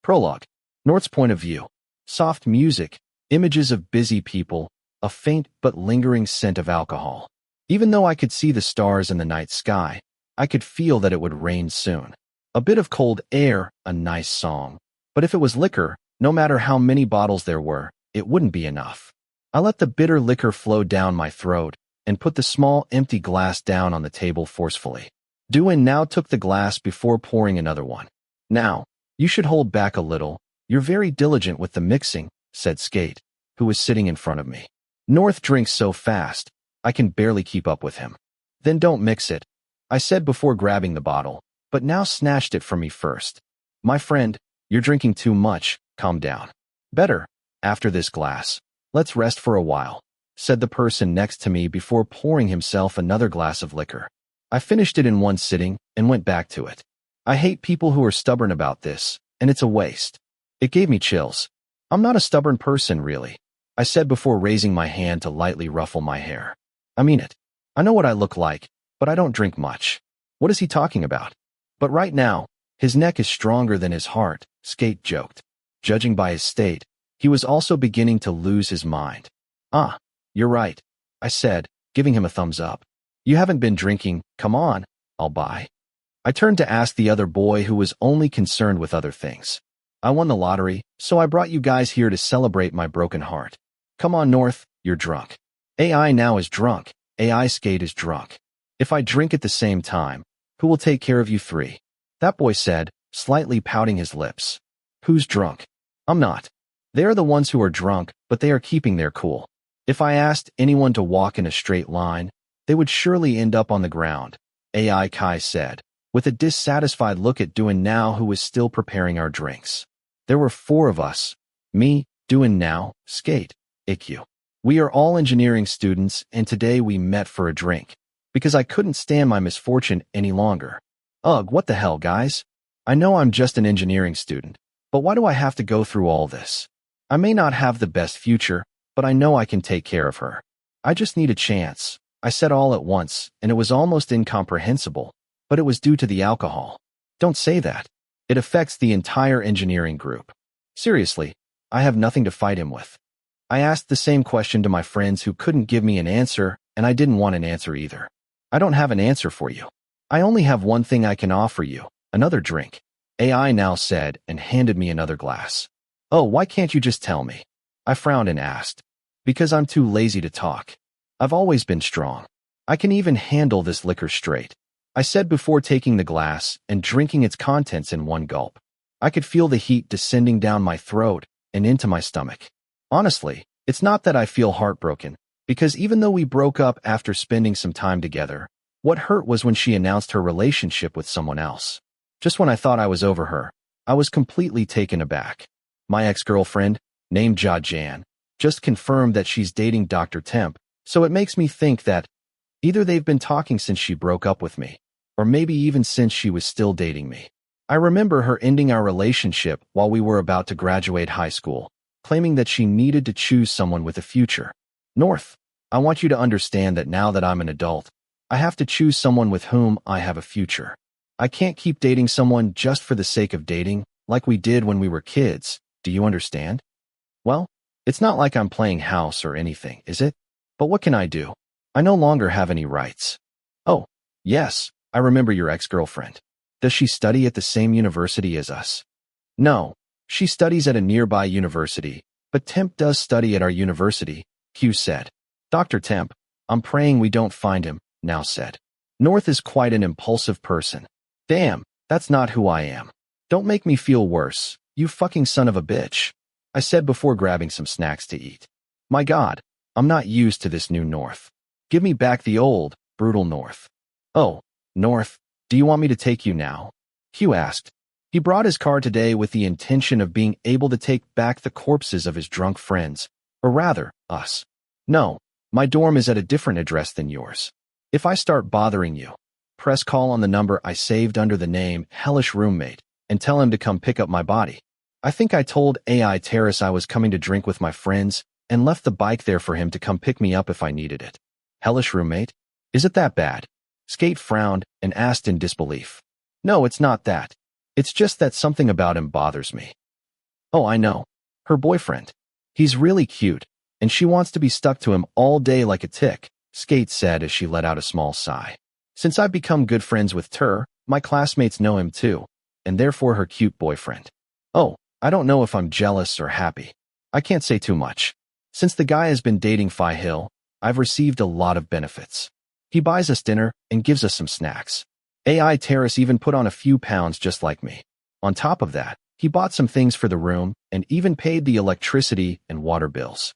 Prologue. North's point of view. Soft music, images of busy people, a faint but lingering scent of alcohol. Even though I could see the stars in the night sky, I could feel that it would rain soon. A bit of cold air, a nice song. But if it was liquor, no matter how many bottles there were, it wouldn't be enough. I let the bitter liquor flow down my throat and put the small empty glass down on the table forcefully. Johann now took the glass before pouring another one. Now, you should hold back a little. You're very diligent with the mixing, said Skate, who was sitting in front of me. North drinks so fast, I can barely keep up with him. Then don't mix it, I said before grabbing the bottle, but now snatched it from me first. My friend, you're drinking too much, calm down. Better, after this glass, let's rest for a while, said the person next to me before pouring himself another glass of liquor. I finished it in one sitting and went back to it. I hate people who are stubborn about this, and it's a waste. It gave me chills. I'm not a stubborn person, really, I said before raising my hand to lightly ruffle my hair. I mean it. I know what I look like, but I don't drink much. What is he talking about? But right now, his neck is stronger than his heart, Skate joked. Judging by his state, he was also beginning to lose his mind. Ah, you're right, I said, giving him a thumbs up. You haven't been drinking, come on, I'll buy. I turned to ask the other boy who was only concerned with other things. I won the lottery, so I brought you guys here to celebrate my broken heart. Come on, North, you're drunk. AI now is drunk, AI Skate is drunk. If I drink at the same time, who will take care of you three? That boy said, slightly pouting his lips. Who's drunk? I'm not. They are the ones who are drunk, but they are keeping their cool. If I asked anyone to walk in a straight line, they would surely end up on the ground, AI Kai said, with a dissatisfied look at Johann now who was still preparing our drinks. There were 4 of us. Me, Johann now, Skate, IQ. We are all engineering students, and today we met for a drink. Because I couldn't stand my misfortune any longer. Ugh, what the hell, guys? I know I'm just an engineering student, but why do I have to go through all this? I may not have the best future, but I know I can take care of her. I just need a chance, I said all at once, and it was almost incomprehensible, but it was due to the alcohol. Don't say that. It affects the entire engineering group. Seriously, I have nothing to fight him with. I asked the same question to my friends who couldn't give me an answer, and I didn't want an answer either. I don't have an answer for you. I only have one thing I can offer you, another drink. AI now said and handed me another glass. Oh, why can't you just tell me? I frowned and asked. Because I'm too lazy to talk. I've always been strong. I can even handle this liquor straight, I said before taking the glass and drinking its contents in one gulp. I could feel the heat descending down my throat and into my stomach. Honestly, it's not that I feel heartbroken, because even though we broke up after spending some time together, what hurt was when she announced her relationship with someone else. Just when I thought I was over her, I was completely taken aback. My ex-girlfriend, named Johann, just confirmed that she's dating Dr. Temp, so it makes me think that either they've been talking since she broke up with me, or maybe even since she was still dating me. I remember her ending our relationship while we were about to graduate high school, claiming that she needed to choose someone with a future. North, I want you to understand that now that I'm an adult, I have to choose someone with whom I have a future. I can't keep dating someone just for the sake of dating, like we did when we were kids. Do you understand? Well, it's not like I'm playing house or anything, is it? But what can I do? I no longer have any rights. Oh, yes, I remember your ex-girlfriend. Does she study at the same university as us? No, she studies at a nearby university, but Temp does study at our university, Hugh said. Dr. Temp, I'm praying we don't find him, now said. North is quite an impulsive person. Damn, that's not who I am. Don't make me feel worse, you fucking son of a bitch, I said before grabbing some snacks to eat. My God, I'm not used to this new North. Give me back the old, brutal North. Oh, North, do you want me to take you now? Hugh asked. He brought his car today with the intention of being able to take back the corpses of his drunk friends, or rather, us. No, my dorm is at a different address than yours. If I start bothering you, press call on the number I saved under the name Hellish Roommate and tell him to come pick up my body. I think I told AI Terrace I was coming to drink with my friends and left the bike there for him to come pick me up if I needed it. Hellish Roommate? Is it that bad? Skate frowned and asked in disbelief. No, it's not that. It's just that something about him bothers me. Oh, I know. Her boyfriend. He's really cute, and she wants to be stuck to him all day like a tick, Skate said as she let out a small sigh. Since I've become good friends with Tur, my classmates know him too, and therefore her cute boyfriend. Oh, I don't know if I'm jealous or happy. I can't say too much. Since the guy has been dating Phi Hill, I've received a lot of benefits. He buys us dinner and gives us some snacks. AI Terrace even put on a few pounds just like me. On top of that, he bought some things for the room and even paid the electricity and water bills.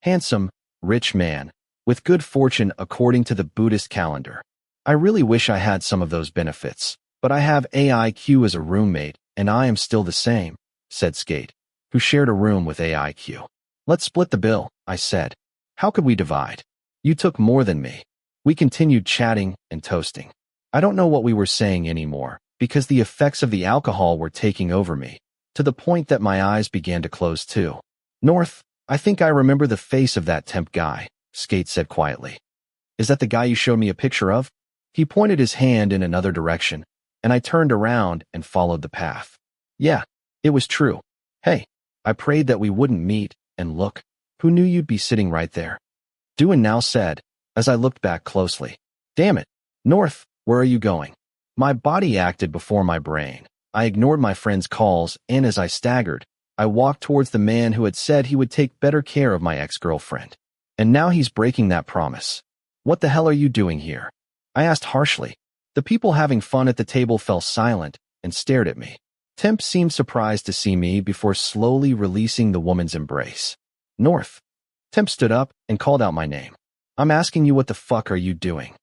Handsome, rich man, with good fortune according to the Buddhist calendar. I really wish I had some of those benefits, but I have AIQ as a roommate and I am still the same, said Skate, who shared a room with AIQ. Let's split the bill, I said. How could we divide? You took more than me. We continued chatting and toasting. I don't know what we were saying anymore, because the effects of the alcohol were taking over me, to the point that my eyes began to close too. North, I think I remember the face of that temp guy, Skate said quietly. Is that the guy you showed me a picture of? He pointed his hand in another direction, and I turned around and followed the path. Yeah, it was true. Hey, I prayed that we wouldn't meet, and look, who knew you'd be sitting right there? Duan now said, as I looked back closely. Damn it, North, where are you going? My body acted before my brain. I ignored my friend's calls, and as I staggered, I walked towards the man who had said he would take better care of my ex-girlfriend. And now he's breaking that promise. What the hell are you doing here? I asked harshly. The people having fun at the table fell silent and stared at me. Temp seemed surprised to see me before slowly releasing the woman's embrace. North. Temp stood up and called out my name. I'm asking you, what the fuck are you doing?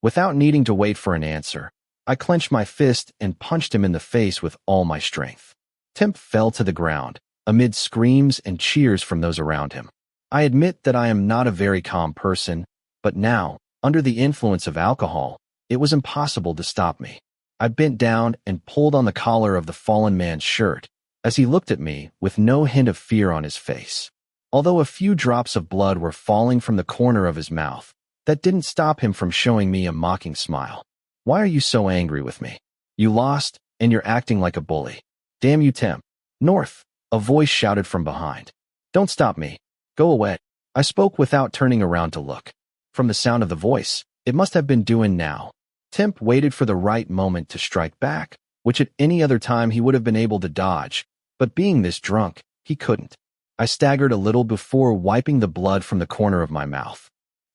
Without needing to wait for an answer, I clenched my fist and punched him in the face with all my strength. Temp fell to the ground, amid screams and cheers from those around him. I admit that I am not a very calm person, but now, under the influence of alcohol, it was impossible to stop me. I bent down and pulled on the collar of the fallen man's shirt, as he looked at me with no hint of fear on his face. Although a few drops of blood were falling from the corner of his mouth, that didn't stop him from showing me a mocking smile. Why are you so angry with me? You lost, and you're acting like a bully. Damn you, Temp. North, a voice shouted from behind. Don't stop me. Go away. I spoke without turning around to look. From the sound of the voice, it must have been Duan now. Temp waited for the right moment to strike back, which at any other time he would have been able to dodge, but being this drunk, he couldn't. I staggered a little before wiping the blood from the corner of my mouth.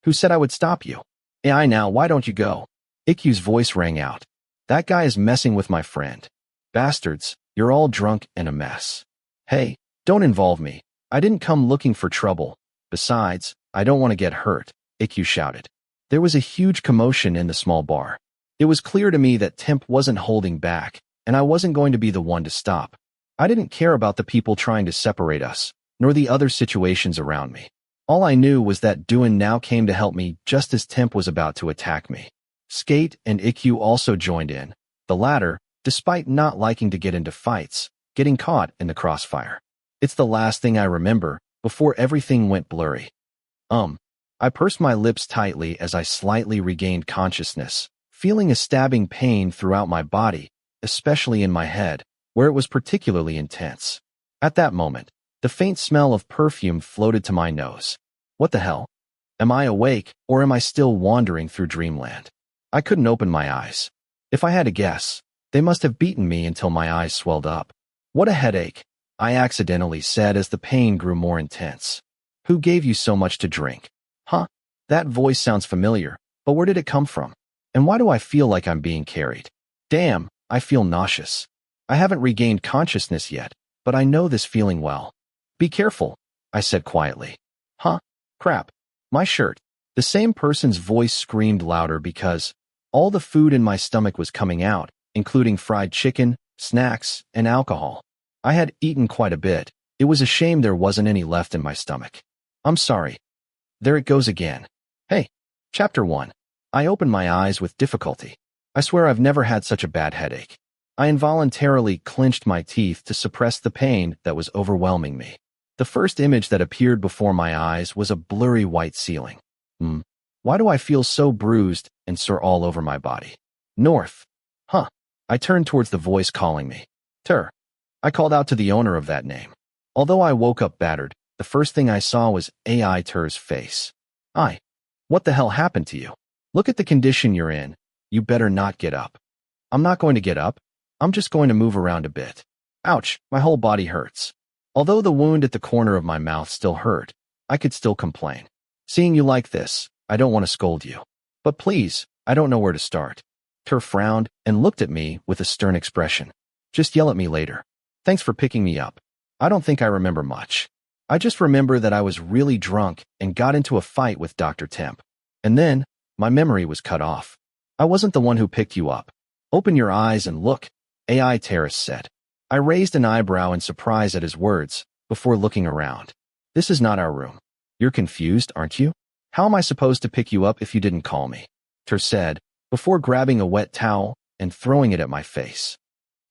Who said I would stop you? AI now, why don't you go? IQ's voice rang out. That guy is messing with my friend. Bastards, you're all drunk and a mess. Hey, don't involve me. I didn't come looking for trouble. Besides, I don't want to get hurt, IQ shouted. There was a huge commotion in the small bar. It was clear to me that Temp wasn't holding back, and I wasn't going to be the one to stop. I didn't care about the people trying to separate us, nor the other situations around me. All I knew was that Duan now came to help me just as Temp was about to attack me. Skate and IQ also joined in, the latter, despite not liking to get into fights, getting caught in the crossfire. It's the last thing I remember, before everything went blurry. I pursed my lips tightly as I slightly regained consciousness, feeling a stabbing pain throughout my body, especially in my head, where it was particularly intense. At that moment, the faint smell of perfume floated to my nose. What the hell? Am I awake, or am I still wandering through dreamland? I couldn't open my eyes. If I had to guess, they must have beaten me until my eyes swelled up. What a headache, I accidentally said as the pain grew more intense. Who gave you so much to drink? Huh? That voice sounds familiar, but where did it come from? And why do I feel like I'm being carried? Damn, I feel nauseous. I haven't regained consciousness yet, but I know this feeling well. Be careful, I said quietly. Huh? Crap. My shirt. The same person's voice screamed louder because all the food in my stomach was coming out, including fried chicken, snacks, and alcohol. I had eaten quite a bit. It was a shame there wasn't any left in my stomach. I'm sorry. There it goes again. Hey. Chapter 1. I opened my eyes with difficulty. I swear I've never had such a bad headache. I involuntarily clenched my teeth to suppress the pain that was overwhelming me. The first image that appeared before my eyes was a blurry white ceiling. Why do I feel so bruised and sore all over my body? North. Huh. I turned towards the voice calling me. Tur. I called out to the owner of that name. Although I woke up battered, the first thing I saw was AI Ter's face. What the hell happened to you? Look at the condition you're in. You better not get up. I'm not going to get up. I'm just going to move around a bit. Ouch, my whole body hurts. Although the wound at the corner of my mouth still hurt, I could still complain. Seeing you like this, I don't want to scold you. But please, I don't know where to start. Ter frowned and looked at me with a stern expression. Just yell at me later. Thanks for picking me up. I don't think I remember much. I just remember that I was really drunk and got into a fight with Dr. Temp. And then, my memory was cut off. I wasn't the one who picked you up. Open your eyes and look, AI Terrace said. I raised an eyebrow in surprise at his words, before looking around. This is not our room. You're confused, aren't you? How am I supposed to pick you up if you didn't call me? Ter said, before grabbing a wet towel and throwing it at my face.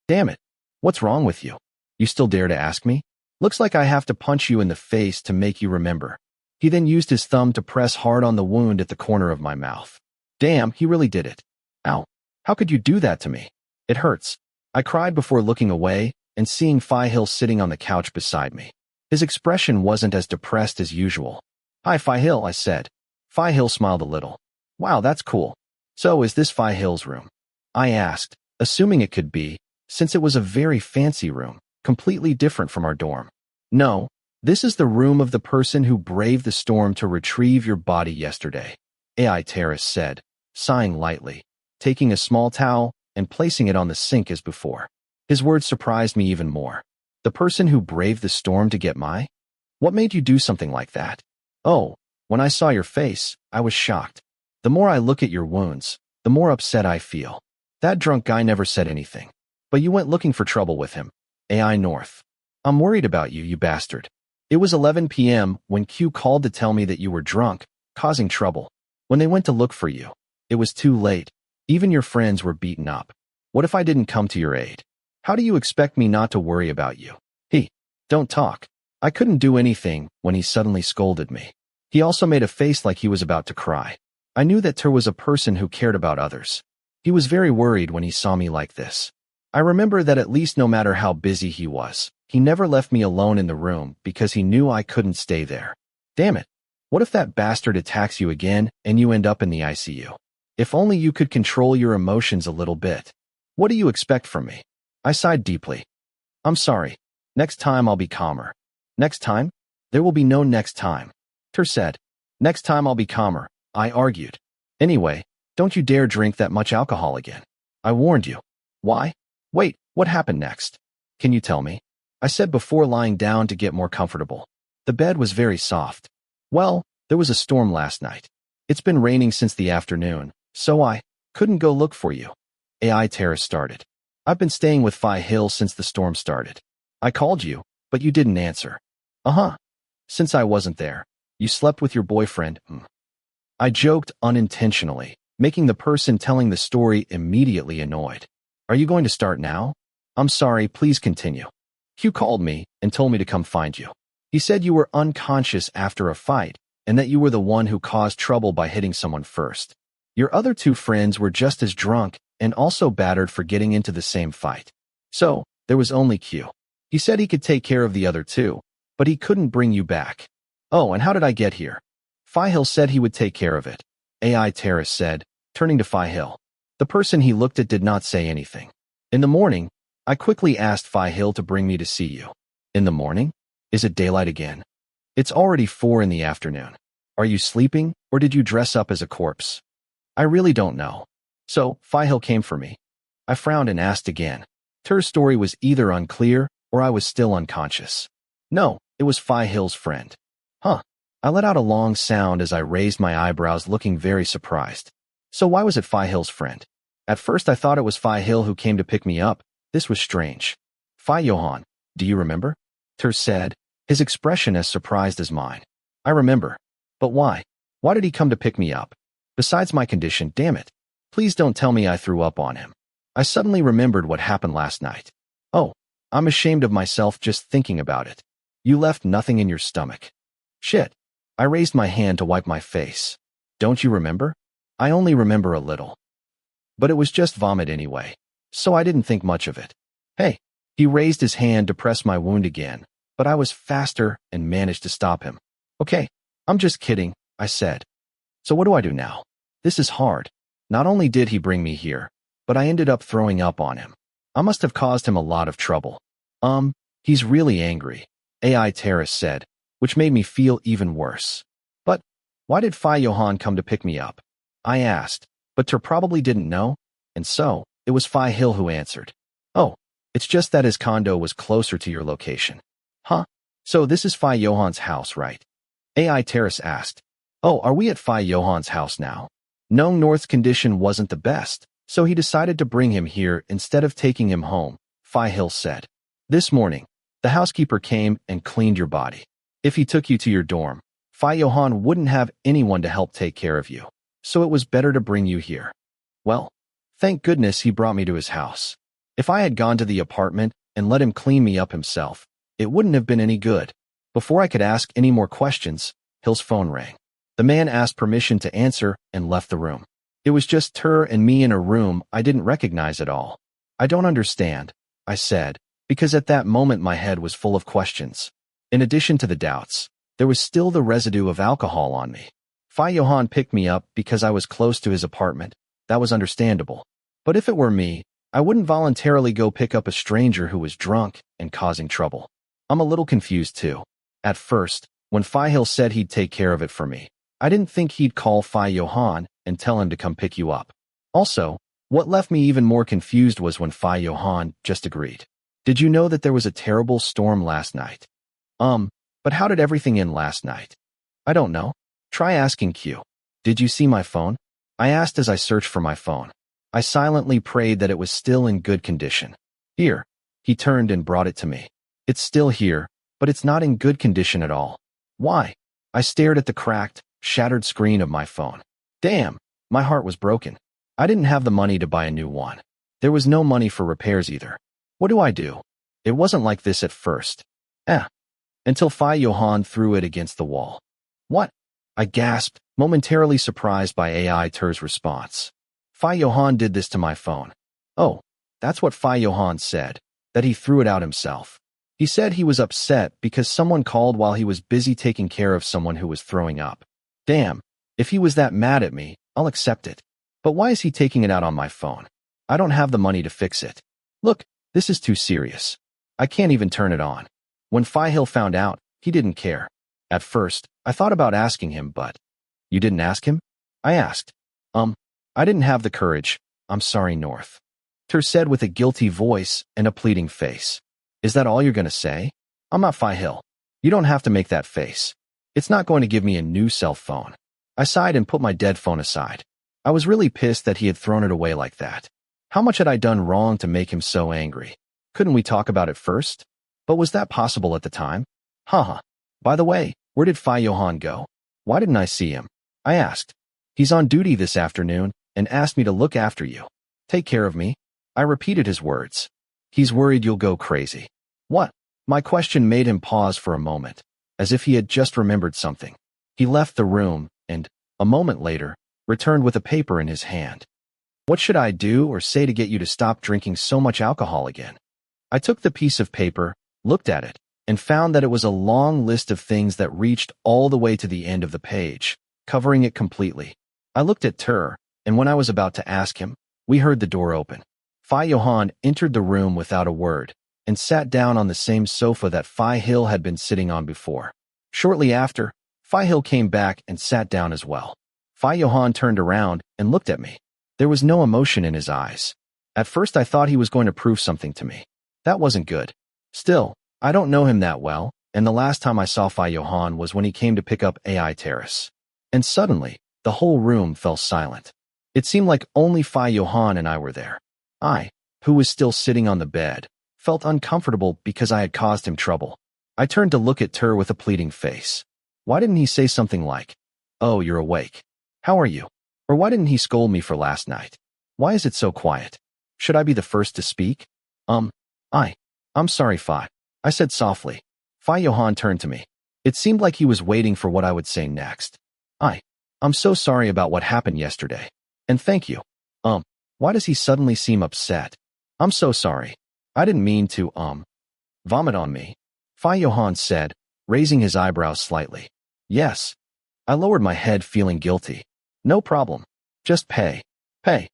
Damn it. What's wrong with you? You still dare to ask me? Looks like I have to punch you in the face to make you remember. He then used his thumb to press hard on the wound at the corner of my mouth. Damn, he really did it. Ow. How could you do that to me? It hurts. I cried before looking away and seeing Phi Hill sitting on the couch beside me. His expression wasn't as depressed as usual. Hi, Phi Hill, I said. Phi Hill smiled a little. Wow, that's cool. So is this Phi Hill's room? I asked, assuming it could be, since it was a very fancy room, completely different from our dorm. No, this is the room of the person who braved the storm to retrieve your body yesterday, AI Terrace said, sighing lightly, taking a small towel and placing it on the sink as before. His words surprised me even more. The person who braved the storm to get my? What made you do something like that? Oh, when I saw your face, I was shocked. The more I look at your wounds, the more upset I feel. That drunk guy never said anything. But you went looking for trouble with him. AI North. I'm worried about you, you bastard. It was 11 p.m. when Q called to tell me that you were drunk, causing trouble. When they went to look for you, it was too late. Even your friends were beaten up. What if I didn't come to your aid? How do you expect me not to worry about you? Don't talk. I couldn't do anything when he suddenly scolded me. He also made a face like he was about to cry. I knew that Ter was a person who cared about others. He was very worried when he saw me like this. I remember that at least no matter how busy he was, he never left me alone in the room because he knew I couldn't stay there. Damn it. What if that bastard attacks you again and you end up in the ICU? If only you could control your emotions a little bit. What do you expect from me? I sighed deeply. I'm sorry. Next time I'll be calmer. Next time? There will be no next time. Ter said. Next time I'll be calmer, I argued. Anyway, don't you dare drink that much alcohol again. I warned you. Why? Wait, what happened next? Can you tell me? I said before lying down to get more comfortable. The bed was very soft. Well, there was a storm last night. It's been raining since the afternoon, so I couldn't go look for you. AI Terrace started. I've been staying with Phi Hill since the storm started. I called you, but you didn't answer. Since I wasn't there, you slept with your boyfriend. I joked unintentionally, making the person telling the story immediately annoyed. Are you going to start now? I'm sorry, please continue. Q called me and told me to come find you. He said you were unconscious after a fight and that you were the one who caused trouble by hitting someone first. Your other two friends were just as drunk and also battered for getting into the same fight. So, there was only Q. He said he could take care of the other two, but he couldn't bring you back. Oh, and how did I get here? Phi Hill said he would take care of it. AI Terrace said, turning to Phi Hill. The person he looked at did not say anything. In the morning, I quickly asked Phi Hill to bring me to see you. In the morning? Is it daylight again? It's already 4 in the afternoon. Are you sleeping, or did you dress up as a corpse? I really don't know. So, Phi Hill came for me. I frowned and asked again. Ter's story was either unclear, or I was still unconscious. No, it was Phi Hill's friend. I let out a long sound as I raised my eyebrows, looking very surprised. So why was it Phi Hill's friend? At first I thought it was Phi Hill who came to pick me up. This was strange. Phi Johann, do you remember? Ter said, his expression as surprised as mine. I remember. But why? Why did he come to pick me up? Besides my condition, damn it. Please don't tell me I threw up on him. I suddenly remembered what happened last night. Oh, I'm ashamed of myself just thinking about it. You left nothing in your stomach. Shit. I raised my hand to wipe my face. Don't you remember? I only remember a little. But it was just vomit anyway, so I didn't think much of it. Hey. He raised his hand to press my wound again, but I was faster and managed to stop him. Okay, I'm just kidding, I said. So what do I do now? This is hard. Not only did he bring me here, but I ended up throwing up on him. I must have caused him a lot of trouble. He's really angry, AI Terrace said, which made me feel even worse. But why did Johann come to pick me up? I asked, but Ter probably didn't know, and so it was Hill who answered. Oh, it's just that his condo was closer to your location. Huh? So this is Johann's house, right? AI Terrace asked. Oh, are we at Johann's house now? Knowing North's condition wasn't the best, so he decided to bring him here instead of taking him home, Hill said. This morning, the housekeeper came and cleaned your body. If he took you to your dorm, Johann wouldn't have anyone to help take care of you, so it was better to bring you here. Well, thank goodness he brought me to his house. If I had gone to the apartment and let him clean me up himself, it wouldn't have been any good. Before I could ask any more questions, Hill's phone rang. The man asked permission to answer and left the room. It was just Ter and me in a room I didn't recognize at all. I don't understand, I said, because at that moment my head was full of questions. In addition to the doubts, there was still the residue of alcohol on me. Johann picked me up because I was close to his apartment. That was understandable. But if it were me, I wouldn't voluntarily go pick up a stranger who was drunk and causing trouble. I'm a little confused too. At first, when Hill said he'd take care of it for me, I didn't think he'd call Johann and tell him to come pick you up. Also, what left me even more confused was when Johann just agreed. Did you know that there was a terrible storm last night? But how did everything end last night? I don't know. Try asking Q. Did you see my phone? I asked as I searched for my phone. I silently prayed that it was still in good condition. Here. He turned and brought it to me. It's still here, but it's not in good condition at all. Why? I stared at the cracked, shattered screen of my phone. Damn, my heart was broken. I didn't have the money to buy a new one. There was no money for repairs either. What do I do? It wasn't like this at first. Until Johann threw it against the wall. What? I gasped, momentarily surprised by AI Ter's response. Johann did this to my phone. Oh, that's what Johann said, that he threw it out himself. He said he was upset because someone called while he was busy taking care of someone who was throwing up. Damn, if he was that mad at me, I'll accept it. But why is he taking it out on my phone? I don't have the money to fix it. Look, this is too serious. I can't even turn it on. When Hill found out, he didn't care. At first, I thought about asking him, but... You didn't ask him? I asked. I didn't have the courage. I'm sorry, North. Ter said with a guilty voice and a pleading face. Is that all you're going to say? I'm not Hill. You don't have to make that face. It's not going to give me a new cell phone. I sighed and put my dead phone aside. I was really pissed that he had thrown it away like that. How much had I done wrong to make him so angry? Couldn't we talk about it first? But was that possible at the time? Haha. By the way, where did Johann go? Why didn't I see him? I asked. He's on duty this afternoon and asked me to look after you. Take care of me. I repeated his words. He's worried you'll go crazy. What? My question made him pause for a moment, as if he had just remembered something. He left the room and, a moment later, returned with a paper in his hand. What should I do or say to get you to stop drinking so much alcohol again? I took the piece of paper, looked at it, and found that it was a long list of things that reached all the way to the end of the page, covering it completely. I looked at Ter, and when I was about to ask him, we heard the door open. Johann entered the room without a word, and sat down on the same sofa that Hill had been sitting on before. Shortly after, Hill came back and sat down as well. Johann turned around and looked at me. There was no emotion in his eyes. At first I thought he was going to prove something to me. That wasn't good. Still, I don't know him that well, and the last time I saw Johann was when he came to pick up AI Terrace. And suddenly, the whole room fell silent. It seemed like only Johann and I were there. I, who was still sitting on the bed, felt uncomfortable because I had caused him trouble. I turned to look at Ter with a pleading face. Why didn't he say something like, "Oh, you're awake. How are you?" Or why didn't he scold me for last night? Why is it so quiet? Should I be the first to speak? I'm sorry, I said softly. Johann turned to me. It seemed like he was waiting for what I would say next. I'm so sorry about what happened yesterday. And thank you. Why does he suddenly seem upset? I'm so sorry. I didn't mean to, vomit on me. Johann said, raising his eyebrows slightly. Yes. I lowered my head, feeling guilty. No problem. Just pay. Pay.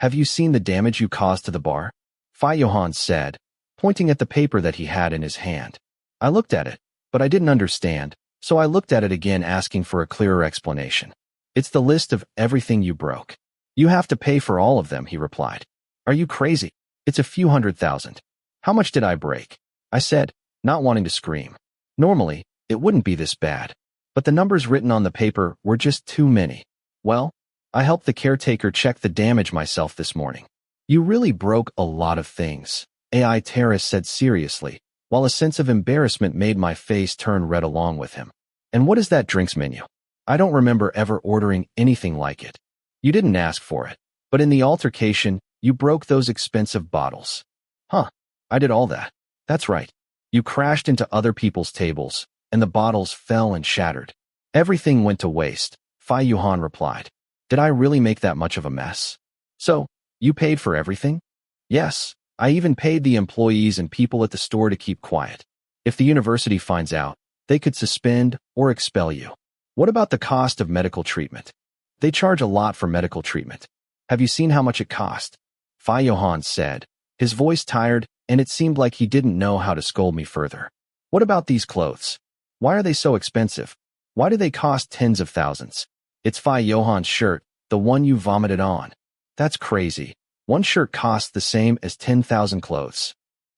Have you seen the damage you caused to the bar? Johann said, pointing at the paper that he had in his hand. I looked at it, but I didn't understand, so I looked at it again, asking for a clearer explanation. It's the list of everything you broke. You have to pay for all of them, he replied. Are you crazy? It's a few $100,000. How much did I break? I said, not wanting to scream. Normally, it wouldn't be this bad. But the numbers written on the paper were just too many. Well, I helped the caretaker check the damage myself this morning. You really broke a lot of things, AI Terrace said seriously, while a sense of embarrassment made my face turn red along with him. And what is that drinks menu? I don't remember ever ordering anything like it. You didn't ask for it, but in the altercation, you broke those expensive bottles. Huh, I did all that. That's right. You crashed into other people's tables, and the bottles fell and shattered. Everything went to waste, Johann replied. Did I really make that much of a mess? So, you paid for everything? Yes, I even paid the employees and people at the store to keep quiet. If the university finds out, they could suspend or expel you. What about the cost of medical treatment? They charge a lot for medical treatment. Have you seen how much it cost? Johann said, his voice tired, and it seemed like he didn't know how to scold me further. What about these clothes? Why are they so expensive? Why do they cost tens of thousands? It's Johann's shirt, the one you vomited on. That's crazy. One shirt costs the same as 10,000 clothes.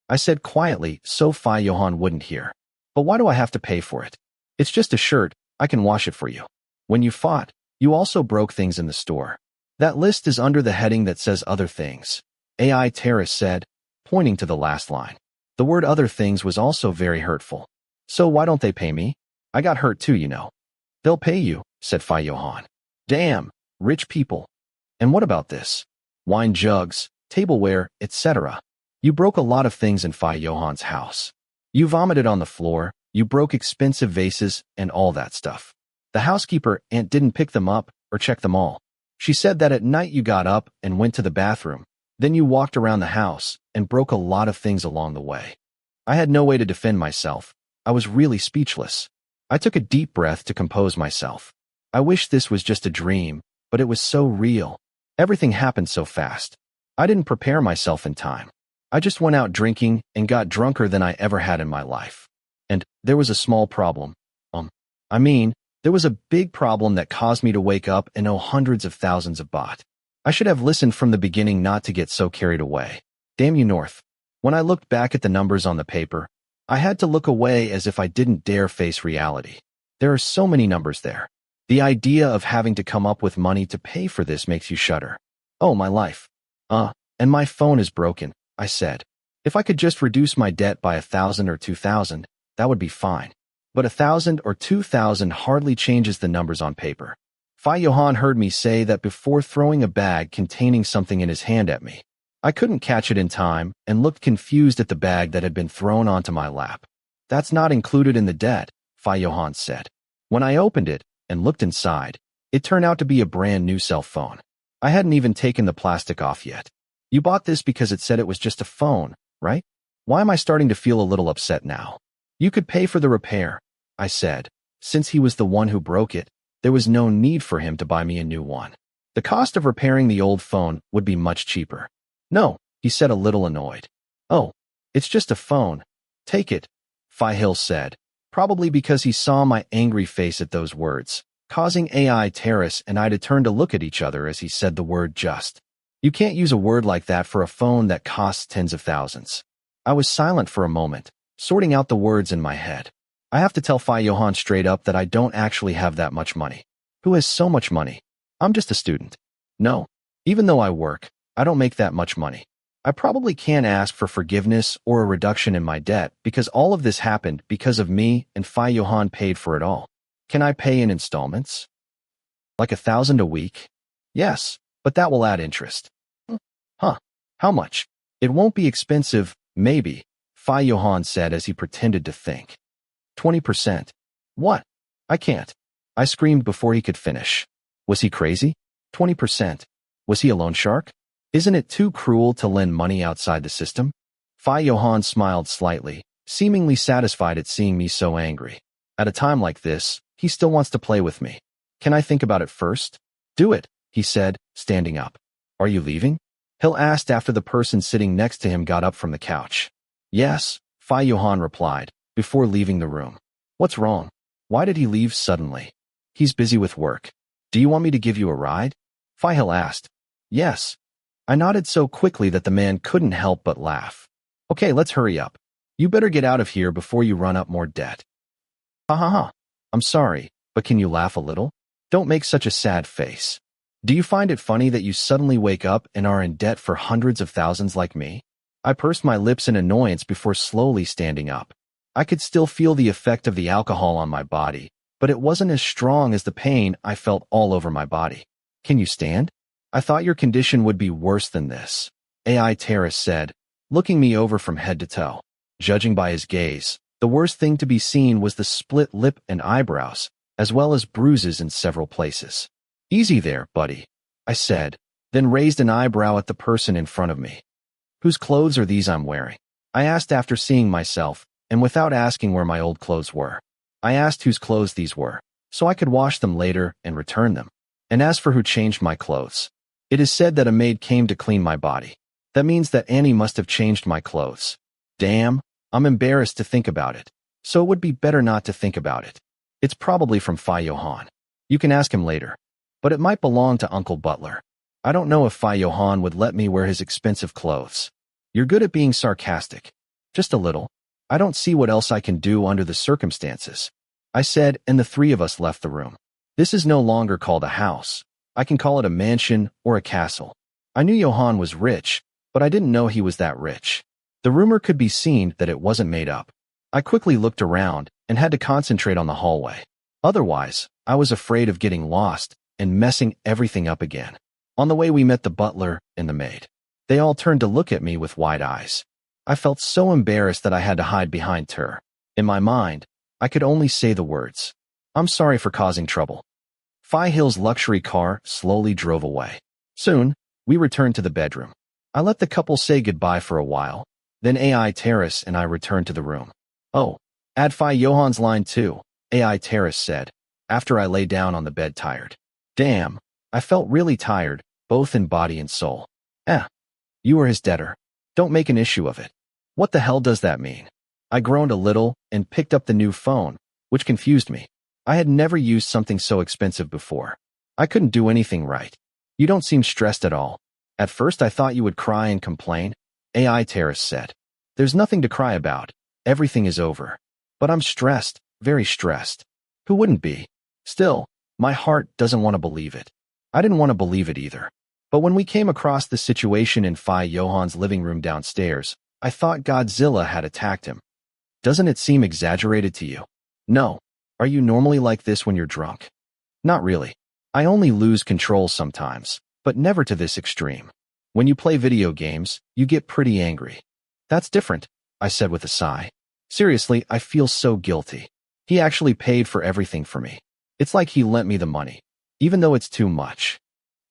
I said quietly so Johann wouldn't hear. But why do I have to pay for it? It's just a shirt, I can wash it for you. When you fought, you also broke things in the store. That list is under the heading that says other things, AI Terrace said, pointing to the last line. The word other things was also very hurtful. So why don't they pay me? I got hurt too, you know. They'll pay you, said Johann. Damn, rich people. And what about this? Wine jugs, tableware, etc. You broke a lot of things in Johann's house. You vomited on the floor, you broke expensive vases, and all that stuff. The housekeeper aunt didn't pick them up or check them all. She said that at night you got up and went to the bathroom. Then you walked around the house and broke a lot of things along the way. I had no way to defend myself. I was really speechless. I took a deep breath to compose myself. I wish this was just a dream, but it was so real. Everything happened so fast. I didn't prepare myself in time. I just went out drinking and got drunker than I ever had in my life. And there was a small problem. There was a big problem that caused me to wake up and owe hundreds of thousands of baht. I should have listened from the beginning not to get so carried away. Damn you, North. When I looked back at the numbers on the paper, I had to look away as if I didn't dare face reality. There are so many numbers there. The idea of having to come up with money to pay for this makes you shudder. Oh, my life. And my phone is broken, I said. If I could just reduce my debt by 1,000 or 2,000, that would be fine. But 1,000 or 2,000 hardly changes the numbers on paper. Johann heard me say that before throwing a bag containing something in his hand at me. I couldn't catch it in time and looked confused at the bag that had been thrown onto my lap. That's not included in the debt, Johann said. When I opened it and looked inside, it turned out to be a brand new cell phone. I hadn't even taken the plastic off yet. You bought this because it said it was just a phone, right? Why am I starting to feel a little upset now? You could pay for the repair, I said. Since he was the one who broke it, there was no need for him to buy me a new one. The cost of repairing the old phone would be much cheaper. No, he said, a little annoyed. Oh, it's just a phone. Take it, Hill said, probably because he saw my angry face at those words, causing AI Terrace and I to turn to look at each other as he said the word just. You can't use a word like that for a phone that costs tens of thousands. I was silent for a moment, sorting out the words in my head. I have to tell Johann straight up that I don't actually have that much money. Who has so much money? I'm just a student. No, even though I work, I don't make that much money. I probably can't ask for forgiveness or a reduction in my debt because all of this happened because of me and Johann paid for it all. Can I pay in installments? Like 1,000 a week? Yes, but that will add interest. Huh, how much? It won't be expensive, maybe, Johann said as he pretended to think. 20%. What? I can't. I screamed before he could finish. Was he crazy? 20%. Was he a loan shark? Isn't it too cruel to lend money outside the system? Johann smiled slightly, seemingly satisfied at seeing me so angry. At a time like this, he still wants to play with me. Can I think about it first? Do it, he said, standing up. Are you leaving? Hill asked after the person sitting next to him got up from the couch. Yes, Johann replied, before leaving the room. What's wrong? Why did he leave suddenly? He's busy with work. Do you want me to give you a ride? Hill asked. Yes. I nodded so quickly that the man couldn't help but laugh. Okay, let's hurry up. You better get out of here before you run up more debt. Ha ha ha. I'm sorry, but can you laugh a little? Don't make such a sad face. Do you find it funny that you suddenly wake up and are in debt for hundreds of thousands like me? I pursed my lips in annoyance before slowly standing up. I could still feel the effect of the alcohol on my body, but it wasn't as strong as the pain I felt all over my body. Can you stand? I thought your condition would be worse than this, AI Terrace said, looking me over from head to toe. Judging by his gaze, the worst thing to be seen was the split lip and eyebrows, as well as bruises in several places. Easy there, buddy, I said, then raised an eyebrow at the person in front of me. Whose clothes are these I'm wearing? I asked after seeing myself, and without asking where my old clothes were. I asked whose clothes these were, so I could wash them later and return them. And as for who changed my clothes, it is said that a maid came to clean my body. That means that Annie must have changed my clothes. Damn, I'm embarrassed to think about it, so it would be better not to think about it. It's probably from Johann. You can ask him later. But it might belong to Uncle Butler. I don't know if Johann would let me wear his expensive clothes. You're good at being sarcastic. Just a little. I don't see what else I can do under the circumstances, I said, and the three of us left the room. This is no longer called a house. I can call it a mansion or a castle. I knew Johann was rich, but I didn't know he was that rich. The rumor could be seen that it wasn't made up. I quickly looked around and had to concentrate on the hallway. Otherwise, I was afraid of getting lost and messing everything up again. On the way we met the butler and the maid. They all turned to look at me with wide eyes. I felt so embarrassed that I had to hide behind her. In my mind, I could only say the words, I'm sorry for causing trouble. Hill's luxury car slowly drove away. Soon, we returned to the bedroom. I let the couple say goodbye for a while. Then AI Terrace and I returned to the room. Oh, add Johann's line too, AI Terrace said, after I lay down on the bed tired. Damn, I felt really tired, both in body and soul. You are his debtor. Don't make an issue of it. What the hell does that mean? I groaned a little and picked up the new phone, which confused me. I had never used something so expensive before. I couldn't do anything right. You don't seem stressed at all. At first I thought you would cry and complain, AI Terrace said. There's nothing to cry about. Everything is over. But I'm stressed, very stressed. Who wouldn't be? Still, my heart doesn't want to believe it. I didn't want to believe it either. But when we came across the situation in Johann's living room downstairs, I thought Godzilla had attacked him. Doesn't it seem exaggerated to you? No. Are you normally like this when you're drunk? Not really. I only lose control sometimes, but never to this extreme. When you play video games, you get pretty angry. That's different, I said with a sigh. Seriously, I feel so guilty. He actually paid for everything for me. It's like he lent me the money, even though it's too much.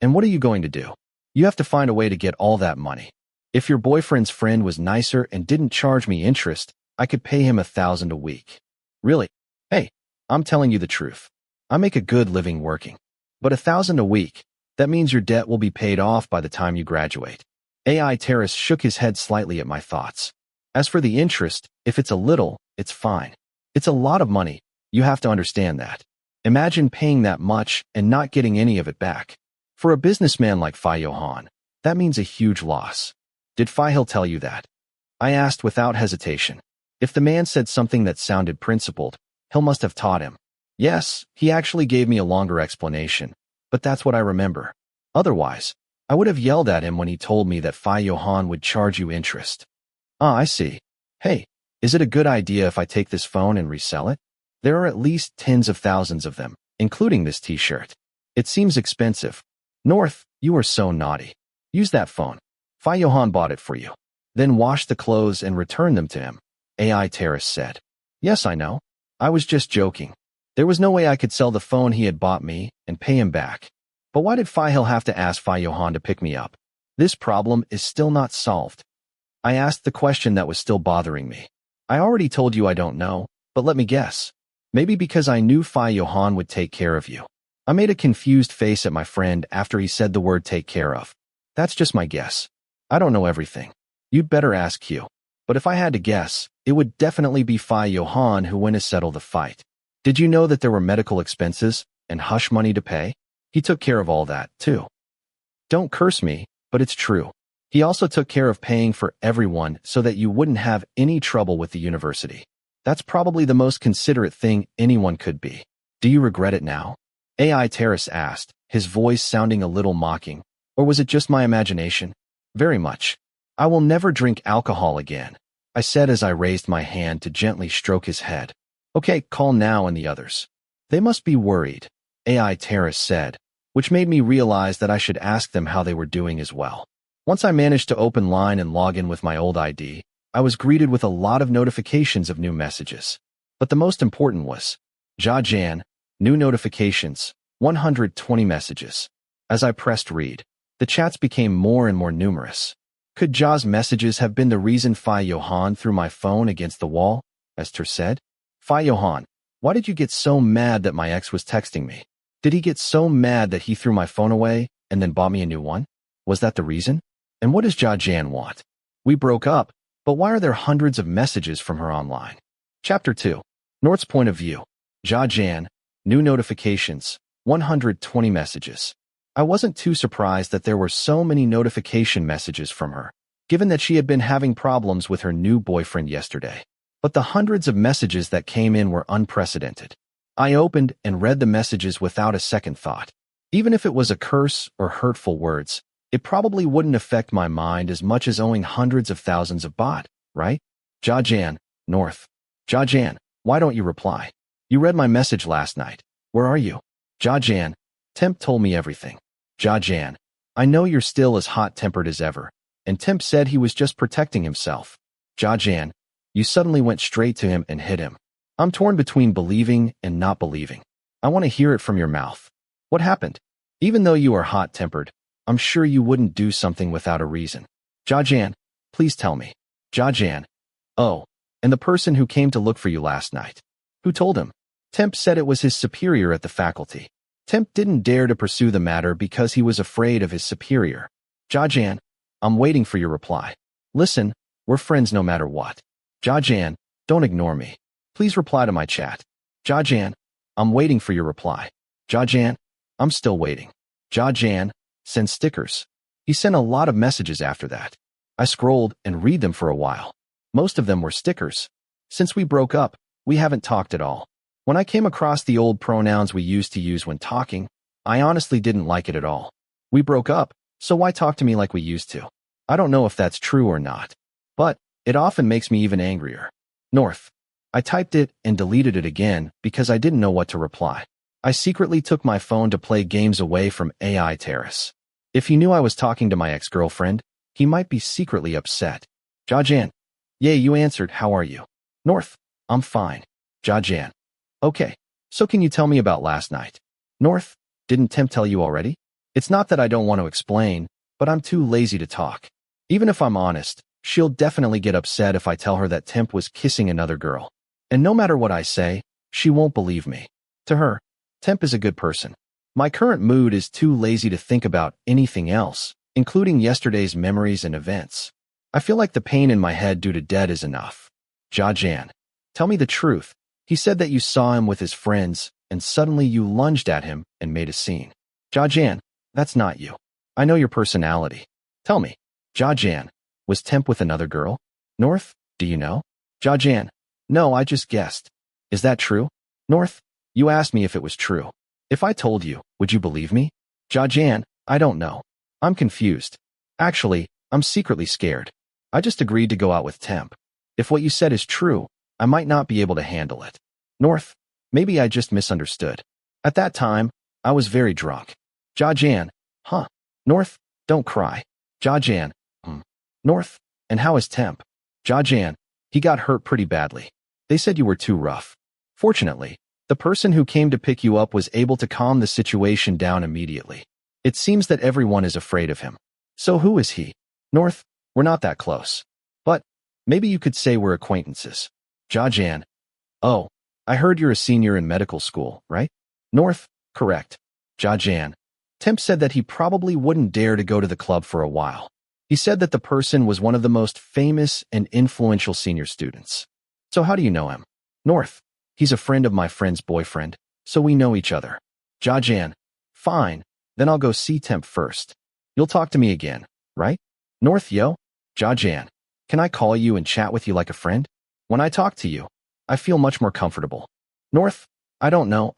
And what are you going to do? You have to find a way to get all that money. If your boyfriend's friend was nicer and didn't charge me interest, I could pay him $1,000 a week. Really? Hey, I'm telling you the truth. I make a good living working. But $1,000 a week, that means your debt will be paid off by the time you graduate. AI Terrace shook his head slightly at my thoughts. As for the interest, if it's a little, it's fine. It's a lot of money. You have to understand that. Imagine paying that much and not getting any of it back. For a businessman like Johann, that means a huge loss. Did Hill tell you that? I asked without hesitation. If the man said something that sounded principled, Hill must have taught him. Yes, he actually gave me a longer explanation, but that's what I remember. Otherwise, I would have yelled at him when he told me that Johann would charge you interest. Ah, I see. Hey, is it a good idea if I take this phone and resell it? There are at least tens of thousands of them, including this t-shirt. It seems expensive. North, you are so naughty. Use that phone. Johann bought it for you. Then wash the clothes and return them to him, AI Terrace said. Yes, I know. I was just joking. There was no way I could sell the phone he had bought me and pay him back. But why did Hill have to ask Johann to pick me up? This problem is still not solved. I asked the question that was still bothering me. I already told you I don't know, but let me guess. Maybe because I knew Johann would take care of you. I made a confused face at my friend after he said the word take care of. That's just my guess. I don't know everything. You'd better ask Q. But if I had to guess, it would definitely be Johann who went to settle the fight. Did you know that there were medical expenses and hush money to pay? He took care of all that, too. Don't curse me, but it's true. He also took care of paying for everyone so that you wouldn't have any trouble with the university. That's probably the most considerate thing anyone could be. Do you regret it now? AI Terrace asked, his voice sounding a little mocking. Or was it just my imagination? Very much. I will never drink alcohol again, I said as I raised my hand to gently stroke his head. Okay, call now and the others. They must be worried, AI Terrace said, which made me realize that I should ask them how they were doing as well. Once I managed to open line and log in with my old ID, I was greeted with a lot of notifications of new messages. But the most important was, Johann, new notifications, 120 messages. As I pressed read, the chats became more and more numerous. Could Ja's messages have been the reason Johann threw my phone against the wall? Esther said. Johann, why did you get so mad that my ex was texting me? Did he get so mad that he threw my phone away and then bought me a new one? Was that the reason? And what does Johann want? We broke up, but why are there hundreds of messages from her online? Chapter 2. North's point of view. Johann, new notifications, 120 messages. I wasn't too surprised that there were so many notification messages from her, given that she had been having problems with her new boyfriend yesterday. But the hundreds of messages that came in were unprecedented. I opened and read the messages without a second thought. Even if it was a curse or hurtful words, it probably wouldn't affect my mind as much as owing hundreds of thousands of baht, right? Johann, North. Johann, why don't you reply? You read my message last night. Where are you? Johann, Temp told me everything. Johann, I know you're still as hot-tempered as ever, and Temp said he was just protecting himself. Johann, you suddenly went straight to him and hit him. I'm torn between believing and not believing. I want to hear it from your mouth. What happened? Even though you are hot-tempered, I'm sure you wouldn't do something without a reason. Johann, please tell me. Johann, oh, and the person who came to look for you last night. Who told him? Temp said it was his superior at the faculty. Temp didn't dare to pursue the matter because he was afraid of his superior. Johann, I'm waiting for your reply. Listen, we're friends no matter what. Johann, don't ignore me. Please reply to my chat. Johann, I'm waiting for your reply. Johann, I'm still waiting. Johann, send stickers. He sent a lot of messages after that. I scrolled and read them for a while. Most of them were stickers. Since we broke up, we haven't talked at all. When I came across the old pronouns we used to use when talking, I honestly didn't like it at all. We broke up, so why talk to me like we used to? I don't know if that's true or not, but it often makes me even angrier. North. I typed it and deleted it again because I didn't know what to reply. I secretly took my phone to play games away from AI Terrace. If he knew I was talking to my ex-girlfriend, he might be secretly upset. Johann. Yeah, you answered. How are you? North. I'm fine. Johann. Okay, so can you tell me about last night? North, didn't Temp tell you already? It's not that I don't want to explain, but I'm too lazy to talk. Even if I'm honest, she'll definitely get upset if I tell her that Temp was kissing another girl. And no matter what I say, she won't believe me. To her, Temp is a good person. My current mood is too lazy to think about anything else, including yesterday's memories and events. I feel like the pain in my head due to debt is enough. Johann, tell me the truth. He said that you saw him with his friends, and suddenly you lunged at him and made a scene. Johann, that's not you. I know your personality. Tell me. Johann, was Temp with another girl? North, do you know? Johann, no, I just guessed. Is that true? North, you asked me if it was true. If I told you, would you believe me? Johann, I don't know. I'm confused. Actually, I'm secretly scared. I just agreed to go out with Temp. If what you said is true, I might not be able to handle it. North, maybe I just misunderstood. At that time, I was very drunk. Johann, huh? North, don't cry. Johann, North, and how is Temp? Johann, he got hurt pretty badly. They said you were too rough. Fortunately, the person who came to pick you up was able to calm the situation down immediately. It seems that everyone is afraid of him. So who is he? North, we're not that close. But maybe you could say we're acquaintances. Johann. Oh, I heard you're a senior in medical school, right? North, correct. Johann. Temp said that he probably wouldn't dare to go to the club for a while. He said that the person was one of the most famous and influential senior students. So how do you know him? North. He's a friend of my friend's boyfriend, so we know each other. Johann. Fine, then I'll go see Temp first. You'll talk to me again, right? North. Yo. Johann. Can I call you and chat with you like a friend? When I talk to you, I feel much more comfortable. North. I don't know.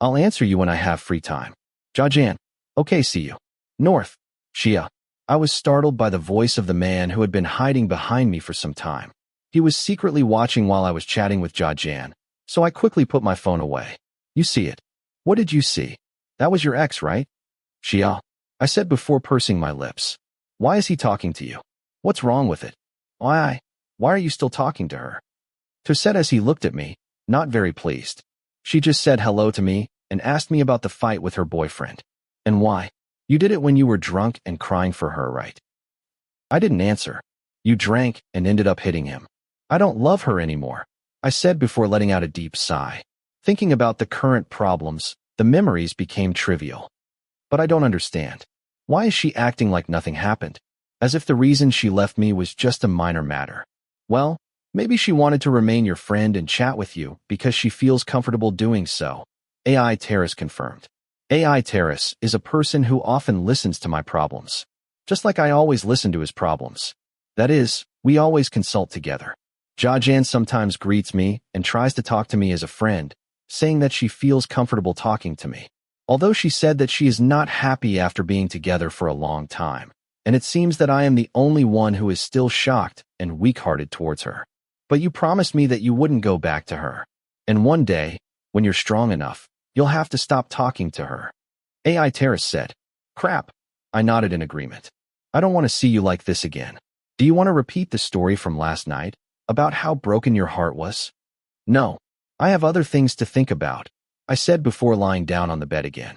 I'll answer you when I have free time. Johann. Okay, see you. North. Shia. I was startled by the voice of the man who had been hiding behind me for some time. He was secretly watching while I was chatting with Johann, so I quickly put my phone away. You see it. What did you see? That was your ex, right? Shia. I said before pursing my lips. Why is he talking to you? What's wrong with it? Why are you still talking to her? To said as he looked at me, not very pleased. She just said hello to me and asked me about the fight with her boyfriend. And why? You did it when you were drunk and crying for her, right? I didn't answer. You drank and ended up hitting him. I don't love her anymore, I said before letting out a deep sigh. Thinking about the current problems, the memories became trivial. But I don't understand. Why is she acting like nothing happened? As if the reason she left me was just a minor matter. Well, maybe she wanted to remain your friend and chat with you because she feels comfortable doing so. AI Terrace confirmed. AI Terrace is a person who often listens to my problems. Just like I always listen to his problems. That is, we always consult together. Johann sometimes greets me and tries to talk to me as a friend, saying that she feels comfortable talking to me. Although she said that she is not happy after being together for a long time, and it seems that I am the only one who is still shocked and weak-hearted towards her. But you promised me that you wouldn't go back to her. And one day, when you're strong enough, you'll have to stop talking to her. AI Terrace said. Crap. I nodded in agreement. I don't want to see you like this again. Do you want to repeat the story from last night, about how broken your heart was? No. I have other things to think about, I said before lying down on the bed again.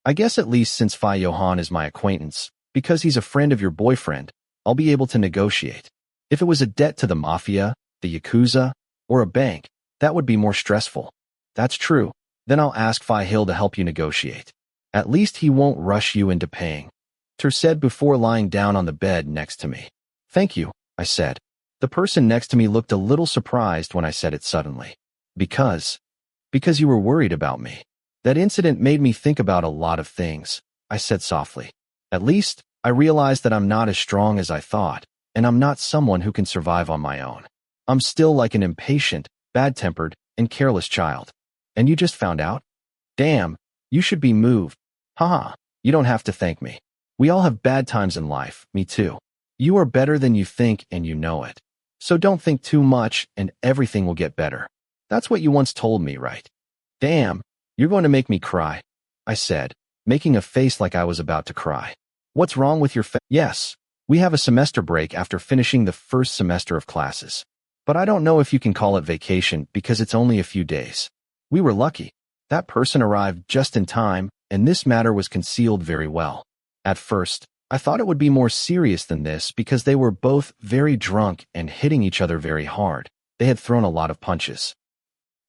I guess at least since Johann is my acquaintance, because he's a friend of your boyfriend, I'll be able to negotiate. If it was a debt to the mafia, the Yakuza, or a bank, that would be more stressful. That's true. Then I'll ask Hill to help you negotiate. At least he won't rush you into paying. Ter said before lying down on the bed next to me. Thank you, I said. The person next to me looked a little surprised when I said it suddenly. Because you were worried about me. That incident made me think about a lot of things, I said softly. At least, I realized that I'm not as strong as I thought, and I'm not someone who can survive on my own. I'm still like an impatient, bad-tempered, and careless child. And you just found out? Damn, you should be moved. Haha, you don't have to thank me. We all have bad times in life, me too. You are better than you think and you know it. So don't think too much and everything will get better. That's what you once told me, right? Damn, you're going to make me cry, I said, making a face like I was about to cry. What's wrong with your Yes, we have a semester break after finishing the first semester of classes. But I don't know if you can call it vacation because it's only a few days. We were lucky. That person arrived just in time, and this matter was concealed very well. At first, I thought it would be more serious than this because they were both very drunk and hitting each other very hard. They had thrown a lot of punches.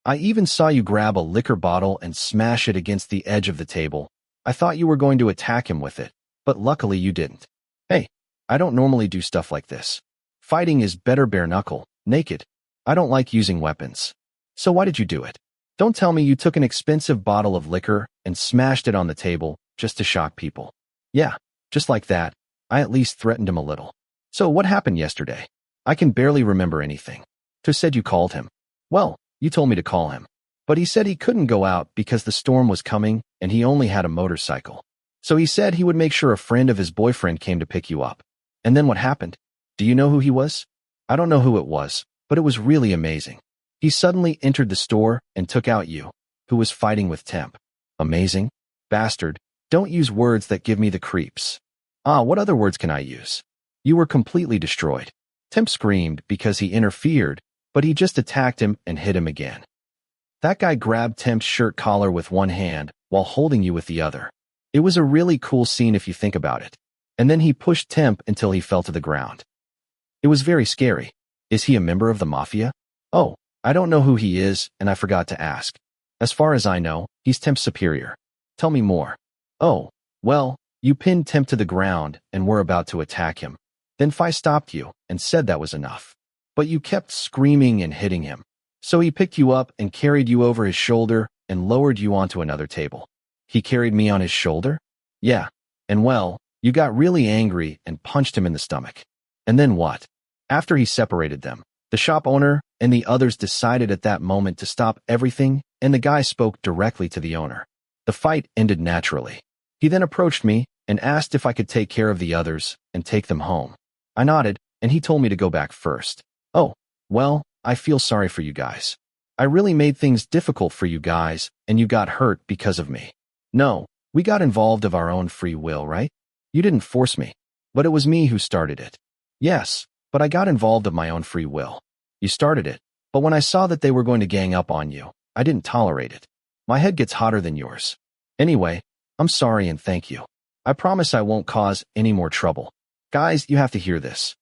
I even saw you grab a liquor bottle and smash it against the edge of the table. I thought you were going to attack him with it, but luckily you didn't. Hey, I don't normally do stuff like this. Fighting is better bare knuckle, naked. I don't like using weapons. So why did you do it? Don't tell me you took an expensive bottle of liquor and smashed it on the table just to shock people. Yeah, just like that. I at least threatened him a little. So what happened yesterday? I can barely remember anything. Tu said you called him. Well, you told me to call him. But he said he couldn't go out because the storm was coming and he only had a motorcycle. So he said he would make sure a friend of his boyfriend came to pick you up. And then what happened? Do you know who he was? I don't know who it was, but it was really amazing. He suddenly entered the store and took out you, who was fighting with Temp. Amazing? Bastard, don't use words that give me the creeps. What other words can I use? You were completely destroyed. Temp screamed because he interfered, but he just attacked him and hit him again. That guy grabbed Temp's shirt collar with one hand while holding you with the other. It was a really cool scene if you think about it. And then he pushed Temp until he fell to the ground. It was very scary. Is he a member of the mafia? Oh, I don't know who he is, and I forgot to ask. As far as I know, he's Temp's superior. Tell me more. Oh, well, you pinned Temp to the ground and were about to attack him. Then Phi stopped you and said that was enough. But you kept screaming and hitting him. So he picked you up and carried you over his shoulder and lowered you onto another table. He carried me on his shoulder? Yeah. And well, you got really angry and punched him in the stomach. And then what? After he separated them, the shop owner and the others decided at that moment to stop everything, and the guy spoke directly to the owner. The fight ended naturally. He then approached me and asked if I could take care of the others and take them home. I nodded, and he told me to go back first. Oh, well, I feel sorry for you guys. I really made things difficult for you guys, and you got hurt because of me. No, we got involved of our own free will, right? You didn't force me, but it was me who started it. Yes, but I got involved of my own free will. You started it, but when I saw that they were going to gang up on you, I didn't tolerate it. My head gets hotter than yours. Anyway, I'm sorry and thank you. I promise I won't cause any more trouble. Guys, you have to hear this.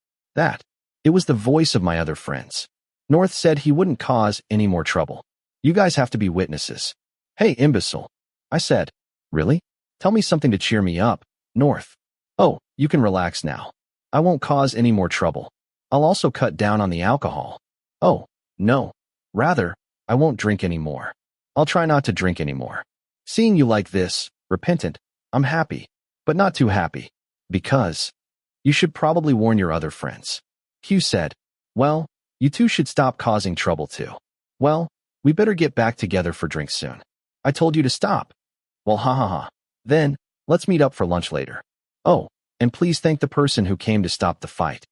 It was the voice of my other friends. North said he wouldn't cause any more trouble. You guys have to be witnesses. Hey, imbecile. I said, really? Tell me something to cheer me up, North. Oh, you can relax now. I won't cause any more trouble. I'll also cut down on the alcohol. Oh, no. Rather, I won't drink anymore. I'll try not to drink anymore. Seeing you like this, repentant, I'm happy, but not too happy. Because you should probably warn your other friends. Hugh said, well, you two should stop causing trouble too. Well, we better get back together for drinks soon. I told you to stop. Well, ha ha ha. Then, let's meet up for lunch later. Oh, and please thank the person who came to stop the fight.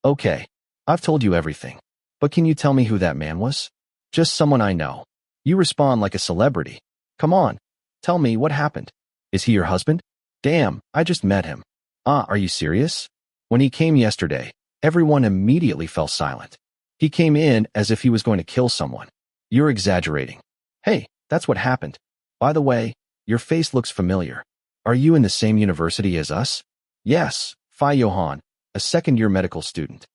Okay. I've told you everything. But can you tell me who that man was? Just someone I know. You respond like a celebrity. Come on. Tell me what happened. Is he your husband? Damn, I just met him. Are you serious? When he came yesterday, everyone immediately fell silent. He came in as if he was going to kill someone. You're exaggerating. Hey, that's what happened. By the way, your face looks familiar. Are you in the same university as us? Yes, Phi Johann, a second-year medical student.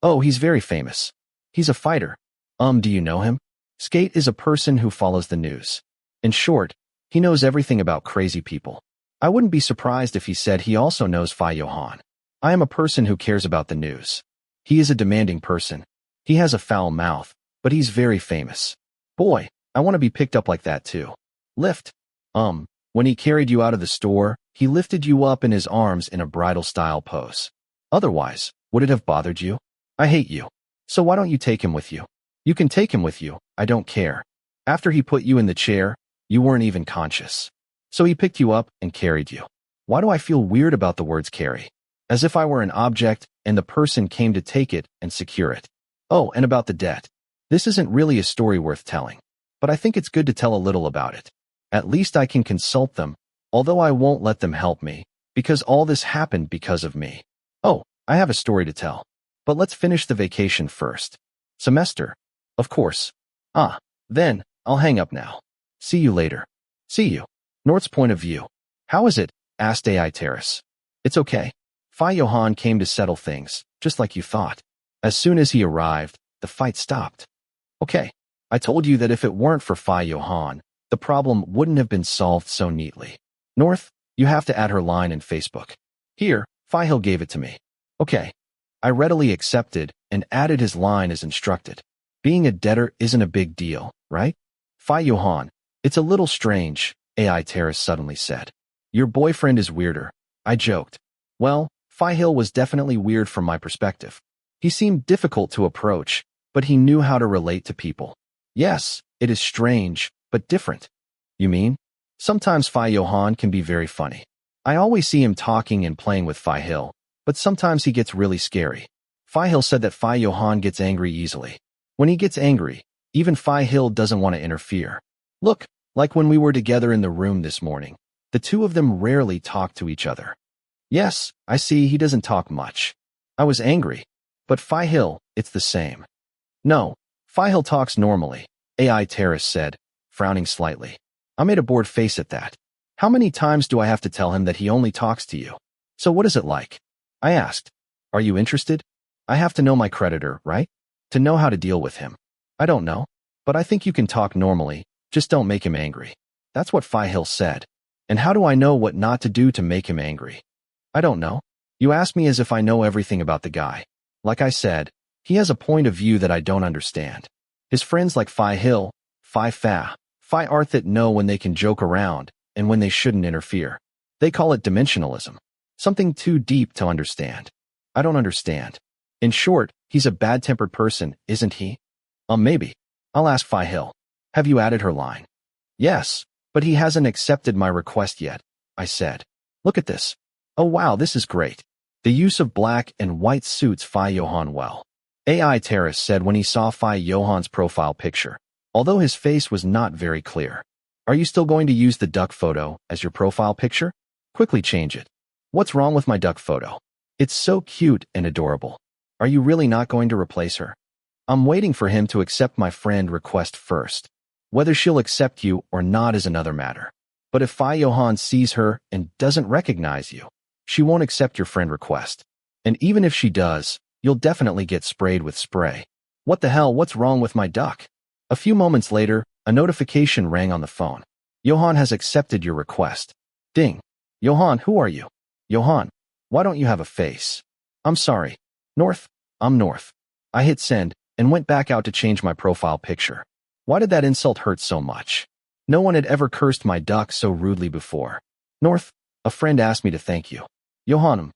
Oh, he's very famous. He's a fighter. Do you know him? Skate is a person who follows the news. In short, he knows everything about crazy people. I wouldn't be surprised if he said he also knows Phi Johann. I am a person who cares about the news. He is a demanding person. He has a foul mouth, but he's very famous. Boy, I want to be picked up like that too. Lift. When he carried you out of the store, he lifted you up in his arms in a bridal-style pose. Otherwise, would it have bothered you? I hate you. So why don't you take him with you? You can take him with you, I don't care. After he put you in the chair, you weren't even conscious. So he picked you up and carried you. Why do I feel weird about the words carry? As if I were an object and the person came to take it and secure it. Oh, and about the debt. This isn't really a story worth telling, but I think it's good to tell a little about it. At least I can consult them, although I won't let them help me, because all this happened because of me. Oh, I have a story to tell. But let's finish the vacation first. Semester. Of course. Then, I'll hang up now. See you later. See you. Nort's point of view. How is it? Asked AI Terrace. It's okay. Phi Johann came to settle things, just like you thought. As soon as he arrived, the fight stopped. Okay. I told you that if it weren't for Phi Johann, the problem wouldn't have been solved so neatly. North, you have to add her line in Facebook. Here, Phi Hill gave it to me. Okay. I readily accepted and added his line as instructed. Being a debtor isn't a big deal, right? Phi Johann, it's a little strange, AI Terrace suddenly said. Your boyfriend is weirder. I joked. Well, Phi Hill was definitely weird from my perspective. He seemed difficult to approach, but he knew how to relate to people. Yes, it is strange, but different. You mean? Sometimes Phi Johann can be very funny. I always see him talking and playing with Phi Hill, but sometimes he gets really scary. Phi Hill said that Phi Johann gets angry easily. When he gets angry, even Phi Hill doesn't want to interfere. Look, like when we were together in the room this morning, the two of them rarely talk to each other. Yes, I see he doesn't talk much. I was angry. But Phi Hill, it's the same. No, Phi Hill talks normally, AI Terrace said, frowning slightly. I made a bored face at that. How many times do I have to tell him that he only talks to you? So what is it like? I asked. Are you interested? I have to know my creditor, right? To know how to deal with him. I don't know. But I think you can talk normally, just don't make him angry. That's what Fihil said. And how do I know what not to do to make him angry? I don't know. You ask me as if I know everything about the guy. Like I said, he has a point of view that I don't understand. His friends like Fihil, Fi Arthit know when they can joke around and when they shouldn't interfere. They call it dimensionalism. Something too deep to understand. I don't understand. In short, he's a bad-tempered person, isn't he? Maybe. I'll ask Fihil. Have you added her line? Yes, but he hasn't accepted my request yet, I said. Look at this. Oh wow, this is great. The use of black and white suits Fi Johann well. AI Terrace said when he saw Fi Johann's profile picture, although his face was not very clear. Are you still going to use the duck photo as your profile picture? Quickly change it. What's wrong with my duck photo? It's so cute and adorable. Are you really not going to replace her? I'm waiting for him to accept my friend request first. Whether she'll accept you or not is another matter. But if Fi Johann sees her and doesn't recognize you, she won't accept your friend request. And even if she does, you'll definitely get sprayed with spray. What the hell, what's wrong with my duck? A few moments later, a notification rang on the phone. Johann has accepted your request. Ding. Johann, who are you? Johann, why don't you have a face? I'm sorry. North? I'm North. I hit send and went back out to change my profile picture. Why did that insult hurt so much? No one had ever cursed my duck so rudely before. North, a friend asked me to thank you. Johann.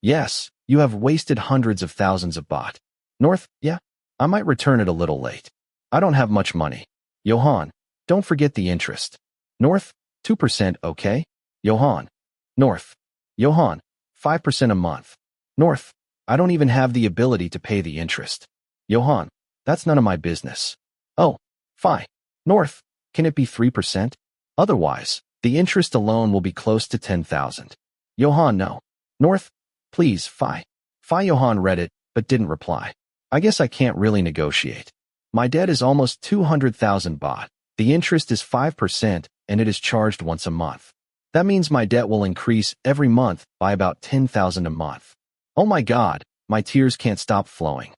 Yes, you have wasted hundreds of thousands of baht. North, yeah, I might return it a little late. I don't have much money. Johann, don't forget the interest. North, 2%, okay? Johann. North. Johann, 5% a month. North, I don't even have the ability to pay the interest. Johann, that's none of my business. Oh, Fi. North, can it be 3%? Otherwise, the interest alone will be close to 10,000. Johann, no. North, please, Fi. Johann read it, but didn't reply. I guess I can't really negotiate. My debt is almost 200,000 baht. The interest is 5% and it is charged once a month. That means my debt will increase every month by about 10,000 a month. Oh my God, my tears can't stop flowing.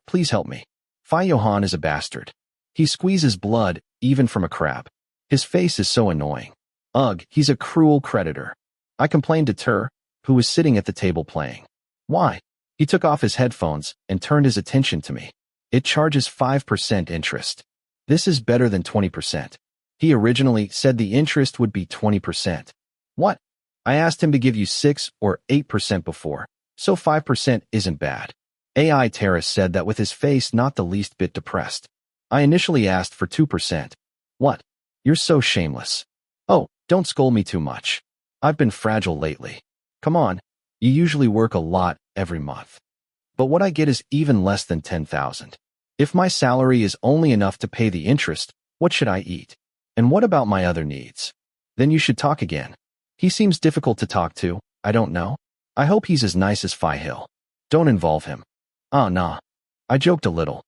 Please help me. Fi Johann is a bastard. He squeezes blood, even from a crab. His face is so annoying. Ugh, he's a cruel creditor. I complained to who was sitting at the table playing. Why? He took off his headphones and turned his attention to me. It charges 5% interest. This is better than 20%. He originally said the interest would be 20%. What? I asked him to give you 6 or 8% before, so 5% isn't bad. AI Terrace said that with his face not the least bit depressed. I initially asked for 2%. What? You're so shameless. Oh, don't scold me too much. I've been fragile lately. Come on, you usually work a lot every month. But what I get is even less than 10,000. If my salary is only enough to pay the interest, what should I eat? And what about my other needs? Then you should talk again. He seems difficult to talk to, I don't know. I hope he's as nice as Fihil. Don't involve him. Ah, nah. I joked a little.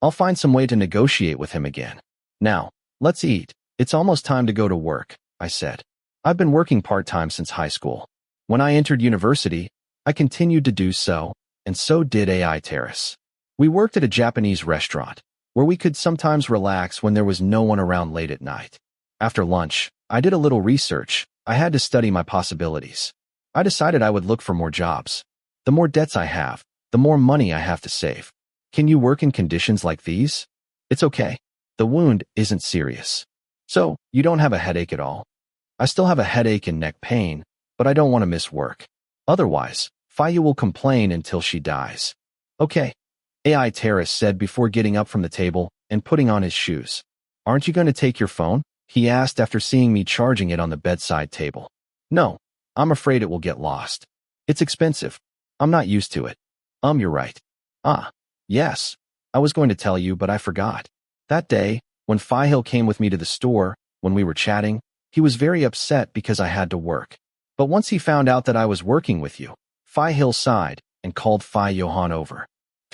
I'll find some way to negotiate with him again. Now, let's eat. It's almost time to go to work, I said. I've been working part-time since high school. When I entered university, I continued to do so, and so did AI Terrace. We worked at a Japanese restaurant, where we could sometimes relax when there was no one around late at night. After lunch, I did a little research. I had to study my possibilities. I decided I would look for more jobs. The more debts I have, the more money I have to save. Can you work in conditions like these? It's okay. The wound isn't serious. So, you don't have a headache at all? I still have a headache and neck pain, but I don't want to miss work. Otherwise, Faya will complain until she dies. Okay. AI Terrace said before getting up from the table and putting on his shoes. Aren't you going to take your phone? He asked after seeing me charging it on the bedside table. No, I'm afraid it will get lost. It's expensive. I'm not used to it. You're right. Ah, yes. I was going to tell you, but I forgot. That day, when Fihil came with me to the store, when we were chatting, he was very upset because I had to work. But once he found out that I was working with you, Fihil sighed and called Fi Johann over.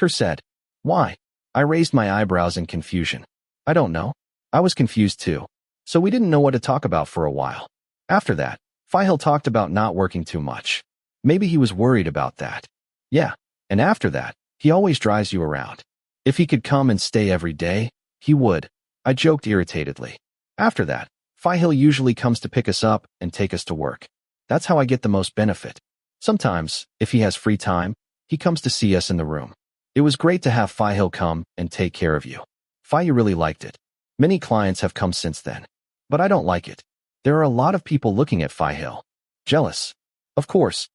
Said, why? I raised my eyebrows in confusion. I don't know. I was confused too. So we didn't know what to talk about for a while. After that, Fihil talked about not working too much. Maybe he was worried about that. Yeah, and after that, he always drives you around. If he could come and stay every day, he would. I joked irritatedly. After that, Fihil usually comes to pick us up and take us to work. That's how I get the most benefit. Sometimes, if he has free time, he comes to see us in the room. It was great to have Fihil come and take care of you. Fihil really liked it. Many clients have come since then. But I don't like it. There are a lot of people looking at Fihil. Jealous. Of course.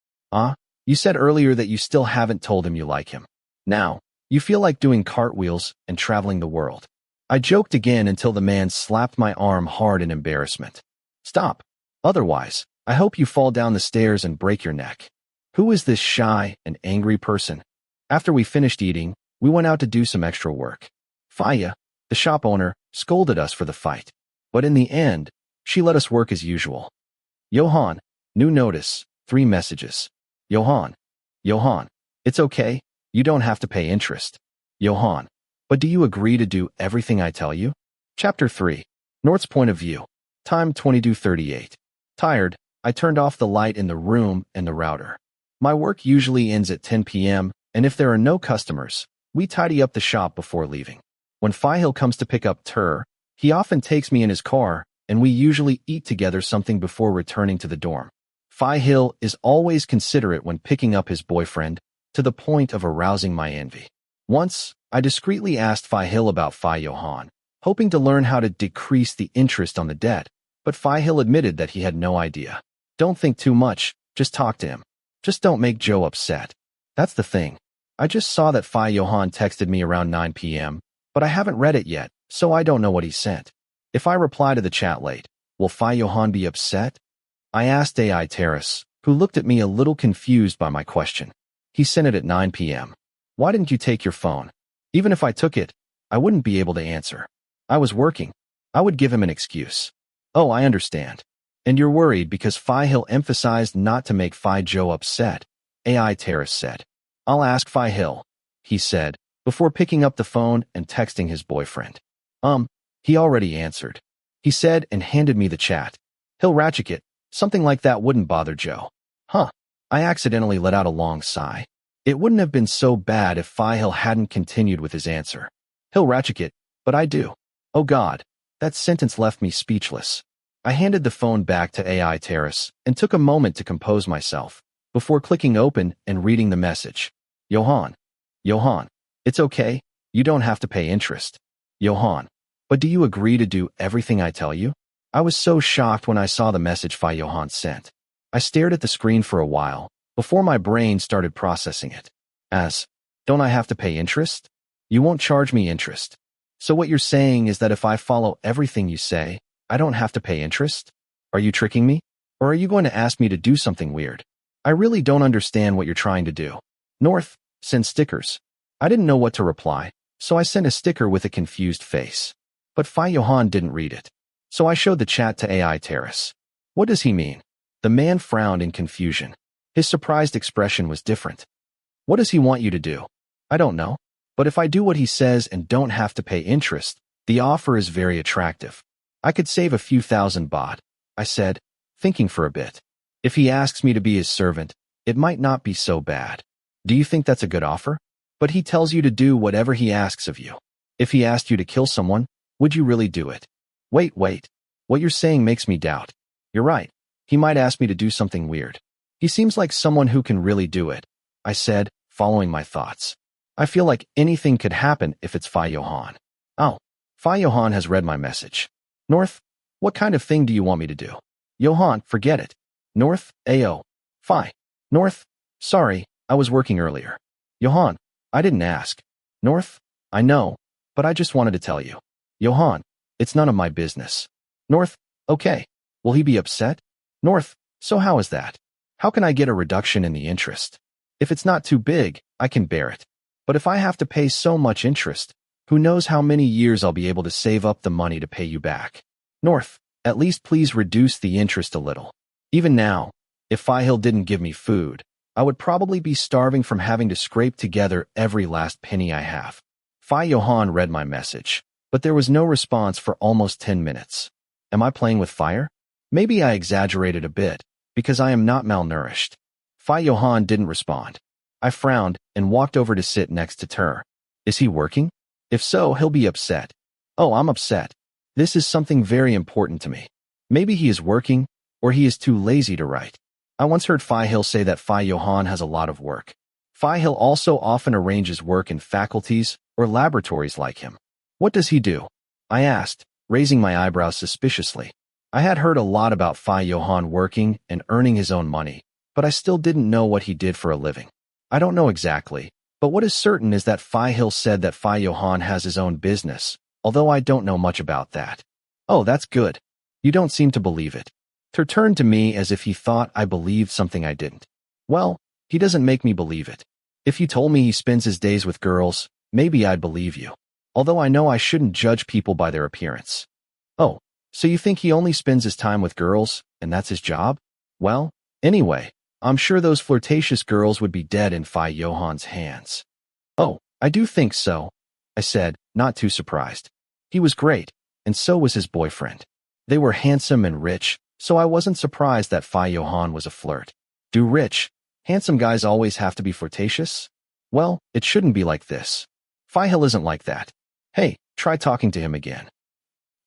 You said earlier that you still haven't told him you like him. Now, you feel like doing cartwheels and traveling the world. I joked again until the man slapped my arm hard in embarrassment. Stop. Otherwise, I hope you fall down the stairs and break your neck. Who is this shy and angry person? After we finished eating, we went out to do some extra work. Faya, the shop owner, scolded us for the fight. But in the end, she let us work as usual. Johann, new notice, 3 messages. Johann, it's okay, you don't have to pay interest. Johann, but do you agree to do everything I tell you? Chapter 3. North's point of view. Time 22:38. Tired, I turned off the light in the room and the router. My work usually ends at 10 p.m., and if there are no customers, we tidy up the shop before leaving. When Fihil comes to pick up Tur, he often takes me in his car, and we usually eat together something before returning to the dorm. Fihil is always considerate when picking up his boyfriend, to the point of arousing my envy. Once, I discreetly asked Fihil about Johann, hoping to learn how to decrease the interest on the debt, but Fihil admitted that he had no idea. Don't think too much, just talk to him. Just don't make Joe upset. That's the thing. I just saw that Johann texted me around 9 p.m., but I haven't read it yet, so I don't know what he sent. If I reply to the chat late, will Johann be upset? I asked AI Terrace, who looked at me a little confused by my question. He sent it at 9 p.m. Why didn't you take your phone? Even if I took it, I wouldn't be able to answer. I was working. I would give him an excuse. Oh, I understand. And you're worried because Fihil emphasized not to make Joe upset, AI Terrace said. I'll ask Fihil, he said, before picking up the phone and texting his boyfriend. He already answered. He said and handed me the chat. He'll ratchet it. Something like that wouldn't bother Joe. I accidentally let out a long sigh. It wouldn't have been so bad if Fihil hadn't continued with his answer. He'll ratchet it, but I do. Oh God, that sentence left me speechless. I handed the phone back to AI Terrace and took a moment to compose myself, before clicking open and reading the message. Johann, it's okay, you don't have to pay interest. Johann, but do you agree to do everything I tell you? I was so shocked when I saw the message Johann sent. I stared at the screen for a while, before my brain started processing it. Don't I have to pay interest? You won't charge me interest. So what you're saying is that if I follow everything you say, I don't have to pay interest? Are you tricking me? Or are you going to ask me to do something weird? I really don't understand what you're trying to do. North, send stickers. I didn't know what to reply, so I sent a sticker with a confused face. But Johann didn't read it. So I showed the chat to AI Terrace. What does he mean? The man frowned in confusion. His surprised expression was different. What does he want you to do? I don't know. But if I do what he says and don't have to pay interest, the offer is very attractive. I could save a few thousand baht, I said, thinking for a bit. If he asks me to be his servant, it might not be so bad. Do you think that's a good offer? But he tells you to do whatever he asks of you. If he asked you to kill someone, would you really do it? Wait. What you're saying makes me doubt. You're right. He might ask me to do something weird. He seems like someone who can really do it, I said, following my thoughts. I feel like anything could happen if it's Johann. Oh, Johann has read my message. North, what kind of thing do you want me to do? Johann, forget it. North, AO. North, sorry, I was working earlier. Johann, I didn't ask. North, I know, but I just wanted to tell you. Johann, it's none of my business. North, okay. Will he be upset? North, so how is that? How can I get a reduction in the interest? If it's not too big, I can bear it. But if I have to pay so much interest, who knows how many years I'll be able to save up the money to pay you back. North, at least please reduce the interest a little. Even now, if Fihil didn't give me food, I would probably be starving from having to scrape together every last penny I have. Johann read my message, but there was no response for almost 10 minutes. Am I playing with fire? Maybe I exaggerated a bit, because I am not malnourished. Johann didn't respond. I frowned and walked over to sit next to Tur. Is he working? If so, he'll be upset. Oh, I'm upset. This is something very important to me. Maybe he is working, or he is too lazy to write. I once heard Fihil say that Johann has a lot of work. Fihil also often arranges work in faculties or laboratories like him. What does he do? I asked, raising my eyebrows suspiciously. I had heard a lot about Johann working and earning his own money, but I still didn't know what he did for a living. I don't know exactly, but what is certain is that Fihil said that Johann has his own business, although I don't know much about that. Oh, that's good. You don't seem to believe it. He turned to me as if he thought I believed something I didn't. Well, he doesn't make me believe it. If you told me he spends his days with girls, maybe I'd believe you. Although I know I shouldn't judge people by their appearance. Oh, so you think he only spends his time with girls, and that's his job? Well, anyway, I'm sure those flirtatious girls would be dead in Johann's hands. Oh, I do think so, I said, not too surprised. He was great, and so was his boyfriend. They were handsome and rich, so I wasn't surprised that Johann was a flirt. Do rich, handsome guys always have to be flirtatious? Well, it shouldn't be like this. Fihil isn't like that. Hey, try talking to him again.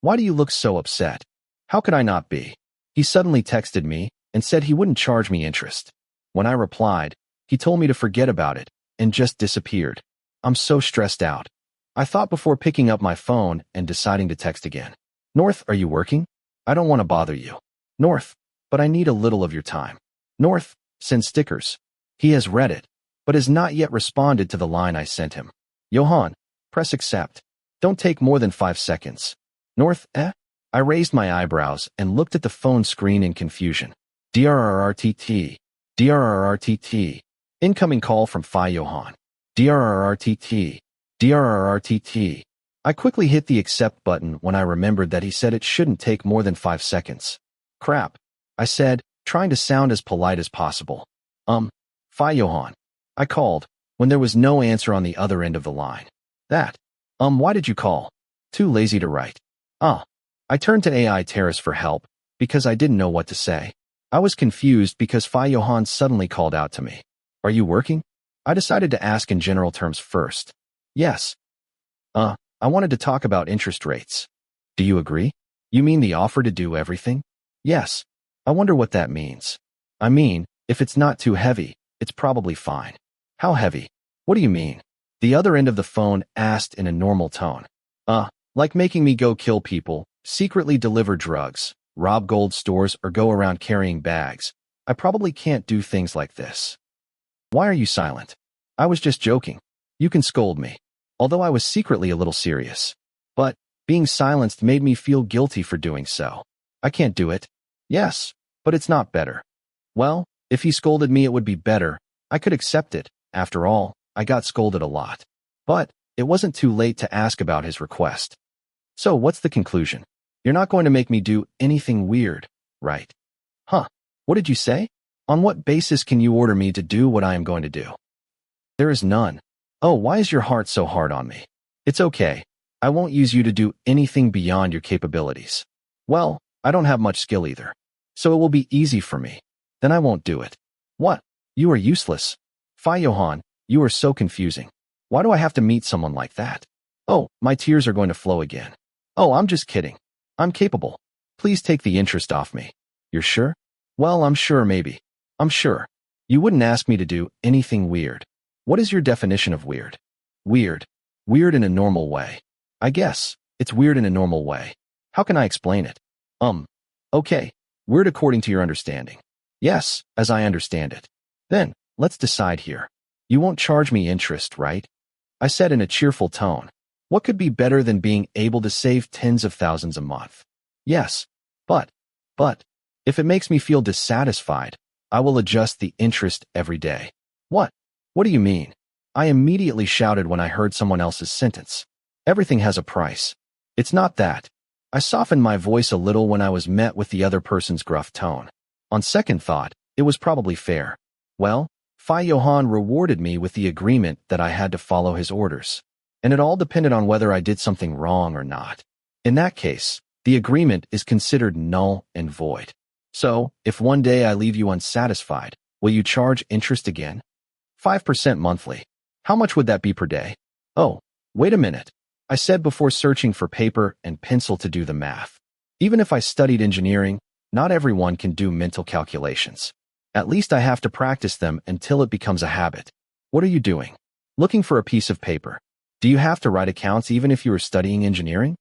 Why do you look so upset? How could I not be? He suddenly texted me and said he wouldn't charge me interest. When I replied, he told me to forget about it and just disappeared. I'm so stressed out. I thought before picking up my phone and deciding to text again. North, are you working? I don't want to bother you. North, but I need a little of your time. North, send stickers. He has read it, but has not yet responded to the line I sent him. Johann, press accept. Don't take more than 5 seconds. North, I raised my eyebrows and looked at the phone screen in confusion. DRRRTT. DRRRTT. Incoming call from Johann. DRRRTT. DRRRTT. I quickly hit the accept button when I remembered that he said it shouldn't take more than 5 seconds. Crap, I said, trying to sound as polite as possible. Johann. I called, when there was no answer on the other end of the line. Why did you call? Too lazy to write. I turned to AI Terrace for help, because I didn't know what to say. I was confused because Johann suddenly called out to me. Are you working? I decided to ask in general terms first. Yes. I wanted to talk about interest rates. Do you agree? You mean the offer to do everything? Yes. I wonder what that means. I mean, if it's not too heavy, it's probably fine. How heavy? What do you mean? The other end of the phone asked in a normal tone. Like making me go kill people, secretly deliver drugs, rob gold stores, or go around carrying bags. I probably can't do things like this. Why are you silent? I was just joking. You can scold me. Although I was secretly a little serious. But being silenced made me feel guilty for doing so. I can't do it. Yes, but it's not better. Well, if he scolded me it would be better. I could accept it. After all, I got scolded a lot. But it wasn't too late to ask about his request. So what's the conclusion? You're not going to make me do anything weird, right? What did you say? On what basis can you order me to do what I am going to do? There is none. Oh, why is your heart so hard on me? It's okay. I won't use you to do anything beyond your capabilities. Well, I don't have much skill either. So it will be easy for me. Then I won't do it. What? You are useless. Johann, you are so confusing. Why do I have to meet someone like that? Oh, my tears are going to flow again. Oh, I'm just kidding. I'm capable. Please take the interest off me. You're sure? Well, I'm sure maybe. I'm sure. You wouldn't ask me to do anything weird. What is your definition of weird? Weird. Weird in a normal way. I guess. It's weird in a normal way. How can I explain it? Okay. Weird according to your understanding. Yes, as I understand it. Then, let's decide here. You won't charge me interest, right? I said in a cheerful tone. What could be better than being able to save tens of thousands a month? Yes, but, if it makes me feel dissatisfied, I will adjust the interest every day. What? What do you mean? I immediately shouted when I heard someone else's sentence. Everything has a price. It's not that. I softened my voice a little when I was met with the other person's gruff tone. On second thought, it was probably fair. Well, Johann rewarded me with the agreement that I had to follow his orders. And it all depended on whether I did something wrong or not. In that case, the agreement is considered null and void. So, if one day I leave you unsatisfied, will you charge interest again? 5% monthly. How much would that be per day? Oh, wait a minute. I said before searching for paper and pencil to do the math. Even if I studied engineering, not everyone can do mental calculations. At least I have to practice them until it becomes a habit. What are you doing? Looking for a piece of paper. Do you have to write accounts even if you are studying engineering?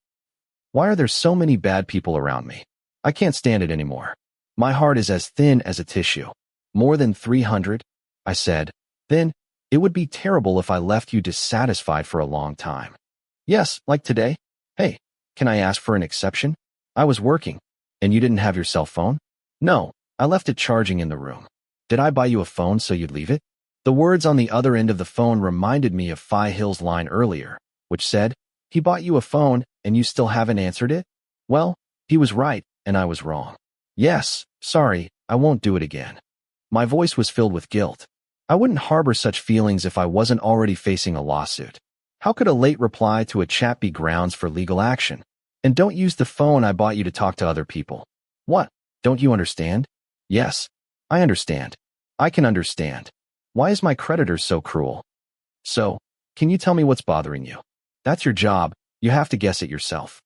Why are there so many bad people around me? I can't stand it anymore. My heart is as thin as a tissue. More than 300? I said. Then, it would be terrible if I left you dissatisfied for a long time. Yes, like today. Hey, can I ask for an exception? I was working. And you didn't have your cell phone? No, I left it charging in the room. Did I buy you a phone so you'd leave it? The words on the other end of the phone reminded me of Phi Hill's line earlier, which said, he bought you a phone and you still haven't answered it? Well, he was right and I was wrong. Yes, sorry, I won't do it again. My voice was filled with guilt. I wouldn't harbor such feelings if I wasn't already facing a lawsuit. How could a late reply to a chat be grounds for legal action? And don't use the phone I bought you to talk to other people. What? Don't you understand? Yes, I understand. I can understand. Why is my creditor so cruel? So, can you tell me what's bothering you? That's your job. You have to guess it yourself.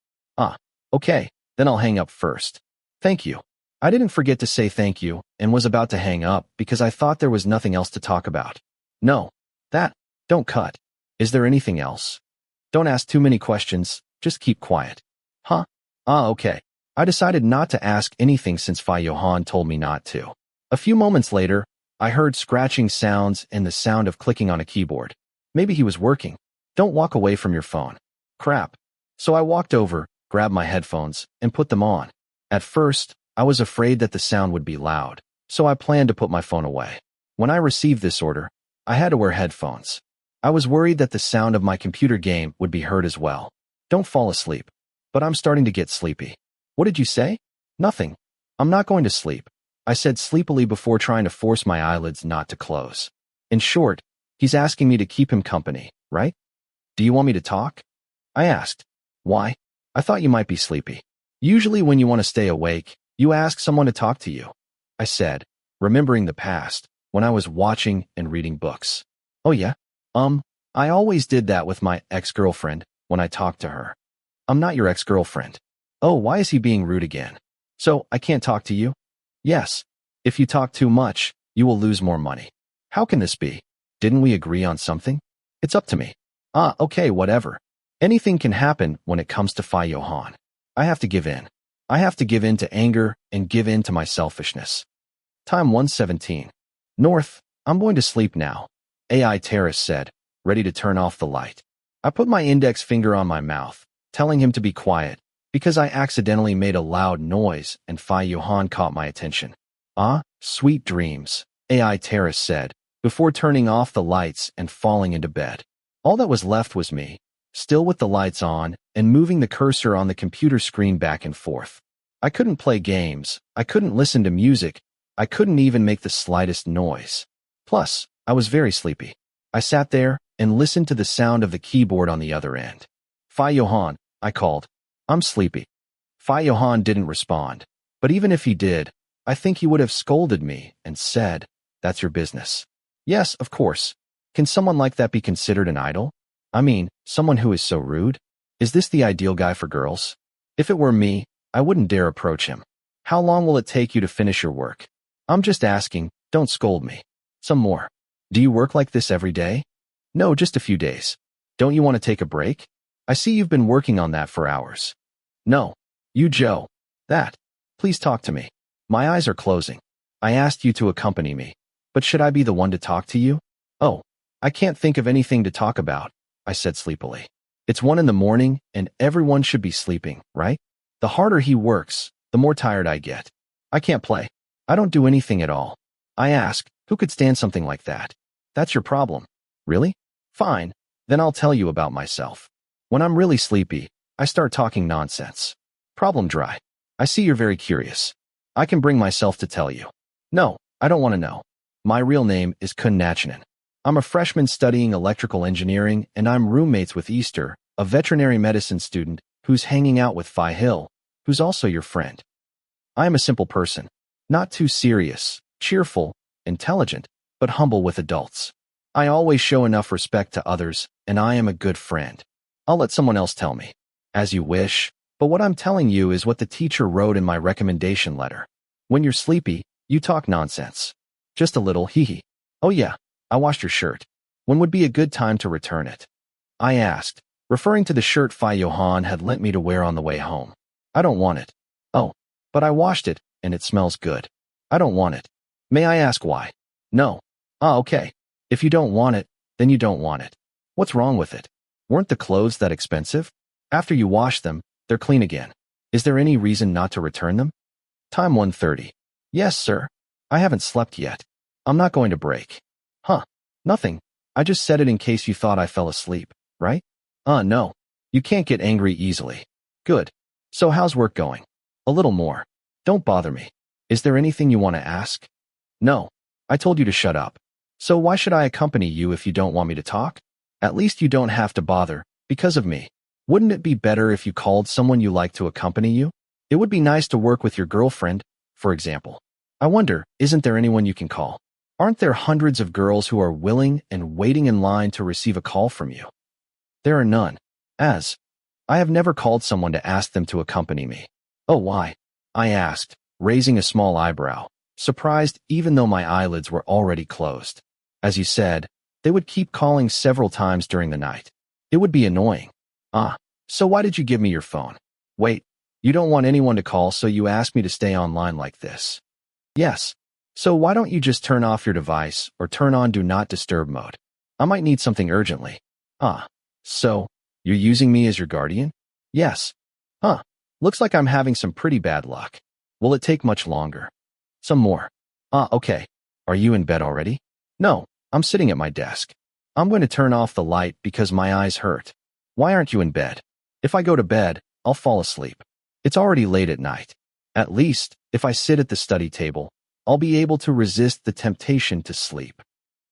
Okay, then I'll hang up first. Thank you. I didn't forget to say thank you and was about to hang up because I thought there was nothing else to talk about. No, don't cut. Is there anything else? Don't ask too many questions, just keep quiet. Huh? Okay. I decided not to ask anything since Johann told me not to. A few moments later, I heard scratching sounds and the sound of clicking on a keyboard. Maybe he was working. Don't walk away from your phone. Crap. So I walked over, grabbed my headphones, and put them on. At first, I was afraid that the sound would be loud, so I planned to put my phone away. When I received this order, I had to wear headphones. I was worried that the sound of my computer game would be heard as well. Don't fall asleep. But I'm starting to get sleepy. What did you say? Nothing. I'm not going to sleep, I said sleepily before trying to force my eyelids not to close. In short, he's asking me to keep him company, right? Do you want me to talk? I asked. Why? I thought you might be sleepy. Usually when you want to stay awake, you ask someone to talk to you, I said, remembering the past, when I was watching and reading books. Oh yeah? I always did that with my ex-girlfriend when I talked to her. I'm not your ex-girlfriend. Oh, why is he being rude again? So, I can't talk to you? Yes. If you talk too much, you will lose more money. How can this be? Didn't we agree on something? It's up to me. Okay, whatever. Anything can happen when it comes to Johann. I have to give in. I have to give in to anger and give in to my selfishness. Time 1:17. North, I'm going to sleep now, AI Terrace said, ready to turn off the light. I put my index finger on my mouth, telling him to be quiet, because I accidentally made a loud noise and Johann caught my attention. Sweet dreams, AI Terrace said, before turning off the lights and falling into bed. All that was left was me, still with the lights on and moving the cursor on the computer screen back and forth. I couldn't play games, I couldn't listen to music, I couldn't even make the slightest noise. Plus, I was very sleepy. I sat there and listened to the sound of the keyboard on the other end. Johann, I called. I'm sleepy. Johann didn't respond, but even if he did, I think he would have scolded me and said, that's your business. Yes, of course. Can someone like that be considered an idol? I mean, someone who is so rude? Is this the ideal guy for girls? If it were me, I wouldn't dare approach him. How long will it take you to finish your work? I'm just asking, don't scold me. Some more. Do you work like this every day? No, just a few days. Don't you want to take a break? I see you've been working on that for hours. No. You Joe. That. Please talk to me. My eyes are closing. I asked you to accompany me. But should I be the one to talk to you? Oh, I can't think of anything to talk about, I said sleepily. It's 1 a.m. and everyone should be sleeping, right? The harder he works, the more tired I get. I can't play. I don't do anything at all. I ask, who could stand something like that? That's your problem. Really? Fine. Then I'll tell you about myself. When I'm really sleepy, I start talking nonsense. Problem dry. I see you're very curious. I can bring myself to tell you. No, I don't want to know. My real name is Kun Nachinen. I'm a freshman studying electrical engineering and I'm roommates with Easter, a veterinary medicine student who's hanging out with Phi Hill, who's also your friend. I am a simple person. Not too serious, cheerful, intelligent, but humble with adults. I always show enough respect to others, and I am a good friend. I'll let someone else tell me. As you wish, but what I'm telling you is what the teacher wrote in my recommendation letter. When you're sleepy, you talk nonsense. Just a little hee-hee. Oh yeah, I washed your shirt. When would be a good time to return it? I asked, referring to the shirt Johann had lent me to wear on the way home. I don't want it. Oh, but I washed it, and it smells good. I don't want it. May I ask why? No. Ah, okay. If you don't want it, then you don't want it. What's wrong with it? Weren't the clothes that expensive? After you wash them, they're clean again. Is there any reason not to return them? Time 1:30. Yes, sir. I haven't slept yet. I'm not going to break. Huh. Nothing. I just said it in case you thought I fell asleep, right? No. You can't get angry easily. Good. So how's work going? A little more. Don't bother me. Is there anything you want to ask? No. I told you to shut up. So why should I accompany you if you don't want me to talk? At least you don't have to bother, because of me. Wouldn't it be better if you called someone you like to accompany you? It would be nice to work with your girlfriend, for example. I wonder, isn't there anyone you can call? Aren't there hundreds of girls who are willing and waiting in line to receive a call from you? There are none. I have never called someone to ask them to accompany me. Oh, why? I asked, raising a small eyebrow, surprised even though my eyelids were already closed. As you said, they would keep calling several times during the night. It would be annoying. So why did you give me your phone? Wait, you don't want anyone to call, so you asked me to stay online like this. Yes. So why don't you just turn off your device or turn on Do Not Disturb mode? I might need something urgently. So, you're using me as your guardian? Yes. Looks like I'm having some pretty bad luck. Will it take much longer? Some more. Okay. Are you in bed already? No, I'm sitting at my desk. I'm going to turn off the light because my eyes hurt. Why aren't you in bed? If I go to bed, I'll fall asleep. It's already late at night. At least, if I sit at the study table, I'll be able to resist the temptation to sleep.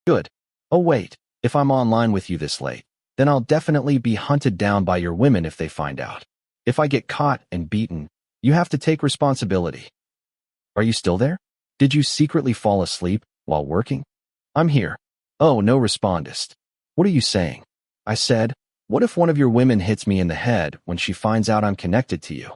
Good. Oh wait, if I'm online with you this late, then I'll definitely be hunted down by your women if they find out. If I get caught and beaten, you have to take responsibility. Are you still there? Did you secretly fall asleep while working? I'm here. Oh, no respondist. What are you saying? I said, what if one of your women hits me in the head when she finds out I'm connected to you?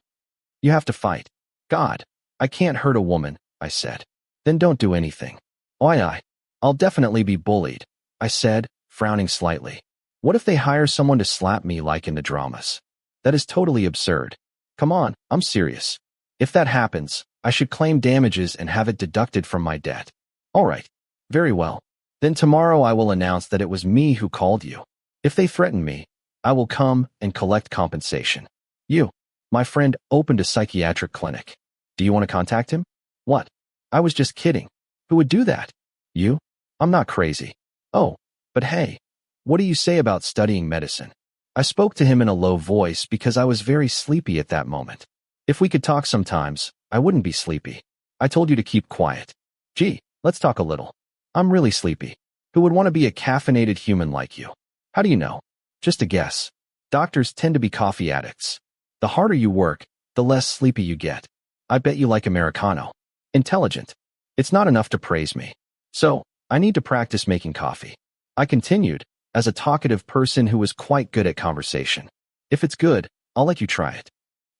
You have to fight. God, I can't hurt a woman, I said. Then don't do anything. I'll definitely be bullied, I said, frowning slightly. What if they hire someone to slap me like in the dramas? That is totally absurd. Come on, I'm serious. If that happens, I should claim damages and have it deducted from my debt. All right. Very well. Then tomorrow I will announce that it was me who called you. If they threaten me, I will come and collect compensation. You, my friend, opened a psychiatric clinic. Do you want to contact him? What? I was just kidding. Who would do that? You? I'm not crazy. Oh, but hey, what do you say about studying medicine? I spoke to him in a low voice because I was very sleepy at that moment. If we could talk sometimes, I wouldn't be sleepy. I told you to keep quiet. Gee, let's talk a little. I'm really sleepy. Who would want to be a caffeinated human like you? How do you know? Just a guess. Doctors tend to be coffee addicts. The harder you work, the less sleepy you get. I bet you like Americano. Intelligent. It's not enough to praise me. So, I need to practice making coffee. I continued, as a talkative person who was quite good at conversation. If it's good, I'll let you try it.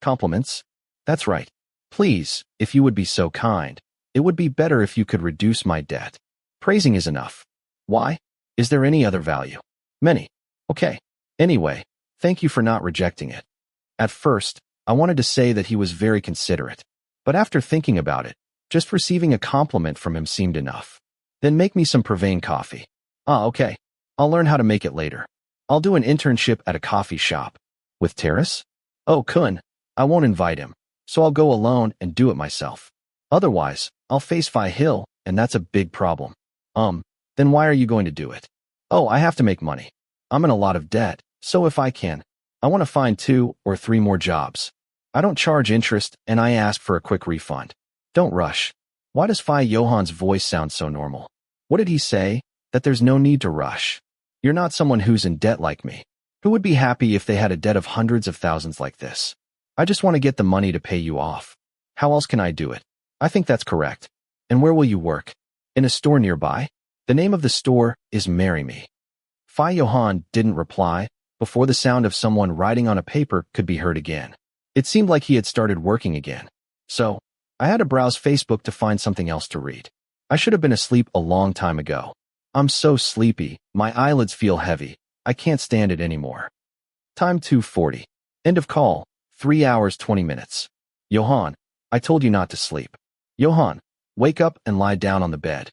Compliments? That's right. Please, if you would be so kind, it would be better if you could reduce my debt. Praising is enough. Why? Is there any other value? Many. Okay. Anyway, thank you for not rejecting it. At first, I wanted to say that he was very considerate. But after thinking about it, just receiving a compliment from him seemed enough. Then make me some Provane coffee. Okay. I'll learn how to make it later. I'll do an internship at a coffee shop. With Terrace? Oh, Kun. I won't invite him, so I'll go alone and do it myself. Otherwise, I'll face Phi Hill, and that's a big problem. Then why are you going to do it? Oh, I have to make money. I'm in a lot of debt, so if I can, I want to find 2 or 3 more jobs. I don't charge interest, and I ask for a quick refund. Don't rush. Why does Phi Johann's voice sound so normal? What did he say? That there's no need to rush. You're not someone who's in debt like me. Who would be happy if they had a debt of hundreds of thousands like this? I just want to get the money to pay you off. How else can I do it? I think that's correct. And where will you work? In a store nearby? The name of the store is Marry Me. Phi Johann didn't reply, before the sound of someone writing on a paper could be heard again. It seemed like he had started working again. So, I had to browse Facebook to find something else to read. I should have been asleep a long time ago. I'm so sleepy, my eyelids feel heavy. I can't stand it anymore. Time 2:40. End of call, 3 hours 20 minutes. Johann, I told you not to sleep. Johann, wake up and lie down on the bed.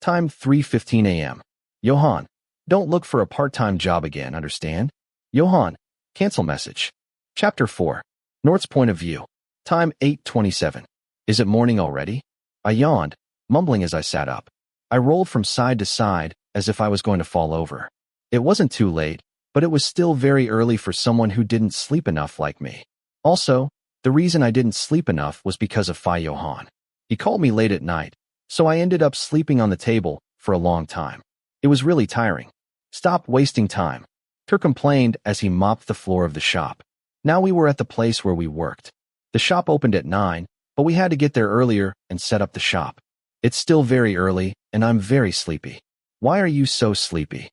Time 3:15 a.m. Johann, don't look for a part-time job again, understand? Johann, cancel message. Chapter 4. Nort's point of view. Time 8:27. Is it morning already? I yawned, mumbling as I sat up. I rolled from side to side, as if I was going to fall over. It wasn't too late, but it was still very early for someone who didn't sleep enough like me. Also, the reason I didn't sleep enough was because of Johann. He called me late at night, so I ended up sleeping on the table for a long time. It was really tiring. Stop wasting time, Ter complained as he mopped the floor of the shop. Now we were at the place where we worked. The shop opened at 9, but we had to get there earlier and set up the shop. It's still very early, and I'm very sleepy. Why are you so sleepy?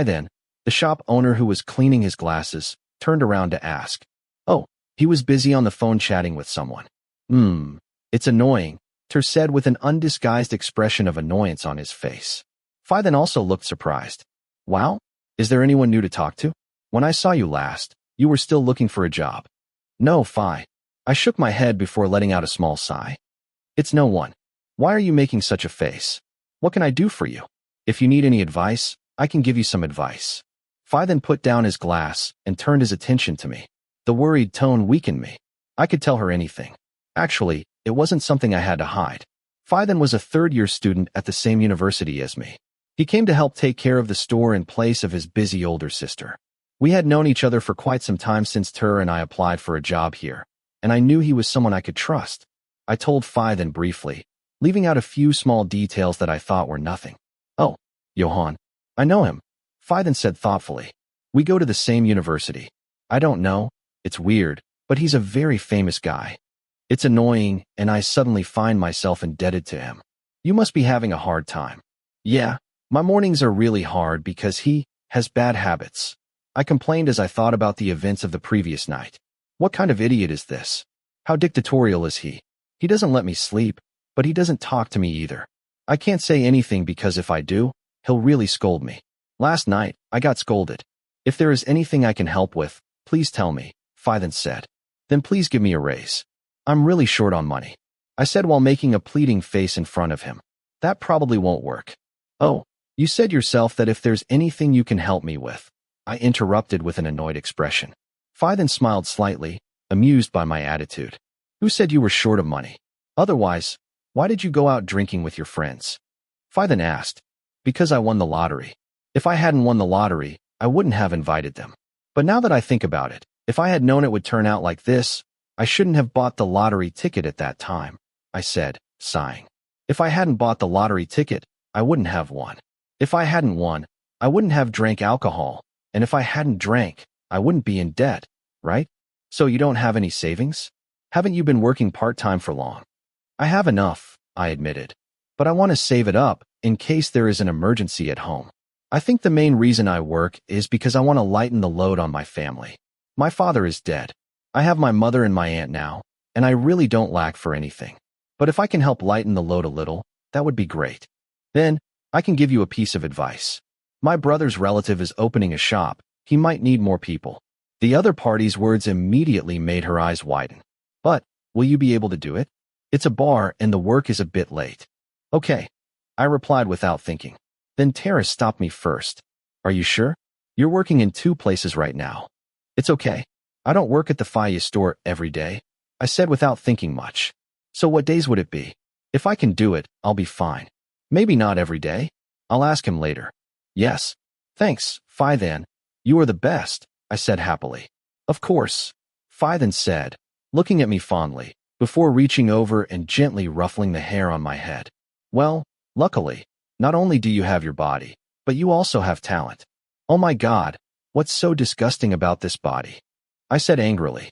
Then, the shop owner who was cleaning his glasses, turned around to ask. Oh, he was busy on the phone chatting with someone. It's annoying, Ter said with an undisguised expression of annoyance on his face. Then also looked surprised. Wow, is there anyone new to talk to? When I saw you last, you were still looking for a job. No, I shook my head before letting out a small sigh. It's no one. Why are you making such a face? What can I do for you? If you need any advice, I can give you some advice. Then put down his glass and turned his attention to me. The worried tone weakened me. I could tell her anything. Actually, it wasn't something I had to hide. Then was a third-year student at the same university as me. He came to help take care of the store in place of his busy older sister. We had known each other for quite some time since Ter and I applied for a job here, and I knew he was someone I could trust. I told then briefly, leaving out a few small details that I thought were nothing. Oh, Johann, I know him, then said thoughtfully. We go to the same university. I don't know, it's weird, but he's a very famous guy. It's annoying, and I suddenly find myself indebted to him. You must be having a hard time. Yeah, my mornings are really hard because he has bad habits. I complained as I thought about the events of the previous night. What kind of idiot is this? How dictatorial is he? He doesn't let me sleep, but he doesn't talk to me either. I can't say anything because if I do, he'll really scold me. Last night, I got scolded. If there is anything I can help with, please tell me, then said. Then please give me a raise. I'm really short on money, I said while making a pleading face in front of him. That probably won't work. Oh, you said yourself that if there's anything you can help me with, I interrupted with an annoyed expression. Then smiled slightly, amused by my attitude. Who said you were short of money? Otherwise, why did you go out drinking with your friends? Then asked. Because I won the lottery. If I hadn't won the lottery, I wouldn't have invited them. But now that I think about it, if I had known it would turn out like this, I shouldn't have bought the lottery ticket at that time, I said, sighing. If I hadn't bought the lottery ticket, I wouldn't have won. If I hadn't won, I wouldn't have drank alcohol, and if I hadn't drank, I wouldn't be in debt, right? So you don't have any savings? Haven't you been working part-time for long? I have enough, I admitted. But I want to save it up in case there is an emergency at home. I think the main reason I work is because I want to lighten the load on my family. My father is dead. I have my mother and my aunt now, and I really don't lack for anything. But if I can help lighten the load a little, that would be great. Then, I can give you a piece of advice. My brother's relative is opening a shop. He might need more people. The other party's words immediately made her eyes widen. But, will you be able to do it? It's a bar and the work is a bit late. Okay, I replied without thinking. Then Terrace stopped me first. Are you sure? You're working in 2 places right now. It's okay. I don't work at the Fourever store every day, I said without thinking much. So what days would it be? If I can do it, I'll be fine. Maybe not every day. I'll ask him later. Yes. Thanks, then. You are the best, I said happily. Of course, then said, looking at me fondly, before reaching over and gently ruffling the hair on my head. Well, luckily, not only do you have your body, but you also have talent. Oh my God, what's so disgusting about this body? I said angrily.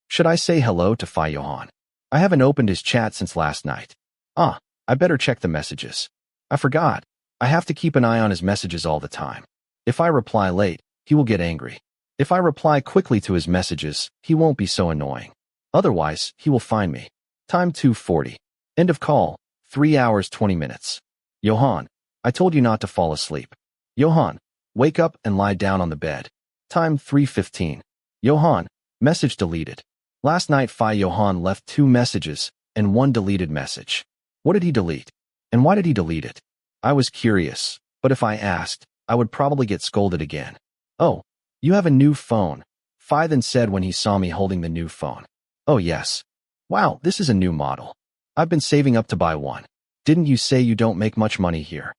Should I say hello to Johann? I haven't opened his chat since last night. I better check the messages. I forgot. I have to keep an eye on his messages all the time. If I reply late, he will get angry. If I reply quickly to his messages, he won't be so annoying. Otherwise, he will find me. Time 2:40. End of call. 3 hours 20 minutes. Johann, I told you not to fall asleep. Johann, wake up and lie down on the bed. Time 3:15. Johann, message deleted. Last night Johann left 2 messages and 1 deleted message. What did he delete? And why did he delete it? I was curious, but if I asked, I would probably get scolded again. Oh, you have a new phone, then said when he saw me holding the new phone. Oh yes. Wow, this is a new model. I've been saving up to buy one. Didn't you say you don't make much money here?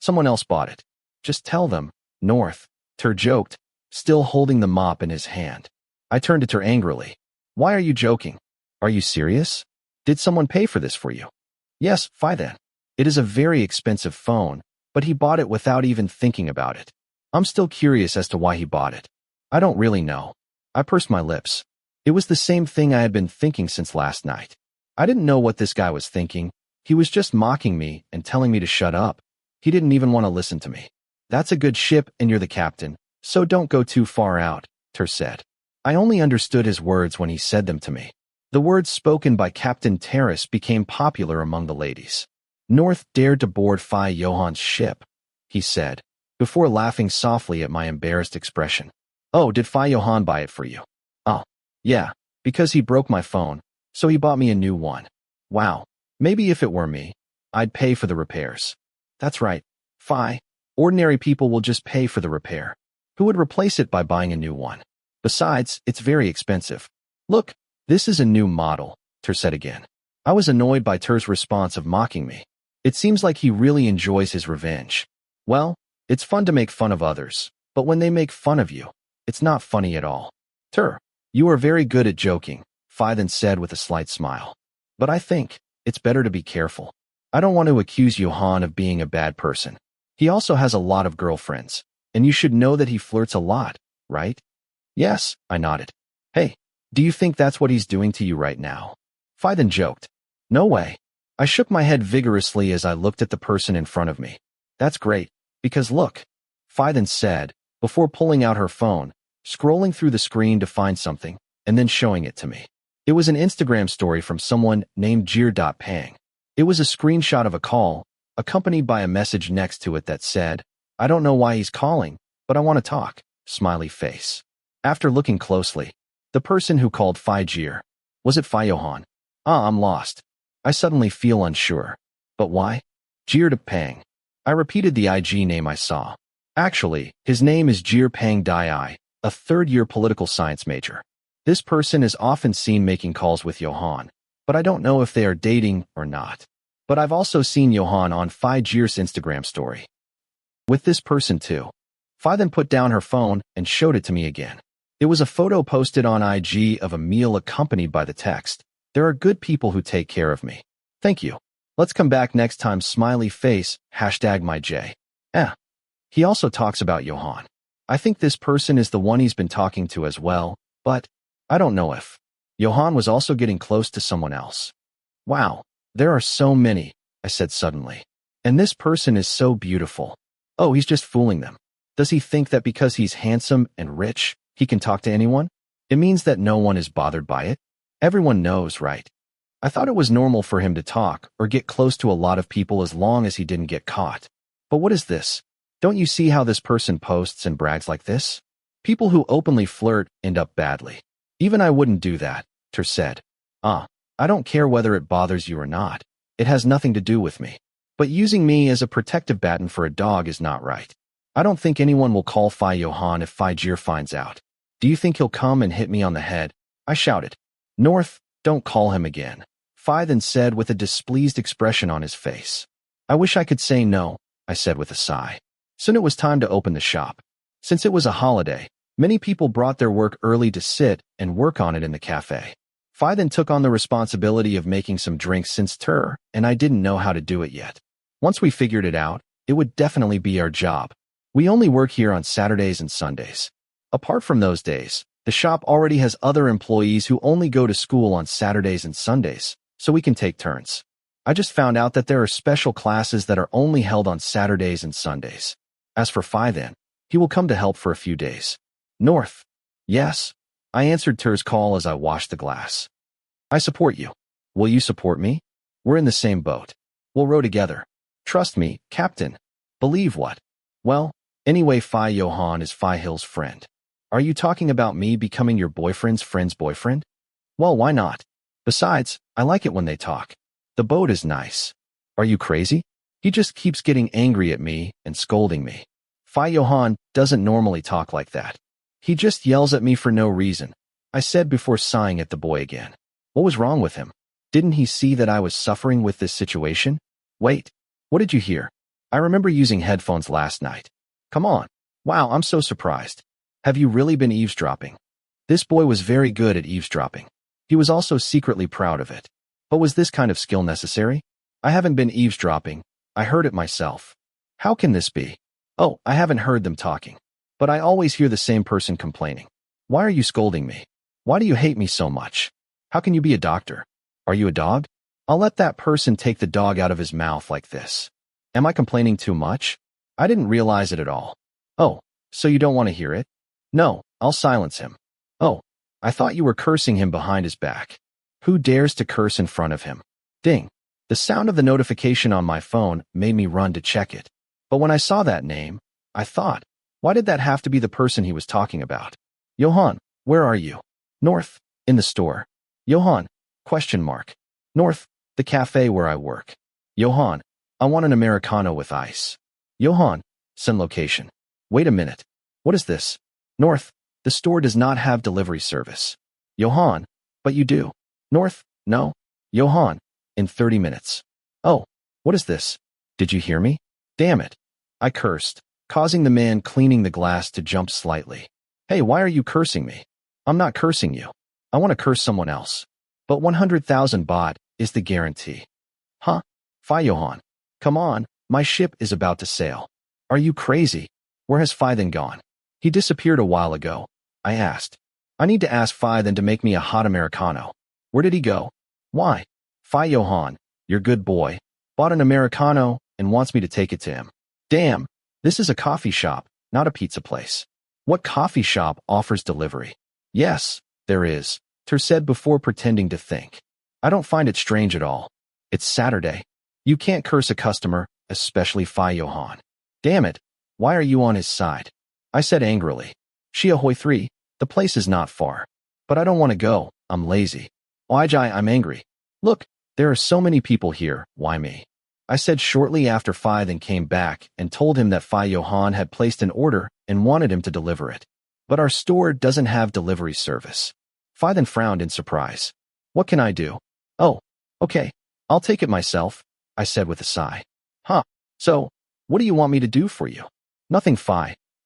Someone else bought it. Just tell them, North, Ter joked, still holding the mop in his hand. I turned to Ter angrily. Why are you joking? Are you serious? Did someone pay for this for you? Yes, then. It is a very expensive phone, but he bought it without even thinking about it. I'm still curious as to why he bought it. I don't really know. I pursed my lips. It was the same thing I had been thinking since last night. I didn't know what this guy was thinking. He was just mocking me and telling me to shut up. He didn't even want to listen to me. That's a good ship and you're the captain, so don't go too far out, Ter said. I only understood his words when he said them to me. The words spoken by Captain Terrace became popular among the ladies. North dared to board Johann's ship, he said, before laughing softly at my embarrassed expression. Oh, did Johann buy it for you? Oh, yeah, because he broke my phone, so he bought me a new one. Wow, maybe if it were me, I'd pay for the repairs. That's right, ordinary people will just pay for the repair. Who would replace it by buying a new one? Besides, it's very expensive. Look, this is a new model, Ter said again. I was annoyed by Ter's response of mocking me. It seems like he really enjoys his revenge. Well, it's fun to make fun of others, but when they make fun of you, it's not funny at all. Ter, you are very good at joking, then said with a slight smile. But I think it's better to be careful. I don't want to accuse Johann of being a bad person. He also has a lot of girlfriends, and you should know that he flirts a lot, right? Yes, I nodded. Hey, do you think that's what he's doing to you right now? Then joked. No way. I shook my head vigorously as I looked at the person in front of me. That's great, because look, then said, before pulling out her phone, scrolling through the screen to find something, and then showing it to me. It was an Instagram story from someone named Jir.pang. It was a screenshot of a call, accompanied by a message next to it that said, I don't know why he's calling, but I want to talk, smiley face. After looking closely, the person who called Jir. Was it Johann? I'm lost. I suddenly feel unsure. But why? Jir.pang. I repeated the IG name I saw. Actually, his name is Jir.pang Dai, a third-year political science major. This person is often seen making calls with Johann, but I don't know if they are dating or not. But I've also seen Johann on Jir's Instagram story. With this person too. Then put down her phone and showed it to me again. It was a photo posted on IG of a meal accompanied by the text, there are good people who take care of me. Thank you. Let's come back next time, smiley face, #myj. He also talks about Johann. I think this person is the one he's been talking to as well, but I don't know if Johann was also getting close to someone else. Wow, there are so many, I said suddenly. And this person is so beautiful. Oh, he's just fooling them. Does he think that because he's handsome and rich, he can talk to anyone? It means that no one is bothered by it. Everyone knows, right? I thought it was normal for him to talk or get close to a lot of people as long as he didn't get caught. But what is this? Don't you see how this person posts and brags like this? People who openly flirt end up badly. Even I wouldn't do that, Ter said. I don't care whether it bothers you or not. It has nothing to do with me. But using me as a protective baton for a dog is not right. I don't think anyone will call Johann if Jir finds out. Do you think he'll come and hit me on the head? I shouted. North, don't call him again. Then said with a displeased expression on his face. I wish I could say no, I said with a sigh. Soon it was time to open the shop. Since it was a holiday, many people brought their work early to sit and work on it in the café. Then took on the responsibility of making some drinks since Ter and I didn't know how to do it yet. Once we figured it out, it would definitely be our job. We only work here on Saturdays and Sundays. Apart from those days, the shop already has other employees who only go to school on Saturdays and Sundays, so we can take turns. I just found out that there are special classes that are only held on Saturdays and Sundays. As for then, he will come to help for a few days. North, Yes. I answered Ter's call as I washed the glass. I support you. Will you support me? We're in the same boat. We'll row together. Trust me, Captain. Believe what? Well, anyway, Johann is Hill's friend. Are you talking about me becoming your boyfriend's friend's boyfriend? Well, why not? Besides, I like it when they talk. The boat is nice. Are you crazy? He just keeps getting angry at me and scolding me. Johann doesn't normally talk like that. He just yells at me for no reason, I said before sighing at the boy again. What was wrong with him? Didn't he see that I was suffering with this situation? Wait, what did you hear? I remember using headphones last night. Come on. Wow, I'm so surprised. Have you really been eavesdropping? This boy was very good at eavesdropping. He was also secretly proud of it. But was this kind of skill necessary? I haven't been eavesdropping. I heard it myself. How can this be? Oh, I haven't heard them talking. But I always hear the same person complaining. Why are you scolding me? Why do you hate me so much? How can you be a doctor? Are you a dog? I'll let that person take the dog out of his mouth like this. Am I complaining too much? I didn't realize it at all. Oh, so you don't want to hear it? No, I'll silence him. Oh, I thought you were cursing him behind his back. Who dares to curse in front of him? Ding. The sound of the notification on my phone made me run to check it. But when I saw that name, I thought, why did that have to be the person he was talking about? Johann, where are you? North, in the store. Johann, ? North, the cafe where I work. Johann, I want an Americano with ice. Johann, send location. Wait a minute. What is this? North, the store does not have delivery service. Johann, but you do. North, no. Johann, in 30 minutes. Oh, what is this? Did you hear me? Damn it. I cursed, causing the man cleaning the glass to jump slightly. Hey, why are you cursing me? I'm not cursing you. I want to curse someone else. But 100,000 baht is the guarantee. Huh? Johann. Come on, my ship is about to sail. Are you crazy? Where has then gone? He disappeared a while ago. I asked. I need to ask then to make me a hot Americano. Where did he go? Why? Johann, your good boy, bought an Americano and wants me to take it to him. Damn, this is a coffee shop, not a pizza place. What coffee shop offers delivery? Yes, there is, Ter said before pretending to think. I don't find it strange at all. It's Saturday. You can't curse a customer, especially Johann. Damn it, why are you on his side? I said angrily. Ahoy 3, the place is not far. But I don't want to go, I'm lazy. Ojai, I'm angry. Look, there are so many people here, why me? I said shortly after then came back and told him that Johann had placed an order and wanted him to deliver it. But our store doesn't have delivery service. Then frowned in surprise. What can I do? Oh, okay, I'll take it myself, I said with a sigh. Huh, so, what do you want me to do for you? Nothing,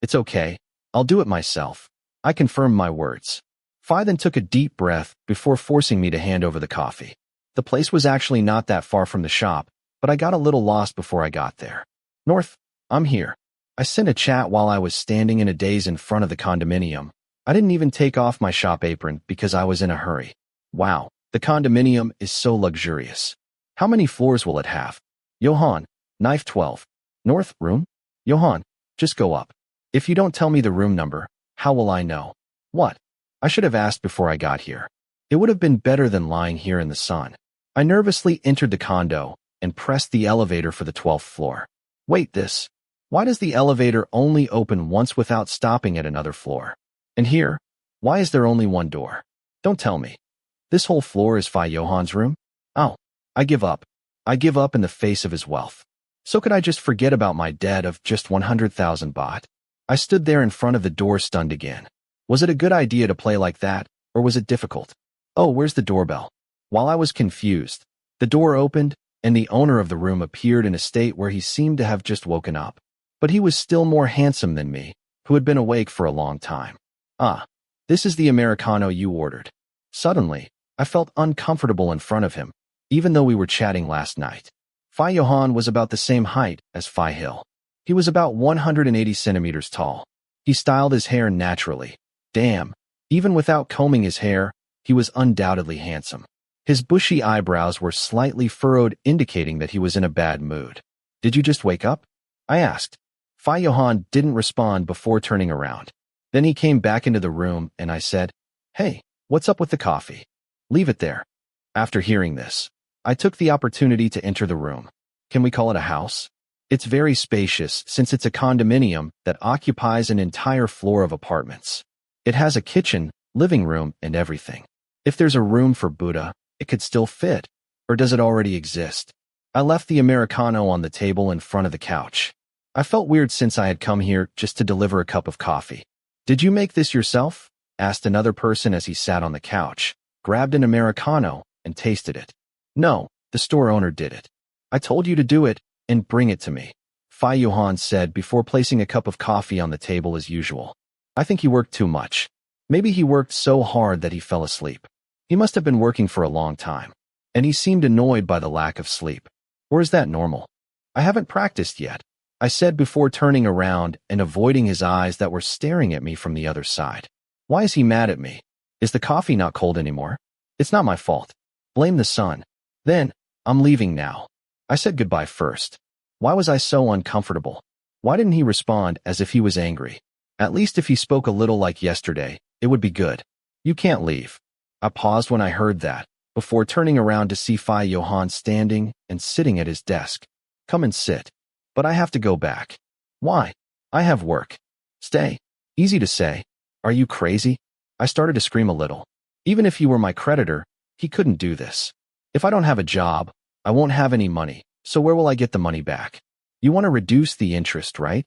it's okay, I'll do it myself. I confirmed my words. Then took a deep breath before forcing me to hand over the coffee. The place was actually not that far from the shop, but I got a little lost before I got there. North, I'm here. I sent a chat while I was standing in a daze in front of the condominium. I didn't even take off my shop apron because I was in a hurry. Wow, the condominium is so luxurious. How many floors will it have? Johann, knife 12. North, room? Johann, just go up. If you don't tell me the room number, how will I know? What? I should have asked before I got here. It would have been better than lying here in the sun. I nervously entered the condo and pressed the elevator for the 12th floor. Wait, this. Why does the elevator only open once without stopping at another floor? And here, why is there only one door? Don't tell me. This whole floor is Johann's room? Oh, I give up. I give up in the face of his wealth. So could I just forget about my debt of just 100,000 baht? I stood there in front of the door stunned again. Was it a good idea to play like that, or was it difficult? Oh, where's the doorbell? While I was confused, the door opened, and the owner of the room appeared in a state where he seemed to have just woken up. But he was still more handsome than me, who had been awake for a long time. Ah, this is the Americano you ordered. Suddenly, I felt uncomfortable in front of him, even though we were chatting last night. Johann was about the same height as Hill. He was about 180 centimeters tall. He styled his hair naturally. Damn, even without combing his hair, he was undoubtedly handsome. His bushy eyebrows were slightly furrowed, indicating that he was in a bad mood. Did you just wake up? I asked. Johann didn't respond before turning around. Then he came back into the room and I said, "Hey, what's up with the coffee? Leave it there." After hearing this, I took the opportunity to enter the room. Can we call it a house? It's very spacious since it's a condominium that occupies an entire floor of apartments. It has a kitchen, living room, and everything. If there's a room for Buddha, it could still fit. Or does it already exist? I left the Americano on the table in front of the couch. I felt weird since I had come here just to deliver a cup of coffee. "Did you make this yourself?" asked another person as he sat on the couch, grabbed an Americano, and tasted it. "No, the store owner did it. I told you to do it and bring it to me," Johann said before placing a cup of coffee on the table as usual. "I think he worked too much. Maybe he worked so hard that he fell asleep. He must have been working for a long time, and he seemed annoyed by the lack of sleep. Or is that normal? I haven't practiced yet," I said before turning around and avoiding his eyes that were staring at me from the other side. Why is he mad at me? Is the coffee not cold anymore? It's not my fault. Blame the sun. Then, "I'm leaving now." I said goodbye first. Why was I so uncomfortable? Why didn't he respond as if he was angry? At least if he spoke a little like yesterday, it would be good. "You can't leave." I paused when I heard that, before turning around to see Johann standing and sitting at his desk. "Come and sit." "But I have to go back." "Why?" "I have work." "Stay." Easy to say. Are you crazy? I started to scream a little. Even if he were my creditor, he couldn't do this. If I don't have a job, I won't have any money, so where will I get the money back? You want to reduce the interest, right?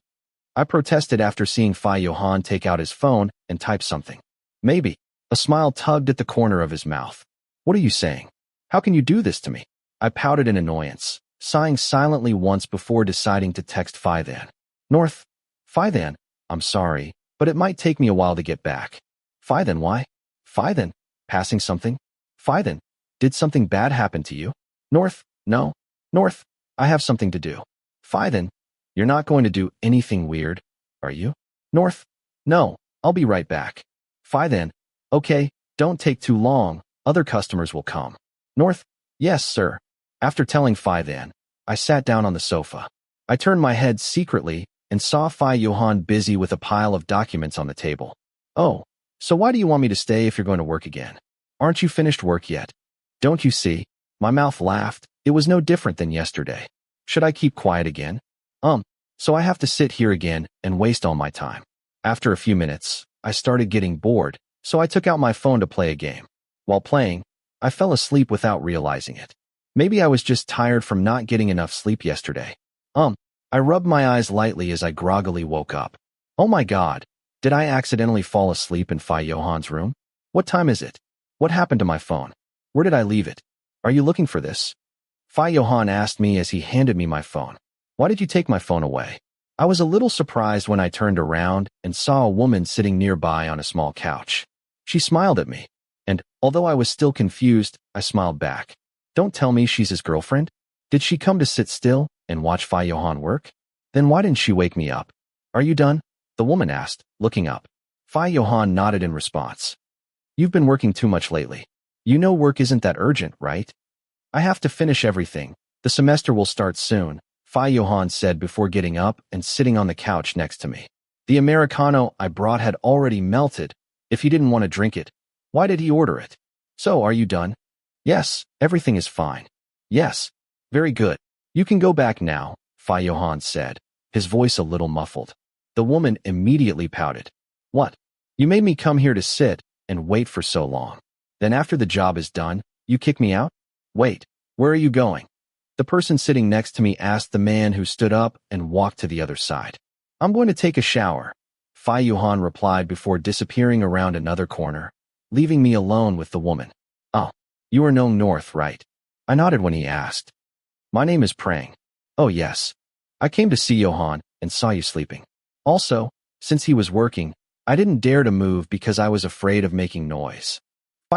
I protested after seeing Johann take out his phone and type something. Maybe. A smile tugged at the corner of his mouth. What are you saying? How can you do this to me? I pouted in annoyance, sighing silently once before deciding to text Fithan. North. Fithan, I'm sorry, but it might take me a while to get back. Fithan, why? Fithan, passing something? Fithan, did something bad happen to you? North, no. North, I have something to do. Fithan, you're not going to do anything weird, are you? North, no, I'll be right back. Fithan, okay, don't take too long, other customers will come. North, yes, sir. After telling Fithan, I sat down on the sofa. I turned my head secretly and saw Johann busy with a pile of documents on the table. Oh, so why do you want me to stay if you're going to work again? Aren't you finished work yet? Don't you see? My mouth laughed. It was no different than yesterday. Should I keep quiet again? So I have to sit here again and waste all my time. After a few minutes, I started getting bored, so I took out my phone to play a game. While playing, I fell asleep without realizing it. Maybe I was just tired from not getting enough sleep yesterday. I rubbed my eyes lightly as I groggily woke up. Oh my God, did I accidentally fall asleep in Johann's room? What time is it? What happened to my phone? Where did I leave it? Are you looking for this? Johann asked me as he handed me my phone. Why did you take my phone away? I was a little surprised when I turned around and saw a woman sitting nearby on a small couch. She smiled at me, and although I was still confused, I smiled back. Don't tell me she's his girlfriend? Did she come to sit still and watch Johann work? Then why didn't she wake me up? Are you done? The woman asked, looking up. Johann nodded in response. You've been working too much lately. You know work isn't that urgent, right? I have to finish everything. The semester will start soon, Johann said before getting up and sitting on the couch next to me. The Americano I brought had already melted. If he didn't want to drink it, why did he order it? So, are you done? Yes, everything is fine. Yes. Very good. You can go back now, Johann said, his voice a little muffled. The woman immediately pouted. What? You made me come here to sit and wait for so long. Then after the job is done, you kick me out? Wait, where are you going? The person sitting next to me asked the man who stood up and walked to the other side. I'm going to take a shower, Johann replied before disappearing around another corner, leaving me alone with the woman. Oh, you are no North, right? I nodded when he asked. My name is Prang. Oh yes. I came to see Johann and saw you sleeping. Also, since he was working, I didn't dare to move because I was afraid of making noise.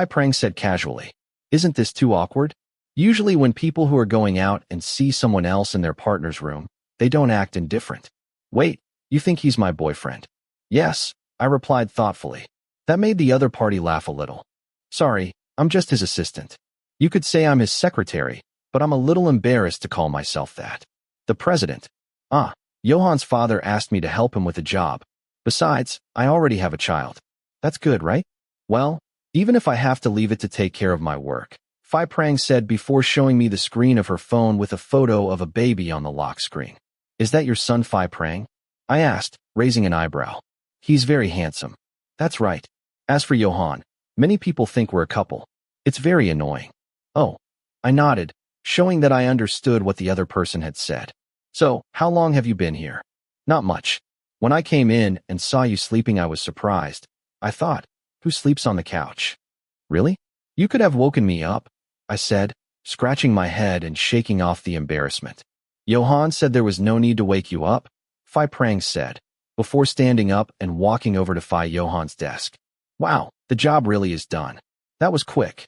Prang said casually. Isn't this too awkward? Usually when people who are going out and see someone else in their partner's room, they don't act indifferent. Wait, you think he's my boyfriend? Yes, I replied thoughtfully. That made the other party laugh a little. Sorry, I'm just his assistant. You could say I'm his secretary, but I'm a little embarrassed to call myself that. The president. Johann's father asked me to help him with a job. Besides, I already have a child. That's good, right? Well, even if I have to leave it to take care of my work, Phi Prang said before showing me the screen of her phone with a photo of a baby on the lock screen. Is that your son, Phi Prang? I asked, raising an eyebrow. He's very handsome. That's right. As for Johann, many people think we're a couple. It's very annoying. Oh. I nodded, showing that I understood what the other person had said. So, how long have you been here? Not much. When I came in and saw you sleeping, I was surprised. I thought, who sleeps on the couch? Really? You could have woken me up, I said, scratching my head and shaking off the embarrassment. Johann said there was no need to wake you up, Phi Prang said, before standing up and walking over to Phi Johann's desk. Wow, the job really is done. That was quick.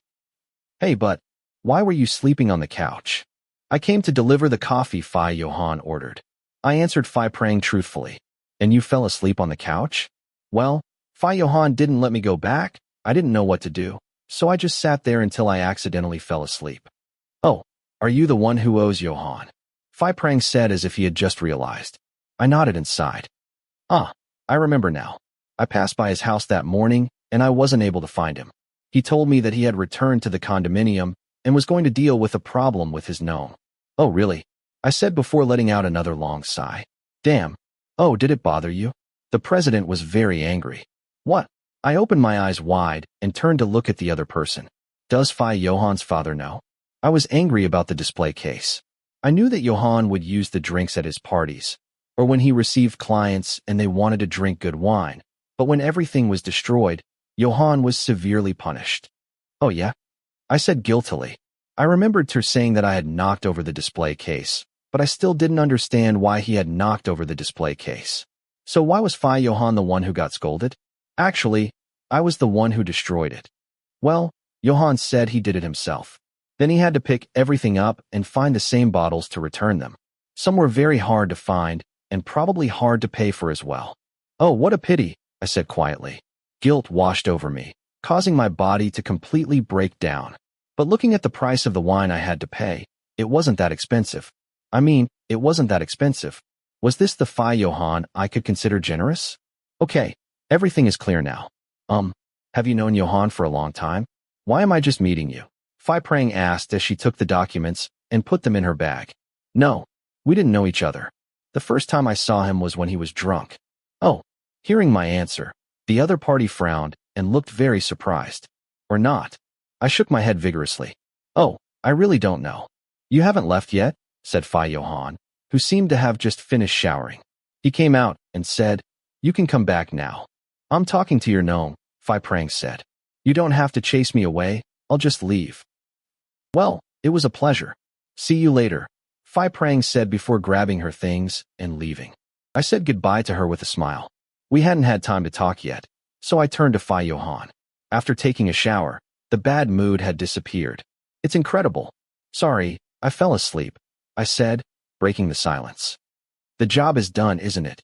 Hey, but why were you sleeping on the couch? I came to deliver the coffee Phi Johann ordered. I answered Phi Prang truthfully. And you fell asleep on the couch? Well, Phi Johann didn't let me go back. I didn't know what to do, so I just sat there until I accidentally fell asleep. Oh, are you the one who owes Johann? Phi Prang said as if he had just realized. I nodded and sighed. Ah, I remember now. I passed by his house that morning, and I wasn't able to find him. He told me that he had returned to the condominium and was going to deal with a problem with his gnome. Oh, really? I said before letting out another long sigh. Damn. Oh, did it bother you? The president was very angry. What? I opened my eyes wide and turned to look at the other person. Does Phi Johann's father know? I was angry about the display case. I knew that Johann would use the drinks at his parties, or when he received clients and they wanted to drink good wine, but when everything was destroyed, Johann was severely punished. Oh yeah? I said guiltily. I remembered her saying that I had knocked over the display case, but I still didn't understand why he had knocked over the display case. So why was Phi Johann the one who got scolded? Actually, I was the one who destroyed it. Well, Johann said he did it himself. Then he had to pick everything up and find the same bottles to return them. Some were very hard to find and probably hard to pay for as well. Oh, what a pity, I said quietly. Guilt washed over me, causing my body to completely break down. But looking at the price of the wine I had to pay, it wasn't that expensive. It wasn't that expensive. Was this the Phi Johann I could consider generous? Okay, everything is clear now. Have you known Johann for a long time? Why am I just meeting you? Phi Prang asked as she took the documents and put them in her bag. No, we didn't know each other. The first time I saw him was when he was drunk. Oh, hearing my answer, the other party frowned and looked very surprised. Or not. I shook my head vigorously. Oh, I really don't know. You haven't left yet? Said Phi Johann, who seemed to have just finished showering. He came out and said, You can come back now. I'm talking to your gnome, Phi Prang said. You don't have to chase me away, I'll just leave. Well, it was a pleasure. See you later, Phi Prang said before grabbing her things and leaving. I said goodbye to her with a smile. We hadn't had time to talk yet, so I turned to Phi Johann. After taking a shower, the bad mood had disappeared. It's incredible. Sorry, I fell asleep, I said, breaking the silence. The job is done, isn't it?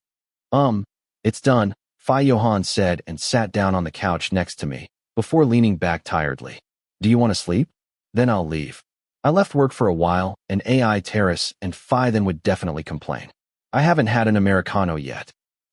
It's done, Phi Johann said and sat down on the couch next to me, before leaning back tiredly. Do you want to sleep? Then I'll leave. I left work for a while, and AI Terrace and Phi then would definitely complain. I haven't had an Americano yet.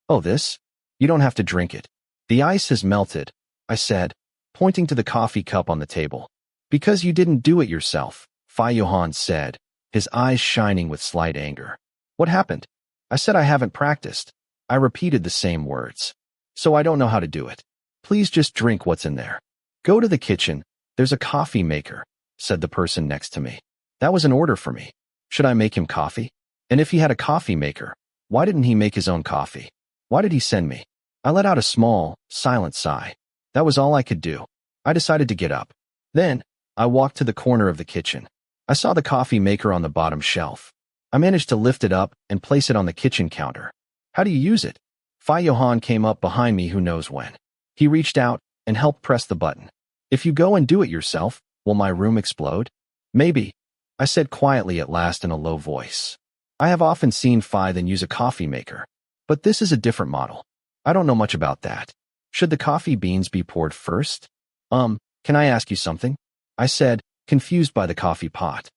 Oh, this? You don't have to drink it. The ice has melted, I said, pointing to the coffee cup on the table. Because you didn't do it yourself, Phi Johann said, his eyes shining with slight anger. What happened? I said I haven't practiced. I repeated the same words. So I don't know how to do it. Please just drink what's in there. Go to the kitchen. There's a coffee maker, said the person next to me. That was an order for me. Should I make him coffee? And if he had a coffee maker, why didn't he make his own coffee? Why did he send me? I let out a small, silent sigh. That was all I could do. I decided to get up. Then, I walked to the corner of the kitchen. I saw the coffee maker on the bottom shelf. I managed to lift it up and place it on the kitchen counter. How do you use it? Phi Johann came up behind me who knows when. He reached out and helped press the button. If you go and do it yourself, will my room explode? Maybe, I said quietly at last in a low voice. I have often seen Phi then use a coffee maker, but this is a different model. I don't know much about that. Should the coffee beans be poured first? Can I ask you something? I said, confused by the coffee pot.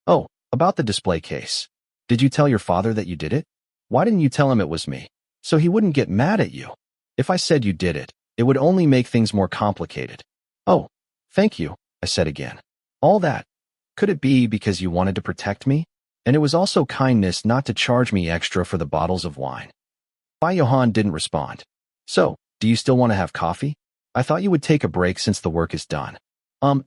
Oh, about the display case. Did you tell your father that you did it? Why didn't you tell him it was me? so he wouldn't get mad at you. If I said you did it, it would only make things more complicated. Oh, thank you, I said again. All that. Could it be because you wanted to protect me? And it was also kindness not to charge me extra for the bottles of wine. Johann didn't respond. So, do you still want to have coffee? I thought you would take a break since the work is done.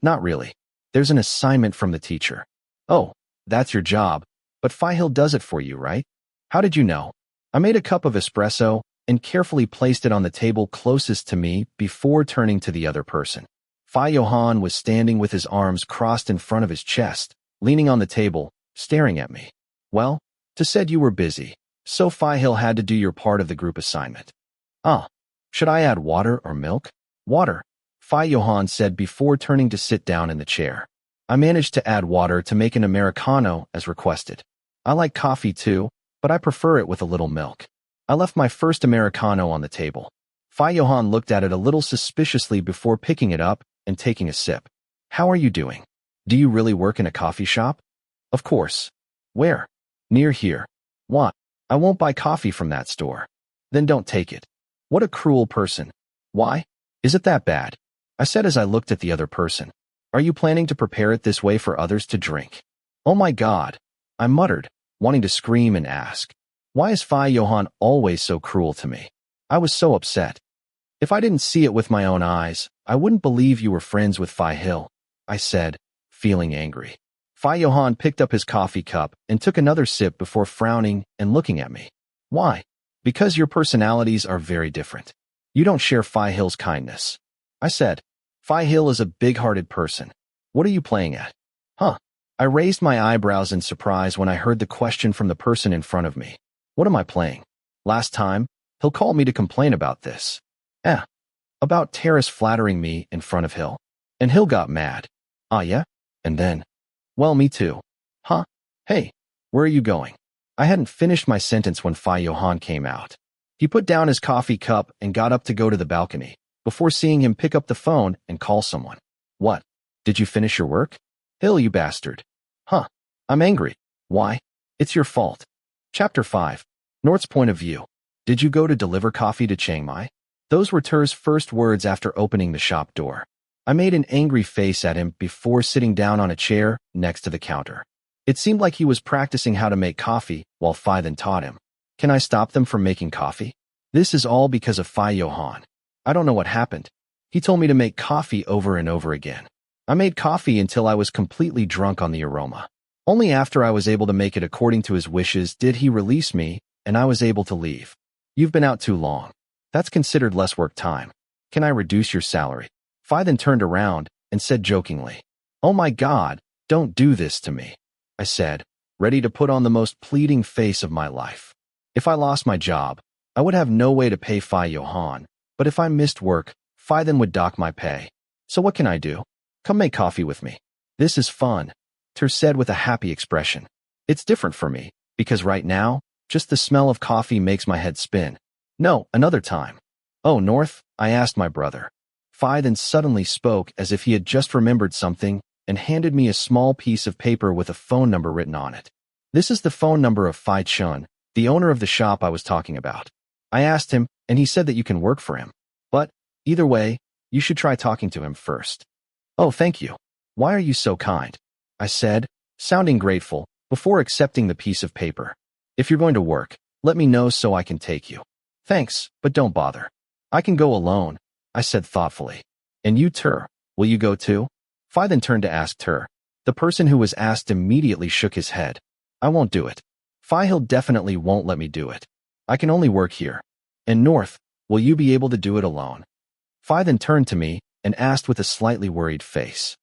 Not really. There's an assignment from the teacher. Oh, that's your job, but Fihil does it for you, right? How did you know? I made a cup of espresso and carefully placed it on the table closest to me before turning to the other person. Johann was standing with his arms crossed in front of his chest, leaning on the table, staring at me. Well, to said you were busy, so Fihil had to do your part of the group assignment. Should I add water or milk? Water, Johann said before turning to sit down in the chair. I managed to add water to make an Americano as requested. I like coffee too, but I prefer it with a little milk. I left my first Americano on the table. Johann looked at it a little suspiciously before picking it up and taking a sip. How are you doing? Do you really work in a coffee shop? Of course. Where? Near here. What? I won't buy coffee from that store. Then don't take it. What a cruel person. Why? Is it that bad? I said as I looked at the other person. Are you planning to prepare it this way for others to drink? Oh my God, I muttered, wanting to scream and ask. Why is Johann always so cruel to me? I was so upset. If I didn't see it with my own eyes, I wouldn't believe you were friends with Fihil, I said, feeling angry. Johann picked up his coffee cup and took another sip before frowning and looking at me. Why? Because your personalities are very different. You don't share Fihil's kindness. I said, Fihil is a big-hearted person. What are you playing at? I raised my eyebrows in surprise when I heard the question from the person in front of me. What am I playing? Last time, he'll call me to complain about this. About Terrace flattering me in front of Hill. And Hill got mad. Yeah? And then? Well, me too. Hey, where are you going? I hadn't finished my sentence when Johann came out. He put down his coffee cup and got up to go to the balcony, before seeing him pick up the phone and call someone. What? Did you finish your work? Hill, you bastard. I'm angry. Why? It's your fault. Chapter 5. North's point of view. Did you go to deliver coffee to Chiang Mai? Those were Ter's first words after opening the shop door. I made an angry face at him before sitting down on a chair next to the counter. It seemed like he was practicing how to make coffee while Phi then taught him. Can I stop them from making coffee? This is all because of Johann. I don't know what happened. He told me to make coffee over and over again. I made coffee until I was completely drunk on the aroma. Only after I was able to make it according to his wishes did he release me, and I was able to leave. You've been out too long. That's considered less work time. Can I reduce your salary? Phi then turned around and said jokingly, Oh my God, don't do this to me. I said, ready to put on the most pleading face of my life. If I lost my job, I would have no way to pay Johann, but if I missed work, Phi then would dock my pay. So what can I do? Come make coffee with me. This is fun, Ter said with a happy expression. It's different for me, because right now, just the smell of coffee makes my head spin. No, another time. Oh, North, I asked my brother. Phi then suddenly spoke as if he had just remembered something and handed me a small piece of paper with a phone number written on it. This is the phone number of Phi Chun, the owner of the shop I was talking about. I asked him, and he said that you can work for him. But, either way, you should try talking to him first. Oh, thank you. Why are you so kind? I said, sounding grateful, before accepting the piece of paper. If you're going to work, let me know so I can take you. Thanks, but don't bother. I can go alone, I said thoughtfully. And you, Ter, will you go too? Phi then turned to ask Ter. The person who was asked immediately shook his head. I won't do it. Fihil definitely won't let me do it. I can only work here. And North, will you be able to do it alone? Phi then turned to me and asked with a slightly worried face.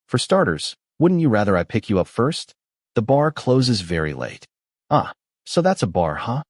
For starters, wouldn't you rather I pick you up first? The bar closes very late. So that's a bar, huh?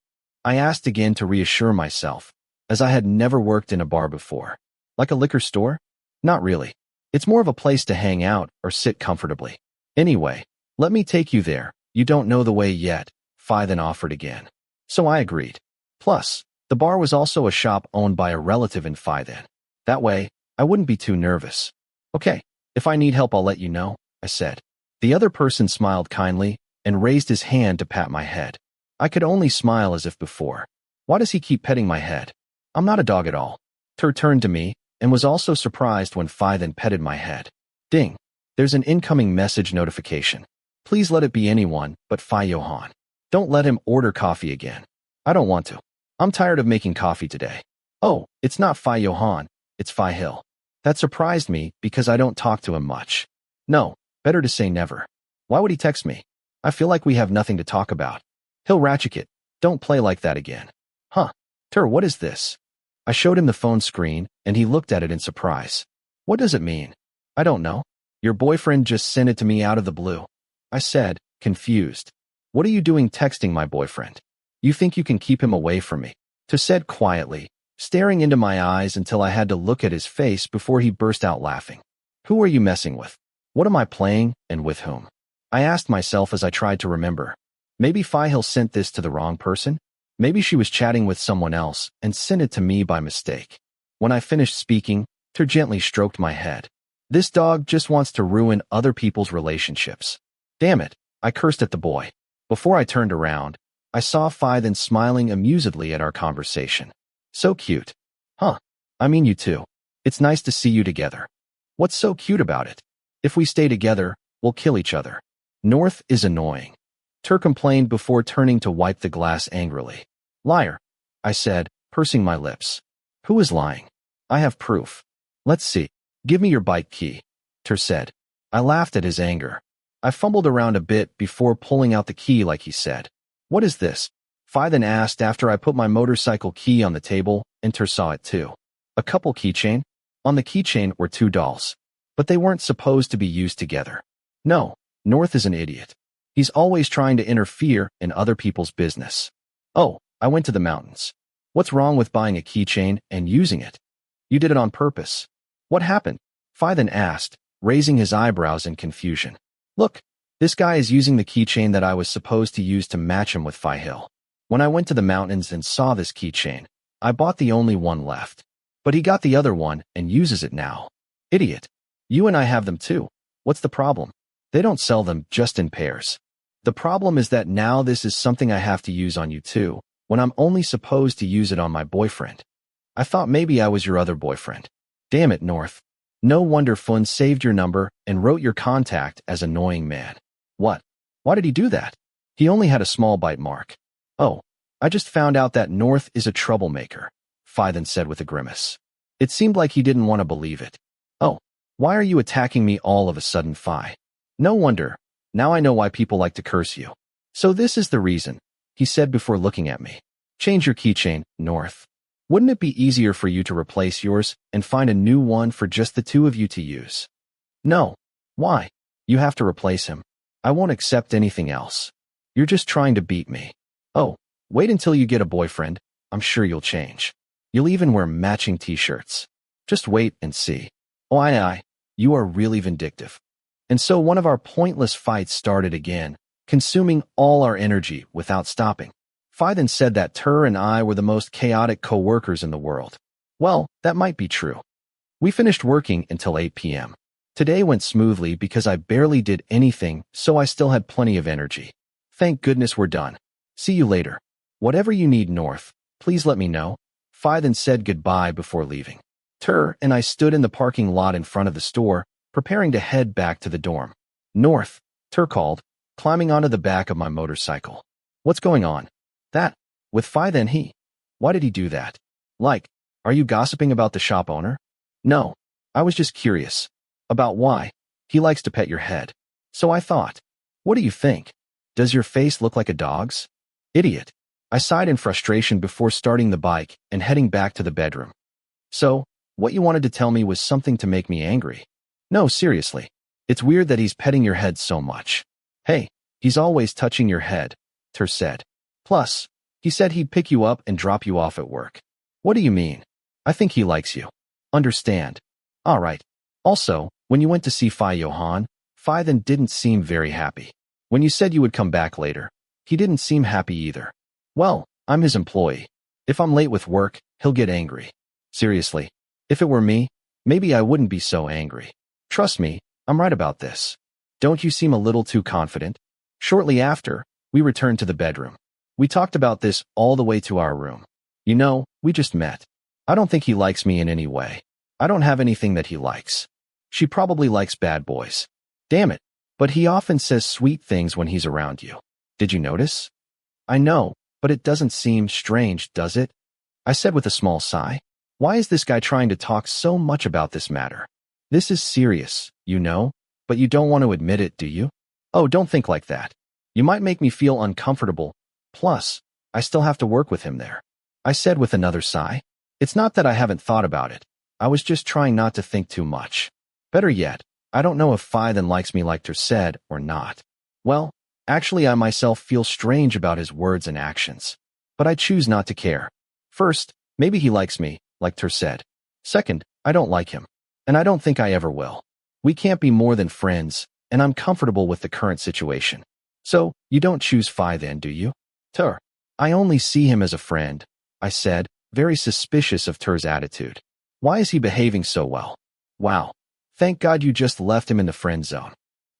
I asked again to reassure myself, as I had never worked in a bar before. Like a liquor store? Not really. It's more of a place to hang out or sit comfortably. Anyway, let me take you there. You don't know the way yet, Phi then offered again. So I agreed. Plus, the bar was also a shop owned by a relative in Phi then. That way, I wouldn't be too nervous. Okay, if I need help I'll let you know, I said. The other person smiled kindly and raised his hand to pat my head. I could only smile as if before. Why does he keep petting my head? I'm not a dog at all. Ter turned to me and was also surprised when Phi then petted my head. Ding. There's an incoming message notification. Please let it be anyone but Phi Johann. Don't let him order coffee again. I don't want to. I'm tired of making coffee today. Oh, it's not Phi Johann, it's Phi Hill. That surprised me because I don't talk to him much. No, better to say never. Why would he text me? I feel like we have nothing to talk about. Hill Ratchet, don't play like that again. Huh. Ter, what is this? I showed him the phone screen, and he looked at it in surprise. What does it mean? I don't know. Your boyfriend just sent it to me out of the blue. I said, confused. What are you doing texting my boyfriend? You think you can keep him away from me? Ter said quietly, staring into my eyes until I had to look at his face before he burst out laughing. Who are you messing with? What am I playing, and with whom? I asked myself as I tried to remember. Maybe Phi Hill sent this to the wrong person? Maybe she was chatting with someone else and sent it to me by mistake. When I finished speaking, Ter gently stroked my head. This dog just wants to ruin other people's relationships. Damn it, I cursed at the boy. Before I turned around, I saw Phi then smiling amusedly at our conversation. So cute. Huh. I mean you too. It's nice to see you together. What's so cute about it? If we stay together, we'll kill each other. North is annoying. Ter complained before turning to wipe the glass angrily. Liar, I said, pursing my lips. Who is lying? I have proof. Let's see. Give me your bike key, Ter said. I laughed at his anger. I fumbled around a bit before pulling out the key like he said. What is this? Phi then asked after I put my motorcycle key on the table, and Ter saw it too. A couple keychain? On the keychain were 2 dolls. But they weren't supposed to be used together. No, North is an idiot. He's always trying to interfere in other people's business. Oh, I went to the mountains. What's wrong with buying a keychain and using it? You did it on purpose. What happened? Phi then asked, raising his eyebrows in confusion. Look, this guy is using the keychain that I was supposed to use to match him with Phi Hill. When I went to the mountains and saw this keychain, I bought the only one left. But he got the other one and uses it now. Idiot. You and I have them too. What's the problem? They don't sell them just in pairs. The problem is that now this is something I have to use on you too, when I'm only supposed to use it on my boyfriend. I thought maybe I was your other boyfriend. Damn it, North. No wonder Fun saved your number and wrote your contact as annoying man. What? Why did he do that? He only had a small bite mark. Oh, I just found out that North is a troublemaker, Phi then said with a grimace. It seemed like he didn't want to believe it. Oh, why are you attacking me all of a sudden, Phi? No wonder. Now I know why people like to curse you. So this is the reason, he said before looking at me. Change your keychain, North. Wouldn't it be easier for you to replace yours and find a new one for just the two of you to use? No. Why? You have to replace him. I won't accept anything else. You're just trying to beat me. Oh, wait until you get a boyfriend. I'm sure you'll change. You'll even wear matching t-shirts. Just wait and see. Oh, aye, you are really vindictive. And so one of our pointless fights started again, consuming all our energy without stopping. Phi then said that Ter and I were the most chaotic co-workers in the world. Well, that might be true. We finished working until 8 p.m. Today went smoothly because I barely did anything, so I still had plenty of energy. Thank goodness we're done. See you later. Whatever you need, North, please let me know. Phi then said goodbye before leaving. Ter and I stood in the parking lot in front of the store, preparing to head back to the dorm. North, Ter called, climbing onto the back of my motorcycle. What's going on? That. With Phi then he. Why did he do that? Like, are you gossiping about the shop owner? No. I was just curious. About why. He likes to pet your head. So I thought. What do you think? Does your face look like a dog's? Idiot. I sighed in frustration before starting the bike and heading back to the bedroom. So, what you wanted to tell me was something to make me angry. No, seriously. It's weird that he's petting your head so much. Hey, he's always touching your head, Ter said. Plus, he said he'd pick you up and drop you off at work. What do you mean? I think he likes you. Understand. All right. Also, when you went to see Phi Johann, Phi then didn't seem very happy. When you said you would come back later, he didn't seem happy either. Well, I'm his employee. If I'm late with work, he'll get angry. Seriously, if it were me, maybe I wouldn't be so angry. Trust me, I'm right about this. Don't you seem a little too confident? Shortly after, we returned to the bedroom. We talked about this all the way to our room. You know, we just met. I don't think he likes me in any way. I don't have anything that he likes. She probably likes bad boys. Damn it. But he often says sweet things when he's around you. Did you notice? I know, but it doesn't seem strange, does it? I said with a small sigh. Why is this guy trying to talk so much about this matter? This is serious, you know, but you don't want to admit it, do you? Oh, don't think like that. You might make me feel uncomfortable. Plus, I still have to work with him there. I said with another sigh. It's not that I haven't thought about it. I was just trying not to think too much. Better yet, I don't know if Phi then likes me like Ter said or not. Well, actually I myself feel strange about his words and actions. But I choose not to care. First, maybe he likes me, like Ter said. Second, I don't like him. And I don't think I ever will. We can't be more than friends, and I'm comfortable with the current situation. So, you don't choose Phi then, do you? Ter. I only see him as a friend, I said, very suspicious of Ter's attitude. Why is he behaving so well? Wow. Thank God you just left him in the friend zone.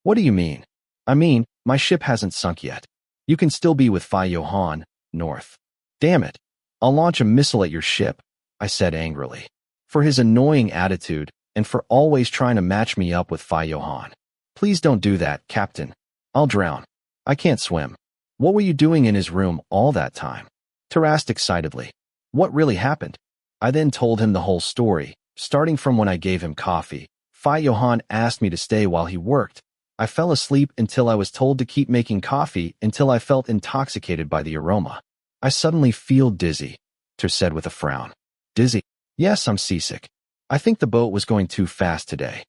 What do you mean? I mean, my ship hasn't sunk yet. You can still be with Phi Johann, North. Damn it. I'll launch a missile at your ship, I said angrily. For his annoying attitude, and for always trying to match me up with Phi Johann. Please don't do that, Captain. I'll drown. I can't swim. What were you doing in his room all that time? Ter asked excitedly. What really happened? I then told him the whole story, starting from when I gave him coffee. Phi Johann asked me to stay while he worked. I fell asleep until I was told to keep making coffee until I felt intoxicated by the aroma. I suddenly feel dizzy, Ter said with a frown. Dizzy? Yes, I'm seasick. I think the boat was going too fast today.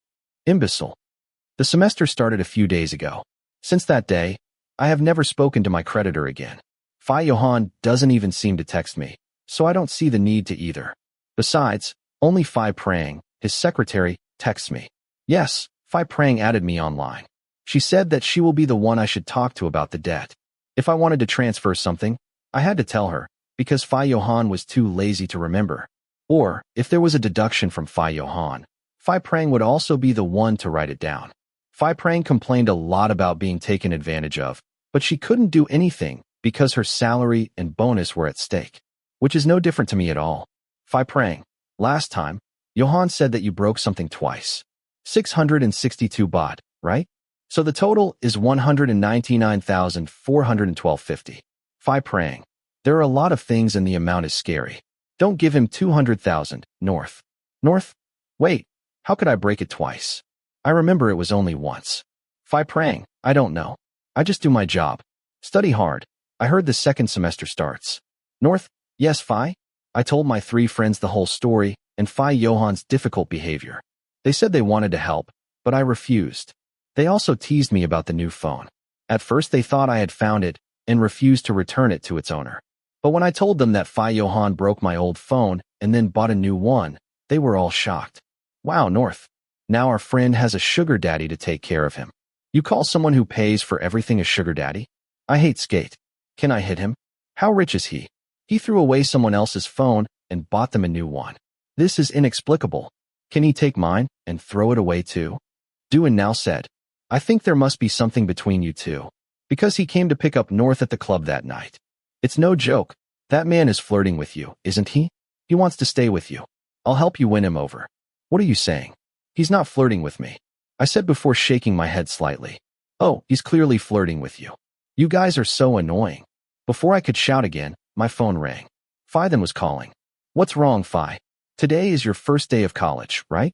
Imbecile. The semester started a few days ago. Since that day, I have never spoken to my creditor again. Phi Johann doesn't even seem to text me, so I don't see the need to either. Besides, only Phi Prang, his secretary, texts me. Yes, Phi Prang added me online. She said that she will be the one I should talk to about the debt. If I wanted to transfer something, I had to tell her, because Phi Johann was too lazy to remember. Or, if there was a deduction from Phi Johann, Phi Prang would also be the one to write it down. Phi Prang complained a lot about being taken advantage of, but she couldn't do anything because her salary and bonus were at stake. Which is no different to me at all. Phi Prang, last time, Johann said that you broke something twice. 662 baht, right? So the total is 199,412.50. Phi Prang, there are a lot of things and the amount is scary. Don't give him 200,000, North. North? Wait, how could I break it twice? I remember it was only once. Phi Prang, I don't know. I just do my job. Study hard. I heard the second semester starts. North? Yes, Phi? I told my 3 friends the whole story and Phi Johann's difficult behavior. They said they wanted to help, but I refused. They also teased me about the new phone. At first they thought I had found it and refused to return it to its owner. But when I told them that Phi Johann broke my old phone and then bought a new one, they were all shocked. Wow, North. Now our friend has a sugar daddy to take care of him. You call someone who pays for everything a sugar daddy? I hate skate. Can I hit him? How rich is he? He threw away someone else's phone and bought them a new one. This is inexplicable. Can he take mine and throw it away too? Duan now said, I think there must be something between you two. Because he came to pick up North at the club that night. It's no joke. That man is flirting with you, isn't he? He wants to stay with you. I'll help you win him over. What are you saying? He's not flirting with me. I said before shaking my head slightly. Oh, he's clearly flirting with you. You guys are so annoying. Before I could shout again, my phone rang. Phi then was calling. What's wrong, Phi? Today is your first day of college, right?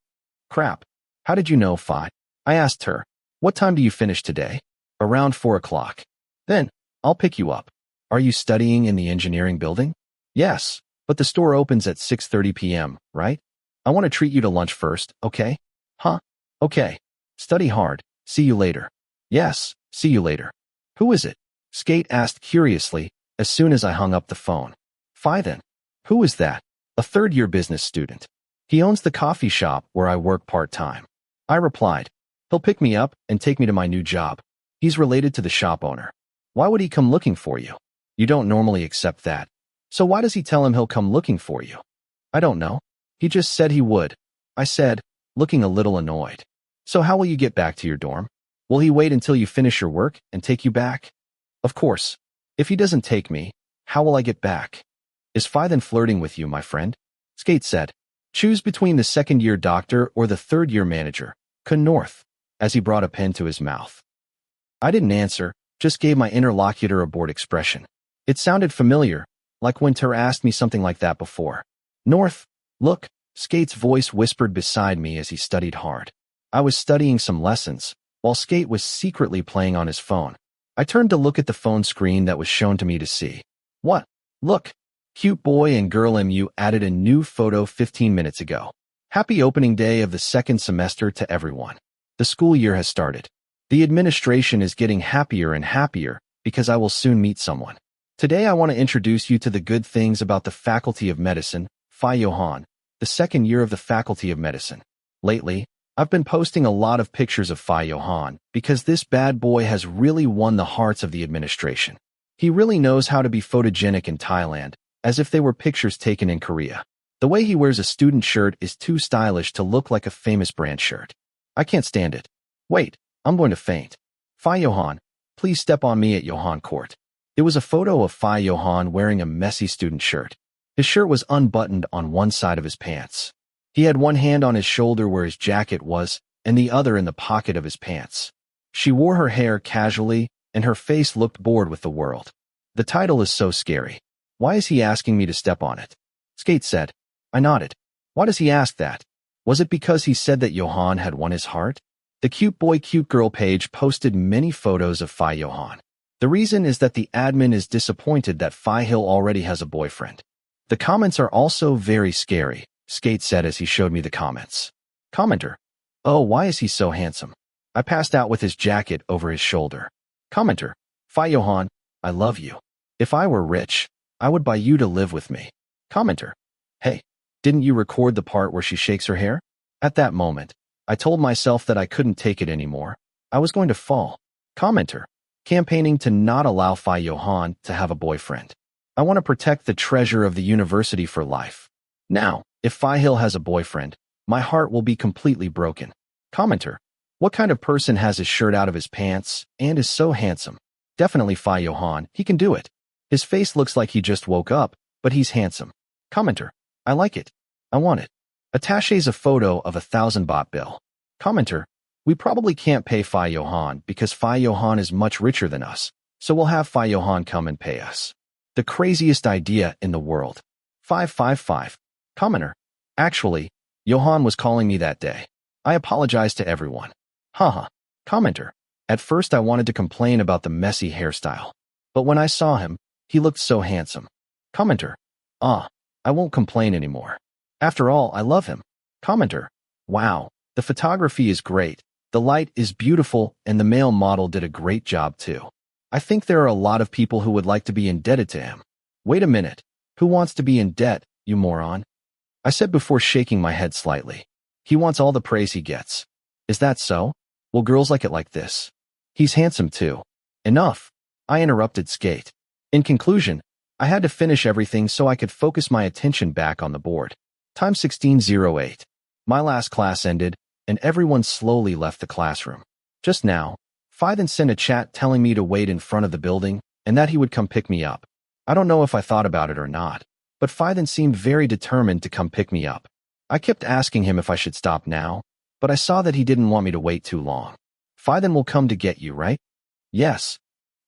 Crap. How did you know, Phi? I asked her. What time do you finish today? Around 4 o'clock. Then, I'll pick you up. Are you studying in the engineering building? Yes, but the store opens at 6:30 p.m., right? I want to treat you to lunch first, okay? Huh? Okay. Study hard. See you later. Yes, see you later. Who is it? Skate asked curiously as soon as I hung up the phone. Phi then. Who is that? A third-year business student. He owns the coffee shop where I work part-time. I replied. He'll pick me up and take me to my new job. He's related to the shop owner. Why would he come looking for you? You don't normally accept that. So why does he tell him he'll come looking for you? I don't know. He just said he would. I said, looking a little annoyed. So how will you get back to your dorm? Will he wait until you finish your work and take you back? Of course. If he doesn't take me, how will I get back? Is Phi then flirting with you, my friend? Skate said. Choose between the second-year doctor or the third-year manager, North, as he brought a pen to his mouth. I didn't answer, just gave my interlocutor a bored expression. It sounded familiar, like when Ter asked me something like that before. North, look, Skate's voice whispered beside me as he studied hard. I was studying some lessons, while Skate was secretly playing on his phone. I turned to look at the phone screen that was shown to me to see. What? Look. Cute boy and girl MU added a new photo 15 minutes ago. Happy opening day of the second semester to everyone. The school year has started. The administration is getting happier and happier because I will soon meet someone. Today I want to introduce you to the good things about the Faculty of Medicine, Johann, the second year of the Faculty of Medicine. Lately, I've been posting a lot of pictures of Johann because this bad boy has really won the hearts of the administration. He really knows how to be photogenic in Thailand, as if they were pictures taken in Korea. The way he wears a student shirt is too stylish to look like a famous brand shirt. I can't stand it. Wait, I'm going to faint. Johann, please step on me at Johann Court. It was a photo of Johann wearing a messy student shirt. His shirt was unbuttoned on one side of his pants. He had one hand on his shoulder where his jacket was, and the other in the pocket of his pants. She wore her hair casually, and her face looked bored with the world. The title is so scary. Why is he asking me to step on it? Skate said. I nodded. Why does he ask that? Was it because he said that Johann had won his heart? The cute boy cute girl page posted many photos of Johann. The reason is that the admin is disappointed that Hill already has a boyfriend. The comments are also very scary, Skate said as he showed me the comments. Commenter. Oh, why is he so handsome? I passed out with his jacket over his shoulder. Commenter. Johann, I love you. If I were rich, I would buy you to live with me. Commenter. Hey, didn't you record the part where she shakes her hair? At that moment, I told myself that I couldn't take it anymore. I was going to fall. Commenter. Campaigning to not allow Johann to have a boyfriend. I want to protect the treasure of the university for life. Now, if Hill has a boyfriend, my heart will be completely broken. Commenter. What kind of person has his shirt out of his pants and is so handsome? Definitely Johann, he can do it. His face looks like he just woke up, but he's handsome. Commenter. I like it. I want it. Attaches a photo of 1,000 baht bill. Commenter. We probably can't pay Johann because Johann is much richer than us, so we'll have Johann come and pay us. The craziest idea in the world. 555. Commenter. Actually, Johann was calling me that day. I apologize to everyone. Haha. Commenter. At first I wanted to complain about the messy hairstyle, but when I saw him, he looked so handsome. Commenter. I won't complain anymore. After all, I love him. Commenter. Wow, the photography is great, the light is beautiful, and the male model did a great job too. I think there are a lot of people who would like to be indebted to him. Wait a minute. Who wants to be in debt, you moron? I said before shaking my head slightly. He wants all the praise he gets. Is that so? Well, girls like it like this. He's handsome too. Enough. I interrupted Skate. In conclusion, I had to finish everything so I could focus my attention back on the board. Time 16:08. My last class ended, and everyone slowly left the classroom. Just now, Then sent a chat telling me to wait in front of the building and that he would come pick me up. I don't know if I thought about it or not, but then seemed very determined to come pick me up. I kept asking him if I should stop now, but I saw that he didn't want me to wait too long. Then will come to get you, right? Yes.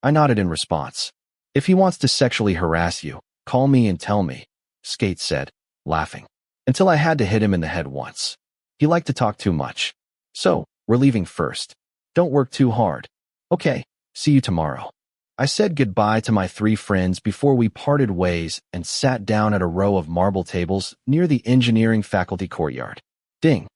I nodded in response. If he wants to sexually harass you, call me and tell me, Skate said, laughing, until I had to hit him in the head once. He liked to talk too much. So, we're leaving first. Don't work too hard. Okay, see you tomorrow. I said goodbye to my 3 friends before we parted ways and sat down at a row of marble tables near the engineering faculty courtyard. Ding.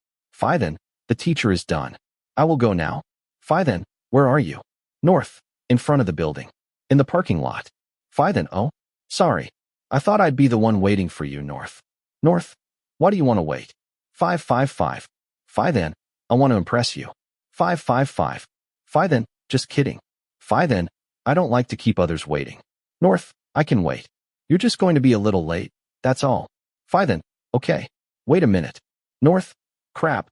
Then, the teacher is done. I will go now. Then, where are you? North, in front of the building. In the parking lot. Then, oh, sorry. I thought I'd be the one waiting for you, North. North, why do you want to wait? 555. Then, I want to impress you. 555. Then, just kidding. Then, I don't like to keep others waiting. North, I can wait. You're just going to be a little late, that's all. Then, okay. Wait a minute. North, crap,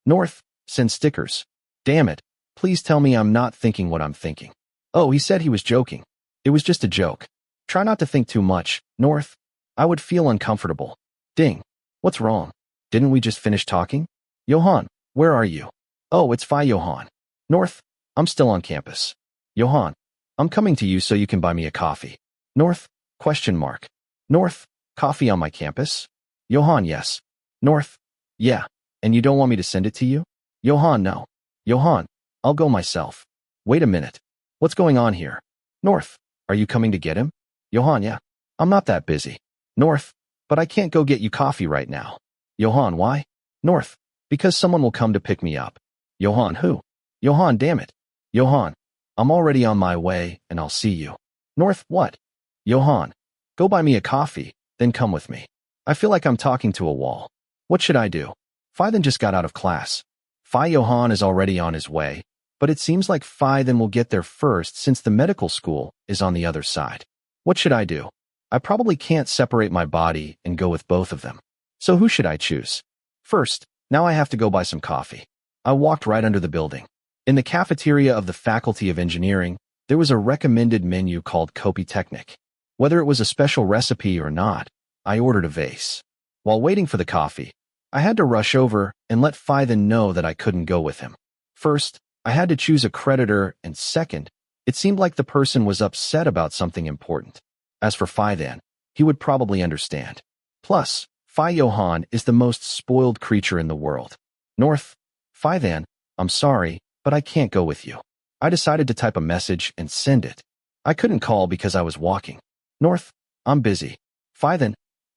North, send stickers. Damn it, please tell me I'm not thinking what I'm thinking. Oh, he said he was joking. It was just a joke. Try not to think too much, North, I would feel uncomfortable. Ding. What's wrong? Didn't we just finish talking? Johann, where are you? Oh, it's Phi Johann. North, I'm still on campus. Johann, I'm coming to you so you can buy me a coffee. North, question mark. North, coffee on my campus? Johann, yes. North, yeah. And you don't want me to send it to you? Johann, no. Johann, I'll go myself. Wait a minute. What's going on here? North, are you coming to get him? Johann, yeah. I'm not that busy. North, but I can't go get you coffee right now. Johann, why? North, because someone will come to pick me up. Johann, who? Johann, damn it. Johann, I'm already on my way, and I'll see you. North, what? Johann, go buy me a coffee, then come with me. I feel like I'm talking to a wall. What should I do? Phi then just got out of class. Phi Johann is already on his way, but it seems like Phi then will get there first since the medical school is on the other side. What should I do? I probably can't separate my body and go with both of them. So who should I choose? First, now I have to go buy some coffee. I walked right under the building. In the cafeteria of the Faculty of Engineering, there was a recommended menu called Copy Technic. Whether it was a special recipe or not, I ordered a vase. While waiting for the coffee, I had to rush over and let Phi then know that I couldn't go with him. First, I had to choose a creditor, and second, it seemed like the person was upset about something important. As for Phi then, he would probably understand. Plus, Phi Johann is the most spoiled creature in the world. North, Phi then, I'm sorry, but I can't go with you. I decided to type a message and send it. I couldn't call because I was walking. North, I'm busy. Phi then,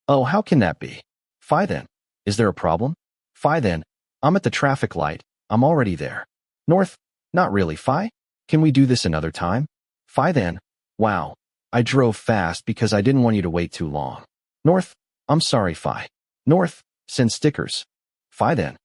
oh, how can that be? Phi then, is there a problem? Phi then, I'm at the traffic light. I'm already there. North, not really. Phi, can we do this another time? Phi then, wow, I drove fast because I didn't want you to wait too long. North, I'm sorry. Phi. North, send stickers. Phi then,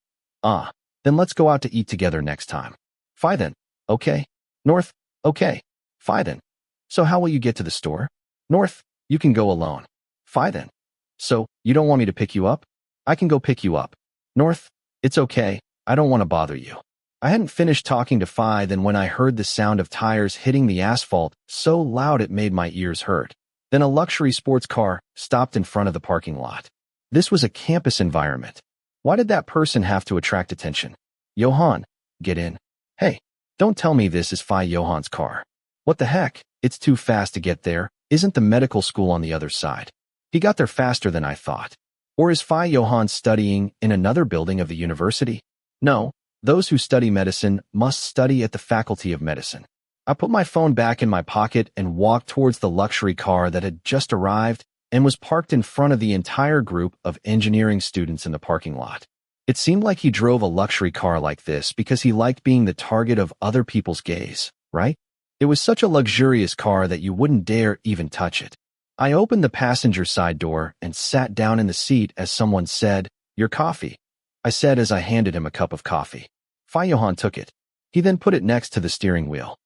then let's go out to eat together next time. Phi then, okay. North, okay. Phi then, so how will you get to the store? North, you can go alone. Phi then, so you don't want me to pick you up? I can go pick you up. North, it's okay. I don't want to bother you. I hadn't finished talking to Phi then when I heard the sound of tires hitting the asphalt so loud it made my ears hurt. Then a luxury sports car stopped in front of the parking lot. This was a campus environment. Why did that person have to attract attention? Johann, get in. Hey, don't tell me this is Phi Johann's car. What the heck? It's too fast to get there. Isn't the medical school on the other side? He got there faster than I thought. Or is Phi Johann studying in another building of the university? No, those who study medicine must study at the Faculty of Medicine. I put my phone back in my pocket and walked towards the luxury car that had just arrived and was parked in front of the entire group of engineering students in the parking lot. It seemed like he drove a luxury car like this because he liked being the target of other people's gaze, right? It was such a luxurious car that you wouldn't dare even touch it. I opened the passenger side door and sat down in the seat as someone said, "Your coffee," I said as I handed him a cup of coffee. Phi Johann took it. He then put it next to the steering wheel.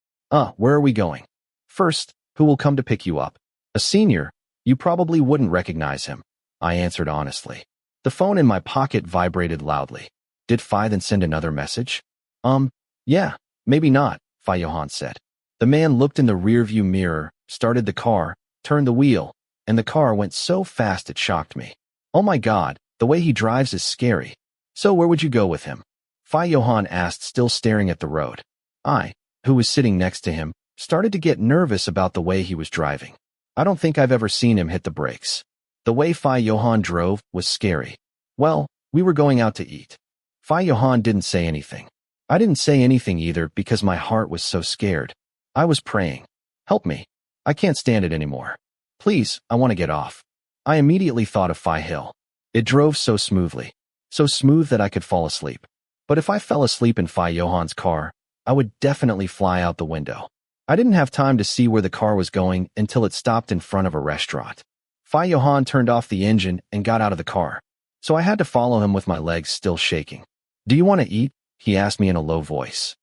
Where are we going? First, who will come to pick you up? A senior. You probably wouldn't recognize him, I answered honestly. The phone in my pocket vibrated loudly. Did Phi then send another message? Yeah, maybe not, Phi Johann said. The man looked in the rearview mirror, started the car, turned the wheel, and the car went so fast it shocked me. Oh my God, the way he drives is scary. So where would you go with him? Phi Johann asked, still staring at the road. I, who was sitting next to him, started to get nervous about the way he was driving. I don't think I've ever seen him hit the brakes. The way Phi Johann drove was scary. Well, we were going out to eat. Phi Johann didn't say anything. I didn't say anything either because my heart was so scared. I was praying. Help me. I can't stand it anymore. Please, I want to get off. I immediately thought of Phi Hill. It drove so smoothly. So smooth that I could fall asleep. But if I fell asleep in Phi Johann's car, I would definitely fly out the window. I didn't have time to see where the car was going until it stopped in front of a restaurant. Phi Johann turned off the engine and got out of the car, so I had to follow him with my legs still shaking. Do you want to eat? He asked me in a low voice.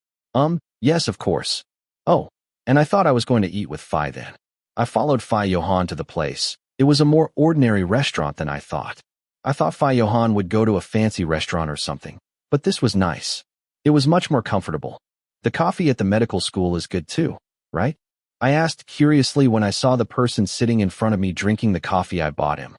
Yes, of course. Oh, and I thought I was going to eat with Phi then. I followed Phi Johann to the place. It was a more ordinary restaurant than I thought. I thought Phi Johann would go to a fancy restaurant or something, but this was nice. It was much more comfortable. The coffee at the medical school is good too, right? I asked curiously when I saw the person sitting in front of me drinking the coffee I bought him.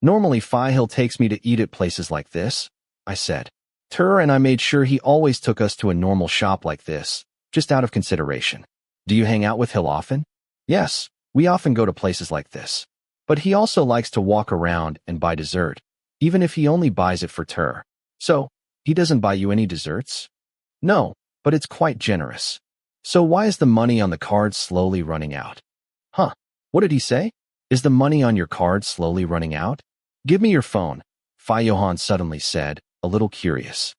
Normally He'll takes me to eat at places like this, I said. And I made sure he always took us to a normal shop like this, just out of consideration. Do you hang out with Hill often? Yes, we often go to places like this. But he also likes to walk around and buy dessert, even if he only buys it for So, he doesn't buy you any desserts? No, but it's quite generous. So why is the money on the card slowly running out? What did he say? Is the money on your card slowly running out? Give me your phone, Johann suddenly said, a little curious.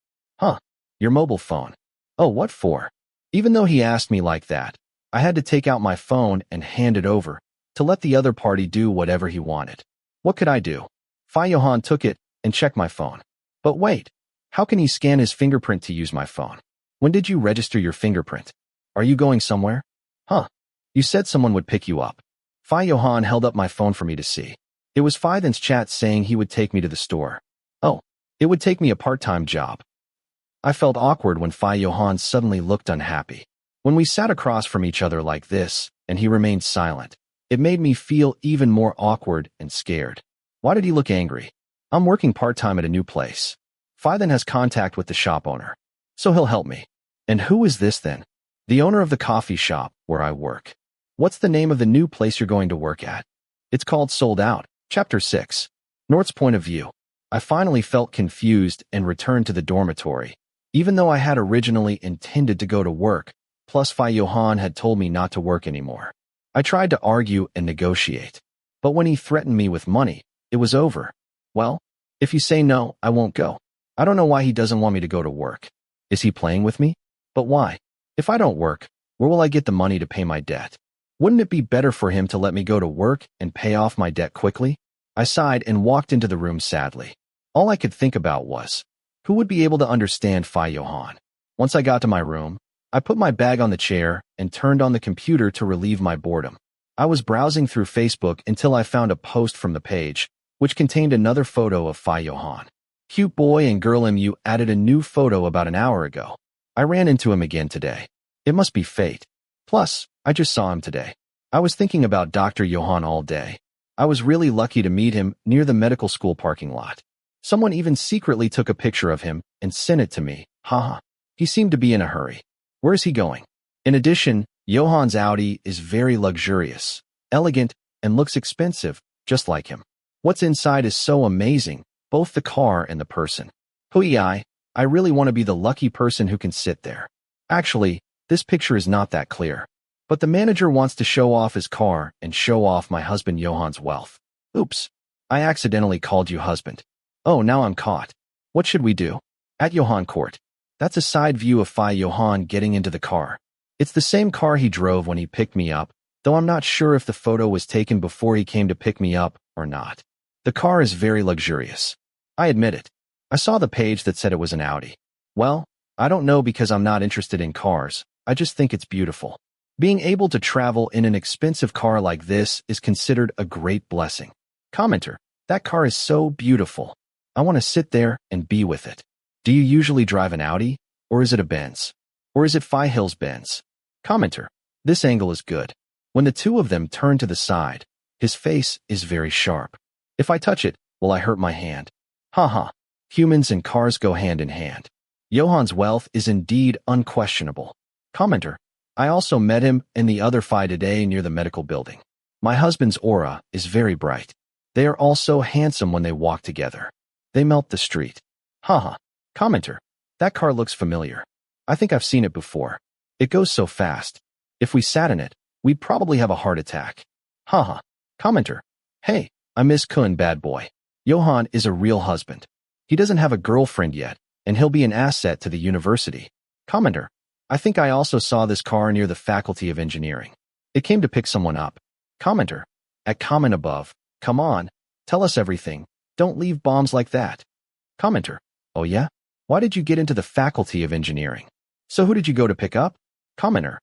Your mobile phone. Oh, what for? Even though he asked me like that, I had to take out my phone and hand it over to let the other party do whatever he wanted. What could I do? Johann took it and checked my phone. But wait, how can he scan his fingerprint to use my phone? When did you register your fingerprint? Are you going somewhere? You said someone would pick you up. Johann held up my phone for me to see. It was Fithen's chat saying he would take me to the store. Oh, it would take me a part-time job. I felt awkward when Johann suddenly looked unhappy. When we sat across from each other like this, and he remained silent, it made me feel even more awkward and scared. Why did he look angry? I'm working part-time at a new place. Fithen has contact with the shop owner, so he'll help me. And who is this then? The owner of the coffee shop where I work. What's the name of the new place you're going to work at? It's called Sold Out, Chapter 6. Nort's point of view. I finally felt confused and returned to the dormitory, even though I had originally intended to go to work, plus Johann had told me not to work anymore. I tried to argue and negotiate, but when he threatened me with money, it was over. Well, if you say no, I won't go. I don't know why he doesn't want me to go to work. Is he playing with me? But why? If I don't work, where will I get the money to pay my debt? Wouldn't it be better for him to let me go to work and pay off my debt quickly? I sighed and walked into the room sadly. All I could think about was, who would be able to understand Johann? Once I got to my room, I put my bag on the chair and turned on the computer to relieve my boredom. I was browsing through Facebook until I found a post from the page, which contained another photo of Johann. Cute boy and girl MU added a new photo about an hour ago. I ran into him again today. It must be fate. Plus, I just saw him today. I was thinking about Dr. Johann all day. I was really lucky to meet him near the medical school parking lot. Someone even secretly took a picture of him and sent it to me. He seemed to be in a hurry. Where is he going? In addition, Johann's Audi is very luxurious, elegant, and looks expensive, just like him. What's inside is so amazing, both the car and the person. I really want to be the lucky person who can sit there. Actually, this picture is not that clear. But the manager wants to show off his car and show off my husband Johann's wealth. Oops, I accidentally called you husband. Oh, now I'm caught. What should we do? At Johann Court. That's a side view of Johann getting into the car. It's the same car he drove when he picked me up, though I'm not sure if the photo was taken before he came to pick me up or not. The car is very luxurious. I admit it. I saw the page that said it was an Audi. Well, I don't know because I'm not interested in cars. I just think it's beautiful. Being able to travel in an expensive car like this is considered a great blessing. Commenter, that car is so beautiful. I want to sit there and be with it. Do you usually drive an Audi? Or is it a Benz? Or is it Hill's Benz? Commenter, this angle is good. When the two of them turn to the side, his face is very sharp. If I touch it, will I hurt my hand? Humans and cars go hand in hand. Johann's wealth is indeed unquestionable. Commenter, I also met him and the other today near the medical building. My husband's aura is very bright. They are all so handsome when they walk together. They melt the street. Commenter, that car looks familiar. I think I've seen it before. It goes so fast. If we sat in it, we'd probably have a heart attack. Commenter, hey, I miss Kun bad boy. Johann is a real husband. He doesn't have a girlfriend yet, and he'll be an asset to the university. Commenter, I think I also saw this car near the Faculty of Engineering. It came to pick someone up. Commenter, at comment above, come on, tell us everything. Don't leave bombs like that. Commenter, oh yeah? Why did you get into the Faculty of Engineering? So who did you go to pick up? Commenter,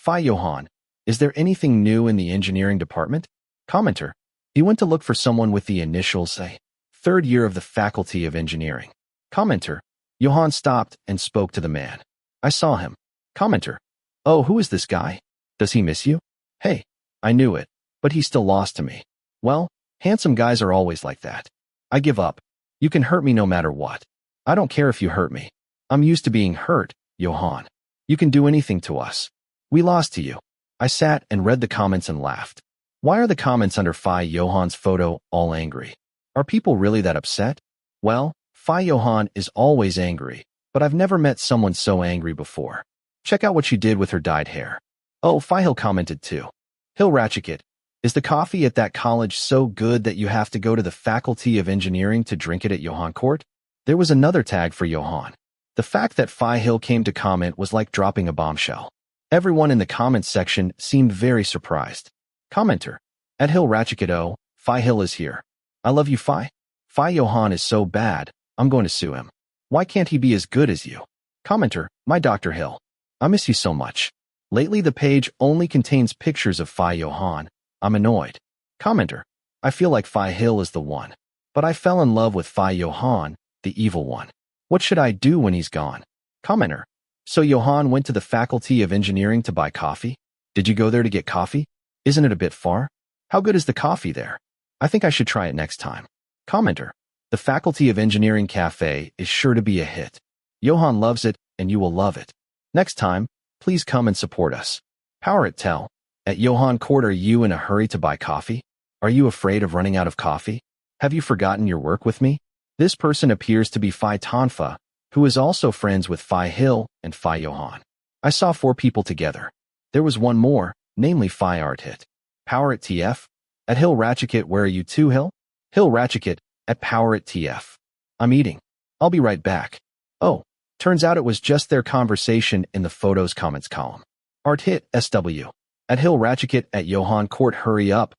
Johann. Is there anything new in the engineering department? Commenter, he went to look for someone with the initials A. Third year of the Faculty of Engineering. Commenter, Johann stopped and spoke to the man. I saw him. Commenter, oh, who is this guy? Does he miss you? Hey, I knew it, but he's still lost to me. Well, Handsome guys are always like that. I give up. You can hurt me no matter what. I don't care if you hurt me. I'm used to being hurt, Johann. You can do anything to us. We lost to you. I sat and read the comments and laughed. Why are the comments under Johann's photo all angry? Are people really that upset? Well, Johann is always angry, but I've never met someone so angry before. Check out what she did with her dyed hair. Oh, Hill commented too. Hill Ratchet, is the coffee at that college so good that you have to go to the Faculty of Engineering to drink it at Johann Court? There was another tag for Johann. The fact that Hill came to comment was like dropping a bombshell. Everyone in the comments section seemed very surprised. Commenter. At Hill Ratchet, oh, Hill is here. I love you, Johann is so bad, I'm going to sue him. Why can't he be as good as you? Commenter. My Dr. Hill. I miss you so much. Lately the page only contains pictures of Johann. I'm annoyed. Commenter. I feel like Hill is the one. But I fell in love with Johann, the evil one. What should I do when he's gone? Commenter. So Johann went to the Faculty of Engineering to buy coffee? Did you go there to get coffee? Isn't it a bit far? How good is the coffee there? I think I should try it next time. Commenter. The Faculty of Engineering Café is sure to be a hit. Johann loves it, and you will love it. Next time, please come and support us. Power it tell. At Johann Court, are you in a hurry to buy coffee? Are you afraid of running out of coffee? Have you forgotten your work with me? This person appears to be Tanfa, who is also friends with Hill and Johann. I saw 4 people together. There was one more, namely Arthit. Power it TF. At Hill Ratchet, where are you too, Hill? Hill Ratchet, at Power it TF. I'm eating. I'll be right back. Oh, turns out it was just their conversation in the photos comments column. Arthit SW. At Hill Ratchet at Johann Court, hurry up.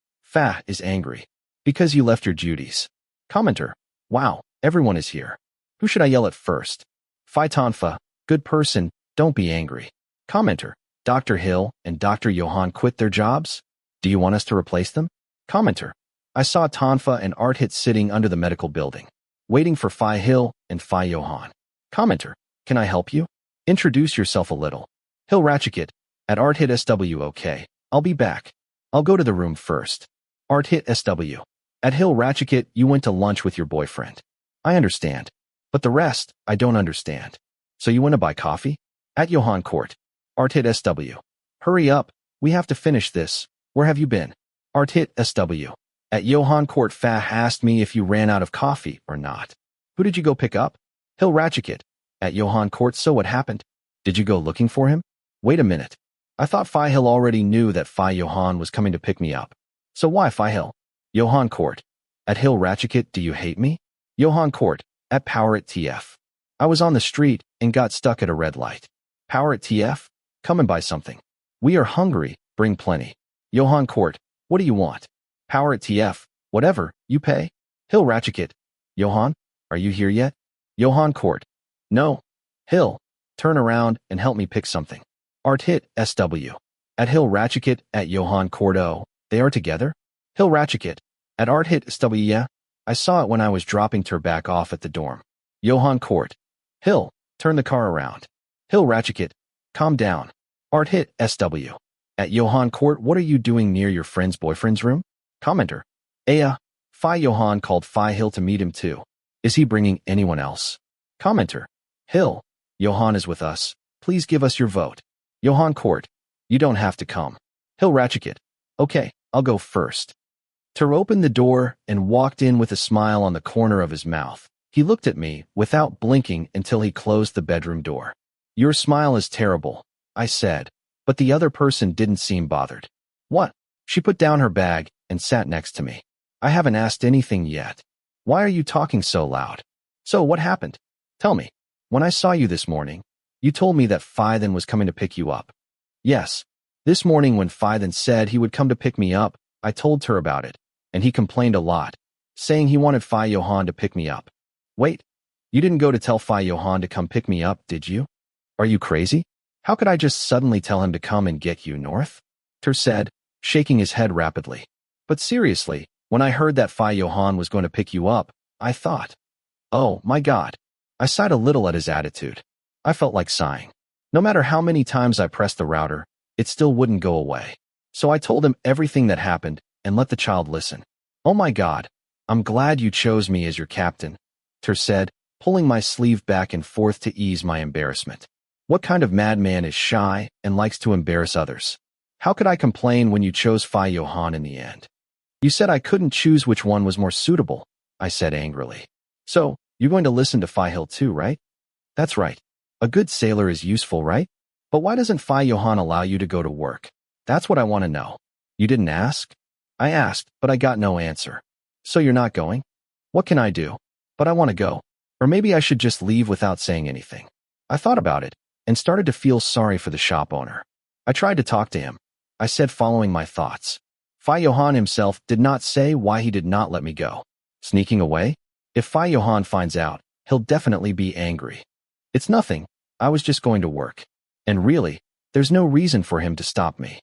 Is angry. Because you left your duties. Commenter. Wow, everyone is here. Who should I yell at first? Tanfa. Good person, don't be angry. Commenter. Dr. Hill and Dr. Johann quit their jobs? Do you want us to replace them? Commenter. I saw Tanfa and Arthit sitting under the medical building, waiting for Hill and Johann. Commenter. Can I help you? Introduce yourself a little. Hill Ratchet. At Arthit SW. Okay, I'll be back. I'll go to the room first. Arthit SW. At Hill Ratchet, you went to lunch with your boyfriend. I understand. But the rest, I don't understand. So you went to buy coffee? At Johann Court. Arthit SW. Hurry up, we have to finish this. Where have you been? Arthit SW. At Johann Court. Asked me if you ran out of coffee or not. Who did you go pick up? Hill Ratchet. At Johann Court. So what happened? Did you go looking for him? Wait a minute. I thought Hill already knew that Johann was coming to pick me up. So why Hill? Johann Court. At Hill Ratchet. Do you hate me? Johann Court. At Power it TF. I was on the street and got stuck at a red light. Power it TF. Come and buy something. We are hungry, bring plenty. Johann Court. What do you want? Power it TF. Whatever, you pay. Hill Ratchet. Johann, are you here yet? Johann Court. No. Hill, turn around and help me pick something. Arthit SW. At Hill Ratchet. At Johann Court. Oh, they are together? Hill Ratchet. At Arthit SW. Yeah, I saw it when I was dropping her back off at the dorm. Johann Court. Hill, turn the car around. Hill Ratchet. Calm down. Arthit SW. At Johann Court. What are you doing near your friend's boyfriend's room? Commenter. Johann called Hill to meet him too. Is he bringing anyone else? Commenter. Hill, Johann is with us. Please give us your vote. Johann Court. You don't have to come. Hill Ratchet. Okay, I'll go first. Ter opened the door and walked in with a smile on the corner of his mouth. He looked at me without blinking until he closed the bedroom door. Your smile is terrible, I said, but the other person didn't seem bothered. What? She put down her bag and sat next to me. I haven't asked anything yet. Why are you talking so loud? So what happened? Tell me. When I saw you this morning, you told me that Fythen was coming to pick you up. Yes. This morning when Fythen said he would come to pick me up, I told her about it, and he complained a lot, saying he wanted Johann to pick me up. Wait, you didn't go to tell Johann to come pick me up, did you? Are you crazy? How could I just suddenly tell him to come and get you north? Ter said, shaking his head rapidly. But seriously, when I heard that Johann was going to pick you up, I thought, oh my God. I sighed a little at his attitude. I felt like sighing. No matter how many times I pressed the router, it still wouldn't go away. So I told him everything that happened and let the child listen. Oh my God. I'm glad you chose me as your captain, Ter said, pulling my sleeve back and forth to ease my embarrassment. What kind of madman is shy and likes to embarrass others? How could I complain when you chose Phi Johann in the end? You said I couldn't choose which one was more suitable, I said angrily. So, you're going to listen to Phi Hill too, right? That's right. A good sailor is useful, right? But why doesn't Phi Johann allow you to go to work? That's what I want to know. You didn't ask? I asked, but I got no answer. So you're not going? What can I do? But I want to go. Or maybe I should just leave without saying anything. I thought about it and started to feel sorry for the shop owner. I tried to talk to him. I said following my thoughts. Phi Johann himself did not say why he did not let me go. Sneaking away? If Phi Johann finds out, he'll definitely be angry. It's nothing. I was just going to work. And really, there's no reason for him to stop me.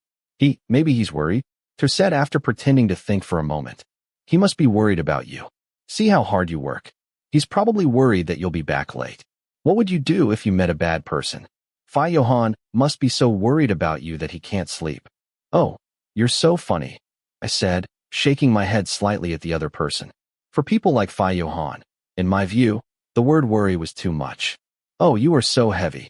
Maybe he's worried, Ter said after pretending to think for a moment. He must be worried about you. See how hard you work. He's probably worried that you'll be back late. What would you do if you met a bad person? Phi Johann must be so worried about you that he can't sleep. Oh, you're so funny, I said, shaking my head slightly at the other person. For people like Phi Johann, in my view, the word worry was too much. Oh, you are so heavy.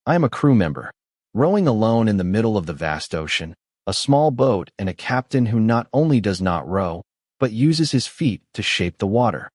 I am a crew member, rowing alone in the middle of the vast ocean, a small boat and a captain who not only does not row, but uses his feet to shape the water.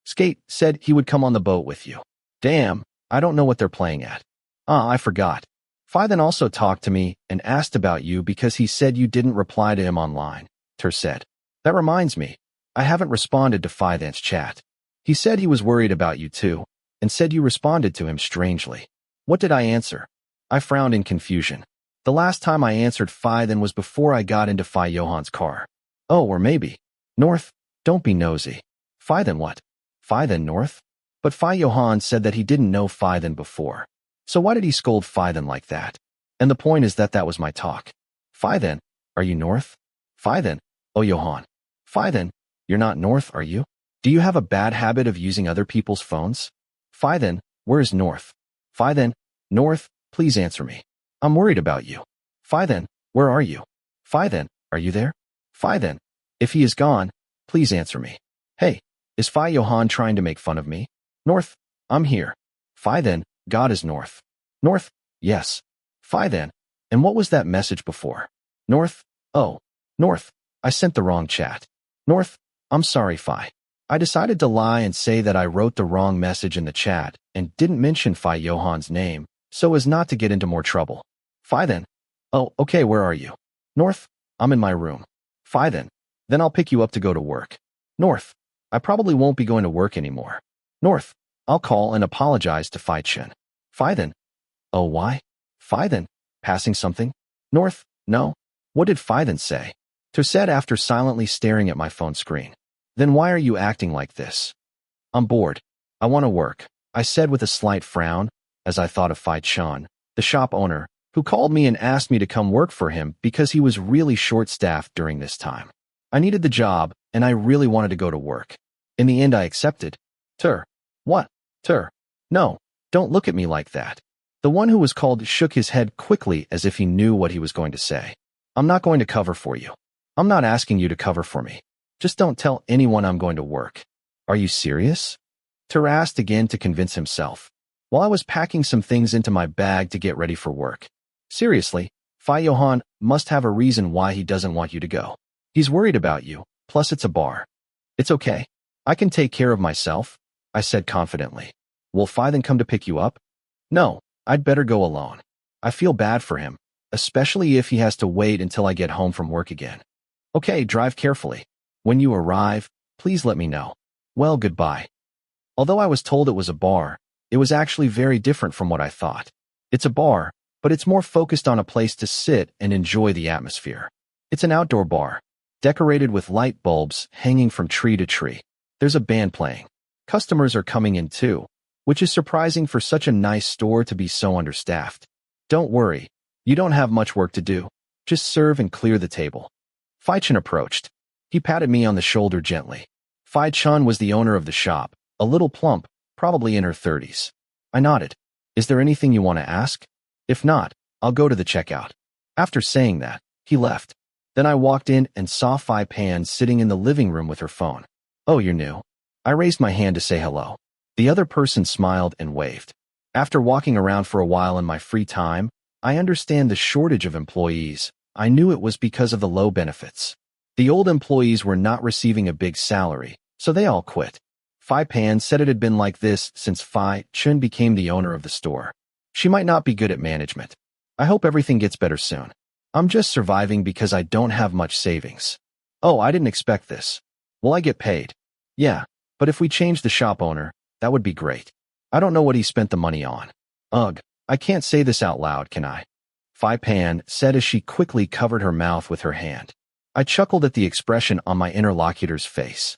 Skate said he would come on the boat with you. Damn, I don't know what they're playing at. I forgot. Phi then also talked to me and asked about you because he said you didn't reply to him online, Ter said. That reminds me, I haven't responded to Phi then's chat. He said he was worried about you too, and said you responded to him strangely. What did I answer? I frowned in confusion. The last time I answered Phi then was before I got into Phi Johann's car. Oh, or maybe. North, don't be nosy. Phi then what? Phi then North? But Phi Johann said that he didn't know Phi then before. So why did he scold Phi then like that? And the point is that was my talk. Phi then, are you North? Phi then, oh Johann. Phi then, you're not North, are you? Do you have a bad habit of using other people's phones? Phi then, where is North? Phi then, North, please answer me. I'm worried about you. Phi then, where are you? Phi then, are you there? Phi then, if he is gone, please answer me. Hey, is Phi Johann trying to make fun of me? North, I'm here. Phi then, God is North. North, yes. Phi then, and what was that message before? North, oh, North, I sent the wrong chat. North, I'm sorry Phi. I decided to lie and say that I wrote the wrong message in the chat and didn't mention Phi Johann's name so as not to get into more trouble. Phi then, oh, okay, where are you? North, I'm in my room. Phi then I'll pick you up to go to work. North, I probably won't be going to work anymore. North, I'll call and apologize to Phi Chen. Phi then, oh why? Phi then, passing something? North, no. What did Phi then say? Ter said after silently staring at my phone screen. Then why are you acting like this? I'm bored. I want to work, I said with a slight frown, as I thought of Phi Chen, the shop owner, who called me and asked me to come work for him because he was really short-staffed during this time. I needed the job, and I really wanted to go to work. In the end, I accepted. Ter. What? Ter. No, don't look at me like that. The one who was called shook his head quickly as if he knew what he was going to say. I'm not going to cover for you. I'm not asking you to cover for me. Just don't tell anyone I'm going to work. Are you serious? Ter asked again to convince himself, while I was packing some things into my bag to get ready for work. Seriously, Phi Johann must have a reason why he doesn't want you to go. He's worried about you, plus it's a bar. It's okay. I can take care of myself, I said confidently. Will Phi then come to pick you up? No, I'd better go alone. I feel bad for him, especially if he has to wait until I get home from work again. Okay, drive carefully. When you arrive, please let me know. Well, goodbye. Although I was told it was a bar, it was actually very different from what I thought. It's a bar, but it's more focused on a place to sit and enjoy the atmosphere. It's an outdoor bar, decorated with light bulbs hanging from tree to tree. There's a band playing. Customers are coming in too, which is surprising for such a nice store to be so understaffed. Don't worry, you don't have much work to do. Just serve and clear the table. Phi Chen approached. He patted me on the shoulder gently. Phi Chen was the owner of the shop, a little plump, probably in her 30s. I nodded. Is there anything you want to ask? If not, I'll go to the checkout. After saying that, he left. Then I walked in and saw Phi Pan sitting in the living room with her phone. Oh, you're new. I raised my hand to say hello. The other person smiled and waved. After walking around for a while in my free time, I understand the shortage of employees. I knew it was because of the low benefits. The old employees were not receiving a big salary, so they all quit. Phi Pan said it had been like this since Phi Chun became the owner of the store. She might not be good at management. I hope everything gets better soon. I'm just surviving because I don't have much savings. Oh, I didn't expect this. Will I get paid? Yeah, but if we change the shop owner, that would be great. I don't know what he spent the money on. Ugh, I can't say this out loud, can I? Phi Pan said as she quickly covered her mouth with her hand. I chuckled at the expression on my interlocutor's face.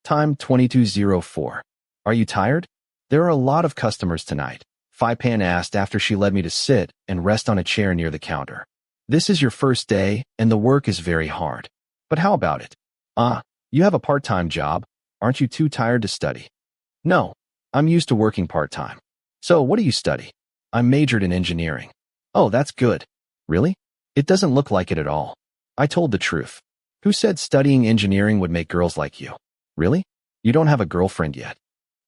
Time 22:04. Are you tired? There are a lot of customers tonight, Phi Pan asked after she led me to sit and rest on a chair near the counter. This is your first day, and the work is very hard. But how about it? You have a part-time job. Aren't you too tired to study? No, I'm used to working part-time. So what do you study? I'm majored in engineering. Oh, that's good. Really? It doesn't look like it at all. I told the truth. Who said studying engineering would make girls like you? Really? You don't have a girlfriend yet?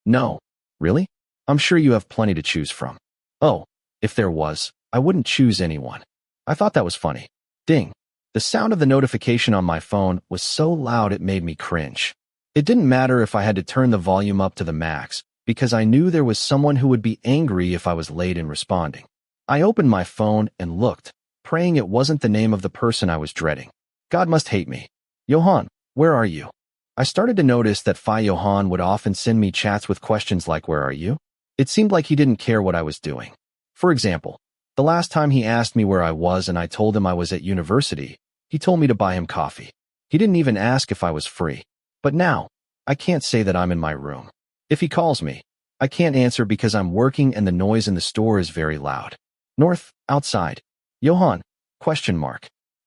No. Really? I'm sure you have plenty to choose from. Oh, if there was, I wouldn't choose anyone. I thought that was funny. Ding. The sound of the notification on my phone was so loud it made me cringe. It didn't matter if I had to turn the volume up to the max, because I knew there was someone who would be angry if I was late in responding. I opened my phone and looked, praying it wasn't the name of the person I was dreading. God must hate me. Johann, where are you? I started to notice that Phi Johann would often send me chats with questions like, where are you? It seemed like he didn't care what I was doing. For example, the last time he asked me where I was and I told him I was at university, he told me to buy him coffee. He didn't even ask if I was free. But now, I can't say that I'm in my room. If he calls me, I can't answer because I'm working and the noise in the store is very loud. North, outside. Johann, ?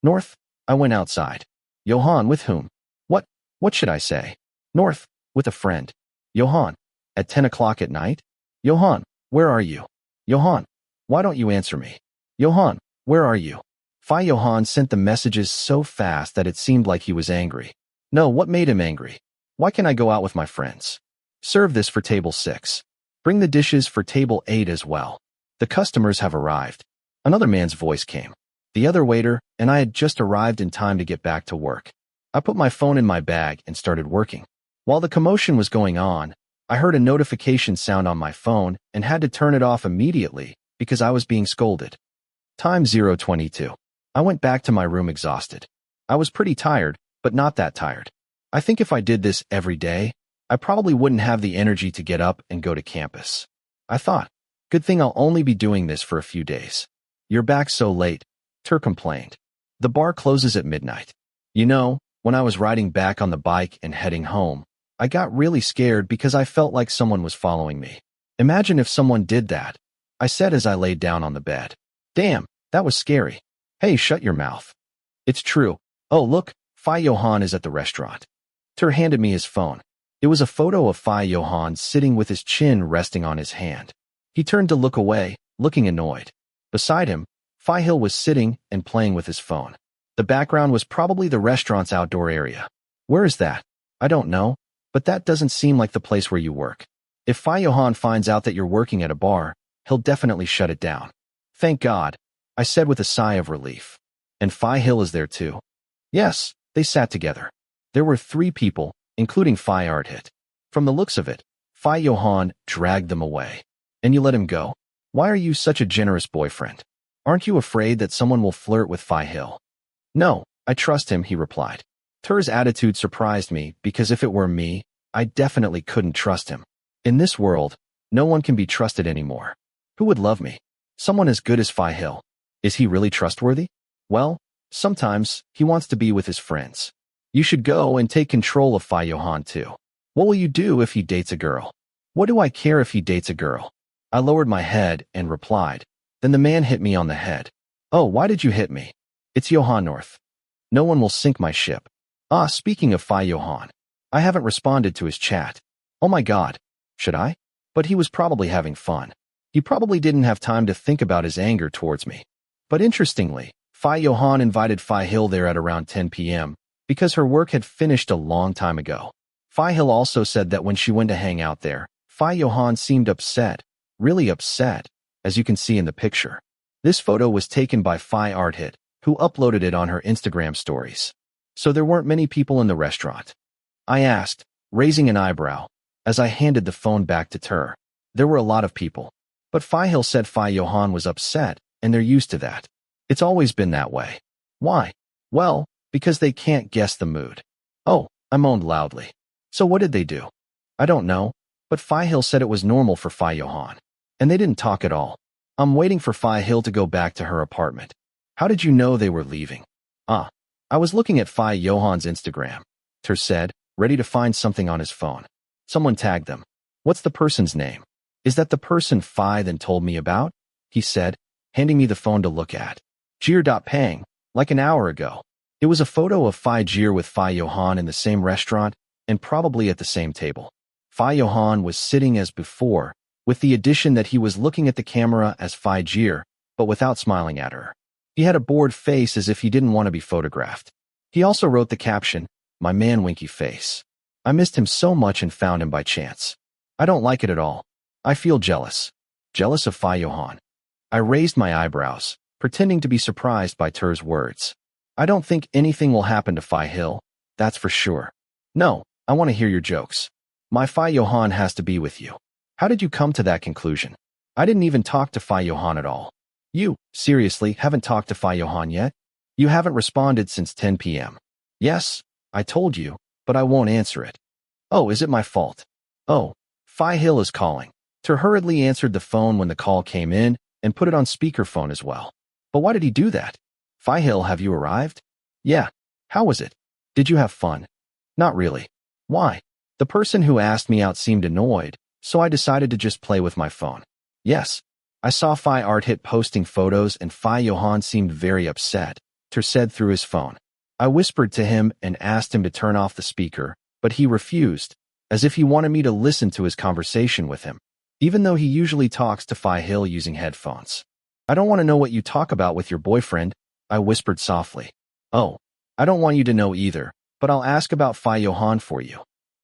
North, I went outside. Johann, with whom? What should I say? North, with a friend. Johann, at 10 o'clock at night? Johann, where are you? Johann, why don't you answer me? Johann, where are you? Phi Johann sent the messages so fast that it seemed like he was angry. No, what made him angry? Why can't I go out with my friends? Serve this for table 6. Bring the dishes for table 8 as well. The customers have arrived. Another man's voice came. The other waiter, and I had just arrived in time to get back to work. I put my phone in my bag and started working. While the commotion was going on, I heard a notification sound on my phone and had to turn it off immediately because I was being scolded. Time 0:22. I went back to my room exhausted. I was pretty tired, but not that tired. I think if I did this every day, I probably wouldn't have the energy to get up and go to campus. I thought, good thing I'll only be doing this for a few days. You're back so late, Tur complained. The bar closes at midnight. You know, when I was riding back on the bike and heading home, I got really scared because I felt like someone was following me. Imagine if someone did that, I said as I laid down on the bed. Damn, that was scary. Hey, shut your mouth. It's true. Oh, look, Phi Johann is at the restaurant. Tur handed me his phone. It was a photo of Phi Johann sitting with his chin resting on his hand. He turned to look away, looking annoyed. Beside him, Phi Hill was sitting and playing with his phone. The background was probably the restaurant's outdoor area. Where is that? I don't know, but that doesn't seem like the place where you work. If Phi Johann finds out that you're working at a bar, he'll definitely shut it down. Thank God, I said with a sigh of relief. And Phi Hill is there too. Yes, they sat together. There were 3 people, including Phi Arthit. From the looks of it, Phi Johann dragged them away. And you let him go? Why are you such a generous boyfriend? Aren't you afraid that someone will flirt with Phi Hill? No, I trust him, he replied. Tur's attitude surprised me because if it were me, I definitely couldn't trust him. In this world, no one can be trusted anymore. Who would love me? Someone as good as Phi Hill. Is he really trustworthy? Well, sometimes he wants to be with his friends. You should go and take control of Phi Johann too. What will you do if he dates a girl? What do I care if he dates a girl? I lowered my head and replied. Then the man hit me on the head. Oh, why did you hit me? It's Johann North. No one will sink my ship. Speaking of Phi Johann, I haven't responded to his chat. Oh my God. Should I? But he was probably having fun. He probably didn't have time to think about his anger towards me. But interestingly, Johann invited Phi Hill there at around 10 p.m. because her work had finished a long time ago. Phi Hill also said that when she went to hang out there, Johann seemed upset, really upset, as you can see in the picture. This photo was taken by Phi Arthit, who uploaded it on her Instagram stories. So there weren't many people in the restaurant? I asked, raising an eyebrow, as I handed the phone back to Ter. There were a lot of people. But Phi Hill said Johann was upset, and they're used to that. It's always been that way. Why? Well, because they can't guess the mood. Oh, I moaned loudly. So what did they do? I don't know, but Phi Hill said it was normal for Johann. And they didn't talk at all. I'm waiting for Phi Hill to go back to her apartment. How did you know they were leaving? I was looking at Johann's Instagram, Ter said, ready to find something on his phone. Someone tagged them. What's the person's name? Is that the person Phi then told me about? He said, handing me the phone to look at. Jir.pang, like an hour ago. It was a photo of Jir with Johann in the same restaurant and probably at the same table. Johann was sitting as before, with the addition that he was looking at the camera as Jir, but without smiling at her. He had a bored face as if he didn't want to be photographed. He also wrote the caption, "My man winky face. I missed him so much and found him by chance. I don't like it at all. I feel jealous." Jealous of Johann. I raised my eyebrows, pretending to be surprised by Ter's words. I don't think anything will happen to Phi Hill, that's for sure. No, I want to hear your jokes. My Johann has to be with you. How did you come to that conclusion? I didn't even talk to Johann at all. You, seriously, haven't talked to Johann yet? You haven't responded since 10 p.m. Yes, I told you, but I won't answer it. Oh, is it my fault? Oh, Phi Hill is calling. Ter hurriedly answered the phone when the call came in and put it on speakerphone as well. But why did he do that? Phi Hill, have you arrived? Yeah. How was it? Did you have fun? Not really. Why? The person who asked me out seemed annoyed, so I decided to just play with my phone. Yes. I saw Phi Arthit posting photos and Johann seemed very upset, Ter said through his phone. I whispered to him and asked him to turn off the speaker, but he refused, as if he wanted me to listen to his conversation with him, even though he usually talks to Phi Hill using headphones. I don't want to know what you talk about with your boyfriend, I whispered softly. Oh, I don't want you to know either, but I'll ask about Johann for you.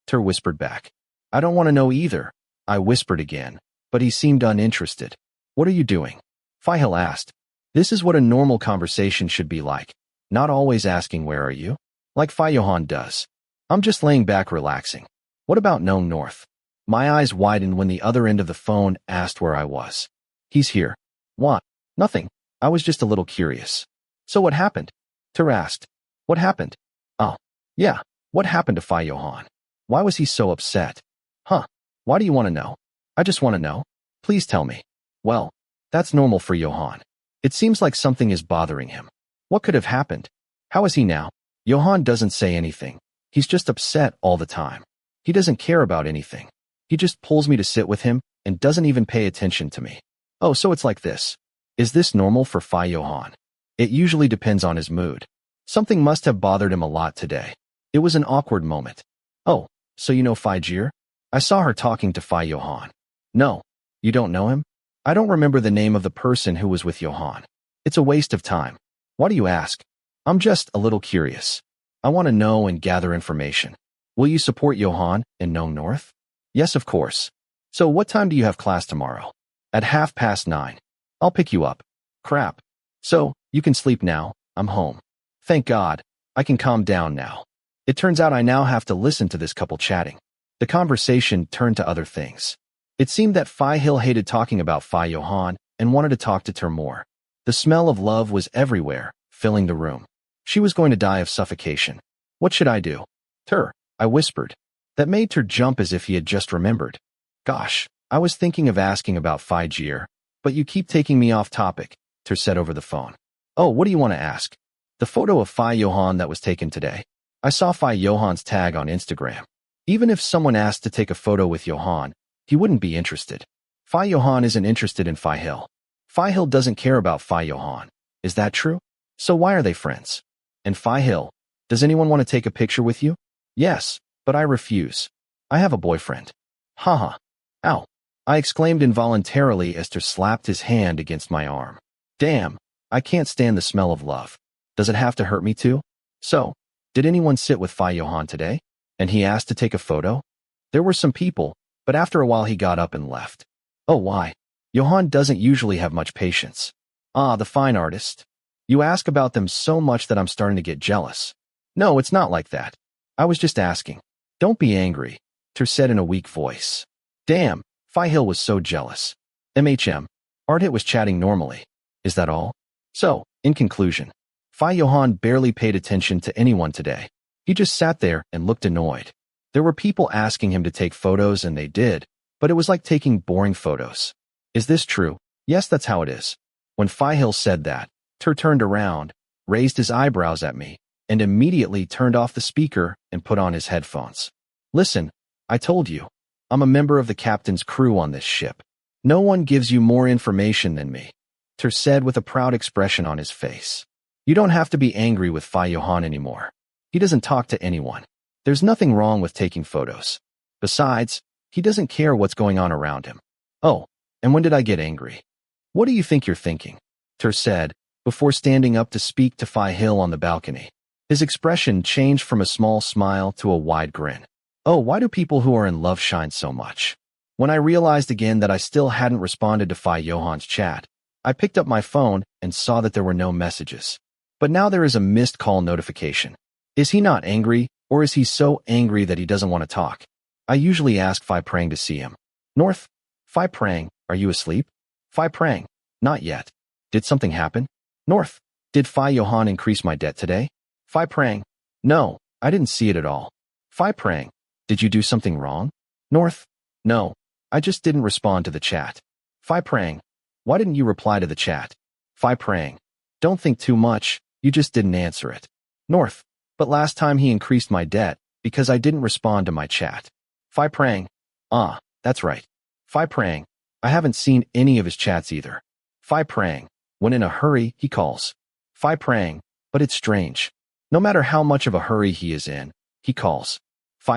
Ter whispered back. I don't want to know either, I whispered again, but he seemed uninterested. What are you doing? Phi Hill asked. This is what a normal conversation should be like, not always asking where are you, like Johann does. I'm just laying back relaxing. What about Known North? My eyes widened when the other end of the phone asked where I was. He's here. What? Nothing. I was just a little curious. So what happened? Ter asked. What happened? Oh, yeah. What happened to Johann? Why was he so upset? Huh. Why do you want to know? I just want to know. Please tell me. Well, that's normal for Johann. It seems like something is bothering him. What could have happened? How is he now? Johann doesn't say anything. He's just upset all the time. He doesn't care about anything. He just pulls me to sit with him and doesn't even pay attention to me. Oh, so it's like this. Is this normal for Johann? It usually depends on his mood. Something must have bothered him a lot today. It was an awkward moment. Oh, so you know Jir? I saw her talking to Johann. No, you don't know him? I don't remember the name of the person who was with Johann. It's a waste of time. Why do you ask? I'm just a little curious. I want to know and gather information. Will you support Johann in Known North? Yes, of course. So what time do you have class tomorrow? At 9:30. I'll pick you up. Crap. So, you can sleep now, I'm home. Thank God, I can calm down now. It turns out I now have to listen to this couple chatting. The conversation turned to other things. It seemed that Phi Hill hated talking about Johann and wanted to talk to Ter more. The smell of love was everywhere, filling the room. She was going to die of suffocation. What should I do? Ter, I whispered. That made Ter jump as if he had just remembered. Gosh, I was thinking of asking about Jir, but you keep taking me off topic, Ter said over the phone. Oh, what do you want to ask? The photo of Johann that was taken today. I saw Johann's tag on Instagram. Even if someone asked to take a photo with Johann, he wouldn't be interested. Johann isn't interested in Phi Hill. Phi Hill doesn't care about Johann. Is that true? So why are they friends? And Phi Hill, does anyone want to take a picture with you? Yes, but I refuse. I have a boyfriend. Haha. Ow. I exclaimed involuntarily as Ter slapped his hand against my arm. Damn, I can't stand the smell of love. Does it have to hurt me too? So, did anyone sit with Johann today? And he asked to take a photo? There were some people, but after a while he got up and left. Oh, why? Johann doesn't usually have much patience. Ah, the fine artist. You ask about them so much that I'm starting to get jealous. No, it's not like that. I was just asking. Don't be angry, Ter said in a weak voice. Damn, Hill was so jealous. Ardhit was chatting normally. Is that all? So, in conclusion, Johann barely paid attention to anyone today. He just sat there and looked annoyed. There were people asking him to take photos and they did, but it was like taking boring photos. Is this true? Yes, that's how it is. When Hill said that, Ter turned around, raised his eyebrows at me, and immediately turned off the speaker and put on his headphones. Listen, I told you. I'm a member of the captain's crew on this ship. No one gives you more information than me, Ter said with a proud expression on his face. You don't have to be angry with Johann anymore. He doesn't talk to anyone. There's nothing wrong with taking photos. Besides, he doesn't care what's going on around him. Oh, and when did I get angry? What do you think you're thinking? Ter said, before standing up to speak to Hill on the balcony. His expression changed from a small smile to a wide grin. Oh, why do people who are in love shine so much? When I realized again that I still hadn't responded to Johann's chat, I picked up my phone and saw that there were no messages. But now there is a missed call notification. Is he not angry, or is he so angry that he doesn't want to talk? I usually ask Prang to see him. North? Prang, are you asleep? Prang, not yet. Did something happen? North, did Johann increase my debt today? Prang, no, I didn't see it at all. Prang, did you do something wrong? North, no, I just didn't respond to the chat. Prang, why didn't you reply to the chat? Prang, don't think too much, you just didn't answer it. North, but last time he increased my debt because I didn't respond to my chat. Prang, ah, that's right. Prang, I haven't seen any of his chats either. Prang, when in a hurry, he calls. Prang, but it's strange. No matter how much of a hurry he is in, he calls.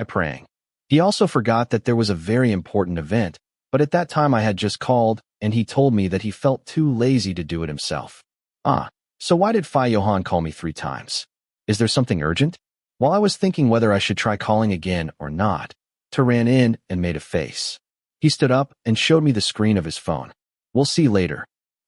Prang. He also forgot that there was a very important event, but at that time I had just called, and he told me that he felt too lazy to do it himself. Ah, so why did Johann call me 3 times? Is there something urgent? While I was thinking whether I should try calling again or not, Ter ran in and made a face. He stood up and showed me the screen of his phone. We'll see later.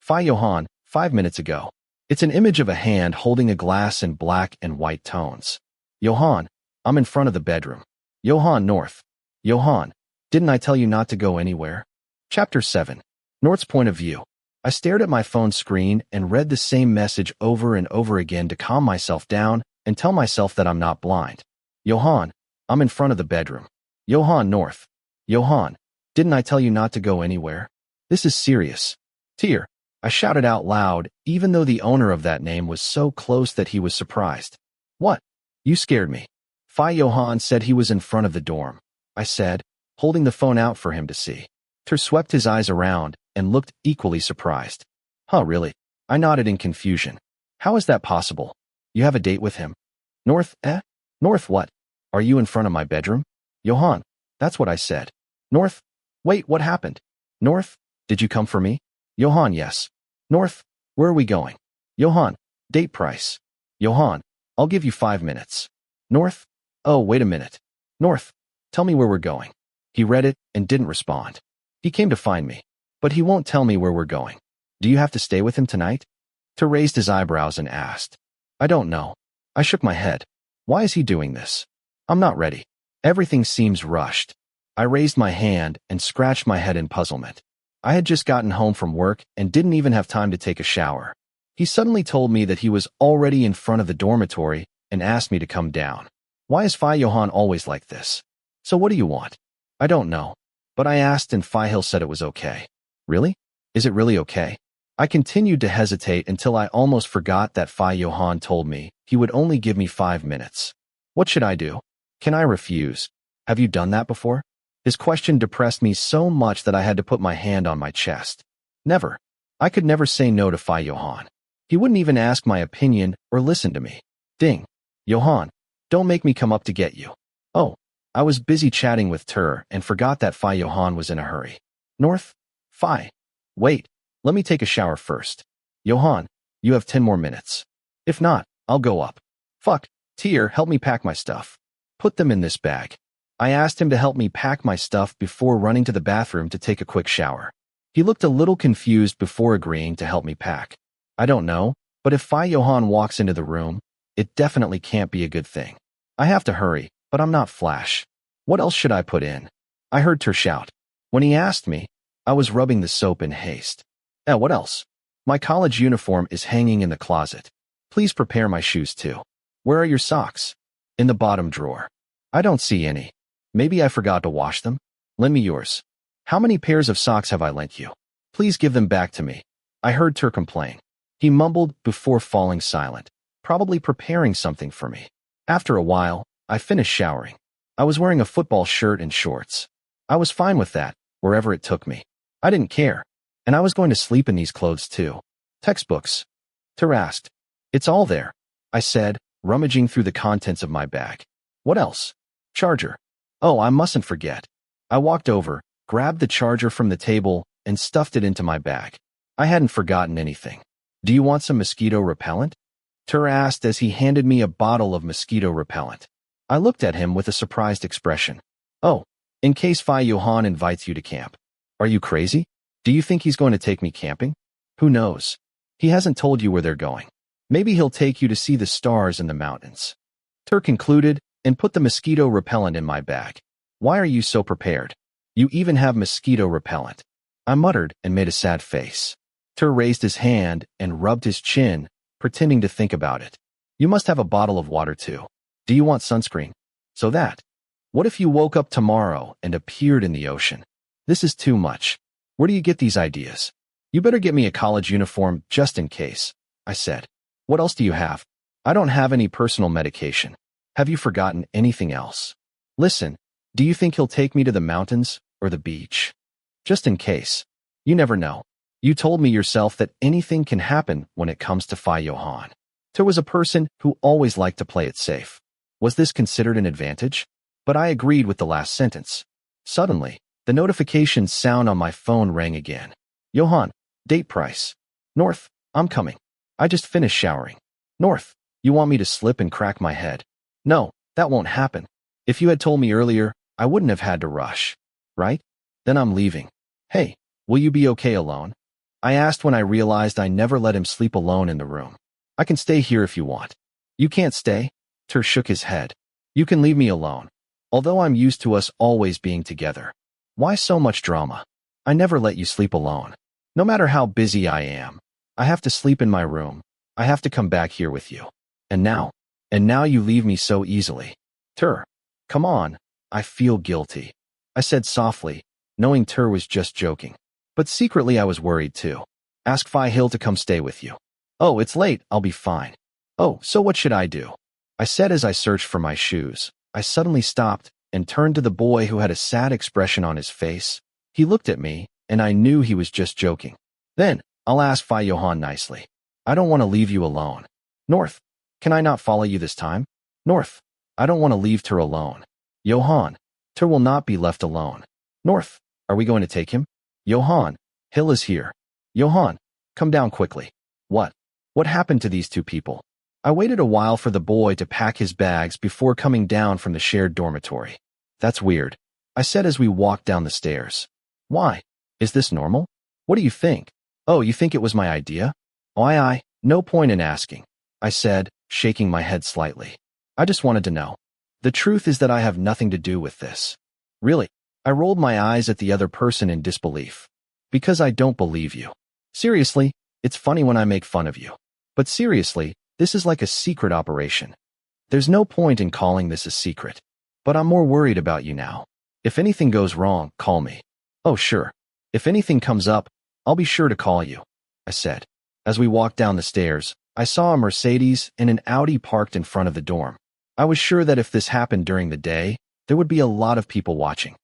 Johann, 5 minutes ago. It's an image of a hand holding a glass in black and white tones. Johann, I'm in front of the bedroom. Johann North. Johann, didn't I tell you not to go anywhere? Chapter 7. North's point of view. I stared at my phone screen and read the same message over and over again to calm myself down and tell myself that I'm not blind. Johann, I'm in front of the bedroom. Johann North. Johann, didn't I tell you not to go anywhere? This is serious. Tear. I shouted out loud, even though the owner of that name was so close that he was surprised. What? You scared me. Johann said he was in front of the dorm, I said, holding the phone out for him to see. Ter swept his eyes around and looked equally surprised. Huh, really? I nodded in confusion. How is that possible? You have a date with him? North, eh? North what? Are you in front of my bedroom? Johann, that's what I said. North, wait, what happened? North, did you come for me? Johann, yes. North, where are we going? Johann, date price. Johann, I'll give you 5 minutes. North, oh, wait a minute. North, tell me where we're going. He read it and didn't respond. He came to find me, but he won't tell me where we're going. Do you have to stay with him tonight? Ter raised his eyebrows and asked. I don't know. I shook my head. Why is he doing this? I'm not ready. Everything seems rushed. I raised my hand and scratched my head in puzzlement. I had just gotten home from work and didn't even have time to take a shower. He suddenly told me that he was already in front of the dormitory and asked me to come down. Why is Johann always like this? So what do you want? I don't know. But I asked and Hill said it was okay. Really? Is it really okay? I continued to hesitate until I almost forgot that Johann told me he would only give me 5 minutes. What should I do? Can I refuse? Have you done that before? His question depressed me so much that I had to put my hand on my chest. Never. I could never say no to Johann. He wouldn't even ask my opinion or listen to me. Ding. Johann, don't make me come up to get you. Oh, I was busy chatting with Ter and forgot that Johann was in a hurry. North? Wait, let me take a shower first. Johann, You have 10 more minutes. If not, I'll go up. Fuck. Tier, help me pack my stuff. Put them in this bag. I asked him to help me pack my stuff before running to the bathroom to take a quick shower. He looked a little confused before agreeing to help me pack. I don't know, but if Johann walks into the room, it definitely can't be a good thing. I have to hurry, but I'm not Flash. What else should I put in? I heard Ter shout. When he asked me, I was rubbing the soap in haste. What else? My college uniform is hanging in the closet. Please prepare my shoes too. Where are your socks? In the bottom drawer. I don't see any. Maybe I forgot to wash them? Lend me yours. How many pairs of socks have I lent you? Please give them back to me. I heard Ter complain. He mumbled before falling silent, probably preparing something for me. After a while, I finished showering. I was wearing a football shirt and shorts. I was fine with that, wherever it took me. I didn't care. And I was going to sleep in these clothes too. Textbooks. Ter asked. It's all there, I said, rummaging through the contents of my bag. What else? Charger. Oh, I mustn't forget. I walked over, grabbed the charger from the table, and stuffed it into my bag. I hadn't forgotten anything. Do you want some mosquito repellent? Ter asked as he handed me a bottle of mosquito repellent. I looked at him with a surprised expression. Oh, in case Johann invites you to camp. Are you crazy? Do you think he's going to take me camping? Who knows? He hasn't told you where they're going. Maybe he'll take you to see the stars in the mountains. Ter concluded and put the mosquito repellent in my bag. Why are you so prepared? You even have mosquito repellent. I muttered and made a sad face. Ter raised his hand and rubbed his chin, pretending to think about it. You must have a bottle of water too. Do you want sunscreen? So that. What if you woke up tomorrow and appeared in the ocean? This is too much. Where do you get these ideas? You better get me a college uniform just in case, I said. What else do you have? I don't have any personal medication. Have you forgotten anything else? Listen, do you think he'll take me to the mountains or the beach? Just in case. You never know. You told me yourself that anything can happen when it comes to Johann. Ter was a person who always liked to play it safe. Was this considered an advantage? But I agreed with the last sentence. Suddenly, the notification sound on my phone rang again. Johann, date price. North, I'm coming. I just finished showering. North, you want me to slip and crack my head? No, that won't happen. If you had told me earlier, I wouldn't have had to rush. Right? Then I'm leaving. Hey, will you be okay alone? I asked when I realized I never let him sleep alone in the room. I can stay here if you want. You can't stay? Ter shook his head. You can leave me alone. Although I'm used to us always being together. Why so much drama? I never let you sleep alone. No matter how busy I am, I have to sleep in my room. I have to come back here with you. And now you leave me so easily. Ter, come on. I feel guilty. I said softly, knowing Ter was just joking. But secretly I was worried too. Ask Hill to come stay with you. Oh, it's late. I'll be fine. Oh, so what should I do? I said as I searched for my shoes. I suddenly stopped and turned to the boy who had a sad expression on his face. He looked at me, and I knew he was just joking. Then, I'll ask Johann nicely. I don't want to leave you alone. North, can I not follow you this time? North, I don't want to leave Ter alone. Johann, Ter will not be left alone. North, are we going to take him? Johann, Hill is here. Johann, come down quickly. What? What happened to these two people? I waited a while for the boy to pack his bags before coming down from the shared dormitory. That's weird, I said as we walked down the stairs. Why? Is this normal? What do you think? Oh, you think it was my idea? I, no point in asking, I said, shaking my head slightly. I just wanted to know. The truth is that I have nothing to do with this. Really? I rolled my eyes at the other person in disbelief. Because I don't believe you. Seriously, it's funny when I make fun of you. But seriously, this is like a secret operation. There's no point in calling this a secret. But I'm more worried about you now. If anything goes wrong, call me. Oh, sure. If anything comes up, I'll be sure to call you, I said. As we walked down the stairs, I saw a Mercedes and an Audi parked in front of the dorm. I was sure that if this happened during the day, there would be a lot of people watching.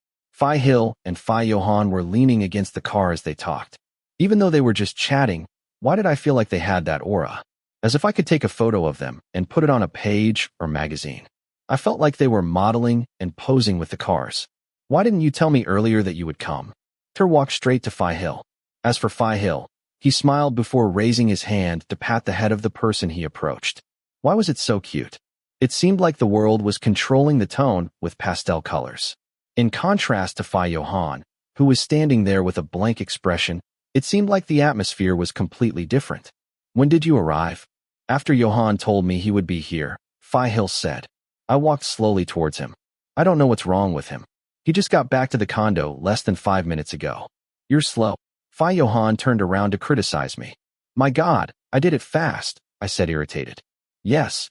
Hill and Johann were leaning against the car as they talked. Even though they were just chatting, why did I feel like they had that aura? As if I could take a photo of them and put it on a page or magazine. I felt like they were modeling and posing with the cars. Why didn't you tell me earlier that you would come? Ter walked straight to Hill. As for Hill, He smiled before raising his hand to pat the head of the person he approached. Why was it so cute? It seemed like the world was controlling the tone with pastel colors. In contrast to Johann, who was standing there with a blank expression, it seemed like the atmosphere was completely different. When did you arrive? After Johann told me he would be here, Hill said. I walked slowly towards him. I don't know what's wrong with him. He just got back to the condo less than 5 minutes ago. You're slow. Johann turned around to criticize me. My God, I did it fast, I said, irritated. Yes.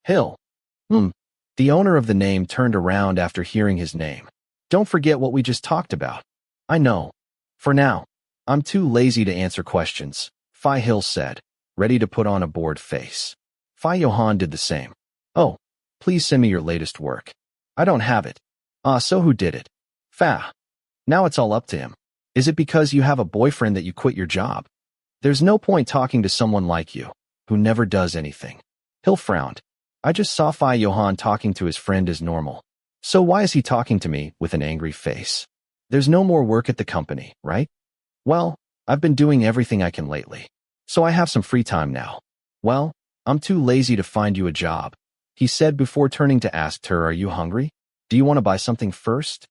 Hill. The owner of the name turned around after hearing his name. Don't forget what we just talked about. I know. For now. I'm too lazy to answer questions, Hill said, ready to put on a bored face. Johann did the same. Oh, please send me your latest work. I don't have it. So who did it? Now it's all up to him. Is it because you have a boyfriend that you quit your job? There's no point talking to someone like you, who never does anything. Hill frowned. I just saw Johann talking to his friend as normal. So why is he talking to me with an angry face? There's no more work at the company, right? Well, I've been doing everything I can lately. So I have some free time now. Well, I'm too lazy to find you a job, he said before turning to ask her, are you hungry? Do you want to buy something first?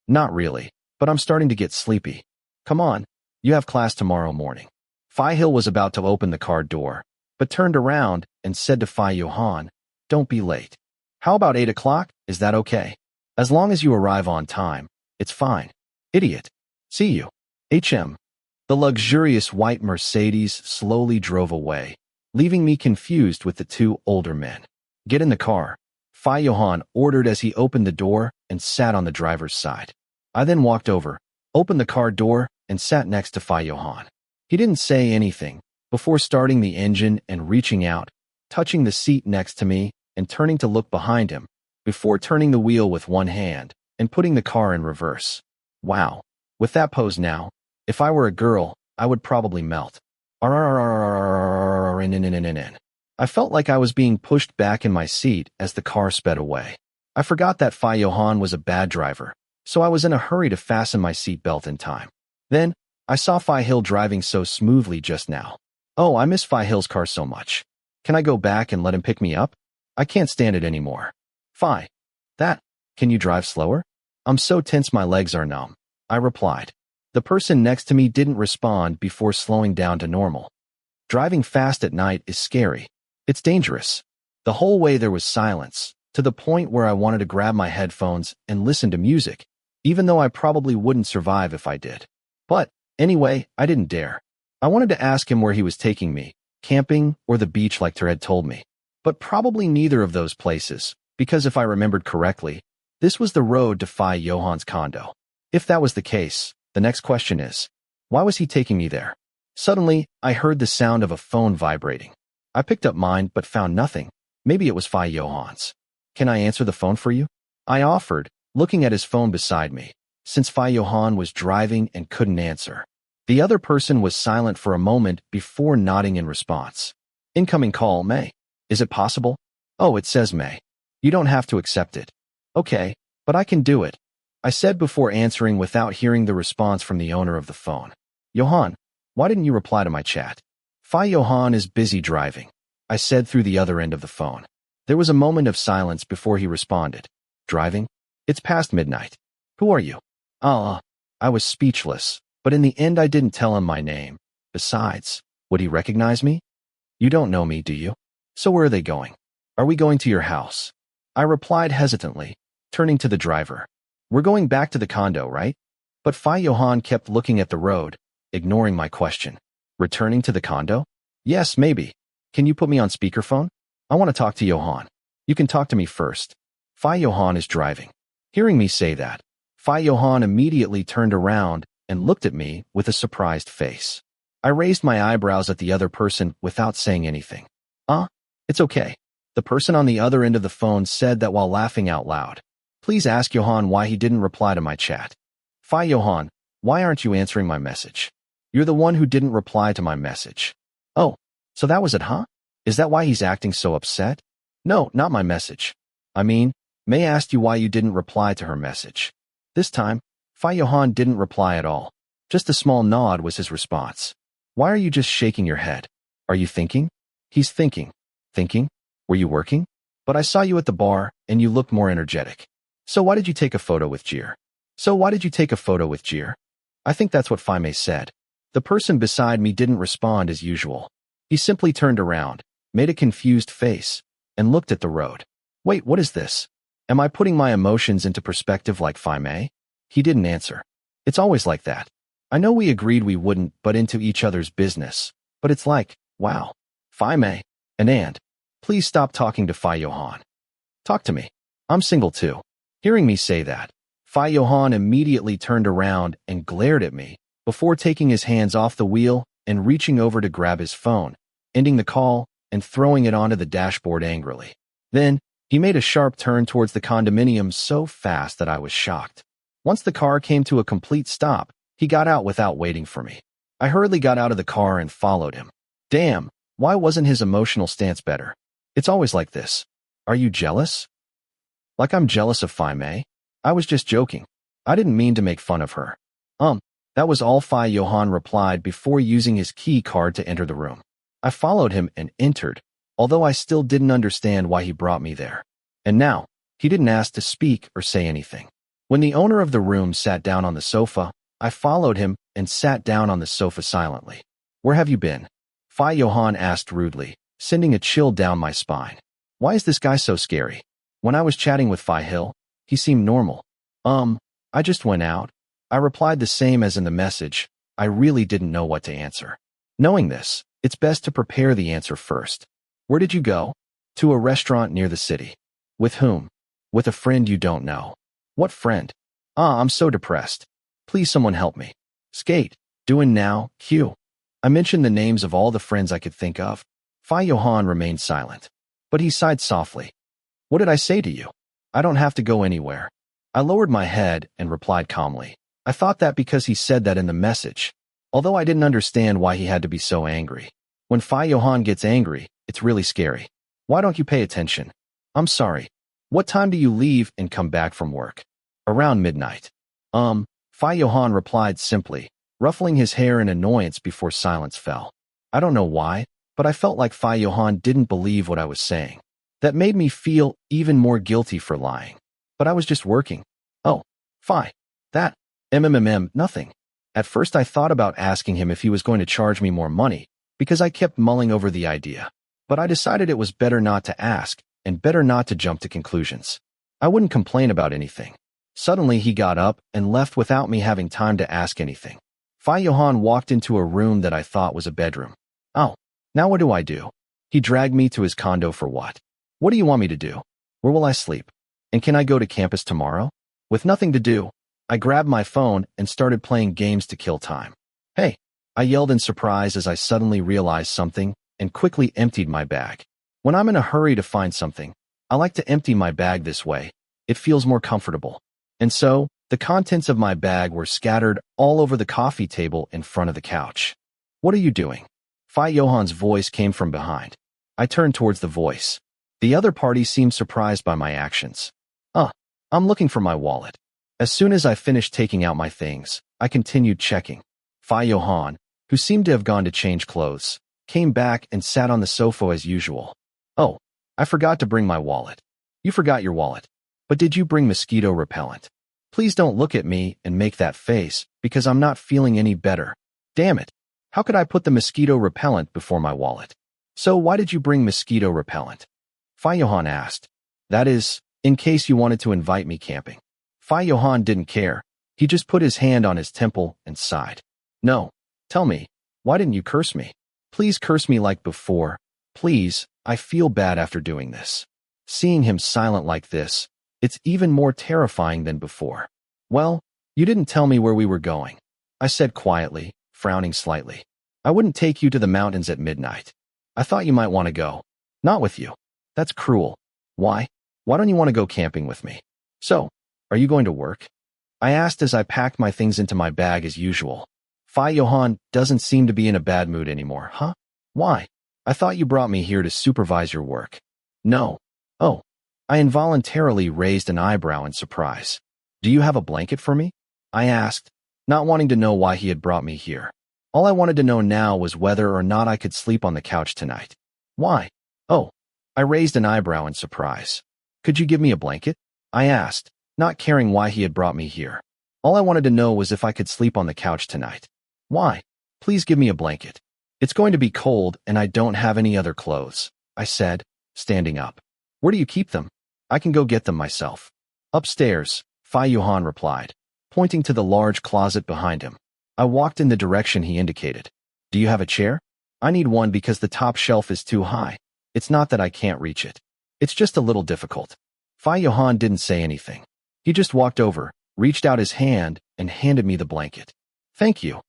Not really, but I'm starting to get sleepy. Come on, you have class tomorrow morning. Hill was about to open the car door, but turned around and said to Johann, don't be late. How about 8 o'clock? Is that okay? As long as you arrive on time, it's fine. Idiot. See you. HM. The luxurious white Mercedes slowly drove away, leaving me confused with the two older men. Get in the car, Johann ordered as he opened the door and sat on the driver's side. I then walked over, opened the car door, and sat next to Johann. He didn't say anything before starting the engine and reaching out, touching the seat next to me and turning to look behind him, before turning the wheel with one hand and putting the car in reverse. Wow. With that pose now, if I were a girl, I would probably melt. I felt like I was being pushed back in my seat as the car sped away. I forgot that Johann was a bad driver, so I was in a hurry to fasten my seatbelt in time. Then, I saw Hill driving so smoothly just now. Oh, I miss Hill's car so much. Can I go back and let him pick me up? I can't stand it anymore. Can you drive slower? I'm so tense my legs are numb, I replied. The person next to me didn't respond before slowing down to normal. Driving fast at night is scary. It's dangerous. The whole way there was silence, to the point where I wanted to grab my headphones and listen to music, even though I probably wouldn't survive if I did. But, anyway, I didn't dare. I wanted to ask him where he was taking me, camping or the beach like Ter had told me. But probably neither of those places, because if I remembered correctly, this was the road to Johann's condo. If that was the case, the next question is, why was he taking me there? Suddenly, I heard the sound of a phone vibrating. I picked up mine but found nothing. Maybe it was Johann's. Can I answer the phone for you? I offered, looking at his phone beside me, since Johann was driving and couldn't answer. The other person was silent for a moment before nodding in response. Incoming call, May. Is it possible? Oh, it says May. You don't have to accept it. Okay, but I can do it, I said before answering without hearing the response from the owner of the phone. Johann, why didn't you reply to my chat? Johann is busy driving, I said through the other end of the phone. There was a moment of silence before he responded. Driving? It's past midnight. Who are you? I was speechless, but in the end I didn't tell him my name. Besides, would he recognize me? You don't know me, do you? So where are they going? Are we going to your house? I replied hesitantly, turning to the driver. We're going back to the condo, right? But Johann kept looking at the road, ignoring my question. Returning to the condo? Yes, maybe. Can you put me on speakerphone? I want to talk to Johann. You can talk to me first. Johann is driving. Hearing me say that, Johann immediately turned around and looked at me with a surprised face. I raised my eyebrows at the other person without saying anything. It's okay. The person on the other end of the phone said that while laughing out loud. Please ask Johann why he didn't reply to my chat. Johann, why aren't you answering my message? You're the one who didn't reply to my message. Oh, so that was it, huh? Is that why he's acting so upset? No, not my message. I mean, May asked you why you didn't reply to her message. This time, Johann didn't reply at all. Just a small nod was his response. Why are you just shaking your head? Are you thinking? He's thinking. Thinking? Were you working? But I saw you at the bar, and you looked more energetic. So why did you take a photo with Jeer? I think that's what Faime said. The person beside me didn't respond as usual. He simply turned around, made a confused face, and looked at the road. Wait, what is this? Am I putting my emotions into perspective like Faime? He didn't answer. It's always like that. I know we agreed we wouldn't butt into each other's business, but it's like, wow. Faime, and please stop talking to Johann. Talk to me. I'm single too. Hearing me say that, Johann immediately turned around and glared at me before taking his hands off the wheel and reaching over to grab his phone, ending the call and throwing it onto the dashboard angrily. Then, he made a sharp turn towards the condominium so fast that I was shocked. Once the car came to a complete stop, he got out without waiting for me. I hurriedly got out of the car and followed him. Damn, why wasn't his emotional stance better? It's always like this. Are you jealous? Like I'm jealous of Faime? I was just joking. I didn't mean to make fun of her. That was all Johann replied before using his key card to enter the room. I followed him and entered, although I still didn't understand why he brought me there. And now, he didn't ask to speak or say anything. When the owner of the room sat down on the sofa, I followed him and sat down on the sofa silently. Where have you been? Johann asked rudely, sending a chill down my spine. Why is this guy so scary? When I was chatting with Hill, he seemed normal. I just went out. I replied the same as in the message. I really didn't know what to answer. Knowing this, it's best to prepare the answer first. Where did you go? To a restaurant near the city. With whom? With a friend you don't know. What friend? I'm so depressed. Please someone help me. Skate. Doing now, Q. I mentioned the names of all the friends I could think of. Johann remained silent. But he sighed softly. What did I say to you? I don't have to go anywhere. I lowered my head and replied calmly. I thought that because he said that in the message, although I didn't understand why he had to be so angry. When Johann gets angry, it's really scary. Why don't you pay attention? I'm sorry. What time do you leave and come back from work? Around midnight. Johann replied simply, ruffling his hair in annoyance before silence fell. I don't know why, but I felt like Johann didn't believe what I was saying. That made me feel even more guilty for lying. But I was just working. Oh, that, nothing. At first I thought about asking him if he was going to charge me more money, because I kept mulling over the idea. But I decided it was better not to ask, and better not to jump to conclusions. I wouldn't complain about anything. Suddenly he got up and left without me having time to ask anything. Johann walked into a room that I thought was a bedroom. Oh, now what do? He dragged me to his condo for what? What do you want me to do? Where will I sleep? And can I go to campus tomorrow? With nothing to do, I grabbed my phone and started playing games to kill time. Hey, I yelled in surprise as I suddenly realized something and quickly emptied my bag. When I'm in a hurry to find something, I like to empty my bag this way. It feels more comfortable. And so, the contents of my bag were scattered all over the coffee table in front of the couch. What are you doing? Johann's voice came from behind. I turned towards the voice. The other party seemed surprised by my actions. I'm looking for my wallet. As soon as I finished taking out my things, I continued checking. Johann, who seemed to have gone to change clothes, came back and sat on the sofa as usual. Oh, I forgot to bring my wallet. You forgot your wallet. But did you bring mosquito repellent? Please don't look at me and make that face, because I'm not feeling any better. Damn it. How could I put the mosquito repellent before my wallet? So why did you bring mosquito repellent? Johann asked. That is, in case you wanted to invite me camping. Johann didn't care. He just put his hand on his temple and sighed. No. Tell me, why didn't you curse me? Please curse me like before. Please, I feel bad after doing this. Seeing him silent like this, it's even more terrifying than before. Well, you didn't tell me where we were going. I said quietly, frowning slightly. I wouldn't take you to the mountains at midnight. I thought you might want to go. Not with you. That's cruel. Why? Why don't you want to go camping with me? So, are you going to work? I asked as I packed my things into my bag as usual. Johann doesn't seem to be in a bad mood anymore, huh? Why? I thought you brought me here to supervise your work. No. Oh. I involuntarily raised an eyebrow in surprise. Do you have a blanket for me? I asked, not wanting to know why he had brought me here. All I wanted to know now was whether or not I could sleep on the couch tonight. Why? Oh. I raised an eyebrow in surprise. Could you give me a blanket? I asked, not caring why he had brought me here. All I wanted to know was if I could sleep on the couch tonight. Why? Please give me a blanket. It's going to be cold and I don't have any other clothes, I said, standing up. Where do you keep them? I can go get them myself. Upstairs, Johann replied, pointing to the large closet behind him. I walked in the direction he indicated. Do you have a chair? I need one because the top shelf is too high. It's not that I can't reach it. It's just a little difficult. Johann didn't say anything. He just walked over, reached out his hand, and handed me the blanket. Thank you,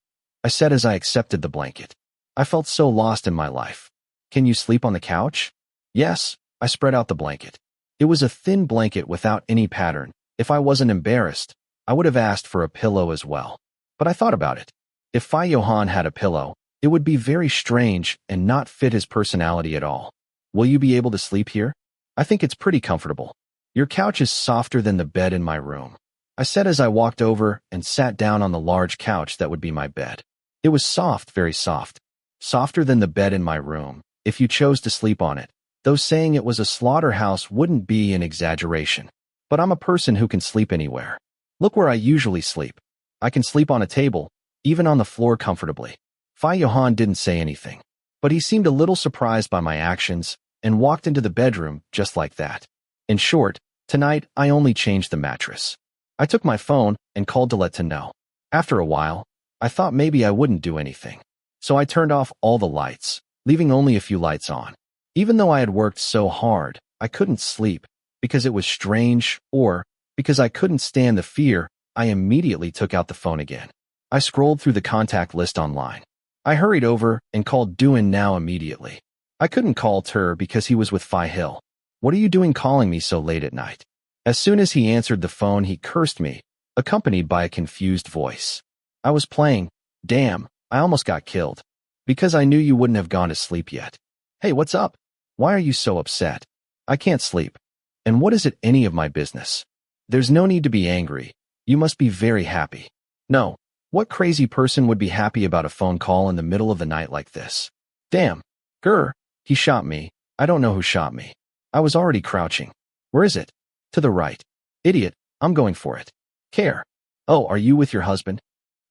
I said as I accepted the blanket. I felt so lost in my life. Can you sleep on the couch? Yes, I spread out the blanket. It was a thin blanket without any pattern. If I wasn't embarrassed, I would have asked for a pillow as well. But I thought about it. If Johann had a pillow, it would be very strange and not fit his personality at all. Will you be able to sleep here? I think it's pretty comfortable. Your couch is softer than the bed in my room, I said as I walked over and sat down on the large couch that would be my bed. It was soft, very soft. Softer than the bed in my room, if you chose to sleep on it, though saying it was a slaughterhouse wouldn't be an exaggeration. But I'm a person who can sleep anywhere. Look where I usually sleep. I can sleep on a table, even on the floor comfortably. Johann didn't say anything, but he seemed a little surprised by my actions and walked into the bedroom just like that. In short, tonight I only changed the mattress. I took my phone and called to let to know. After a while, I thought maybe I wouldn't do anything. So I turned off all the lights, leaving only a few lights on. Even though I had worked so hard, I couldn't sleep because it was strange or because I couldn't stand the fear. I immediately took out the phone again. I scrolled through the contact list online. I hurried over and called Johann now immediately. I couldn't call Tur because he was with Hill. What are you doing calling me so late at night? As soon as he answered the phone, he cursed me, accompanied by a confused voice. I was playing. Damn, I almost got killed. Because I knew you wouldn't have gone to sleep yet. Hey, what's up? Why are you so upset? I can't sleep. And what is it any of my business? There's no need to be angry. You must be very happy. No, what crazy person would be happy about a phone call in the middle of the night like this? Damn. Grr, he shot me. I don't know who shot me. I was already crouching. Where is it? To the right. Idiot, I'm going for it. Care. Oh, are you with your husband?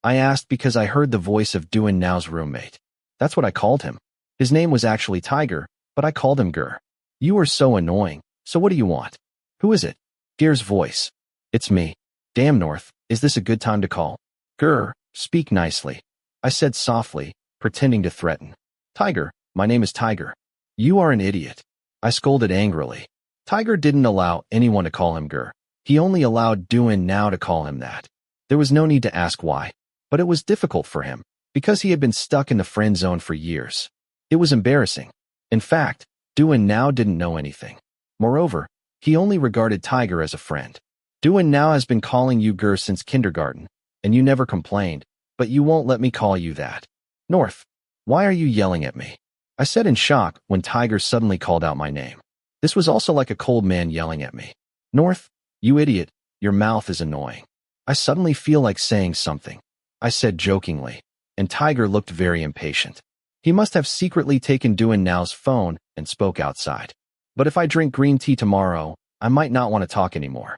I asked because I heard the voice of Johann now's roommate. That's what I called him. His name was actually Tiger, but I called him Grr. You are so annoying, so what do you want? Who is it? Grr's voice. It's me. Damn North, is this a good time to call? Grr, speak nicely. I said softly, pretending to threaten. Tiger, my name is Tiger. You are an idiot. I scolded angrily. Tiger didn't allow anyone to call him Grr. He only allowed Johann now to call him that. There was no need to ask why, but it was difficult for him, because he had been stuck in the friend zone for years. It was embarrassing. In fact, Johann now didn't know anything. Moreover, he only regarded Tiger as a friend. Johann now has been calling you Grr since kindergarten, and you never complained, but you won't let me call you that. North, why are you yelling at me? I said in shock when Tiger suddenly called out my name. This was also like a cold man yelling at me. North, you idiot, your mouth is annoying. I suddenly feel like saying something, I said jokingly, and Tiger looked very impatient. He must have secretly taken Johann now's phone and spoke outside. But if I drink green tea tomorrow, I might not want to talk anymore.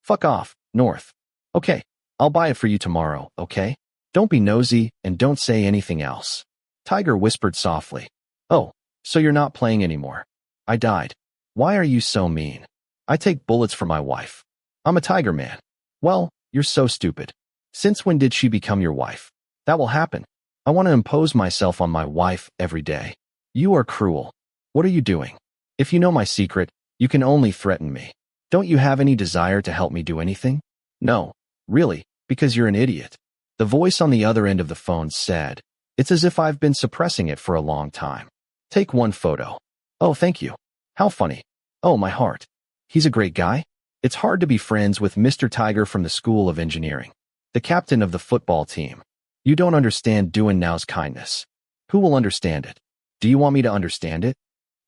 Fuck off, North. Okay, I'll buy it for you tomorrow, okay? Don't be nosy and don't say anything else. Tiger whispered softly. Oh, so you're not playing anymore. I died. Why are you so mean? I take bullets for my wife. I'm a tiger man. Well, you're so stupid. Since when did she become your wife? That will happen. I want to impose myself on my wife every day. You are cruel. What are you doing? If you know my secret, you can only threaten me. Don't you have any desire to help me do anything? No, really, because you're an idiot. The voice on the other end of the phone said, it's as if I've been suppressing it for a long time. Take one photo. Oh, thank you. How funny. Oh, my heart. He's a great guy. It's hard to be friends with Mr. Tiger from the School of Engineering, the captain of the football team. You don't understand Johann now's kindness. Who will understand it? Do you want me to understand it?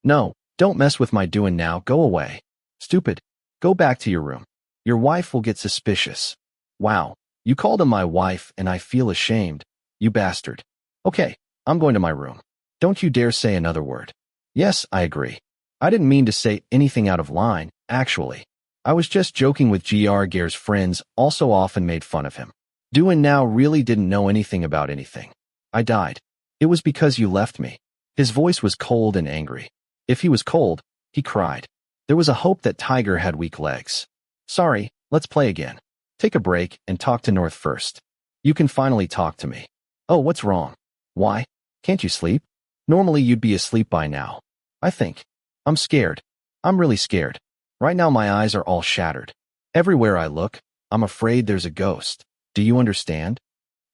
No, don't mess with my Johann now. Go away. Stupid. Go back to your room. Your wife will get suspicious. Wow, you called him my wife and I feel ashamed. You bastard. Okay, I'm going to my room. Don't you dare say another word. Yes, I agree. I didn't mean to say anything out of line, actually. I was just joking with Gr. Gare's friends also often made fun of him. Doan now really didn't know anything about anything. I died. It was because you left me. His voice was cold and angry. If he was cold, he cried. There was a hope that Tiger had weak legs. Sorry, let's play again. Take a break and talk to North first. You can finally talk to me. Oh, what's wrong? Why? Can't you sleep? Normally you'd be asleep by now. I think. I'm scared. I'm really scared. Right now my eyes are all shattered. Everywhere I look, I'm afraid there's a ghost. Do you understand?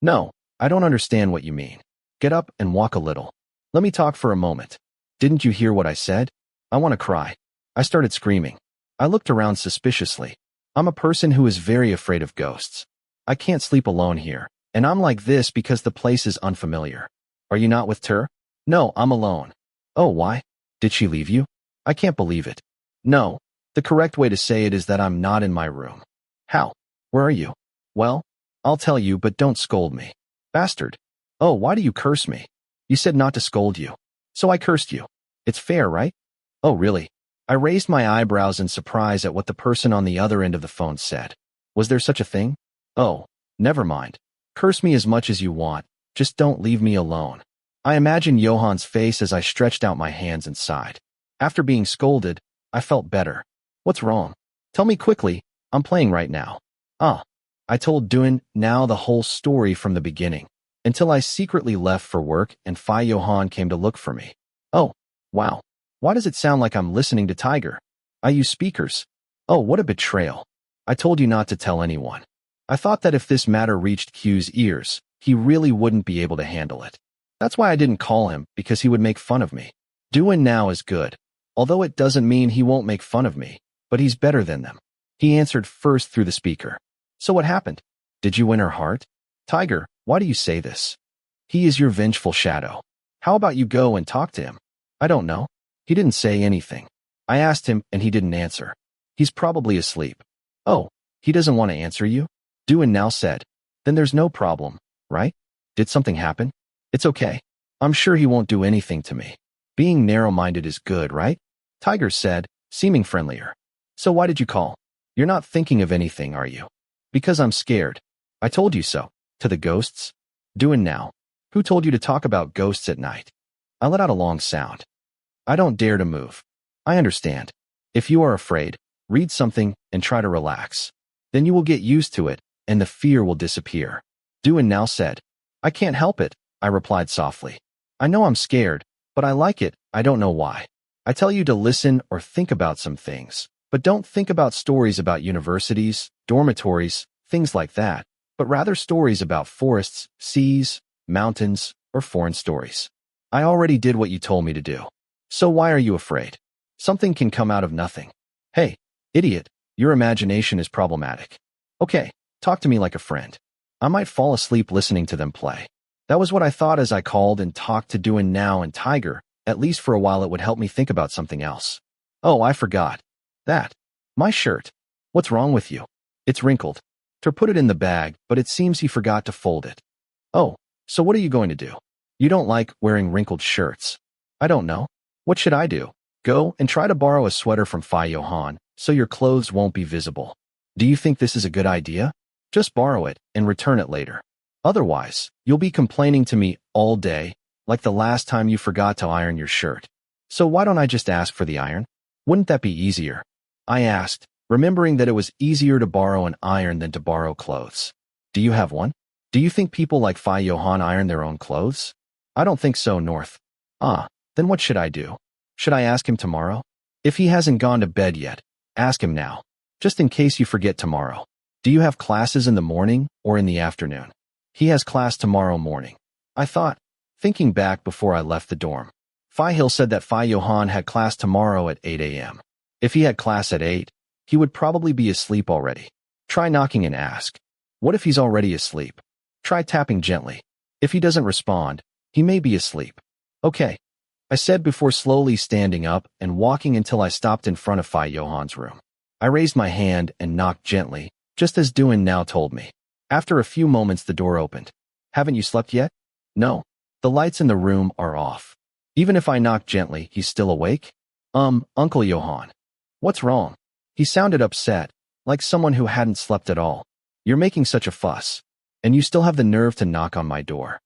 No, I don't understand what you mean. Get up and walk a little. Let me talk for a moment. Didn't you hear what I said? I want to cry. I started screaming. I looked around suspiciously. I'm a person who is very afraid of ghosts. I can't sleep alone here, and I'm like this because the place is unfamiliar. Are you not with her? No, I'm alone. Oh, why? Did she leave you? I can't believe it. No, the correct way to say it is that I'm not in my room. How? Where are you? Well, I'll tell you, but don't scold me. Bastard. Oh, why do you curse me? You said not to scold you. So I cursed you. It's fair, right? Oh, really? I raised my eyebrows in surprise at what the person on the other end of the phone said. Was there such a thing? Oh, never mind. Curse me as much as you want. Just don't leave me alone. I imagined Johann's face as I stretched out my hands and sighed. After being scolded, I felt better. What's wrong? Tell me quickly. I'm playing right now. I told Doan now the whole story from the beginning, until I secretly left for work and Johann came to look for me. Oh, wow. Why does it sound like I'm listening to Tiger? I use speakers. Oh, what a betrayal. I told you not to tell anyone. I thought that if this matter reached Q's ears, he really wouldn't be able to handle it. That's why I didn't call him, because he would make fun of me. Doan now is good, although it doesn't mean he won't make fun of me, but he's better than them. He answered first through the speaker. So what happened? Did you win her heart? Tiger, why do you say this? He is your vengeful shadow. How about you go and talk to him? I don't know. He didn't say anything. I asked him and he didn't answer. He's probably asleep. Oh, he doesn't want to answer you? Doan now said. Then there's no problem, right? Did something happen? It's okay. I'm sure he won't do anything to me. Being narrow-minded is good, right? Tiger said, seeming friendlier. So why did you call? You're not thinking of anything, are you? Because I'm scared. I told you so. To the ghosts? Doan now. Who told you to talk about ghosts at night? I let out a long sound. I don't dare to move. I understand. If you are afraid, read something and try to relax. Then you will get used to it, and the fear will disappear. Doan now said. I can't help it, I replied softly. I know I'm scared, but I like it, I don't know why. I tell you to listen or think about some things, but don't think about stories about universities, dormitories, things like that, but rather stories about forests, seas, mountains, or foreign stories. I already did what you told me to do. So why are you afraid? Something can come out of nothing. Hey, idiot, your imagination is problematic. Okay, talk to me like a friend. I might fall asleep listening to them play. That was what I thought as I called and talked to Doan now and Tiger. At least for a while it would help me think about something else. Oh, I forgot. That. My shirt. What's wrong with you? It's wrinkled. Ter put it in the bag, but it seems he forgot to fold it. Oh, so what are you going to do? You don't like wearing wrinkled shirts. I don't know. What should I do? Go and try to borrow a sweater from Johann, so your clothes won't be visible. Do you think this is a good idea? Just borrow it and return it later. Otherwise, you'll be complaining to me all day, like the last time you forgot to iron your shirt. So why don't I just ask for the iron? Wouldn't that be easier? I asked, remembering that it was easier to borrow an iron than to borrow clothes. Do you have one? Do you think people like Johann iron their own clothes? I don't think so, North. Then what should I do? Should I ask him tomorrow? If he hasn't gone to bed yet, ask him now, just in case you forget tomorrow. Do you have classes in the morning or in the afternoon? He has class tomorrow morning. I thought, thinking back before I left the dorm. Hill said that Johann had class tomorrow at 8 a.m. If he had class at 8, he would probably be asleep already. Try knocking and ask. What if he's already asleep? Try tapping gently. If he doesn't respond, he may be asleep. Okay, I said before slowly standing up and walking until I stopped in front of Johann's room. I raised my hand and knocked gently, just as Doan now told me. After a few moments the door opened. Haven't you slept yet? No. The lights in the room are off. Even if I knock gently, he's still awake? Uncle Johann. What's wrong? He sounded upset, like someone who hadn't slept at all. You're making such a fuss. And you still have the nerve to knock on my door.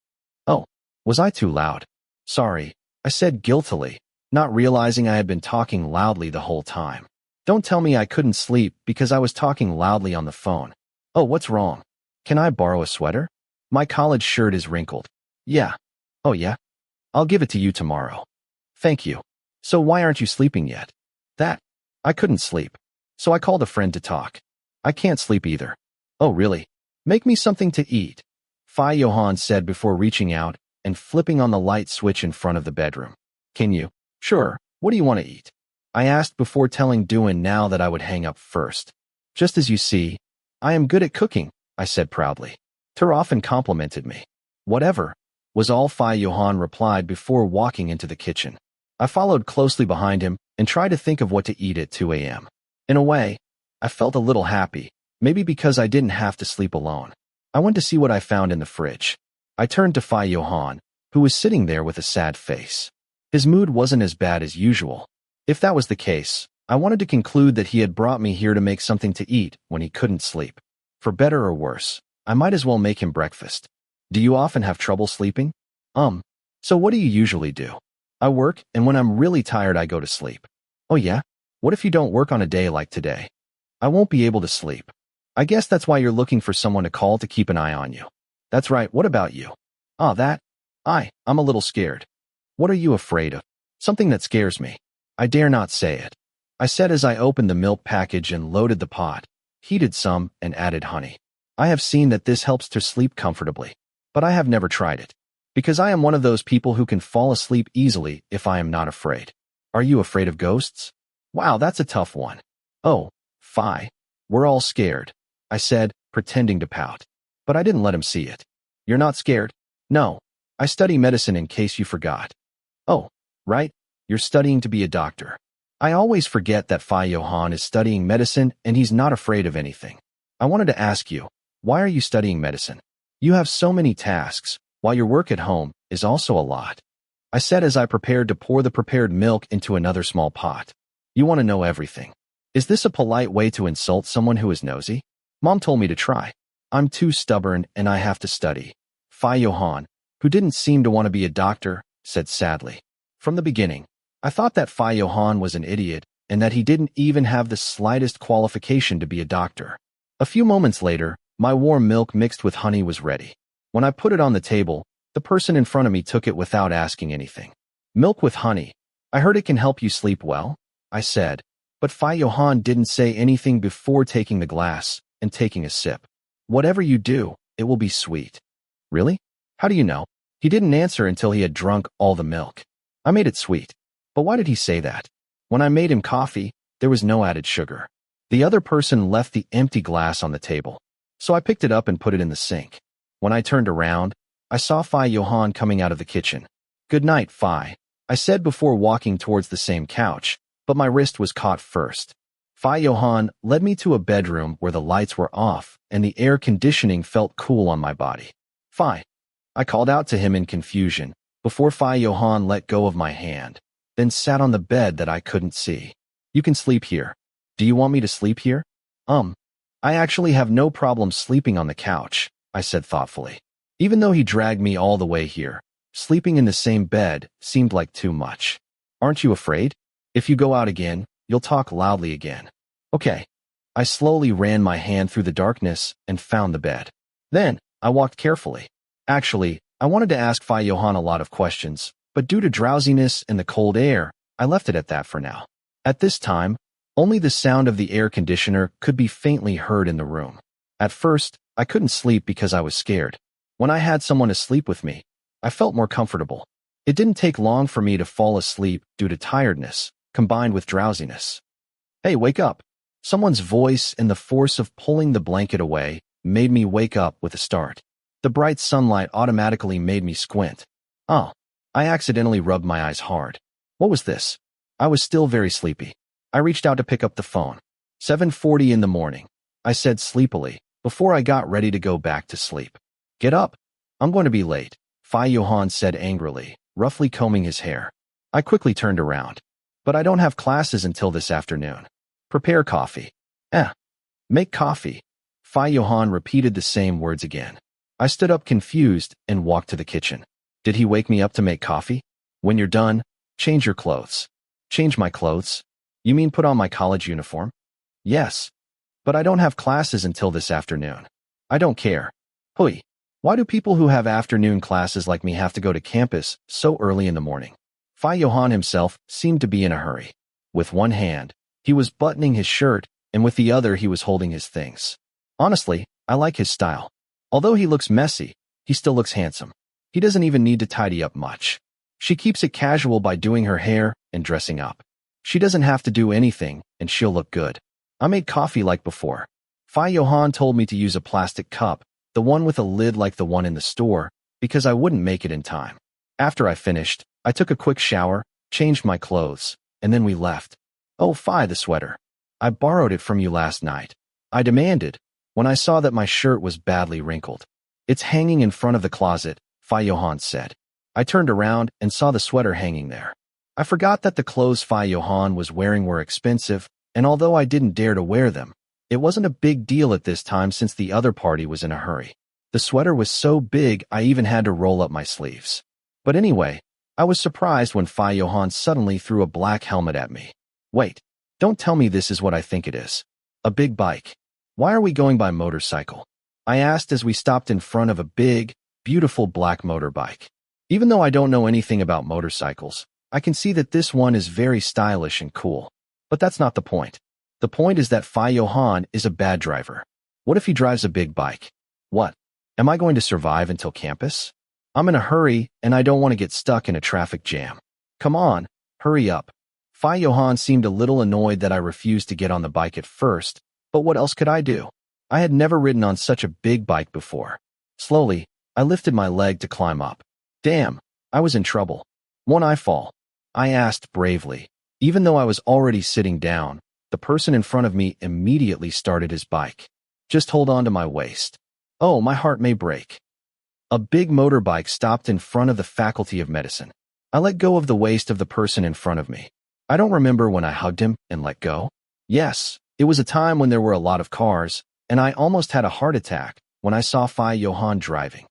Oh, was I too loud? Sorry, I said guiltily, not realizing I had been talking loudly the whole time. Don't tell me I couldn't sleep because I was talking loudly on the phone. Oh, what's wrong? Can I borrow a sweater? My college shirt is wrinkled. Yeah. Oh yeah? I'll give it to you tomorrow. Thank you. So why aren't you sleeping yet? I couldn't sleep. So I called a friend to talk. I can't sleep either. Oh really? Make me something to eat. Johann said before reaching out and flipping on the light switch in front of the bedroom. Can you? Sure. What do you want to eat? I asked before telling Johann now that I would hang up first. Just as you see, I am good at cooking, I said proudly. Tur often complimented me. Whatever, was all Johann replied before walking into the kitchen. I followed closely behind him and tried to think of what to eat at 2 a.m. In a way, I felt a little happy, maybe because I didn't have to sleep alone. I went to see what I found in the fridge. I turned to Johann, who was sitting there with a sad face. His mood wasn't as bad as usual. If that was the case, I wanted to conclude that he had brought me here to make something to eat when he couldn't sleep. For better or worse, I might as well make him breakfast. Do you often have trouble sleeping? So what do you usually do? I work, and when I'm really tired I go to sleep. Oh yeah? What if you don't work on a day like today? I won't be able to sleep. I guess that's why you're looking for someone to call to keep an eye on you. That's right, what about you? I'm a little scared. What are you afraid of? Something that scares me. I dare not say it. I said as I opened the milk package and loaded the pot, heated some, and added honey. I have seen that this helps to sleep comfortably, but I have never tried it. Because I am one of those people who can fall asleep easily if I am not afraid. Are you afraid of ghosts? Wow, that's a tough one. Oh, we're all scared, I said, pretending to pout. But I didn't let him see it. You're not scared? No. I study medicine in case you forgot. Oh, right, you're studying to be a doctor. I always forget that Johann is studying medicine and he's not afraid of anything. I wanted to ask you, why are you studying medicine? You have so many tasks, while your work at home is also a lot. I said as I prepared to pour the prepared milk into another small pot. You want to know everything. Is this a polite way to insult someone who is nosy? Mom told me to try. I'm too stubborn and I have to study. Johann, who didn't seem to want to be a doctor, said sadly. From the beginning, I thought that Johann was an idiot and that he didn't even have the slightest qualification to be a doctor. A few moments later, my warm milk mixed with honey was ready. When I put it on the table, the person in front of me took it without asking anything. Milk with honey. I heard it can help you sleep well, I said, but Johann didn't say anything before taking the glass and taking a sip. Whatever you do, it will be sweet. Really? How do you know? He didn't answer until he had drunk all the milk. I made it sweet. But why did he say that? When I made him coffee, there was no added sugar. The other person left the empty glass on the table, so I picked it up and put it in the sink. When I turned around, I saw Johann coming out of the kitchen. Good night, I said before walking towards the same couch, but my wrist was caught first. Johann led me to a bedroom where the lights were off and the air conditioning felt cool on my body. I called out to him in confusion before Johann let go of my hand, then sat on the bed that I couldn't see. You can sleep here. Do you want me to sleep here? I actually have no problem sleeping on the couch, I said thoughtfully. Even though he dragged me all the way here, sleeping in the same bed seemed like too much. Aren't you afraid? If you go out again, you'll talk loudly again. Okay. I slowly ran my hand through the darkness and found the bed. Then, I walked carefully. Actually, I wanted to ask Johann a lot of questions, but due to drowsiness and the cold air, I left it at that for now. At this time, only the sound of the air conditioner could be faintly heard in the room. At first, I couldn't sleep because I was scared. When I had someone to sleep with me, I felt more comfortable. It didn't take long for me to fall asleep due to tiredness, combined with drowsiness. Hey, wake up! Someone's voice and the force of pulling the blanket away made me wake up with a start. The bright sunlight automatically made me squint. I accidentally rubbed my eyes hard. What was this? I was still very sleepy. I reached out to pick up the phone. 7:40 in the morning, I said sleepily, before I got ready to go back to sleep. Get up. I'm going to be late. Johann said angrily, roughly combing his hair. I quickly turned around. But I don't have classes until this afternoon. Prepare coffee. Make coffee. Johann repeated the same words again. I stood up confused and walked to the kitchen. Did he wake me up to make coffee? When you're done, change your clothes. Change my clothes? You mean put on my college uniform? Yes. But I don't have classes until this afternoon. I don't care. Hui. Why do people who have afternoon classes like me have to go to campus so early in the morning? Johann himself seemed to be in a hurry. With one hand, he was buttoning his shirt, and with the other he was holding his things. Honestly, I like his style. Although he looks messy, he still looks handsome. He doesn't even need to tidy up much. She keeps it casual by doing her hair and dressing up. She doesn't have to do anything, and she'll look good. I made coffee like before. Johann told me to use a plastic cup, the one with a lid like the one in the store, because I wouldn't make it in time. After I finished, I took a quick shower, changed my clothes, and then we left. Oh, the sweater. I borrowed it from you last night. I demanded, when I saw that my shirt was badly wrinkled. It's hanging in front of the closet, Johann said. I turned around and saw the sweater hanging there. I forgot that the clothes Johann was wearing were expensive, and although I didn't dare to wear them, it wasn't a big deal at this time since the other party was in a hurry. The sweater was so big I even had to roll up my sleeves. But anyway, I was surprised when Johann suddenly threw a black helmet at me. Wait, don't tell me this is what I think it is. A big bike. Why are we going by motorcycle? I asked as we stopped in front of a big, beautiful black motorbike. Even though I don't know anything about motorcycles, I can see that this one is very stylish and cool. But that's not the point. The point is that Johann is a bad driver. What if he drives a big bike? What? Am I going to survive until campus? I'm in a hurry, and I don't want to get stuck in a traffic jam. Come on, hurry up. Johann seemed a little annoyed that I refused to get on the bike at first, but what else could I do? I had never ridden on such a big bike before. Slowly, I lifted my leg to climb up. Damn, I was in trouble. Won't I fall? I asked bravely. Even though I was already sitting down, the person in front of me immediately started his bike. Just hold on to my waist. Oh, my heart may break. A big motorbike stopped in front of the Faculty of Medicine. I let go of the waist of the person in front of me. I don't remember when I hugged him and let go. Yes, it was a time when there were a lot of cars, and I almost had a heart attack when I saw Johann driving.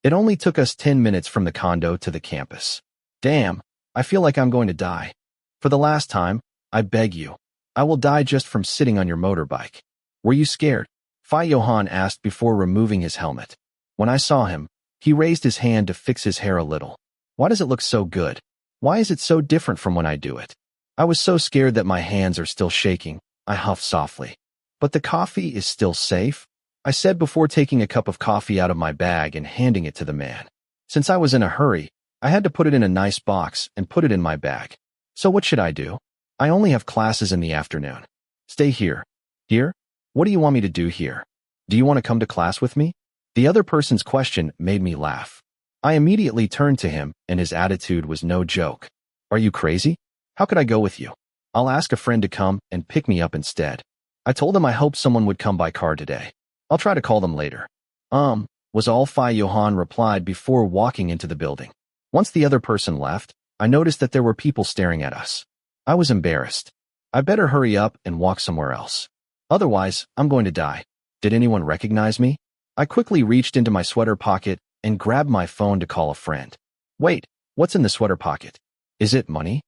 It only took us 10 minutes from the condo to the campus. Damn, I feel like I'm going to die. For the last time, I beg you. I will die just from sitting on your motorbike. Were you scared? Johann asked before removing his helmet. When I saw him, he raised his hand to fix his hair a little. Why does it look so good? Why is it so different from when I do it? I was so scared that my hands are still shaking. I huffed softly. But the coffee is still safe? I said before taking a cup of coffee out of my bag and handing it to the man. Since I was in a hurry, I had to put it in a nice box and put it in my bag. So what should I do? I only have classes in the afternoon. Stay here. Here? What do you want me to do here? Do you want to come to class with me? The other person's question made me laugh. I immediately turned to him, and his attitude was no joke. Are you crazy? How could I go with you? I'll ask a friend to come and pick me up instead. I told him I hoped someone would come by car today. I'll try to call them later. Was all Johann replied before walking into the building. Once the other person left, I noticed that there were people staring at us. I was embarrassed. I better hurry up and walk somewhere else. Otherwise, I'm going to die. Did anyone recognize me? I quickly reached into my sweater pocket and grabbed my phone to call a friend. Wait, what's in the sweater pocket? Is it money?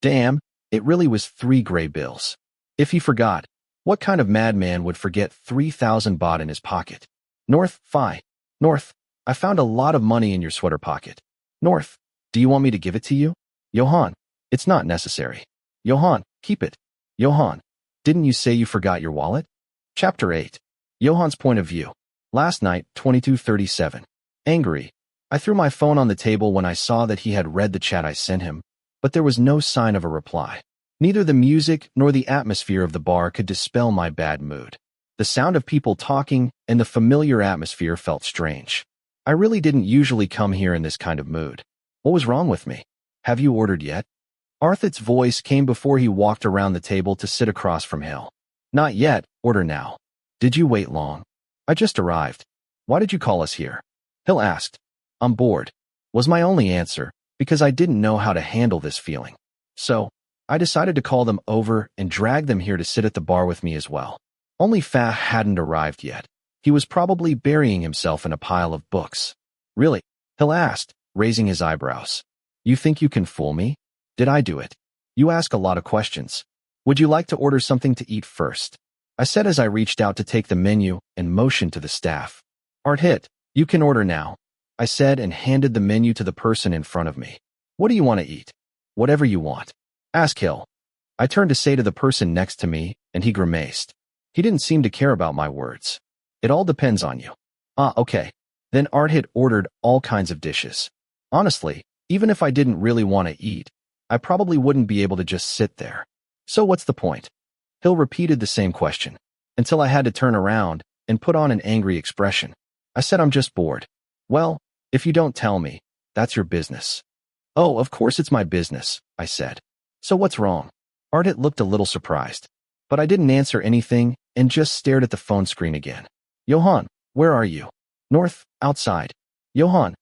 Damn, it really was 3 gray bills. If he forgot, what kind of madman would forget 3,000 baht in his pocket? North, North, I found a lot of money in your sweater pocket. North, do you want me to give it to you? Johann, it's not necessary. Johann, keep it. Johann, didn't you say you forgot your wallet? Chapter 8. Johann's point of view. Last night, 22:37. Angry. I threw my phone on the table when I saw that he had read the chat I sent him, but there was no sign of a reply. Neither the music nor the atmosphere of the bar could dispel my bad mood. The sound of people talking and the familiar atmosphere felt strange. I really didn't usually come here in this kind of mood. What was wrong with me? Have you ordered yet? Arthur's voice came before he walked around the table to sit across from Hill. Not yet, order now. Did you wait long? I just arrived. Why did you call us here? Hill asked. I'm bored. was my only answer, because I didn't know how to handle this feeling. So, I decided to call them over and drag them here to sit at the bar with me as well. Only Fa hadn't arrived yet. He was probably burying himself in a pile of books. Really? Hill asked, raising his eyebrows. You think you can fool me? Did I do it? You ask a lot of questions. Would you like to order something to eat first? I said as I reached out to take the menu and motioned to the staff. Hit, you can order now, I said and handed the menu to the person in front of me. What do you want to eat? Whatever you want. Ask Hill. I turned to say to the person next to me, and he grimaced. He didn't seem to care about my words. It all depends on you. Okay. Then Hit ordered all kinds of dishes. Honestly, even if I didn't really want to eat, I probably wouldn't be able to just sit there. So what's the point? Hill repeated the same question, until I had to turn around and put on an angry expression. I said I'm just bored. Well, if you don't tell me, that's your business. Oh, of course it's my business, I said. So what's wrong? Hit looked a little surprised, but I didn't answer anything and just stared at the phone screen again. Johann, where are you? North, outside. Johann, ?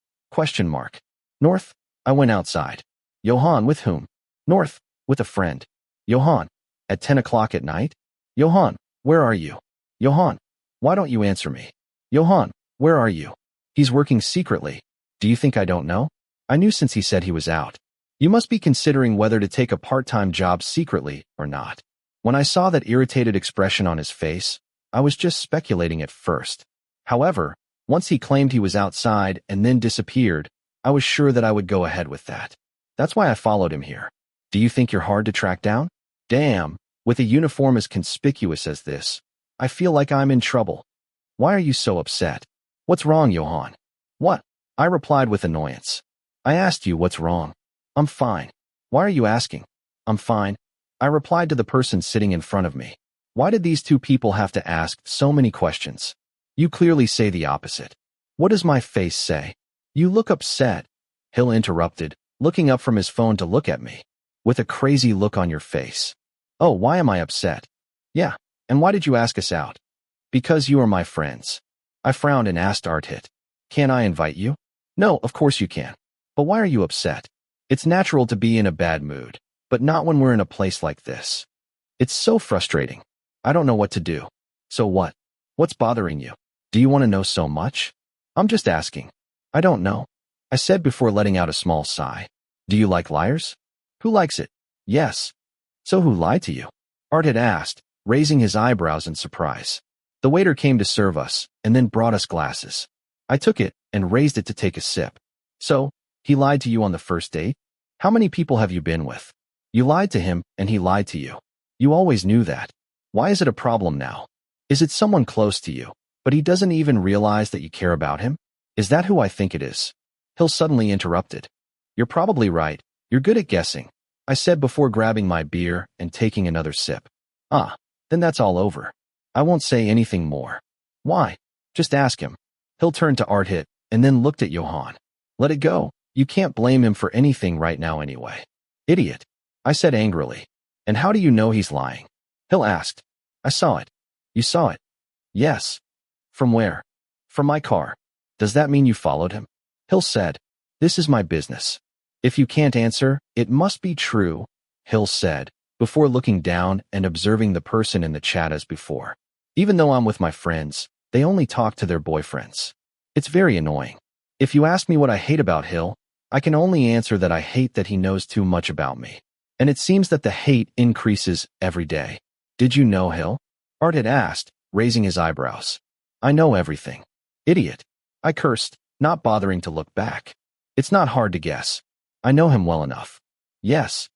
North, I went outside. Johann, with whom? North, with a friend. Johann, at 10 o'clock at night? Johann, where are you? Johann, why don't you answer me? Johann, where are you? He's working secretly. Do you think I don't know? I knew since he said he was out. You must be considering whether to take a part-time job secretly or not. When I saw that irritated expression on his face, I was just speculating at first. However, once he claimed he was outside and then disappeared, I was sure that I would go ahead with that. That's why I followed him here. Do you think you're hard to track down? Damn, with a uniform as conspicuous as this, I feel like I'm in trouble. Why are you so upset? What's wrong, Johann? What? I replied with annoyance. I asked you what's wrong. I'm fine. Why are you asking? I'm fine. I replied to the person sitting in front of me. Why did these two people have to ask so many questions? You clearly say the opposite. What does my face say? You look upset. Hill interrupted, looking up from his phone to look at me. With a crazy look on your face. Oh, why am I upset? Yeah, and why did you ask us out? Because you are my friends. I frowned and asked Hit. Can I invite you? No, of course you can. But why are you upset? It's natural to be in a bad mood, but not when we're in a place like this. It's so frustrating. I don't know what to do. So what? What's bothering you? Do you want to know so much? I'm just asking. I don't know, I said before letting out a small sigh. Do you like liars? Who likes it? Yes. So who lied to you? Hit asked, raising his eyebrows in surprise. The waiter came to serve us and then brought us glasses. I took it and raised it to take a sip. So, he lied to you on the first date? How many people have you been with? You lied to him and he lied to you. You always knew that. Why is it a problem now? Is it someone close to you, but he doesn't even realize that you care about him? Is that who I think it is? Hill suddenly interrupted. You're probably right. You're good at guessing, I said before grabbing my beer and taking another sip. Then that's all over. I won't say anything more. Why? Just ask him. Hill turned to Hit and then looked at Johann. Let it go. You can't blame him for anything right now anyway. Idiot, I said angrily. And how do you know he's lying? Hill asked. I saw it. You saw it? Yes. From where? From my car. Does that mean you followed him? Hill said. This is my business. If you can't answer, it must be true, Hill said, before looking down and observing the person in the chat as before. Even though I'm with my friends, they only talk to their boyfriends. It's very annoying. If you ask me what I hate about Hill, I can only answer that I hate that he knows too much about me. And it seems that the hate increases every day. Did you know Hill? Hit asked, raising his eyebrows. I know everything. Idiot. I cursed, not bothering to look back. It's not hard to guess. I know him well enough. Yes.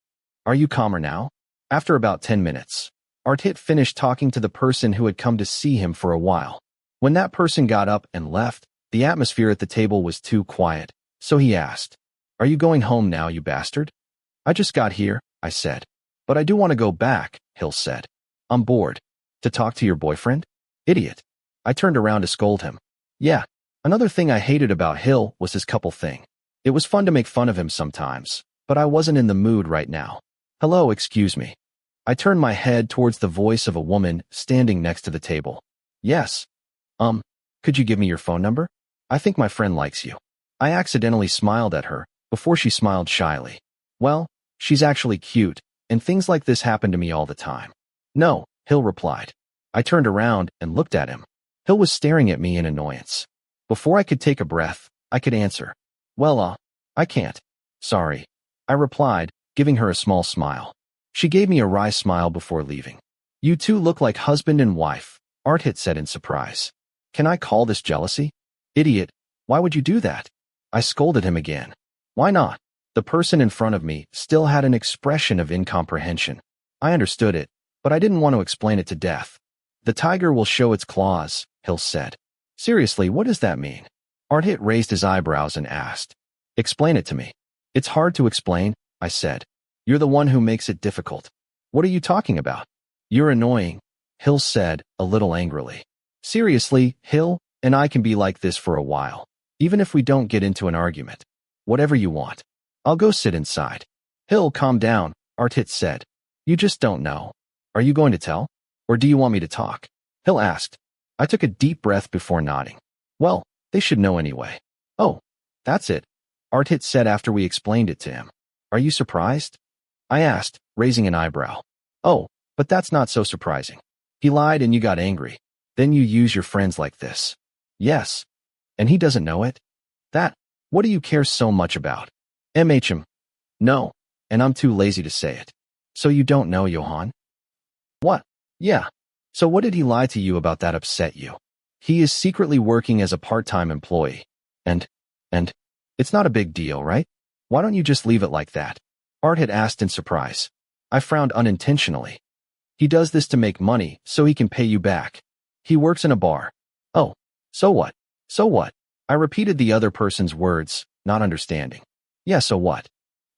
Are you calmer now? After about 10 minutes, Hit finished talking to the person who had come to see him for a while. When that person got up and left, the atmosphere at the table was too quiet, so he asked, Are you going home now, you bastard? I just got here, I said. But I do want to go back, Hill said. I'm bored. To talk to your boyfriend? Idiot. I turned around to scold him. Yeah. Another thing I hated about Hill was his couple thing. It was fun to make fun of him sometimes, but I wasn't in the mood right now. Hello, excuse me. I turned my head towards the voice of a woman standing next to the table. Yes. Could you give me your phone number? I think my friend likes you. I accidentally smiled at her before she smiled shyly. Well, she's actually cute, and things like this happen to me all the time. No, Hill replied. I turned around and looked at him. Hill was staring at me in annoyance. Before I could take a breath, I could answer. Well, I can't. Sorry. I replied, giving her a small smile. She gave me a wry smile before leaving. You two look like husband and wife, Arthit said in surprise. Can I call this jealousy? Idiot, why would you do that? I scolded him again. Why not? The person in front of me still had an expression of incomprehension. I understood it, but I didn't want to explain it to death. The tiger will show its claws, Hill said. Seriously, what does that mean? Arthit raised his eyebrows and asked. Explain it to me. It's hard to explain, I said. You're the one who makes it difficult. What are you talking about? You're annoying, Hill said, a little angrily. Seriously, Hill and I can be like this for a while, even if we don't get into an argument. Whatever you want. I'll go sit inside. Hill, calm down, Arthit said. You just don't know. Are you going to tell? Or do you want me to talk? Hill asked. I took a deep breath before nodding. Well, they should know anyway. Oh, that's it, Arthit said after we explained it to him. Are you surprised? I asked, raising an eyebrow. Oh, but that's not so surprising. He lied and you got angry. Then you use your friends like this. Yes. And he doesn't know it? What do you care so much about? No. And I'm too lazy to say it. So you don't know Johann? What? Yeah. So what did he lie to you about that upset you? He is secretly working as a part-time employee. And it's not a big deal, right? Why don't you just leave it like that? Art had asked in surprise. I frowned unintentionally. He does this to make money so he can pay you back. He works in a bar. Oh, so what? So what? I repeated the other person's words, not understanding. Yeah, so what?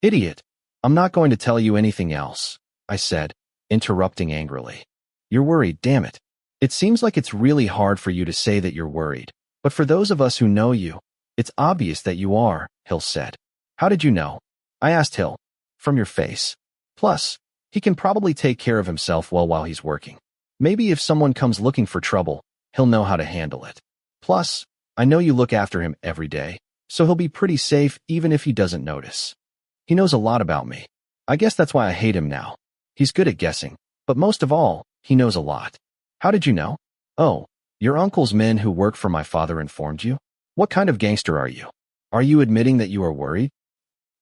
Idiot. I'm not going to tell you anything else, I said, interrupting angrily. You're worried, damn it. It seems like it's really hard for you to say that you're worried, but for those of us who know you, it's obvious that you are, Hill said. How did you know? I asked Hill. From your face. Plus, he can probably take care of himself well while he's working. Maybe if someone comes looking for trouble, he'll know how to handle it. Plus, I know you look after him every day, so he'll be pretty safe even if he doesn't notice. He knows a lot about me. I guess that's why I hate him now. He's good at guessing, but most of all, he knows a lot. How did you know? Oh, your uncle's men who work for my father informed you? What kind of gangster are you? Are you admitting that you are worried?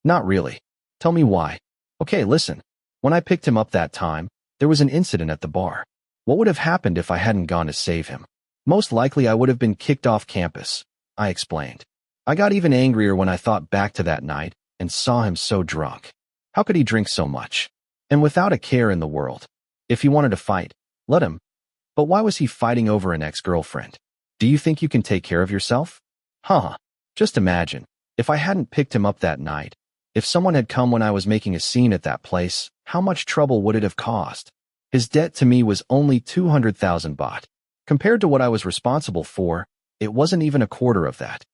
Not really. Tell me why. Okay, listen. When I picked him up that time, there was an incident at the bar. What would have happened if I hadn't gone to save him? Most likely I would have been kicked off campus, I explained. I got even angrier when I thought back to that night and saw him so drunk. How could he drink so much? And without a care in the world. If he wanted to fight, let him. But why was he fighting over an ex-girlfriend? Do you think you can take care of yourself? Just imagine, if I hadn't picked him up that night, if someone had come when I was making a scene at that place, how much trouble would it have caused? His debt to me was only 200,000 baht. Compared to what I was responsible for, it wasn't even a quarter of that.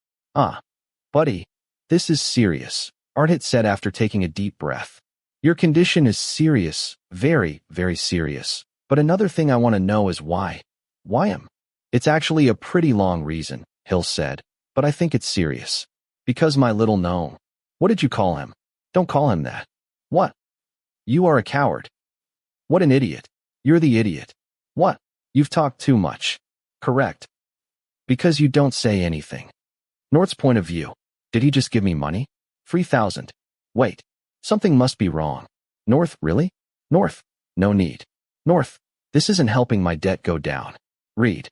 Buddy, this is serious, Arthit said after taking a deep breath. Your condition is serious, very, very serious. But another thing I want to know is why. Why him? It's actually a pretty long reason, Hill said, but I think it's serious. Because my little gnome. What did you call him? Don't call him that. What? You are a coward. What an idiot. You're the idiot. What? You've talked too much. Correct. Because you don't say anything. North's point of view. Did he just give me money? 3,000. Wait. Something must be wrong. North, really? North. No need. North. This isn't helping my debt go down. Read.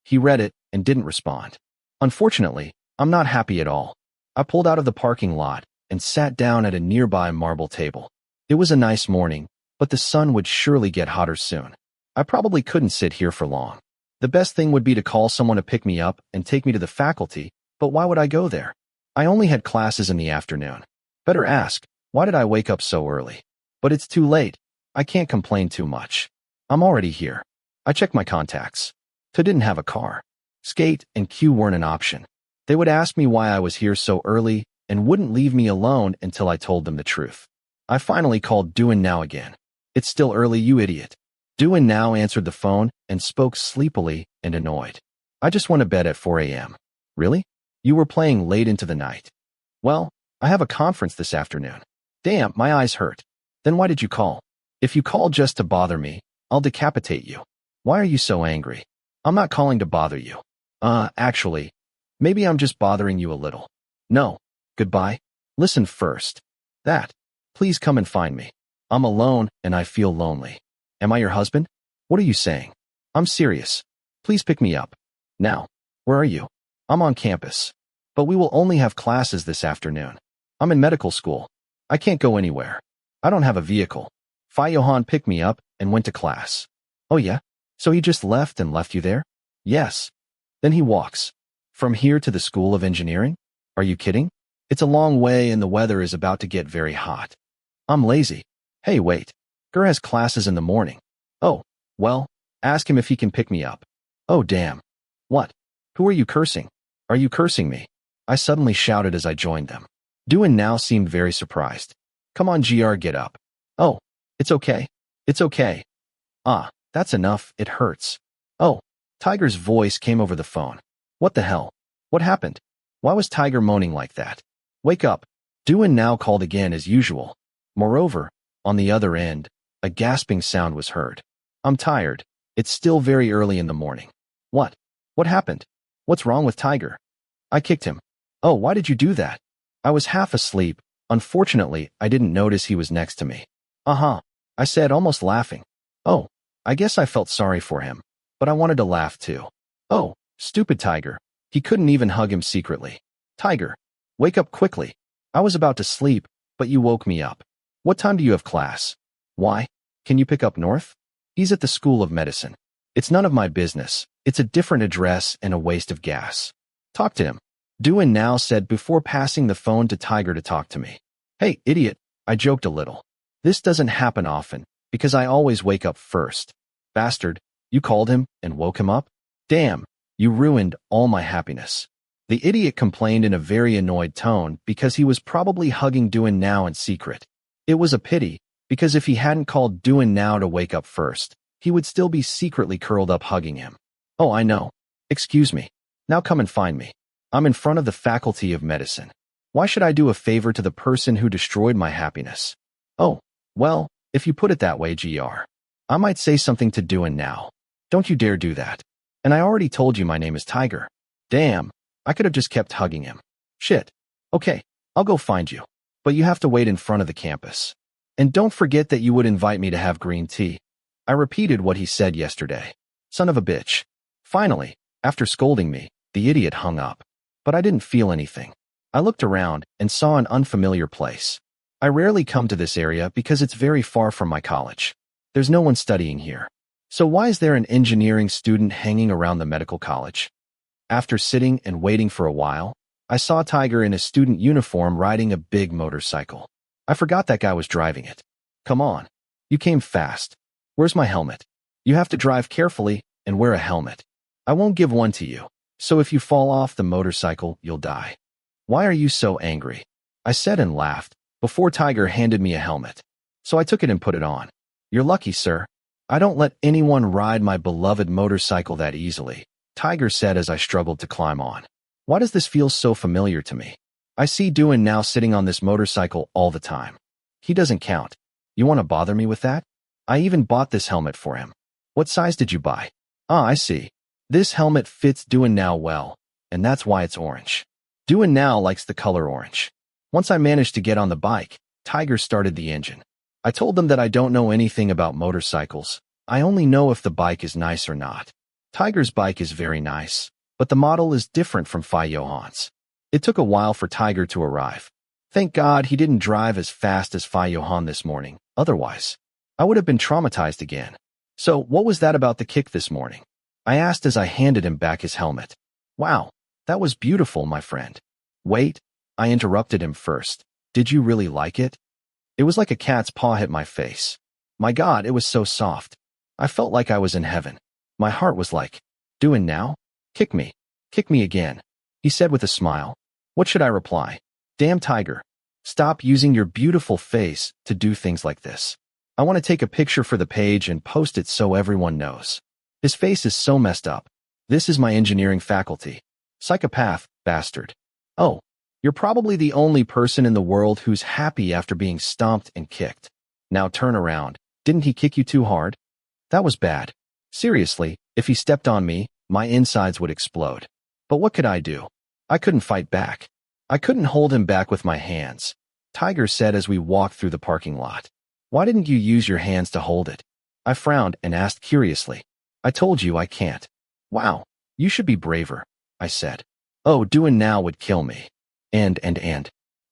He read it and didn't respond. Unfortunately, I'm not happy at all. I pulled out of the parking lot and sat down at a nearby marble table. It was a nice morning, but the sun would surely get hotter soon. I probably couldn't sit here for long. The best thing would be to call someone to pick me up and take me to the faculty, but why would I go there? I only had classes in the afternoon. Better ask, why did I wake up so early? But it's too late. I can't complain too much. I'm already here. I checked my contacts. I didn't have a car. Skate and Q weren't an option. They would ask me why I was here so early and wouldn't leave me alone until I told them the truth. I finally called Duan Now again. It's still early, you idiot. Duan Now answered the phone and spoke sleepily and annoyed. I just went to bed at 4 a.m. Really? You were playing late into the night. Well, I have a conference this afternoon. Damn, my eyes hurt. Then why did you call? If you call just to bother me, I'll decapitate you. Why are you so angry? I'm not calling to bother you. Actually, maybe I'm just bothering you a little. No. Goodbye. Listen first. Please come and find me. I'm alone and I feel lonely. Am I your husband? What are you saying? I'm serious. Please pick me up. Now. Where are you? I'm on campus. But we will only have classes this afternoon. I'm in medical school. I can't go anywhere. I don't have a vehicle. Johann picked me up and went to class. Oh yeah? So he just left and left you there? Yes. Then he walks. From here to the School of Engineering? Are you kidding? It's a long way and the weather is about to get very hot. I'm lazy. Hey, wait. Gur has classes in the morning. Oh, well, ask him if he can pick me up. Oh, damn. What? Who are you cursing? Are you cursing me? I suddenly shouted as I joined them. Duan now seemed very surprised. Come on, GR, get up. Oh, it's okay. It's okay. Ah, that's enough, it hurts. Oh, Tiger's voice came over the phone. What the hell? What happened? Why was Tiger moaning like that? Wake up. Duan now called again as usual. Moreover, on the other end, a gasping sound was heard. I'm tired. It's still very early in the morning. What? What happened? What's wrong with Tiger? I kicked him. Oh, why did you do that? I was half asleep. Unfortunately, I didn't notice he was next to me. I said, almost laughing. Oh, I guess I felt sorry for him, but I wanted to laugh too. Oh, stupid Tiger. He couldn't even hug him secretly. Tiger, wake up quickly. I was about to sleep, but you woke me up. What time do you have class? Why? Can you pick up North? He's at the School of Medicine. It's none of my business. It's a different address and a waste of gas. Talk to him. Duan now said before passing the phone to Tiger to talk to me. Hey, idiot, I joked a little. This doesn't happen often, because I always wake up first. Bastard, you called him and woke him up? Damn, you ruined all my happiness. The idiot complained in a very annoyed tone because he was probably hugging Duan now in secret. It was a pity, because if he hadn't called Duan now to wake up first, he would still be secretly curled up hugging him. Oh, I know. Excuse me. Now come and find me. I'm in front of the Faculty of Medicine. Why should I do a favor to the person who destroyed my happiness? Oh, well, if you put it that way, GR. I might say something to Duan now. Don't you dare do that. And I already told you my name is Tiger. Damn, I could have just kept hugging him. Shit. Okay, I'll go find you. But you have to wait in front of the campus. And don't forget that you would invite me to have green tea. I repeated what he said yesterday. Son of a bitch. Finally, after scolding me, the idiot hung up. But I didn't feel anything. I looked around and saw an unfamiliar place. I rarely come to this area because it's very far from my college. There's no one studying here. So why is there an engineering student hanging around the medical college? After sitting and waiting for a while, I saw Tiger in a student uniform riding a big motorcycle. I forgot that guy was driving it. Come on. You came fast. Where's my helmet? You have to drive carefully and wear a helmet. I won't give one to you. So if you fall off the motorcycle, you'll die. Why are you so angry? I said and laughed, before Tiger handed me a helmet. So I took it and put it on. You're lucky, sir. I don't let anyone ride my beloved motorcycle that easily, Tiger said as I struggled to climb on. Why does this feel so familiar to me? I see Duan now sitting on this motorcycle all the time. He doesn't count. You want to bother me with that? I even bought this helmet for him. What size did you buy? Ah, I see. This helmet fits Duan now well, and that's why it's orange. Duan now likes the color orange. Once I managed to get on the bike, Tiger started the engine. I told them that I don't know anything about motorcycles. I only know if the bike is nice or not. Tiger's bike is very nice, but the model is different from Johann's. It took a while for Tiger to arrive. Thank God he didn't drive as fast as Johann this morning, otherwise, I would have been traumatized again. So, what was that about the kick this morning? I asked as I handed him back his helmet. Wow, that was beautiful, my friend. Wait, I interrupted him first. Did you really like it? It was like a cat's paw hit my face. My God, it was so soft. I felt like I was in heaven. My heart was like, Duan now? Kick me. Kick me again. He said with a smile. What should I reply? Damn Tiger. Stop using your beautiful face to do things like this. I want to take a picture for the page and post it so everyone knows. His face is so messed up. This is my engineering faculty. Psychopath, bastard. Oh, you're probably the only person in the world who's happy after being stomped and kicked. Now turn around. Didn't he kick you too hard? That was bad. Seriously, if he stepped on me, my insides would explode. But what could I do? I couldn't fight back. I couldn't hold him back with my hands. Tiger said as we walked through the parking lot. Why didn't you use your hands to hold it? I frowned and asked curiously. I told you I can't. Wow, you should be braver, I said. Oh, doing now would kill me. And.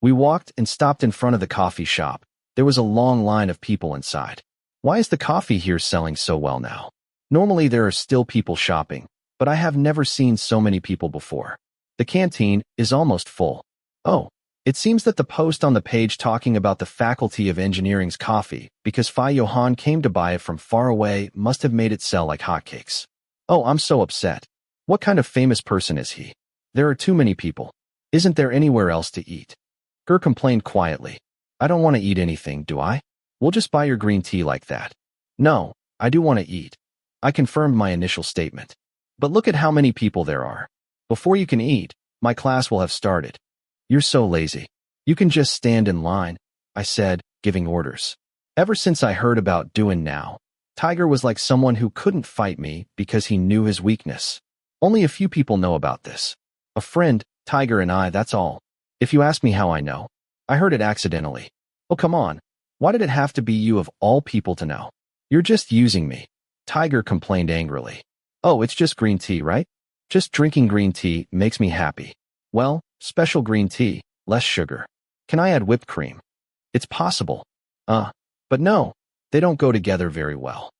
We walked and stopped in front of the coffee shop. There was a long line of people inside. Why is the coffee here selling so well now? Normally there are still people shopping, but I have never seen so many people before. The canteen is almost full. Oh, it seems that the post on the page talking about the Faculty of Engineering's coffee, because Johann came to buy it from far away, must have made it sell like hotcakes. Oh, I'm so upset. What kind of famous person is he? There are too many people. Isn't there anywhere else to eat? Ger complained quietly. I don't want to eat anything, do I? We'll just buy your green tea like that. No, I do want to eat. I confirmed my initial statement. But look at how many people there are. Before you can eat, my class will have started. You're so lazy. You can just stand in line, I said, giving orders. Ever since I heard about doing now, Tiger was like someone who couldn't fight me because he knew his weakness. Only a few people know about this. A friend, Tiger and I, that's all. If you ask me how I know, I heard it accidentally. Oh, come on. Why did it have to be you of all people to know? You're just using me. Tiger complained angrily. Oh, it's just green tea, right? Just drinking green tea makes me happy. Well, special green tea, less sugar. Can I add whipped cream? It's possible. But no, they don't go together very well.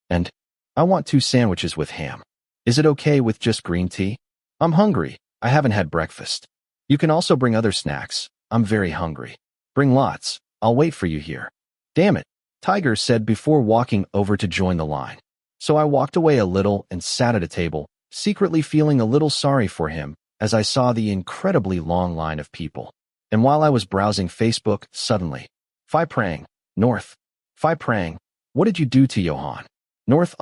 And I want 2 sandwiches with ham. Is it okay with just green tea? I'm hungry. I haven't had breakfast. You can also bring other snacks. I'm very hungry. Bring lots. I'll wait for you here. Damn it, Tiger said before walking over to join the line. So I walked away a little and sat at a table, secretly feeling a little sorry for him as I saw the incredibly long line of people. And while I was browsing Facebook, suddenly, Phi Prang, North. Phi Prang, what did you do to Johann? North,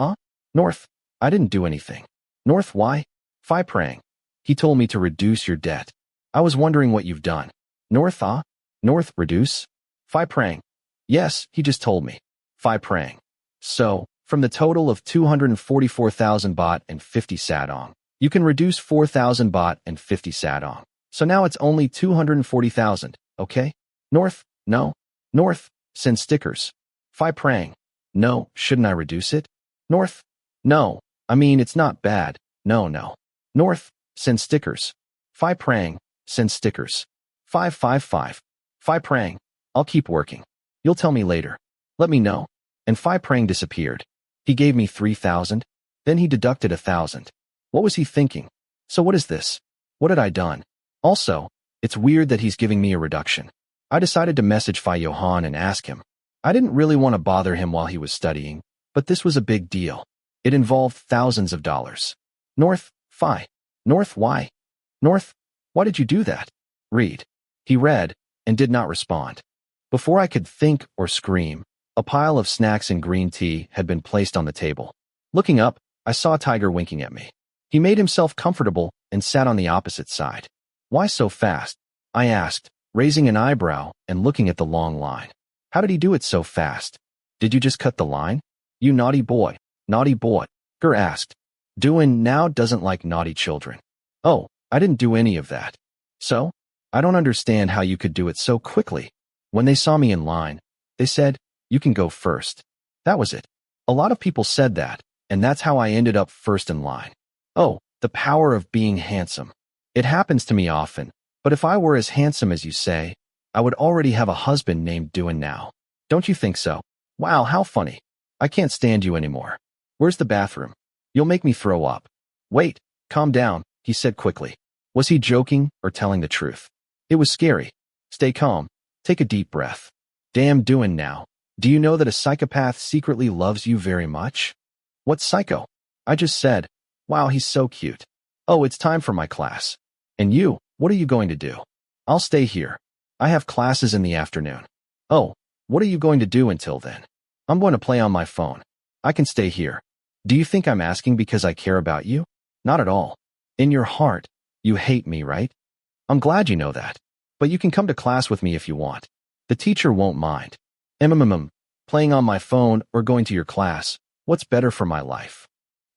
North, I didn't do anything. North, why? Phi Prang. He told me to reduce your debt. I was wondering what you've done. North, North, reduce? Phi Prang. Yes, he just told me. Phi Prang. So, from the total of 244,000 baht and 50 satong, you can reduce 4,000 baht and 50 satong. So now it's only 240,000, okay? North, no. North, send stickers. Phi Prang. No, shouldn't I reduce it? North, no. I mean, it's not bad. No. North, send stickers. Phi Prang, send stickers. 555. Phi Prang. I'll keep working. You'll tell me later. Let me know. And Phi Prang disappeared. He gave me 3,000. Then he deducted 1,000. What was he thinking? So what is this? What had I done? Also, it's weird that he's giving me a reduction. I decided to message Phi Johann and ask him. I didn't really want to bother him while he was studying, but this was a big deal. It involved thousands of dollars. North, Phi. North, why? North, why did you do that? Read. He read and did not respond. Before I could think or scream, a pile of snacks and green tea had been placed on the table. Looking up, I saw Tiger winking at me. He made himself comfortable and sat on the opposite side. Why so fast? I asked, raising an eyebrow and looking at the long line. How did he do it so fast? Did you just cut the line? You naughty boy. Naughty boy. Ger asked. Doing now doesn't like naughty children. Oh, I didn't do any of that. So? I don't understand how you could do it so quickly. When they saw me in line, they said, you can go first. That was it. A lot of people said that, and that's how I ended up first in line. Oh, the power of being handsome. It happens to me often, but if I were as handsome as you say, I would already have a husband named Doing Now. Don't you think so? Wow, how funny. I can't stand you anymore. Where's the bathroom? You'll make me throw up. Wait, calm down, he said quickly. Was he joking or telling the truth? It was scary. Stay calm. Take a deep breath. Damn, Doing Now. Do you know that a psychopath secretly loves you very much? What psycho? I just said, wow, he's so cute. Oh, it's time for my class. And you, what are you going to do? I'll stay here. I have classes in the afternoon. Oh, what are you going to do until then? I'm going to play on my phone. I can stay here. Do you think I'm asking because I care about you? Not at all. In your heart, you hate me, right? I'm glad you know that. But you can come to class with me if you want. The teacher won't mind. Playing on my phone or going to your class. What's better for my life?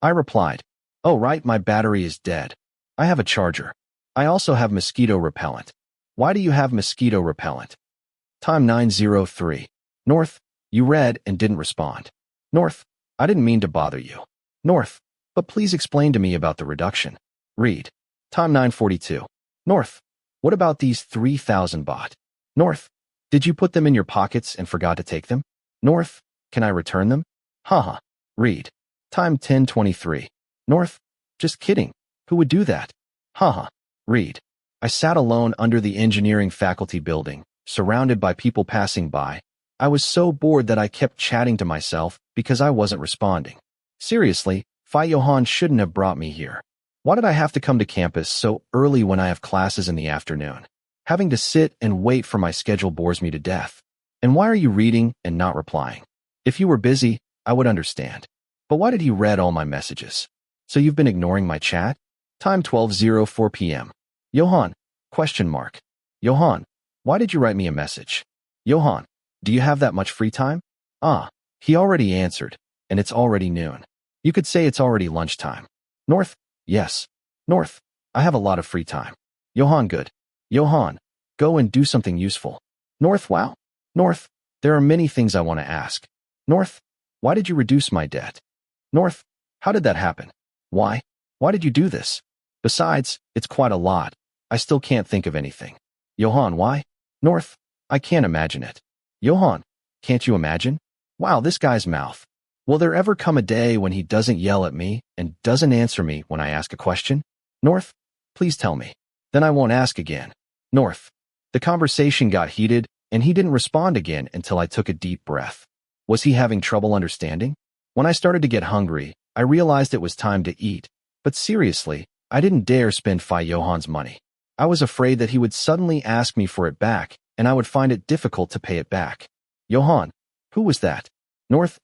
I replied, oh right, my battery is dead. I have a charger. I also have mosquito repellent. Why do you have mosquito repellent? Time 9:03. North, you read and didn't respond. North, I didn't mean to bother you. North, but please explain to me about the reduction. Read. Time 9:42. North, what about these 3,000 baht? North, did you put them in your pockets and forgot to take them? North, can I return them? Haha. Read. Time 10:23. North, just kidding. Who would do that? Haha. Read. I sat alone under the engineering faculty building, surrounded by people passing by. I was so bored that I kept chatting to myself because I wasn't responding. Seriously, Johann shouldn't have brought me here. Why did I have to come to campus so early when I have classes in the afternoon? Having to sit and wait for my schedule bores me to death. And why are you reading and not replying? If you were busy, I would understand. But why did you read all my messages? So you've been ignoring my chat? Time 12:04 p.m. Johann? Question mark. Johann, why did you write me a message? Johann, do you have that much free time? Ah, he already answered, and it's already noon. You could say it's already lunchtime. North, yes. North, I have a lot of free time. Johann, good. Johann, go and do something useful. North, wow. North, there are many things I want to ask. North, why did you reduce my debt? North, how did that happen? Why? Why did you do this? Besides, it's quite a lot. I still can't think of anything. Johann, why? North, I can't imagine it. Johann, can't you imagine? Wow, this guy's mouth. Will there ever come a day when he doesn't yell at me and doesn't answer me when I ask a question? North, please tell me. Then I won't ask again. North, the conversation got heated and he didn't respond again until I took a deep breath. Was he having trouble understanding? When I started to get hungry, I realized it was time to eat. But seriously, I didn't dare spend Johann's money. I was afraid that he would suddenly ask me for it back, and I would find it difficult to pay it back. Johann, who was that? North,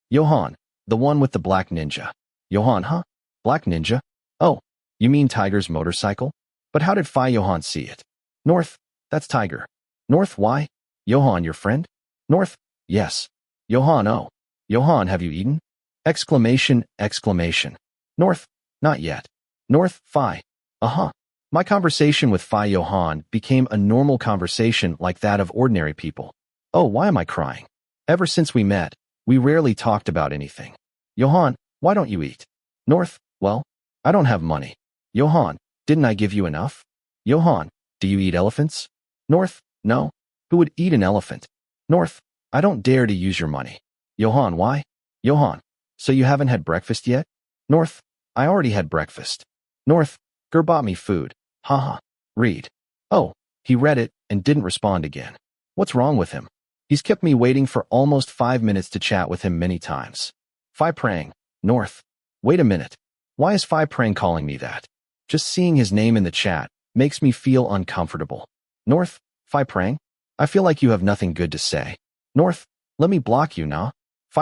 Johann, the one with the black ninja. Johann, huh? Black ninja? Oh, you mean Tiger's motorcycle? But how did Johann see it? North, that's Tiger. North, why? Johann, your friend? North, yes. Johann, oh. Johann, have you eaten? Exclamation, exclamation. North, not yet. North, uh-huh. My conversation with Johann became a normal conversation like that of ordinary people. Oh, why am I crying? Ever since we met, we rarely talked about anything. Johann, why don't you eat? North, well, I don't have money. Johann, didn't I give you enough? Johann, do you eat elephants? North, no. Who would eat an elephant? North, I don't dare to use your money. Johann, why? Johann, so you haven't had breakfast yet? North, I already had breakfast. North, Ger bought me food. Haha. Read. Oh, he read it and didn't respond again. What's wrong with him? He's kept me waiting for almost 5 minutes to chat with him many times. Prang. North. Wait a minute. Why is Prang calling me that? Just seeing his name in the chat makes me feel uncomfortable. North, Prang? I feel like you have nothing good to say. North, let me block you, nah?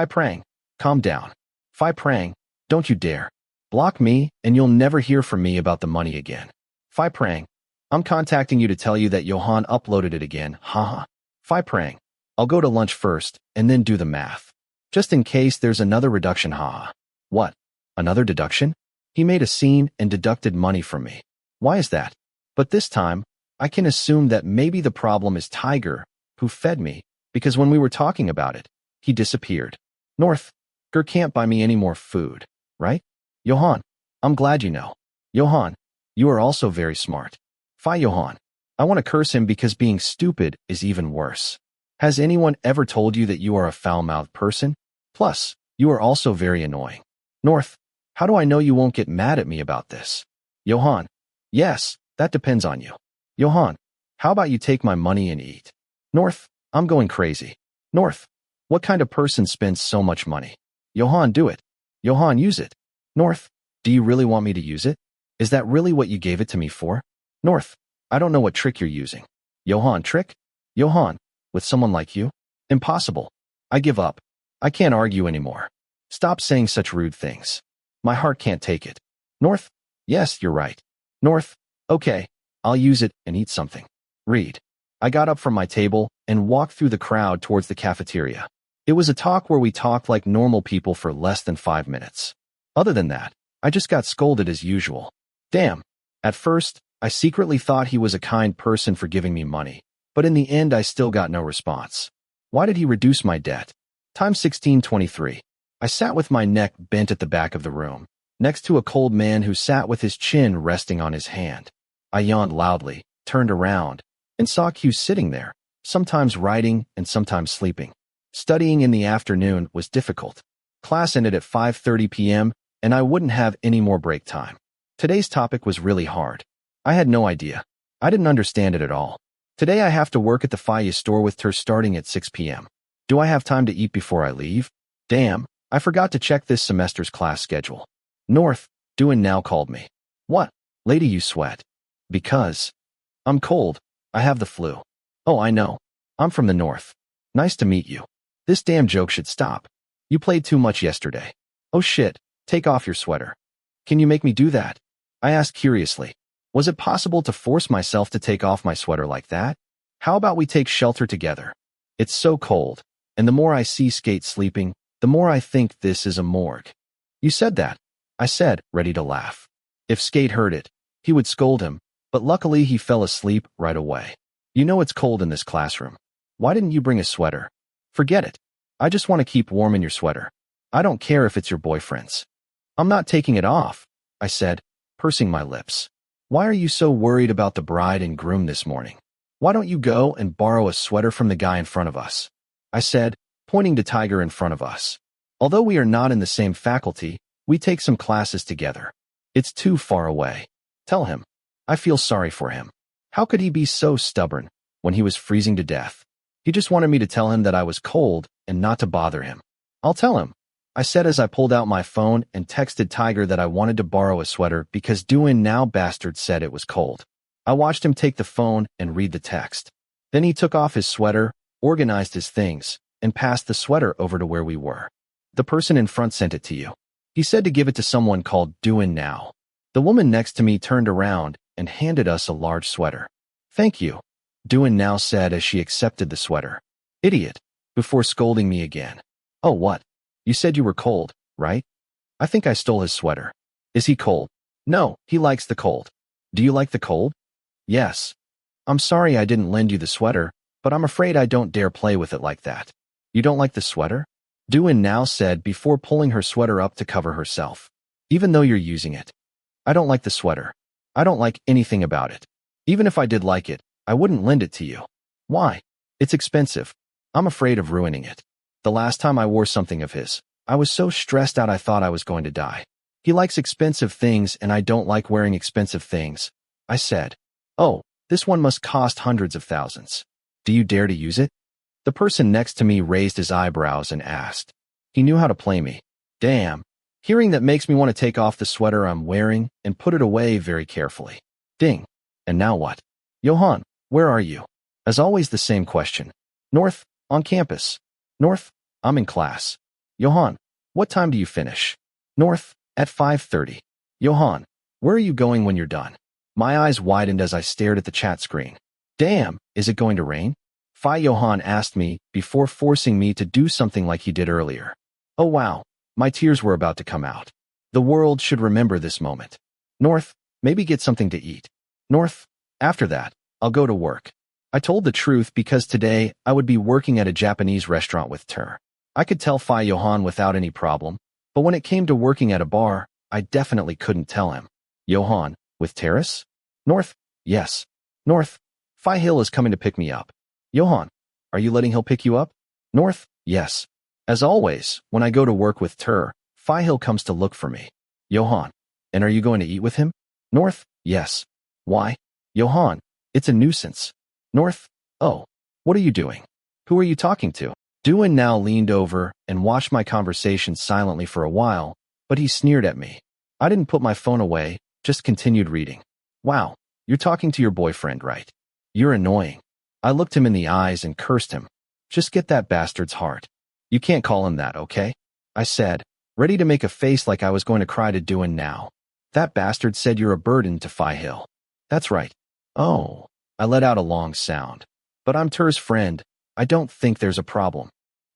Prang, calm down. Prang, don't you dare. Block me and you'll never hear from me about the money again. Prang, I'm contacting you to tell you that Johann uploaded it again, haha. Prang, I'll go to lunch first and then do the math. Just in case there's another reduction, haha. What? Another deduction? He made a scene and deducted money from me. Why is that? But this time, I can assume that maybe the problem is Tiger, who fed me, because when we were talking about it, he disappeared. North, Ger can't buy me any more food, right? Johann, I'm glad you know. Johann, you are also very smart. Johann, I want to curse him because being stupid is even worse. Has anyone ever told you that you are a foul-mouthed person? Plus, you are also very annoying. North, how do I know you won't get mad at me about this? Johann, yes, that depends on you. Johann, how about you take my money and eat? North, I'm going crazy. North, what kind of person spends so much money? Johann, do it. Johann, use it. North, do you really want me to use it? Is that really what you gave it to me for? North, I don't know what trick you're using. Johann, trick? Johann, with someone like you? Impossible. I give up. I can't argue anymore. Stop saying such rude things. My heart can't take it. North, yes, you're right. North, okay, I'll use it and eat something. Read. I got up from my table and walked through the crowd towards the cafeteria. It was a talk where we talked like normal people for less than 5 minutes. Other than that, I just got scolded as usual. Damn. At first, I secretly thought he was a kind person for giving me money, but in the end I still got no response. Why did he reduce my debt? Time 16:23. I sat with my neck bent at the back of the room, next to a cold man who sat with his chin resting on his hand. I yawned loudly, turned around, and saw Q sitting there, sometimes writing and sometimes sleeping. Studying in the afternoon was difficult. Class ended at 5:30 p.m., and I wouldn't have any more break time. Today's topic was really hard. I had no idea. I didn't understand it at all. Today I have to work at the Fourever store with her starting at 6 p.m. Do I have time to eat before I leave? Damn, I forgot to check this semester's class schedule. North, Johann now called me. What? Lady, you sweat. Because I'm cold. I have the flu. Oh, I know. I'm from the north. Nice to meet you. This damn joke should stop. You played too much yesterday. Oh shit, take off your sweater. Can you make me do that? I asked curiously. Was it possible to force myself to take off my sweater like that? How about we take shelter together? It's so cold, and the more I see Skate sleeping, the more I think this is a morgue. You said that, I said, ready to laugh. If Skate heard it, he would scold him, but luckily he fell asleep right away. You know it's cold in this classroom. Why didn't you bring a sweater? Forget it. I just want to keep warm in your sweater. I don't care if it's your boyfriend's. I'm not taking it off, I said, pursing my lips. Why are you so worried about the bride and groom this morning? Why don't you go and borrow a sweater from the guy in front of us? I said, pointing to Tiger in front of us. Although we are not in the same faculty, we take some classes together. It's too far away. Tell him. I feel sorry for him. How could he be so stubborn when he was freezing to death? He just wanted me to tell him that I was cold and not to bother him. I'll tell him, I said as I pulled out my phone and texted Tiger that I wanted to borrow a sweater because Johann now bastard said it was cold. I watched him take the phone and read the text. Then he took off his sweater, organized his things, and passed the sweater over to where we were. The person in front sent it to you. He said to give it to someone called Johann now. The woman next to me turned around and handed us a large sweater. Thank you, Johann now said as she accepted the sweater. Idiot, before scolding me again. Oh, what? You said you were cold, right? I think I stole his sweater. Is he cold? No, he likes the cold. Do you like the cold? Yes. I'm sorry I didn't lend you the sweater, but I'm afraid I don't dare play with it like that. You don't like the sweater? Johann now said before pulling her sweater up to cover herself. Even though you're using it. I don't like the sweater. I don't like anything about it. Even if I did like it, I wouldn't lend it to you. Why? It's expensive. I'm afraid of ruining it. The last time I wore something of his, I was so stressed out I thought I was going to die. He likes expensive things and I don't like wearing expensive things. I said, oh, this one must cost hundreds of thousands. Do you dare to use it? The person next to me raised his eyebrows and asked. He knew how to play me. Damn. Hearing that makes me want to take off the sweater I'm wearing and put it away very carefully. Ding. And now what? Johann, where are you? As always, the same question. North, on campus. North, I'm in class. Johann, what time do you finish? North, at 5:30. Johann, where are you going when you're done? My eyes widened as I stared at the chat screen. Damn, is it going to rain? Johann asked me before forcing me to do something like he did earlier. Oh wow, my tears were about to come out. The world should remember this moment. North, maybe get something to eat. North, after that, I'll go to work. I told the truth because today I would be working at a Japanese restaurant with her. I could tell Johann without any problem, but when it came to working at a bar, I definitely couldn't tell him. Johann, with Terrace? North, yes. North, Hill is coming to pick me up. Johann, are you letting him pick you up? North, yes. As always, when I go to work with Ter, Hill comes to look for me. Johann, and are you going to eat with him? North, yes. Why? Johann, it's a nuisance. North, oh, what are you doing? Who are you talking to? Johann now leaned over and watched my conversation silently for a while, but he sneered at me. I didn't put my phone away, just continued reading. Wow, you're talking to your boyfriend, right? You're annoying. I looked him in the eyes and cursed him. Just get that bastard's heart. You can't call him that, okay? I said, ready to make a face like I was going to cry to Johann now. That bastard said you're a burden to Hill. That's right. Oh, I let out a long sound. But I'm Ter's friend. I don't think there's a problem.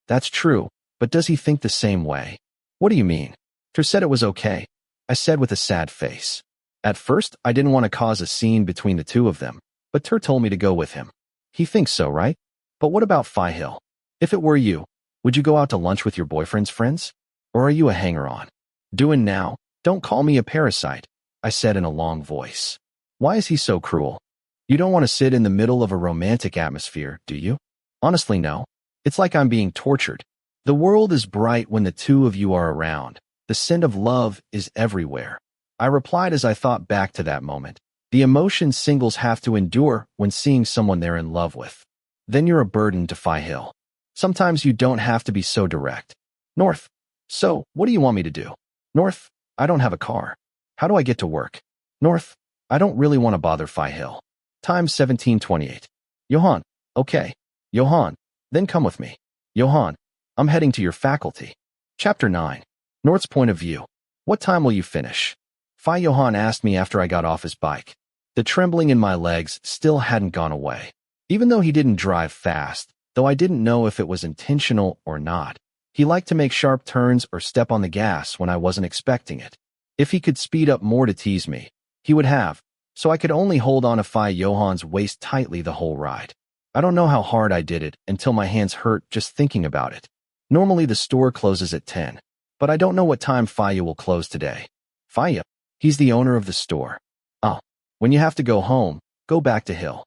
That's true, but does he think the same way? What do you mean? Ter said it was okay, I said with a sad face. At first, I didn't want to cause a scene between the two of them, but Ter told me to go with him. He thinks so, right? But what about Phi Hill? If it were you, would you go out to lunch with your boyfriend's friends? Or are you a hanger-on? Doing now, don't call me a parasite, I said in a long voice. Why is he so cruel? You don't want to sit in the middle of a romantic atmosphere, do you? Honestly, no. It's like I'm being tortured. The world is bright when the two of you are around. The scent of love is everywhere. I replied as I thought back to that moment. The emotion singles have to endure when seeing someone they're in love with. Then you're a burden to Phi Hill. Sometimes you don't have to be so direct. North. So, what do you want me to do? North, I don't have a car. How do I get to work? North, I don't really want to bother Phi Hill. Time 17:28. Johann, okay. Johann, then come with me. Johann, I'm heading to your faculty. Chapter 9. North's point of view. What time will you finish? Phi Johann asked me after I got off his bike. The trembling in my legs still hadn't gone away. Even though he didn't drive fast, though I didn't know if it was intentional or not, he liked to make sharp turns or step on the gas when I wasn't expecting it. If he could speed up more to tease me, he would have, so I could only hold on to Phi Johann's waist tightly the whole ride. I don't know how hard I did it until my hands hurt just thinking about it. Normally the store closes at 10, but I don't know what time Phi will close today. Phi, he's the owner of the store. Oh, when you have to go home, go back to Hill.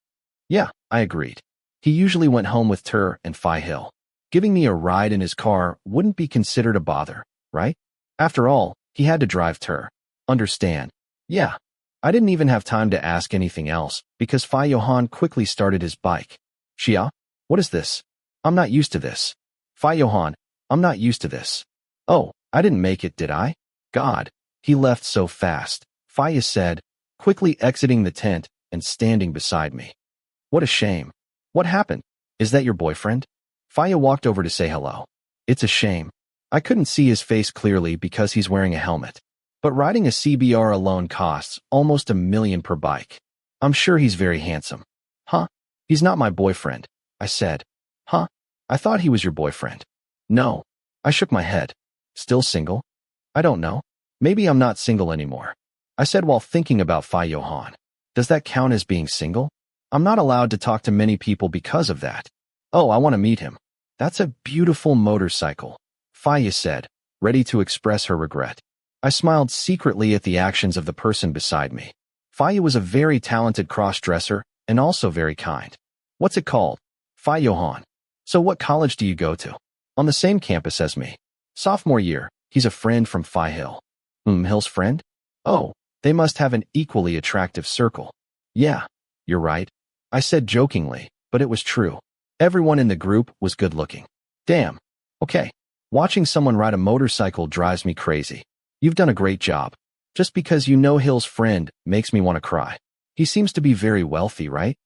Yeah, I agreed. He usually went home with Ter and Phi Hill. Giving me a ride in his car wouldn't be considered a bother, right? After all, he had to drive Ter. Understand? Yeah. I didn't even have time to ask anything else because Phi Johann quickly started his bike. Shia, what is this? I'm not used to this. Phi Johann, I'm not used to this. Oh, I didn't make it, did I? God, he left so fast, Phi said, quickly exiting the tent and standing beside me. What a shame. What happened? Is that your boyfriend? Phi walked over to say hello. It's a shame. I couldn't see his face clearly because he's wearing a helmet. But riding a CBR alone costs almost $1 million per bike. I'm sure he's very handsome. Huh? He's not my boyfriend, I said. Huh? I thought he was your boyfriend. No. I shook my head. Still single? I don't know. Maybe I'm not single anymore. I said while thinking about Phi Johann. Does that count as being single? I'm not allowed to talk to many people because of that. Oh, I want to meet him. That's a beautiful motorcycle, Phi said, ready to express her regret. I smiled secretly at the actions of the person beside me. Phi was a very talented cross-dresser and also very kind. What's it called? Phi Johann. So what college do you go to? On the same campus as me. Sophomore year, he's a friend from Phi Hill. Hill's friend? Oh, they must have an equally attractive circle. Yeah, you're right. I said jokingly, but it was true. Everyone in the group was good-looking. Damn. Okay. Watching someone ride a motorcycle drives me crazy. You've done a great job. Just because you know Hill's friend makes me want to cry. He seems to be very wealthy, right?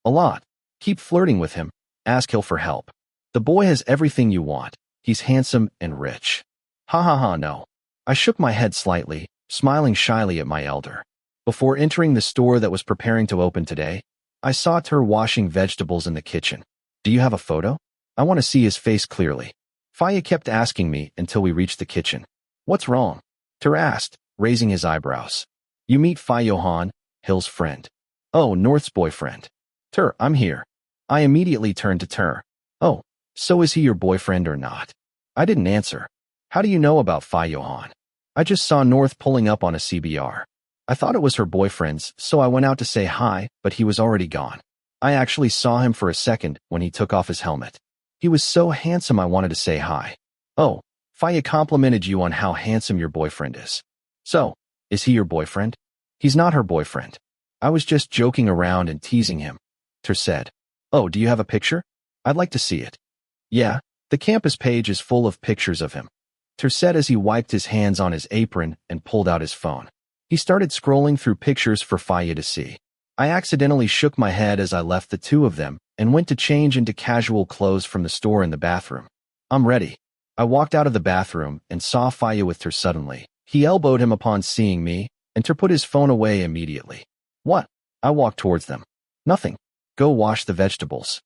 A lot. Keep flirting with him. Ask Hill for help. The boy has everything you want. He's handsome and rich. Ha ha ha, no. I shook my head slightly, smiling shyly at my elder. Before entering the store that was preparing to open today, I saw Ter washing vegetables in the kitchen. Do you have a photo? I want to see his face clearly. Phi kept asking me until we reached the kitchen. What's wrong? Ter asked, raising his eyebrows. You meet Phi Johann, Hill's friend. Oh, North's boyfriend. Ter, I'm here. I immediately turned to Ter. Oh, so is he your boyfriend or not? I didn't answer. How do you know about Phi Johann? I just saw North pulling up on a CBR. I thought it was her boyfriend's, so I went out to say hi, but he was already gone. I actually saw him for a second when he took off his helmet. He was so handsome I wanted to say hi. Oh, Phi complimented you on how handsome your boyfriend is. So, is he your boyfriend? He's not her boyfriend. I was just joking around and teasing him. Ter said. Oh, do you have a picture? I'd like to see it. Yeah, the campus page is full of pictures of him. Ter said as he wiped his hands on his apron and pulled out his phone. He started scrolling through pictures for Phi to see. I accidentally shook my head as I left the two of them and went to change into casual clothes from the store in the bathroom. I'm ready. I walked out of the bathroom and saw Phi with Ter suddenly. He elbowed him upon seeing me, and Ter put his phone away immediately. What? I walked towards them. Nothing. Go wash the vegetables.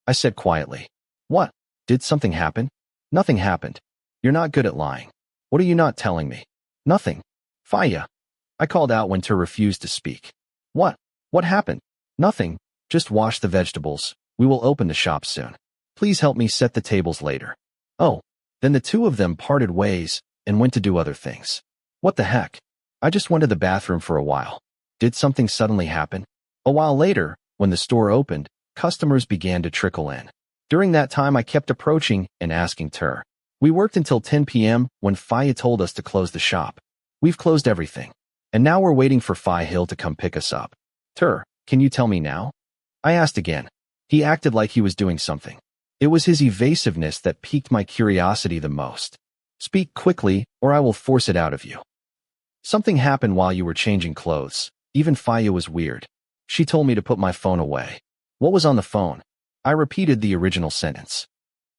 I said quietly. What? Did something happen? Nothing happened. You're not good at lying. What are you not telling me? Nothing. Faya. I called out when refused to speak. What? What happened? Nothing. Just wash the vegetables. We will open the shop soon. Please help me set the tables later. Oh. Then the two of them parted ways and went to do other things. What the heck? I just went to the bathroom for a while. Did something suddenly happen? A while later, when the store opened, customers began to trickle in. During that time, I kept approaching and asking Tur. We worked until 10 p.m. when Faya told us to close the shop. We've closed everything. And now we're waiting for Fai Hill to come pick us up. Tur, can you tell me now? I asked again. He acted like he was doing something. It was his evasiveness that piqued my curiosity the most. Speak quickly, or I will force it out of you. Something happened while you were changing clothes. Even Faya was weird. She told me to put my phone away. What was on the phone? I repeated the original sentence.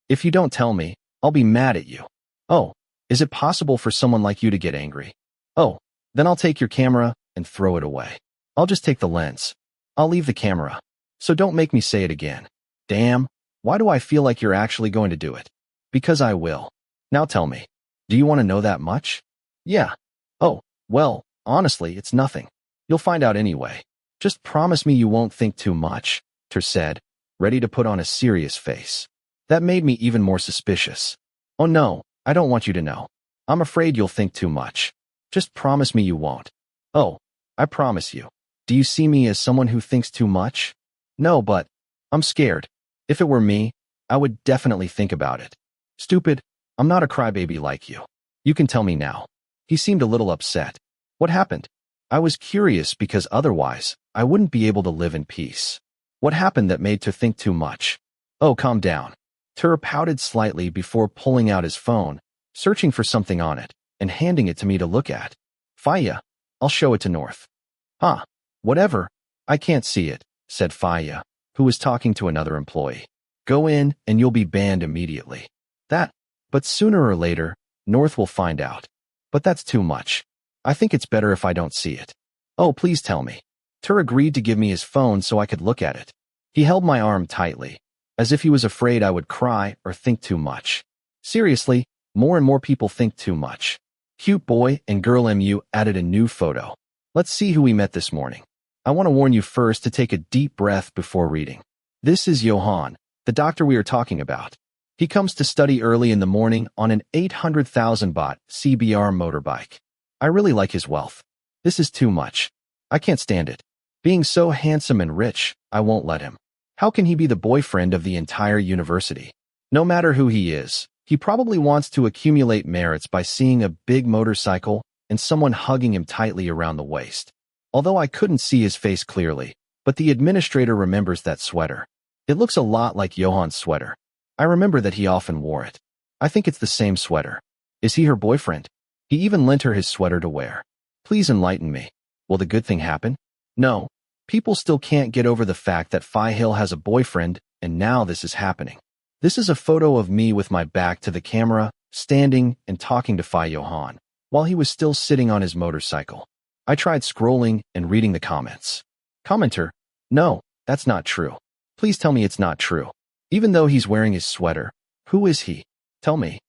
If you don't tell me, I'll be mad at you. Oh, is it possible for someone like you to get angry? Oh, then I'll take your camera and throw it away. I'll just take the lens. I'll leave the camera. So don't make me say it again. Damn, why do I feel like you're actually going to do it? Because I will. Now tell me, do you want to know that much? Yeah. Oh, well, honestly, it's nothing. You'll find out anyway. Just promise me you won't think too much, Tur said, ready to put on a serious face. That made me even more suspicious. Oh no, I don't want you to know. I'm afraid you'll think too much. Just promise me you won't. Oh, I promise you. Do you see me as someone who thinks too much? No, but I'm scared. If it were me, I would definitely think about it. Stupid, I'm not a crybaby like you. You can tell me now. He seemed a little upset. What happened? I was curious because otherwise, I wouldn't be able to live in peace. What happened that made Tur think too much? Oh, calm down. Tur pouted slightly before pulling out his phone, searching for something on it, and handing it to me to look at. Faya, I'll show it to North. Huh, whatever. I can't see it, said Faya, who was talking to another employee. Go in and you'll be banned immediately. But sooner or later, North will find out. But that's too much. I think it's better if I don't see it. Oh, please tell me. Tur agreed to give me his phone so I could look at it. He held my arm tightly, as if he was afraid I would cry or think too much. Seriously, more and more people think too much. Cute boy and girl MU added a new photo. Let's see who we met this morning. I want to warn you first to take a deep breath before reading. This is Johann, the doctor we are talking about. He comes to study early in the morning on an 800,000 baht CBR motorbike. I really like his wealth. This is too much. I can't stand it. Being so handsome and rich, I won't let him. How can he be the boyfriend of the entire university? No matter who he is, he probably wants to accumulate merits by seeing a big motorcycle and someone hugging him tightly around the waist. Although I couldn't see his face clearly, but the administrator remembers that sweater. It looks a lot like Johann's sweater. I remember that he often wore it. I think it's the same sweater. Is he her boyfriend? He even lent her his sweater to wear. Please enlighten me. Will the good thing happen? No. People still can't get over the fact that Fai Hill has a boyfriend, and now this is happening. This is a photo of me with my back to the camera, standing and talking to Fai Johann, while he was still sitting on his motorcycle. I tried scrolling and reading the comments. Commenter, no, that's not true. Please tell me it's not true. Even though he's wearing his sweater, who is he? Tell me.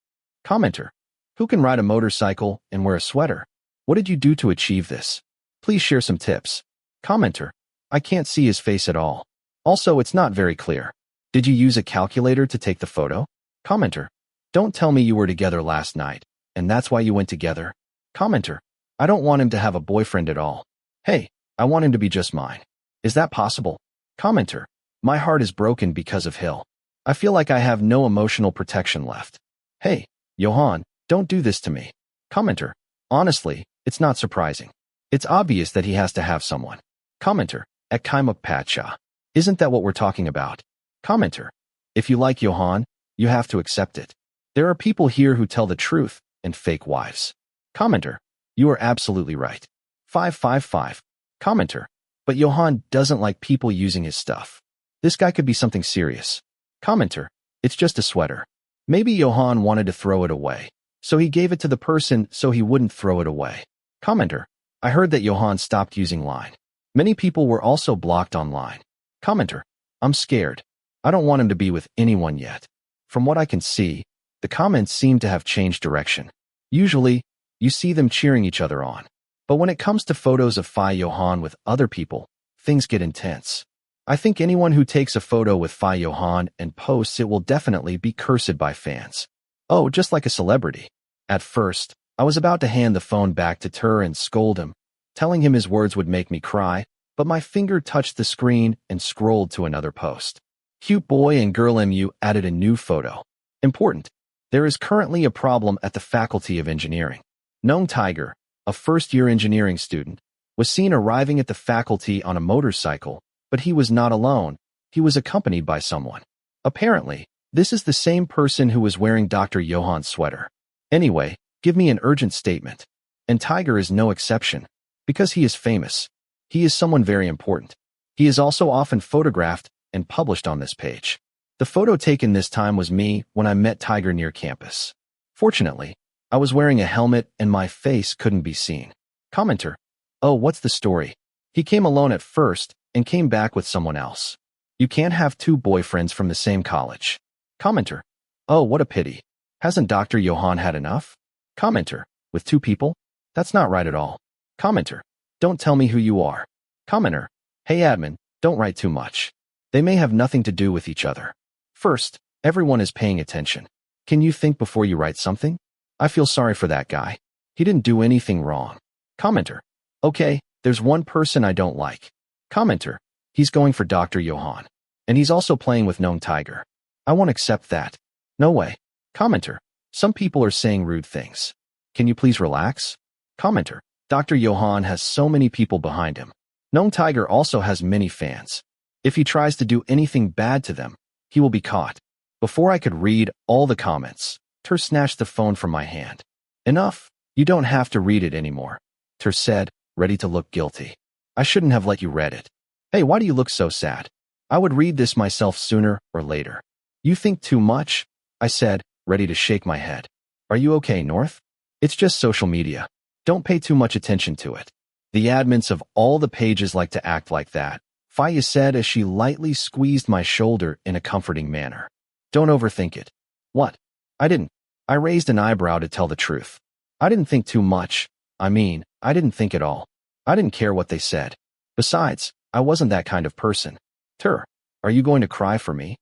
Commenter, who can ride a motorcycle and wear a sweater? What did you do to achieve this? Please share some tips. Commenter, I can't see his face at all. Also, it's not very clear. Did you use a calculator to take the photo? Commenter, don't tell me you were together last night, and that's why you went together. Commenter, I don't want him to have a boyfriend at all. Hey, I want him to be just mine. Is that possible? Commenter, my heart is broken because of Hill. I feel like I have no emotional protection left. Hey, Johann, don't do this to me. Commenter, honestly, it's not surprising. It's obvious that he has to have someone. Commenter, at Kaimuk Pacha. Isn't that what we're talking about? Commenter, if you like Johann, you have to accept it. There are people here who tell the truth and fake wives. Commenter, you are absolutely right. 555. Commenter, but Johann doesn't like people using his stuff. This guy could be something serious. Commenter, it's just a sweater. Maybe Johann wanted to throw it away, so he gave it to the person so he wouldn't throw it away. Commenter, I heard that Johann stopped using Line. Many people were also blocked online. Commenter: I'm scared. I don't want him to be with anyone yet. From what I can see, the comments seem to have changed direction. Usually, you see them cheering each other on. But when it comes to photos of Johann with other people, things get intense. I think anyone who takes a photo with Johann and posts it will definitely be cursed by fans. Oh, just like a celebrity. At first, I was about to hand the phone back to Tur and scold him, telling him his words would make me cry, but my finger touched the screen and scrolled to another post. Cute boy and girl MU added a new photo. Important. There is currently a problem at the Faculty of Engineering. Known Tiger, a first-year engineering student, was seen arriving at the faculty on a motorcycle, but he was not alone. He was accompanied by someone. Apparently, this is the same person who was wearing Dr. Johann's sweater. Anyway, give me an urgent statement. And Tiger is no exception. Because he is famous. He is someone very important. He is also often photographed and published on this page. The photo taken this time was me when I met Tiger near campus. Fortunately, I was wearing a helmet and my face couldn't be seen. Commenter: Oh, what's the story? He came alone at first and came back with someone else. You can't have two boyfriends from the same college. Commenter: Oh, what a pity. Hasn't Dr. Johann had enough? Commenter: With two people? That's not right at all. Commenter: Don't tell me who you are. Commenter: Hey admin, don't write too much. They may have nothing to do with each other. First, everyone is paying attention. Can you think before you write something? I feel sorry for that guy. He didn't do anything wrong. Commenter: Okay, there's one person I don't like. Commenter: He's going for Dr. Johann. And he's also playing with known Tiger. I won't accept that. No way. Commenter: Some people are saying rude things. Can you please relax? Commenter: Dr. Johann has so many people behind him. Known Tiger also has many fans. If he tries to do anything bad to them, he will be caught. Before I could read all the comments, Tur snatched the phone from my hand. Enough. You don't have to read it anymore, Tur said, ready to look guilty. I shouldn't have let you read it. Hey, why do you look so sad? I would read this myself sooner or later. You think too much? I said, ready to shake my head. Are you okay, North? It's just social media. Don't pay too much attention to it. The admins of all the pages like to act like that, Faya said as she lightly squeezed my shoulder in a comforting manner. Don't overthink it. What? I didn't. I raised an eyebrow to tell the truth. I didn't think too much. I didn't think at all. I didn't care what they said. Besides, I wasn't that kind of person. Tur, are you going to cry for me?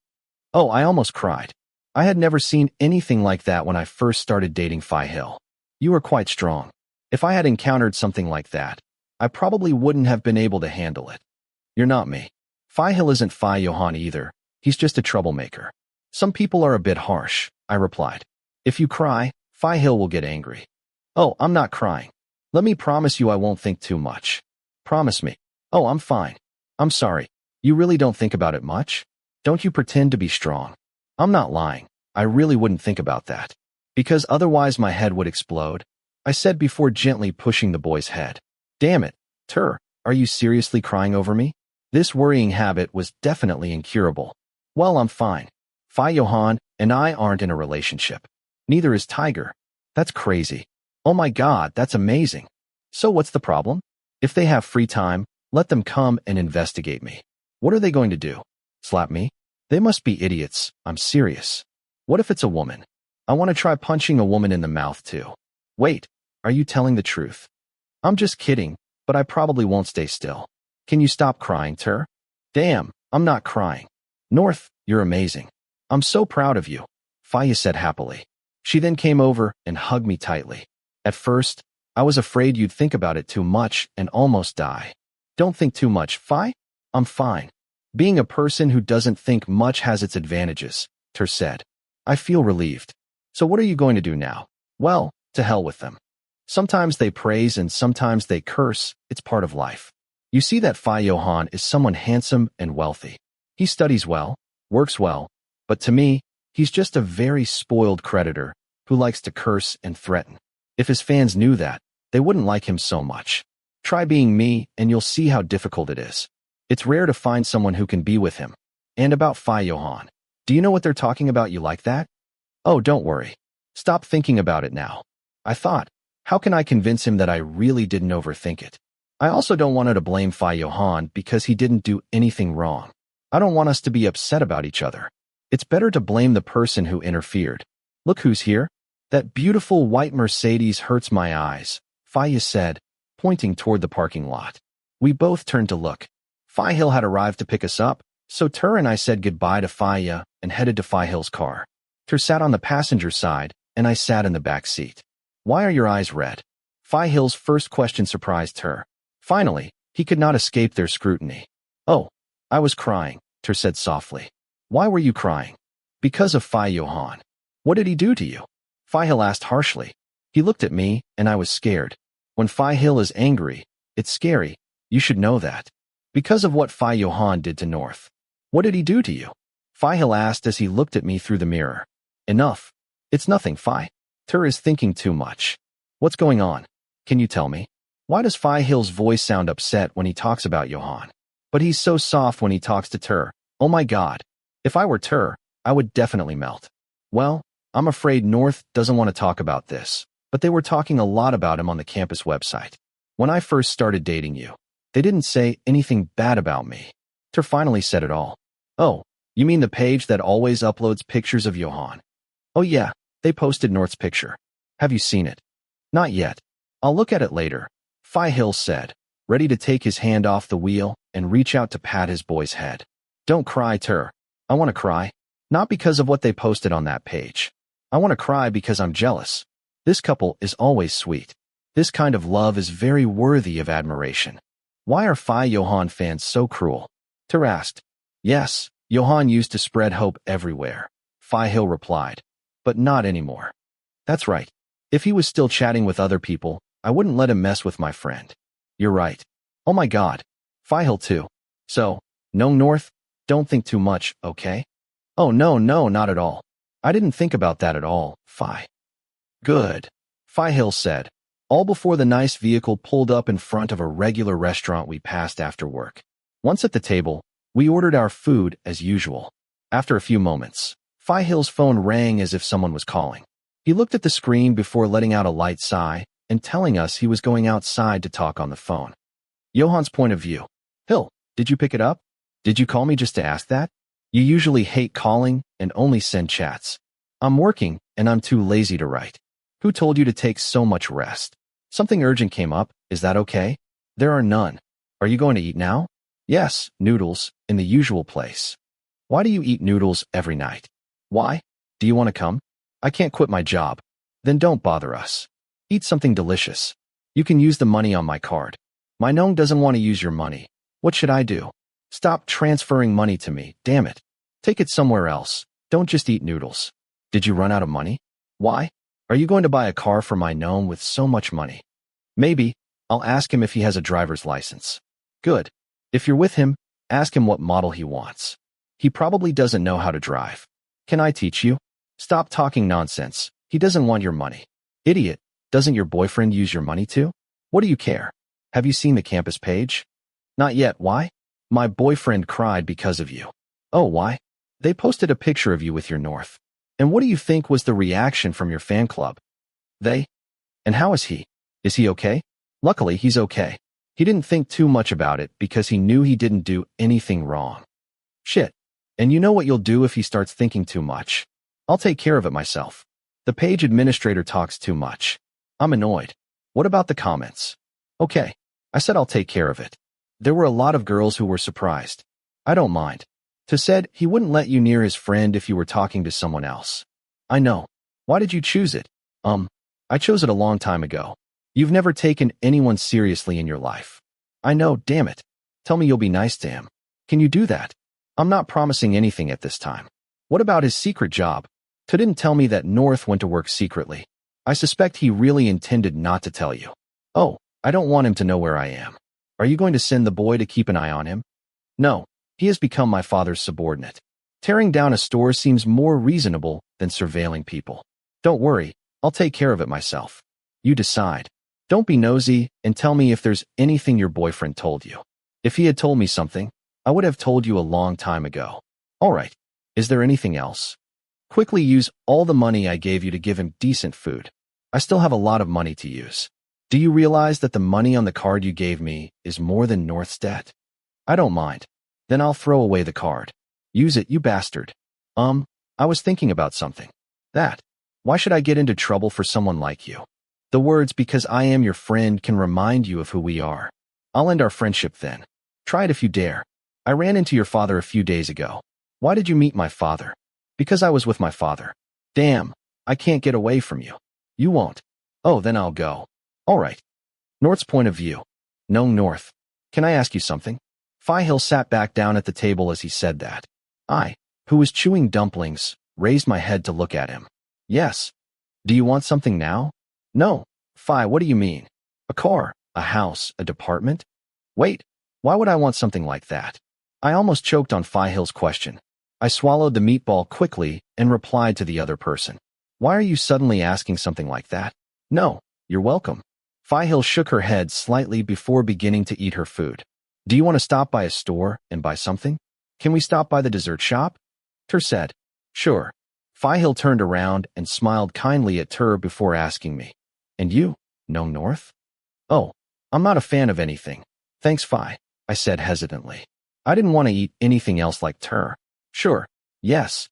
Oh, I almost cried. I had never seen anything like that when I first started dating Phi Hill. You were quite strong. If I had encountered something like that, I probably wouldn't have been able to handle it. You're not me. Phi Hill isn't Phi Johann either. He's just a troublemaker. Some people are a bit harsh, I replied. If you cry, Phi Hill will get angry. Oh, I'm not crying. Let me promise you I won't think too much. Promise me. Oh, I'm fine. I'm sorry. You really don't think about it much? Don't you pretend to be strong. I'm not lying. I really wouldn't think about that. Because otherwise my head would explode, I said before gently pushing the boy's head. Damn it, Tur, are you seriously crying over me? This worrying habit was definitely incurable. Well, I'm fine. Phi Johann and I aren't in a relationship. Neither is Tiger. That's crazy. Oh my God, that's amazing. So what's the problem? If they have free time, let them come and investigate me. What are they going to do? Slap me? They must be idiots. I'm serious. What if it's a woman? I want to try punching a woman in the mouth too. Wait, are you telling the truth? I'm just kidding, but I probably won't stay still. Can you stop crying, Tur? Damn, I'm not crying. North, you're amazing. I'm so proud of you, Faya said happily. She then came over and hugged me tightly. At first, I was afraid you'd think about it too much and almost die. Don't think too much, Phi. I'm fine. Being a person who doesn't think much has its advantages, Tur said. I feel relieved. So what are you going to do now? Well, to hell with them. Sometimes they praise and sometimes they curse. It's part of life. You see that Phi Johann is someone handsome and wealthy. He studies well, works well, but to me, he's just a very spoiled creditor who likes to curse and threaten. If his fans knew that, they wouldn't like him so much. Try being me and you'll see how difficult it is. It's rare to find someone who can be with him. And about Phi Johann. Do you know what they're talking about you like that? Oh, don't worry. Stop thinking about it now. I thought, how can I convince him that I really didn't overthink it? I also don't want her to blame Johann because he didn't do anything wrong. I don't want us to be upset about each other. It's better to blame the person who interfered. Look who's here. That beautiful white Mercedes hurts my eyes, Faya said, pointing toward the parking lot. We both turned to look. Fihil had arrived to pick us up, so Tur and I said goodbye to Faya and headed to Fihil's car. Tur sat on the passenger side, and I sat in the back seat. Why are your eyes red? Fihil's first question surprised Tur. Finally, he could not escape their scrutiny. Oh, I was crying, Tur said softly. Why were you crying? Because of Johann. What did he do to you? Fihil asked harshly. He looked at me, and I was scared. When Fihil is angry, it's scary. You should know that. Because of what Johann did to North. What did he do to you? Fihil asked as he looked at me through the mirror. Enough. It's nothing, Fi. Tur is thinking too much. What's going on? Can you tell me? Why does Fihil's voice sound upset when he talks about Johann? But he's so soft when he talks to Tur. Oh my God. If I were Tur, I would definitely melt. Well, I'm afraid North doesn't want to talk about this, but they were talking a lot about him on the campus website. When I first started dating you, they didn't say anything bad about me. Tur finally said it all. Oh, you mean the page that always uploads pictures of Johann? Oh yeah, they posted North's picture. Have you seen it? Not yet. I'll look at it later, Fihil said, ready to take his hand off the wheel and reach out to pat his boy's head. Don't cry, Tur. I want to cry. Not because of what they posted on that page. I want to cry because I'm jealous. This couple is always sweet. This kind of love is very worthy of admiration. Why are Johann fans so cruel? Tur asked. Yes, Johann used to spread hope everywhere, Fihil replied. But not anymore. That's right. If he was still chatting with other people, I wouldn't let him mess with my friend. You're right. Oh my God. Fihil too. So, no North? Don't think too much, okay? Oh no, not at all. I didn't think about that at all, Fi. Good. Fihil said, all before the nice vehicle pulled up in front of a regular restaurant we passed after work. Once at the table, we ordered our food as usual. After a few moments, Fihil's phone rang as if someone was calling. He looked at the screen before letting out a light sigh and telling us he was going outside to talk on the phone. Johann's point of view. Hill, did you pick it up? Did you call me just to ask that? You usually hate calling and only send chats. I'm working and I'm too lazy to write. Who told you to take so much rest? Something urgent came up, is that okay? There are none. Are you going to eat now? Yes, noodles, in the usual place. Why do you eat noodles every night? Why? Do you want to come? I can't quit my job. Then don't bother us. Eat something delicious. You can use the money on my card. My gnome doesn't want to use your money. What should I do? Stop transferring money to me, damn it. Take it somewhere else. Don't just eat noodles. Did you run out of money? Why? Are you going to buy a car for my gnome with so much money? Maybe. I'll ask him if he has a driver's license. Good. If you're with him, ask him what model he wants. He probably doesn't know how to drive. Can I teach you? Stop talking nonsense. He doesn't want your money. Idiot. Doesn't your boyfriend use your money too? What do you care? Have you seen the campus page? Not yet. Why? My boyfriend cried because of you. Oh, why? They posted a picture of you with your North. And what do you think was the reaction from your fan club? They? And how is he? Is he okay? Luckily, he's okay. He didn't think too much about it because he knew he didn't do anything wrong. Shit. And you know what you'll do if he starts thinking too much? I'll take care of it myself. The page administrator talks too much. I'm annoyed. What about the comments? Okay. I said I'll take care of it. There were a lot of girls who were surprised. I don't mind. To said he wouldn't let you near his friend if you were talking to someone else. I know. Why did you choose it? I chose it a long time ago. You've never taken anyone seriously in your life. I know, damn it. Tell me you'll be nice to him. Can you do that? I'm not promising anything at this time. What about his secret job? Tu didn't tell me that North went to work secretly. I suspect he really intended not to tell you. Oh, I don't want him to know where I am. Are you going to send the boy to keep an eye on him? No, he has become my father's subordinate. Tearing down a store seems more reasonable than surveilling people. Don't worry, I'll take care of it myself. You decide. Don't be nosy and tell me if there's anything your boyfriend told you. If he had told me something, I would have told you a long time ago. All right. Is there anything else? Quickly use all the money I gave you to give him decent food. I still have a lot of money to use. Do you realize that the money on the card you gave me is more than North's debt? I don't mind. Then I'll throw away the card. Use it, you bastard. I was thinking about something. That. Why should I get into trouble for someone like you? The words "because I am your friend" can remind you of who we are. I'll end our friendship then. Try it if you dare. I ran into your father a few days ago. Why did you meet my father? Because I was with my father. Damn, I can't get away from you. You won't. Oh, then I'll go. All right. North's point of view. No, North. Can I ask you something? Hill sat back down at the table as he said that. I, who was chewing dumplings, raised my head to look at him. Yes. Do you want something now? No. What do you mean? A car, a house, a department? Wait, why would I want something like that? I almost choked on Hill's question. I swallowed the meatball quickly and replied to the other person. Why are you suddenly asking something like that? No, you're welcome. Hill shook her head slightly before beginning to eat her food. Do you want to stop by a store and buy something? Can we stop by the dessert shop? Ter said. Sure. Hill turned around and smiled kindly at Ter before asking me. And you? No, North? Oh, I'm not a fan of anything. Thanks, I said hesitantly. I didn't want to eat anything else like Ter. Sure. Yes.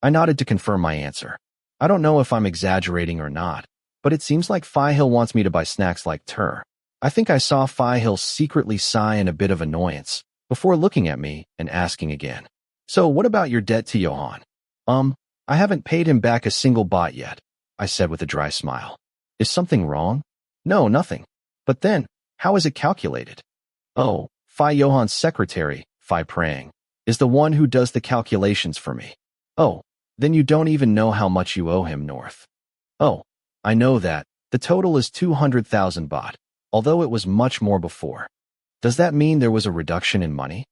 I nodded to confirm my answer. I don't know if I'm exaggerating or not, but it seems like Hill wants me to buy snacks like Ter. I think I saw Hill secretly sigh in a bit of annoyance before looking at me and asking again. So what about your debt to Johann? I haven't paid him back a single baht yet, I said with a dry smile. Is something wrong? No, nothing. But then, how is it calculated? Oh, Johann's secretary, praying, is the one who does the calculations for me. Oh, then you don't even know how much you owe him, North. Oh, I know that. The total is 200,000 baht, although it was much more before. Does that mean there was a reduction in money?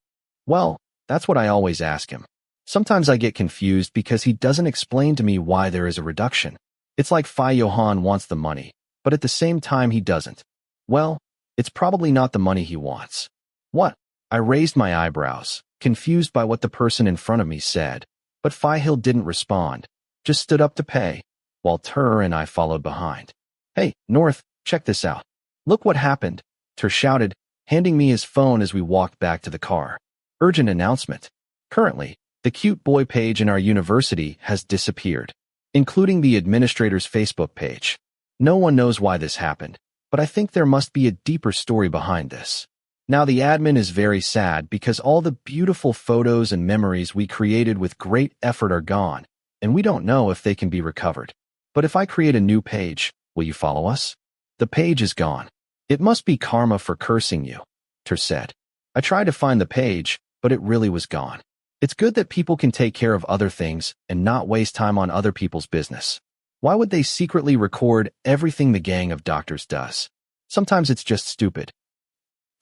Well, that's what I always ask him. Sometimes I get confused because he doesn't explain to me why there is a reduction. It's like Johann wants the money, but at the same time he doesn't. Well, it's probably not the money he wants. What? I raised my eyebrows, confused by what the person in front of me said, but Hill didn't respond, just stood up to pay, while Ter and I followed behind. Hey, North, check this out. Look what happened, Ter shouted, handing me his phone as we walked back to the car. Urgent announcement. Currently, the cute boy page in our university has disappeared, including the administrator's Facebook page. No one knows why this happened, but I think there must be a deeper story behind this. Now the admin is very sad because all the beautiful photos and memories we created with great effort are gone, and we don't know if they can be recovered. But if I create a new page, will you follow us? The page is gone. It must be karma for cursing you, Ter said. I tried to find the page, but it really was gone. It's good that people can take care of other things and not waste time on other people's business. Why would they secretly record everything the gang of doctors does? Sometimes it's just stupid.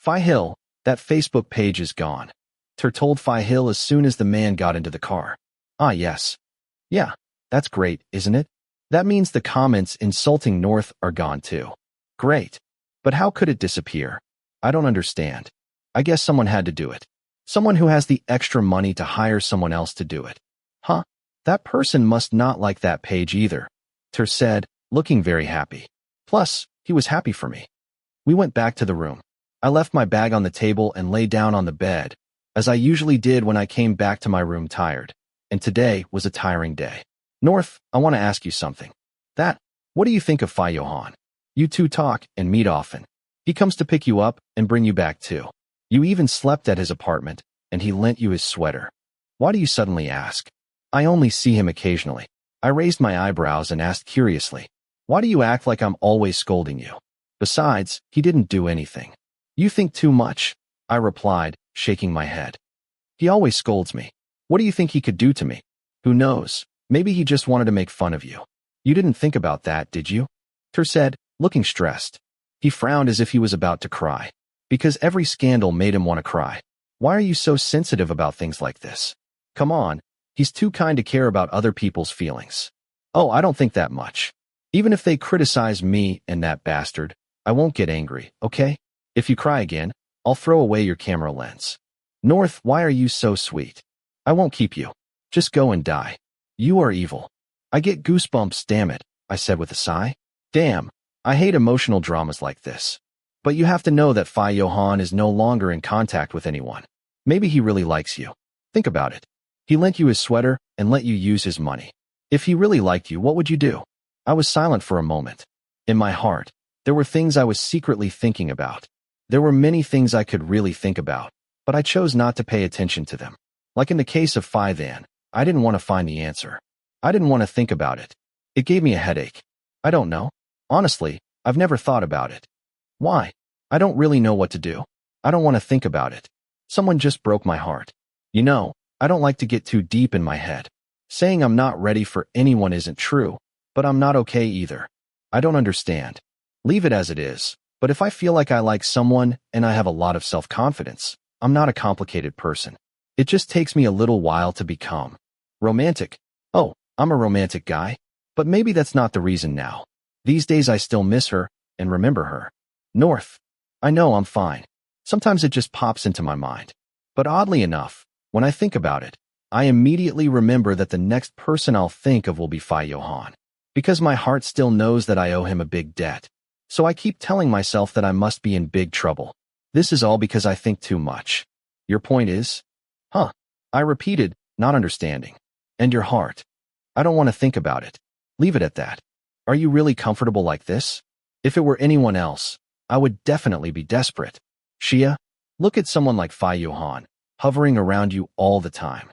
Hill, that Facebook page is gone. Ter told Hill as soon as the man got into the car. Ah, yes. Yeah, that's great, isn't it? That means the comments insulting North are gone too. Great. But how could it disappear? I don't understand. I guess someone had to do it. Someone who has the extra money to hire someone else to do it. Huh? That person must not like that page either, Ter said, looking very happy. Plus, he was happy for me. We went back to the room. I left my bag on the table and lay down on the bed, as I usually did when I came back to my room tired. And today was a tiring day. North, I want to ask you something. What do you think of Johann? You two talk and meet often. He comes to pick you up and bring you back too. You even slept at his apartment, and he lent you his sweater. Why do you suddenly ask? I only see him occasionally. I raised my eyebrows and asked curiously. Why do you act like I'm always scolding you? Besides, he didn't do anything. You think too much, I replied, shaking my head. He always scolds me. What do you think he could do to me? Who knows? Maybe he just wanted to make fun of you. You didn't think about that, did you? Ter said, looking stressed. He frowned as if he was about to cry. Because every scandal made him want to cry. Why are you so sensitive about things like this? Come on, he's too kind to care about other people's feelings. Oh, I don't think that much. Even if they criticize me and that bastard, I won't get angry, okay? If you cry again, I'll throw away your camera lens. North, why are you so sweet? I won't keep you. Just go and die. You are evil. I get goosebumps, damn it, I said with a sigh. Damn, I hate emotional dramas like this. But you have to know that Johann is no longer in contact with anyone. Maybe he really likes you. Think about it. He lent you his sweater and let you use his money. If he really liked you, what would you do? I was silent for a moment. In my heart, there were things I was secretly thinking about. There were many things I could really think about, but I chose not to pay attention to them. Like in the case of Then, I didn't want to find the answer. I didn't want to think about it. It gave me a headache. I don't know. Honestly, I've never thought about it. Why? I don't really know what to do. I don't want to think about it. Someone just broke my heart. You know, I don't like to get too deep in my head. Saying I'm not ready for anyone isn't true, but I'm not okay either. I don't understand. Leave it as it is. But if I feel like I like someone and I have a lot of self-confidence, I'm not a complicated person. It just takes me a little while to become romantic. Oh, I'm a romantic guy. But maybe that's not the reason now. These days I still miss her and remember her. North. I know I'm fine. Sometimes it just pops into my mind. But oddly enough, when I think about it, I immediately remember that the next person I'll think of will be Johann. Because my heart still knows that I owe him a big debt. So I keep telling myself that I must be in big trouble. This is all because I think too much. Your point is? Huh. I repeated, not understanding. And your heart? I don't want to think about it. Leave it at that. Are you really comfortable like this? If it were anyone else, I would definitely be desperate. Shia, look at someone like Johann, hovering around you all the time.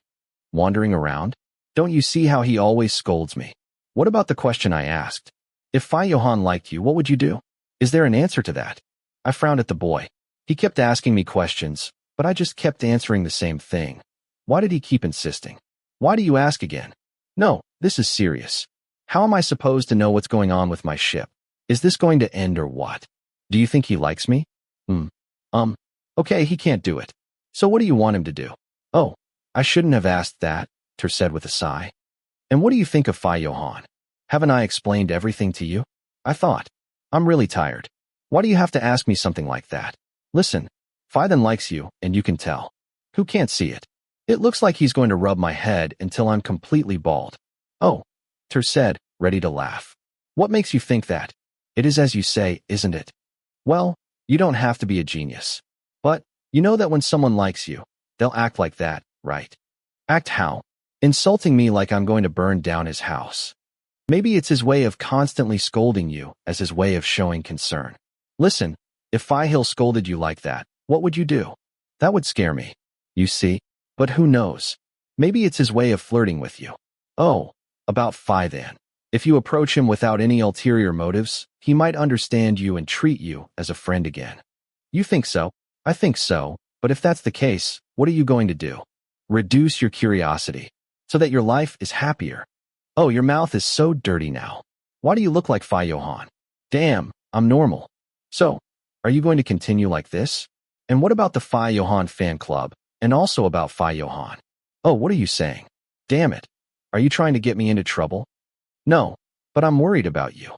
Wandering around? Don't you see how he always scolds me? What about the question I asked? If Johann liked you, what would you do? Is there an answer to that? I frowned at the boy. He kept asking me questions, but I just kept answering the same thing. Why did he keep insisting? Why do you ask again? No, this is serious. How am I supposed to know what's going on with my ship? Is this going to end or what? Do you think he likes me? Okay, he can't do it. So what do you want him to do? Oh, I shouldn't have asked that, said with a sigh. And what do you think of Johann? Haven't I explained everything to you? I thought. I'm really tired. Why do you have to ask me something like that? Listen, Then likes you, and you can tell. Who can't see it? It looks like he's going to rub my head until I'm completely bald. Oh, said, ready to laugh. What makes you think that? It is as you say, isn't it? Well, you don't have to be a genius. But, you know that when someone likes you, they'll act like that, right? Act how? Insulting me like I'm going to burn down his house. Maybe it's his way of constantly scolding you as his way of showing concern. Listen, if Hill scolded you like that, what would you do? That would scare me. You see? But who knows? Maybe it's his way of flirting with you. Oh, about then. If you approach him without any ulterior motives, he might understand you and treat you as a friend again. You think so? I think so, but if that's the case, what are you going to do? Reduce your curiosity, so that your life is happier. Oh, your mouth is so dirty now. Why do you look like Johann? Damn, I'm normal. So, are you going to continue like this? And what about the Johann fan club, and also about Johann? Oh, what are you saying? Damn it. Are you trying to get me into trouble? No, but I'm worried about you.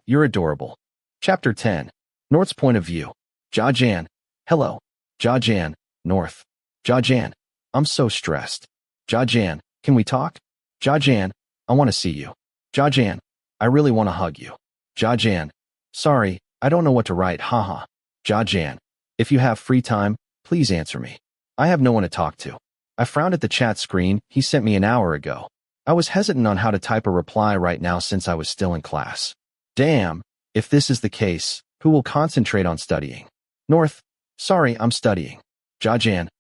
You're adorable. Chapter 10. North's point of view. Johann. Hello. Johann. North. Johann. I'm so stressed. Johann. Can we talk? Johann. I want to see you. Johann. I really want to hug you. Johann. Sorry, I don't know what to write, haha. Johann. If you have free time, please answer me. I have no one to talk to. I frowned at the chat screen he sent me an hour ago. I was hesitant on how to type a reply right now since I was still in class. Damn, if this is the case, who will concentrate on studying? North. Sorry, I'm studying. Johann.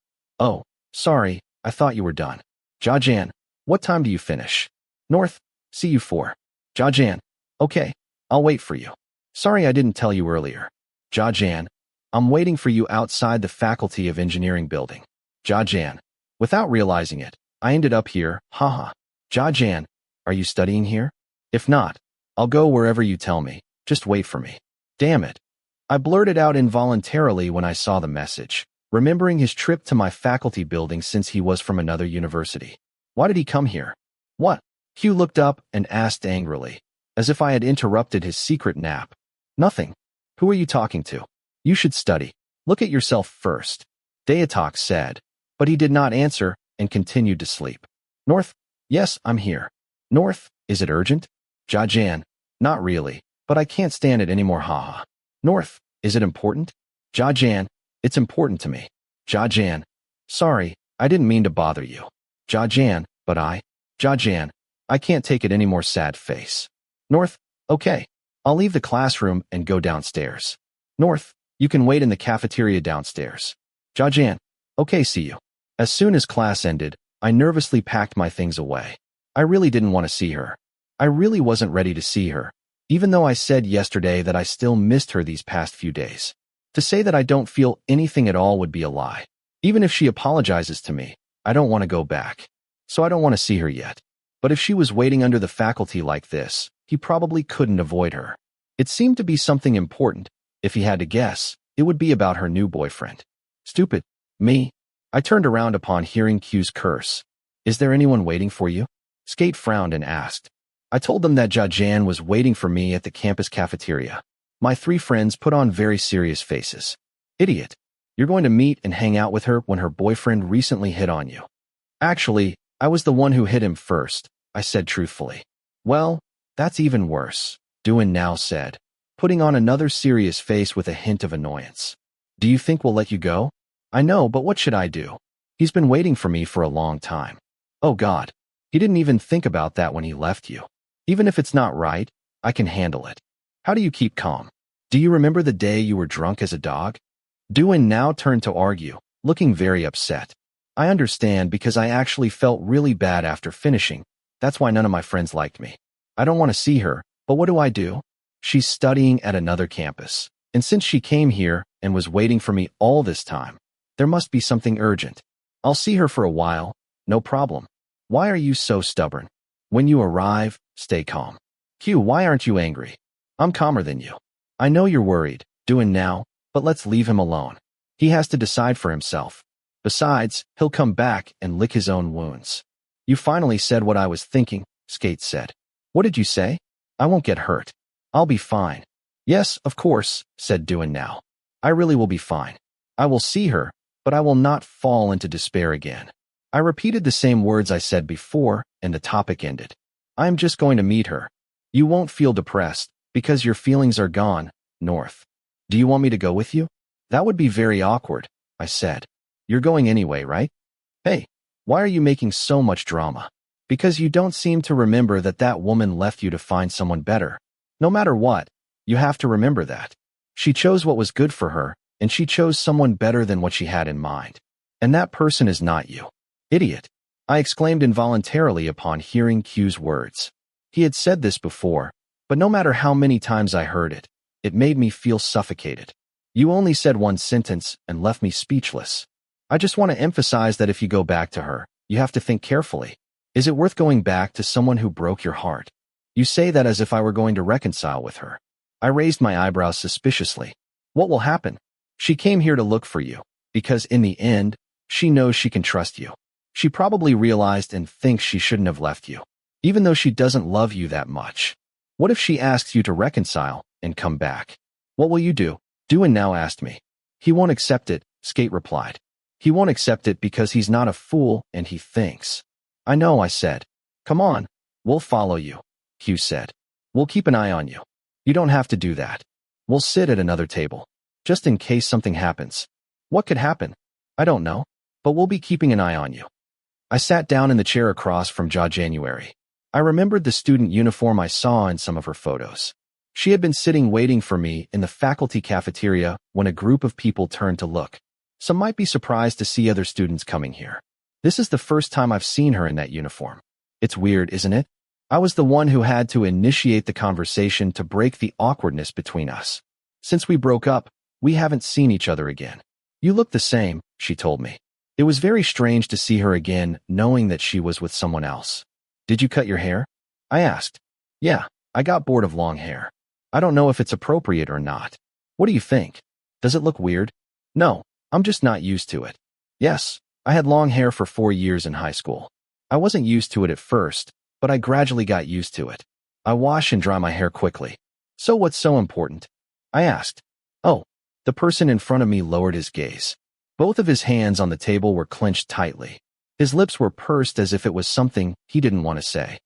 Oh, sorry, I thought you were done. Johann. What time do you finish? North. See you 4. Johann. Okay, I'll wait for you. Sorry I didn't tell you earlier. Johann. I'm waiting for you outside the Faculty of Engineering building. Johann. Without realizing it, I ended up here, haha. Johann. Are you studying here? If not, I'll go wherever you tell me. Just wait for me. Damn it. I blurted out involuntarily when I saw the message, remembering his trip to my faculty building since he was from another university. Why did he come here? What? Hugh looked up and asked angrily, as if I had interrupted his secret nap. Nothing. Who are you talking to? You should study. Look at yourself first. Dayatok said, but he did not answer and continued to sleep. North. Yes, I'm here. North, is it urgent? Johann. Not really. But I can't stand it anymore, haha. North, is it important? Johann, it's important to me. Johann, sorry, I didn't mean to bother you. Johann, Johann, I can't take it anymore, sad face. North, okay, I'll leave the classroom and go downstairs. North, you can wait in the cafeteria downstairs. Johann, okay, see you. As soon as class ended, I nervously packed my things away. I really didn't want to see her. I really wasn't ready to see her, even though I said yesterday that I still missed her these past few days. To say that I don't feel anything at all would be a lie. Even if she apologizes to me, I don't want to go back. So I don't want to see her yet. But if she was waiting under the faculty like this, he probably couldn't avoid her. It seemed to be something important. If he had to guess, it would be about her new boyfriend. Stupid. Me. I turned around upon hearing Q's curse. Is there anyone waiting for you? Skate frowned and asked. I told them that Johann was waiting for me at the campus cafeteria. My three friends put on very serious faces. Idiot. You're going to meet and hang out with her when her boyfriend recently hit on you. Actually, I was the one who hit him first, I said truthfully. Well, that's even worse, Johann now said, putting on another serious face with a hint of annoyance. Do you think we'll let you go? I know, but what should I do? He's been waiting for me for a long time. Oh God, he didn't even think about that when he left you. Even if it's not right, I can handle it. How do you keep calm? Do you remember the day you were drunk as a dog? Johann now turned to argue, looking very upset. I understand because I actually felt really bad after finishing. That's why none of my friends liked me. I don't want to see her, but what do? She's studying at another campus. And since she came here and was waiting for me all this time, there must be something urgent. I'll see her for a while, no problem. Why are you so stubborn? When you arrive, stay calm. Q, why aren't you angry? I'm calmer than you. I know you're worried, Johann now, but let's leave him alone. He has to decide for himself. Besides, he'll come back and lick his own wounds. You finally said what I was thinking, Skate said. What did you say? I won't get hurt. I'll be fine. Yes, of course, said Johann now. I really will be fine. I will see her, but I will not fall into despair again. I repeated the same words I said before, and the topic ended. I am just going to meet her. You won't feel depressed, because your feelings are gone, North. Do you want me to go with you? That would be very awkward, I said. You're going anyway, right? Hey, why are you making so much drama? Because you don't seem to remember that that woman left you to find someone better. No matter what, you have to remember that. She chose what was good for her, and she chose someone better than what she had in mind. And that person is not you. Idiot. I exclaimed involuntarily upon hearing Q's words. He had said this before, but no matter how many times I heard it, it made me feel suffocated. You only said one sentence and left me speechless. I just want to emphasize that if you go back to her, you have to think carefully. Is it worth going back to someone who broke your heart? You say that as if I were going to reconcile with her. I raised my eyebrows suspiciously. What will happen? She came here to look for you, because in the end, she knows she can trust you. She probably realized and thinks she shouldn't have left you, even though she doesn't love you that much. What if she asks you to reconcile and come back? What will you do? Johann now asked me. He won't accept it, Skate replied. He won't accept it because he's not a fool and he thinks. I know, I said. Come on, we'll follow you, Q said. We'll keep an eye on you. You don't have to do that. We'll sit at another table, just in case something happens. What could happen? I don't know, but we'll be keeping an eye on you. I sat down in the chair across from January. I remembered the student uniform I saw in some of her photos. She had been sitting waiting for me in the faculty cafeteria when a group of people turned to look. Some might be surprised to see other students coming here. This is the first time I've seen her in that uniform. It's weird, isn't it? I was the one who had to initiate the conversation to break the awkwardness between us. Since we broke up, we haven't seen each other again. You look the same, she told me. It was very strange to see her again, knowing that she was with someone else. Did you cut your hair? I asked. Yeah, I got bored of long hair. I don't know if it's appropriate or not. What do you think? Does it look weird? No, I'm just not used to it. Yes, I had long hair for 4 years in high school. I wasn't used to it at first, but I gradually got used to it. I wash and dry my hair quickly. So what's so important? I asked. Oh, the person in front of me lowered his gaze. Both of his hands on the table were clenched tightly. His lips were pursed as if it was something he didn't want to say.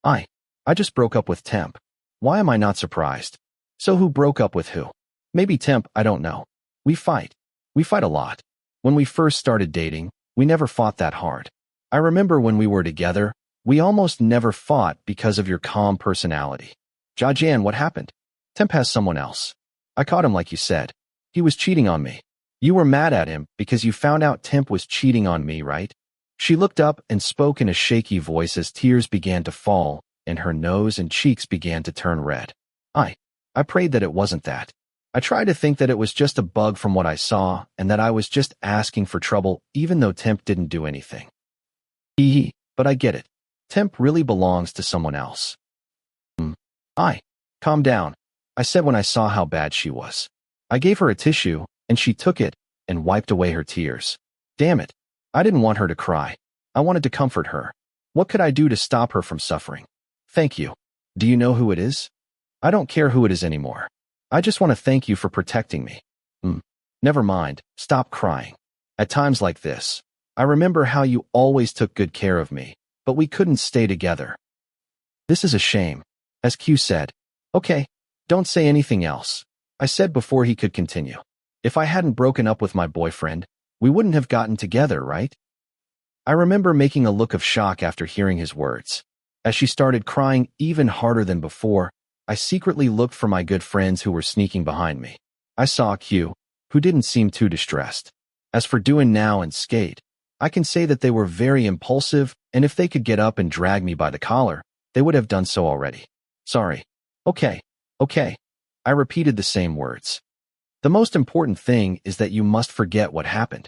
I just broke up with Temp. Why am I not surprised? So who broke up with who? Maybe Temp, I don't know. We fight. We fight a lot. When we first started dating, we never fought that hard. I remember when we were together, we almost never fought because of your calm personality. Johann, what happened? Temp has someone else. I caught him like you said. He was cheating on me. You were mad at him because you found out Temp was cheating on me, right? She looked up and spoke in a shaky voice as tears began to fall and her nose and cheeks began to turn red. I prayed that it wasn't that. I tried to think that it was just a bug from what I saw and that I was just asking for trouble even though Temp didn't do anything. But I get it. Temp really belongs to someone else. Calm down, I said when I saw how bad she was. I gave her a tissue and she took it and wiped away her tears. Damn it. I didn't want her to cry. I wanted to comfort her. What could I do to stop her from suffering? Thank you. Do you know who it is? I don't care who it is anymore. I just want to thank you for protecting me. Never mind. Stop crying. At times like this, I remember how you always took good care of me, but we couldn't stay together. This is a shame. As Q said. Okay, don't say anything else, I said before he could continue. If I hadn't broken up with my boyfriend, we wouldn't have gotten together, right? I remember making a look of shock after hearing his words. As she started crying even harder than before, I secretly looked for my good friends who were sneaking behind me. I saw Q, who didn't seem too distressed. As for Doin Now and Skate, I can say that they were very impulsive, and if they could get up and drag me by the collar, they would have done so already. Sorry. Okay. I repeated the same words. The most important thing is that you must forget what happened.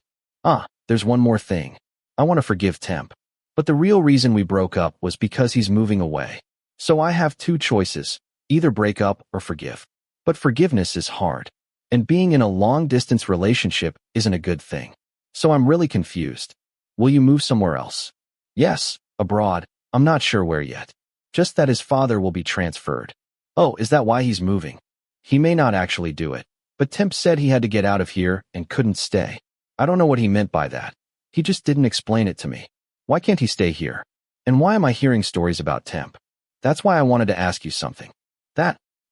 There's one more thing. I want to forgive Temp. But the real reason we broke up was because he's moving away. So I have two choices, either break up or forgive. But forgiveness is hard. And being in a long-distance relationship isn't a good thing. So I'm really confused. Will you move somewhere else? Yes, abroad. I'm not sure where yet. Just that his father will be transferred. Oh, is that why he's moving? He may not actually do it. But Temp said he had to get out of here and couldn't stay. I don't know what he meant by that. He just didn't explain it to me. Why can't he stay here? And why am I hearing stories about Temp? That's why I wanted to ask you something.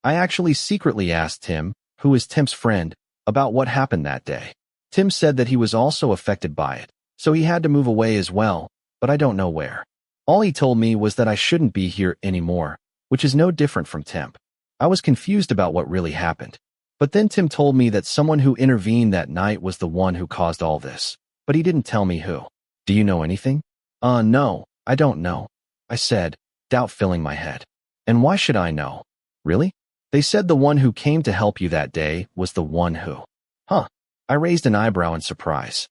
I actually secretly asked Tim, who is Temp's friend, about what happened that day. Tim said that he was also affected by it, so he had to move away as well, but I don't know where. All he told me was that I shouldn't be here anymore, which is no different from Temp. I was confused about what really happened. But then Tim told me that someone who intervened that night was the one who caused all this, but he didn't tell me who. Do you know anything? No, I don't know, I said, doubt filling my head. And why should I know? Really? They said the one who came to help you that day was the one who. I raised an eyebrow in surprise.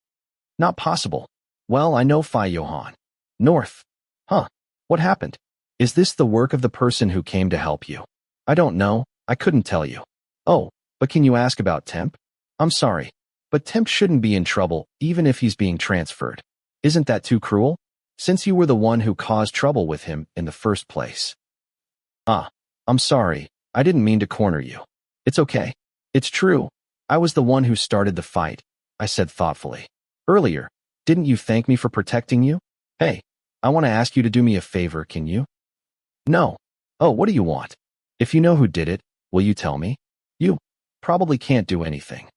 Not possible. Well, I know Johann. North. What happened? Is this the work of the person who came to help you? I don't know, I couldn't tell you. Oh, but can you ask about Temp? I'm sorry, but Temp shouldn't be in trouble even if he's being transferred. Isn't that too cruel? Since you were the one who caused trouble with him in the first place. I'm sorry, I didn't mean to corner you. It's okay. It's true. I was the one who started the fight, I said thoughtfully. Earlier, didn't you thank me for protecting you? Hey, I want to ask you to do me a favor, can you? No. Oh, what do you want? If you know who did it, will you tell me? You probably can't do anything.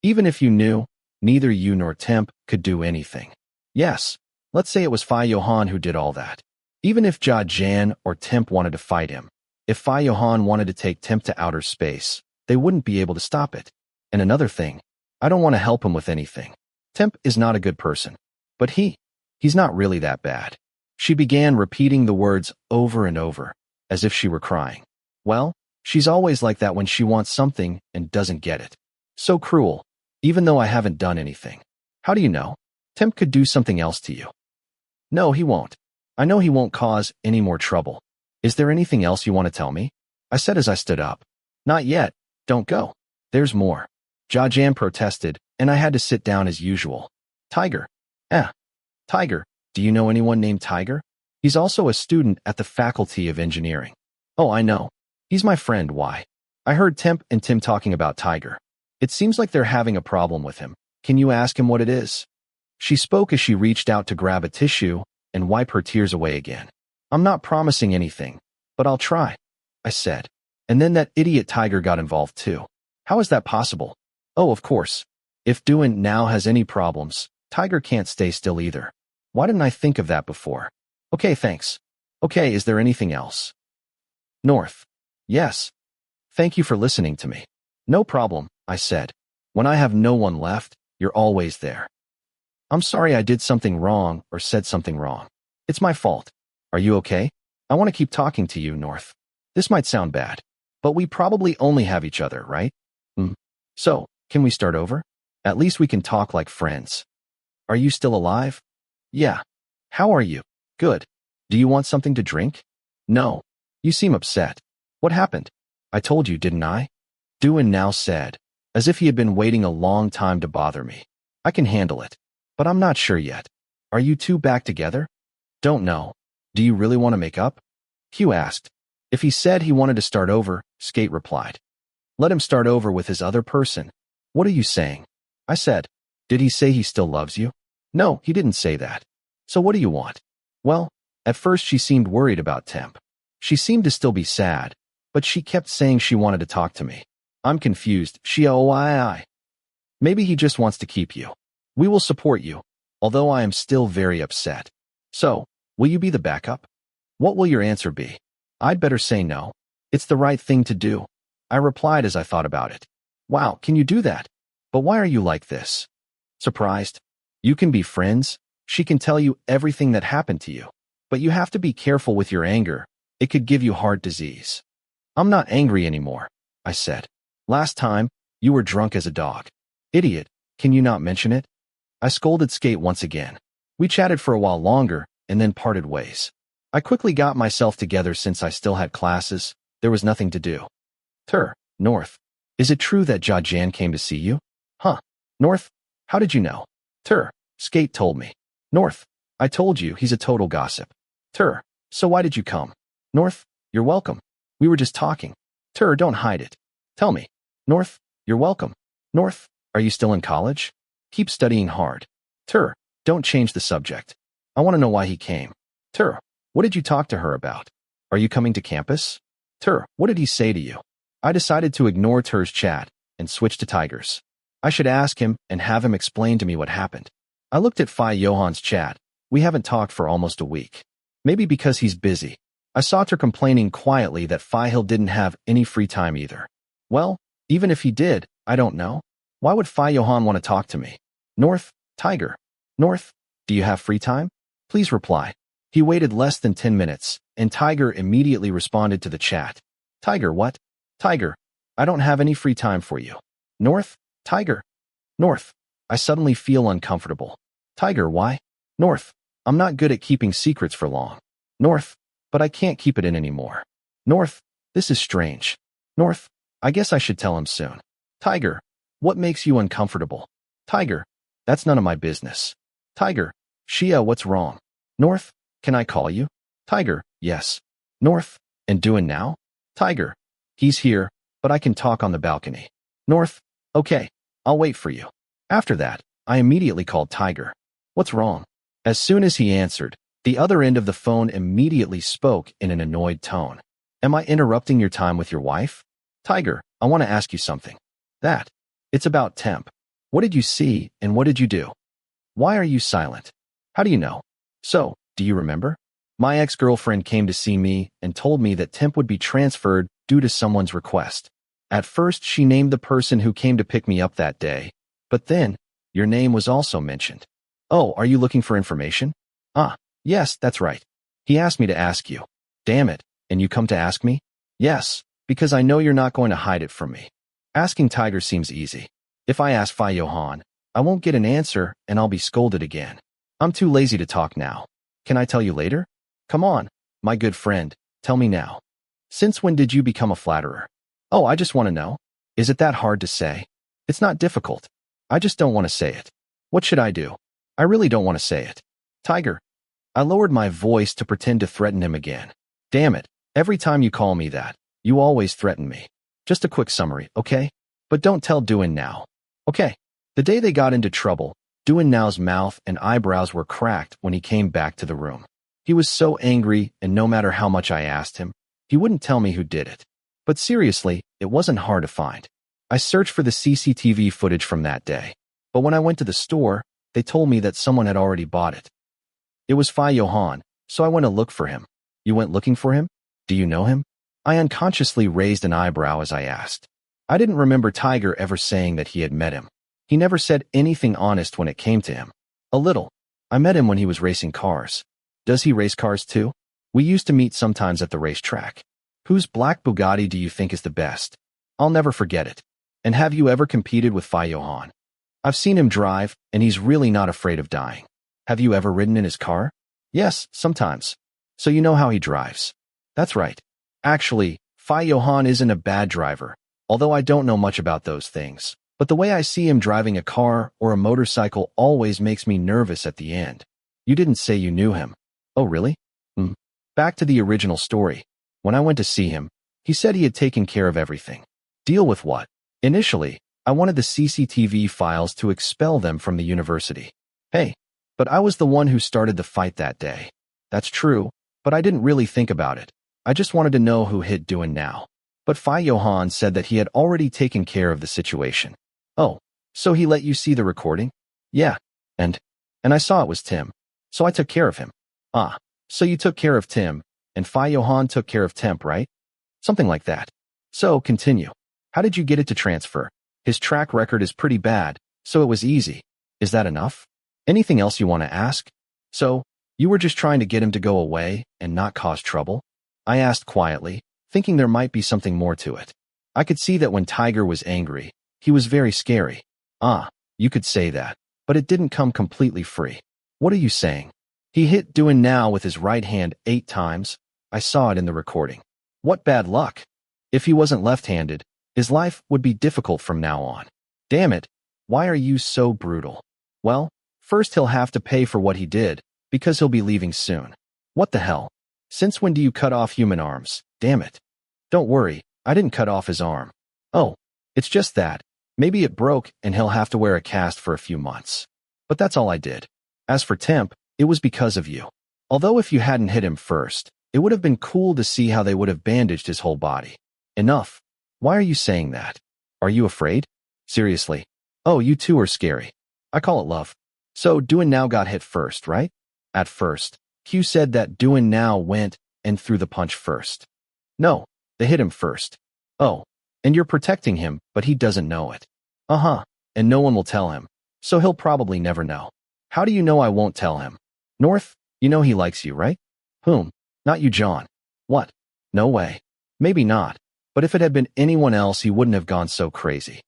Even if you knew, neither you nor Temp could do anything. Yes, let's say it was Johann who did all that. Even if Johann or Temp wanted to fight him, if Johann wanted to take Temp to outer space, they wouldn't be able to stop it. And another thing, I don't want to help him with anything. Temp is not a good person. But he's not really that bad. She began repeating the words over and over, as if she were crying. Well, she's always like that when she wants something and doesn't get it. So cruel, even though I haven't done anything. How do you know? Temp could do something else to you. No, he won't. I know he won't cause any more trouble. Is there anything else you want to tell me? I said as I stood up. Not yet. Don't go. There's more. Johann protested, and I had to sit down as usual. Tiger. Tiger. Do you know anyone named Tiger? He's also a student at the Faculty of Engineering. Oh, I know. He's my friend, why? I heard Temp and Tim talking about Tiger. It seems like they're having a problem with him. Can you ask him what it is? She spoke as she reached out to grab a tissue and wipe her tears away again. I'm not promising anything, but I'll try, I said. And then that idiot Tiger got involved too. How is that possible? Oh, of course. If Doan now has any problems, Tiger can't stay still either. Why didn't I think of that before? Okay, thanks. Okay, is there anything else? North. Yes. Thank you for listening to me. No problem, I said. When I have no one left, you're always there. I'm sorry I did something wrong or said something wrong. It's my fault. Are you okay? I want to keep talking to you, North. This might sound bad, but we probably only have each other, right? So, can we start over? At least we can talk like friends. Are you still alive? Yeah. How are you? Good. Do you want something to drink? No. You seem upset. What happened? I told you, didn't I? Doan now said, as if he had been waiting a long time to bother me. I can handle it, but I'm not sure yet. Are you two back together? Don't know. Do you really want to make up? Hugh asked. If he said he wanted to start over, Skate replied. Let him start over with his other person. What are you saying? I said. Did he say he still loves you? No, he didn't say that. So what do you want? Well, at first she seemed worried about Temp. She seemed to still be sad, but she kept saying she wanted to talk to me. I'm confused. Maybe he just wants to keep you. We will support you, although I am still very upset. So, will you be the backup? What will your answer be? I'd better say no. It's the right thing to do. I replied as I thought about it. Wow, can you do that? But why are you like this? Surprised? You can be friends. She can tell you everything that happened to you. But you have to be careful with your anger. It could give you heart disease. I'm not angry anymore, I said. Last time, you were drunk as a dog. Idiot, can you not mention it? I scolded Skate once again. We chatted for a while longer, and then parted ways. I quickly got myself together since I still had classes. There was nothing to do. North. Is it true that Johann came to see you? Huh. North, how did you know? Skate told me. North, I told you he's a total gossip. So why did you come? North, you're welcome. We were just talking. Don't hide it. Tell me. North, you're welcome. North, are you still in college? Keep studying hard. Don't change the subject. I want to know why he came. What did you talk to her about? Are you coming to campus? What did he say to you? I decided to ignore Tur's chat and switch to Tiger's. I should ask him and have him explain to me what happened. I looked at Johann's chat. We haven't talked for almost a week. Maybe because he's busy. I saw Tur complaining quietly that Hill didn't have any free time either. Well, even if he did, I don't know. Why would Johann want to talk to me? North, Tiger. North, do you have free time? Please reply. He waited less than 10 minutes, and Tiger immediately responded to the chat. Tiger, what? Tiger, I don't have any free time for you. North, Tiger. North, I suddenly feel uncomfortable. Tiger, why? North, I'm not good at keeping secrets for long. North, but I can't keep it in anymore. North, this is strange. North, I guess I should tell him soon. Tiger, what makes you uncomfortable? Tiger, that's none of my business. Tiger, Shia, what's wrong? North, can I call you? Tiger, yes. North, and Doan now? Tiger, he's here, but I can talk on the balcony. North, okay, I'll wait for you. After that, I immediately called Tiger. What's wrong? As soon as he answered, the other end of the phone immediately spoke in an annoyed tone. Am I interrupting your time with your wife? Tiger, I want to ask you something. It's about Temp. What did you see and what did you do? Why are you silent? How do you know? So, do you remember? My ex-girlfriend came to see me and told me that Temp would be transferred due to someone's request. At first, she named the person who came to pick me up that day, but then, your name was also mentioned. Oh, are you looking for information? Yes, that's right. He asked me to ask you. Damn it, and you come to ask me? Yes, because I know you're not going to hide it from me. Asking Tiger seems easy. If I ask Johann, I won't get an answer and I'll be scolded again. I'm too lazy to talk now. Can I tell you later? Come on, my good friend, tell me now. Since when did you become a flatterer? Oh, I just want to know. Is it that hard to say? It's not difficult. I just don't want to say it. What should I do? I really don't want to say it. Tiger. I lowered my voice to pretend to threaten him again. Damn it, every time you call me that, you always threaten me. Just a quick summary, okay? But don't tell Doan now. Okay. The day they got into trouble, Doan now's mouth and eyebrows were cracked when he came back to the room. He was so angry, and no matter how much I asked him, he wouldn't tell me who did it. But seriously, it wasn't hard to find. I searched for the CCTV footage from that day. But when I went to the store, they told me that someone had already bought it. It was Johann, so I went to look for him. You went looking for him? Do you know him? I unconsciously raised an eyebrow as I asked. I didn't remember Tiger ever saying that he had met him. He never said anything honest when it came to him. A little. I met him when he was racing cars. Does he race cars too? We used to meet sometimes at the racetrack. Whose black Bugatti do you think is the best? I'll never forget it. And have you ever competed with Johann? I've seen him drive, and he's really not afraid of dying. Have you ever ridden in his car? Yes, sometimes. So you know how he drives. That's right. Actually, Johann isn't a bad driver, although I don't know much about those things. But the way I see him driving a car or a motorcycle always makes me nervous at the end. You didn't say you knew him. Oh, really? Back to the original story. When I went to see him, he said he had taken care of everything. Deal with what? Initially, I wanted the CCTV files to expel them from the university. Hey, but I was the one who started the fight that day. That's true, but I didn't really think about it. I just wanted to know who hit doing now. But Johann said that he had already taken care of the situation. Oh, so he let you see the recording? Yeah, and I saw it was Tim, so I took care of him. Ah, so you took care of Tim, and Johann took care of Temp, right? Something like that. So, continue. How did you get it to transfer? His track record is pretty bad, so it was easy. Is that enough? Anything else you want to ask? So, you were just trying to get him to go away and not cause trouble? I asked quietly, thinking there might be something more to it. I could see that when Tiger was angry, he was very scary. Ah, you could say that, but it didn't come completely free. What are you saying? He hit doing now with his right hand 8 times. I saw it in the recording. What bad luck. If he wasn't left-handed, his life would be difficult from now on. Damn it, why are you so brutal? Well, first he'll have to pay for what he did, because he'll be leaving soon. What the hell? Since when do you cut off human arms? Damn it. Don't worry, I didn't cut off his arm. Oh, it's just that. Maybe it broke and he'll have to wear a cast for a few months. But that's all I did. As for Temp, it was because of you. Although if you hadn't hit him first, it would have been cool to see how they would have bandaged his whole body. Enough. Why are you saying that? Are you afraid? Seriously. Oh, you two are scary. I call it love. So doing now got hit first, right? At first, Q said that doing now went and threw the punch first. No, they hit him first. Oh, and you're protecting him, but he doesn't know it. Uh-huh, and no one will tell him, so he'll probably never know. How do you know I won't tell him? North, you know he likes you, right? Whom? Not you, John. What? No way. Maybe not, but if it had been anyone else, he wouldn't have gone so crazy.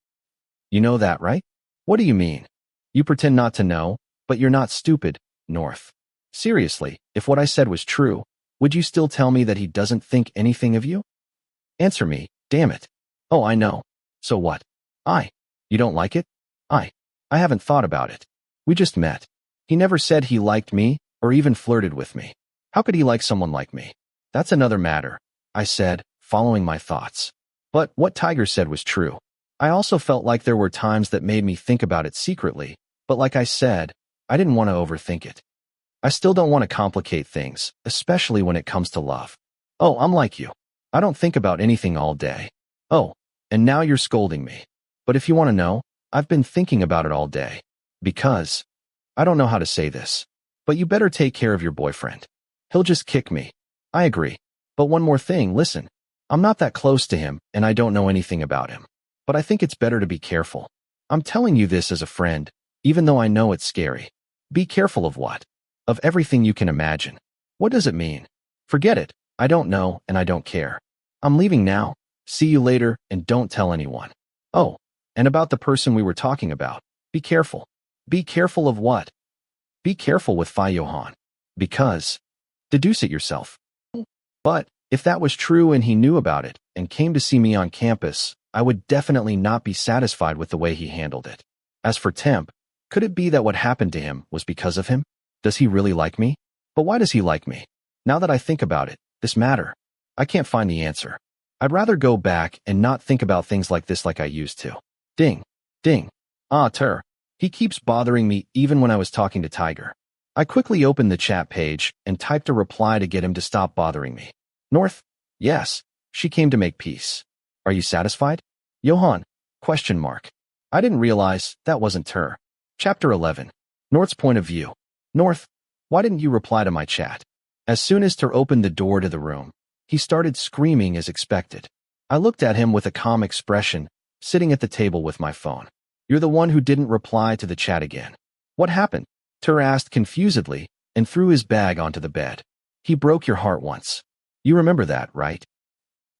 You know that, right? What do you mean? You pretend not to know, but you're not stupid, North. Seriously, if what I said was true, would you still tell me that he doesn't think anything of you? Answer me, damn it. Oh, I know. So what? You don't like it? I haven't thought about it. We just met. He never said he liked me or even flirted with me. How could he like someone like me? That's another matter, I said, following my thoughts. But what Tiger said was true. I also felt like there were times that made me think about it secretly, but like I said, I didn't want to overthink it. I still don't want to complicate things, especially when it comes to love. Oh, I'm like you. I don't think about anything all day. Oh, and now you're scolding me. But if you want to know, I've been thinking about it all day. Because, I don't know how to say this, but you better take care of your boyfriend. He'll just kick me. I agree. But one more thing, listen. I'm not that close to him, and I don't know anything about him. But I think it's better to be careful. I'm telling you this as a friend, even though I know it's scary. Be careful of what? Of everything you can imagine. What does it mean? Forget it. I don't know, and I don't care. I'm leaving now. See you later, and don't tell anyone. Oh, and about the person we were talking about. Be careful. Be careful of what? Be careful with Johann. Because, deduce it yourself. But, if that was true and he knew about it, and came to see me on campus, I would definitely not be satisfied with the way he handled it. As for Temp, could it be that what happened to him was because of him? Does he really like me? But why does he like me? Now that I think about it, this matter. I can't find the answer. I'd rather go back and not think about things like this like I used to. Ding. Ding. Ah, he keeps bothering me even when I was talking to Tiger. I quickly opened the chat page and typed a reply to get him to stop bothering me. North? Yes. She came to make peace. Are you satisfied? Johann? Question mark. I didn't realize that wasn't her. Chapter 11. North's point of view. North, why didn't you reply to my chat? As soon as Ter opened the door to the room, he started screaming as expected. I looked at him with a calm expression, sitting at the table with my phone. You're the one who didn't reply to the chat again. What happened? Ter asked confusedly and threw his bag onto the bed. He broke your heart once. You remember that, right?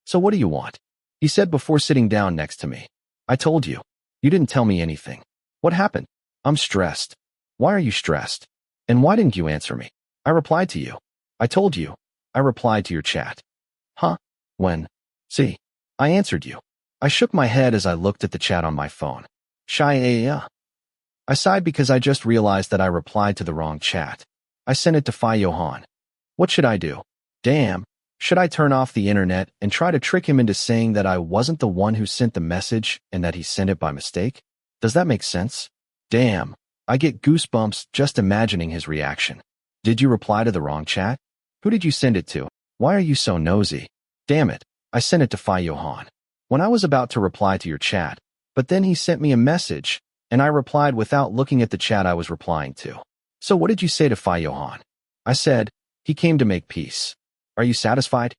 So what do you want? He said before sitting down next to me. I told you. You didn't tell me anything. What happened? I'm stressed. Why are you stressed? And why didn't you answer me? I replied to you. I told you. I replied to your chat. Huh? When? See. I answered you. I shook my head as I looked at the chat on my phone. Shy. I sighed because I just realized that I replied to the wrong chat. I sent it to Johann. What should I do? Damn. Should I turn off the internet and try to trick him into saying that I wasn't the one who sent the message and that he sent it by mistake? Does that make sense? Damn. I get goosebumps just imagining his reaction. Did you reply to the wrong chat? Who did you send it to? Why are you so nosy? Damn it. I sent it to Johann. When I was about to reply to your chat, but then he sent me a message, and I replied without looking at the chat I was replying to. So what did you say to Johann? I said, he came to make peace. Are you satisfied?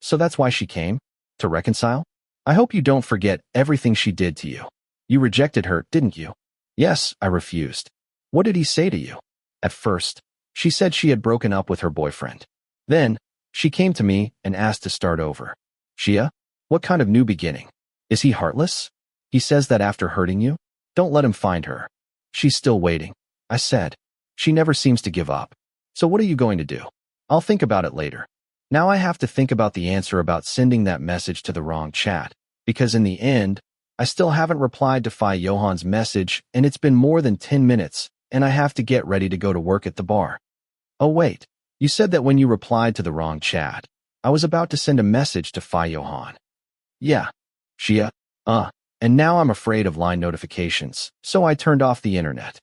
So that's why she came? To reconcile? I hope you don't forget everything she did to you. You rejected her, didn't you? Yes, I refused. What did he say to you? At first, she said she had broken up with her boyfriend. Then, she came to me and asked to start over. Shia? What kind of new beginning? Is he heartless? He says that after hurting you? Don't let him find her. She's still waiting. I said. She never seems to give up. So what are you going to do? I'll think about it later. Now I have to think about the answer about sending that message to the wrong chat, because in the end, I still haven't replied to Johann's message, and it's been more than 10 minutes, and I have to get ready to go to work at the bar. Oh wait, you said that when you replied to the wrong chat, I was about to send a message to Johann. Yeah. Shia. And now I'm afraid of line notifications, so I turned off the internet.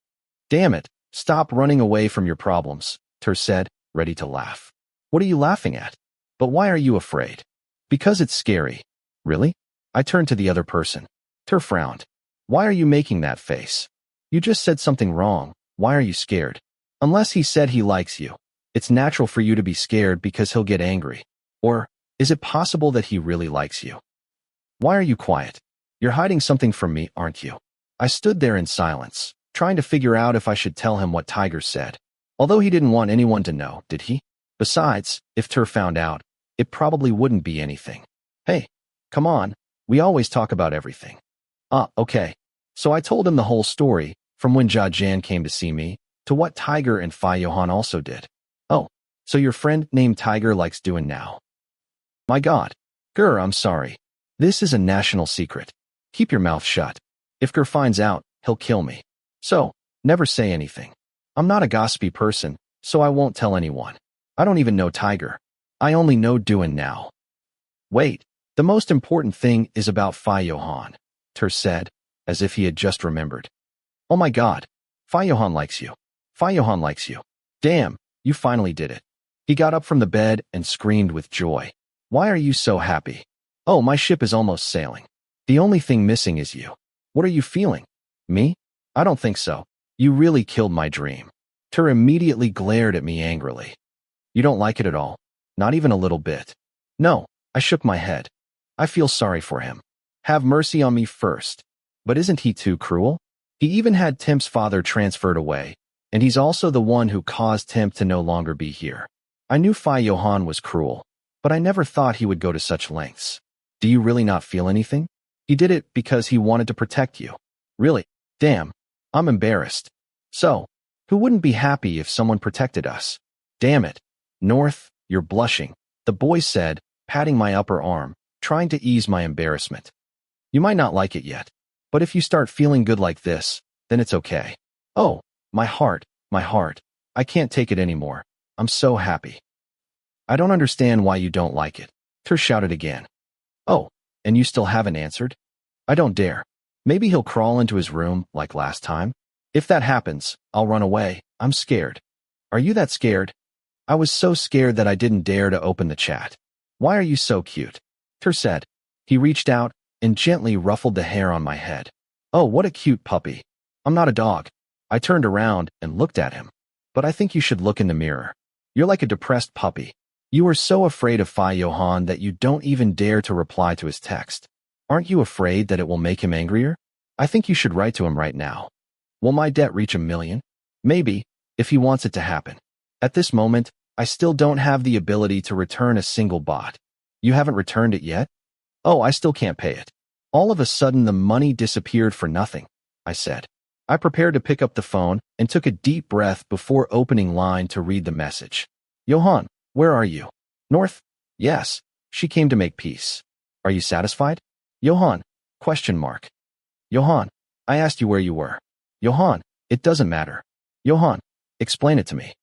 Damn it, stop running away from your problems, Ter said, ready to laugh. What are you laughing at? But why are you afraid? Because it's scary. Really? I turned to the other person. Ter frowned. Why are you making that face? You just said something wrong. Why are you scared? Unless he said he likes you. It's natural for you to be scared because he'll get angry. Or, is it possible that he really likes you? Why are you quiet? You're hiding something from me, aren't you? I stood there in silence, trying to figure out if I should tell him what Tiger said. Although he didn't want anyone to know, did he? Besides, if Ter found out, it probably wouldn't be anything. Hey, come on, we always talk about everything. Okay. So I told him the whole story, from when Johann came to see me, to what Tiger and Johann also did. Oh, so your friend named Tiger likes doing now. My God. Grr, I'm sorry. This is a national secret. Keep your mouth shut. If Grr finds out, he'll kill me. So, never say anything. I'm not a gossipy person, so I won't tell anyone. I don't even know Tiger. I only know doing now. Wait, the most important thing is about Johann, Ter said, as if he had just remembered. Oh my God. Johann likes you. Johann likes you. Damn, you finally did it. He got up from the bed and screamed with joy. Why are you so happy? Oh, my ship is almost sailing. The only thing missing is you. What are you feeling? Me? I don't think so. You really killed my dream. Ter immediately glared at me angrily. You don't like it at all? Not even a little bit? No, I shook my head. I feel sorry for him. Have mercy on me first. But isn't he too cruel? He even had Temp's father transferred away, and he's also the one who caused Temp to no longer be here. I knew Johann was cruel, but I never thought he would go to such lengths. Do you really not feel anything? He did it because he wanted to protect you. Really? Damn. I'm embarrassed. So, who wouldn't be happy if someone protected us? Damn it. North, you're blushing, the boy said, patting my upper arm, trying to ease my embarrassment. You might not like it yet, but if you start feeling good like this, then it's okay. Oh, my heart, I can't take it anymore. I'm so happy. I don't understand why you don't like it, Ter shouted again. Oh, and you still haven't answered? I don't dare. Maybe he'll crawl into his room like last time. If that happens, I'll run away. I'm scared. Are you that scared? I was so scared that I didn't dare to open the chat. Why are you so cute? Ter said. He reached out and gently ruffled the hair on my head. Oh, what a cute puppy. I'm not a dog. I turned around and looked at him. But I think you should look in the mirror. You're like a depressed puppy. You are so afraid of Johann that you don't even dare to reply to his text. Aren't you afraid that it will make him angrier? I think you should write to him right now. Will my debt reach $1 million? Maybe, if he wants it to happen. At this moment, I still don't have the ability to return a single baht. You haven't returned it yet? Oh, I still can't pay it. All of a sudden the money disappeared for nothing, I said. I prepared to pick up the phone and took a deep breath before opening line to read the message. Johann, where are you? North? Yes. She came to make peace. Are you satisfied? Johann? Question mark. Johann, I asked you where you were. Johann, it doesn't matter. Johann, explain it to me.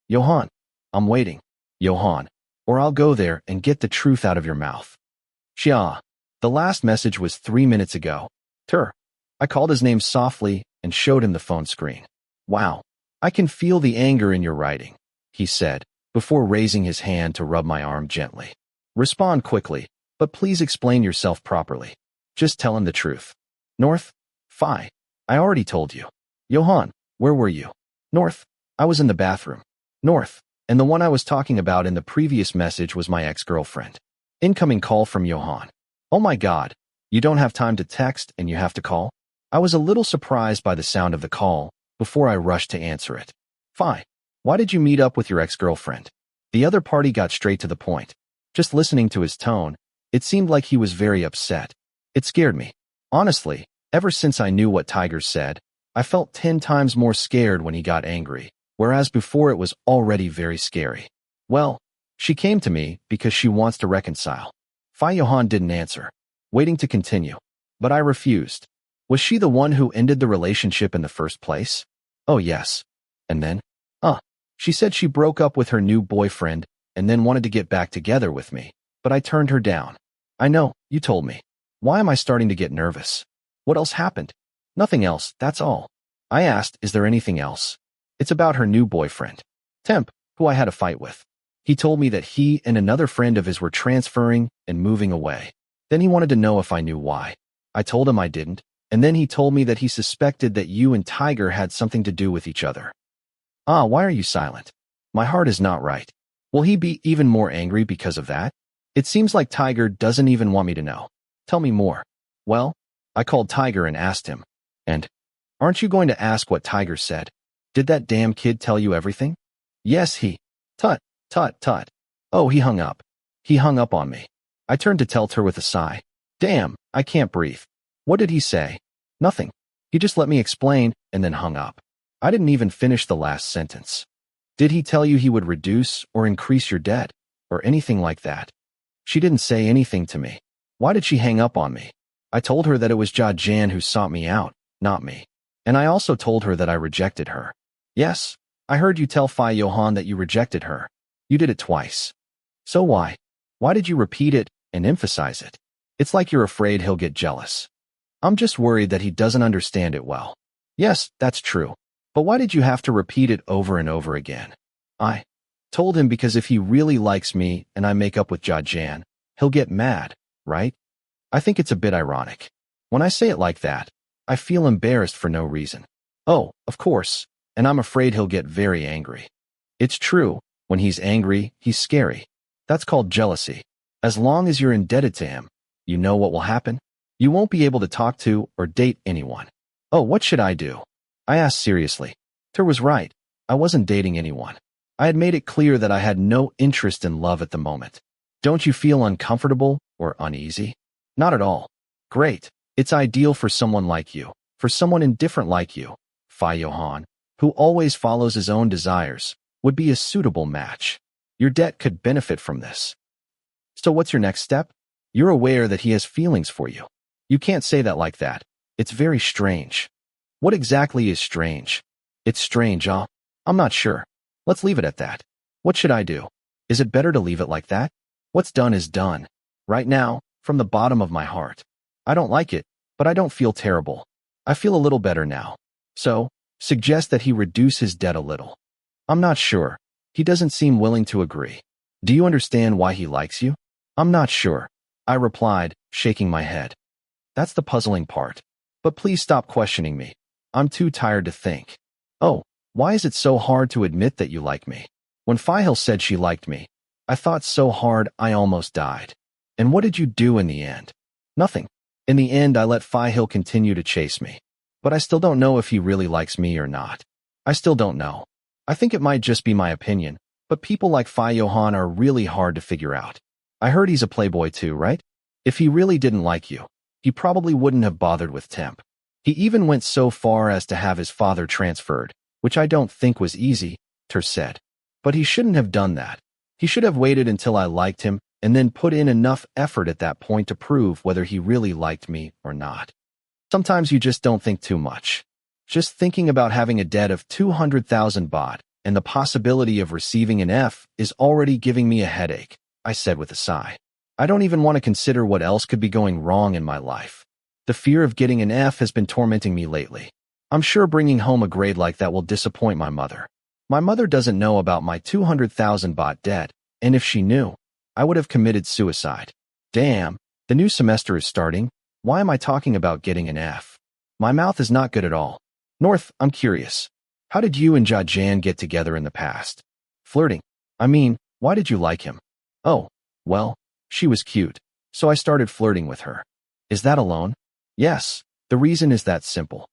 Johann, I'm waiting. Johann, or I'll go there and get the truth out of your mouth. Xia. The last message was 3 minutes ago. Tur. I called his name softly and showed him the phone screen. Wow, I can feel the anger in your writing, he said, before raising his hand to rub my arm gently. Respond quickly, but please explain yourself properly. Just tell him the truth. North? Phi. I already told you. Johann, where were you? North. I was in the bathroom. North. And the one I was talking about in the previous message was my ex-girlfriend. Incoming call from Johann. Oh my God. You don't have time to text and you have to call? I was a little surprised by the sound of the call before I rushed to answer it. Phi. Why did you meet up with your ex-girlfriend? The other party got straight to the point. Just listening to his tone, it seemed like he was very upset. It scared me. Honestly, ever since I knew what Tiger said, I felt 10 times more scared when he got angry, whereas before it was already very scary. Well, she came to me because she wants to reconcile. Phi Johann didn't answer, waiting to continue. But I refused. Was she the one who ended the relationship in the first place? Oh yes. And then? She said she broke up with her new boyfriend and then wanted to get back together with me, but I turned her down. I know, you told me. Why am I starting to get nervous? What else happened? Nothing else, that's all. I asked, is there anything else? It's about her new boyfriend, Temp, who I had a fight with. He told me that he and another friend of his were transferring and moving away. Then he wanted to know if I knew why. I told him I didn't, and then he told me that he suspected that you and Tiger had something to do with each other. Why are you silent? My heart is not right. Will he be even more angry because of that? It seems like Tiger doesn't even want me to know. Tell me more. Well, I called Tiger and asked him. And, aren't you going to ask what Tiger said? Did that damn kid tell you everything? Yes, he. Tut. Oh, he hung up. He hung up on me. I turned to tell her with a sigh. Damn, I can't breathe. What did he say? Nothing. He just let me explain and then hung up. I didn't even finish the last sentence. Did he tell you he would reduce or increase your debt, or anything like that? She didn't say anything to me. Why did she hang up on me? I told her that it was Johann who sought me out, not me. And I also told her that I rejected her. Yes, I heard you tell Phi Johann that you rejected her. You did it twice. So why? Why did you repeat it and emphasize it? It's like you're afraid he'll get jealous. I'm just worried that he doesn't understand it well. Yes, that's true. But why did you have to repeat it over and over again? I told him because if he really likes me and I make up with Johann, he'll get mad, right? I think it's a bit ironic. When I say it like that, I feel embarrassed for no reason. Oh, of course, and I'm afraid he'll get very angry. It's true, when he's angry, he's scary. That's called jealousy. As long as you're indebted to him, you know what will happen? You won't be able to talk to or date anyone. Oh, what should I do? I asked seriously. Tur was right. I wasn't dating anyone. I had made it clear that I had no interest in love at the moment. Don't you feel uncomfortable or uneasy? Not at all. Great. It's ideal for someone like you, for someone indifferent like you. Phi Johann, who always follows his own desires, would be a suitable match. Your debt could benefit from this. So what's your next step? You're aware that he has feelings for you. You can't say that like that. It's very strange. What exactly is strange? It's strange, I'm not sure. Let's leave it at that. What should I do? Is it better to leave it like that? What's done is done. Right now, from the bottom of my heart. I don't like it, but I don't feel terrible. I feel a little better now. So, suggest that he reduce his debt a little. I'm not sure. He doesn't seem willing to agree. Do you understand why he likes you? I'm not sure. I replied, shaking my head. That's the puzzling part. But please stop questioning me. I'm too tired to think. Oh, why is it so hard to admit that you like me? When Fihil said she liked me, I thought so hard I almost died. And what did you do in the end? Nothing. In the end, I let Fihil continue to chase me. But I still don't know if he really likes me or not. I still don't know. I think it might just be my opinion, but people like Johann are really hard to figure out. I heard he's a playboy too, right? If he really didn't like you, he probably wouldn't have bothered with temp. He even went so far as to have his father transferred, which I don't think was easy, Ter said. But he shouldn't have done that. He should have waited until I liked him and then put in enough effort at that point to prove whether he really liked me or not. Sometimes you just don't think too much. Just thinking about having a debt of 200,000 baht and the possibility of receiving an F is already giving me a headache, I said with a sigh. I don't even want to consider what else could be going wrong in my life. The fear of getting an F has been tormenting me lately. I'm sure bringing home a grade like that will disappoint my mother. My mother doesn't know about my 200,000 baht debt, and if she knew, I would have committed suicide. Damn, the new semester is starting. Why am I talking about getting an F? My mouth is not good at all. North, I'm curious. How did you and Johann get together in the past? Flirting. I mean, why did you like him? Oh, well, she was cute, so I started flirting with her. Is that alone? Yes, the reason is that simple.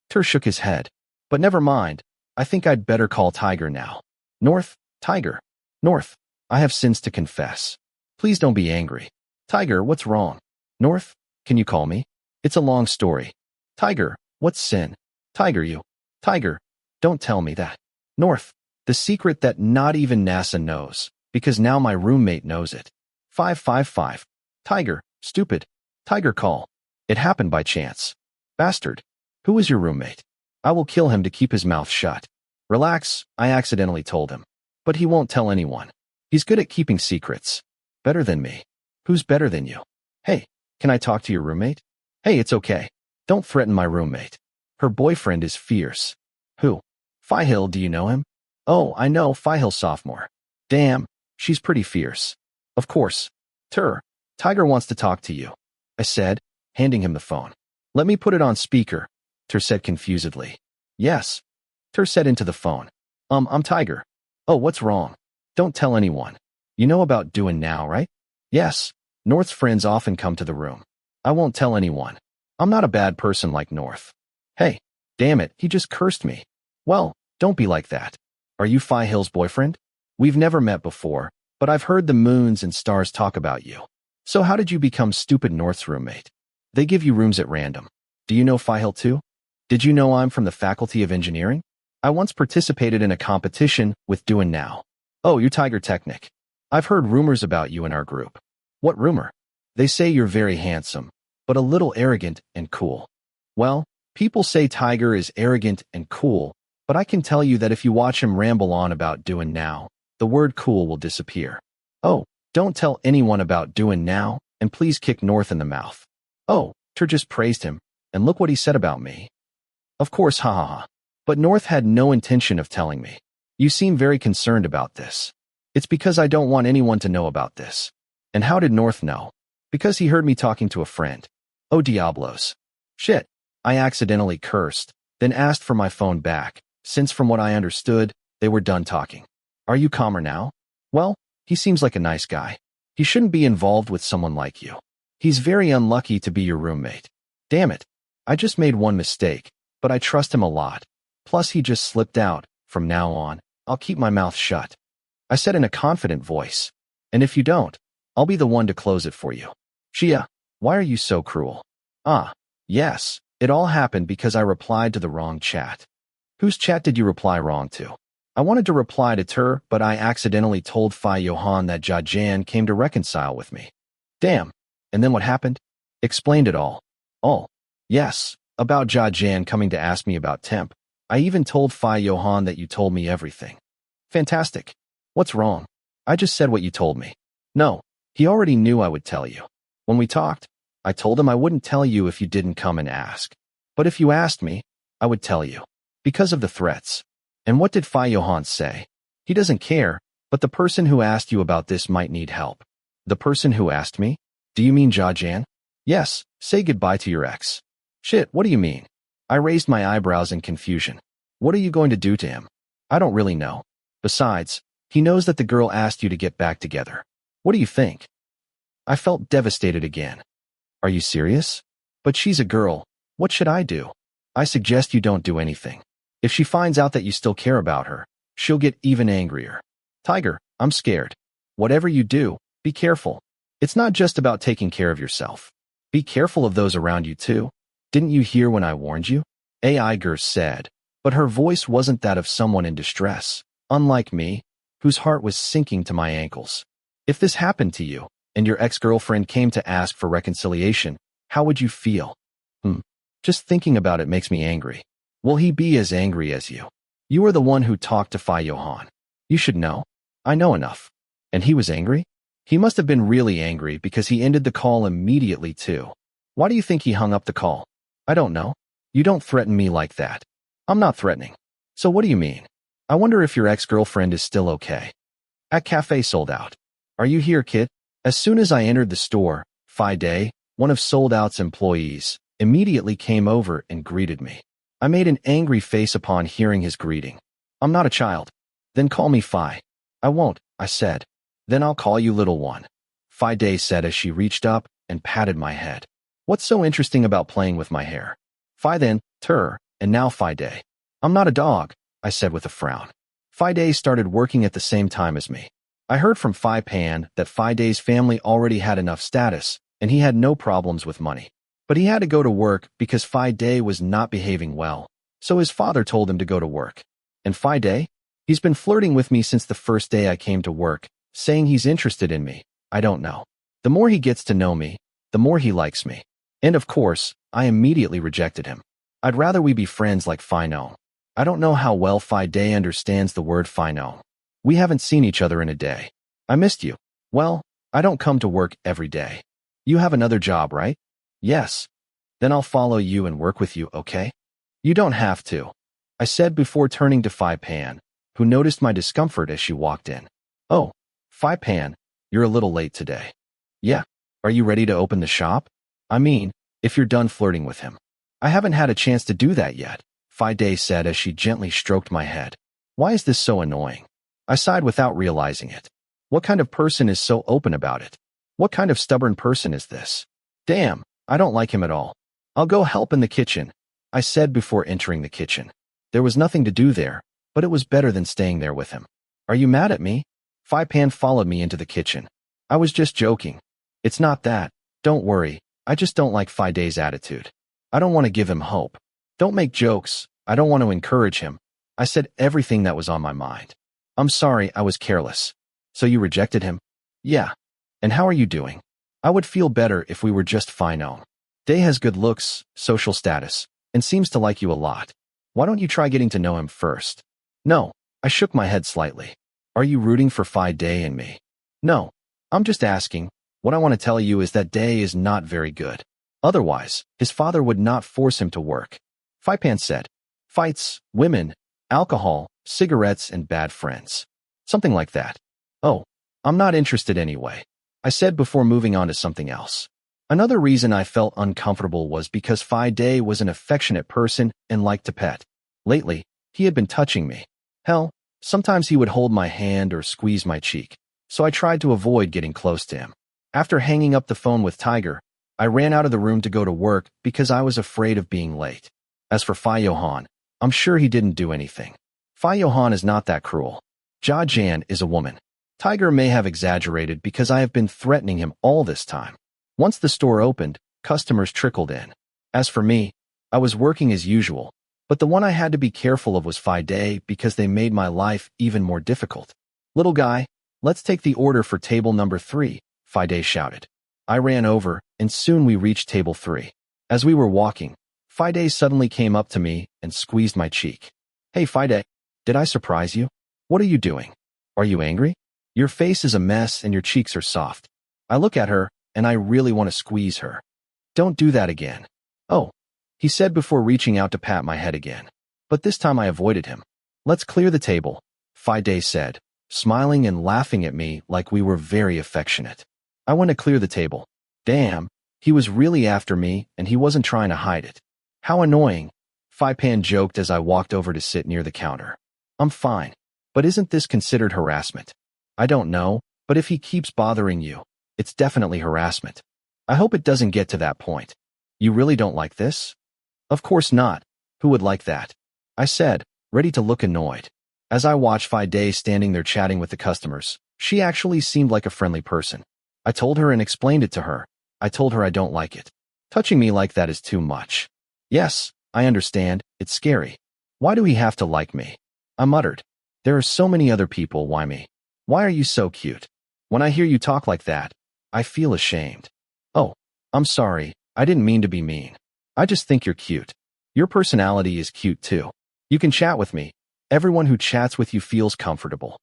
Ter shook his head. But never mind, I think I'd better call Tiger now. North, Tiger. North, I have sins to confess. Please don't be angry. Tiger, what's wrong? North, can you call me? It's a long story. Tiger, what's sin? Tiger, you. Tiger, don't tell me that. North, the secret that not even NASA knows, because now my roommate knows it. 555. Tiger, stupid. Tiger, call. It happened by chance. Bastard. Who is your roommate? I will kill him to keep his mouth shut. Relax, I accidentally told him. But he won't tell anyone. He's good at keeping secrets. Better than me. Who's better than you? Hey, can I talk to your roommate? Hey, it's okay. Don't threaten my roommate. Her boyfriend is fierce. Who? Fihil, do you know him? Oh, I know, Fihil sophomore. Damn, she's pretty fierce. Of course. Tiger wants to talk to you, I said, handing him the phone. Let me put it on speaker, Ter said confusedly. Yes. Ter said into the phone. I'm Tiger. Oh, what's wrong? Don't tell anyone. You know about doing now, right? Yes. North's friends often come to the room. I won't tell anyone. I'm not a bad person like North. Hey, damn it, he just cursed me. Well, don't be like that. Are you Fihil's boyfriend? We've never met before, but I've heard the moons and stars talk about you. So how did you become stupid North's roommate? They give you rooms at random. Do you know Fihil too? Did you know I'm from the Faculty of Engineering? I once participated in a competition with Doing Now. Oh, you're Tiger Technic. I've heard rumors about you in our group. What rumor? They say you're very handsome, but a little arrogant and cool. Well, people say Tiger is arrogant and cool, but I can tell you that if you watch him ramble on about Doing Now, the word cool will disappear. Oh, don't tell anyone about Doing Now, and please kick North in the mouth. Oh, Ter just praised him, and look what he said about me. Of course, ha ha ha. But North had no intention of telling me. You seem very concerned about this. It's because I don't want anyone to know about this. And how did North know? Because he heard me talking to a friend. Oh diablos. Shit. I accidentally cursed, then asked for my phone back, since from what I understood, they were done talking. Are you calmer now? Well, he seems like a nice guy. He shouldn't be involved with someone like you. He's very unlucky to be your roommate. Damn it. I just made one mistake, but I trust him a lot. Plus he just slipped out. From now on, I'll keep my mouth shut. I said in a confident voice. And if you don't, I'll be the one to close it for you. Shia, why are you so cruel? Ah, yes, it all happened because I replied to the wrong chat. Whose chat did you reply wrong to? I wanted to reply to Ter, but I accidentally told Johann that Johann came to reconcile with me. Damn. And then what happened? Explained it all. Oh, yes, about Johann coming to ask me about temp. I even told Johann that you told me everything. Fantastic. What's wrong? I just said what you told me. No, he already knew I would tell you. When we talked, I told him I wouldn't tell you if you didn't come and ask. But if you asked me, I would tell you. Because of the threats. And what did Johann say? He doesn't care, but the person who asked you about this might need help. The person who asked me? Do you mean Johann? Yes, say goodbye to your ex. Shit, what do you mean? I raised my eyebrows in confusion. What are you going to do to him? I don't really know. Besides, he knows that the girl asked you to get back together. What do you think? I felt devastated again. Are you serious? But she's a girl. What should I do? I suggest you don't do anything. If she finds out that you still care about her, she'll get even angrier. Tiger, I'm scared. Whatever you do, be careful. It's not just about taking care of yourself. Be careful of those around you too. Didn't you hear when I warned you? Iger said, but her voice wasn't that of someone in distress, unlike me, whose heart was sinking to my ankles. If this happened to you, and your ex-girlfriend came to ask for reconciliation, how would you feel? Just thinking about it makes me angry. Will he be as angry as you? You are the one who talked to Johann. You should know. I know enough. And he was angry? He must have been really angry because he ended the call immediately too. Why do you think he hung up the call? I don't know. You don't threaten me like that. I'm not threatening. So what do you mean? I wonder if your ex-girlfriend is still okay. At café sold out. Are you here, kid? As soon as I entered the store, Fide, one of Sold Out's employees, immediately came over and greeted me. I made an angry face upon hearing his greeting. I'm not a child. Then call me Fi. I won't, I said. Then I'll call you little one. Fide said as she reached up and patted my head. What's so interesting about playing with my hair? Fi then, and now Fide. I'm not a dog, I said with a frown. Fide started working at the same time as me. I heard from Phi Pan that Fide's family already had enough status, and he had no problems with money. But he had to go to work because Fide was not behaving well, so his father told him to go to work. And Fide? He's been flirting with me since the first day I came to work, saying he's interested in me. I don't know. The more he gets to know me, the more he likes me. And of course, I immediately rejected him. I'd rather we be friends like Fino. I don't know how well Fide understands the word Fino. We haven't seen each other in a day. I missed you. Well, I don't come to work every day. You have another job, right? Yes. Then I'll follow you and work with you, okay? You don't have to, I said before turning to Phi Pan, who noticed my discomfort as she walked in. Oh, Phi Pan, you're a little late today. Yeah. Are you ready to open the shop? I mean, if you're done flirting with him. I haven't had a chance to do that yet, Fide said as she gently stroked my head. Why is this so annoying? I sighed without realizing it. What kind of person is so open about it? What kind of stubborn person is this? Damn, I don't like him at all. I'll go help in the kitchen, I said before entering the kitchen. There was nothing to do there, but it was better than staying there with him. Are you mad at me? Phi Pan followed me into the kitchen. I was just joking. It's not that. Don't worry. I just don't like Fide's attitude. I don't want to give him hope. Don't make jokes. I don't want to encourage him. I said everything that was on my mind. I'm sorry, I was careless. So you rejected him? Yeah. And how are you doing? I would feel better if we were just fine-known. Day has good looks, social status, and seems to like you a lot. Why don't you try getting to know him first? No, I shook my head slightly. Are you rooting for Fide and me? No, I'm just asking. What I want to tell you is that Day is not very good. Otherwise, his father would not force him to work. Phi Pan said, fights, women, alcohol, cigarettes, and bad friends. Something like that. Oh, I'm not interested anyway, I said before moving on to something else. Another reason I felt uncomfortable was because Fide was an affectionate person and liked to pet. Lately, he had been touching me. Hell, sometimes he would hold my hand or squeeze my cheek, so I tried to avoid getting close to him. After hanging up the phone with Tiger, I ran out of the room to go to work because I was afraid of being late. As for Johann, I'm sure he didn't do anything. Johann is not that cruel. Johann is a woman. Tiger may have exaggerated because I have been threatening him all this time. Once the store opened, customers trickled in. As for me, I was working as usual, but the one I had to be careful of was Fide because they made my life even more difficult. Little guy, let's take the order for table number 3, Fide shouted. I ran over, and soon we reached table 3. As we were walking, Fide suddenly came up to me and squeezed my cheek. Hey Fide, did I surprise you? What are you doing? Are you angry? Your face is a mess and your cheeks are soft. I look at her, and I really want to squeeze her. Don't do that again. Oh, he said before reaching out to pat my head again. But this time I avoided him. Let's clear the table, Fide said, smiling and laughing at me like we were very affectionate. I want to clear the table. Damn, he was really after me, and he wasn't trying to hide it. How annoying, Pan joked as I walked over to sit near the counter. I'm fine. But isn't this considered harassment? I don't know, but if he keeps bothering you, it's definitely harassment. I hope it doesn't get to that point. You really don't like this? Of course not. Who would like that? I said, ready to look annoyed. As I watched Day standing there chatting with the customers, she actually seemed like a friendly person. I told her and explained it to her. I told her I don't like it. Touching me like that is too much. Yes, I understand, it's scary. Why do he have to like me? I muttered. There are so many other people, why me? Why are you so cute? When I hear you talk like that, I feel ashamed. Oh, I'm sorry, I didn't mean to be mean. I just think you're cute. Your personality is cute too. You can chat with me. Everyone who chats with you feels comfortable.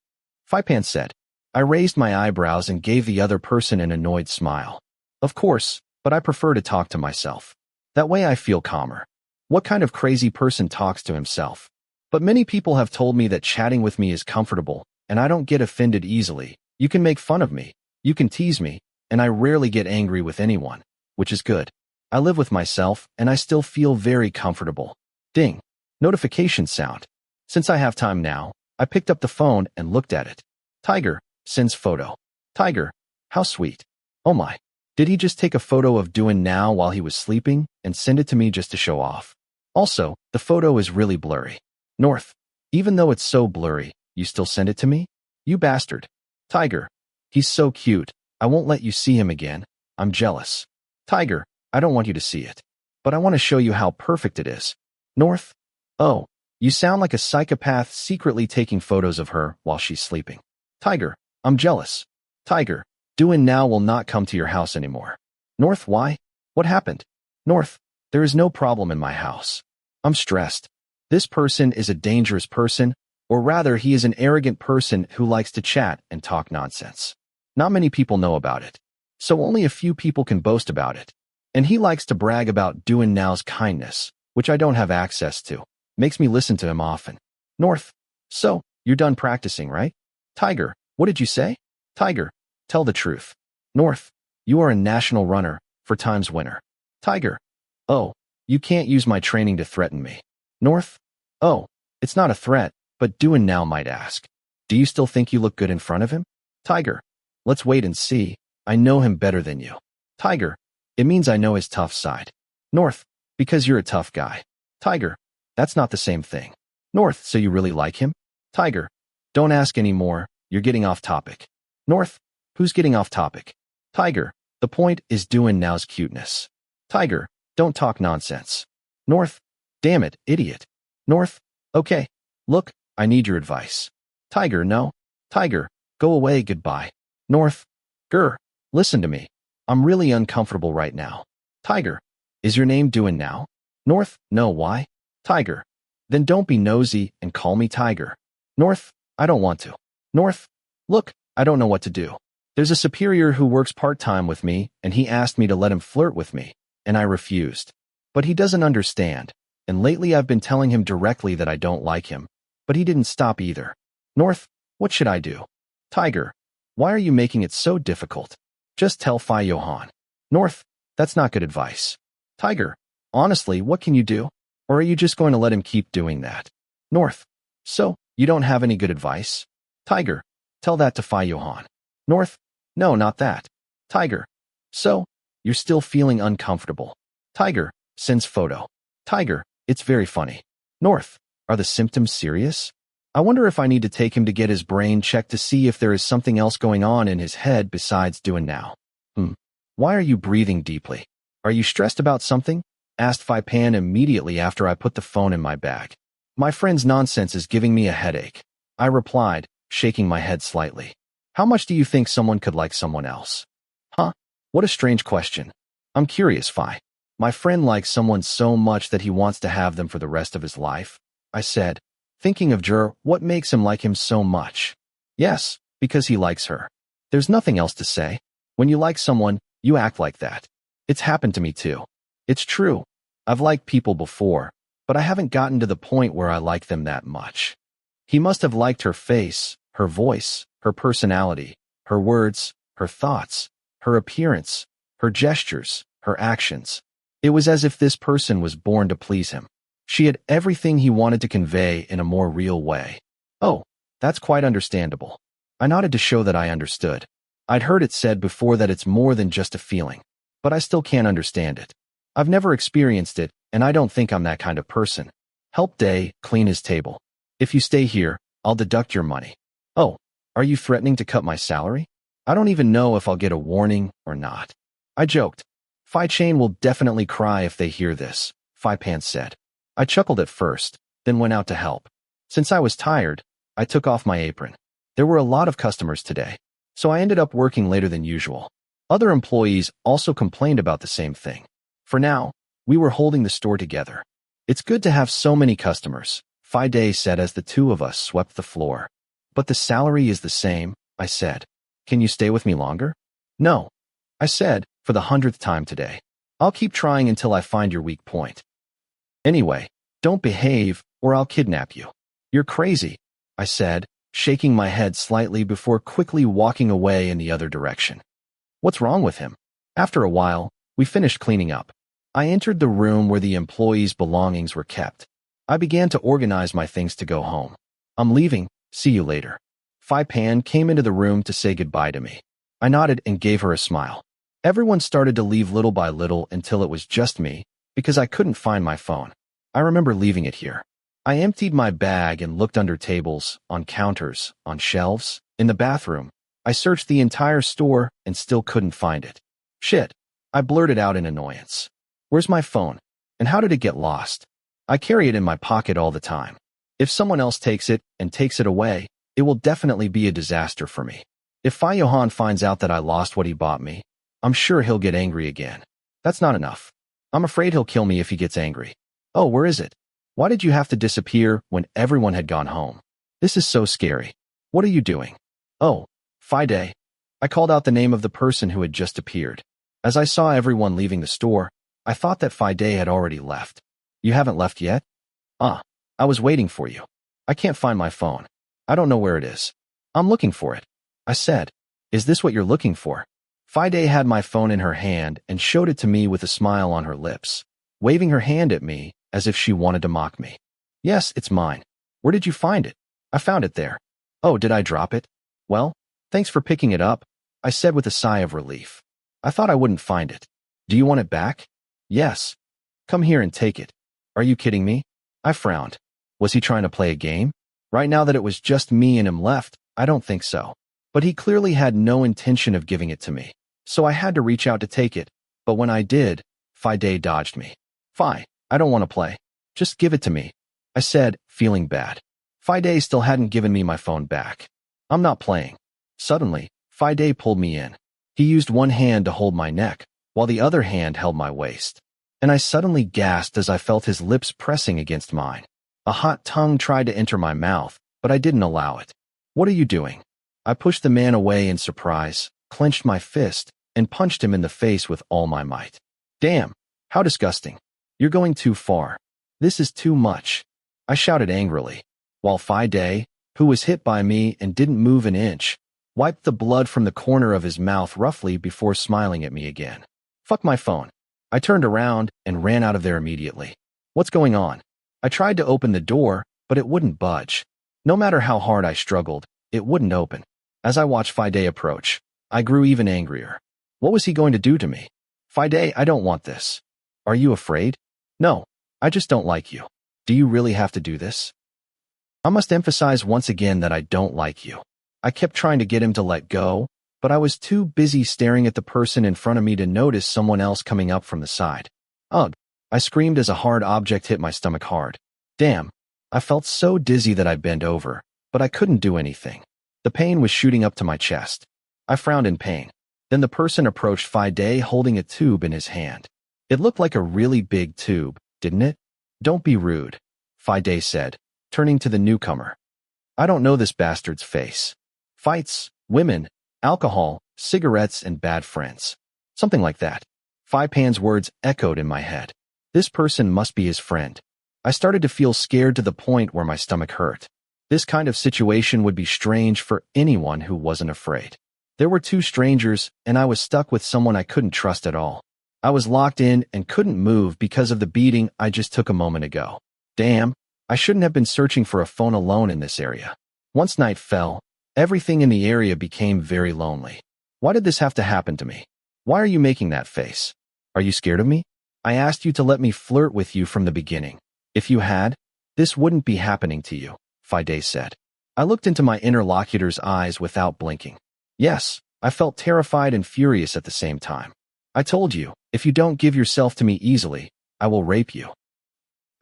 Pan said. I raised my eyebrows and gave the other person an annoyed smile. Of course, but I prefer to talk to myself. That way I feel calmer. What kind of crazy person talks to himself? But many people have told me that chatting with me is comfortable, and I don't get offended easily. You can make fun of me, you can tease me, and I rarely get angry with anyone, which is good. I live with myself, and I still feel very comfortable. Ding. Notification sound. Since I have time now, I picked up the phone and looked at it. Tiger sends photo. Tiger, how sweet. Oh my. Did he just take a photo of doing now while he was sleeping and send it to me just to show off? Also, the photo is really blurry. North. Even though it's so blurry, you still send it to me? You bastard. Tiger. He's so cute. I won't let you see him again. I'm jealous. Tiger. I don't want you to see it. But I want to show you how perfect it is. North. Oh. You sound like a psychopath secretly taking photos of her while she's sleeping. Tiger. I'm jealous. Tiger. Doing now will not come to your house anymore. North. Why? What happened? North. There is no problem in my house. I'm stressed. This person is a dangerous person, or rather he is an arrogant person who likes to chat and talk nonsense. Not many people know about it, so only a few people can boast about it. And he likes to brag about doing now's kindness, which I don't have access to. Makes me listen to him often. North. So, you're done practicing, right? Tiger. What did you say? Tiger. Tell the truth. North. You are a national runner, 4 times winner. Tiger. Oh, you can't use my training to threaten me. North. Oh, it's not a threat, but doing now might ask. Do you still think you look good in front of him? Tiger. Let's wait and see. I know him better than you. Tiger. It means I know his tough side. North. Because you're a tough guy. Tiger. That's not the same thing. North. So you really like him? Tiger. Don't ask any more. You're getting off topic. North. Who's getting off topic? Tiger. The point is doing now's cuteness. Tiger. Don't talk nonsense. North. Damn it, idiot. North. Okay. Look, I need your advice. Tiger. No. Tiger. Go away, goodbye. North. Grr. Listen to me. I'm really uncomfortable right now. Tiger. Is your name doing now? North. No, why? Tiger. Then don't be nosy and call me Tiger. North. I don't want to. North. Look, I don't know what to do. There's a superior who works part-time with me, and he asked me to let him flirt with me, and I refused. But he doesn't understand, and lately I've been telling him directly that I don't like him, but he didn't stop either. North. What should I do? Tiger. Why are you making it so difficult? Just tell Johann. North. That's not good advice. Tiger. Honestly, what can you do? Or are you just going to let him keep doing that? North. So, you don't have any good advice? Tiger. Tell that to Johann. North. No, not that. Tiger. So, you're still feeling uncomfortable. Tiger. Sends photo. Tiger. It's very funny. North. Are the symptoms serious? I wonder if I need to take him to get his brain checked to see if there is something else going on in his head besides doing now. Why are you breathing deeply? Are you stressed about something? Asked Pan immediately after I put the phone in my bag. My friend's nonsense is giving me a headache. I replied, shaking my head slightly. How much do you think someone could like someone else? Huh? What a strange question. I'm curious, My friend likes someone so much that he wants to have them for the rest of his life. I said, thinking of what makes him like him so much. Yes, because he likes her. There's nothing else to say. When you like someone, you act like that. It's happened to me too. It's true. I've liked people before, but I haven't gotten to the point where I like them that much. He must have liked her face, her voice, her personality, her words, her thoughts, her appearance, her gestures, her actions. It was as if this person was born to please him. She had everything he wanted to convey in a more real way. Oh, that's quite understandable. I nodded to show that I understood. I'd heard it said before that it's more than just a feeling, but I still can't understand it. I've never experienced it, and I don't think I'm that kind of person. Help Day clean his table. If you stay here, I'll deduct your money. Oh, are you threatening to cut my salary? I don't even know if I'll get a warning or not. I joked. Phi Chain will definitely cry if they hear this, Phi Pan said. I chuckled at first, then went out to help. Since I was tired, I took off my apron. There were a lot of customers today, so I ended up working later than usual. Other employees also complained about the same thing. For now, we were holding the store together. It's good to have so many customers, Phi Day said as the two of us swept the floor. But the salary is the same, I said. Can you stay with me longer? No, I said, for the 100th time today. I'll keep trying until I find your weak point. Anyway, don't behave, or I'll kidnap you. You're crazy, I said, shaking my head slightly before quickly walking away in the other direction. What's wrong with him? After a while, we finished cleaning up. I entered the room where the employees' belongings were kept. I began to organize my things to go home. I'm leaving, see you later. Phi Pan came into the room to say goodbye to me. I nodded and gave her a smile. Everyone started to leave little by little until it was just me, because I couldn't find my phone. I remember leaving it here. I emptied my bag and looked under tables, on counters, on shelves, in the bathroom. I searched the entire store and still couldn't find it. Shit, I blurted out in annoyance. Where's my phone? And how did it get lost? I carry it in my pocket all the time. If someone else takes it and takes it away, it will definitely be a disaster for me. If Phi Johann finds out that I lost what he bought me, I'm sure he'll get angry again. That's not enough. I'm afraid he'll kill me if he gets angry. Oh, where is it? Why did you have to disappear when everyone had gone home? This is so scary. What are you doing? Oh, Phi Day. I called out the name of the person who had just appeared. As I saw everyone leaving the store, I thought that Phi Day had already left. You haven't left yet? I was waiting for you. I can't find my phone. I don't know where it is. I'm looking for it. I said. Is this what you're looking for? Phi Day had my phone in her hand and showed it to me with a smile on her lips, waving her hand at me as if she wanted to mock me. Yes, it's mine. Where did you find it? I found it there. Oh, did I drop it? Well, thanks for picking it up, I said with a sigh of relief. I thought I wouldn't find it. Do you want it back? Yes. Come here and take it. Are you kidding me? I frowned. Was he trying to play a game? Right now that it was just me and him left, I don't think so. But he clearly had no intention of giving it to me. So I had to reach out to take it. But when I did, Phi Day dodged me. Phi, I don't want to play. Just give it to me, I said, feeling bad. Phi Day still hadn't given me my phone back. I'm not playing. Suddenly, Phi Day pulled me in. He used one hand to hold my neck, while the other hand held my waist. And I suddenly gasped as I felt his lips pressing against mine. A hot tongue tried to enter my mouth, but I didn't allow it. What are you doing? I pushed the man away in surprise, clenched my fist, and punched him in the face with all my might. Damn, how disgusting. You're going too far. This is too much, I shouted angrily, while Phi Day, who was hit by me and didn't move an inch, wiped the blood from the corner of his mouth roughly before smiling at me again. Fuck my phone. I turned around and ran out of there immediately. What's going on? I tried to open the door, but it wouldn't budge. No matter how hard I struggled, it wouldn't open. As I watched Phi Day approach, I grew even angrier. What was he going to do to me? Phi Day, I don't want this. Are you afraid? No, I just don't like you. Do you really have to do this? I must emphasize once again that I don't like you. I kept trying to get him to let go, but I was too busy staring at the person in front of me to notice someone else coming up from the side. Ugh, I screamed as a hard object hit my stomach hard. Damn, I felt so dizzy that I bent over, but I couldn't do anything. The pain was shooting up to my chest. I frowned in pain. Then the person approached Phi Day holding a tube in his hand. It looked like a really big tube, didn't it? Don't be rude, Phi Day said, turning to the newcomer. I don't know this bastard's face. Fights, women, alcohol, cigarettes, and bad friends. Something like that. Phi Pan's words echoed in my head. This person must be his friend. I started to feel scared to the point where my stomach hurt. This kind of situation would be strange for anyone who wasn't afraid. There were two strangers, and I was stuck with someone I couldn't trust at all. I was locked in and couldn't move because of the beating I just took a moment ago. Damn, I shouldn't have been searching for a phone alone in this area. Once night fell, everything in the area became very lonely. Why did this have to happen to me? Why are you making that face? Are you scared of me? I asked you to let me flirt with you from the beginning. If you had, this wouldn't be happening to you, Fide said. I looked into my interlocutor's eyes without blinking. Yes, I felt terrified and furious at the same time. I told you, if you don't give yourself to me easily, I will rape you.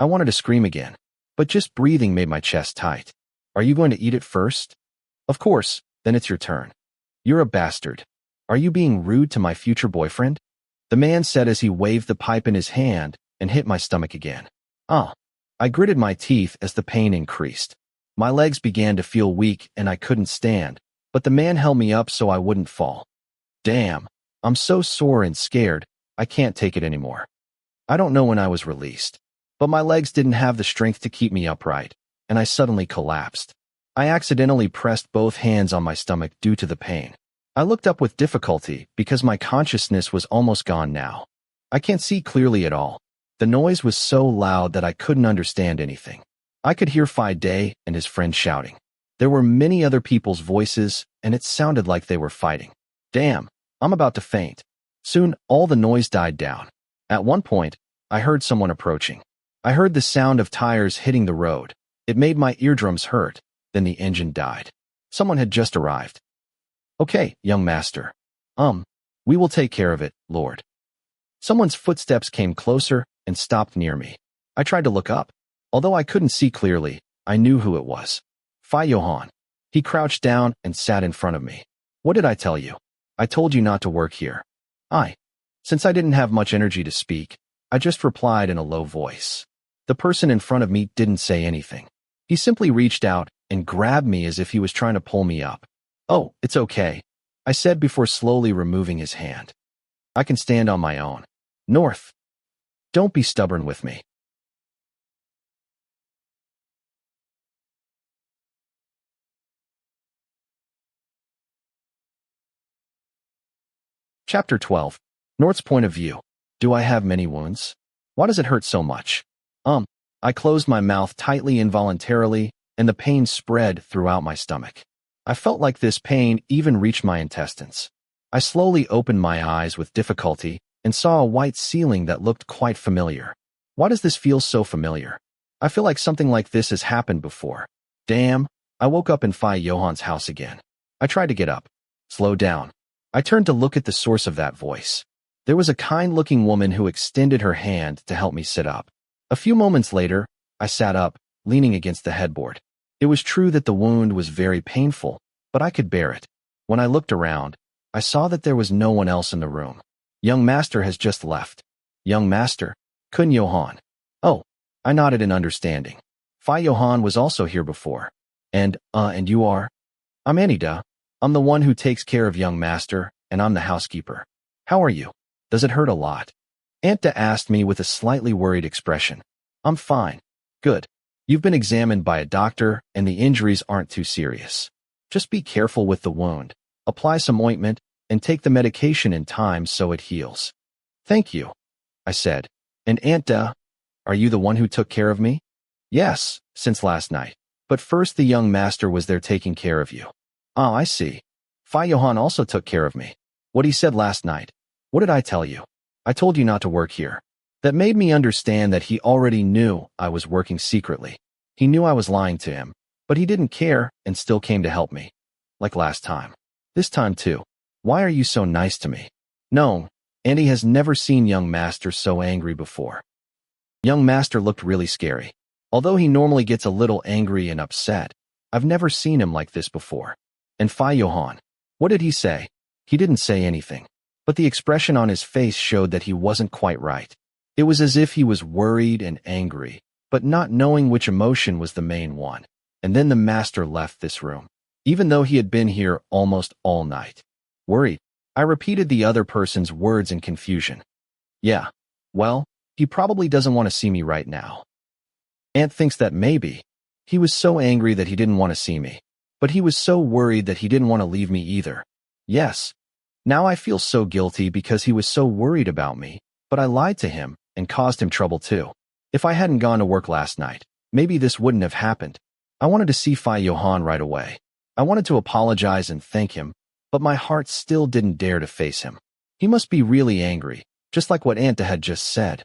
I wanted to scream again, but just breathing made my chest tight. Are you going to eat it first? Of course, then it's your turn. You're a bastard. Are you being rude to my future boyfriend? The man said as he waved the pipe in his hand and hit my stomach again. I gritted my teeth as the pain increased. My legs began to feel weak and I couldn't stand, but the man held me up so I wouldn't fall. Damn, I'm so sore and scared, I can't take it anymore. I don't know when I was released, but my legs didn't have the strength to keep me upright, and I suddenly collapsed. I accidentally pressed both hands on my stomach due to the pain. I looked up with difficulty because my consciousness was almost gone now. I can't see clearly at all. The noise was so loud that I couldn't understand anything. I could hear Fide and his friend shouting. There were many other people's voices, and it sounded like they were fighting. Damn, I'm about to faint. Soon, all the noise died down. At one point, I heard someone approaching. I heard the sound of tires hitting the road. It made my eardrums hurt. Then the engine died. Someone had just arrived. Okay, young master. We will take care of it, Lord. Someone's footsteps came closer and stopped near me. I tried to look up. Although I couldn't see clearly, I knew who it was. Johann. He crouched down and sat in front of me. What did I tell you? I told you not to work here. Since I didn't have much energy to speak, I just replied in a low voice. The person in front of me didn't say anything. He simply reached out and grabbed me as if he was trying to pull me up. Oh, it's okay, I said before slowly removing his hand. I can stand on my own. North. Don't be stubborn with me. Chapter 12. North's point of view. Do I have many wounds? Why does it hurt so much? I closed my mouth tightly involuntarily, and the pain spread throughout my stomach. I felt like this pain even reached my intestines. I slowly opened my eyes with difficulty and saw a white ceiling that looked quite familiar. Why does this feel so familiar? I feel like something like this has happened before. Damn, I woke up in Johann's house again. I tried to get up. Slow down. I turned to look at the source of that voice. There was a kind-looking woman who extended her hand to help me sit up. A few moments later, I sat up, leaning against the headboard. It was true that the wound was very painful, but I could bear it. When I looked around, I saw that there was no one else in the room. Young master has just left. Young master? Kun Johann. Oh, I nodded in understanding. Johann was also here before. And you are? I'm Anida. I'm the one who takes care of young master, and I'm the housekeeper. How are you? Does it hurt a lot? Anta asked me with a slightly worried expression. I'm fine. Good. You've been examined by a doctor, and the injuries aren't too serious. Just be careful with the wound. Apply some ointment, and take the medication in time so it heals. Thank you, I said. And Anta, are you the one who took care of me? Yes, since last night. But first the young master was there taking care of you. Oh, I see. Johann also took care of me. What he said last night. What did I tell you? I told you not to work here. That made me understand that he already knew I was working secretly. He knew I was lying to him, but he didn't care and still came to help me. Like last time. This time too. Why are you so nice to me? No, Andy has never seen young master so angry before. Young master looked really scary. Although he normally gets a little angry and upset, I've never seen him like this before. And Johann. What did he say? He didn't say anything. But the expression on his face showed that he wasn't quite right. It was as if he was worried and angry, but not knowing which emotion was the main one. And then the master left this room, even though he had been here almost all night. Worried, I repeated the other person's words in confusion. Yeah, well, he probably doesn't want to see me right now. Ant thinks that maybe. He was so angry that he didn't want to see me, but he was so worried that he didn't want to leave me either. Yes. Now I feel so guilty because he was so worried about me, but I lied to him and caused him trouble too. If I hadn't gone to work last night, maybe this wouldn't have happened. I wanted to see Johann right away. I wanted to apologize and thank him, but my heart still didn't dare to face him. He must be really angry, just like what Anta had just said.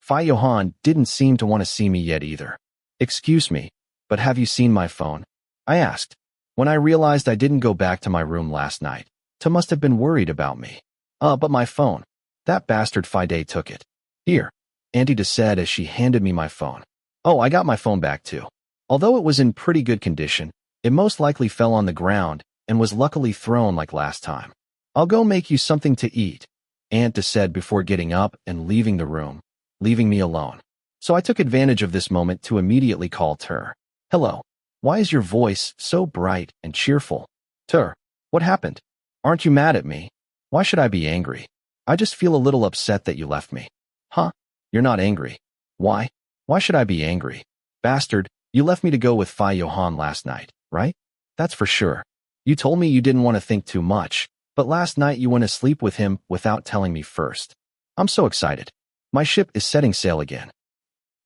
Johann didn't seem to want to see me yet either. Excuse me, but have you seen my phone? I asked. When I realized I didn't go back to my room last night, Ta must have been worried about me. But my phone. That bastard Fide took it. Here, Auntie said as she handed me my phone. Oh, I got my phone back too. Although it was in pretty good condition, it most likely fell on the ground and was luckily thrown like last time. I'll go make you something to eat, Aunt said before getting up and leaving the room, leaving me alone. So I took advantage of this moment to immediately call Tur. Hello. Why is your voice so bright and cheerful? Tur, what happened? Aren't you mad at me? Why should I be angry? I just feel a little upset that you left me. Huh? You're not angry. Why? Why should I be angry? Bastard, you left me to go with Johann last night, right? That's for sure. You told me you didn't want to think too much, but last night you went to sleep with him without telling me first. I'm so excited. My ship is setting sail again.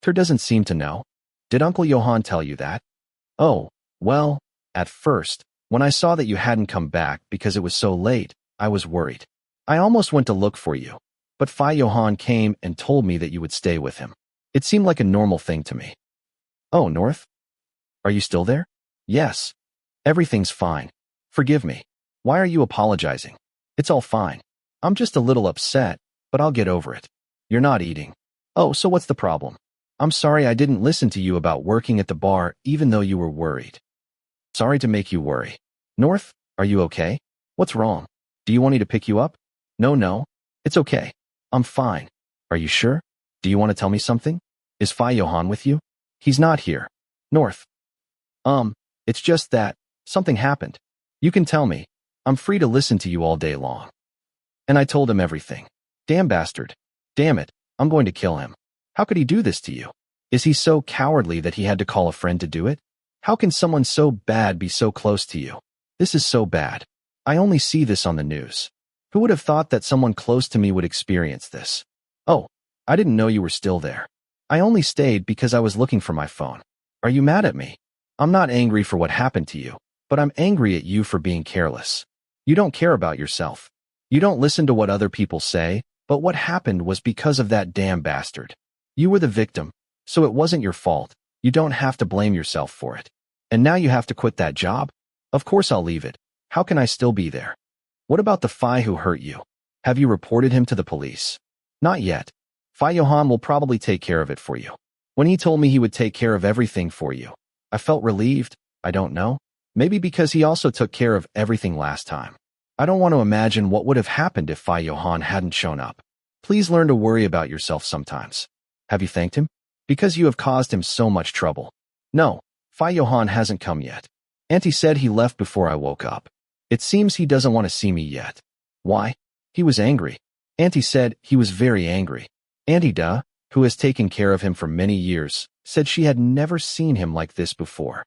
Tur doesn't seem to know. Did Uncle Johann tell you that? Oh, well, at first, when I saw that you hadn't come back because it was so late, I was worried. I almost went to look for you, but Johann came and told me that you would stay with him. It seemed like a normal thing to me. Oh, North? Are you still there? Yes. Everything's fine. Forgive me. Why are you apologizing? It's all fine. I'm just a little upset, but I'll get over it. You're not eating. Oh, so what's the problem? I'm sorry I didn't listen to you about working at the bar even though you were worried. Sorry to make you worry. North, are you okay? What's wrong? Do you want me to pick you up? No. It's okay. I'm fine. Are you sure? Do you want to tell me something? Is Johann with you? He's not here. North. It's just that something happened. You can tell me. I'm free to listen to you all day long. And I told him everything. Damn bastard. Damn it. I'm going to kill him. How could he do this to you? Is he so cowardly that he had to call a friend to do it? How can someone so bad be so close to you? This is so bad. I only see this on the news. Who would have thought that someone close to me would experience this? Oh, I didn't know you were still there. I only stayed because I was looking for my phone. Are you mad at me? I'm not angry for what happened to you, but I'm angry at you for being careless. You don't care about yourself. You don't listen to what other people say, but what happened was because of that damn bastard. You were the victim, so it wasn't your fault. You don't have to blame yourself for it. And now you have to quit that job? Of course I'll leave it. How can I still be there? What about the Phi who hurt you? Have you reported him to the police? Not yet. Johann will probably take care of it for you. When he told me he would take care of everything for you, I felt relieved. I don't know. Maybe because he also took care of everything last time. I don't want to imagine what would have happened if Johann hadn't shown up. Please learn to worry about yourself sometimes. Have you thanked him? Because you have caused him so much trouble. No, Johann hasn't come yet. Auntie said he left before I woke up. It seems he doesn't want to see me yet. Why? He was angry. Auntie said he was very angry. Auntie who has taken care of him for many years, said she had never seen him like this before.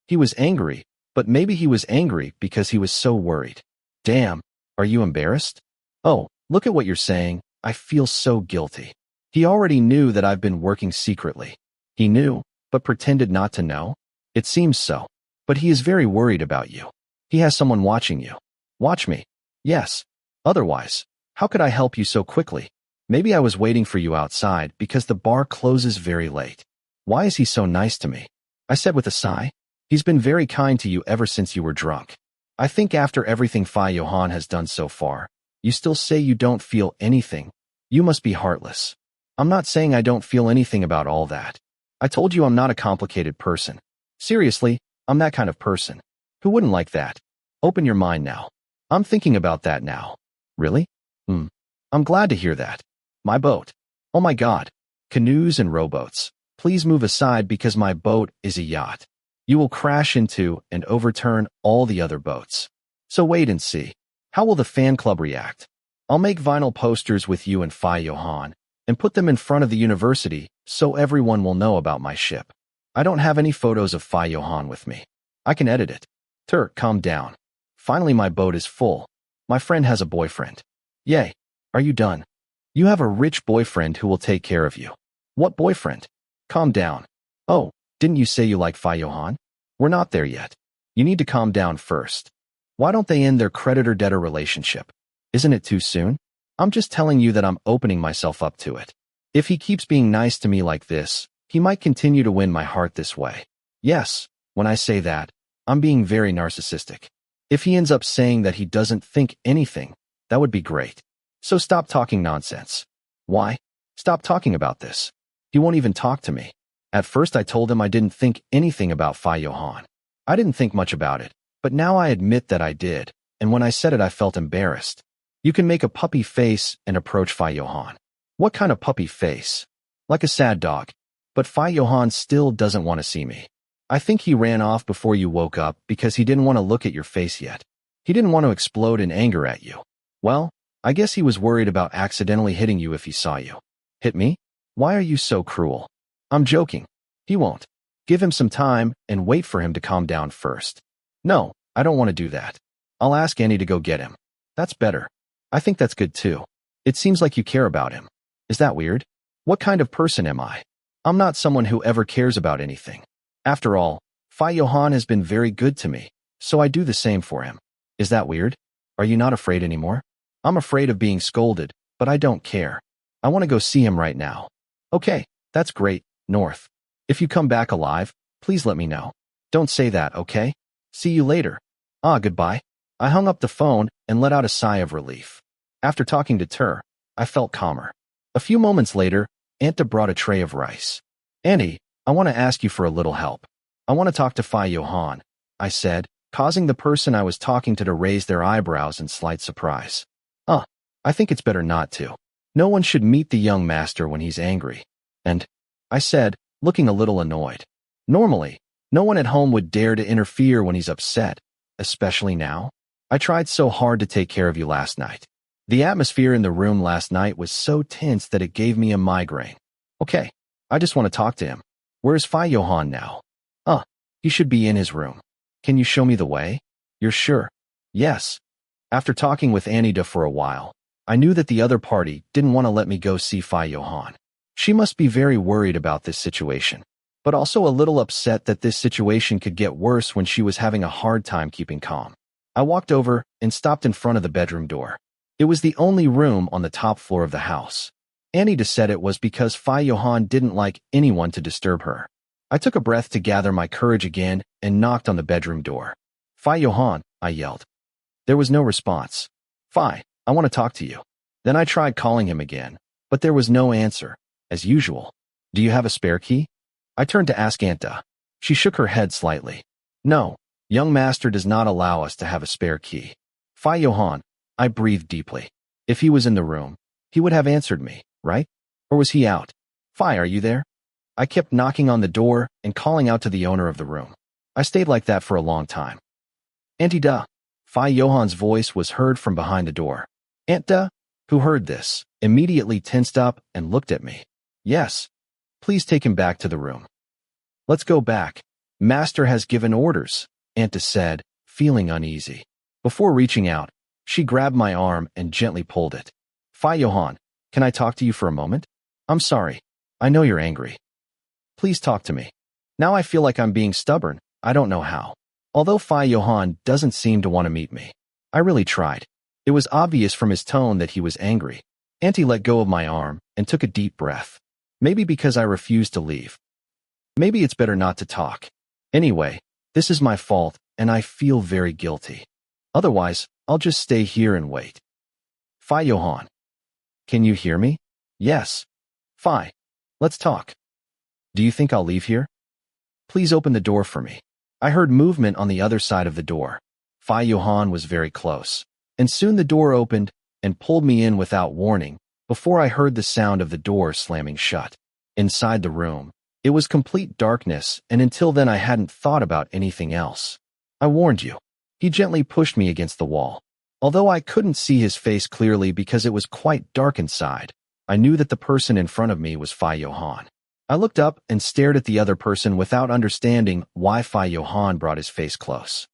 He was angry, but maybe he was angry because he was so worried. Damn, are you embarrassed? Oh, look at what you're saying. I feel so guilty. He already knew that I've been working secretly. He knew, but pretended not to know? It seems so. But he is very worried about you. He has someone watching you. Watch me. Yes. Otherwise, how could I help you so quickly? Maybe I was waiting for you outside because the bar closes very late. Why is he so nice to me? I said with a sigh. He's been very kind to you ever since you were drunk. I think after everything Johann has done so far, you still say you don't feel anything. You must be heartless. I'm not saying I don't feel anything about all that. I told you I'm not a complicated person. Seriously, I'm that kind of person. Who wouldn't like that? Open your mind now. I'm thinking about that now. Really? I'm glad to hear that. My boat. Oh my God. Canoes and rowboats. Please move aside because my boat is a yacht. You will crash into and overturn all the other boats. So wait and see. How will the fan club react? I'll make vinyl posters with you and Johann and put them in front of the university so everyone will know about my ship. I don't have any photos of Johann with me. I can edit it. Turk, calm down. Finally my boat is full. My friend has a boyfriend. Yay. Are you done? You have a rich boyfriend who will take care of you. What boyfriend? Calm down. Oh, didn't you say you like Johann? We're not there yet. You need to calm down first. Why don't they end their creditor-debtor relationship? Isn't it too soon? I'm just telling you that I'm opening myself up to it. If he keeps being nice to me like this, he might continue to win my heart this way. Yes, when I say that, I'm being very narcissistic. If he ends up saying that he doesn't think anything, that would be great. So stop talking nonsense. Why? Stop talking about this. He won't even talk to me. At first I told him I didn't think anything about Johann. I didn't think much about it, but now I admit that I did, and when I said it I felt embarrassed. You can make a puppy face and approach Johann. What kind of puppy face? Like a sad dog. But Johann still doesn't want to see me. I think he ran off before you woke up because he didn't want to look at your face yet. He didn't want to explode in anger at you. Well, I guess he was worried about accidentally hitting you if he saw you. Hit me? Why are you so cruel? I'm joking. He won't. Give him some time and wait for him to calm down first. No, I don't want to do that. I'll ask Annie to go get him. That's better. I think that's good too. It seems like you care about him. Is that weird? What kind of person am I? I'm not someone who ever cares about anything. After all, Johann has been very good to me, so I do the same for him. Is that weird? Are you not afraid anymore? I'm afraid of being scolded, but I don't care. I want to go see him right now. Okay, that's great, North. If you come back alive, please let me know. Don't say that, okay? See you later. Goodbye. I hung up the phone and let out a sigh of relief. After talking to Tur, I felt calmer. A few moments later, Anta brought a tray of rice. Annie, I want to ask you for a little help. I want to talk to Johann, I said, causing the person I was talking to raise their eyebrows in slight surprise. I think it's better not to. No one should meet the young master when he's angry. And, I said, looking a little annoyed. Normally, no one at home would dare to interfere when he's upset, especially now. I tried so hard to take care of you last night. The atmosphere in the room last night was so tense that it gave me a migraine. Okay, I just want to talk to him. Where's Johann now? He should be in his room. Can you show me the way? You're sure? Yes. After talking with Anita for a while, I knew that the other party didn't want to let me go see Johann. She must be very worried about this situation, but also a little upset that this situation could get worse when she was having a hard time keeping calm. I walked over and stopped in front of the bedroom door. It was the only room on the top floor of the house. Anita said it was because Johann didn't like anyone to disturb her. I took a breath to gather my courage again and knocked on the bedroom door. Johann, I yelled. There was no response. I want to talk to you. Then I tried calling him again, but there was no answer, as usual. Do you have a spare key? I turned to ask Anta. She shook her head slightly. No, young master does not allow us to have a spare key. Johann, I breathed deeply. If he was in the room, he would have answered me, right? Or was he out? Are you there? I kept knocking on the door and calling out to the owner of the room. I stayed like that for a long time. Anta. Johann's voice was heard from behind the door. Anta, who heard this, immediately tensed up and looked at me. Yes. Please take him back to the room. Let's go back. Master has given orders, Anta said, feeling uneasy. Before reaching out, she grabbed my arm and gently pulled it. Johann, can I talk to you for a moment? I'm sorry. I know you're angry. Please talk to me. Now I feel like I'm being stubborn. I don't know how. Although Johann doesn't seem to want to meet me. I really tried. It was obvious from his tone that he was angry. Auntie let go of my arm and took a deep breath. Maybe because I refused to leave. Maybe it's better not to talk. Anyway, this is my fault and I feel very guilty. Otherwise, I'll just stay here and wait. Johann. Can you hear me? Yes. Let's talk. Do you think I'll leave here? Please open the door for me. I heard movement on the other side of the door. Johann was very close. And soon the door opened and pulled me in without warning before I heard the sound of the door slamming shut. Inside the room, it was complete darkness, and until then I hadn't thought about anything else. I warned you. He gently pushed me against the wall. Although I couldn't see his face clearly because it was quite dark inside, I knew that the person in front of me was Johann. I looked up and stared at the other person without understanding why Johann brought his face close.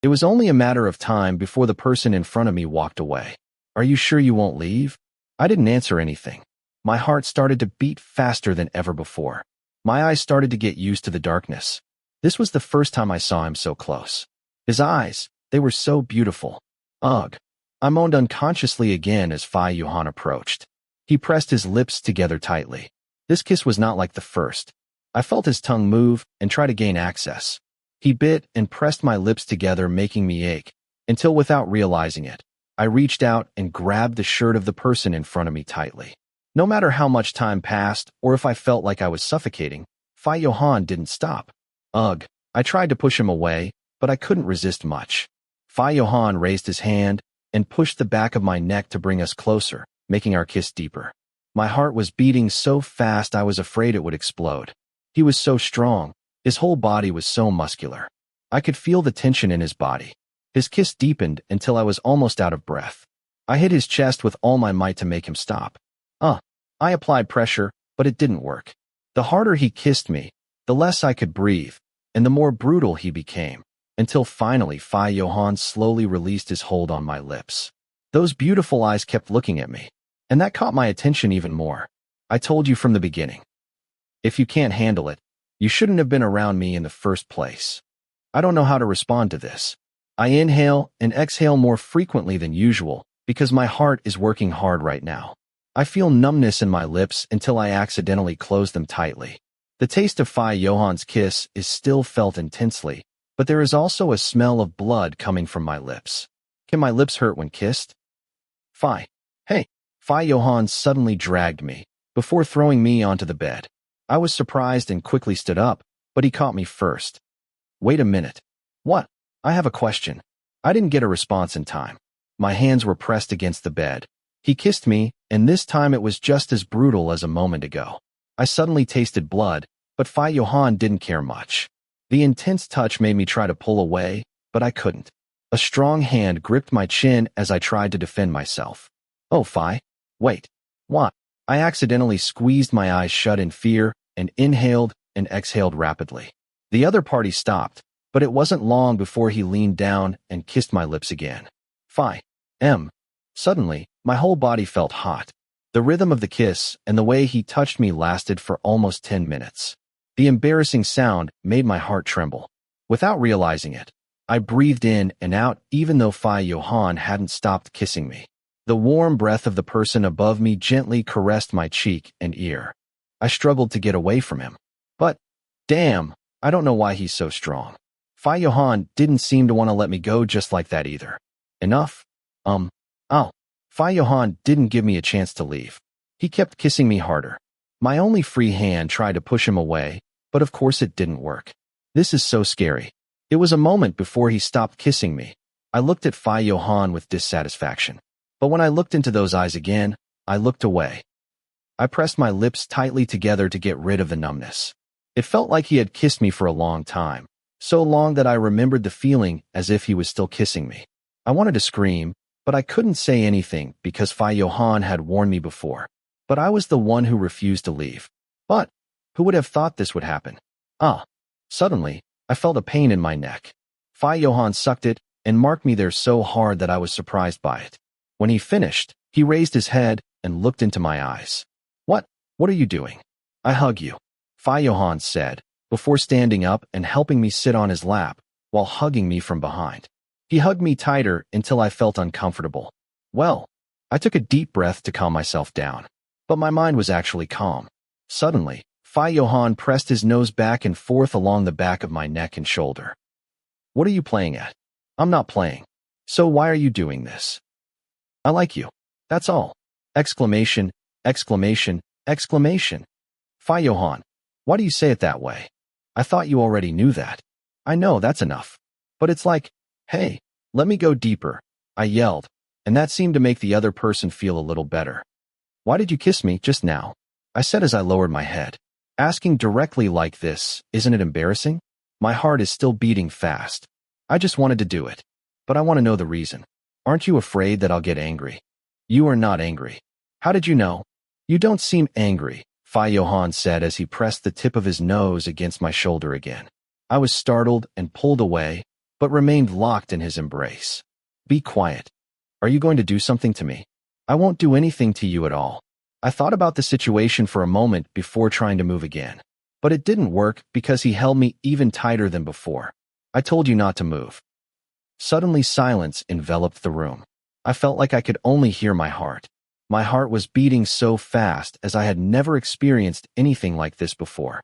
It was only a matter of time before the person in front of me walked away. Are you sure you won't leave? I didn't answer anything. My heart started to beat faster than ever before. My eyes started to get used to the darkness. This was the first time I saw him so close. His eyes, they were so beautiful. Ugh. I moaned unconsciously again as Johann approached. He pressed his lips together tightly. This kiss was not like the first. I felt his tongue move and try to gain access. He bit and pressed my lips together, making me ache, until without realizing it, I reached out and grabbed the shirt of the person in front of me tightly. No matter how much time passed or if I felt like I was suffocating, Johann didn't stop. Ugh, I tried to push him away, but I couldn't resist much. Johann raised his hand and pushed the back of my neck to bring us closer, making our kiss deeper. My heart was beating so fast I was afraid it would explode. He was so strong. His whole body was so muscular. I could feel the tension in his body. His kiss deepened until I was almost out of breath. I hit his chest with all my might to make him stop. I applied pressure, but it didn't work. The harder he kissed me, the less I could breathe, and the more brutal he became, until finally Johann slowly released his hold on my lips. Those beautiful eyes kept looking at me, and that caught my attention even more. I told you from the beginning. If you can't handle it, you shouldn't have been around me in the first place. I don't know how to respond to this. I inhale and exhale more frequently than usual because my heart is working hard right now. I feel numbness in my lips until I accidentally close them tightly. The taste of Johann's kiss is still felt intensely, but there is also a smell of blood coming from my lips. Can my lips hurt when kissed? Hey, Johann suddenly dragged me, before throwing me onto the bed. I was surprised and quickly stood up, but he caught me first. Wait a minute. What? I have a question. I didn't get a response in time. My hands were pressed against the bed. He kissed me, and this time it was just as brutal as a moment ago. I suddenly tasted blood, but Johann didn't care much. The intense touch made me try to pull away, but I couldn't. A strong hand gripped my chin as I tried to defend myself. Oh, wait. What? I accidentally squeezed my eyes shut in fear and inhaled and exhaled rapidly. The other party stopped, but it wasn't long before he leaned down and kissed my lips again. Suddenly, my whole body felt hot. The rhythm of the kiss and the way he touched me lasted for almost 10 minutes. The embarrassing sound made my heart tremble. Without realizing it, I breathed in and out even though Johann hadn't stopped kissing me. The warm breath of the person above me gently caressed my cheek and ear. I struggled to get away from him. But, damn, I don't know why he's so strong. Johann didn't seem to want to let me go just like that either. Enough? Johann didn't give me a chance to leave. He kept kissing me harder. My only free hand tried to push him away, but of course it didn't work. This is so scary. It was a moment before he stopped kissing me. I looked at Johann with dissatisfaction. But when I looked into those eyes again, I looked away. I pressed my lips tightly together to get rid of the numbness. It felt like he had kissed me for a long time, so long that I remembered the feeling as if he was still kissing me. I wanted to scream, but I couldn't say anything because Johann had warned me before. But I was the one who refused to leave. But who would have thought this would happen? Suddenly, I felt a pain in my neck. Johann sucked it and marked me there so hard that I was surprised by it. When he finished, he raised his head and looked into my eyes. What are you doing? I hug you, Johann said, before standing up and helping me sit on his lap while hugging me from behind. He hugged me tighter until I felt uncomfortable. Well, I took a deep breath to calm myself down, but my mind was actually calm. Suddenly, Johann pressed his nose back and forth along the back of my neck and shoulder. What are you playing at? I'm not playing. So why are you doing this? I like you. That's all. Exclamation, exclamation, exclamation. Johann, why do you say it that way? I thought you already knew that. I know, that's enough. But it's like, hey, let me go deeper, I yelled, and that seemed to make the other person feel a little better. Why did you kiss me just now? I said as I lowered my head. Asking directly like this, isn't it embarrassing? My heart is still beating fast. I just wanted to do it. But I want to know the reason. Aren't you afraid that I'll get angry? You are not angry. How did you know? You don't seem angry, Johann said as he pressed the tip of his nose against my shoulder again. I was startled and pulled away, but remained locked in his embrace. Be quiet. Are you going to do something to me? I won't do anything to you at all. I thought about the situation for a moment before trying to move again. But it didn't work because he held me even tighter than before. I told you not to move. Suddenly silence enveloped the room. I felt like I could only hear my heart. My heart was beating so fast as I had never experienced anything like this before.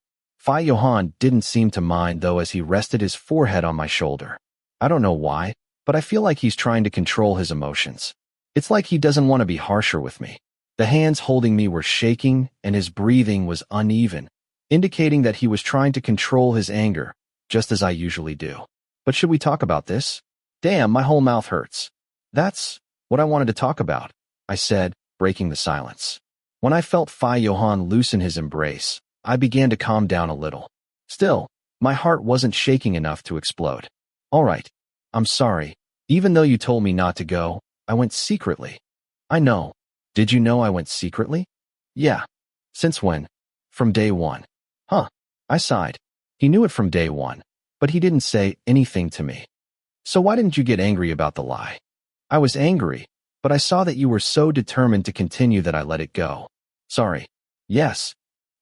Johann didn't seem to mind though as he rested his forehead on my shoulder. I don't know why, but I feel like he's trying to control his emotions. It's like he doesn't want to be harsher with me. The hands holding me were shaking and his breathing was uneven, indicating that he was trying to control his anger, just as I usually do. But should we talk about this? Damn, my whole mouth hurts. That's what I wanted to talk about, I said, breaking the silence. When I felt Johann loosen his embrace, I began to calm down a little. Still, my heart wasn't shaking enough to explode. All right, I'm sorry. Even though you told me not to go, I went secretly. I know. Did you know I went secretly? Yeah. Since when? From day one. Huh. I sighed. He knew it from day one, but he didn't say anything to me. So why didn't you get angry about the lie? I was angry, but I saw that you were so determined to continue that I let it go. Sorry. Yes.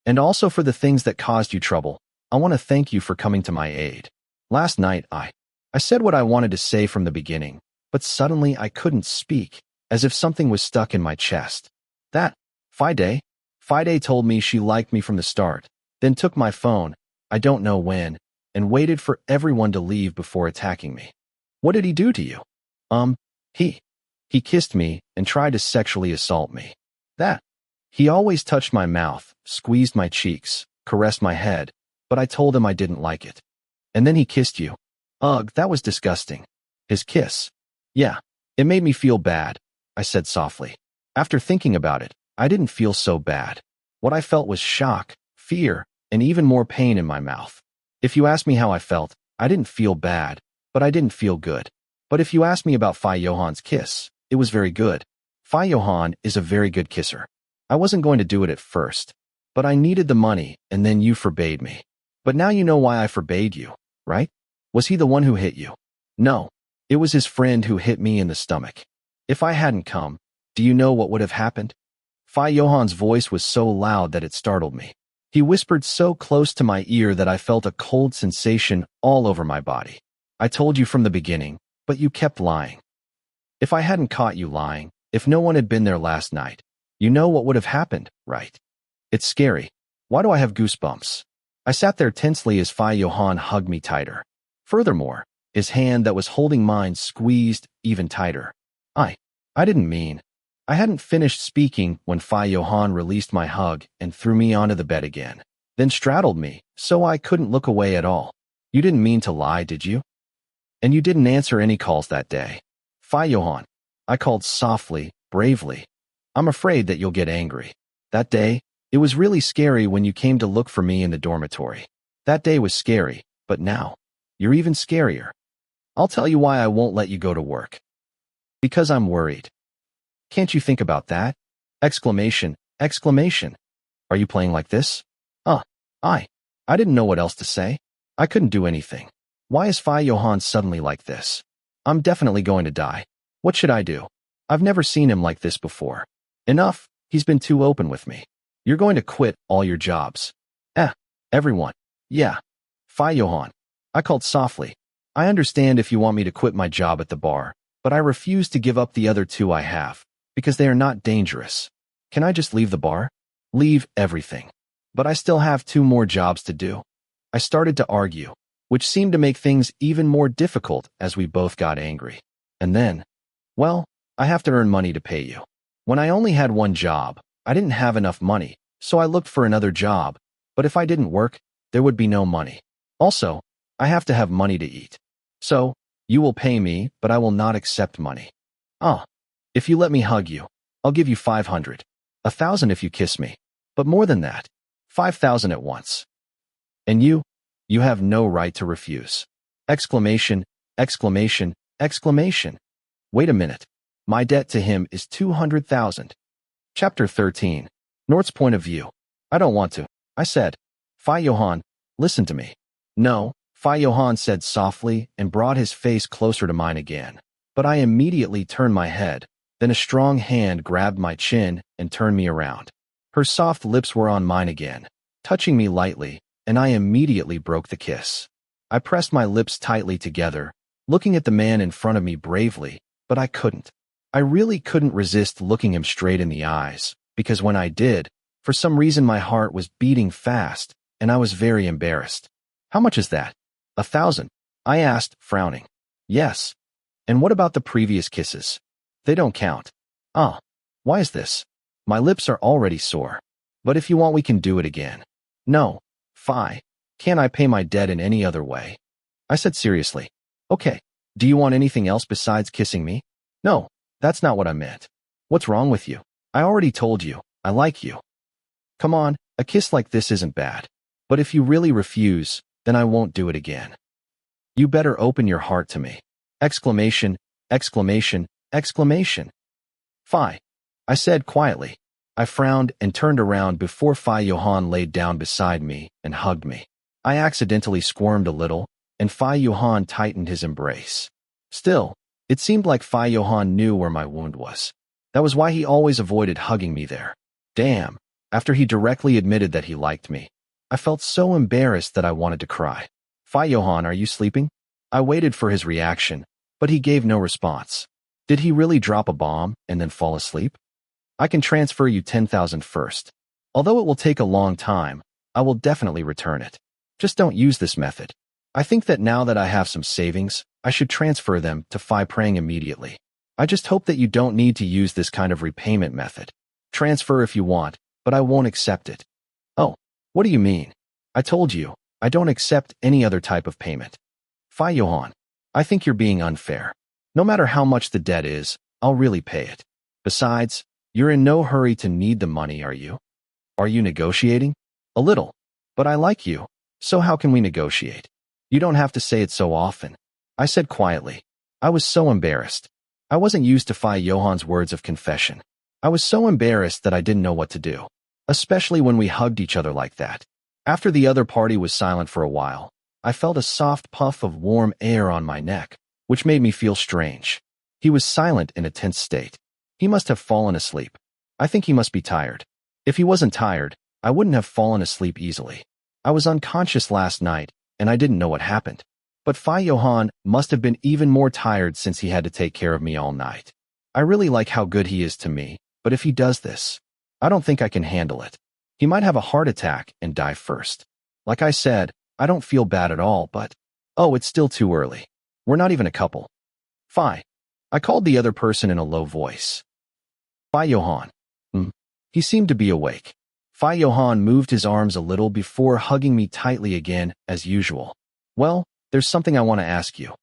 And also for the things that caused you trouble. I want to thank you for coming to my aid. Last night, I said what I wanted to say from the beginning, but suddenly I couldn't speak, as if something was stuck in my chest. That, Fide told me she liked me from the start, then took my phone, I don't know when, and waited for everyone to leave before attacking me. What did he do to you? He kissed me and tried to sexually assault me. That. He always touched my mouth, squeezed my cheeks, caressed my head, but I told him I didn't like it. And then he kissed you. Ugh, that was disgusting. His kiss. Yeah, it made me feel bad, I said softly. After thinking about it, I didn't feel so bad. What I felt was shock, fear, and even more pain in my mouth. If you ask me how I felt, I didn't feel bad, but I didn't feel good. But if you ask me about Johann's kiss, it was very good. Johann is a very good kisser. I wasn't going to do it at first, but I needed the money and then you forbade me. But now you know why I forbade you, right? Was he the one who hit you? No, it was his friend who hit me in the stomach. If I hadn't come, do you know what would have happened? Johann's voice was so loud that it startled me. He whispered so close to my ear that I felt a cold sensation all over my body. I told you from the beginning, but you kept lying. If I hadn't caught you lying, if no one had been there last night, you know what would have happened, right? It's scary. Why do I have goosebumps? I sat there tensely as Johann hugged me tighter. Furthermore, his hand that was holding mine squeezed even tighter. I didn't mean. I hadn't finished speaking when Johann released my hug and threw me onto the bed again, then straddled me, so I couldn't look away at all. You didn't mean to lie, did you? And you didn't answer any calls that day. Johann. I called softly, bravely. I'm afraid that you'll get angry. That day, it was really scary when you came to look for me in the dormitory. That day was scary, but now, you're even scarier. I'll tell you why I won't let you go to work. Because I'm worried. Can't you think about that? Exclamation, exclamation. Are you playing like this? I didn't know what else to say. I couldn't do anything. Why is Johann suddenly like this? I'm definitely going to die. What should I do? I've never seen him like this before. Enough, he's been too open with me. You're going to quit all your jobs. Everyone. Yeah. Johann. I called softly. I understand if you want me to quit my job at the bar, but I refuse to give up the other two I have, because they are not dangerous. Can I just leave the bar? Leave everything. But I still have 2 more jobs to do. I started to argue, which seemed to make things even more difficult as we both got angry. And then, well, I have to earn money to pay you. When I only had 1 job, I didn't have enough money, so I looked for another job, but if I didn't work, there would be no money. Also, I have to have money to eat. So, you will pay me, but I will not accept money. If you let me hug you, I'll give you 500. 1,000 if you kiss me. But more than that, 5,000 at once. And you have no right to refuse. Exclamation, exclamation, exclamation. Wait a minute. My debt to him is 200,000. Chapter 13. Nort's point of view. I don't want to. I said. Johann, listen to me. No, Johann said softly and brought his face closer to mine again. But I immediately turned my head. Then a strong hand grabbed my chin and turned me around. Her soft lips were on mine again, touching me lightly, and I immediately broke the kiss. I pressed my lips tightly together, looking at the man in front of me bravely, but I couldn't. I really couldn't resist looking him straight in the eyes, because when I did, for some reason my heart was beating fast, and I was very embarrassed. How much is that? 1,000? I asked, frowning. Yes. And what about the previous kisses? They don't count. Ah, why is this? My lips are already sore. But if you want, we can do it again. No. Can't I pay my debt in any other way? I said seriously. Okay. Do you want anything else besides kissing me? No, that's not what I meant. What's wrong with you? I already told you, I like you. Come on, a kiss like this isn't bad. But if you really refuse, then I won't do it again. You better open your heart to me. Exclamation, exclamation, exclamation. Phi, I said quietly. I frowned and turned around before Johann laid down beside me and hugged me. I accidentally squirmed a little, and Johann tightened his embrace. Still, it seemed like Johann knew where my wound was. That was why he always avoided hugging me there. Damn, after he directly admitted that he liked me, I felt so embarrassed that I wanted to cry. Johann, are you sleeping? I waited for his reaction, but he gave no response. Did he really drop a bomb and then fall asleep? I can transfer you 10,000 first. Although it will take a long time, I will definitely return it. Just don't use this method. I think that now that I have some savings, I should transfer them to Phi Prang immediately. I just hope that you don't need to use this kind of repayment method. Transfer if you want, but I won't accept it. Oh, what do you mean? I told you, I don't accept any other type of payment. Johann, I think you're being unfair. No matter how much the debt is, I'll really pay it. Besides, you're in no hurry to need the money, are you? Are you negotiating? A little. But I like you, so how can we negotiate? You don't have to say it so often. I said quietly. I was so embarrassed. I wasn't used to Johann's words of confession. I was so embarrassed that I didn't know what to do, especially when we hugged each other like that. After the other party was silent for a while, I felt a soft puff of warm air on my neck, which made me feel strange. He was silent in a tense state. He must have fallen asleep. I think he must be tired. If he wasn't tired, I wouldn't have fallen asleep easily. I was unconscious last night, and I didn't know what happened. But Johann must have been even more tired since he had to take care of me all night. I really like how good he is to me, but if he does this, I don't think I can handle it. He might have a heart attack and die first. Like I said, I don't feel bad at all, but... Oh, it's still too early. We're not even a couple. Phi. I called the other person in a low voice. Johann. He seemed to be awake. Johann moved his arms a little before hugging me tightly again, as usual. Well, there's something I want to ask you.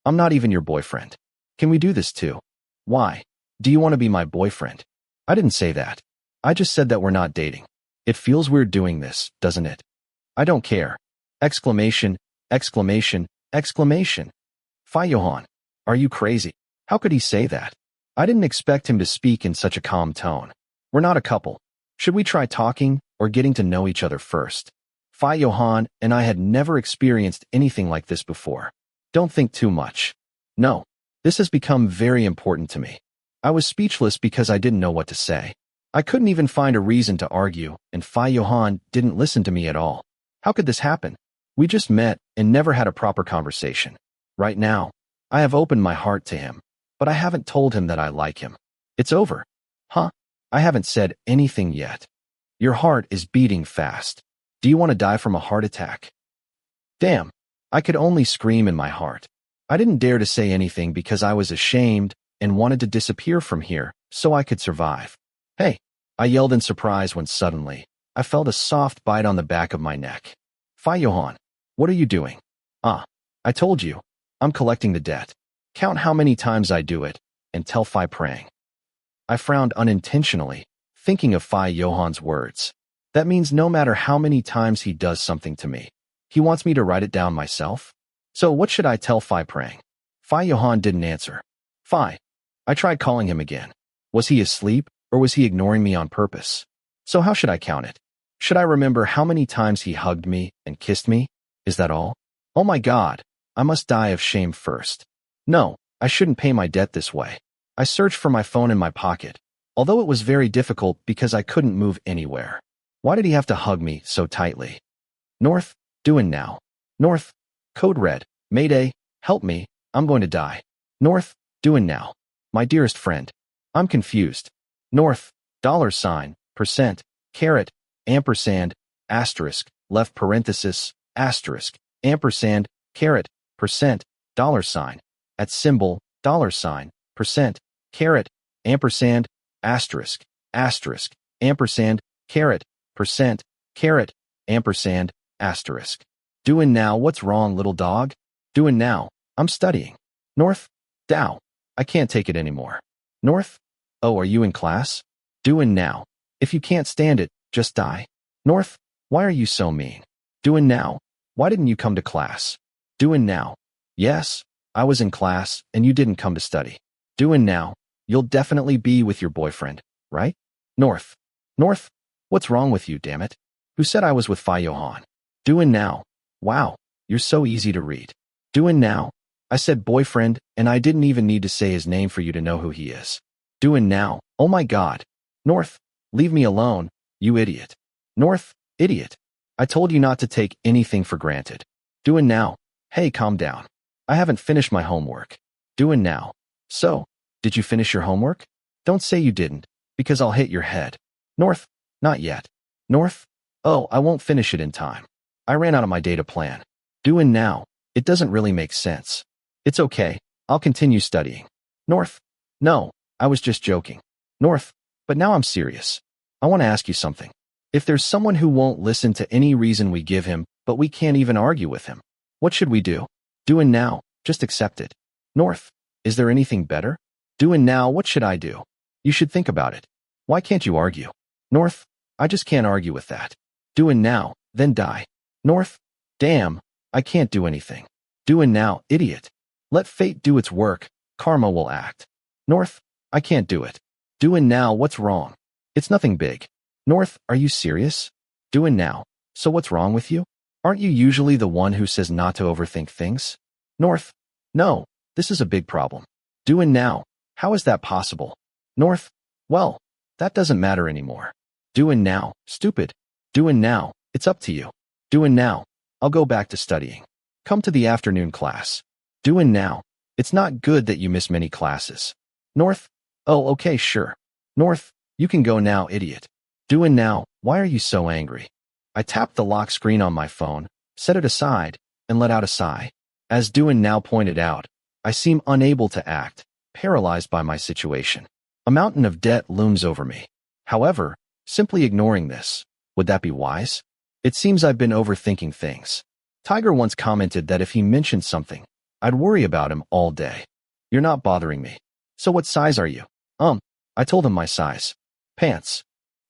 I'm not even your boyfriend. Can we do this too? Why? Do you want to be my boyfriend? I didn't say that. I just said that we're not dating. It feels weird doing this, doesn't it? I don't care. Exclamation, exclamation, exclamation. Johann, are you crazy? How could he say that? I didn't expect him to speak in such a calm tone. We're not a couple. Should we try talking or getting to know each other first? Johann and I had never experienced anything like this before. Don't think too much. No, this has become very important to me. I was speechless because I didn't know what to say. I couldn't even find a reason to argue, and Johann didn't listen to me at all. How could this happen? We just met and never had a proper conversation. Right now, I have opened my heart to him, but I haven't told him that I like him. It's over. Huh? I haven't said anything yet. Your heart is beating fast. Do you want to die from a heart attack? Damn, I could only scream in my heart. I didn't dare to say anything because I was ashamed and wanted to disappear from here so I could survive. Hey, I yelled in surprise when suddenly, I felt a soft bite on the back of my neck. Johann, what are you doing? I told you, I'm collecting the debt. Count how many times I do it, and tell Phi Prang. I frowned unintentionally, thinking of Johann's words. That means no matter how many times he does something to me, he wants me to write it down myself? So what should I tell Phi Prang? Johann didn't answer. Phi. I tried calling him again. Was he asleep, or was he ignoring me on purpose? So how should I count it? Should I remember how many times he hugged me and kissed me? Is that all? Oh my God, I must die of shame first. No, I shouldn't pay my debt this way. I searched for my phone in my pocket, although it was very difficult because I couldn't move anywhere. Why did he have to hug me so tightly? North, doing now. North, code red, Mayday, help me, I'm going to die. North, doing now. My dearest friend. I'm confused. North, $, caret, ampersand, asterisk, left parenthesis, asterisk, ampersand, caret, percent, $, at symbol, $, caret, ampersand, asterisk, asterisk, ampersand, caret, percent, caret, ampersand, asterisk. Doing now, what's wrong, little dog? Doing now, I'm studying. North, Dow, I can't take it anymore. North, oh, are you in class? Doing now, if you can't stand it, just die. North, why are you so mean? Doing now, why didn't you come to class? Doing now, yes, I was in class and you didn't come to study. Doing now, you'll definitely be with your boyfriend, right? North, what's wrong with you, damn it? Who said I was with Johann? Doing now, wow, you're so easy to read. Doing now, I said boyfriend and I didn't even need to say his name for you to know who he is. Doing now, oh my God. North, leave me alone, you idiot. North, idiot. I told you not to take anything for granted. Doing now, hey, calm down. I haven't finished my homework. Doing now. So, did you finish your homework? Don't say you didn't, because I'll hit your head. North, not yet. North, oh, I won't finish it in time. I ran out of my data plan. Doing now, it doesn't really make sense. It's okay, I'll continue studying. North, no, I was just joking. North, but now I'm serious. I want to ask you something. If there's someone who won't listen to any reason we give him, but we can't even argue with him, what should we do? Doing now, just accept it. North, is there anything better? Doing now, what should I do? You should think about it. Why can't you argue? North, I just can't argue with that. Doing now, then die. North, damn, I can't do anything. Doing now, idiot. Let fate do its work, karma will act. North, I can't do it. Doing now, what's wrong? It's nothing big. North, are you serious? Doing now, so what's wrong with you? Aren't you usually the one who says not to overthink things? North, no, this is a big problem. Doing now, how is that possible? North, well, that doesn't matter anymore. Doing now, stupid. Doing now, it's up to you. Doing now, I'll go back to studying. Come to the afternoon class. Doing now, it's not good that you miss many classes. North, oh, okay, sure. North, you can go now, idiot. Doing now, why are you so angry? I tapped the lock screen on my phone, set it aside, and let out a sigh. As Doing now pointed out, I seem unable to act, paralyzed by my situation. A mountain of debt looms over me. However, simply ignoring this, would that be wise? It seems I've been overthinking things. Tiger once commented that if he mentioned something, I'd worry about him all day. You're not bothering me. So what size are you? I told him my size. Pants.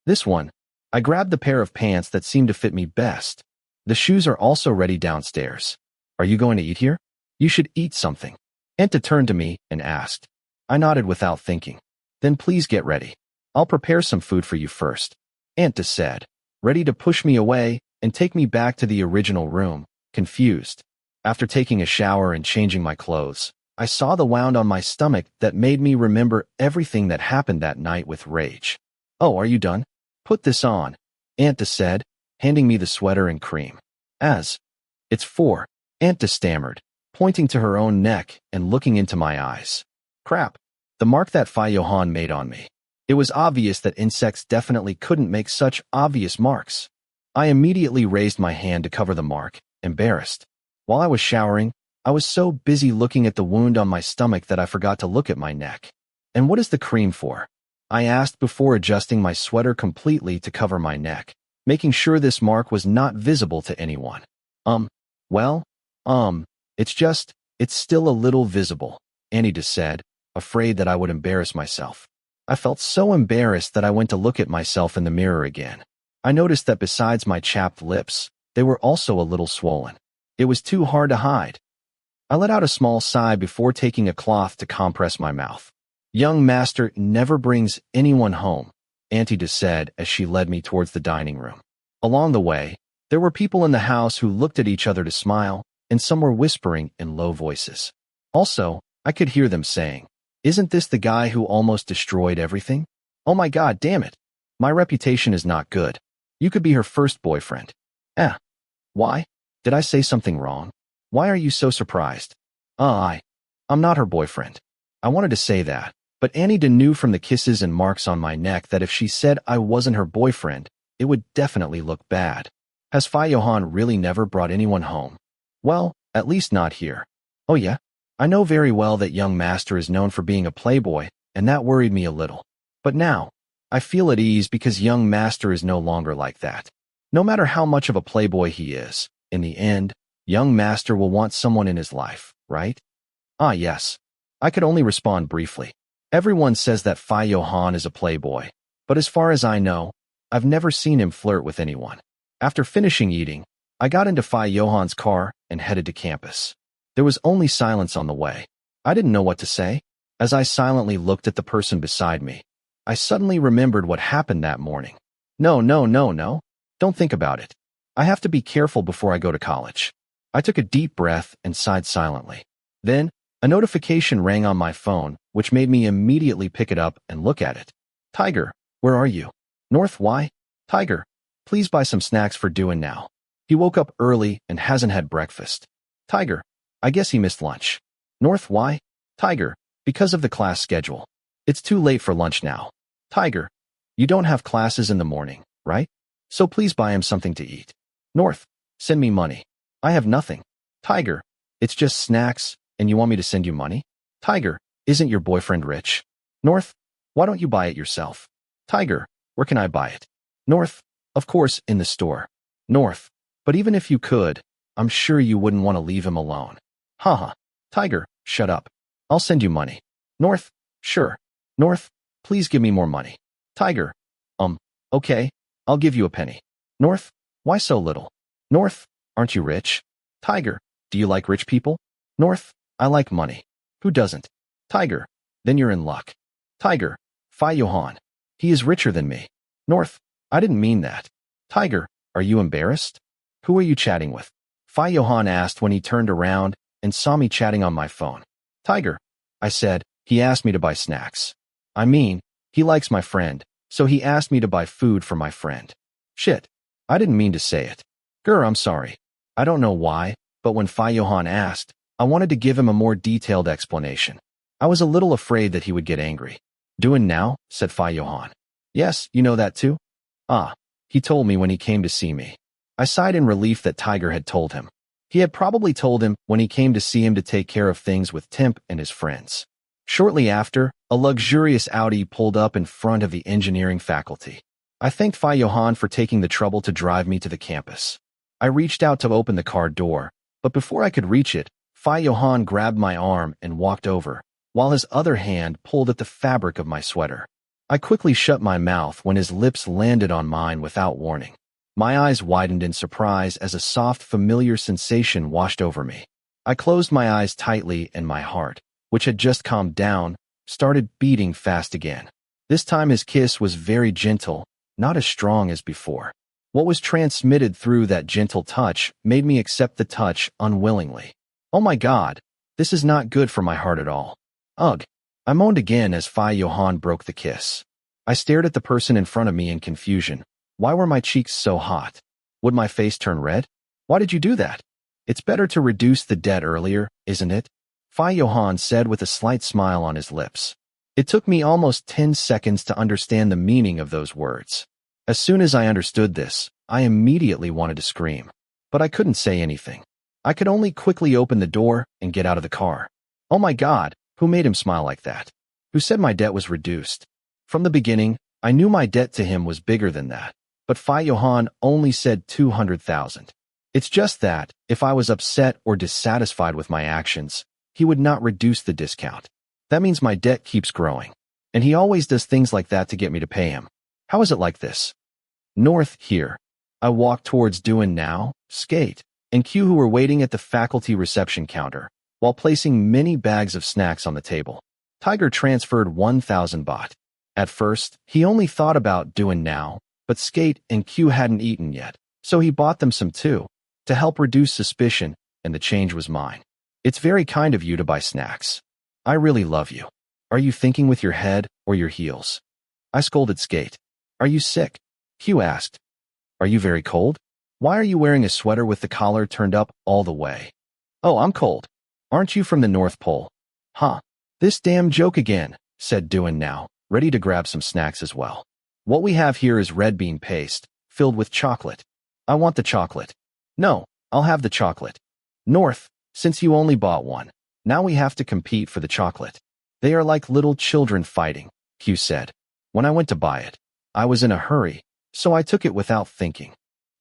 This one. I grabbed the pair of pants that seemed to fit me best. The shoes are also ready downstairs. Are you going to eat here? You should eat something. Anta turned to me and asked. I nodded without thinking. Then please get ready. I'll prepare some food for you first. Anta said, ready to push me away and take me back to the original room, confused. After taking a shower and changing my clothes, I saw the wound on my stomach that made me remember everything that happened that night with rage. Oh, are you done? Put this on, Anta said, handing me the sweater and cream. It's for, Anta stammered, pointing to her own neck and looking into my eyes. Crap, the mark that Johann made on me. It was obvious that insects definitely couldn't make such obvious marks. I immediately raised my hand to cover the mark, embarrassed. While I was showering, I was so busy looking at the wound on my stomach that I forgot to look at my neck. And what is the cream for? I asked before adjusting my sweater completely to cover my neck, making sure this mark was not visible to anyone. It's still a little visible, Anita said, afraid that I would embarrass myself. I felt so embarrassed that I went to look at myself in the mirror again. I noticed that besides my chapped lips, they were also a little swollen. It was too hard to hide. I let out a small sigh before taking a cloth to compress my mouth. Young master never brings anyone home, Auntie said as she led me towards the dining room. Along the way, there were people in the house who looked at each other to smile and some were whispering in low voices. Also, I could hear them saying, "Isn't this the guy who almost destroyed everything? Oh my god, damn it. My reputation is not good. You could be her first boyfriend." Why? Did I say something wrong? Why are you so surprised? I'm not her boyfriend. I wanted to say that, but Annie knew from the kisses and marks on my neck that if she said I wasn't her boyfriend, it would definitely look bad. Has Johann really never brought anyone home? Well, at least not here. Oh yeah? I know very well that young master is known for being a playboy, and that worried me a little. But now, I feel at ease because young master is no longer like that. No matter how much of a playboy he is, in the end, young master will want someone in his life, right? Yes. I could only respond briefly. Everyone says that Johann is a playboy, but as far as I know, I've never seen him flirt with anyone. After finishing eating, I got into Johann's car and headed to campus. There was only silence on the way. I didn't know what to say. As I silently looked at the person beside me, I suddenly remembered what happened that morning. No. Don't think about it. I have to be careful before I go to college. I took a deep breath and sighed silently. Then, a notification rang on my phone, which made me immediately pick it up and look at it. "Tiger, where are you?" "North, why?" "Tiger, please buy some snacks for doing now. He woke up early and hasn't had breakfast." "Tiger, I guess he missed lunch." "North, why?" "Tiger, because of the class schedule. It's too late for lunch now." "Tiger, you don't have classes in the morning, right? So please buy him something to eat." "North, send me money." "I have nothing." "Tiger, it's just snacks, and you want me to send you money?" "Tiger, isn't your boyfriend rich?" "North, why don't you buy it yourself?" "Tiger, where can I buy it?" "North, of course, in the store." "North, but even if you could, I'm sure you wouldn't want to leave him alone." Haha. "Tiger, shut up. I'll send you money." "North, sure." "North, please give me more money." "Tiger, okay, I'll give you a penny." "North, why so little?" "North, aren't you rich?" "Tiger, do you like rich people?" "North, I like money. Who doesn't?" "Tiger, then you're in luck." "Tiger, Johann. He is richer than me." "North, I didn't mean that." "Tiger, are you embarrassed?" "Who are you chatting with?" Johann asked when he turned around and saw me chatting on my phone. "Tiger," I said, "he asked me to buy snacks. I mean, he likes my friend, so he asked me to buy food for my friend." "Shit, I didn't mean to say it." I'm sorry. I don't know why, but when Johann asked, I wanted to give him a more detailed explanation. I was a little afraid that he would get angry. "Doing now?" said Johann. "Yes, you know that too?" He told me when he came to see me." I sighed in relief that Tiger had told him. He had probably told him when he came to see him to take care of things with Timp and his friends. Shortly after, a luxurious Audi pulled up in front of the engineering faculty. I thanked Johann for taking the trouble to drive me to the campus. I reached out to open the car door, but before I could reach it, Johann grabbed my arm and walked over, while his other hand pulled at the fabric of my sweater. I quickly shut my mouth when his lips landed on mine without warning. My eyes widened in surprise as a soft, familiar sensation washed over me. I closed my eyes tightly and my heart, which had just calmed down, started beating fast again. This time his kiss was very gentle, not as strong as before. What was transmitted through that gentle touch made me accept the touch unwillingly. Oh my God, this is not good for my heart at all. Ugh. I moaned again as Johann broke the kiss. I stared at the person in front of me in confusion. Why were my cheeks so hot? Would my face turn red? Why did you do that? It's better to reduce the debt earlier, isn't it? Johann said with a slight smile on his lips. It took me almost 10 seconds to understand the meaning of those words. As soon as I understood this, I immediately wanted to scream. But I couldn't say anything. I could only quickly open the door and get out of the car. Oh my God, who made him smile like that? Who said my debt was reduced? From the beginning, I knew my debt to him was bigger than that, but Johann only said 200,000. It's just that, if I was upset or dissatisfied with my actions, he would not reduce the discount. That means my debt keeps growing. And he always does things like that to get me to pay him. How is it like this? North here. I walked towards doing now, Skate, and Q who were waiting at the faculty reception counter, while placing many bags of snacks on the table. Tiger transferred 1,000 baht. At first, he only thought about doing now, but Skate and Q hadn't eaten yet, so he bought them some too. To help reduce suspicion, and the change was mine. It's very kind of you to buy snacks. I really love you. Are you thinking with your head or your heels? I scolded Skate. Are you sick? Hugh asked. Are you very cold? Why are you wearing a sweater with the collar turned up all the way? Oh, I'm cold. Aren't you from the North Pole? Huh. This damn joke again, said Doan now, ready to grab some snacks as well. What we have here is red bean paste, filled with chocolate. I want the chocolate. No, I'll have the chocolate. North, since you only bought one, now we have to compete for the chocolate. They are like little children fighting, Hugh said. When I went to buy it, I was in a hurry, so I took it without thinking.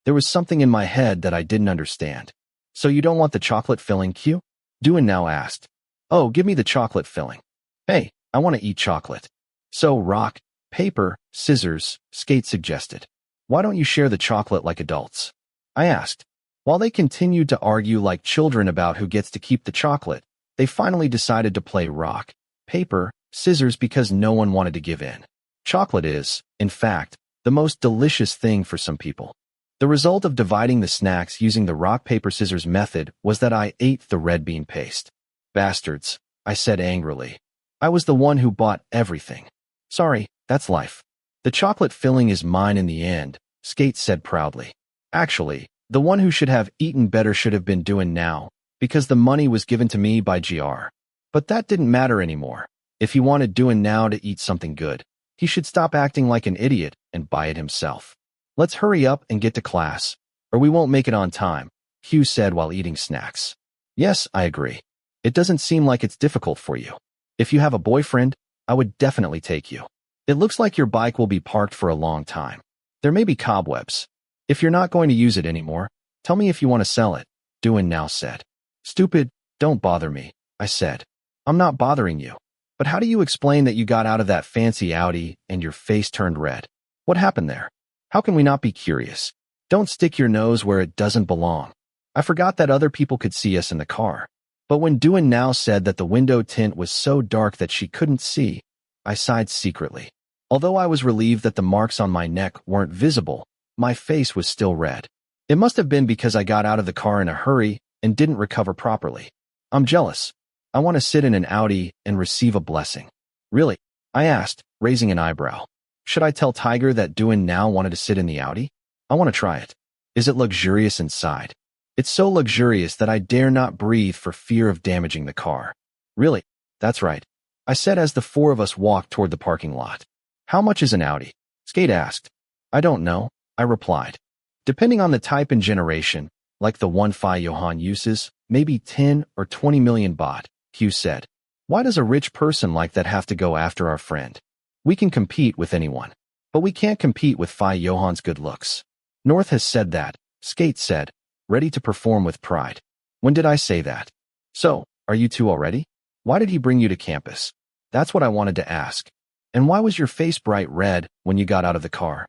There was something in my head that I didn't understand. So you don't want the chocolate filling, Hugh? Doan now asked. Oh, give me the chocolate filling. Hey, I want to eat chocolate. So rock, paper, scissors, Skate suggested. Why don't you share the chocolate like adults? I asked. While they continued to argue like children about who gets to keep the chocolate, they finally decided to play rock, paper, scissors because no one wanted to give in. Chocolate is, in fact, the most delicious thing for some people. The result of dividing the snacks using the rock, paper, scissors method was that I ate the red bean paste. Bastards, I said angrily. I was the one who bought everything. Sorry, that's life. The chocolate filling is mine in the end, Skate said proudly. Actually, the one who should have eaten better should have been Doan now, because the money was given to me by GR. But that didn't matter anymore. If he wanted Doan now to eat something good, he should stop acting like an idiot and buy it himself. Let's hurry up and get to class, or we won't make it on time, Hugh said while eating snacks. Yes, I agree. It doesn't seem like it's difficult for you. If you have a boyfriend, I would definitely take you. It looks like your bike will be parked for a long time. There may be cobwebs. If you're not going to use it anymore, tell me if you want to sell it, Doan now said. Stupid, don't bother me, I said. I'm not bothering you. But how do you explain that you got out of that fancy Audi and your face turned red? What happened there? How can we not be curious? Don't stick your nose where it doesn't belong. I forgot that other people could see us in the car. But when Doan now said that the window tint was so dark that she couldn't see, I sighed secretly. Although I was relieved that the marks on my neck weren't visible, my face was still red. It must have been because I got out of the car in a hurry and didn't recover properly. I'm jealous. I want to sit in an Audi and receive a blessing. Really? I asked, raising an eyebrow. Should I tell Tiger that Doan now wanted to sit in the Audi? I want to try it. Is it luxurious inside? It's so luxurious that I dare not breathe for fear of damaging the car. Really? That's right. I said as the four of us walked toward the parking lot. How much is an Audi? Skate asked. I don't know, I replied. Depending on the type and generation, like the one Johann uses, maybe 10 or 20 million baht, Hugh said. Why does a rich person like that have to go after our friend? We can compete with anyone, but we can't compete with Johann's good looks. North has said that, Skate said, ready to perform with pride. When did I say that? So, are you two already? Why did he bring you to campus? That's what I wanted to ask. And why was your face bright red when you got out of the car?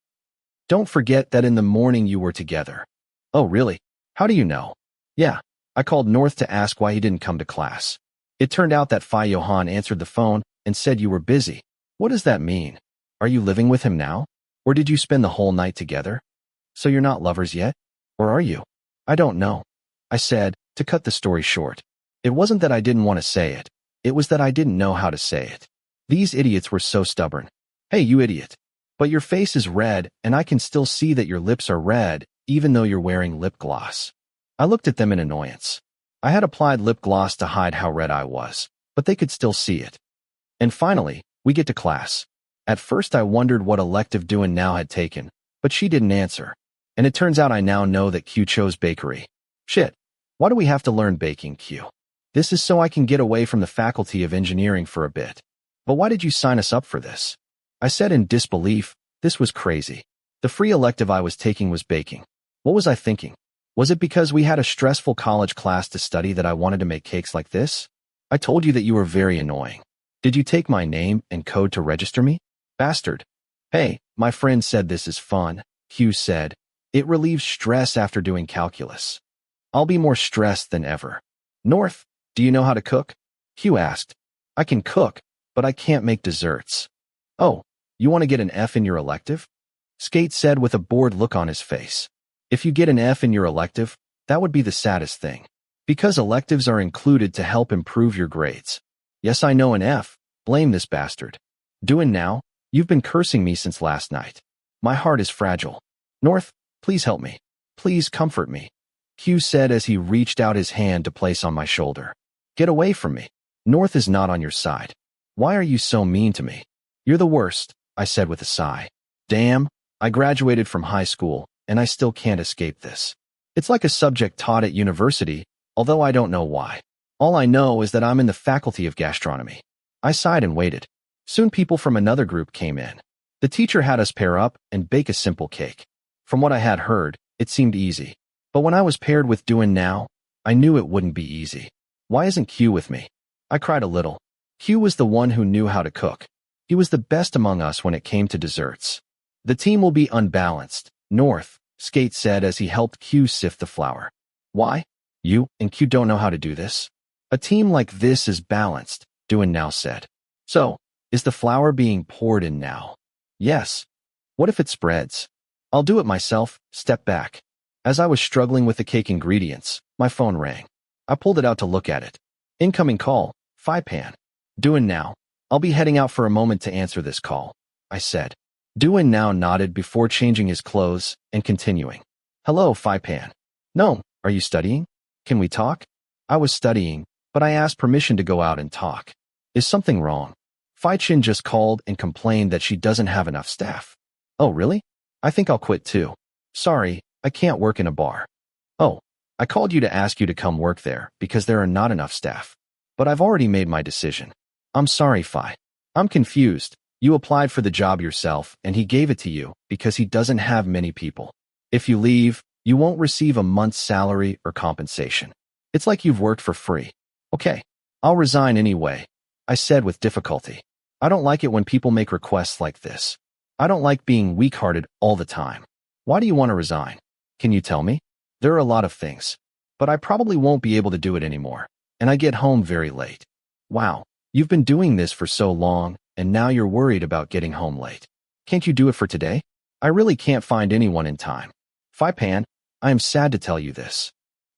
Don't forget that in the morning you were together. Oh, really? How do you know? Yeah, I called North to ask why he didn't come to class. It turned out that Johann answered the phone and said you were busy. What does that mean? Are you living with him now? Or did you spend the whole night together? So you're not lovers yet? Or are you? I don't know. I said, to cut the story short. It wasn't that I didn't want to say it. It was that I didn't know how to say it. These idiots were so stubborn. Hey, you idiot. But your face is red, and I can still see that your lips are red, even though you're wearing lip gloss. I looked at them in annoyance. I had applied lip gloss to hide how red I was, but they could still see it. And finally, we get to class. At first I wondered what elective Doan now had taken, but she didn't answer. And it turns out I now know that Q chose bakery. Shit. Why do we have to learn baking, Q? This is so I can get away from the faculty of engineering for a bit. But why did you sign us up for this? I said in disbelief, this was crazy. The free elective I was taking was baking. What was I thinking? Was it because we had a stressful college class to study that I wanted to make cakes like this? I told you that you were very annoying. Did you take my name and code to register me? Bastard. Hey, my friend said this is fun, Hugh said. It relieves stress after doing calculus. I'll be more stressed than ever. North, do you know how to cook? Hugh asked. I can cook, but I can't make desserts. Oh, you want to get an F in your elective? Skate said with a bored look on his face. If you get an F in your elective, that would be the saddest thing. Because electives are included to help improve your grades. Yes, I know an F. Blame this bastard. Doing now? You've been cursing me since last night. My heart is fragile. North, please help me. Please comfort me. Q said as he reached out his hand to place on my shoulder. Get away from me. North is not on your side. Why are you so mean to me? You're the worst, I said with a sigh. Damn, I graduated from high school, and I still can't escape this. It's like a subject taught at university, although I don't know why. All I know is that I'm in the faculty of gastronomy. I sighed and waited. Soon people from another group came in. The teacher had us pair up and bake a simple cake. From what I had heard, it seemed easy. But when I was paired with Doing now, I knew it wouldn't be easy. Why isn't Q with me? I cried a little. Q was the one who knew how to cook. He was the best among us when it came to desserts. The team will be unbalanced, North, Skate said as he helped Q sift the flour. Why? You and Q don't know how to do this? A team like this is balanced, Doing now said. So, is the flour being poured in now? Yes. What if it spreads? I'll do it myself. Step back. As I was struggling with the cake ingredients, my phone rang. I pulled it out to look at it. Incoming call, Phi Pan. Doing now. I'll be heading out for a moment to answer this call, I said. Doing now nodded before changing his clothes and continuing. Hello, Phi Pan. No, are you studying? Can we talk? I was studying, but I asked permission to go out and talk. Is something wrong? Phi Chin just called and complained that she doesn't have enough staff. Oh, really? I think I'll quit too. Sorry, I can't work in a bar. Oh, I called you to ask you to come work there because there are not enough staff. But I've already made my decision. I'm sorry, Phi. I'm confused. You applied for the job yourself and he gave it to you because he doesn't have many people. If you leave, you won't receive a month's salary or compensation. It's like you've worked for free. Okay, I'll resign anyway, I said with difficulty. I don't like it when people make requests like this. I don't like being weak-hearted all the time. Why do you want to resign? Can you tell me? There are a lot of things. But I probably won't be able to do it anymore. And I get home very late. Wow, you've been doing this for so long, and now you're worried about getting home late. Can't you do it for today? I really can't find anyone in time. Phi Pan, I am sad to tell you this.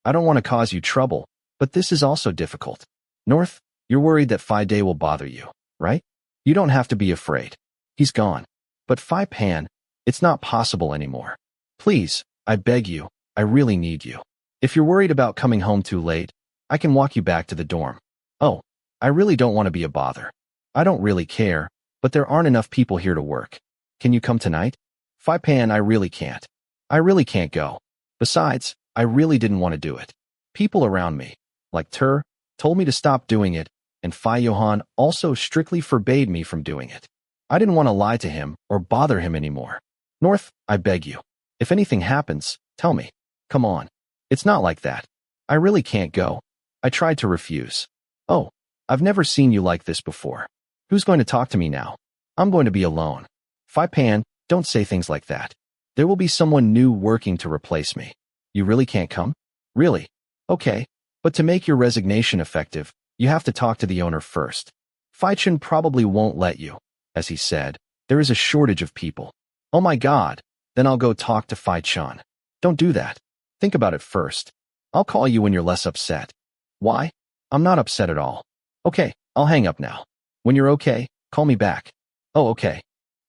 I don't want to cause you trouble, but this is also difficult. North, you're worried that Phi Day will bother you, right? You don't have to be afraid. He's gone. But Phi Pan, it's not possible anymore. Please, I beg you, I really need you. If you're worried about coming home too late, I can walk you back to the dorm. Oh, I really don't want to be a bother. I don't really care, but there aren't enough people here to work. Can you come tonight? Phi Pan, I really can't. I really can't go. Besides, I really didn't want to do it. People around me, like Tur, told me to stop doing it, and Phi Johann also strictly forbade me from doing it. I didn't want to lie to him or bother him anymore. North, I beg you. If anything happens, tell me. Come on. It's not like that. I really can't go. I tried to refuse. Oh, I've never seen you like this before. Who's going to talk to me now? I'm going to be alone. Phi Pan, don't say things like that. There will be someone new working to replace me. You really can't come? Really? Okay. But to make your resignation effective, you have to talk to the owner first. Phi Chen probably won't let you. As he said, there is a shortage of people. Oh my God. Then I'll go talk to Phi Chen. Don't do that. Think about it first. I'll call you when you're less upset. Why? I'm not upset at all. Okay, I'll hang up now. When you're okay, call me back. Oh, okay.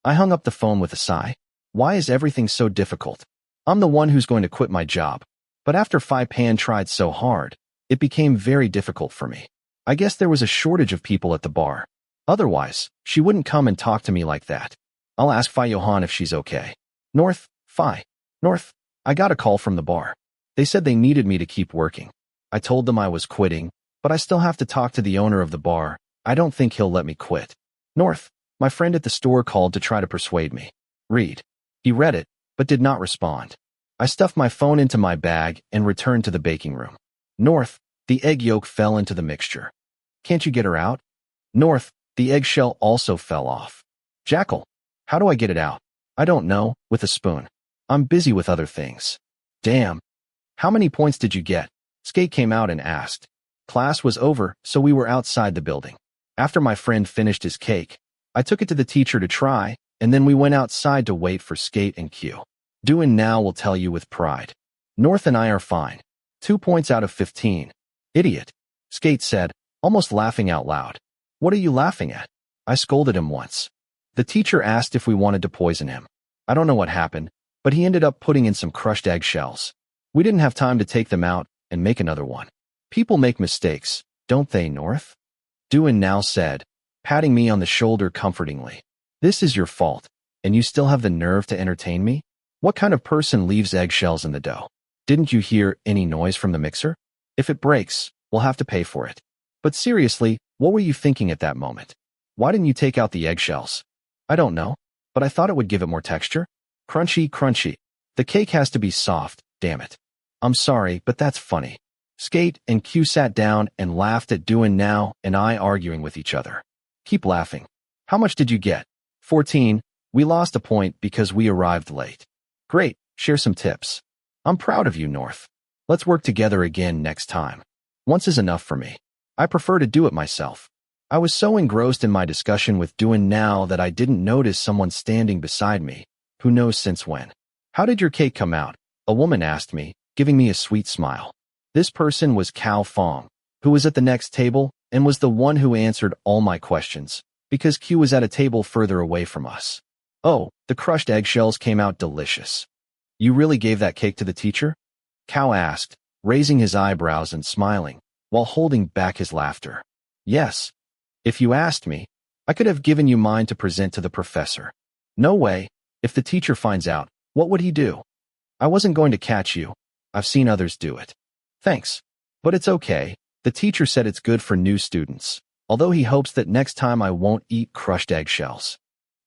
I hung up the phone with a sigh. Why is everything so difficult? I'm the one who's going to quit my job. But after Phi Pan tried so hard, it became very difficult for me. I guess there was a shortage of people at the bar. Otherwise, she wouldn't come and talk to me like that. I'll ask Phi Johann if she's okay. North, Phi. North, I got a call from the bar. They said they needed me to keep working. I told them I was quitting, but I still have to talk to the owner of the bar. I don't think he'll let me quit. North, my friend at the store called to try to persuade me. Read. He read it, but did not respond. I stuffed my phone into my bag and returned to the baking room. North, the egg yolk fell into the mixture. Can't you get her out? North, the eggshell also fell off. Jackal, how do I get it out? I don't know, with a spoon. I'm busy with other things. Damn. How many points did you get? Skate came out and asked. Class was over, so we were outside the building. After my friend finished his cake, I took it to the teacher to try, and then we went outside to wait for Skate and Q. Doing now will tell you with pride. North and I are fine. 2 points out of 15. Idiot, Skate said, almost laughing out loud. What are you laughing at? I scolded him once. The teacher asked if we wanted to poison him. I don't know what happened, but he ended up putting in some crushed eggshells. We didn't have time to take them out and make another one. People make mistakes, don't they, North? Johann now said, patting me on the shoulder comfortingly. This is your fault, and you still have the nerve to entertain me? What kind of person leaves eggshells in the dough? Didn't you hear any noise from the mixer? If it breaks, we'll have to pay for it. But seriously, what were you thinking at that moment? Why didn't you take out the eggshells? I don't know, but I thought it would give it more texture. Crunchy, crunchy. The cake has to be soft, damn it. I'm sorry, but that's funny. Skate and Q sat down and laughed at Johann now and I arguing with each other. Keep laughing. How much did you get? 14. We lost a point because we arrived late. Great, share some tips. I'm proud of you, North. Let's work together again next time. Once is enough for me. I prefer to do it myself. I was so engrossed in my discussion with Johann now that I didn't notice someone standing beside me, who knows since when. How did your cake come out? A woman asked me, giving me a sweet smile. This person was Cao Fong, who was at the next table and was the one who answered all my questions, because Q was at a table further away from us. Oh, the crushed eggshells came out delicious. You really gave that cake to the teacher? Cao asked, raising his eyebrows and smiling, while holding back his laughter. Yes. If you asked me, I could have given you mine to present to the professor. No way. If the teacher finds out, what would he do? I wasn't going to catch you. I've seen others do it. Thanks. But it's okay. The teacher said it's good for new students, although he hopes that next time I won't eat crushed eggshells.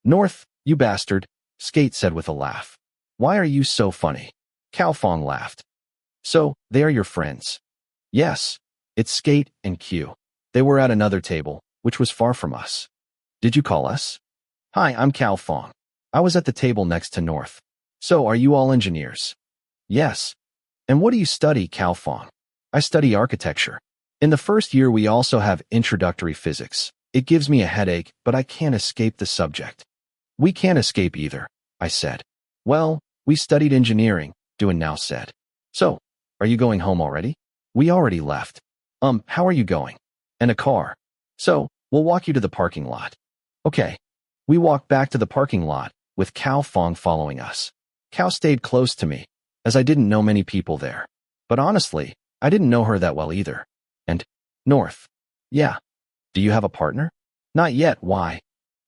North, you bastard, Skate said with a laugh. Why are you so funny? Cao Fong laughed. So, they are your friends? Yes. It's Skate and Q. They were at another table, which was far from us. Did you call us? Hi, I'm Cao Fong. I was at the table next to North. So, are you all engineers? Yes. And what do you study, Cao Fong? I study architecture. In the first year we also have introductory physics. It gives me a headache, but I can't escape the subject. We can't escape either, I said. Well, we studied engineering, Johann now said. So, are you going home already? We already left. How are you going? In a car. So, we'll walk you to the parking lot. Okay. We walked back to the parking lot, with Cao Fong following us. Cao stayed close to me, as I didn't know many people there. But honestly, I didn't know her that well either. And, North. Yeah. Do you have a partner? Not yet, why?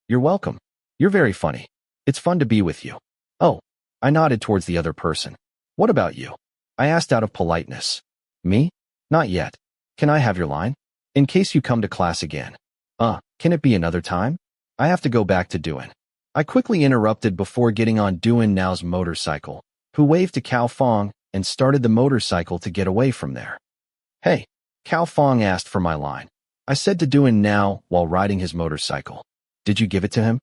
You're welcome. You're very funny. It's fun to be with you. Oh. I nodded towards the other person. What about you? I asked out of politeness. Me? Not yet. Can I have your line? In case you come to class again. Can it be another time? I have to go back to Johann. I quickly interrupted before getting on Johann now's motorcycle, who waved to Cao Fong and started the motorcycle to get away from there. Hey, Cao Fong asked for my line. I said to Johann now while riding his motorcycle. Did you give it to him?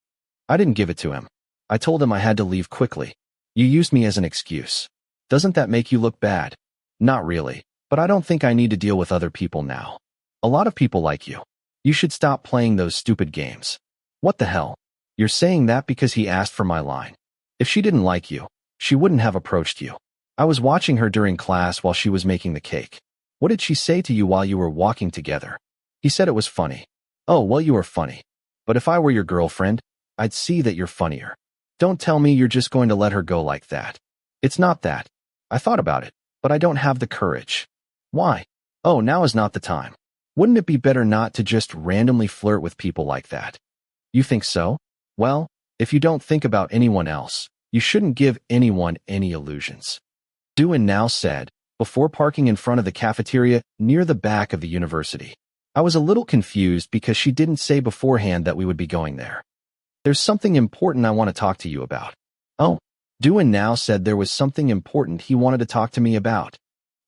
I didn't give it to him. I told him I had to leave quickly. You used me as an excuse. Doesn't that make you look bad? Not really, but I don't think I need to deal with other people now. A lot of people like you. You should stop playing those stupid games. What the hell? You're saying that because he asked for my line. If she didn't like you, she wouldn't have approached you. I was watching her during class while she was making the cake. What did she say to you while you were walking together? He said it was funny. Oh, well, you are funny. But if I were your girlfriend, I'd see that you're funnier. Don't tell me you're just going to let her go like that. It's not that. I thought about it, but I don't have the courage. Why? Oh, now is not the time. Wouldn't it be better not to just randomly flirt with people like that? You think so? Well, if you don't think about anyone else, you shouldn't give anyone any illusions. Johann now said, before parking in front of the cafeteria near the back of the university. I was a little confused because she didn't say beforehand that we would be going there. There's something important I want to talk to you about. Oh, Johann now said there was something important he wanted to talk to me about.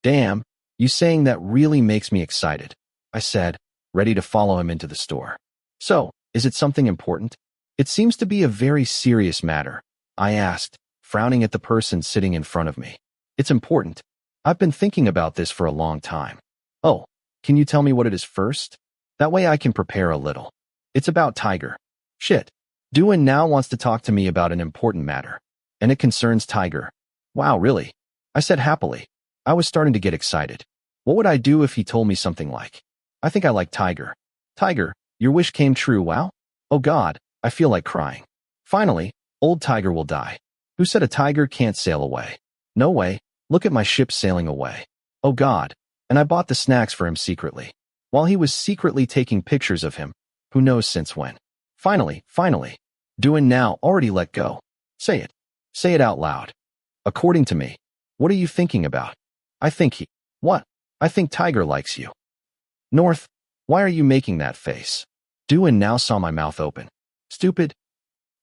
Damn, you saying that really makes me excited, I said, ready to follow him into the store. So, is it something important? It seems to be a very serious matter, I asked, frowning at the person sitting in front of me. It's important. I've been thinking about this for a long time. Oh, can you tell me what it is first? That way I can prepare a little. It's about Tiger. Shit. Johann now wants to talk to me about an important matter. And it concerns Tiger. Wow, really? I said happily. I was starting to get excited. What would I do if he told me something like, I think I like Tiger. Tiger, your wish came true, wow? Oh God, I feel like crying. Finally, old Tiger will die. Who said a tiger can't sail away? No way, look at my ship sailing away. Oh God, and I bought the snacks for him secretly. While he was secretly taking pictures of him, who knows since when. Finally, doing now already let go. Say it. Say it out loud. According to me. What are you thinking about? I think he. What? I think Tiger likes you. North, why are you making that face? Doing now saw my mouth open. Stupid.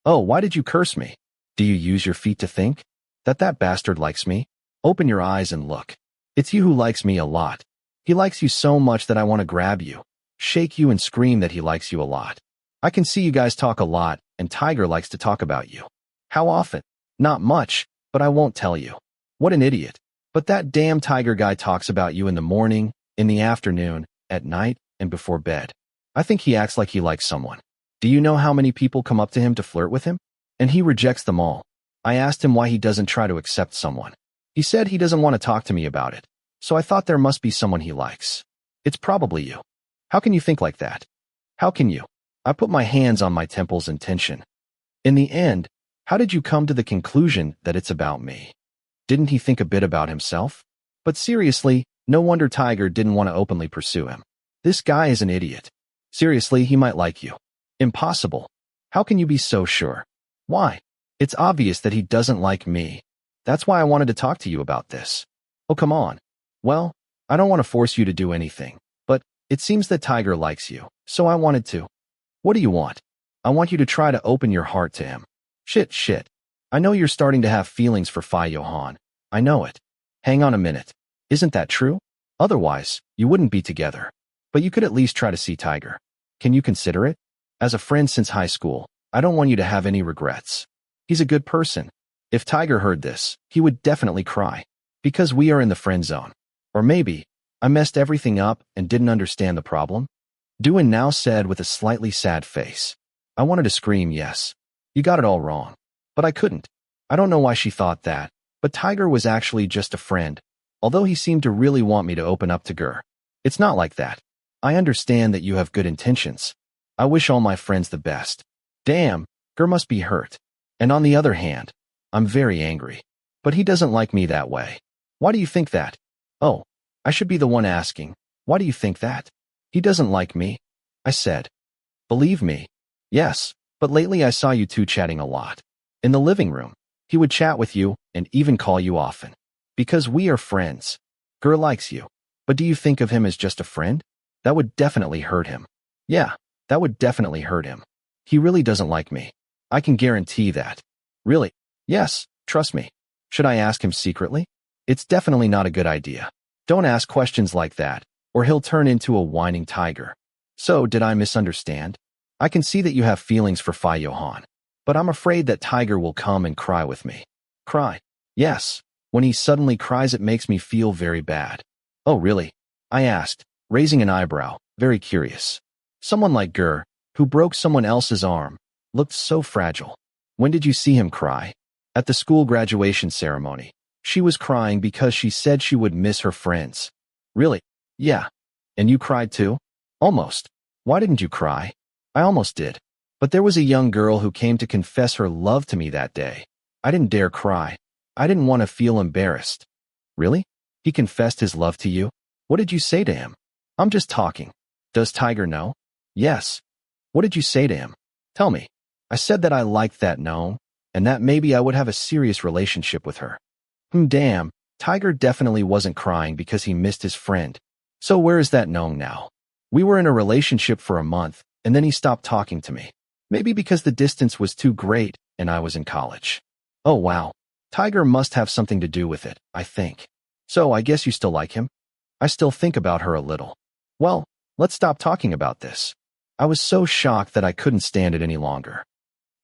Oh, why did you curse me? Do you use your feet to think? That bastard likes me? Open your eyes and look. It's you who likes me a lot. He likes you so much that I want to grab you, shake you and scream that he likes you a lot. I can see you guys talk a lot, and Tiger likes to talk about you. How often? Not much, but I won't tell you. What an idiot. But that damn Tiger guy talks about you in the morning, in the afternoon, at night, and before bed. I think he acts like he likes someone. Do you know how many people come up to him to flirt with him? And he rejects them all. I asked him why he doesn't try to accept someone. He said he doesn't want to talk to me about it. So I thought there must be someone he likes. It's probably you. How can you think like that? How can you? I put my hands on my temples in tension. In the end, how did you come to the conclusion that it's about me? Didn't he think a bit about himself? But seriously, no wonder Tiger didn't want to openly pursue him. This guy is an idiot. Seriously, he might like you. Impossible. How can you be so sure? Why? It's obvious that he doesn't like me. That's why I wanted to talk to you about this. Oh, come on. Well, I don't want to force you to do anything, but it seems that Tiger likes you, so I wanted to. What do you want? I want you to try to open your heart to him. Shit. I know you're starting to have feelings for Johann. I know it. Hang on a minute. Isn't that true? Otherwise, you wouldn't be together. But you could at least try to see Tiger. Can you consider it? As a friend since high school, I don't want you to have any regrets. He's a good person. If Tiger heard this, he would definitely cry. Because we are in the friend zone. Or maybe, I messed everything up and didn't understand the problem? Duan now said with a slightly sad face. I wanted to scream yes. You got it all wrong. But I couldn't. I don't know why she thought that, but Tiger was actually just a friend, although he seemed to really want me to open up to Gur. It's not like that. I understand that you have good intentions. I wish all my friends the best. Damn, Gur must be hurt. And on the other hand, I'm very angry. But he doesn't like me that way. Why do you think that? Oh, I should be the one asking. Why do you think that? He doesn't like me, I said. Believe me. Yes, but lately I saw you two chatting a lot. In the living room, he would chat with you and even call you often. Because we are friends. Gur likes you. But do you think of him as just a friend? That would definitely hurt him. Yeah, that would definitely hurt him. He really doesn't like me. I can guarantee that. Really? Yes, trust me. Should I ask him secretly? It's definitely not a good idea. Don't ask questions like that, or he'll turn into a whining tiger. So, did I misunderstand? I can see that you have feelings for Johann. But I'm afraid that Tiger will come and cry with me. Cry? Yes. When he suddenly cries, it makes me feel very bad. Oh, really? I asked, raising an eyebrow, very curious. Someone like Gur, who broke someone else's arm, looked so fragile. When did you see him cry? At the school graduation ceremony. She was crying because she said she would miss her friends. Really? Yeah. And you cried too? Almost. Why didn't you cry? I almost did. But there was a young girl who came to confess her love to me that day. I didn't dare cry. I didn't want to feel embarrassed. Really? He confessed his love to you? What did you say to him? I'm just talking. Does Tiger know? Yes. What did you say to him? Tell me. I said that I liked that gnome, and that maybe I would have a serious relationship with her. Damn, Tiger definitely wasn't crying because he missed his friend. So where is that gnome now? We were in a relationship for a month, and then he stopped talking to me. Maybe because the distance was too great and I was in college. Oh wow. Tiger must have something to do with it, I think. So I guess you still like him? I still think about her a little. Well, let's stop talking about this. I was so shocked that I couldn't stand it any longer.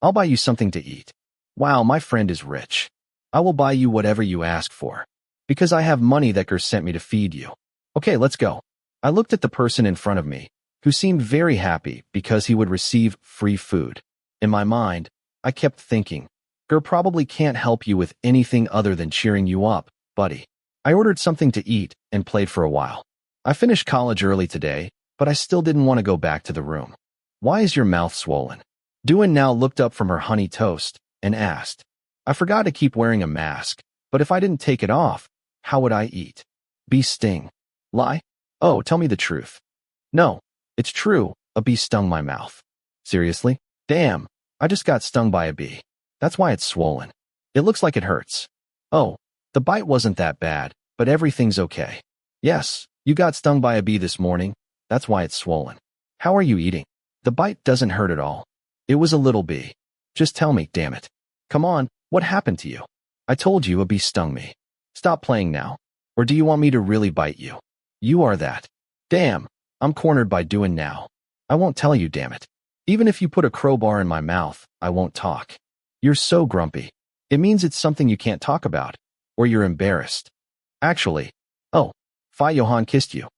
I'll buy you something to eat. Wow, my friend is rich. I will buy you whatever you ask for. Because I have money that Gur sent me to feed you. Okay, let's go. I looked at the person in front of me, who seemed very happy because he would receive free food. In my mind, I kept thinking, Gur probably can't help you with anything other than cheering you up, buddy. I ordered something to eat and played for a while. I finished college early today, but I still didn't want to go back to the room. Why is your mouth swollen? Johann now looked up from her honey toast and asked. I forgot to keep wearing a mask, but if I didn't take it off, how would I eat? Bee sting. Lie? Oh, tell me the truth. No, it's true, a bee stung my mouth. Seriously? Damn, I just got stung by a bee. That's why it's swollen. It looks like it hurts. Oh, the bite wasn't that bad, but everything's okay. Yes, you got stung by a bee this morning. That's why it's swollen. How are you eating? The bite doesn't hurt at all. It was a little bee. Just tell me, damn it. Come on, what happened to you? I told you a bee stung me. Stop playing now. Or do you want me to really bite you? You are that. Damn, I'm cornered by doing now. I won't tell you, damn it. Even if you put a crowbar in my mouth, I won't talk. You're so grumpy. It means it's something you can't talk about. Or you're embarrassed. Actually, oh, Johann kissed you.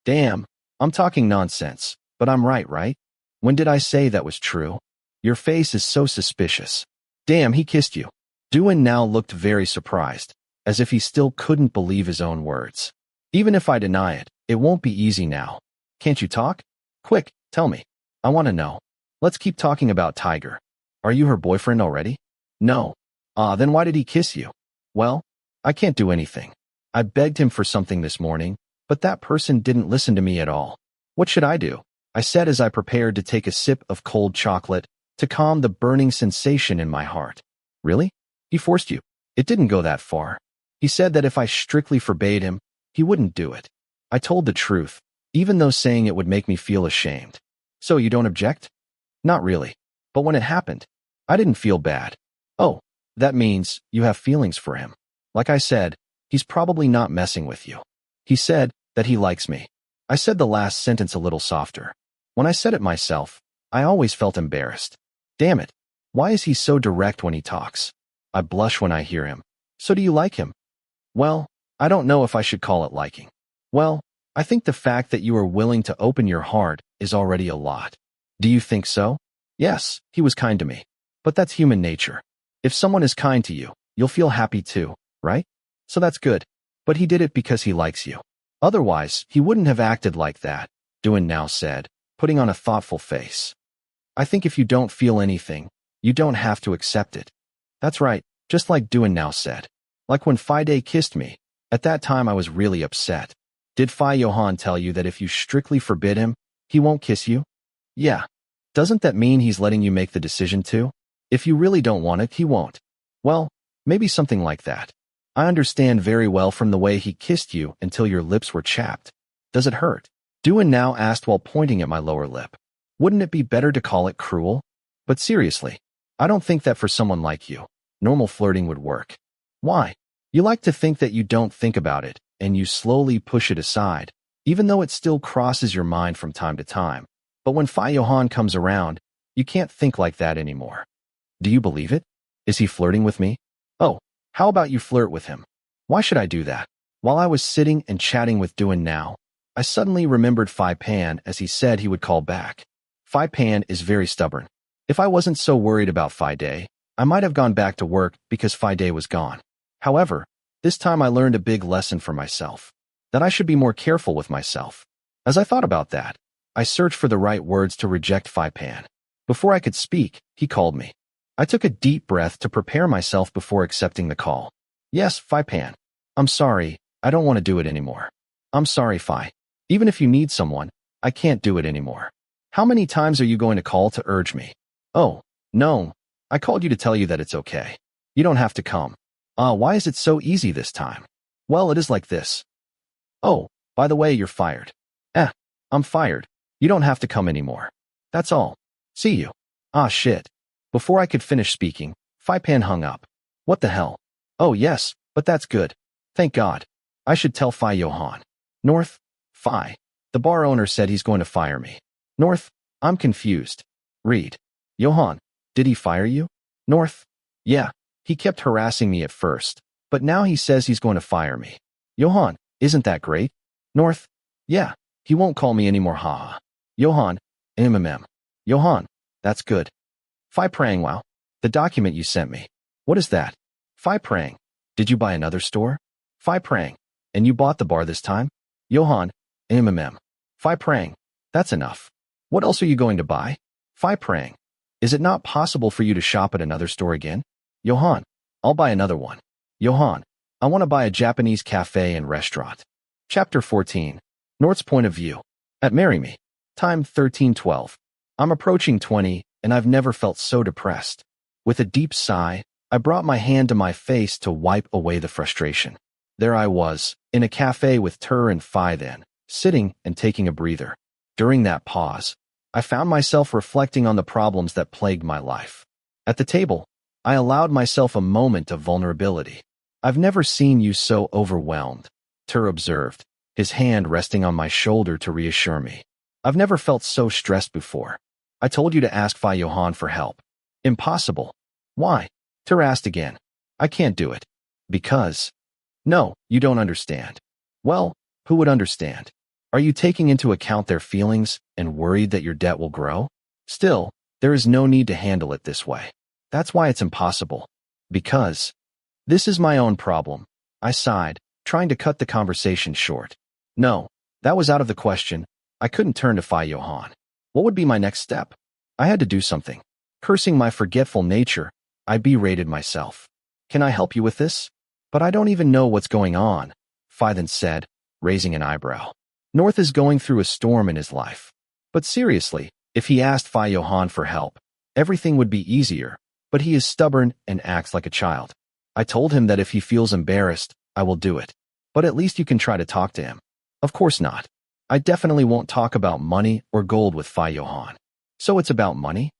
Damn, I'm talking nonsense, but I'm right? When did I say that was true? Your face is so suspicious. Damn, he kissed you. Johann now looked very surprised, as if he still couldn't believe his own words. Even if I deny it, it won't be easy now. Can't you talk? Quick, tell me. I want to know. Let's keep talking about Tiger. Are you her boyfriend already? No. Then why did he kiss you? Well, I can't do anything. I begged him for something this morning, but that person didn't listen to me at all. What should I do? I said as I prepared to take a sip of cold chocolate to calm the burning sensation in my heart. Really? He forced you? It didn't go that far. He said that if I strictly forbade him, he wouldn't do it. I told the truth, even though saying it would make me feel ashamed. So you don't object? Not really. But when it happened, I didn't feel bad. Oh, that means you have feelings for him. Like I said, he's probably not messing with you. He said that he likes me. I said the last sentence a little softer. When I said it myself, I always felt embarrassed. Damn it. Why is he so direct when he talks? I blush when I hear him. So do you like him? Well, I don't know if I should call it liking. Well, I think the fact that you are willing to open your heart is already a lot. Do you think so? Yes, he was kind to me. But that's human nature. If someone is kind to you, you'll feel happy too, right? So that's good. But he did it because he likes you. Otherwise, he wouldn't have acted like that, Johann now said, putting on a thoughtful face. I think if you don't feel anything, you don't have to accept it. That's right, just like Johann now said. Like when Fide kissed me, at that time I was really upset. Did Johann tell you that if you strictly forbid him, he won't kiss you? Yeah. Doesn't that mean he's letting you make the decision too? If you really don't want it, he won't. Well, maybe something like that. I understand very well from the way he kissed you until your lips were chapped. Does it hurt? Johann now asked while pointing at my lower lip. Wouldn't it be better to call it cruel? But seriously, I don't think that for someone like you, normal flirting would work. Why? You like to think that you don't think about it, and you slowly push it aside, even though it still crosses your mind from time to time. But when Johann comes around, you can't think like that anymore. Do you believe it? Is he flirting with me? Oh, how about you flirt with him? Why should I do that? While I was sitting and chatting with Johann now, I suddenly remembered Pan as he said he would call back. Pan is very stubborn. If I wasn't so worried about Fide, I might have gone back to work because Fide was gone. However, this time I learned a big lesson for myself, that I should be more careful with myself. As I thought about that, I searched for the right words to reject Pan. Before I could speak, he called me. I took a deep breath to prepare myself before accepting the call. Yes, Pan. I'm sorry, I don't want to do it anymore. I'm sorry, Fi. Even if you need someone, I can't do it anymore. How many times are you going to call to urge me? Oh, no. I called you to tell you that it's okay. You don't have to come. Why is it so easy this time? Well, it is like this. Oh, by the way, you're fired. I'm fired. You don't have to come anymore. That's all. See you. Shit. Before I could finish speaking, Pan hung up. What the hell? Oh, yes, but that's good. Thank God. I should tell Johann. North? Fi. The bar owner said he's going to fire me. North? I'm confused. Read. Johann, did he fire you? North? Yeah. He kept harassing me at first, but now he says he's going to fire me. Johann, isn't that great? North? Yeah. He won't call me anymore, haha. Johann, Johann, that's good. Fi praying, wow. The document you sent me. What is that? Fi praying. Did you buy another store? Phi prang. And you bought the bar this time? Johann. Phi prang. That's enough. What else are you going to buy? Phi prang. Is it not possible for you to shop at another store again? Johann. I'll buy another one. Johann. I want to buy a Japanese cafe and restaurant. Chapter 14. Nort's point of view. At Marry Me. Time 13:12. I'm approaching 20, and I've never felt so depressed. With a deep sigh, I brought my hand to my face to wipe away the frustration. There I was, in a cafe with Tur and Phi then, sitting and taking a breather. During that pause, I found myself reflecting on the problems that plagued my life. At the table, I allowed myself a moment of vulnerability. I've never seen you so overwhelmed, Tur observed, his hand resting on my shoulder to reassure me. I've never felt so stressed before. I told you to ask Phi Johann for help. Impossible. Why? Tur asked again. I can't do it. Because. No, you don't understand. Well, who would understand? Are you taking into account their feelings and worried that your debt will grow? Still, there is no need to handle it this way. That's why it's impossible. Because. This is my own problem. I sighed, trying to cut the conversation short. No, that was out of the question. I couldn't turn to Phi Johann. What would be my next step? I had to do something. Cursing my forgetful nature, I berated myself. Can I help you with this? But I don't even know what's going on, Phi then said, raising an eyebrow. North is going through a storm in his life. But seriously, if he asked Phi Johann for help, everything would be easier, but he is stubborn and acts like a child. I told him that if he feels embarrassed, I will do it. But at least you can try to talk to him. Of course not. I definitely won't talk about money or gold with Phi Johann. So it's about money?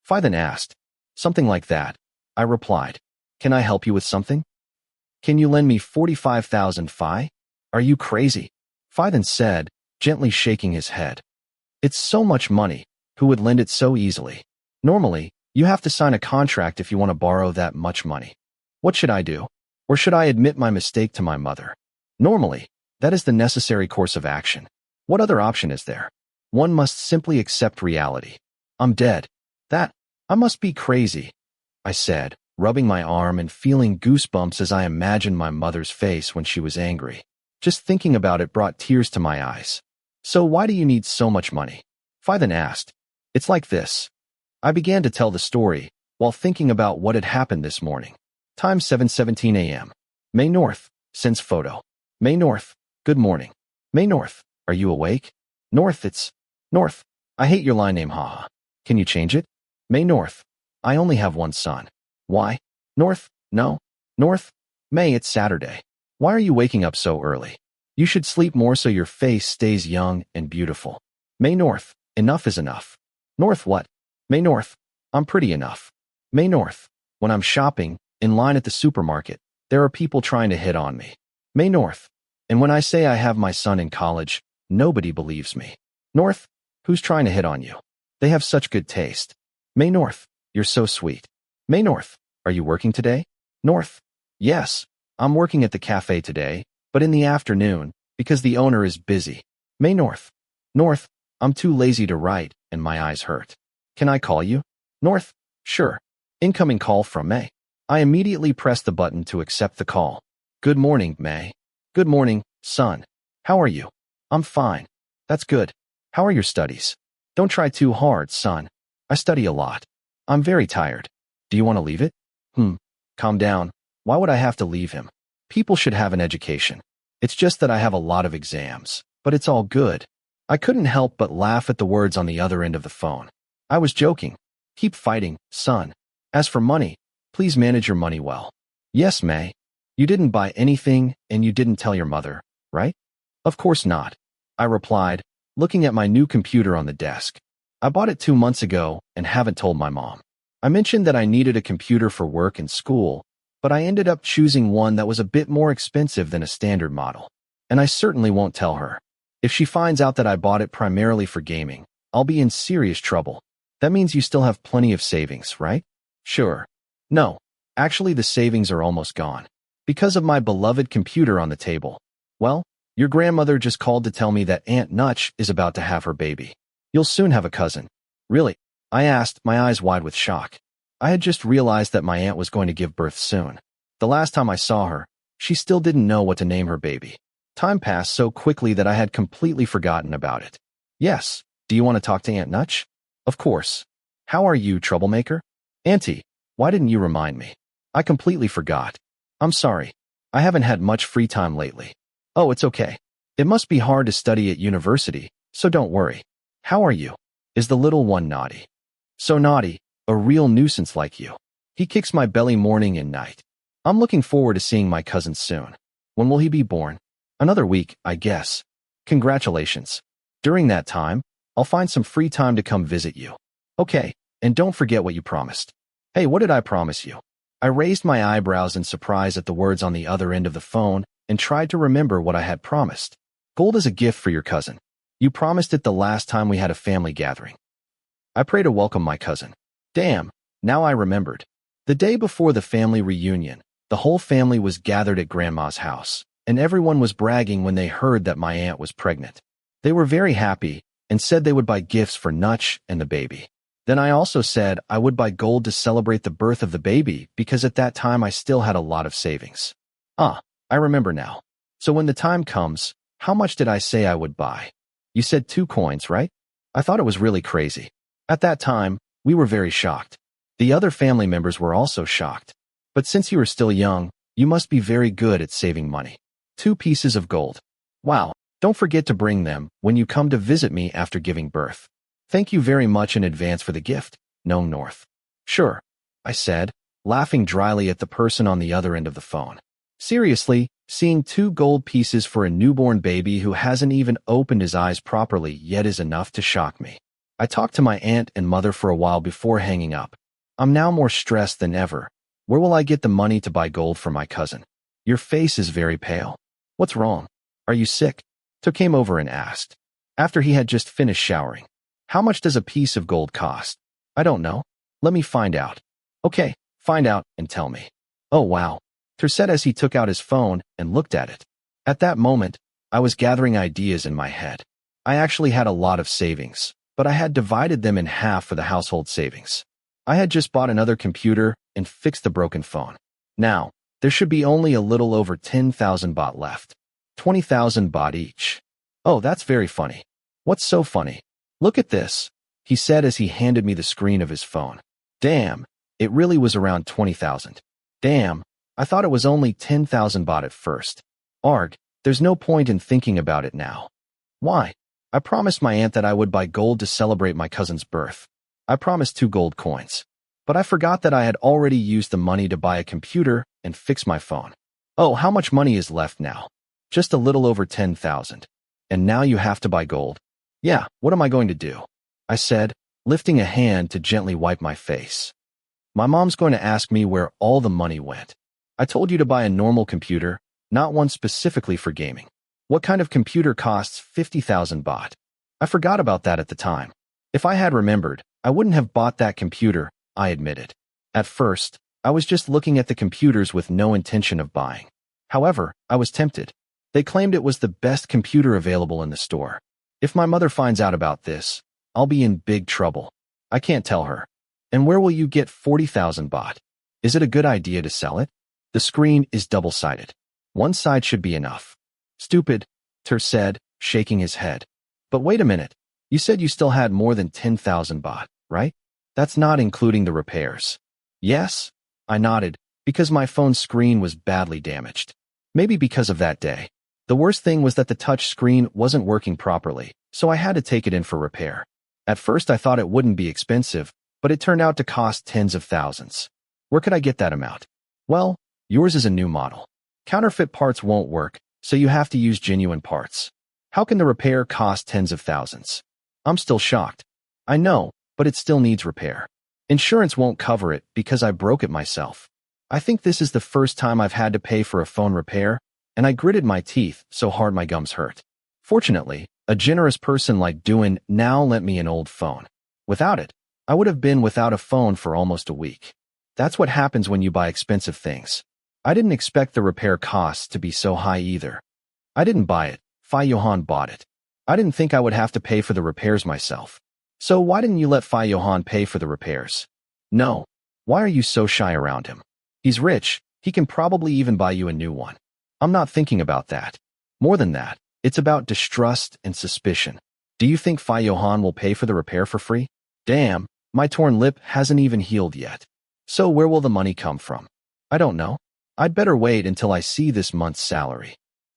Phi then asked. Something like that. I replied. Can I help you with something? Can you lend me 45,000 Phi? Are you crazy? Phi then said, gently shaking his head. It's so much money. Who would lend it so easily? Normally, you have to sign a contract if you want to borrow that much money. What should I do? Or should I admit my mistake to my mother? Normally, that is the necessary course of action. What other option is there? One must simply accept reality. I'm dead. I must be crazy, I said, rubbing my arm and feeling goosebumps as I imagined my mother's face when she was angry. Just thinking about it brought tears to my eyes. So why do you need so much money? Phi then asked. It's like this. I began to tell the story while thinking about what had happened this morning. Time 7:17 a.m. May North, sends photo. May North, good morning. May North, are you awake? North, it's North. I hate your line name, haha. Can you change it? May North, I only have one son. Why? North, no. North, May, it's Saturday. Why are you waking up so early? You should sleep more so your face stays young and beautiful. May North, enough is enough. North, what? May North, I'm pretty enough. May North, when I'm shopping, in line at the supermarket, there are people trying to hit on me. May North, and when I say I have my son in college, nobody believes me. North, who's trying to hit on you? They have such good taste. May North, you're so sweet. May North, are you working today? North, yes, I'm working at the cafe today, but in the afternoon, because the owner is busy. May North, North, I'm too lazy to write, and my eyes hurt. Can I call you? North, sure. Incoming call from May. I immediately pressed the button to accept the call. Good morning, May. Good morning, son. How are you? I'm fine. That's good. How are your studies? Don't try too hard, son. I study a lot. I'm very tired. Do you want to leave it? Calm down. Why would I have to leave him? People should have an education. It's just that I have a lot of exams, but it's all good. I couldn't help but laugh at the words on the other end of the phone. I was joking. Keep fighting, son. As for money, please manage your money well. Yes, May. You didn't buy anything and you didn't tell your mother, right? Of course not, I replied, looking at my new computer on the desk. I bought it 2 months ago and haven't told my mom. I mentioned that I needed a computer for work and school, but I ended up choosing one that was a bit more expensive than a standard model. And I certainly won't tell her. If she finds out that I bought it primarily for gaming, I'll be in serious trouble. That means you still have plenty of savings, right? Sure. No, actually the savings are almost gone. Because of my beloved computer on the table. Well, your grandmother just called to tell me that Aunt Nutch is about to have her baby. You'll soon have a cousin. Really? I asked, my eyes wide with shock. I had just realized that my aunt was going to give birth soon. The last time I saw her, She still didn't know what to name her baby. Time passed so quickly that I had completely forgotten about it. Yes, do you want to talk to Aunt Nutch? Of course. How are you, troublemaker? Auntie, why didn't you remind me? I completely forgot. I'm sorry. I haven't had much free time lately. Oh, it's okay. It must be hard to study at university, so don't worry. How are you? Is the little one naughty? So naughty, a real nuisance like you. He kicks my belly morning and night. I'm looking forward to seeing my cousin soon. When will he be born? Another week, I guess. Congratulations. During that time, I'll find some free time to come visit you. Okay, and don't forget what you promised. Hey, what did I promise you? I raised my eyebrows in surprise at the words on the other end of the phone and tried to remember what I had promised. Gold is a gift for your cousin. You promised it the last time we had a family gathering. I pray to welcome my cousin. Damn, now I remembered. The day before the family reunion, the whole family was gathered at Grandma's house, and everyone was bragging when they heard that my aunt was pregnant. They were very happy and said they would buy gifts for Nutch and the baby. Then I also said I would buy gold to celebrate the birth of the baby because at that time I still had a lot of savings. I remember now. So when the time comes, how much did I say I would buy? You said 2 coins, right? I thought it was really crazy. At that time, we were very shocked. The other family members were also shocked. But since you are still young, you must be very good at saving money. 2 pieces of gold. Wow, don't forget to bring them when you come to visit me after giving birth. Thank you very much in advance for the gift, Gnome North. Sure, I said, laughing dryly at the person on the other end of the phone. Seriously, seeing 2 gold pieces for a newborn baby who hasn't even opened his eyes properly yet is enough to shock me. I talked to my aunt and mother for a while before hanging up. I'm now more stressed than ever. Where will I get the money to buy gold for my cousin? Your face is very pale. What's wrong? Are you sick? So came over and asked. After he had just finished showering. How much does a piece of gold cost? I don't know. Let me find out. Okay, find out and tell me. Oh wow. Ter said as he took out his phone and looked at it. At that moment, I was gathering ideas in my head. I actually had a lot of savings, but I had divided them in half for the household savings. I had just bought another computer and fixed the broken phone. Now, there should be only a little over 10,000 baht left. 20,000 baht each. Oh, that's very funny. What's so funny? Look at this, he said as he handed me the screen of his phone. Damn, it really was around 20,000. Damn, I thought it was only 10,000 baht at first. Arg, there's no point in thinking about it now. Why? I promised my aunt that I would buy gold to celebrate my cousin's birth. I promised 2 gold coins. But I forgot that I had already used the money to buy a computer and fix my phone. Oh, how much money is left now? Just a little over 10,000. And now you have to buy gold. Yeah, what am I going to do? I said, lifting a hand to gently wipe my face. My mom's going to ask me where all the money went. I told you to buy a normal computer, not one specifically for gaming. What kind of computer costs 50,000 baht? I forgot about that at the time. If I had remembered, I wouldn't have bought that computer, I admitted. At first, I was just looking at the computers with no intention of buying. However, I was tempted. They claimed it was the best computer available in the store. If my mother finds out about this, I'll be in big trouble. I can't tell her. And where will you get 40,000 baht? Is it a good idea to sell it? The screen is double-sided. One side should be enough. Stupid, Ter said, shaking his head. But wait a minute. You said you still had more than 10,000 baht, right? That's not including the repairs. Yes, I nodded, because my phone's screen was badly damaged. Maybe because of that day. The worst thing was that the touch screen wasn't working properly, so I had to take it in for repair. At first I thought it wouldn't be expensive, but it turned out to cost tens of thousands. Where could I get that amount? Well, yours is a new model. Counterfeit parts won't work, so you have to use genuine parts. How can the repair cost tens of thousands? I'm still shocked. I know, but it still needs repair. Insurance won't cover it because I broke it myself. I think this is the first time I've had to pay for a phone repair, and I gritted my teeth so hard my gums hurt. Fortunately, a generous person like Johann now lent me an old phone. Without it, I would have been without a phone for almost a week. That's what happens when you buy expensive things. I didn't expect the repair costs to be so high either. I didn't buy it, Johann bought it. I didn't think I would have to pay for the repairs myself. So why didn't you let Johann pay for the repairs? No. Why are you so shy around him? He's rich, he can probably even buy you a new one. I'm not thinking about that. More than that, it's about distrust and suspicion. Do you think Johann will pay for the repair for free? Damn, my torn lip hasn't even healed yet. So where will the money come from? I don't know. I'd better wait until I see this month's salary.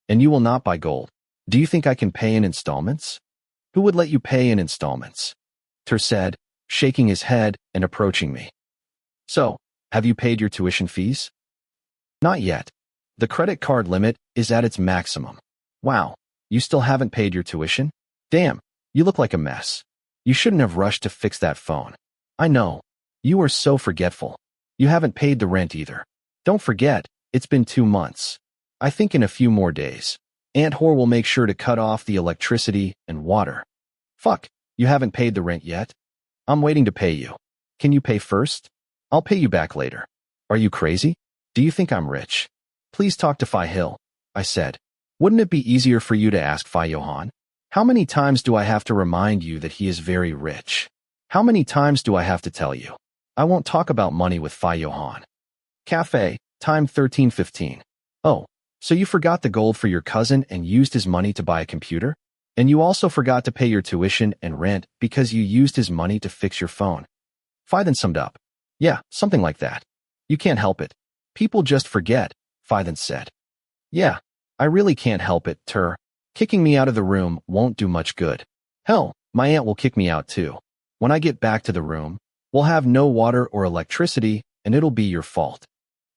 And you will not buy gold. Do you think I can pay in installments? Who would let you pay in installments? Ter said, shaking his head and approaching me. So, have you paid your tuition fees? Not yet. The credit card limit is at its maximum. Wow, you still haven't paid your tuition? Damn, you look like a mess. You shouldn't have rushed to fix that phone. I know. You are so forgetful. You haven't paid the rent either. Don't forget, it's been 2 months. I think in a few more days. Aunt Whore will make sure to cut off the electricity and water. Fuck, you haven't paid the rent yet? I'm waiting to pay you. Can you pay first? I'll pay you back later. Are you crazy? Do you think I'm rich? Please talk to Phi Hill, I said. Wouldn't it be easier for you to ask Phi Johann? How many times do I have to remind you that he is very rich? How many times do I have to tell you? I won't talk about money with Phi Johann. Café, time 13:15. Oh, so you forgot the gold for your cousin and used his money to buy a computer? And you also forgot to pay your tuition and rent because you used his money to fix your phone. Phi then summed up. Yeah, something like that. You can't help it. People just forget, Phi then said. Yeah, I really can't help it, Ter. Kicking me out of the room won't do much good. Hell, my aunt will kick me out too. When I get back to the room, we'll have no water or electricity, and it'll be your fault.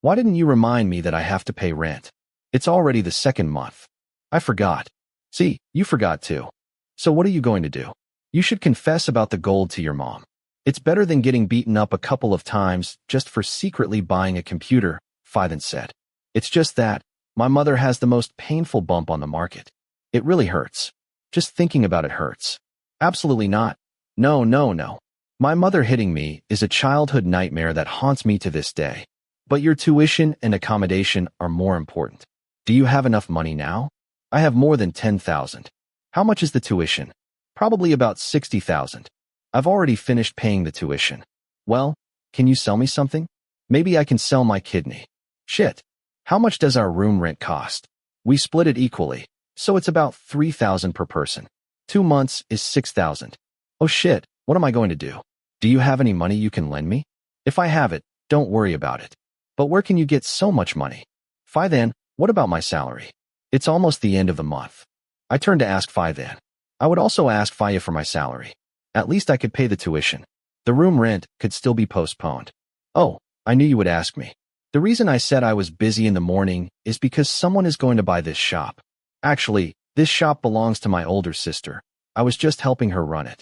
Why didn't you remind me that I have to pay rent? It's already the 2nd month. I forgot. See, you forgot too. So what are you going to do? You should confess about the gold to your mom. It's better than getting beaten up a couple of times just for secretly buying a computer, Phi then said. It's just that, my mother has the most painful bump on the market. It really hurts. Just thinking about it hurts. Absolutely not. No, no, no. My mother hitting me is a childhood nightmare that haunts me to this day. But your tuition and accommodation are more important. Do you have enough money now? I have more than 10,000. How much is the tuition? Probably about 60,000. I've already finished paying the tuition. Well, can you sell me something? Maybe I can sell my kidney. Shit. How much does our room rent cost? We split it equally, so it's about 3,000 per person. 2 months is 6,000. Oh shit, what am I going to do? Do you have any money you can lend me? If I have it, don't worry about it. But where can you get so much money? Phi then, what about my salary? It's almost the end of the month. I turned to ask Phi then. I would also ask Phi for my salary. At least I could pay the tuition. The room rent could still be postponed. Oh, I knew you would ask me. The reason I said I was busy in the morning is because someone is going to buy this shop. Actually, this shop belongs to my older sister. I was just helping her run it.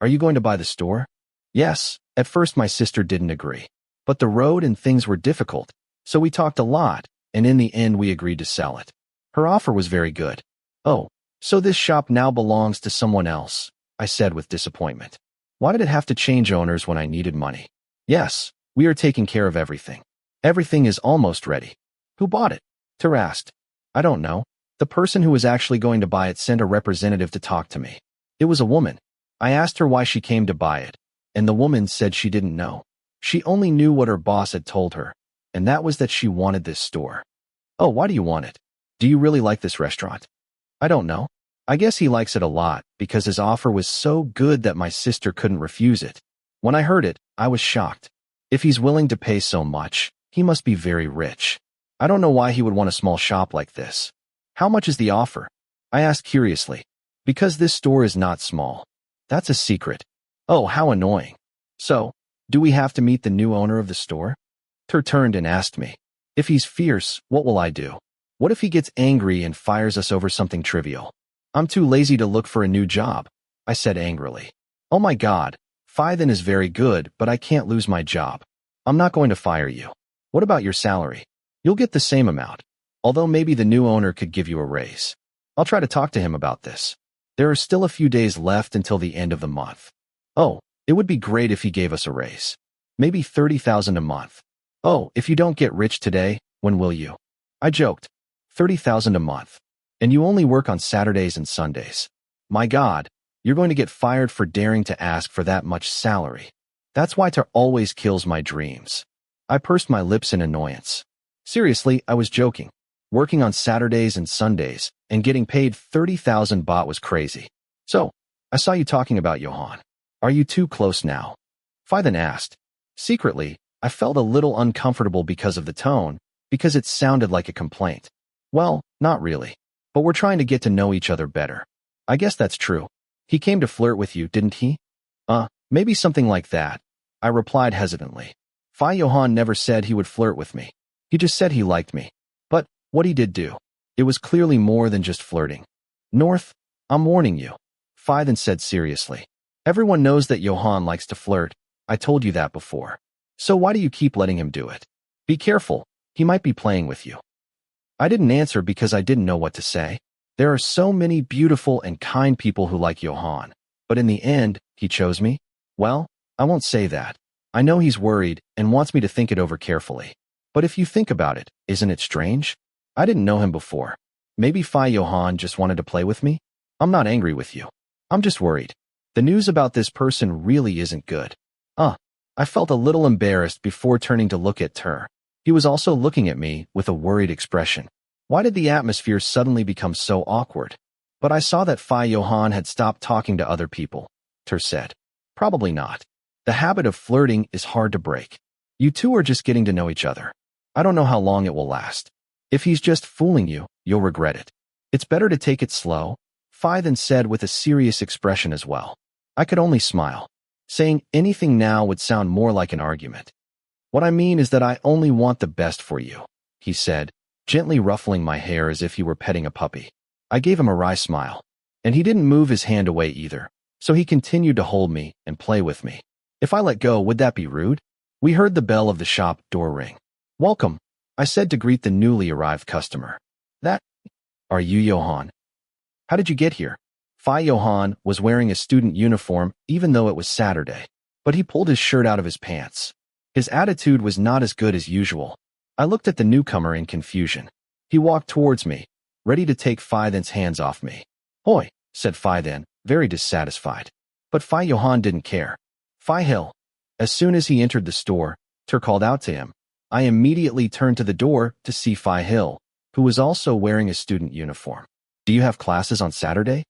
Are you going to buy the store? Yes, at first my sister didn't agree. But the road and things were difficult, so we talked a lot, and in the end we agreed to sell it. Her offer was very good. Oh, so this shop now belongs to someone else, I said with disappointment. Why did it have to change owners when I needed money? Yes, we are taking care of everything. Everything is almost ready. Who bought it? Ter asked. I don't know. The person who was actually going to buy it sent a representative to talk to me. It was a woman. I asked her why she came to buy it, and the woman said she didn't know. She only knew what her boss had told her, and that was that she wanted this store. Oh, why do you want it? Do you really like this restaurant? I don't know. I guess he likes it a lot because his offer was so good that my sister couldn't refuse it. When I heard it, I was shocked. If he's willing to pay so much, he must be very rich. I don't know why he would want a small shop like this. How much is the offer? I asked curiously. Because this store is not small. That's a secret. Oh, how annoying. So, do we have to meet the new owner of the store? Ter turned and asked me. If he's fierce, what will I do? What if he gets angry and fires us over something trivial? I'm too lazy to look for a new job, I said angrily. Oh my God, Phi then is very good, but I can't lose my job. I'm not going to fire you. What about your salary? You'll get the same amount, although maybe the new owner could give you a raise. I'll try to talk to him about this. There are still a few days left until the end of the month. Oh, it would be great if he gave us a raise. Maybe 30,000 a month. Oh, if you don't get rich today, when will you? I joked. 30,000 a month. And you only work on Saturdays and Sundays. My God, you're going to get fired for daring to ask for that much salary. That's why Ter always kills my dreams. I pursed my lips in annoyance. Seriously, I was joking. Working on Saturdays and Sundays and getting paid 30,000 baht was crazy. So, I saw you talking about Johann. Are you too close now? Phi then asked. Secretly, I felt a little uncomfortable because of the tone, because it sounded like a complaint. Well, not really. But we're trying to get to know each other better. I guess that's true. He came to flirt with you, didn't he? Maybe something like that, I replied hesitantly. Phi Johann never said he would flirt with me. He just said he liked me. But what he did do, it was clearly more than just flirting. North, I'm warning you, Phi then said seriously. Everyone knows that Johann likes to flirt. I told you that before. So why do you keep letting him do it? Be careful, he might be playing with you. I didn't answer because I didn't know what to say. There are so many beautiful and kind people who like Johann. But in the end, he chose me? Well, I won't say that. I know he's worried and wants me to think it over carefully. But if you think about it, isn't it strange? I didn't know him before. Maybe Phi Johann just wanted to play with me? I'm not angry with you. I'm just worried. The news about this person really isn't good. I felt a little embarrassed before turning to look at Ter. He was also looking at me with a worried expression. Why did the atmosphere suddenly become so awkward? But I saw that Phi Johann had stopped talking to other people, Ter said. Probably not. The habit of flirting is hard to break. You two are just getting to know each other. I don't know how long it will last. If he's just fooling you, you'll regret it. It's better to take it slow, Phi then said with a serious expression as well. I could only smile. Saying anything now would sound more like an argument. What I mean is that I only want the best for you, he said, gently ruffling my hair as if he were petting a puppy. I gave him a wry smile. And he didn't move his hand away either, so he continued to hold me and play with me. If I let go, would that be rude? We heard the bell of the shop door ring. Welcome, I said to greet the newly arrived customer. Are you Johann? How did you get here? Phi Johann was wearing a student uniform even though it was Saturday, but he pulled his shirt out of his pants. His attitude was not as good as usual. I looked at the newcomer in confusion. He walked towards me, ready to take Phi then's hands off me. Hoi, said Phi then, very dissatisfied. But Phi Johann didn't care. Phi Hill. As soon as he entered the store, Ter called out to him. I immediately turned to the door to see Phi Hill, who was also wearing a student uniform. Do you have classes on Saturday?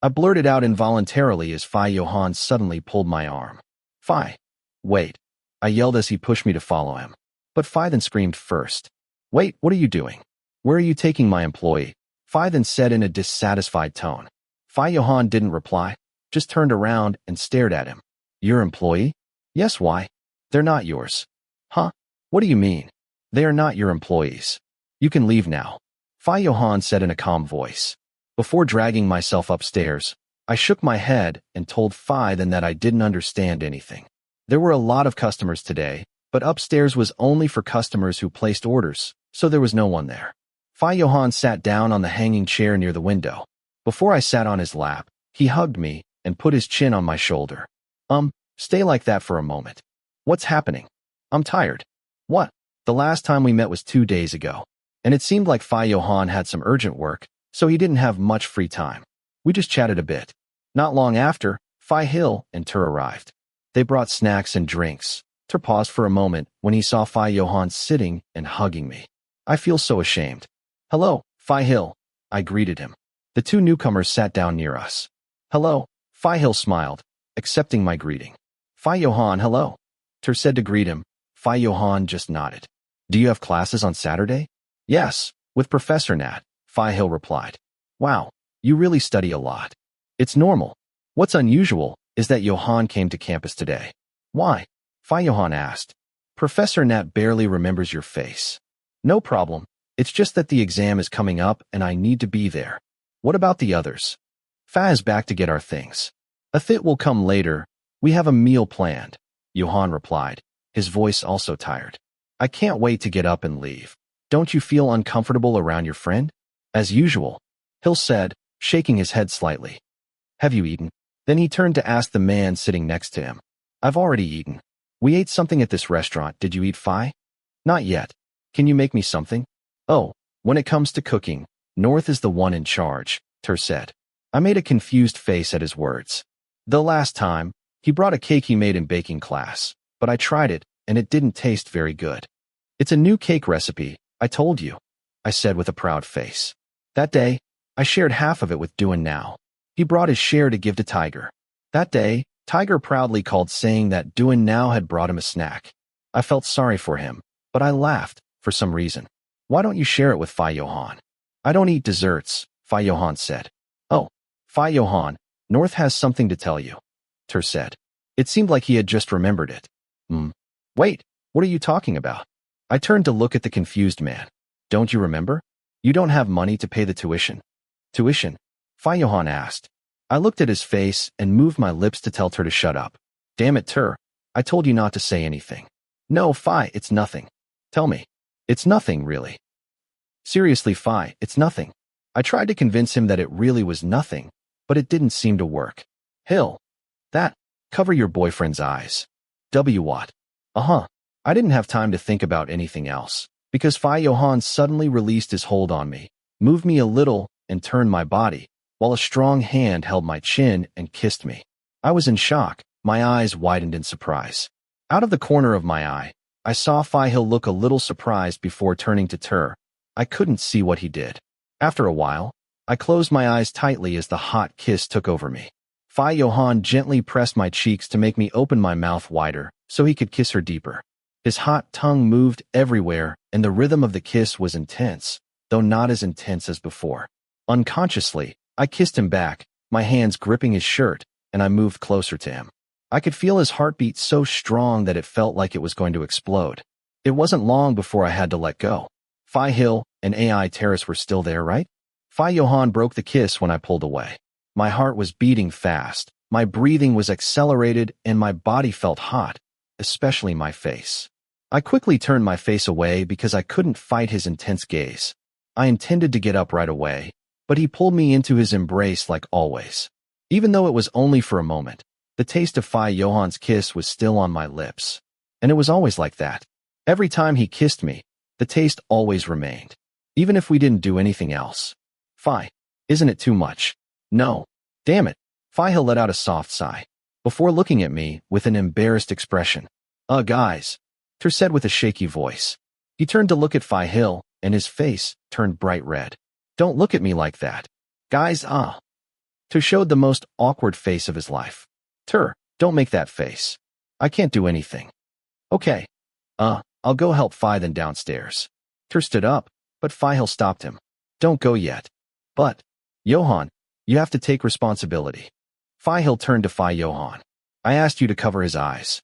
I blurted out involuntarily as Phi Johann suddenly pulled my arm. Phi. Wait. I yelled as he pushed me to follow him. But Phi then screamed first. Wait, what are you doing? Where are you taking my employee? Phi then said in a dissatisfied tone. Phi Johann didn't reply, just turned around and stared at him. Your employee? Yes, why? They're not yours. Huh? What do you mean? They are not your employees. You can leave now, Phi Johann said in a calm voice. Before dragging myself upstairs, I shook my head and told Phi then that I didn't understand anything. There were a lot of customers today, but upstairs was only for customers who placed orders, so there was no one there. Phi Johann sat down on the hanging chair near the window. Before I sat on his lap, he hugged me and put his chin on my shoulder. Stay like that for a moment. What's happening? I'm tired. What? The last time we met was 2 days ago, and it seemed like Phi Johann had some urgent work, so he didn't have much free time. We just chatted a bit. Not long after, Phi Hill and Ter arrived. They brought snacks and drinks. Ter paused for a moment when he saw Phi Johann sitting and hugging me. I feel so ashamed. Hello, Phi Hill. I greeted him. The two newcomers sat down near us. Hello, Phi Hill smiled, accepting my greeting. Phi Johann, hello. Ter said to greet him. Phi Johann just nodded. Do you have classes on Saturday? Yes, with Professor Nat, Phi Hill replied. Wow, you really study a lot. It's normal. What's unusual is that Johann came to campus today. Why? Phi Johann asked. Professor Nat barely remembers your face. No problem. It's just that the exam is coming up and I need to be there. What about the others? Phi is back to get our things. A fit will come later. We have a meal planned, Johann replied, his voice also tired. I can't wait to get up and leave. Don't you feel uncomfortable around your friend? As usual, Hill said, shaking his head slightly. Have you eaten? Then he turned to ask the man sitting next to him. I've already eaten. We ate something at this restaurant. Did you eat, Phi? Not yet. Can you make me something? Oh, when it comes to cooking, North is the one in charge, Ter said. I made a confused face at his words. The last time, he brought a cake he made in baking class, but I tried it, and it didn't taste very good. It's a new cake recipe, I told you. I said with a proud face. That day, I shared half of it with Duan now. He brought his share to give to Tiger. That day, Tiger proudly called, saying that Duan now had brought him a snack. I felt sorry for him, but I laughed, for some reason. Why don't you share it with Phi Johann? I don't eat desserts, Phi Johann said. Oh, Phi Johann, North has something to tell you, Ter said. It seemed like he had just remembered it. Wait, what are you talking about? I turned to look at the confused man. Don't you remember? You don't have money to pay the tuition. Tuition? Phi Johann asked. I looked at his face and moved my lips to tell Ter to shut up. Damn it, Ter. I told you not to say anything. No, Phi, it's nothing. Tell me. It's nothing, really. Seriously, Phi, it's nothing. I tried to convince him that it really was nothing, but it didn't seem to work. Hill. That. Cover your boyfriend's eyes. What? I didn't have time to think about anything else, because Phi Johann suddenly released his hold on me, moved me a little, and turned my body, while a strong hand held my chin and kissed me. I was in shock, my eyes widened in surprise. Out of the corner of my eye, I saw Phi Hill look a little surprised before turning to Ter. I couldn't see what he did. After a while, I closed my eyes tightly as the hot kiss took over me. Phi Johann gently pressed my cheeks to make me open my mouth wider so he could kiss her deeper. His hot tongue moved everywhere, and the rhythm of the kiss was intense, though not as intense as before. Unconsciously, I kissed him back, my hands gripping his shirt, and I moved closer to him. I could feel his heartbeat so strong that it felt like it was going to explode. It wasn't long before I had to let go. Phi Hill and AI Terrace were still there, right? Phi Johann broke the kiss when I pulled away. My heart was beating fast, my breathing was accelerated, and my body felt hot, especially my face. I quickly turned my face away because I couldn't fight his intense gaze. I intended to get up right away, but he pulled me into his embrace like always. Even though it was only for a moment, the taste of Phi Johann's kiss was still on my lips. And it was always like that. Every time he kissed me, the taste always remained, even if we didn't do anything else. Phi, isn't it too much? No. Damn it. Phi Hill let out a soft sigh, before looking at me with an embarrassed expression. Guys, Ter said with a shaky voice. He turned to look at Phi Hill, and his face turned bright red. Don't look at me like that. Guys, Ter showed the most awkward face of his life. Ter, don't make that face. I can't do anything. Okay. I'll go help Phi then downstairs. Ter stood up, but Phi Hill stopped him. Don't go yet. But, Johann, you have to take responsibility. Phi Hill turned to Phi Johann. I asked you to cover his eyes.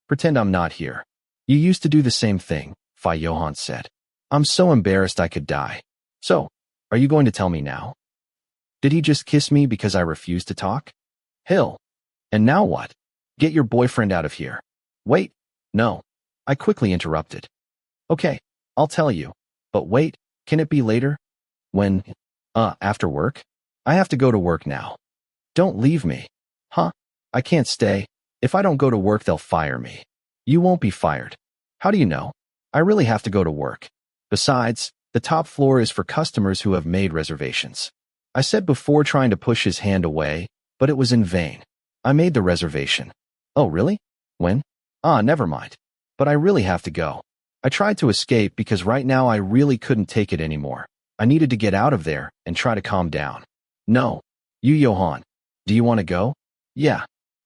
Pretend I'm not here. You used to do the same thing, Phi Johann said. I'm so embarrassed I could die. So, are you going to tell me now? Did he just kiss me because I refused to talk? Hill. And now what? Get your boyfriend out of here. Wait. No. I quickly interrupted. Okay, I'll tell you. But wait, can it be later? When? After work? I have to go to work now. Don't leave me. I can't stay. If I don't go to work, they'll fire me. You won't be fired. How do you know? I really have to go to work. Besides, the top floor is for customers who have made reservations. I said before, trying to push his hand away, but it was in vain. I made the reservation. Oh, really? When? Never mind. But I really have to go. I tried to escape because right now I really couldn't take it anymore. I needed to get out of there and try to calm down. No. You, Johann. Do you want to go? Yeah.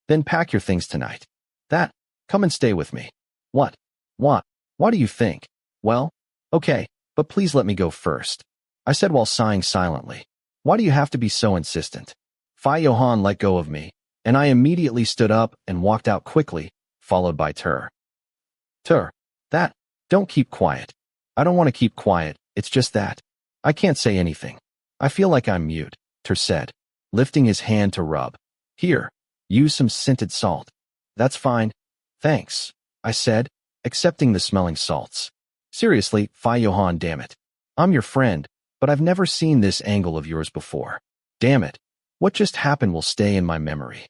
Then pack your things tonight. Come and stay with me. What? What do you think? Well, okay, but please let me go first. I said while sighing silently. Why do you have to be so insistent? Phi Johann let go of me, and I immediately stood up and walked out quickly, followed by Ter. Ter, don't keep quiet. I don't want to keep quiet, it's just that. I can't say anything. I feel like I'm mute, Ter said, lifting his hand to rub. Here, use some scented salt. That's fine. Thanks, I said, accepting the smelling salts. Seriously, Phi Johann, damn it. I'm your friend, but I've never seen this angle of yours before. Damn it. What just happened will stay in my memory.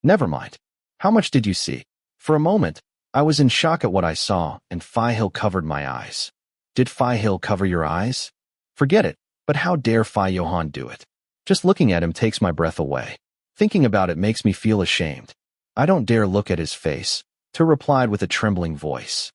Never mind. How much did you see? For a moment, I was in shock at what I saw, and Phi Hill covered my eyes. Did Phi Hill cover your eyes? Forget it, but how dare Phi Johann do it? Just looking at him takes my breath away. Thinking about it makes me feel ashamed. I don't dare look at his face, Ter replied with a trembling voice.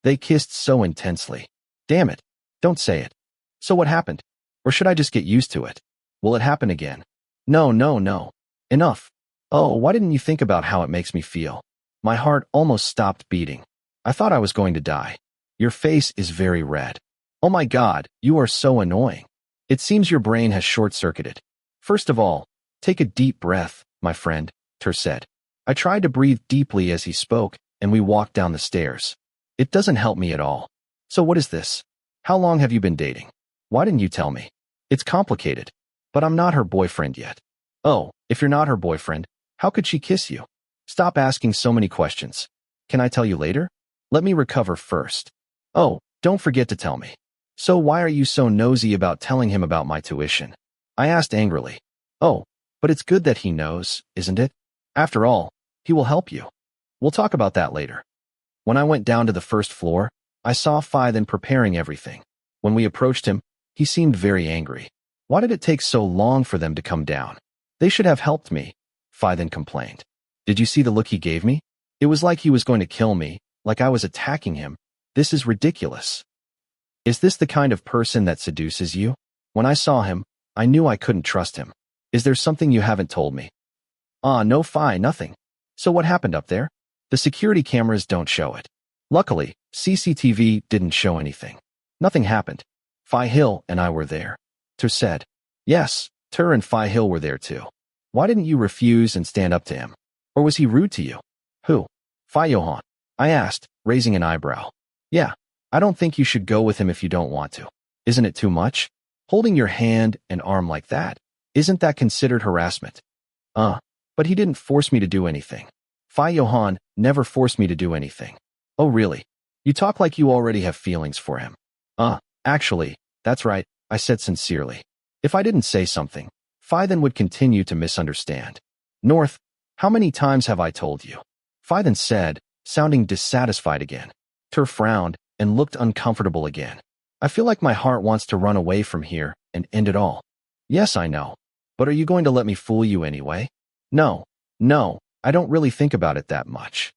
They kissed so intensely. Damn it, Don't say it. So what happened? Or should I just get used to it? Will it happen again? No, no, no. Enough. Oh, why didn't you think about how it makes me feel? My heart almost stopped beating. I thought I was going to die. Your face is very red. Oh my God, you are so annoying. It seems your brain has short-circuited. First of all, take a deep breath, my friend, Ter said. I tried to breathe deeply as he spoke, and we walked down the stairs. It doesn't help me at all. So what is this? How long have you been dating? Why didn't you tell me? It's complicated, but I'm not her boyfriend yet. Oh, if you're not her boyfriend, how could she kiss you? Stop asking so many questions. Can I tell you later? Let me recover first. Oh, don't forget to tell me. So why are you so nosy about telling him about my tuition? I asked angrily. Oh, but it's good that he knows, isn't it? After all, he will help you. We'll talk about that later. When I went down to the first floor, I saw Phi preparing everything. When we approached him, he seemed very angry. Why did it take so long for them to come down? They should have helped me, Phi complained. Did you see the look he gave me? It was like he was going to kill me, like I was attacking him. This is ridiculous. Is this the kind of person that seduces you? When I saw him, I knew I couldn't trust him. Is there something you haven't told me? No, Phi, nothing. So what happened up there? The security cameras don't show it. Luckily, CCTV didn't show anything. Nothing happened. Phi and I were there. Ter said. Yes, Ter and Phi were there too. Why didn't you refuse and stand up to him? Or was he rude to you? Who? Phi Johann. I asked, raising an eyebrow. Yeah, I don't think you should go with him if you don't want to. Isn't it too much? Holding your hand and arm like that, isn't that considered harassment? But he didn't force me to do anything. Phi Johann never forced me to do anything. Oh really? You talk like you already have feelings for him. Actually, that's right, I said sincerely. If I didn't say something, Phi would continue to misunderstand. North, how many times have I told you? Phi said, sounding dissatisfied again. Ter frowned and looked uncomfortable again. I feel like my heart wants to run away from here and end it all. Yes, I know. But are you going to let me fool you anyway? No, I don't really think about it that much.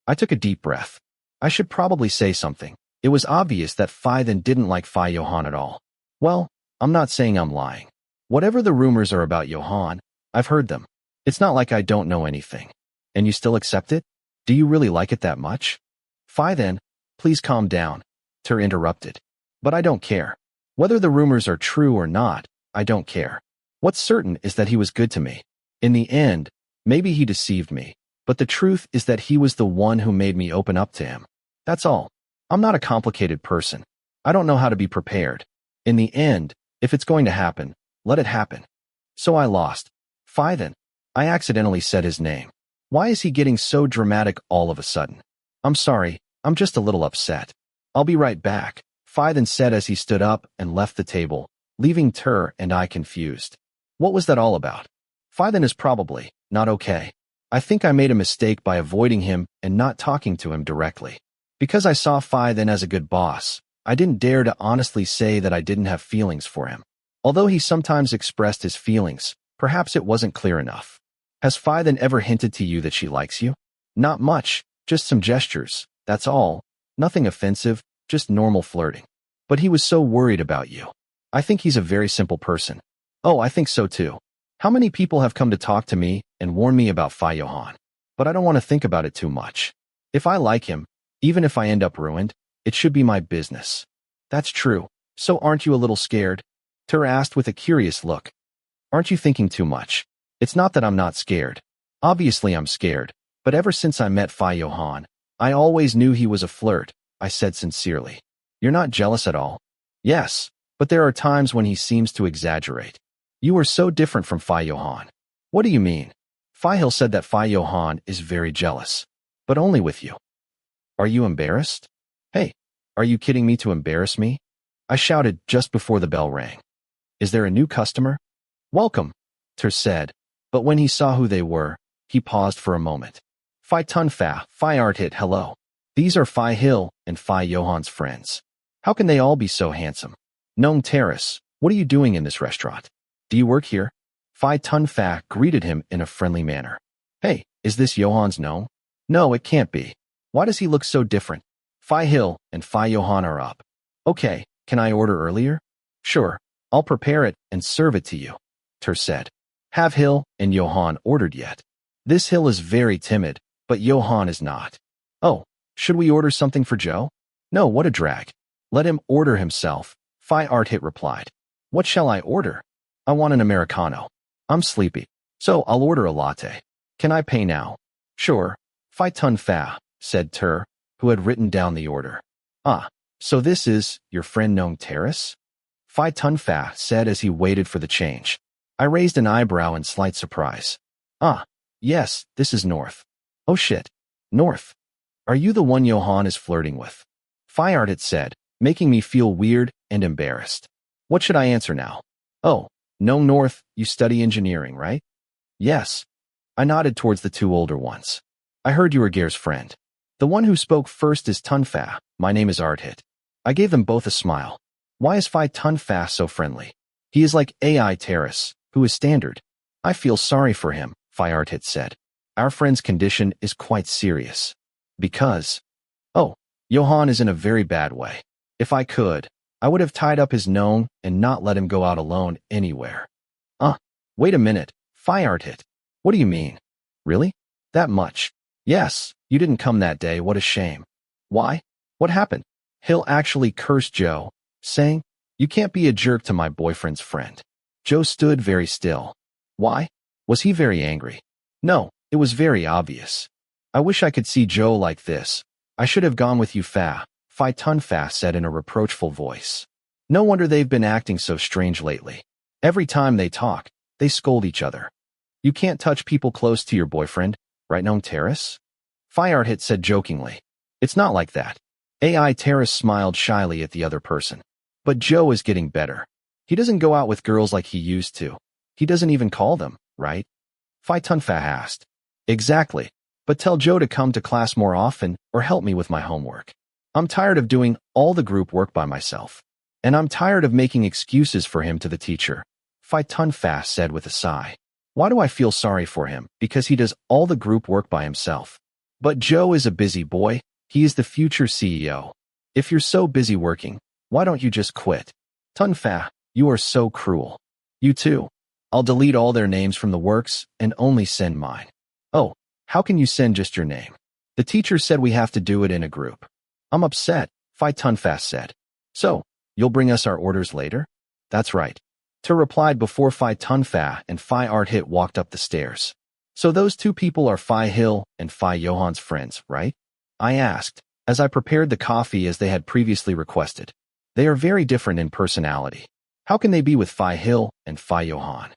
I took a deep breath. I should probably say something. It was obvious that Phi didn't like Phi Johann at all. Well, I'm not saying I'm lying. Whatever the rumors are about Johann, I've heard them. It's not like I don't know anything. And you still accept it? Do you really like it that much? Phi please calm down, Ter interrupted. But I don't care. Whether the rumors are true or not, I don't care. What's certain is that he was good to me. In the end, maybe he deceived me, but the truth is that he was the one who made me open up to him. That's all. I'm not a complicated person. I don't know how to be prepared. In the end, if it's going to happen, let it happen. So I lost. Phi I accidentally said his name. Why is he getting so dramatic all of a sudden? I'm sorry, I'm just a little upset. I'll be right back, Phi said as he stood up and left the table, leaving Ter and I confused. What was that all about? Phi is probably not okay. I think I made a mistake by avoiding him and not talking to him directly. Because I saw Phi as a good boss, I didn't dare to honestly say that I didn't have feelings for him. Although he sometimes expressed his feelings, perhaps it wasn't clear enough. Has Phi ever hinted to you that she likes you? Not much, just some gestures, that's all. Nothing offensive, just normal flirting. But he was so worried about you. I think he's a very simple person. Oh, I think so too. How many people have come to talk to me and warn me about Phi Johann? But I don't want to think about it too much. If I like him, even if I end up ruined, it should be my business. That's true. So aren't you a little scared? Ter asked with a curious look. Aren't you thinking too much? It's not that I'm not scared. Obviously I'm scared, but ever since I met Phi Johann, I always knew he was a flirt, I said sincerely. You're not jealous at all? Yes, but there are times when he seems to exaggerate. You are so different from Phi Johann. What do you mean? Phi said that Phi Johann is very jealous, but only with you. Are you embarrassed? Hey, are you kidding me to embarrass me? I shouted just before the bell rang. Is there a new customer? Welcome, Ter said, but when he saw who they were, he paused for a moment. Phi Art Hit, hello. These are Phi and Phi Johann's friends. How can they all be so handsome? Nong Terrace, what are you doing in this restaurant? Do you work here? Phi greeted him in a friendly manner. Hey, is this Johann's gnome? No, it can't be. Why does he look so different? Phi and Phi Johann are up. Okay, Can I order earlier? Sure, I'll prepare it and serve it to you, Ter said. Have Hill and Johann ordered yet? This Hill is very timid, but Johann is not. Oh, should we order something for Joe? No, what a drag. Let him order himself, Phi Arthit replied. What shall I order? I want an Americano. I'm sleepy, so I'll order a latte. Can I pay now? Sure, Phi Tun Fa, said Ter, who had written down the order. Ah, so this is your friend Nong Terrace? Phi Tun Fa said as he waited for the change. I raised an eyebrow in slight surprise. Ah, yes, this is North. Oh shit. North. Are you the one Johann is flirting with? Phi Arthit said, making me feel weird and embarrassed. What should I answer now? Oh, no North, you study engineering, right? Yes. I nodded towards the two older ones. I heard you were Gare's friend. The one who spoke first is Tun Fa. My name is Arthit. I gave them both a smile. Why is Phi Tun Fa so friendly? He is like AI Terrace, who is standard. I feel sorry for him, Phi Arthit said. Our friend's condition is quite serious. Because... Oh, Johann is in a very bad way. If I could, I would have tied up his nose and not let him go out alone anywhere. Wait a minute, Phi Arthit. What do you mean? Really? That much? Yes, you didn't come that day, what a shame. Why? What happened? Hill actually cursed Joe, saying, you can't be a jerk to my boyfriend's friend. Joe stood very still. Why? Was he very angry? No, it was very obvious. I wish I could see Joe like this. I should have gone with you, Phi Tun Fa said in a reproachful voice. No wonder they've been acting so strange lately. Every time they talk, they scold each other. You can't touch people close to your boyfriend, right, Nong Terrace? Phi Arthit said jokingly. It's not like that. AI Terrace smiled shyly at the other person. But Joe is getting better. He doesn't go out with girls like he used to. He doesn't even call them, right? Phi Tun Fa asked. Exactly. But tell Joe to come to class more often or help me with my homework. I'm tired of doing all the group work by myself. And I'm tired of making excuses for him to the teacher, Phi Tun Fa said with a sigh. Why do I feel sorry for him? Because he does all the group work by himself. But Joe is a busy boy. He is the future CEO. If you're so busy working, why don't you just quit? Tun Fa, you are so cruel. You too. I'll delete all their names from the works and only send mine. Oh, how can you send just your name? The teacher said we have to do it in a group. I'm upset, Phi Tun Fa said. So, you'll bring us our orders later? That's right. Ter replied before Phi Tun Fa and Phi Arthit walked up the stairs. So those two people are Phi Hill and Phi Johann's friends, right? I asked, as I prepared the coffee as they had previously requested. They are very different in personality. How can they be with Phi Hill and Phi Johann?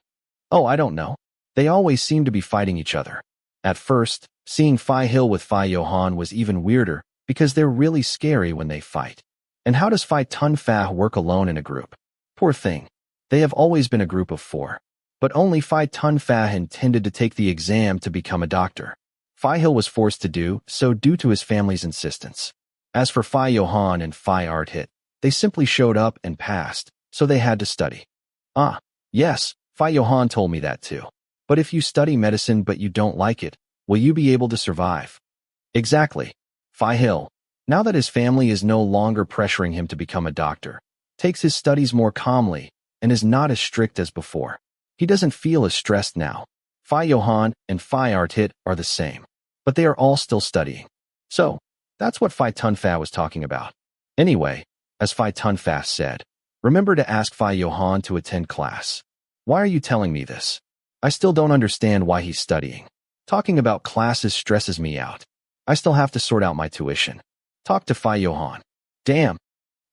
Oh, I don't know. They always seem to be fighting each other. At first, seeing Phi Hill with Phi Johann was even weirder because they're really scary when they fight. And how does Phi Tun Fa work alone in a group? Poor thing. They have always been a group of 4. But only Phi Tun Fa intended to take the exam to become a doctor. Phi Hill was forced to do so due to his family's insistence. As for Phi Johann and Phi Arthit, they simply showed up and passed, so they had to study. Ah, yes, Phi Johann told me that too. But if you study medicine but you don't like it, will you be able to survive? Exactly. Phi Hill, now that his family is no longer pressuring him to become a doctor, takes his studies more calmly and is not as strict as before. He doesn't feel as stressed now. Phi Johann and Phi Arthit are the same, but they are all still studying. So, that's what Phi Tun Fa was talking about. Anyway, as Phi Tun Fa said, remember to ask Phi Johann to attend class. Why are you telling me this? I still don't understand why he's studying. Talking about classes stresses me out. I still have to sort out my tuition. Talk to Phi Johann. Damn.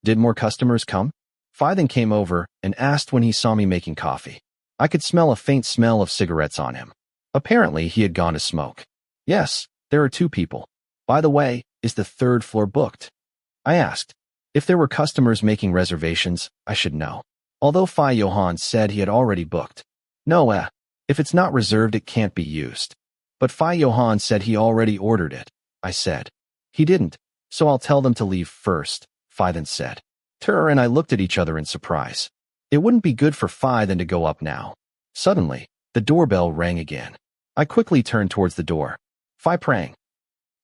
Did more customers come? Phi then came over and asked when he saw me making coffee. I could smell a faint smell of cigarettes on him. Apparently, he had gone to smoke. Yes, there are 2 people. By the way, is the 3rd floor booked? I asked. If there were customers making reservations, I should know. Although Phi Johann said he had already booked. No, if it's not reserved, it can't be used. But Phi Johann said he already ordered it, I said. He didn't, so I'll tell them to leave first, Phi then said. Ter and I looked at each other in surprise. It wouldn't be good for Phi then to go up now. Suddenly, the doorbell rang again. I quickly turned towards the door. Phi Prang.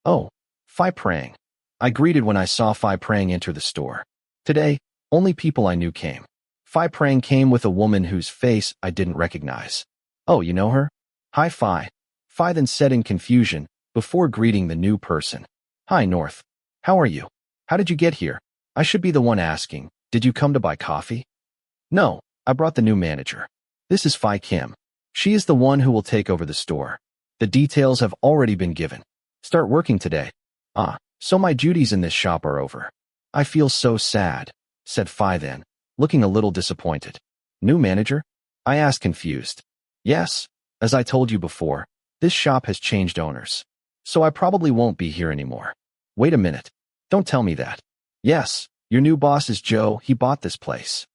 Oh, Phi Prang. I greeted when I saw Phi Prang enter the store. Today, Only people I knew came. Phi Prang came with a woman whose face I didn't recognize. Oh, you know her? Hi, Phi. Phi then said in confusion, before greeting the new person. Hi, North. How are you? How did you get here? I should be the one asking. Did you come to buy coffee? No, I brought the new manager. This is Phi Kim. She is the one who will take over the store. The details have already been given. Start working today. Ah, so my duties in this shop are over. I feel so sad, said Phi then, looking a little disappointed. New manager? I asked confused. Yes, as I told you before, this shop has changed owners. So I probably won't be here anymore. Wait a minute. Don't tell me that. Yes, your new boss is Joe, he bought this place.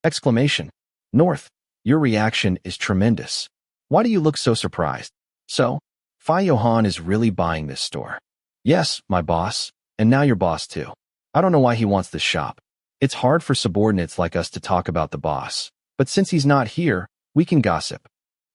Exclamation. North, your reaction is tremendous. Why do you look so surprised? So, Phi Johann is really buying this store. Yes, my boss, and now your boss too. I don't know why he wants this shop. It's hard for subordinates like us to talk about the boss, but since he's not here, we can gossip.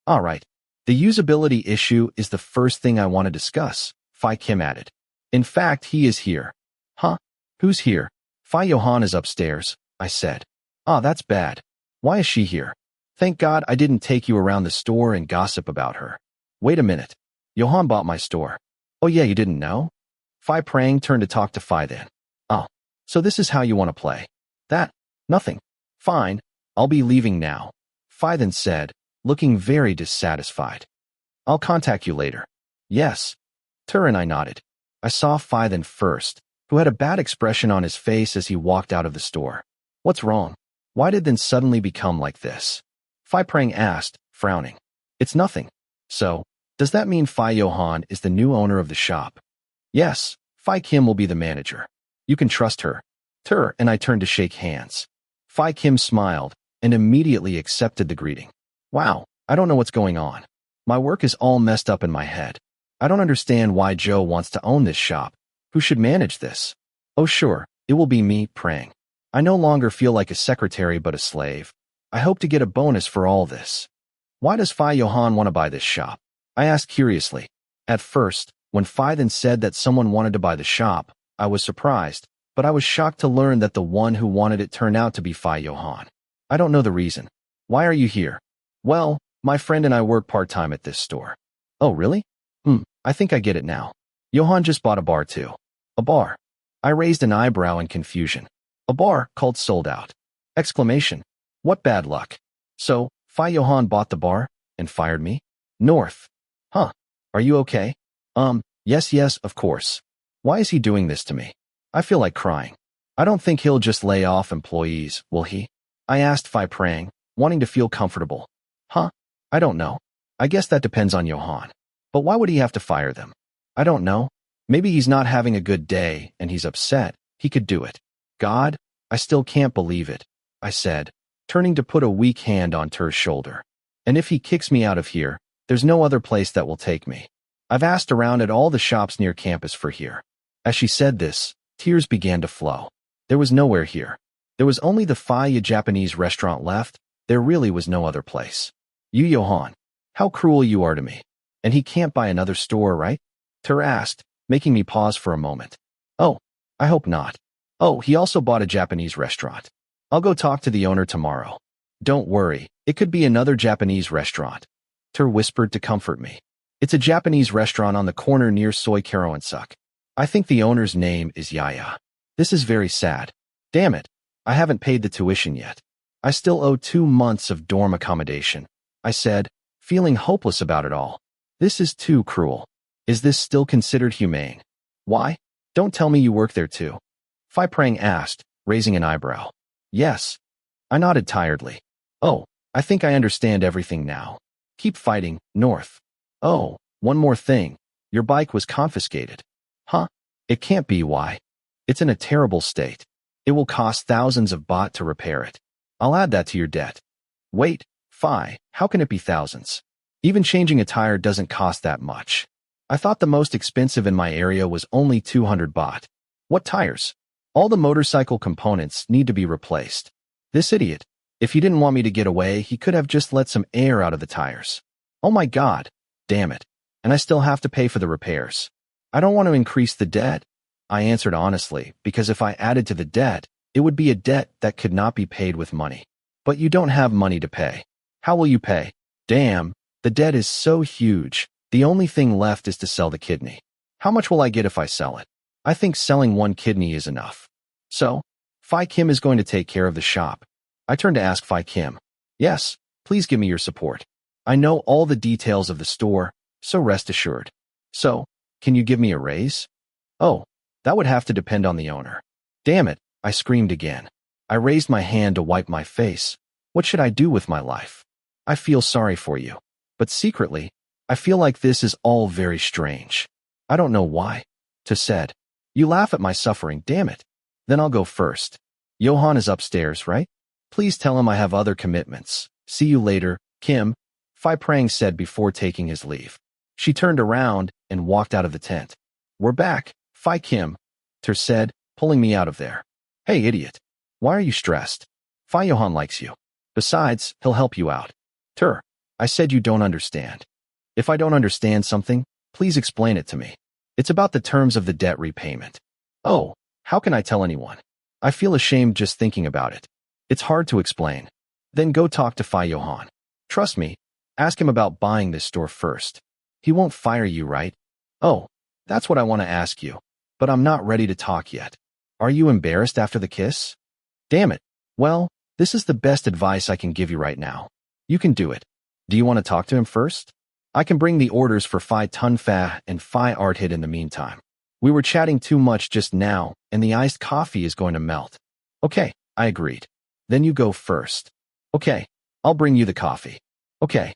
All right. The usability issue is the first thing I want to discuss, Phi Kim added. In fact, he is here. Huh? Who's here? Phi Johann is upstairs, I said. Ah, that's bad. Why is she here? Thank God I didn't take you around the store and gossip about her. Wait a minute. Johann bought my store. Oh yeah, you didn't know? Phi Prang turned to talk to Phi then. Oh, so this is how you want to play. That? Nothing. Fine, I'll be leaving now. Phi then said, looking very dissatisfied. I'll contact you later. Yes. And I nodded. I saw Phi then first, who had a bad expression on his face as he walked out of the store. What's wrong? Why did then suddenly become like this? Phi Prang asked, frowning. It's nothing. So, does that mean Phi Johann is the new owner of the shop? Yes, Phi Kim will be the manager. You can trust her. And I turned to shake hands. Phi Kim smiled and immediately accepted the greeting. Wow, I don't know what's going on. My work is all messed up in my head. I don't understand why Joe wants to own this shop. Who should manage this? Oh sure, it will be me, Prang. I no longer feel like a secretary but a slave. I hope to get a bonus for all this. Why does Phi Johann want to buy this shop? I asked curiously. At first, when Phi then said that someone wanted to buy the shop, I was surprised, but I was shocked to learn that the one who wanted it turned out to be Phi Johann. I don't know the reason. Why are you here? Well, my friend and I work part-time at this store. Oh, really? I think I get it now. Johann just bought a bar too. A bar? I raised an eyebrow in confusion. A bar called Sold Out. Exclamation. What bad luck. So, Phi Johann bought the bar and fired me? North. Huh. Are you okay? Yes, of course. Why is he doing this to me? I feel like crying. I don't think he'll just lay off employees, will he? I asked Phi Prang, wanting to feel comfortable. Huh? I don't know. I guess that depends on Johann. But why would he have to fire them? I don't know. Maybe he's not having a good day and he's upset. He could do it. God, I still can't believe it, I said, turning to put a weak hand on Ter's shoulder. And if he kicks me out of here, there's no other place that will take me. I've asked around at all the shops near campus for here. As she said this, tears began to flow. There was nowhere here. There was only the Phi Japanese restaurant left. There really was no other place. You Johann, how cruel you are to me. And he can't buy another store, right? Ter asked, making me pause for a moment. Oh, I hope not. Oh, he also bought a Japanese restaurant. I'll go talk to the owner tomorrow. Don't worry, it could be another Japanese restaurant. Ter whispered to comfort me. It's a Japanese restaurant on the corner near Soy Karawansuk. I think the owner's name is Yaya. This is very sad. Damn it, I haven't paid the tuition yet. I still owe 2 months of dorm accommodation, I said, feeling hopeless about it all. This is too cruel. Is this still considered humane? Why? Don't tell me you work there too. Phi Prang asked, raising an eyebrow. Yes. I nodded tiredly. Oh, I think I understand everything now. Keep fighting, North. Oh, one more thing. Your bike was confiscated. Huh? It can't be. Why? It's in a terrible state. It will cost thousands of baht to repair it. I'll add that to your debt. Wait, Phi, how can it be thousands? Even changing a tire doesn't cost that much. I thought the most expensive in my area was only 200 baht. What tires? All the motorcycle components need to be replaced. This idiot. If he didn't want me to get away, he could have just let some air out of the tires. Oh my God. Damn it. And I still have to pay for the repairs. I don't want to increase the debt. I answered honestly, because if I added to the debt, It would be a debt that could not be paid with money. But you don't have money to pay. How will you pay? Damn, the debt is so huge. The only thing left is to sell the kidney. How much will I get if I sell it? I think selling one kidney is enough. So, Phi Kim is going to take care of the shop. I turned to ask Phi Kim. Yes, please give me your support. I know all the details of the store, so rest assured. So, can you give me a raise? Oh, that would have to depend on the owner. Damn it, I screamed again. I raised my hand to wipe my face. What should I do with my life? I feel sorry for you. But secretly, I feel like this is all very strange. I don't know why. To said. You laugh at my suffering, damn it. Then I'll go first. Johann is upstairs, right? Please tell him I have other commitments. See you later, Kim, Phi Prang said before taking his leave. She turned around and walked out of the tent. We're back, Phi Kim, Ter said, pulling me out of there. Hey, idiot. Why are you stressed? Phi Johann likes you. Besides, he'll help you out. Ter, I said you don't understand. If I don't understand something, please explain it to me. It's about the terms of the debt repayment. Oh, how can I tell anyone? I feel ashamed just thinking about it. It's hard to explain. Then go talk to Phi Johann. Trust me, ask him about buying this store first. He won't fire you, right? Oh, that's what I want to ask you. But I'm not ready to talk yet. Are you embarrassed after the kiss? Damn it. Well, this is the best advice I can give you right now. You can do it. Do you want to talk to him first? I can bring the orders for Phi Tun Fa and Phi Art Hit in the meantime. We were chatting too much just now, and the iced coffee is going to melt. Okay, I agreed. Then you go first. Okay, I'll bring you the coffee. Okay.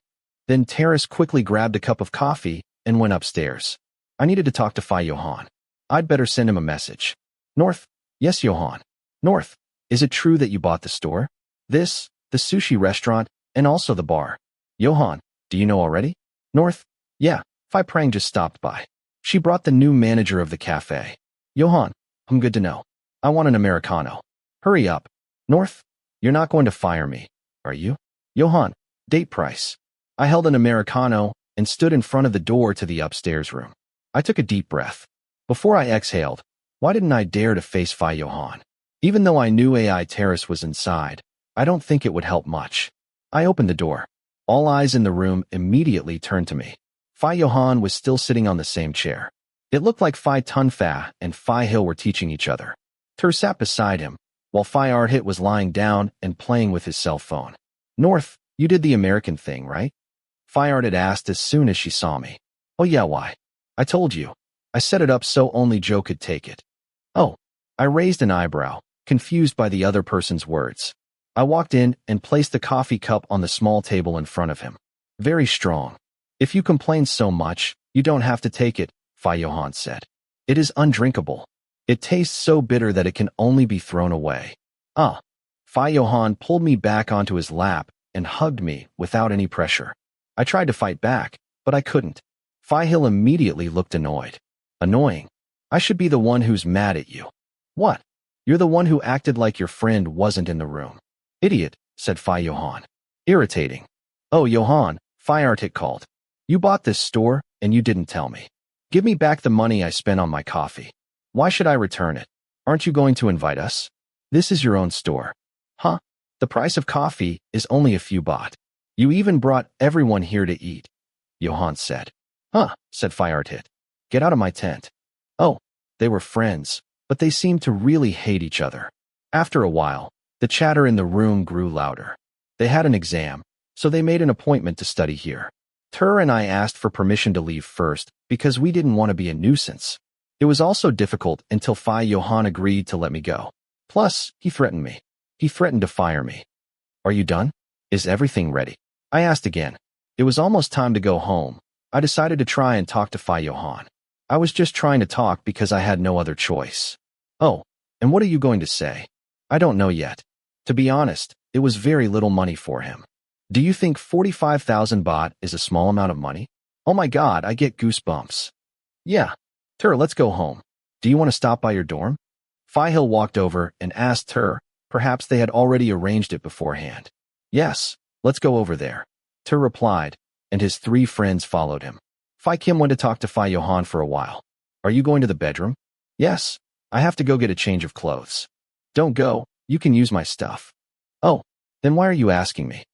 Then Terrace quickly grabbed a cup of coffee and went upstairs. I needed to talk to Phi Johann. I'd better send him a message. North? Yes, Johann. North, is it true that you bought the store? This, the sushi restaurant, and also the bar. Johann, do you know already? North? Yeah, Phi Prang just stopped by. She brought the new manager of the café. Johann, I'm good to know. I want an Americano. Hurry up. North, you're not going to fire me, are you? Johann, date price. I held an Americano and stood in front of the door to the upstairs room. I took a deep breath. Before I exhaled, why didn't I dare to face Phi Johann? Even though I knew AI Terrace was inside, I don't think it would help much. I opened the door. All eyes in the room immediately turned to me. Phi Johann was still sitting on the same chair. It looked like Phi Tun Fa and Phi Hill were teaching each other. Ter sat beside him, while Phi Art Hit was lying down and playing with his cell phone. North, you did the American thing, right? Phi Art Hit asked as soon as she saw me. Oh yeah, why? I told you. I set it up so only Joe could take it. Oh. I raised an eyebrow, confused by the other person's words. I walked in and placed the coffee cup on the small table in front of him. Very strong. If you complain so much, you don't have to take it, Phi Johann said. It is undrinkable. It tastes so bitter that it can only be thrown away. Phi Johann pulled me back onto his lap and hugged me without any pressure. I tried to fight back, but I couldn't. Phi Hill immediately looked annoyed. Annoying. I should be the one who's mad at you. What? You're the one who acted like your friend wasn't in the room. Idiot, said Phi Johann. Irritating. Oh, Johann, Phi Art Hit called. You bought this store, and you didn't tell me. Give me back the money I spent on my coffee. Why should I return it? Aren't you going to invite us? This is your own store. Huh? The price of coffee is only a few baht. You even brought everyone here to eat, Johann said. Huh, said Phi Art Hit. Get out of my tent. Oh, they were friends, but they seemed to really hate each other. After a while, the chatter in the room grew louder. They had an exam, so they made an appointment to study here. Ter and I asked for permission to leave first because we didn't want to be a nuisance. It was also difficult until Phi Johann agreed to let me go. Plus, he threatened me. He threatened to fire me. Are you done? Is everything ready? I asked again. It was almost time to go home. I decided to try and talk to Phi Johann. I was just trying to talk because I had no other choice. Oh, and what are you going to say? I don't know yet. To be honest, it was very little money for him. Do you think 45,000 baht is a small amount of money? Oh my god, I get goosebumps. Yeah. Ter, let's go home. Do you want to stop by your dorm? Phi Hill walked over and asked Ter. Perhaps they had already arranged it beforehand. Yes, let's go over there. Ter replied, and his 3 friends followed him. Phi Kim went to talk to Phi Johann for a while. Are you going to the bedroom? Yes, I have to go get a change of clothes. Don't go, You can use my stuff. Oh, then why are you asking me?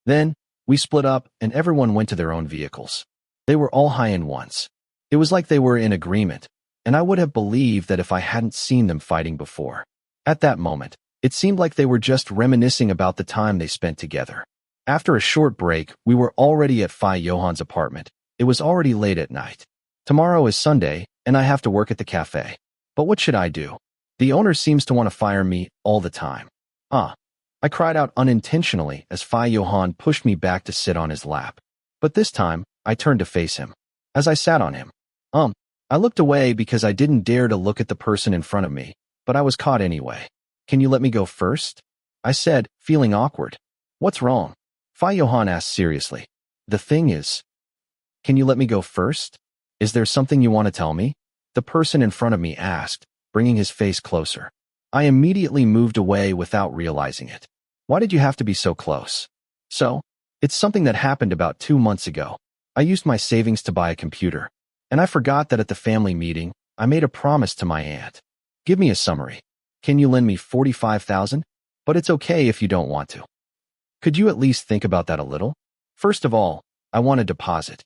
Then, we split up and everyone went to their own vehicles. They were all high in once. It was like they were in agreement, and I would have believed that if I hadn't seen them fighting before. At that moment, it seemed like they were just reminiscing about the time they spent together. After a short break, we were already at Johann's apartment. It was already late at night. Tomorrow is Sunday, and I have to work at the café. But what should I do? The owner seems to want to fire me all the time. I cried out unintentionally as Johann pushed me back to sit on his lap. But this time, I turned to face him. As I sat on him, I looked away because I didn't dare to look at the person in front of me, but I was caught anyway. Can you let me go first? I said, feeling awkward. What's wrong? Johann asked seriously. The thing is, can you let me go first? Is there something you want to tell me? The person in front of me asked, bringing his face closer. I immediately moved away without realizing it. Why did you have to be so close? So, it's something that happened about 2 months ago. I used my savings to buy a computer, and I forgot that at the family meeting, I made a promise to my aunt. Give me a summary. Can you lend me 45,000? But it's okay if you don't want to. Could you at least think about that a little? First of all, I want a deposit.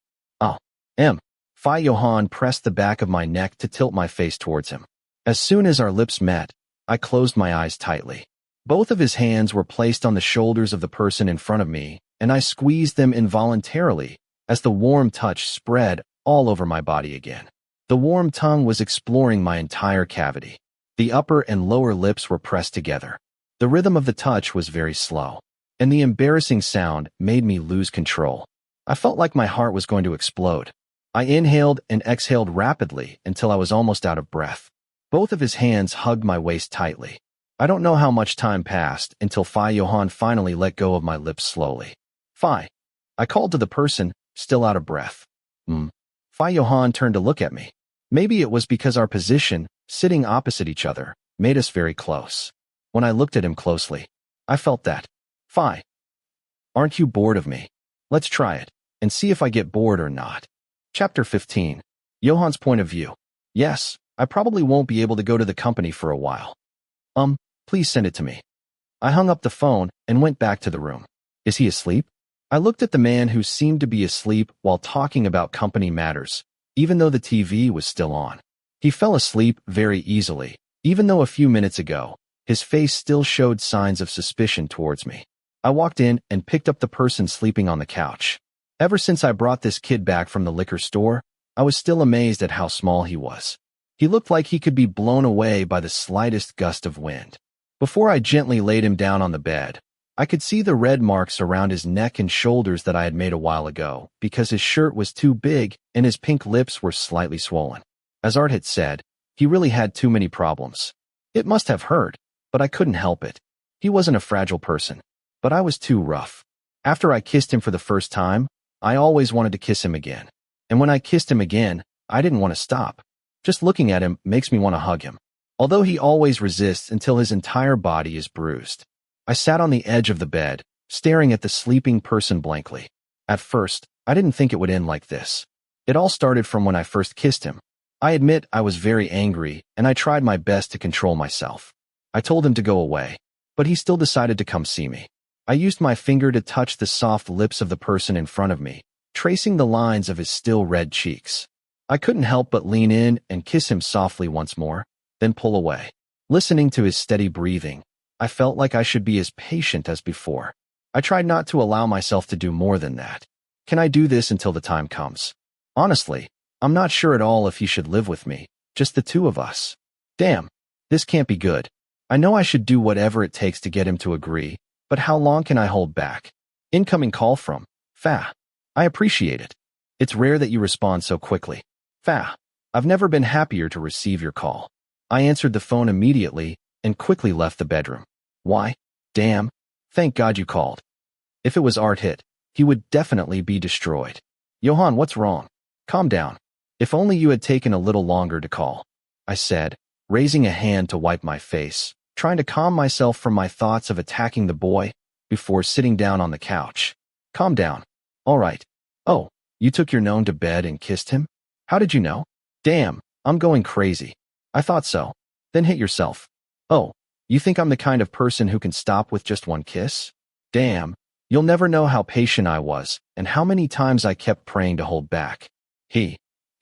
Johann pressed the back of my neck to tilt my face towards him. As soon as our lips met, I closed my eyes tightly. Both of his hands were placed on the shoulders of the person in front of me, and I squeezed them involuntarily as the warm touch spread all over my body again. The warm tongue was exploring my entire cavity. The upper and lower lips were pressed together. The rhythm of the touch was very slow, and the embarrassing sound made me lose control. I felt like my heart was going to explode. I inhaled and exhaled rapidly until I was almost out of breath. Both of his hands hugged my waist tightly. I don't know how much time passed until Johann finally let go of my lips slowly. I called to the person, still out of breath. Johann turned to look at me. Maybe it was because our position, sitting opposite each other, made us very close. When I looked at him closely, I felt that. Aren't you bored of me? Let's try it, and see if I get bored or not. Chapter 15. Johann's point of view. Yes, I probably won't be able to go to the company for a while. Please send it to me. I hung up the phone and went back to the room. Is he asleep? I looked at the man who seemed to be asleep while talking about company matters, even though the TV was still on. He fell asleep very easily, even though a few minutes ago, his face still showed signs of suspicion towards me. I walked in and picked up the person sleeping on the couch. Ever since I brought this kid back from the liquor store, I was still amazed at how small he was. He looked like he could be blown away by the slightest gust of wind. Before I gently laid him down on the bed, I could see the red marks around his neck and shoulders that I had made a while ago because his shirt was too big and his pink lips were slightly swollen. As Art had said, he really had too many problems. It must have hurt, but I couldn't help it. He wasn't a fragile person, but I was too rough. After I kissed him for the first time, I always wanted to kiss him again. And when I kissed him again, I didn't want to stop. Just looking at him makes me want to hug him. Although he always resists until his entire body is bruised. I sat on the edge of the bed, staring at the sleeping person blankly. At first, I didn't think it would end like this. It all started from when I first kissed him. I admit I was very angry, and I tried my best to control myself. I told him to go away, but he still decided to come see me. I used my finger to touch the soft lips of the person in front of me, tracing the lines of his still red cheeks. I couldn't help but lean in and kiss him softly once more, then pull away. Listening to his steady breathing, I felt like I should be as patient as before. I tried not to allow myself to do more than that. Can I do this until the time comes? Honestly, I'm not sure at all if he should live with me, just the two of us. Damn, this can't be good. I know I should do whatever it takes to get him to agree, but how long can I hold back? Incoming call from Fa. I appreciate it. It's rare that you respond so quickly. Fa. I've never been happier to receive your call. I answered the phone immediately and quickly left the bedroom. Why? Damn. Thank God you called. If it was Art hit, he would definitely be destroyed. Johann, what's wrong? Calm down. If only you had taken a little longer to call, I said, raising a hand to wipe my face, trying to calm myself from my thoughts of attacking the boy before sitting down on the couch. Calm down. All right. Oh, you took your known to bed and kissed him? How did you know? Damn, I'm going crazy. I thought so. Then hit yourself. Oh, You think I'm the kind of person who can stop with just one kiss? Damn, you'll never know how patient I was and how many times I kept praying to hold back. He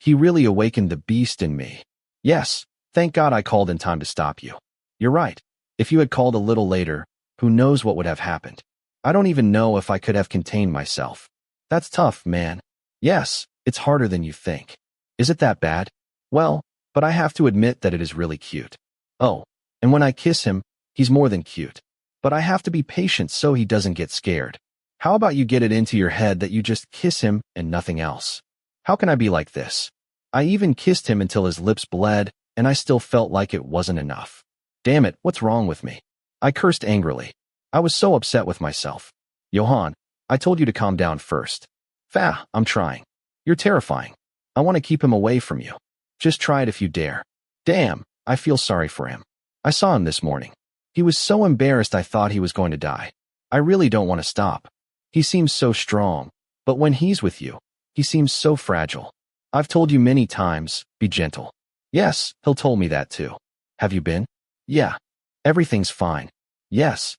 really awakened the beast in me. Yes, thank God I called in time to stop you. You're right. If you had called a little later, who knows what would have happened? I don't even know if I could have contained myself. That's tough, man. Yes, it's harder than you think. Is it that bad? Well, but I have to admit that it is really cute. Oh, and when I kiss him, he's more than cute. But I have to be patient so he doesn't get scared. How about you get it into your head that you just kiss him and nothing else? How can I be like this? I even kissed him until his lips bled, and I still felt like it wasn't enough. Damn it, what's wrong with me? I cursed angrily. I was so upset with myself. Johann, I told you to calm down first. I'm trying. You're terrifying. I want to keep him away from you. Just try it if you dare. Damn, I feel sorry for him. I saw him this morning. He was so embarrassed I thought he was going to die. I really don't want to stop. He seems so strong, but when he's with you, he seems so fragile. I've told you many times, be gentle. Yes, he'll told me that too. Have you been? Yeah. Everything's fine. Yes.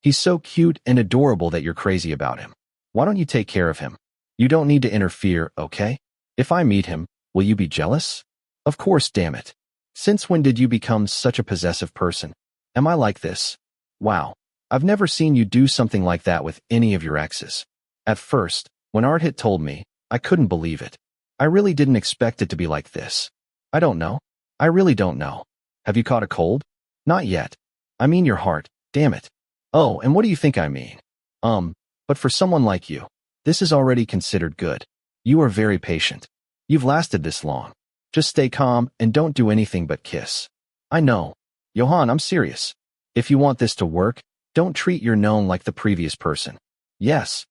He's so cute and adorable that you're crazy about him. Why don't you take care of him? You don't need to interfere, okay? If I meet him, will you be jealous? Of course, damn it. Since when did you become such a possessive person? Am I like this? Wow. I've never seen you do something like that with any of your exes. At first, when Ardhit told me, I couldn't believe it. I really didn't expect it to be like this. I don't know. I really don't know. Have you caught a cold? Not yet. I mean your heart, damn it. Oh, and what do you think I mean? But for someone like you, this is already considered good. You are very patient. You've lasted this long. Just stay calm and don't do anything but kiss. I know. Johann, I'm serious. If you want this to work, don't treat your known like the previous person. Yes.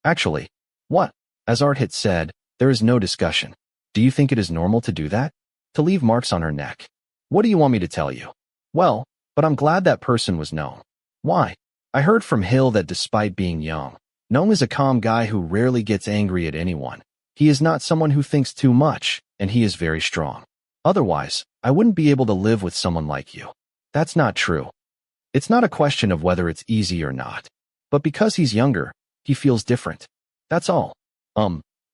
Actually, what? As Ardhit said, there is no discussion. Do you think it is normal to do that? To leave marks on her neck? What do you want me to tell you? Well, but I'm glad that person was known. Why? I heard from Hill that despite being young, Noam is a calm guy who rarely gets angry at anyone. He is not someone who thinks too much, and he is very strong. Otherwise, I wouldn't be able to live with someone like you. That's not true. It's not a question of whether it's easy or not. But because he's younger, he feels different. That's all.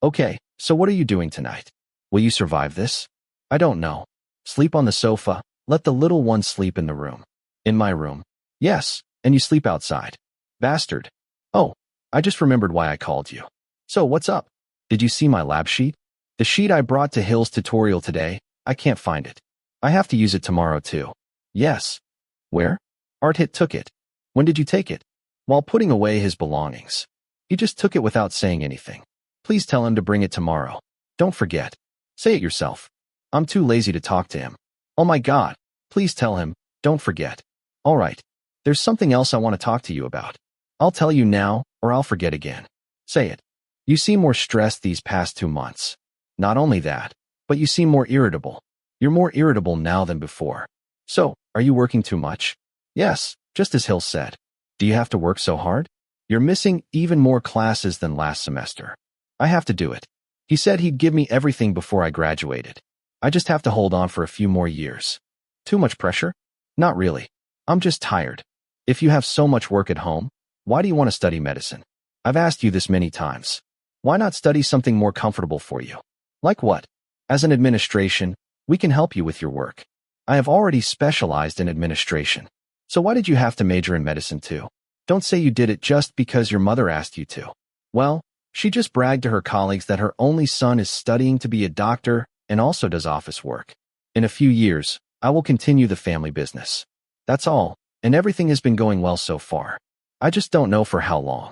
Okay, so what are you doing tonight? Will you survive this? I don't know. Sleep on the sofa, let the little one sleep in the room. In my room. Yes, and you sleep outside. Bastard. Oh, I just remembered why I called you. So what's up? Did you see my lab sheet? The sheet I brought to Hill's tutorial today, I can't find it. I have to use it tomorrow too. Yes. Where? Ardhit took it. When did you take it? While putting away his belongings. He just took it without saying anything. Please tell him to bring it tomorrow. Don't forget. Say it yourself. I'm too lazy to talk to him. Oh my God. Please tell him, don't forget. All right. There's something else I want to talk to you about. I'll tell you now, or I'll forget again. Say it. You seem more stressed these past 2 months. Not only that, but you seem more irritable. You're more irritable now than before. So, are you working too much? Yes, just as Hill said. Do you have to work so hard? You're missing even more classes than last semester. I have to do it. He said he'd give me everything before I graduated. I just have to hold on for a few more years. Too much pressure? Not really. I'm just tired. If you have so much work at home, why do you want to study medicine? I've asked you this many times. Why not study something more comfortable for you? Like what? As an administration, we can help you with your work. I have already specialized in administration. So why did you have to major in medicine too? Don't say you did it just because your mother asked you to. Well, she just bragged to her colleagues that her only son is studying to be a doctor and also does office work. In a few years, I will continue the family business. That's all, and everything has been going well so far. I just don't know for how long.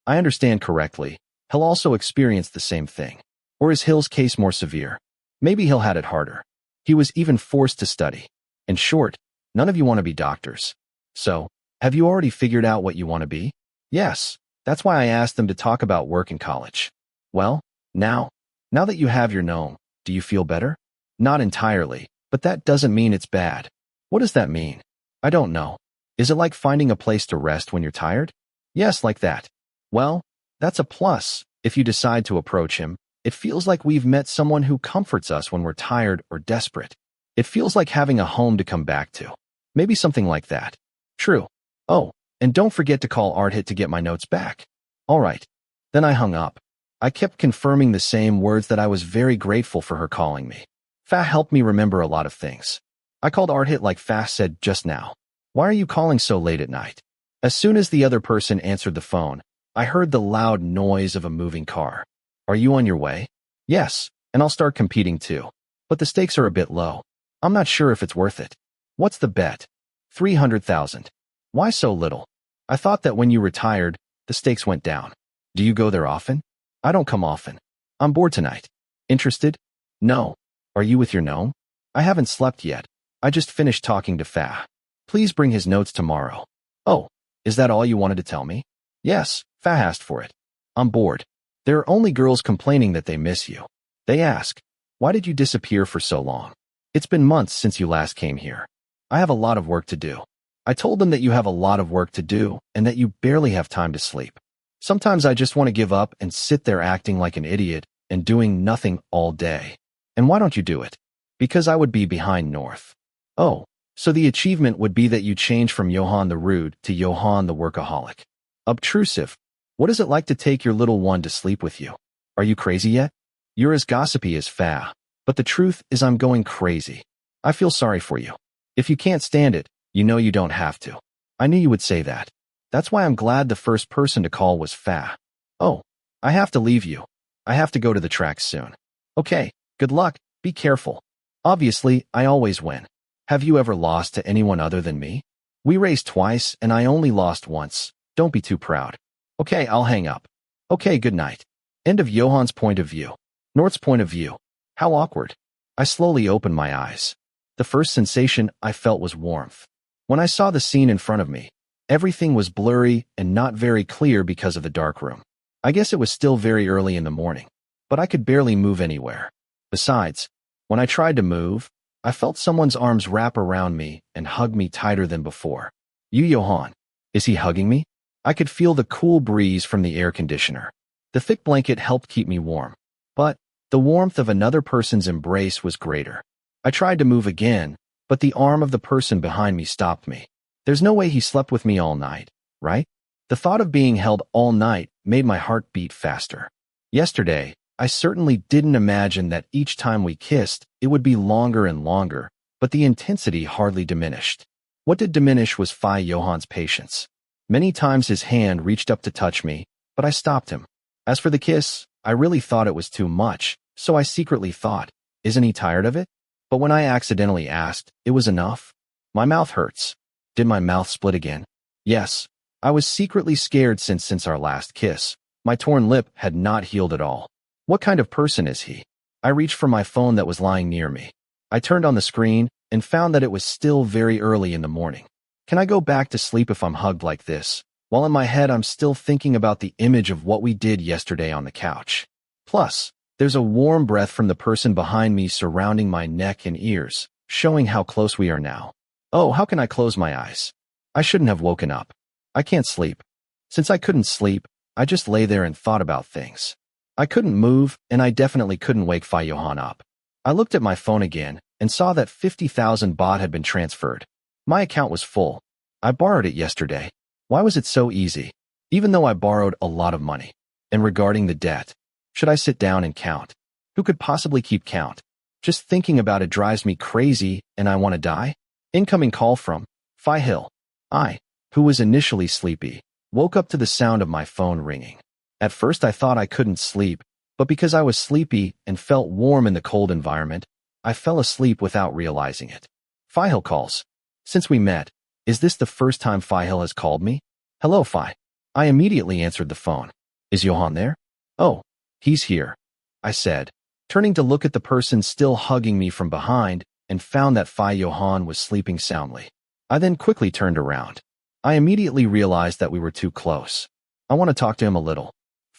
I understand correctly. He'll also experience the same thing. Or is Hill's case more severe? Maybe Hill had it harder. He was even forced to study. In short, none of you want to be doctors. So, have you already figured out what you want to be? Yes, that's why I asked them to talk about work in college. Well, now that you have your known, do you feel better? Not entirely, but that doesn't mean it's bad. What does that mean? I don't know. Is it like finding a place to rest when you're tired? Yes, like that. Well, that's a plus. If you decide to approach him, it feels like we've met someone who comforts us when we're tired or desperate. It feels like having a home to come back to. Maybe something like that. True. Oh, and don't forget to call Arthit to get my notes back. All right. Then I hung up. I kept confirming the same words that I was very grateful for her calling me. Fa helped me remember a lot of things. I called Arthit like Fa said just now. Why are you calling so late at night? As soon as the other person answered the phone, I heard the loud noise of a moving car. Are you on your way? Yes, and I'll start competing too. But the stakes are a bit low. I'm not sure if it's worth it. What's the bet? 300,000. Why so little? I thought that when you retired, the stakes went down. Do you go there often? I don't come often. I'm bored tonight. Interested? No. Are you with your gnome? I haven't slept yet. I just finished talking to Fa. Please bring his notes tomorrow. Oh, is that all you wanted to tell me? Yes, Fa asked for it. I'm bored. There are only girls complaining that they miss you. They ask, why did you disappear for so long? It's been months since you last came here. I have a lot of work to do. I told them that you have a lot of work to do and that you barely have time to sleep. Sometimes I just want to give up and sit there acting like an idiot and doing nothing all day. And why don't you do it? Because I would be behind North. Oh, so the achievement would be that you change from Johann the rude to Johann the workaholic. Obtrusive. What is it like to take your little one to sleep with you? Are you crazy yet? You're as gossipy as Fa, but the truth is I'm going crazy. I feel sorry for you. If you can't stand it, you know you don't have to. I knew you would say that. That's why I'm glad the first person to call was Fa. Oh, I have to leave you. I have to go to the track soon. Okay, good luck, be careful. Obviously, I always win. Have you ever lost to anyone other than me? We raced twice and I only lost once. Don't be too proud. Okay, I'll hang up. Okay, good night. End of Johann's point of view. North's point of view. How awkward. I slowly opened my eyes. The first sensation I felt was warmth. When I saw the scene in front of me, everything was blurry and not very clear because of the dark room. I guess it was still very early in the morning, but I could barely move anywhere. Besides, when I tried to move, I felt someone's arms wrap around me and hug me tighter than before. You, Johann. Is he hugging me? I could feel the cool breeze from the air conditioner. The thick blanket helped keep me warm, but the warmth of another person's embrace was greater. I tried to move again, but the arm of the person behind me stopped me. There's no way he slept with me all night, right? The thought of being held all night made my heart beat faster. Yesterday, I certainly didn't imagine that each time we kissed, it would be longer and longer, but the intensity hardly diminished. What did diminish was Johann's patience. Many times his hand reached up to touch me, but I stopped him. As for the kiss, I really thought it was too much, so I secretly thought, isn't he tired of it? But when I accidentally asked, it was enough. My mouth hurts. Did my mouth split again? Yes. I was secretly scared since our last kiss. My torn lip had not healed at all. What kind of person is he? I reached for my phone that was lying near me. I turned on the screen and found that it was still very early in the morning. Can I go back to sleep if I'm hugged like this? While in my head I'm still thinking about the image of what we did yesterday on the couch. Plus, there's a warm breath from the person behind me surrounding my neck and ears, showing how close we are now. Oh, how can I close my eyes? I shouldn't have woken up. I can't sleep. Since I couldn't sleep, I just lay there and thought about things. I couldn't move, and I definitely couldn't wake Johann up. I looked at my phone again and saw that 50,000 baht had been transferred. My account was full. I borrowed it yesterday. Why was it so easy? Even though I borrowed a lot of money. And regarding the debt, should I sit down and count? Who could possibly keep count? Just thinking about it drives me crazy and I want to die. Incoming call from Phi Hill. I, who was initially sleepy, woke up to the sound of my phone ringing. At first I thought I couldn't sleep, but because I was sleepy and felt warm in the cold environment, I fell asleep without realizing it. Phi Hill calls. Since we met, is this the first time Phi Hill has called me? Hello, Phi. I immediately answered the phone. Is Johann there? Oh, he's here, I said, turning to look at the person still hugging me from behind and found that Johann was sleeping soundly. I then quickly turned around. I immediately realized that we were too close. I want to talk to him a little.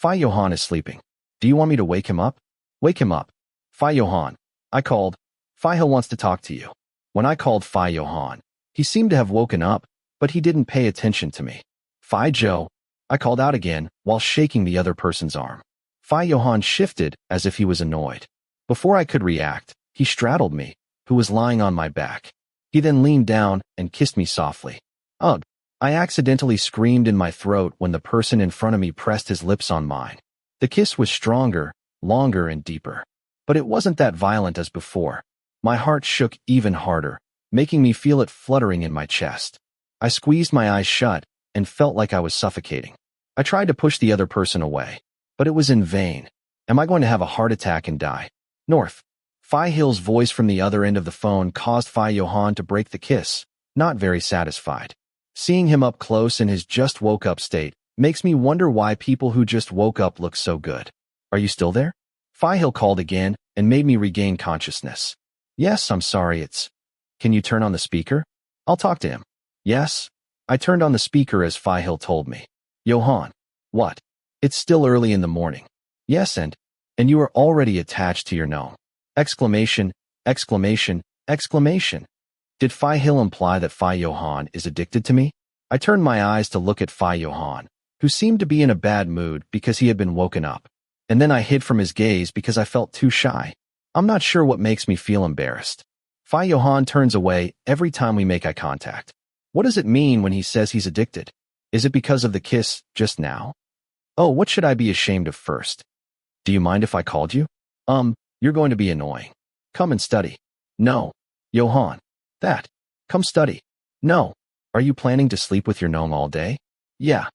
Johann is sleeping. Do you want me to wake him up? Wake him up. Johann. I called. Phi Hill wants to talk to you. When I called Johann, he seemed to have woken up, but he didn't pay attention to me. Joe. I called out again while shaking the other person's arm. Johann shifted as if he was annoyed. Before I could react, he straddled me, who was lying on my back. He then leaned down and kissed me softly. Ugh! I accidentally screamed in my throat when the person in front of me pressed his lips on mine. The kiss was stronger, longer, and deeper. But it wasn't that violent as before. My heart shook even harder, making me feel it fluttering in my chest. I squeezed my eyes shut and felt like I was suffocating. I tried to push the other person away, but it was in vain. Am I going to have a heart attack and die? North. Phi Hill's voice from the other end of the phone caused Phi Johann to break the kiss, not very satisfied. Seeing him up close in his just woke up state makes me wonder why people who just woke up look so good. Are you still there? Phi Hill called again and made me regain consciousness. Yes, I'm sorry, Can you turn on the speaker? I'll talk to him. Yes. I turned on the speaker as Phi Hill told me. Johann. What? It's still early in the morning. Yes, and you are already attached to your gnome. Exclamation, exclamation, exclamation. Did Phi Hill imply that Phi Johann is addicted to me? I turned my eyes to look at Phi Johann, who seemed to be in a bad mood because he had been woken up. And then I hid from his gaze because I felt too shy. I'm not sure what makes me feel embarrassed. Phi Johann turns away every time we make eye contact. What does it mean when he says he's addicted? Is it because of the kiss just now? Oh, what should I be ashamed of first? Do you mind if I called you? You're going to be annoying. Come and study. No. Johann. That. Come study. No. Are you planning to sleep with your gnome all day? Yeah.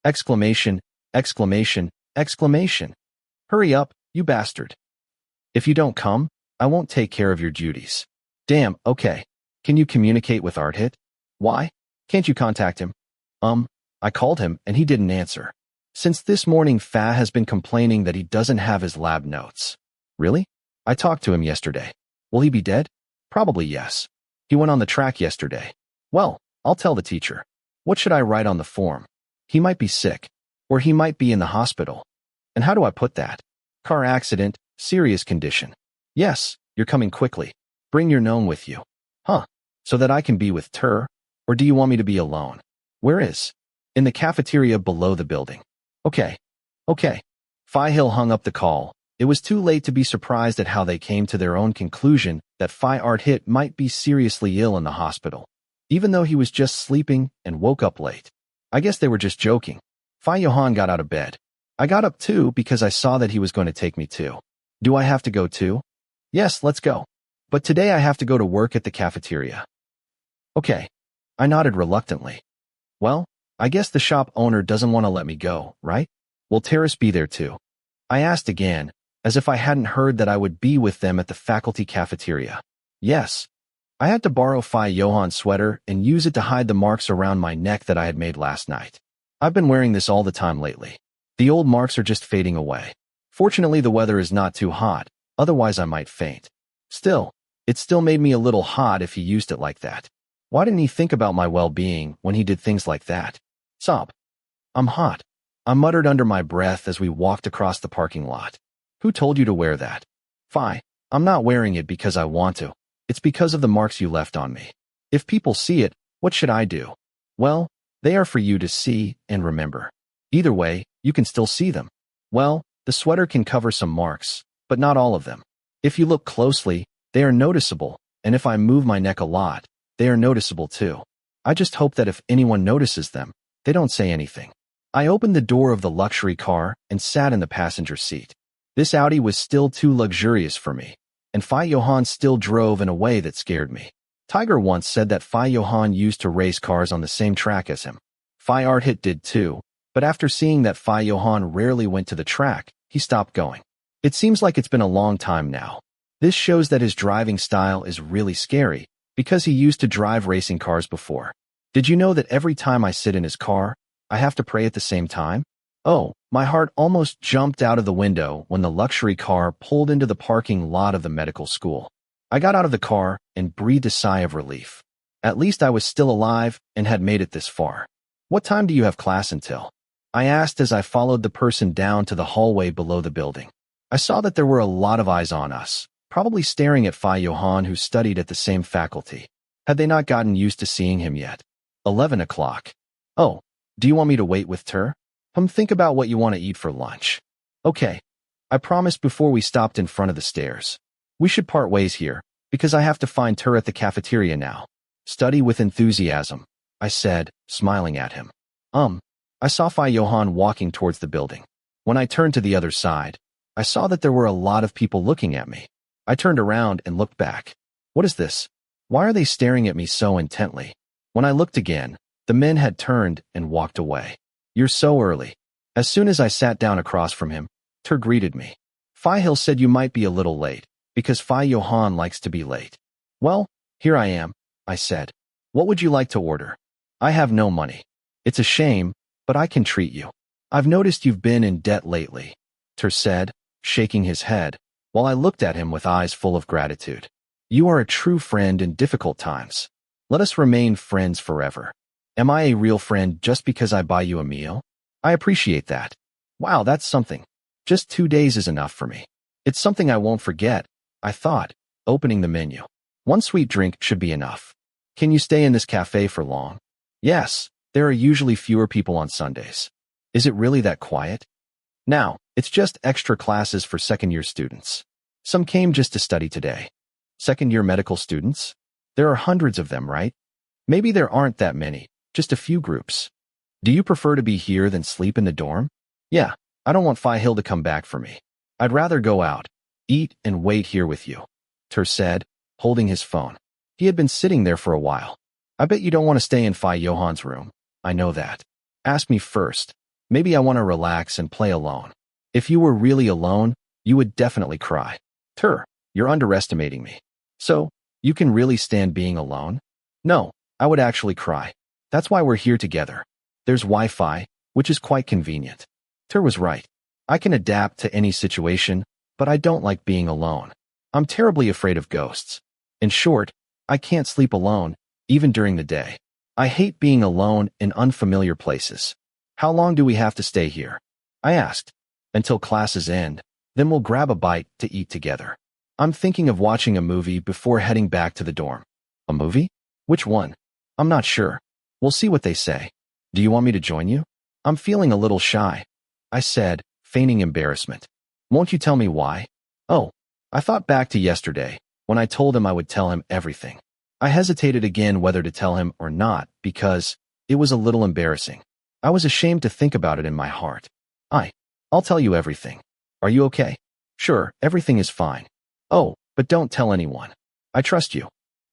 Exclamation, exclamation, exclamation. Hurry up, you bastard. If you don't come, I won't take care of your duties. Damn, okay. Can you communicate with Arthit? Why? Can't you contact him? I called him and he didn't answer. Since this morning Fa has been complaining that he doesn't have his lab notes. Really? I talked to him yesterday. Will he be dead? Probably yes. He went on the track yesterday. Well, I'll tell the teacher. What should I write on the form? He might be sick. Or he might be in the hospital. And how do I put that? Car accident, serious condition. Yes, you're coming quickly. Bring your gnome with you. Huh. So that I can be with Tur? Or do you want me to be alone? Where is? In the cafeteria below the building. Okay. Okay. Phi Hill hung up the call. It was too late to be surprised at how they came to their own conclusion that Phi Arthit might be seriously ill in the hospital, even though he was just sleeping and woke up late. I guess they were just joking. Phi Johann got out of bed. I got up too because I saw that he was going to take me too. Do I have to go too? Yes, let's go. But today I have to go to work at the cafeteria. Okay. I nodded reluctantly. Well, I guess the shop owner doesn't want to let me go, right? Will Terrace be there too? I asked again, as if I hadn't heard that I would be with them at the faculty cafeteria. Yes. I had to borrow Phi Johann's sweater and use it to hide the marks around my neck that I had made last night. I've been wearing this all the time lately. The old marks are just fading away. Fortunately, the weather is not too hot, otherwise I might faint. Still, it still made me a little hot if he used it like that. Why didn't he think about my well-being when he did things like that? Sob. I'm hot. I muttered under my breath as we walked across the parking lot. Who told you to wear that? Phi, I'm not wearing it because I want to. It's because of the marks you left on me. If people see it, what should I do? Well, they are for you to see and remember. Either way, you can still see them. Well, the sweater can cover some marks, but not all of them. If you look closely, they are noticeable, and if I move my neck a lot, they are noticeable too. I just hope that if anyone notices them, they don't say anything. I opened the door of the luxury car and sat in the passenger seat. This Audi was still too luxurious for me, and Phi Johann still drove in a way that scared me. Tiger once said that Phi Johann used to race cars on the same track as him. Phi Arthit did too, but after seeing that Phi Johann rarely went to the track, he stopped going. It seems like it's been a long time now. This shows that his driving style is really scary, because he used to drive racing cars before. Did you know that every time I sit in his car, I have to pray at the same time? Oh, my heart almost jumped out of the window when the luxury car pulled into the parking lot of the medical school. I got out of the car and breathed a sigh of relief. At least I was still alive and had made it this far. What time do you have class until? I asked as I followed the person down to the hallway below the building. I saw that there were a lot of eyes on us, probably staring at Phi Johann, who studied at the same faculty. Had they not gotten used to seeing him yet? 11 o'clock. Oh, do you want me to wait with Tur? Think about what you want to eat for lunch. Okay. I promised before we stopped in front of the stairs. We should part ways here, because I have to find Tur at the cafeteria now. Study with enthusiasm, I said, smiling at him. I saw Johann walking towards the building. When I turned to the other side, I saw that there were a lot of people looking at me. I turned around and looked back. What is this? Why are they staring at me so intently? When I looked again, the men had turned and walked away. You're so early. As soon as I sat down across from him, Ter greeted me. Hill said you might be a little late, because Johann likes to be late. Well, here I am, I said. What would you like to order? I have no money. It's a shame, but I can treat you. I've noticed you've been in debt lately, Ter said, shaking his head, while I looked at him with eyes full of gratitude. You are a true friend in difficult times. Let us remain friends forever. Am I a real friend just because I buy you a meal? I appreciate that. Wow, that's something. Just 2 days is enough for me. It's something I won't forget, I thought, opening the menu. One sweet drink should be enough. Can you stay in this cafe for long? Yes, there are usually fewer people on Sundays. Is it really that quiet? Now, it's just extra classes for second-year students. Some came just to study today. Second-year medical students? There are hundreds of them, right? Maybe there aren't that many, just a few groups. Do you prefer to be here than sleep in the dorm? Yeah, I don't want Hill to come back for me. I'd rather go out, eat, and wait here with you, Ter said, holding his phone. He had been sitting there for a while. I bet you don't want to stay in Johann's room. I know that. Ask me first. Maybe I want to relax and play alone. If you were really alone, you would definitely cry. Ter, you're underestimating me. So, you can really stand being alone? No, I would actually cry. That's why we're here together. There's Wi-Fi, which is quite convenient. Ter was right. I can adapt to any situation, but I don't like being alone. I'm terribly afraid of ghosts. In short, I can't sleep alone, even during the day. I hate being alone in unfamiliar places. How long do we have to stay here? I asked. Until classes end, then we'll grab a bite to eat together. I'm thinking of watching a movie before heading back to the dorm. A movie? Which one? I'm not sure. We'll see what they say. Do you want me to join you? I'm feeling a little shy, I said, feigning embarrassment. Won't you tell me why? Oh, I thought back to yesterday, when I told him I would tell him everything. I hesitated again whether to tell him or not because it was a little embarrassing. I was ashamed to think about it in my heart. I'll tell you everything. Are you okay? Sure, everything is fine. Oh, but don't tell anyone. I trust you.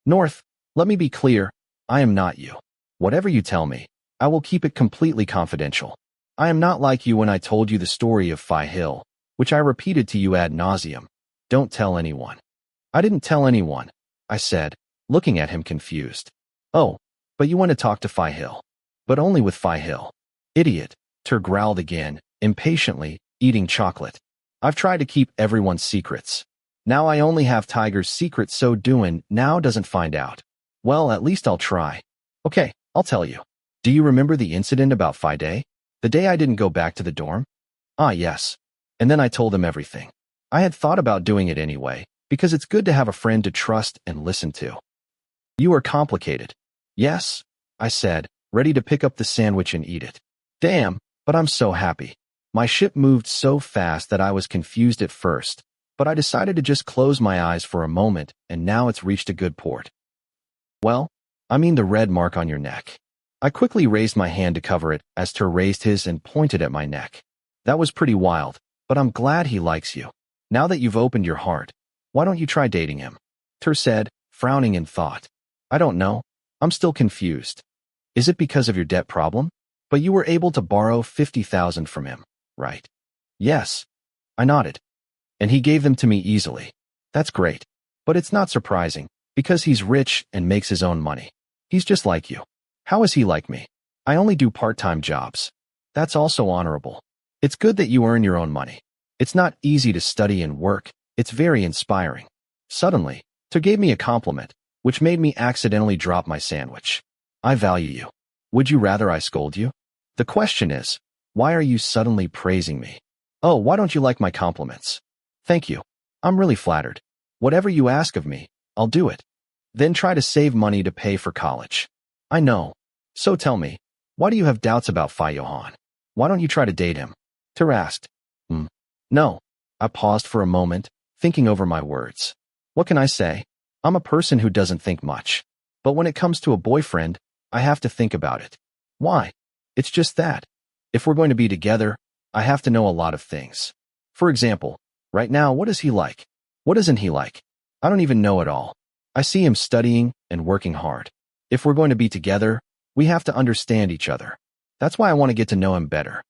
North, let me be clear, I am not you. Whatever you tell me, I will keep it completely confidential. I am not like you when I told you the story of Hill, which I repeated to you ad nauseum. Don't tell anyone. I didn't tell anyone, I said, looking at him confused. Oh, but you want to talk to Hill. But only with Hill. Idiot, Ter growled again, impatiently, eating chocolate. I've tried to keep everyone's secrets. Now I only have Tiger's secret, so Doan now doesn't find out. Well, at least I'll try. Okay, I'll tell you. Do you remember the incident about Day? The day I didn't go back to the dorm? Ah, yes. And then I told him everything. I had thought about doing it anyway, because it's good to have a friend to trust and listen to. You are complicated. Yes, I said, ready to pick up the sandwich and eat it. Damn, but I'm so happy. My ship moved so fast that I was confused at first, but I decided to just close my eyes for a moment, and now it's reached a good port. Well, I mean the red mark on your neck. I quickly raised my hand to cover it as Ter raised his and pointed at my neck. That was pretty wild, but I'm glad he likes you. Now that you've opened your heart, why don't you try dating him? Ter said, frowning in thought. I don't know. I'm still confused. Is it because of your debt problem? But you were able to borrow 50,000 from him, right? Yes. I nodded. And he gave them to me easily. That's great. But it's not surprising, because he's rich and makes his own money. He's just like you. How is he like me? I only do part-time jobs. That's also honorable. It's good that you earn your own money. It's not easy to study and work. It's very inspiring. Suddenly, Ter gave me a compliment, which made me accidentally drop my sandwich. I value you. Would you rather I scold you? The question is, why are you suddenly praising me? Oh, why don't you like my compliments? Thank you. I'm really flattered. Whatever you ask of me, I'll do it. Then try to save money to pay for college. I know. So tell me, why do you have doubts about Johann? Why don't you try to date him? Ter asked. No. I paused for a moment, thinking over my words. What can I say? I'm a person who doesn't think much. But when it comes to a boyfriend, I have to think about it. Why? It's just that. If we're going to be together, I have to know a lot of things. For example, right now, what is he like? What isn't he like? I don't even know it all. I see him studying and working hard. If we're going to be together, we have to understand each other. That's why I want to get to know him better.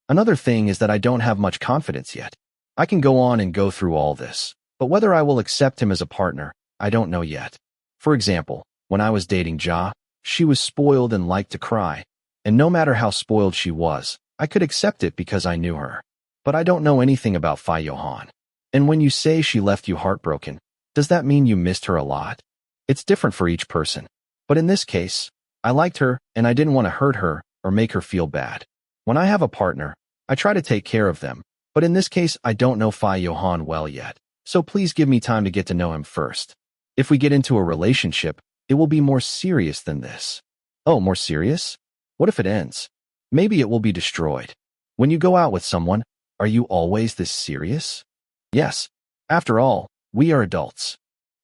Another thing is that I don't have much confidence yet. I can go on and go through all this, but whether I will accept him as a partner, I don't know yet. For example, when I was dating Ja, she was spoiled and liked to cry, and no matter how spoiled she was, I could accept it because I knew her. But I don't know anything about Johann. And when you say she left you heartbroken, does that mean you missed her a lot? It's different for each person. But in this case, I liked her and I didn't want to hurt her or make her feel bad. When I have a partner, I try to take care of them, but in this case I don't know Johann well yet, so please give me time to get to know him first. If we get into a relationship, it will be more serious than this. Oh, more serious? What if it ends? Maybe it will be destroyed. When you go out with someone, are you always this serious? Yes. After all, we are adults.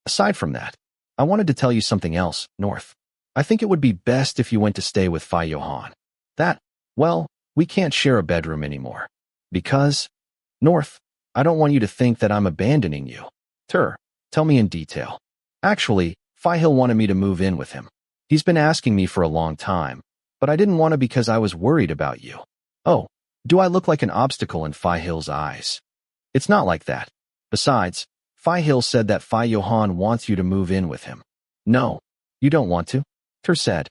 Aside from that, I wanted to tell you something else, North. I think it would be best if you went to stay with Johann. Well, we can't share a bedroom anymore. Because, North, I don't want you to think that I'm abandoning you. Tell me in detail. Actually, Fihil wanted me to move in with him. He's been asking me for a long time, but I didn't want to because I was worried about you. Oh, do I look like an obstacle in Fihil's eyes? It's not like that. Besides, Fihil said that Johann wants you to move in with him. No, you don't want to? Ter said.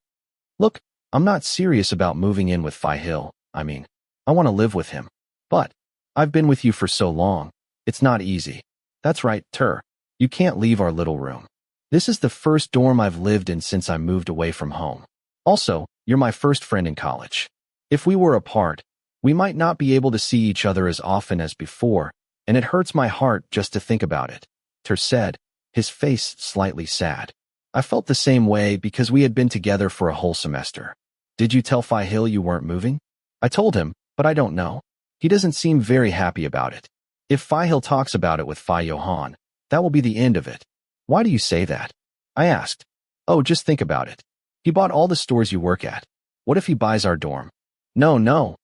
Look, I'm not serious about moving in with Fihil. I want to live with him. But I've been with you for so long. It's not easy. That's right, Ter. You can't leave our little room. This is the first dorm I've lived in since I moved away from home. Also, you're my first friend in college. If we were apart, we might not be able to see each other as often as before, and it hurts my heart just to think about it, Ter said, his face slightly sad. I felt the same way because we had been together for a whole semester. Did you tell Fihil you weren't moving? I told him, but I don't know. He doesn't seem very happy about it. If Fihil talks about it with Johann, that will be the end of it. Why do you say that? I asked. Oh, just think about it. He bought all the stores you work at. What if he buys our dorm? No,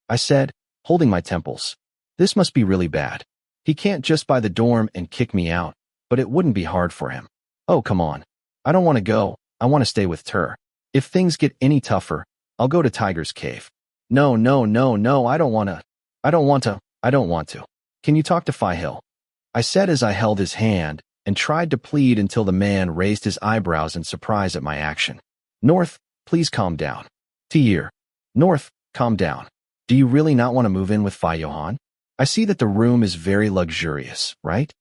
I said, holding my temples. This must be really bad. He can't just buy the dorm and kick me out, but it wouldn't be hard for him. Oh, come on. I don't want to go. I want to stay with Ter. If things get any tougher, I'll go to Tiger's Cave. No, I don't want to. Can you talk to Fihil? I said as I held his hand and tried to plead until the man raised his eyebrows in surprise at my action. North, please calm down. North, calm down. Do you really not want to move in with Johann? I see that the room is very luxurious, right?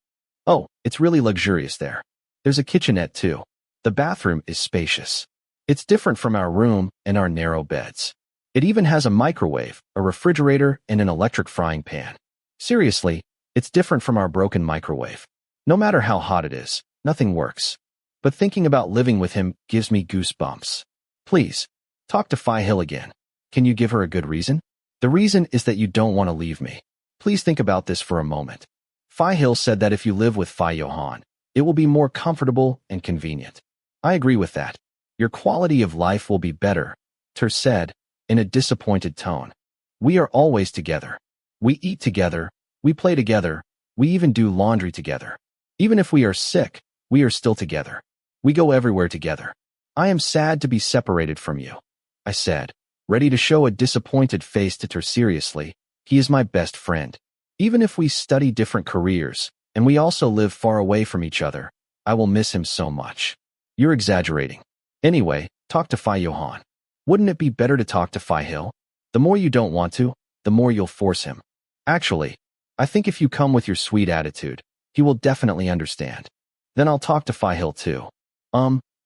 Oh, it's really luxurious there. There's a kitchenette too. The bathroom is spacious. It's different from our room and our narrow beds. It even has a microwave, a refrigerator, and an electric frying pan. Seriously, it's different from our broken microwave. No matter how hot it is, nothing works. But thinking about living with him gives me goosebumps. Please, talk to Fihil again. Can you give her a good reason? The reason is that you don't want to leave me. Please think about this for a moment. Fihil said that if you live with Johann, it will be more comfortable and convenient. I agree with that. Your quality of life will be better, Ter said, in a disappointed tone. We are always together. We eat together, we play together, we even do laundry together. Even if we are sick, we are still together. We go everywhere together. I am sad to be separated from you, I said, ready to show a disappointed face to Ter. Seriously, he is my best friend. Even if we study different careers, and we also live far away from each other, I will miss him so much. You're exaggerating. Anyway, talk to Johann. Wouldn't it be better to talk to Fihil? The more you don't want to, the more you'll force him. Actually, I think if you come with your sweet attitude, he will definitely understand. Then I'll talk to Fihil too.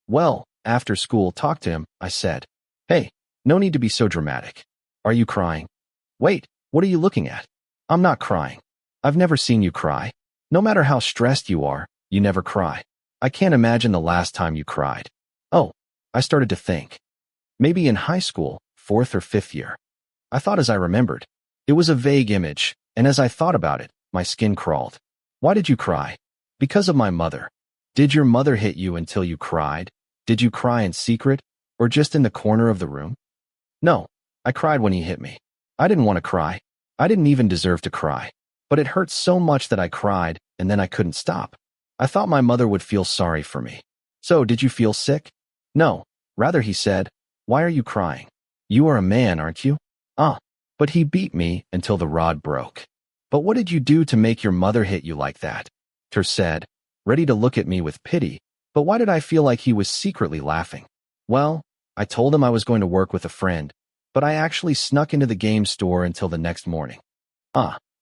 Well, after school talk to him, I said. Hey, no need to be so dramatic. Are you crying? Wait, what are you looking at? I'm not crying. I've never seen you cry. No matter how stressed you are, you never cry. I can't imagine the last time you cried. Oh, I started to think. Maybe in high school, 4th or 5th year. I thought as I remembered. It was a vague image, and as I thought about it, my skin crawled. Why did you cry? Because of my mother. Did your mother hit you until you cried? Did you cry in secret, or just in the corner of the room? No, I cried when he hit me. I didn't want to cry. I didn't even deserve to cry. But it hurt so much that I cried, and then I couldn't stop. I thought my mother would feel sorry for me. So, did you feel sick? No. Rather, he said, why are you crying? You are a man, aren't you? But he beat me until the rod broke. But what did you do to make your mother hit you like that? Ter said, ready to look at me with pity. But why did I feel like he was secretly laughing? Well, I told him I was going to work with a friend, but I actually snuck into the game store until the next morning.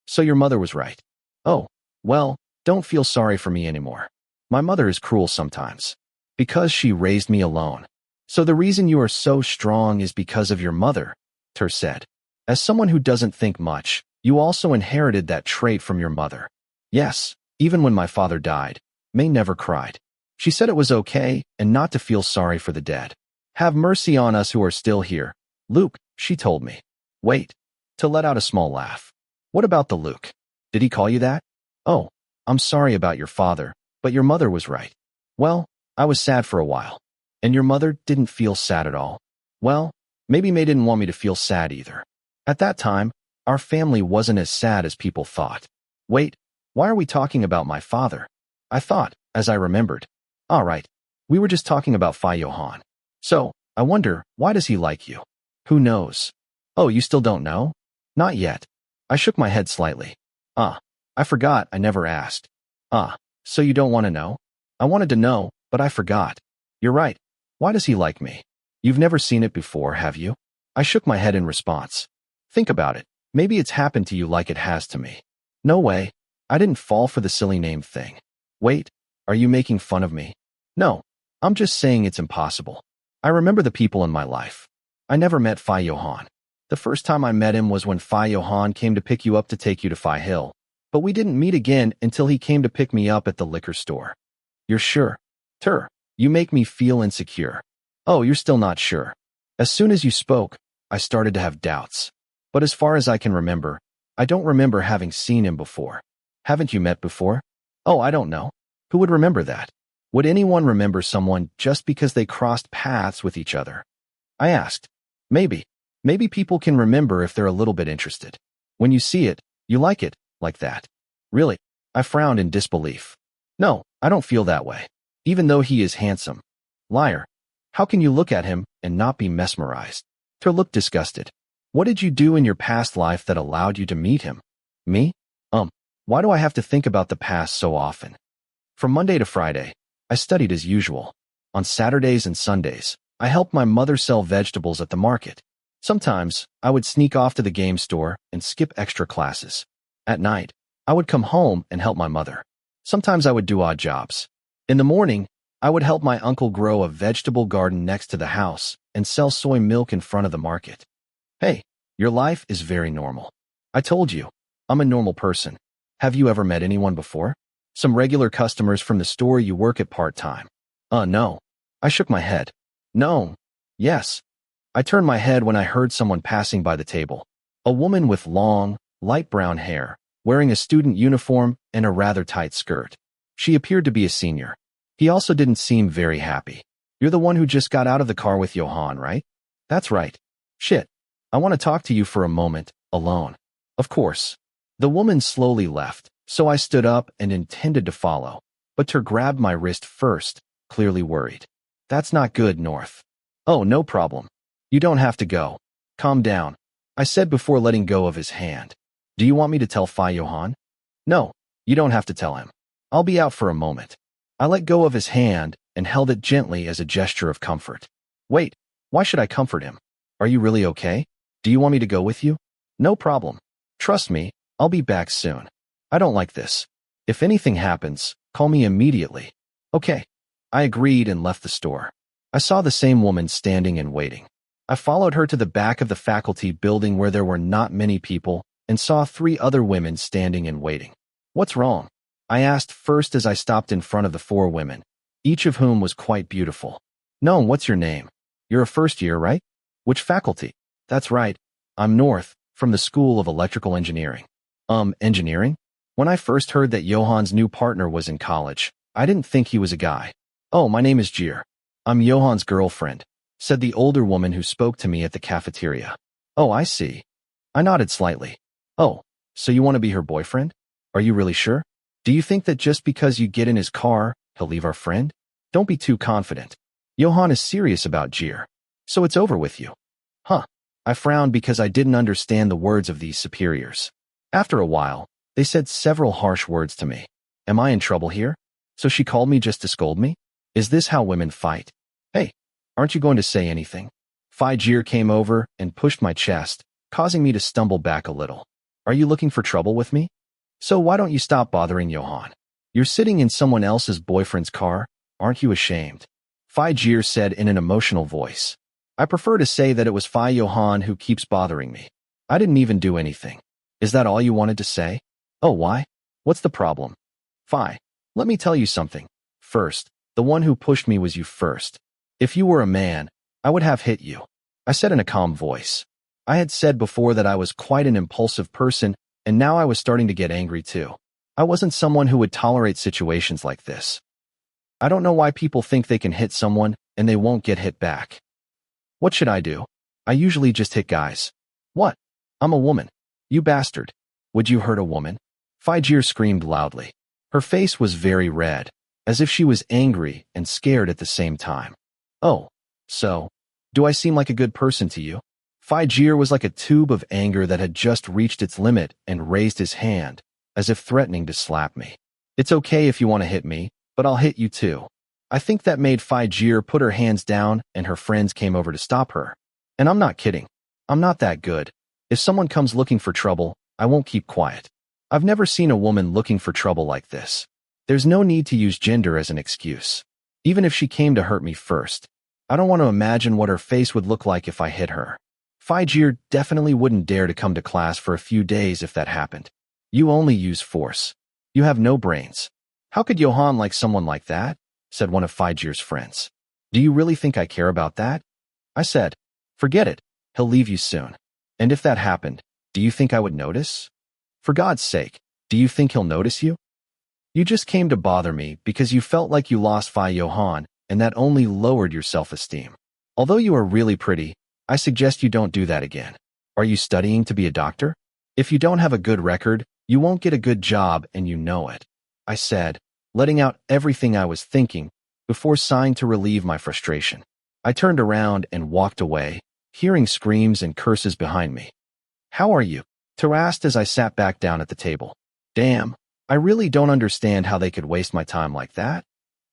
So your mother was right. Oh, well, don't feel sorry for me anymore. My mother is cruel sometimes. Because she raised me alone. So the reason you are so strong is because of your mother, Ter said. As someone who doesn't think much, you also inherited that trait from your mother. Yes, even when my father died, May never cried. She said it was okay and not to feel sorry for the dead. Have mercy on us who are still here, Luke, she told me. Wait, to let out a small laugh. What about the Luke? Did he call you that? Oh, I'm sorry about your father, but your mother was right. Well, I was sad for a while. And your mother didn't feel sad at all. Well, maybe May didn't want me to feel sad either. At that time, our family wasn't as sad as people thought. Wait, why are we talking about my father? I thought, as I remembered. All right, we were just talking about Johann. So, I wonder, why does he like you? Who knows? Oh, you still don't know? Not yet. I shook my head slightly. I forgot I never asked. So you don't want to know? I wanted to know, but I forgot. You're right. Why does he like me? You've never seen it before, have you? I shook my head in response. Think about it. Maybe it's happened to you like it has to me. No way. I didn't fall for the silly name thing. Wait, are you making fun of me? No, I'm just saying it's impossible. I remember the people in my life. I never met Johann. The first time I met him was when Johann came to pick you up to take you to Phi Hill. But we didn't meet again until he came to pick me up at the liquor store. You're sure? Ter, you make me feel insecure. Oh, you're still not sure. As soon as you spoke, I started to have doubts. But as far as I can remember, I don't remember having seen him before. Haven't you met before? Oh, I don't know. Who would remember that? Would anyone remember someone just because they crossed paths with each other? I asked. Maybe. Maybe people can remember if they're a little bit interested. When you see it, you like it, like that. Really? I frowned in disbelief. No, I don't feel that way. Even though he is handsome. Liar. How can you look at him and not be mesmerized? Ter looked disgusted. What did you do in your past life that allowed you to meet him? Me? Why do I have to think about the past so often? From Monday to Friday, I studied as usual. On Saturdays and Sundays, I helped my mother sell vegetables at the market. Sometimes, I would sneak off to the game store and skip extra classes. At night, I would come home and help my mother. Sometimes I would do odd jobs. In the morning, I would help my uncle grow a vegetable garden next to the house and sell soy milk in front of the market. Hey, your life is very normal. I told you, I'm a normal person. Have you ever met anyone before? Some regular customers from the store you work at part-time? No. I shook my head. No. Yes. I turned my head when I heard someone passing by the table. A woman with long, light brown hair, wearing a student uniform and a rather tight skirt. She appeared to be a senior. He also didn't seem very happy. You're the one who just got out of the car with Johann, right? That's right. Shit. I want to talk to you for a moment, alone. Of course. The woman slowly left, so I stood up and intended to follow. But Ter grabbed my wrist first, clearly worried. That's not good, North. Oh, no problem. You don't have to go. Calm down, I said before letting go of his hand. Do you want me to tell Johann? No, you don't have to tell him. I'll be out for a moment. I let go of his hand and held it gently as a gesture of comfort. Wait, why should I comfort him? Are you really okay? Do you want me to go with you? No problem. Trust me, I'll be back soon. I don't like this. If anything happens, call me immediately. Okay. I agreed and left the store. I saw the same woman standing and waiting. I followed her to the back of the faculty building where there were not many people and saw 3 other women standing and waiting. What's wrong? I asked first as I stopped in front of the 4 women, each of whom was quite beautiful. No, what's your name? You're a first year, right? Which faculty? That's right. I'm North, from the School of Electrical Engineering. Engineering? When I first heard that Johann's new partner was in college, I didn't think he was a guy. Oh, my name is Jir. I'm Johann's girlfriend, said the older woman who spoke to me at the cafeteria. Oh, I see. I nodded slightly. Oh, so you want to be her boyfriend? Are you really sure? Do you think that just because you get in his car, he'll leave our friend? Don't be too confident. Johann is serious about Jir. So it's over with you. Huh. I frowned because I didn't understand the words of these superiors. After a while, they said several harsh words to me. Am I in trouble here? So she called me just to scold me? Is this how women fight? Hey, aren't you going to say anything? Jir came over and pushed my chest, causing me to stumble back a little. Are you looking for trouble with me? So why don't you stop bothering Johann? You're sitting in someone else's boyfriend's car. Aren't you ashamed? Jir said in an emotional voice. I prefer to say that it was Johann who keeps bothering me. I didn't even do anything. Is that all you wanted to say? Oh, why? What's the problem? Let me tell you something. First, the one who pushed me was you first. If you were a man, I would have hit you. I said in a calm voice. I had said before that I was quite an impulsive person, and now I was starting to get angry too. I wasn't someone who would tolerate situations like this. I don't know why people think they can hit someone and they won't get hit back. What should I do? I usually just hit guys. What? I'm a woman. You bastard. Would you hurt a woman? Jir screamed loudly. Her face was very red, as if she was angry and scared at the same time. Oh, so, do I seem like a good person to you? Jir was like a tube of anger that had just reached its limit and raised his hand, as if threatening to slap me. It's okay if you want to hit me, but I'll hit you too. I think that made Jir put her hands down and her friends came over to stop her. And I'm not kidding. I'm not that good. If someone comes looking for trouble, I won't keep quiet. I've never seen a woman looking for trouble like this. There's no need to use gender as an excuse. Even if she came to hurt me first, I don't want to imagine what her face would look like if I hit her. Jir definitely wouldn't dare to come to class for a few days if that happened. You only use force. You have no brains. How could Johann like someone like that? Said one of Jir's friends. Do you really think I care about that? I said, forget it. He'll leave you soon. And if that happened, do you think I would notice? For God's sake, do you think he'll notice you? You just came to bother me because you felt like you lost Johann, and that only lowered your self-esteem. Although you are really pretty, I suggest you don't do that again. Are you studying to be a doctor? If you don't have a good record, you won't get a good job and you know it. I said, letting out everything I was thinking, before sighing to relieve my frustration. I turned around and walked away, hearing screams and curses behind me. How are you? Tara asked as I sat back down at the table. Damn, I really don't understand how they could waste my time like that.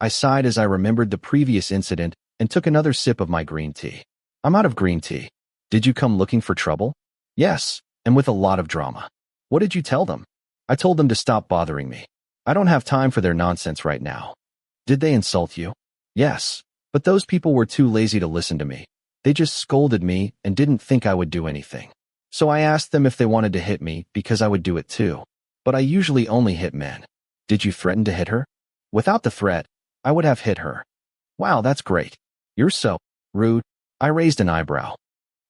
I sighed as I remembered the previous incident and took another sip of my green tea. I'm out of green tea. Did you come looking for trouble? Yes, and with a lot of drama. What did you tell them? I told them to stop bothering me. I don't have time for their nonsense right now. Did they insult you? Yes, but those people were too lazy to listen to me. They just scolded me and didn't think I would do anything. So I asked them if they wanted to hit me because I would do it too. But I usually only hit men. Did you threaten to hit her? Without the threat, I would have hit her. Wow, that's great. You're so rude. I raised an eyebrow.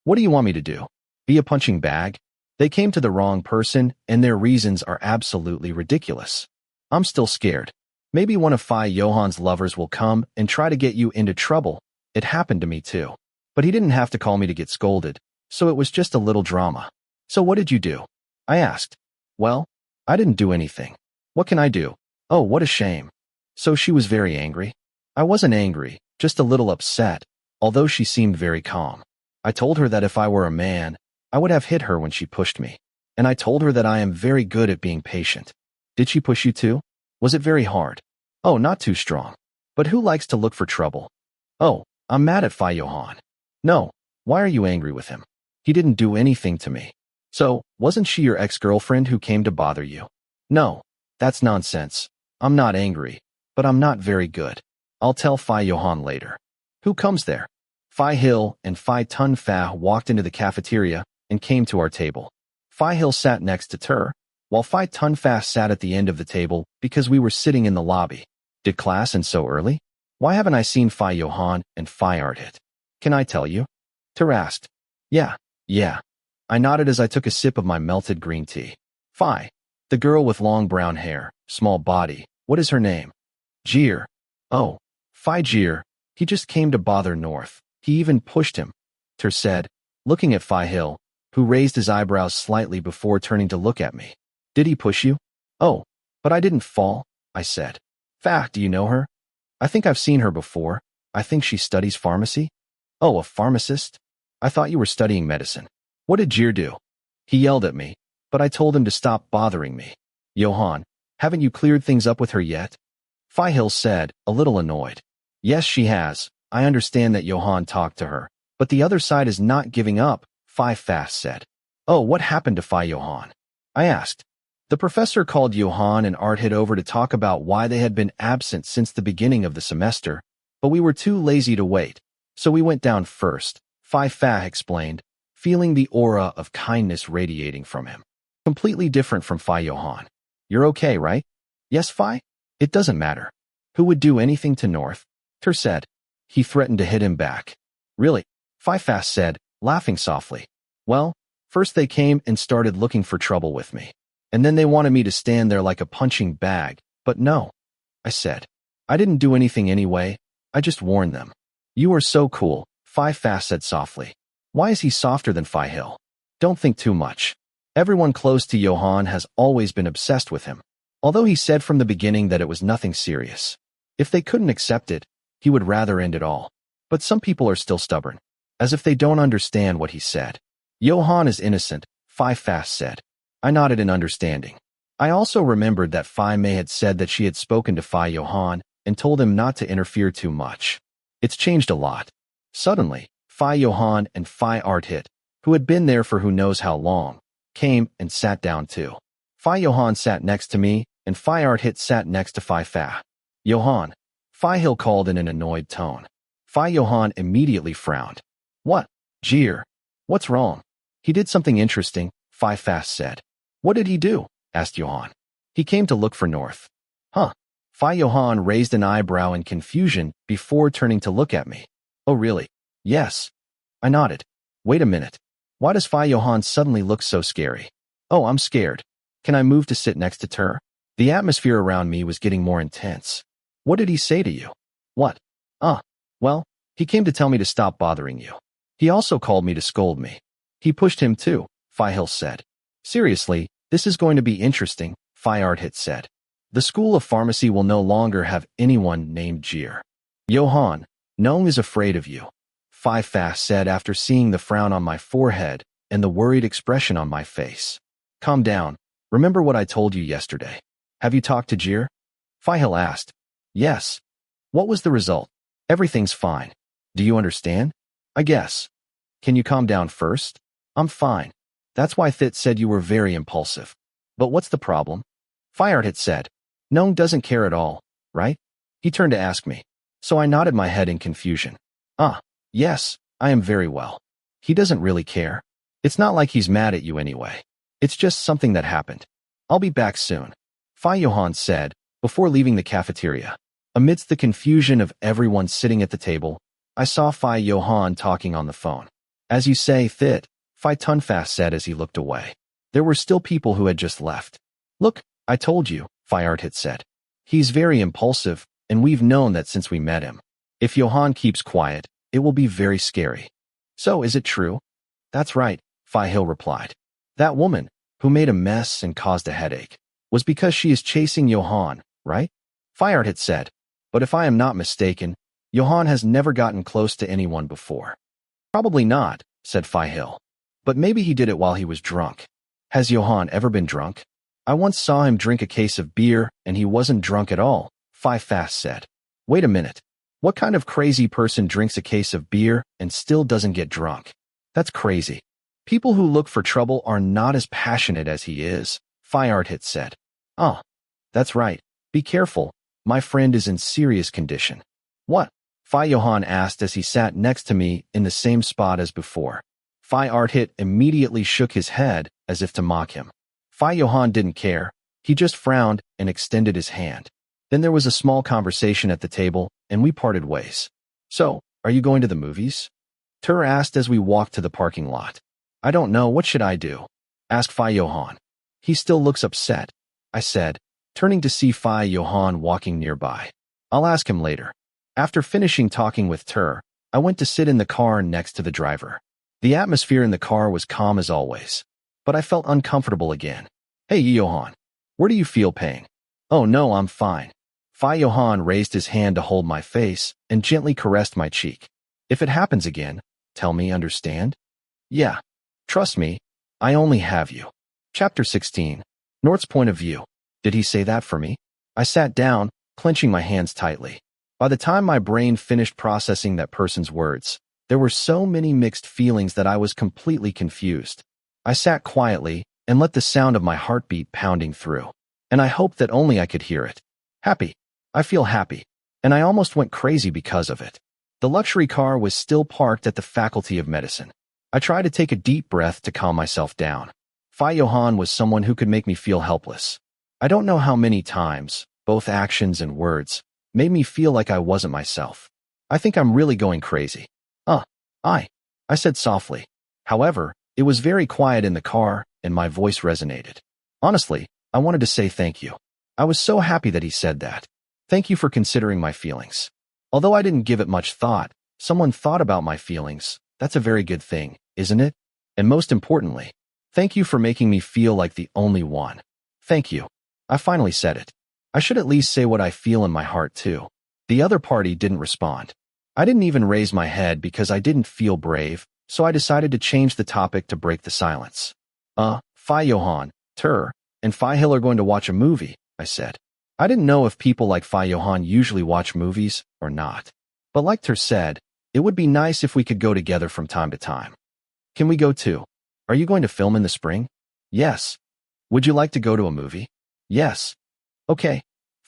What do you want me to do? Be a punching bag? They came to the wrong person and their reasons are absolutely ridiculous. I'm still scared. Maybe one of Johann's lovers will come and try to get you into trouble. It happened to me too. But he didn't have to call me to get scolded. So it was just a little drama. So what did you do? I asked. Well, I didn't do anything. What can I do? Oh, what a shame. So she was very angry? I wasn't angry, just a little upset, although she seemed very calm. I told her that if I were a man, I would have hit her when she pushed me. And I told her that I am very good at being patient. Did she push you too? Was it very hard? Oh, not too strong. But who likes to look for trouble? Oh, I'm mad at Johann. No, why are you angry with him? He didn't do anything to me. So, wasn't she your ex-girlfriend who came to bother you? No, that's nonsense. I'm not angry, but I'm not very good. I'll tell Johann later. Who comes there? Hill and Tun Fa walked into the cafeteria and came to our table. Hill sat next to Tur, while Tun Fa sat at the end of the table because we were sitting in the lobby. Did class end so early? Why haven't I seen Johann and Ardhit? Can I tell you? Tur asked. Yeah. I nodded as I took a sip of my melted green tea. The girl with long brown hair, small body, what is her name? Jir. Oh, Jir. He just came to bother North. He even pushed him, Ter said, looking at Fai-hil, who raised his eyebrows slightly before turning to look at me. Did he push you? Oh, but I didn't fall, I said. Fa, do you know her? I think I've seen her before. I think she studies pharmacy. Oh, a pharmacist? I thought you were studying medicine. What did Jir do? He yelled at me, but I told him to stop bothering me. Johann, haven't you cleared things up with her yet? Fai-hil said, a little annoyed. Yes, she has. I understand that Johann talked to her, but the other side is not giving up, Fast said. Oh, what happened to Johann? I asked. The professor called Johann and Arthit over to talk about why they had been absent since the beginning of the semester, but we were too lazy to wait, so we went down first, Fa explained, feeling the aura of kindness radiating from him. Completely different from Johann. You're okay, right? Yes, Fi? It doesn't matter. Who would do anything to North? Ter said. He threatened to hit him back. Really? Fast said, laughing softly. Well, first they came and started looking for trouble with me. And then they wanted me to stand there like a punching bag, but no, I said. I didn't do anything anyway. I just warned them. You are so cool, Fast said softly. Why is he softer than Fai-hil? Don't think too much. Everyone close to Johann has always been obsessed with him, although he said from the beginning that it was nothing serious. If they couldn't accept it, he would rather end it all. But some people are still stubborn, as if they don't understand what he said. Johann is innocent, Fast said. I nodded in understanding. I also remembered that May had said that she had spoken to Johann and told him not to interfere too much. It's changed a lot. Suddenly, Johann and Arthit, who had been there for who knows how long, came and sat down too. Johann sat next to me, and Arthit sat next to Fa. Johann, Fai-hil called in an annoyed tone. Johann immediately frowned. What? Jir. What's wrong? He did something interesting, Fast said. What did he do? Asked Johann. He came to look for North. Huh. Johann raised an eyebrow in confusion before turning to look at me. Oh really? Yes. I nodded. Wait a minute. Why does Johann suddenly look so scary? Oh, I'm scared. Can I move to sit next to Ter? The atmosphere around me was getting more intense. What did he say to you? What? Well, he came to tell me to stop bothering you. He also called me to scold me. He pushed him too, Fai-hil said. Seriously, this is going to be interesting, Arthit said. The School of Pharmacy will no longer have anyone named Jir. Johann, Nong is afraid of you, Fast said after seeing the frown on my forehead and the worried expression on my face. Calm down. Remember what I told you yesterday. Have you talked to Jir? Fai-hil asked. Yes. What was the result? Everything's fine. Do you understand? I guess. Can you calm down first? I'm fine. That's why Thit said you were very impulsive. But what's the problem? Arthit said. Nong doesn't care at all, right? He turned to ask me. So I nodded my head in confusion. Yes, I am very well. He doesn't really care. It's not like he's mad at you anyway. It's just something that happened. I'll be back soon, Johann said, before leaving the cafeteria. Amidst the confusion of everyone sitting at the table, I saw Johann talking on the phone. As you say, Thit, Tunfast said as he looked away. There were still people who had just left. Look, I told you, Arthit said. He's very impulsive, and we've known that since we met him. If Johann keeps quiet, it will be very scary. So, is it true? That's right, Fai-hil replied. That woman, who made a mess and caused a headache, was because she is chasing Johann, right? Arthit said. But if I am not mistaken, Johann has never gotten close to anyone before. Probably not, said Fai-hil. But maybe he did it while he was drunk. Has Johann ever been drunk? I once saw him drink a case of beer, and he wasn't drunk at all, Fast said. Wait a minute. What kind of crazy person drinks a case of beer and still doesn't get drunk? That's crazy. People who look for trouble are not as passionate as he is, Arthit said. That's right. Be careful. My friend is in serious condition. What? Johann asked as he sat next to me in the same spot as before. Arthit immediately shook his head as if to mock him. Johann didn't care. He just frowned and extended his hand. Then there was a small conversation at the table, and we parted ways. So, are you going to the movies? Ter asked as we walked to the parking lot. I don't know, what should I do? Asked Johann. He still looks upset, I said, turning to see Johann walking nearby. I'll ask him later. After finishing talking with Tur, I went to sit in the car next to the driver. The atmosphere in the car was calm as always, but I felt uncomfortable again. Hey, Johann. Where do you feel pain? Oh no, I'm fine. Johann raised his hand to hold my face and gently caressed my cheek. If it happens again, tell me, understand? Yeah. Trust me, I only have you. Chapter 16. Nort's point of view. Did he say that for me? I sat down, clenching my hands tightly. By the time my brain finished processing that person's words, there were so many mixed feelings that I was completely confused. I sat quietly and let the sound of my heartbeat pounding through, and I hoped that only I could hear it. Happy. I feel happy, and I almost went crazy because of it. The luxury car was still parked at the Faculty of Medicine. I tried to take a deep breath to calm myself down. Johann was someone who could make me feel helpless. I don't know how many times, both actions and words, made me feel like I wasn't myself. I think I'm really going crazy. I said softly. However, it was very quiet in the car, and my voice resonated. Honestly, I wanted to say thank you. I was so happy that he said that. Thank you for considering my feelings. Although I didn't give it much thought, someone thought about my feelings. That's a very good thing, isn't it? And most importantly, thank you for making me feel like the only one. Thank you. I finally said it. I should at least say what I feel in my heart too. The other party didn't respond. I didn't even raise my head because I didn't feel brave, so I decided to change the topic to break the silence. Johann, Tur, and Hill are going to watch a movie, I said. I didn't know if people like Johann usually watch movies or not. But like Tur said, it would be nice if we could go together from time to time. Can we go too? Are you going to film in the spring? Yes. Would you like to go to a movie? Yes. Okay,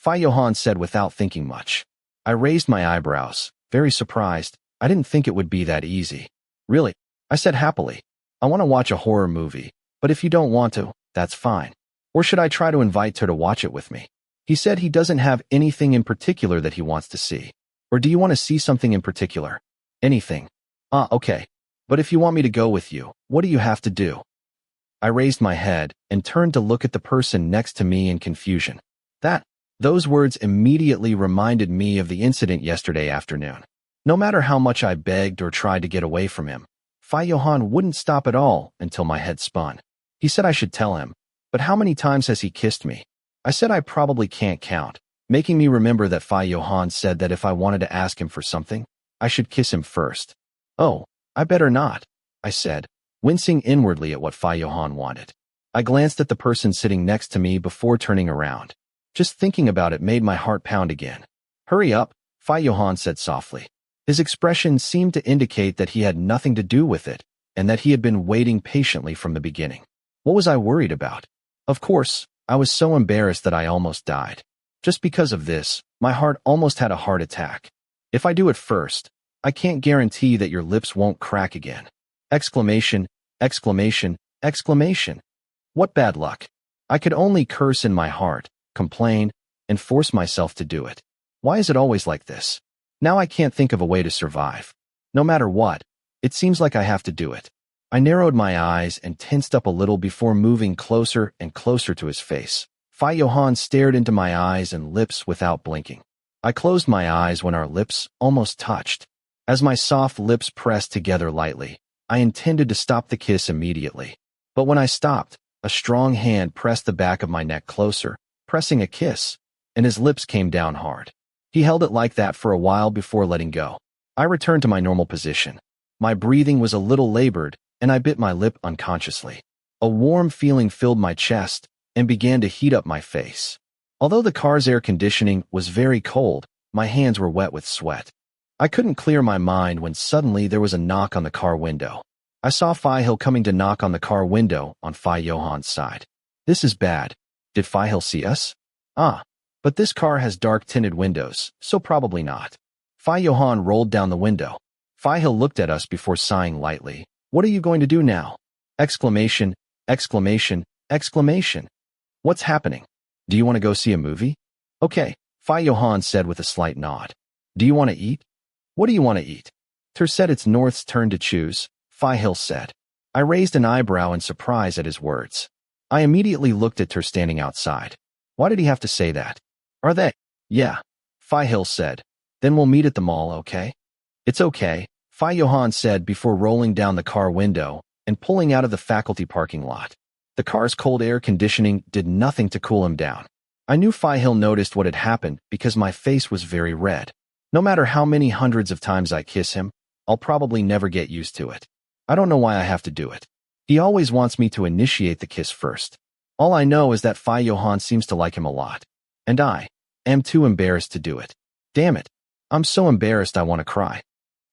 Johann said without thinking much. I raised my eyebrows, very surprised. I didn't think it would be that easy. Really? I said happily. I want to watch a horror movie, but if you don't want to, that's fine. Or should I try to invite her to watch it with me? He said he doesn't have anything in particular that he wants to see. Or do you want to see something in particular? Anything. Okay. But if you want me to go with you, what do you have to do? I raised my head and turned to look at the person next to me in confusion. Those words immediately reminded me of the incident yesterday afternoon. No matter how much I begged or tried to get away from him, Johann wouldn't stop at all until my head spun. He said I should tell him, but how many times has he kissed me? I said I probably can't count, making me remember that Johann said that if I wanted to ask him for something, I should kiss him first. Oh, I better not, I said, wincing inwardly at what Johann wanted. I glanced at the person sitting next to me before turning around. Just thinking about it made my heart pound again. Hurry up, Johann said softly. His expression seemed to indicate that he had nothing to do with it, and that he had been waiting patiently from the beginning. What was I worried about? Of course, I was so embarrassed that I almost died. Just because of this, my heart almost had a heart attack. If I do it first, I can't guarantee that your lips won't crack again. Exclamation, exclamation, exclamation. What bad luck. I could only curse in my heart, complain, and force myself to do it. Why is it always like this? Now I can't think of a way to survive. No matter what, it seems like I have to do it. I narrowed my eyes and tensed up a little before moving closer and closer to his face. Johann stared into my eyes and lips without blinking. I closed my eyes when our lips almost touched. As my soft lips pressed together lightly, I intended to stop the kiss immediately. But when I stopped, a strong hand pressed the back of my neck closer, pressing a kiss, and his lips came down hard. He held it like that for a while before letting go. I returned to my normal position. My breathing was a little labored, and I bit my lip unconsciously. A warm feeling filled my chest and began to heat up my face. Although the car's air conditioning was very cold, my hands were wet with sweat. I couldn't clear my mind when suddenly there was a knock on the car window. I saw Hill coming to knock on the car window on Johann's side. This is bad. Did Hill see us? But this car has dark-tinted windows, so probably not. Johann rolled down the window. Hill looked at us before sighing lightly. What are you going to do now? Exclamation, exclamation, exclamation. What's happening? Do you want to go see a movie? Okay, Johann said with a slight nod. Do you want to eat? What do you want to eat? Tur said it's North's turn to choose, Hill said. I raised an eyebrow in surprise at his words. I immediately looked at Tur standing outside. Why did he have to say that? Are they? Yeah, Hill said. Then we'll meet at the mall, okay? It's okay, Johann said before rolling down the car window and pulling out of the faculty parking lot. The car's cold air conditioning did nothing to cool him down. I knew Hill noticed what had happened because my face was very red. No matter how many hundreds of times I kiss him, I'll probably never get used to it. I don't know why I have to do it. He always wants me to initiate the kiss first. All I know is that Johann seems to like him a lot. And I am too embarrassed to do it. Damn it. I'm so embarrassed I want to cry.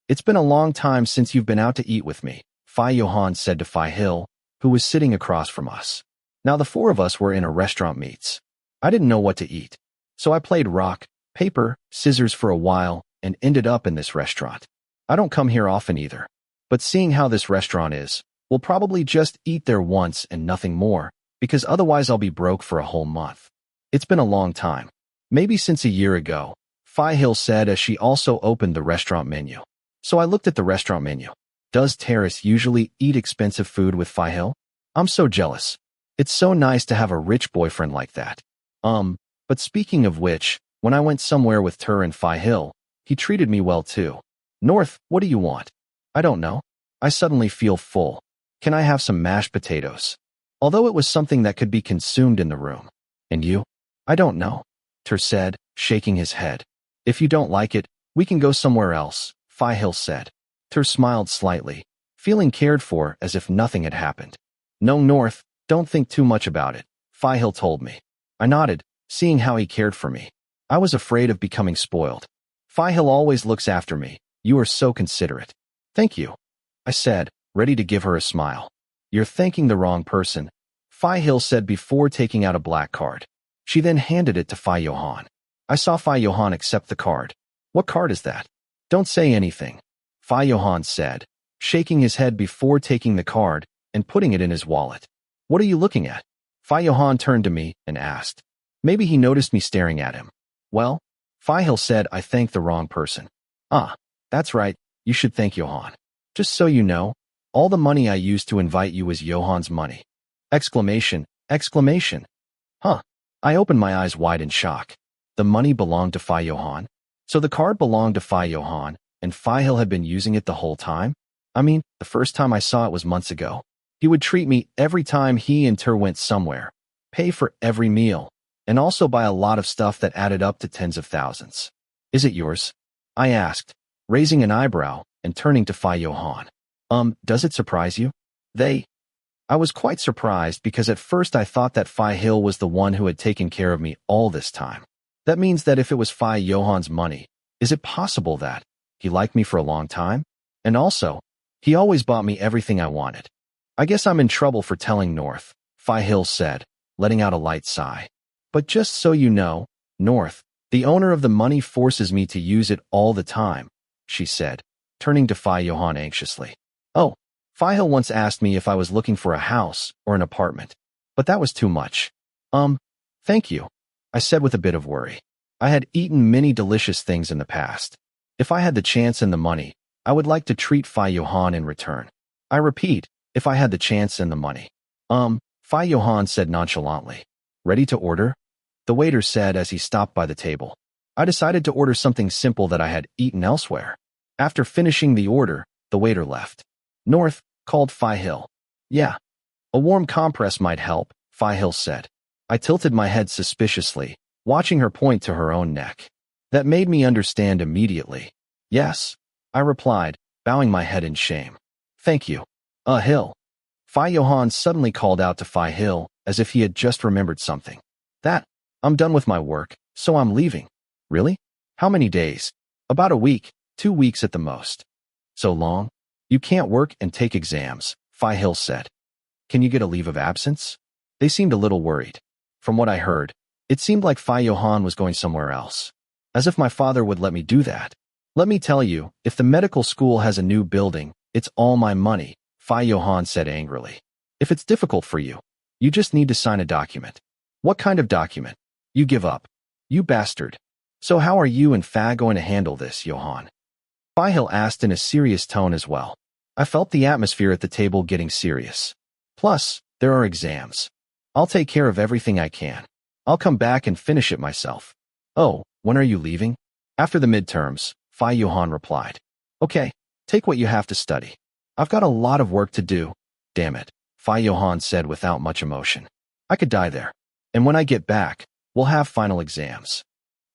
It's been a long time since you've been out to eat with me, Johann said to Hill, who was sitting across from us. Now the four of us were in a restaurant meets. I didn't know what to eat. So I played rock, paper, scissors for a while and ended up in this restaurant. I don't come here often either. But seeing how this restaurant is, we'll probably just eat there once and nothing more, because otherwise I'll be broke for a whole month. It's been a long time. Maybe since a year ago, Hill said as she also opened the restaurant menu. So I looked at the restaurant menu. Does Terrace usually eat expensive food with Hill? I'm so jealous. It's so nice to have a rich boyfriend like that. But speaking of which, when I went somewhere with Tur and Hill, he treated me well too. North, what do you want? I don't know. I suddenly feel full. Can I have some mashed potatoes? Although it was something that could be consumed in the room. And you? I don't know, Tur said, shaking his head. If you don't like it, we can go somewhere else, Hill said. Tur smiled slightly, feeling cared for as if nothing had happened. No, North, don't think too much about it, Hill told me. I nodded, seeing how he cared for me. I was afraid of becoming spoiled. Hill always looks after me. You are so considerate. Thank you, I said, ready to give her a smile. You're thanking the wrong person, Hill said before taking out a black card. She then handed it to Johann. I saw Johann accept the card. What card is that? Don't say anything, Johann said, shaking his head before taking the card and putting it in his wallet. What are you looking at? Johann turned to me and asked. Maybe he noticed me staring at him. Well, Hill said I thanked the wrong person. Ah, that's right, you should thank Johann. Just so you know, all the money I used to invite you was Johann's money. Exclamation, exclamation. Huh. I opened my eyes wide in shock. The money belonged to Johann? So the card belonged to Johann, and Hill had been using it the whole time? I mean, the first time I saw it was months ago. He would treat me every time he and Tur went somewhere, pay for every meal, and also buy a lot of stuff that added up to tens of thousands. Is it yours? I asked, raising an eyebrow and turning to Johann. Does it surprise you? I was quite surprised because at first I thought that Hill was the one who had taken care of me all this time. That means that if it was Johann's money, is it possible that he liked me for a long time? And also, he always bought me everything I wanted. I guess I'm in trouble for telling North, Hill said, letting out a light sigh. But just so you know, North, the owner of the money forces me to use it all the time, she said, turning to Johann anxiously. Oh, Hill once asked me if I was looking for a house or an apartment, but that was too much. Thank you, I said with a bit of worry. I had eaten many delicious things in the past. If I had the chance and the money, I would like to treat Johann in return. I repeat, if I had the chance and the money. Johann said nonchalantly. Ready to order? The waiter said as he stopped by the table. I decided to order something simple that I had eaten elsewhere. After finishing the order, the waiter left. North, called Hill. Yeah. A warm compress might help, Hill said. I tilted my head suspiciously, watching her point to her own neck. That made me understand immediately. Yes, I replied, bowing my head in shame. Thank you. Hill. Johann suddenly called out to Hill as if he had just remembered something. I'm done with my work, so I'm leaving. Really? How many days? About a week, 2 weeks at the most. So long? You can't work and take exams, Hill said. Can you get a leave of absence? They seemed a little worried. From what I heard, it seemed like Johann was going somewhere else. As if my father would let me do that. Let me tell you, if the medical school has a new building, it's all my money, Johann said angrily. If it's difficult for you, you just need to sign a document. What kind of document? You give up. You bastard. So how are you and going to handle this, Johann? Hill asked in a serious tone as well. I felt the atmosphere at the table getting serious. Plus, there are exams. I'll take care of everything I can. I'll come back and finish it myself. Oh, when are you leaving? After the midterms, Johann replied. Okay, take what you have to study. I've got a lot of work to do. Damn it, Johann said without much emotion. I could die there. And when I get back, we'll have final exams.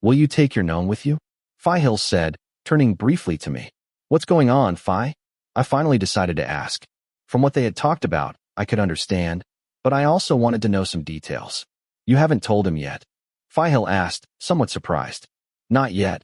Will you take your gnome with you? Hill said, turning briefly to me. What's going on, Phi? I finally decided to ask. From what they had talked about, I could understand, but I also wanted to know some details. You haven't told him yet? Hill asked, somewhat surprised. Not yet.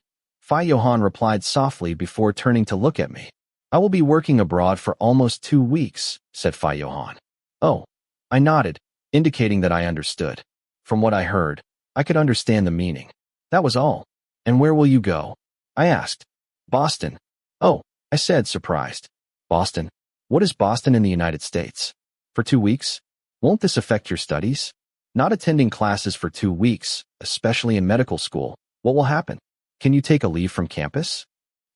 Johann replied softly before turning to look at me. I will be working abroad for almost 2 weeks, said Johann. Oh. I nodded, indicating that I understood. From what I heard, I could understand the meaning. That was all. And where will you go? I asked. Boston. Oh, I said, surprised. Boston? What is Boston in the United States? For 2 weeks? Won't this affect your studies? Not attending classes for 2 weeks, especially in medical school, what will happen? Can you take a leave from campus?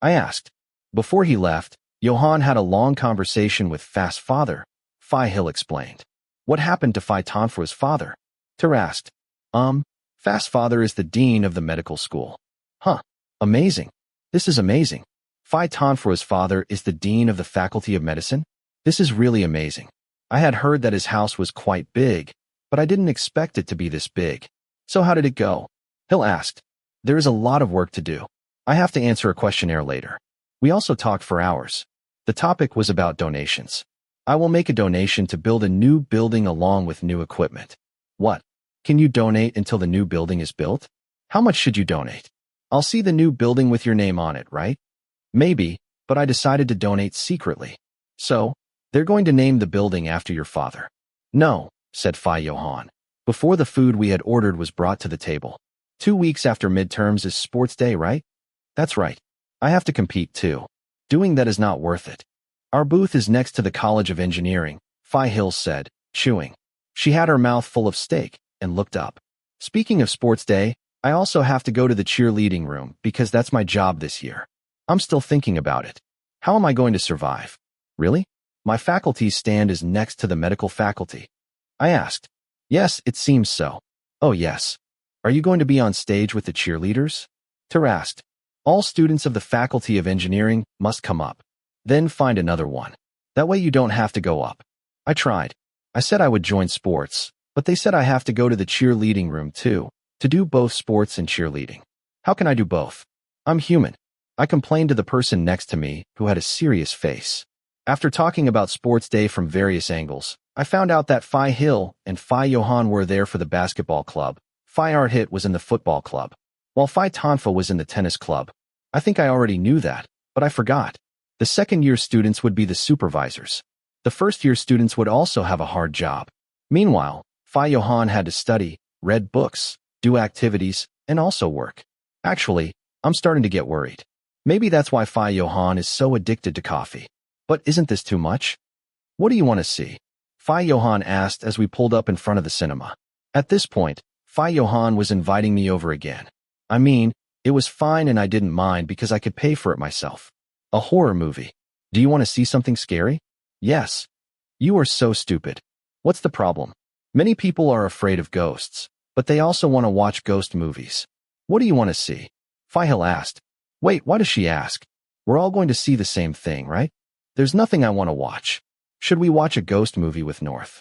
I asked. Before he left, Johann had a long conversation with Fast's father, Hill explained. What happened to Tonfra's father? Ter asked. Fast's father is the dean of the medical school. Huh. Amazing. This is amazing. Tonfra's father is the dean of the Faculty of Medicine? This is really amazing. I had heard that his house was quite big, but I didn't expect it to be this big. So how did it go? Hill asked. There is a lot of work to do. I have to answer a questionnaire later. We also talked for hours. The topic was about donations. I will make a donation to build a new building along with new equipment. What? Can you donate until the new building is built? How much should you donate? I'll see the new building with your name on it, right? Maybe, but I decided to donate secretly. So, they're going to name the building after your father. No, said Johann, before the food we had ordered was brought to the table. 2 weeks after midterms is sports day, right? That's right. I have to compete too. Doing that is not worth it. Our booth is next to the College of Engineering, Hill said, chewing. She had her mouth full of steak and looked up. Speaking of sports day, I also have to go to the cheerleading room because that's my job this year. I'm still thinking about it. How am I going to survive? Really? My faculty's stand is next to the medical faculty. I asked. Yes, it seems so. Oh yes. Are you going to be on stage with the cheerleaders? Ter asked. All students of the Faculty of Engineering must come up. Then find another one. That way you don't have to go up. I tried. I said I would join sports, but they said I have to go to the cheerleading room too, to do both sports and cheerleading. How can I do both? I'm human. I complained to the person next to me who had a serious face. After talking about sports day from various angles, I found out that Hill and Johann were there for the basketball club. Hit was in the football club, while Tonfa was in the tennis club. I think I already knew that, but I forgot. The second-year students would be the supervisors. The first-year students would also have a hard job. Meanwhile, Johann had to study, read books, do activities, and also work. Actually, I'm starting to get worried. Maybe that's why Johann is so addicted to coffee. But isn't this too much? What do you want to see? Johann asked as we pulled up in front of the cinema. At this point, Johann was inviting me over again. I mean, it was fine and I didn't mind because I could pay for it myself. A horror movie. Do you want to see something scary? Yes. You are so stupid. What's the problem? Many people are afraid of ghosts, but they also want to watch ghost movies. What do you want to see? Hill asked. Wait, why does she ask? We're all going to see the same thing, right? There's nothing I want to watch. Should we watch a ghost movie with North?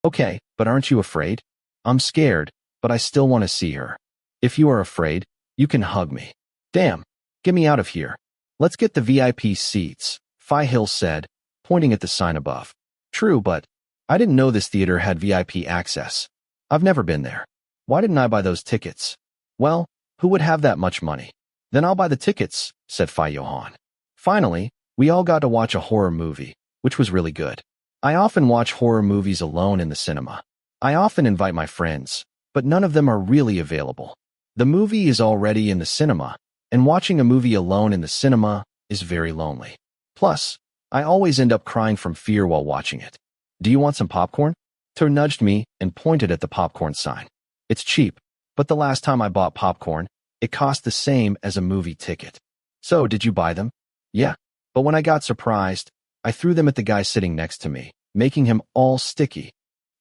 Okay, but aren't you afraid? I'm scared, but I still want to see her. If you are afraid, you can hug me. Damn, get me out of here. Let's get the VIP seats, Hill said, pointing at the sign above. True, but I didn't know this theater had VIP access. I've never been there. Why didn't I buy those tickets? Well, who would have that much money? Then I'll buy the tickets, said Johann. Finally, we all got to watch a horror movie, which was really good. I often watch horror movies alone in the cinema. I often invite my friends, but none of them are really available. The movie is already in the cinema, and watching a movie alone in the cinema is very lonely. Plus, I always end up crying from fear while watching it. Do you want some popcorn? Ter nudged me and pointed at the popcorn sign. It's cheap, but the last time I bought popcorn, it cost the same as a movie ticket. So, did you buy them? Yeah, but when I got surprised, I threw them at the guy sitting next to me, making him all sticky.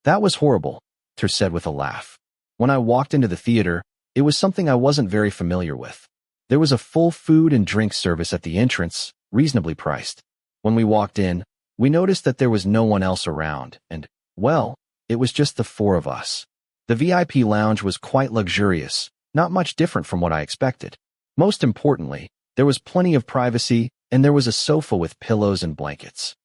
That was horrible, Ter said with a laugh. When I walked into the theater, it was something I wasn't very familiar with. There was a full food and drink service at the entrance, reasonably priced. When we walked in, we noticed that there was no one else around, and, well, it was just the four of us. The VIP lounge was quite luxurious, not much different from what I expected. Most importantly, there was plenty of privacy, and there was a sofa with pillows and blankets.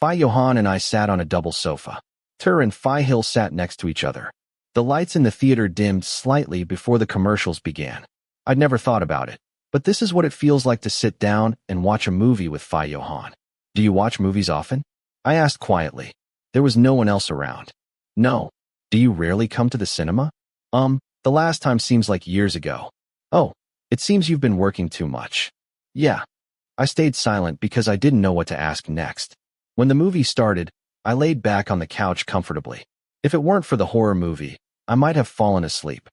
Johann and I sat on a double sofa. And Hill sat next to each other. The lights in the theater dimmed slightly before the commercials began. I'd never thought about it, but this is what it feels like to sit down and watch a movie with Johann. Do you watch movies often? I asked quietly. There was no one else around. No. Do you rarely come to the cinema? The last time seems like years ago. Oh, it seems you've been working too much. Yeah. I stayed silent because I didn't know what to ask next. When the movie started, I laid back on the couch comfortably. If it weren't for the horror movie, I might have fallen asleep.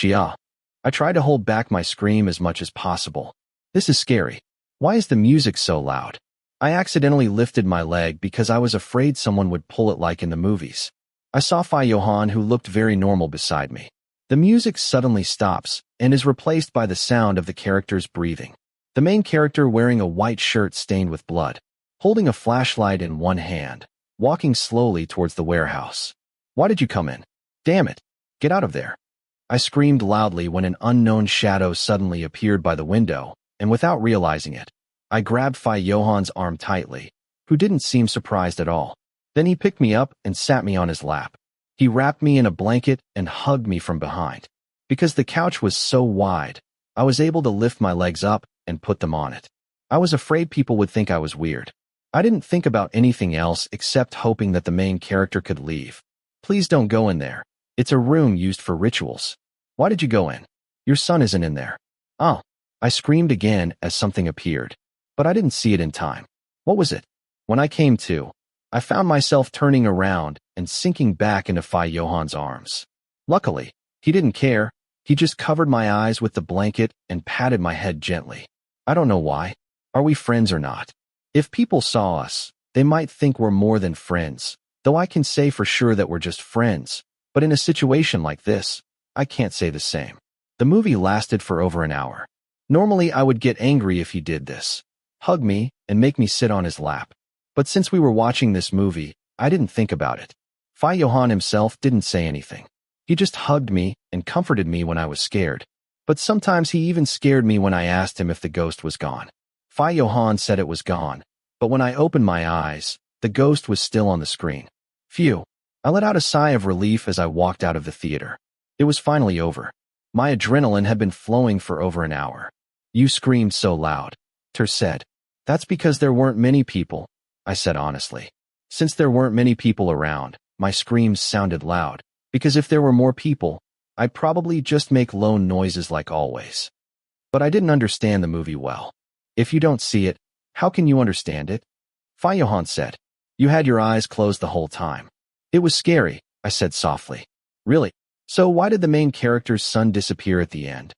I tried to hold back my scream as much as possible. This is scary. Why is the music so loud? I accidentally lifted my leg because I was afraid someone would pull it like in the movies. I saw Johann, who looked very normal, beside me. The music suddenly stops and is replaced by the sound of the characters breathing. The main character, wearing a white shirt stained with blood, holding a flashlight in one hand, walking slowly towards the warehouse. Why did you come in? Damn it. Get out of there. I screamed loudly when an unknown shadow suddenly appeared by the window, and without realizing it, I grabbed Johann's arm tightly, who didn't seem surprised at all. Then he picked me up and sat me on his lap. He wrapped me in a blanket and hugged me from behind. Because the couch was so wide, I was able to lift my legs up and put them on it. I was afraid people would think I was weird. I didn't think about anything else except hoping that the main character could leave. Please don't go in there. It's a room used for rituals. Why did you go in? Your son isn't in there. Oh, I screamed again as something appeared, but I didn't see it in time. What was it? When I came to, I found myself turning around and sinking back into Johann's arms. Luckily, he didn't care. He just covered my eyes with the blanket and patted my head gently. I don't know why. Are we friends or not? If people saw us, they might think we're more than friends, though I can say for sure that we're just friends. But in a situation like this, I can't say the same. The movie lasted for over an hour. Normally, I would get angry if he did this, hug me, and make me sit on his lap. But since we were watching this movie, I didn't think about it. Johann himself didn't say anything. He just hugged me and comforted me when I was scared. But sometimes he even scared me when I asked him if the ghost was gone. Johann said it was gone, but when I opened my eyes, the ghost was still on the screen. Phew. I let out a sigh of relief as I walked out of the theater. It was finally over. My adrenaline had been flowing for over an hour. You screamed so loud, said. That's because there weren't many people, I said honestly. Since there weren't many people around, my screams sounded loud, because if there were more people, I'd probably just make lone noises like always. But I didn't understand the movie well. If you don't see it, how can you understand it? Johann said. You had your eyes closed the whole time. It was scary, I said softly. Really? So why did the main character's son disappear at the end?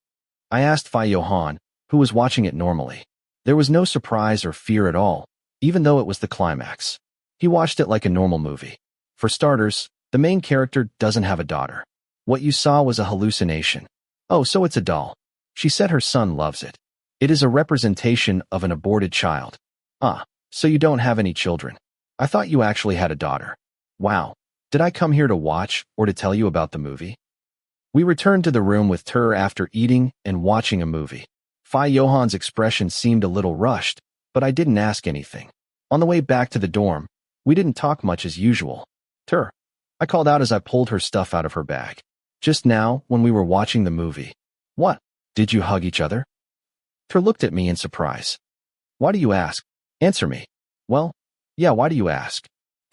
I asked Johann, who was watching it normally. There was no surprise or fear at all, even though it was the climax. He watched it like a normal movie. For starters, the main character doesn't have a daughter. What you saw was a hallucination. Oh, so it's a doll. She said her son loves it. It is a representation of an aborted child. Ah, so you don't have any children. I thought you actually had a daughter. Wow. Did I come here to watch or to tell you about the movie? We returned to the room with after eating and watching a movie. Johann's expression seemed a little rushed, but I didn't ask anything. On the way back to the dorm, we didn't talk much as usual. I called out as I pulled her stuff out of her bag. Just now, when we were watching the movie. What? Did you hug each other? Looked at me in surprise. Why do you ask? Answer me. Well, yeah, why do you ask?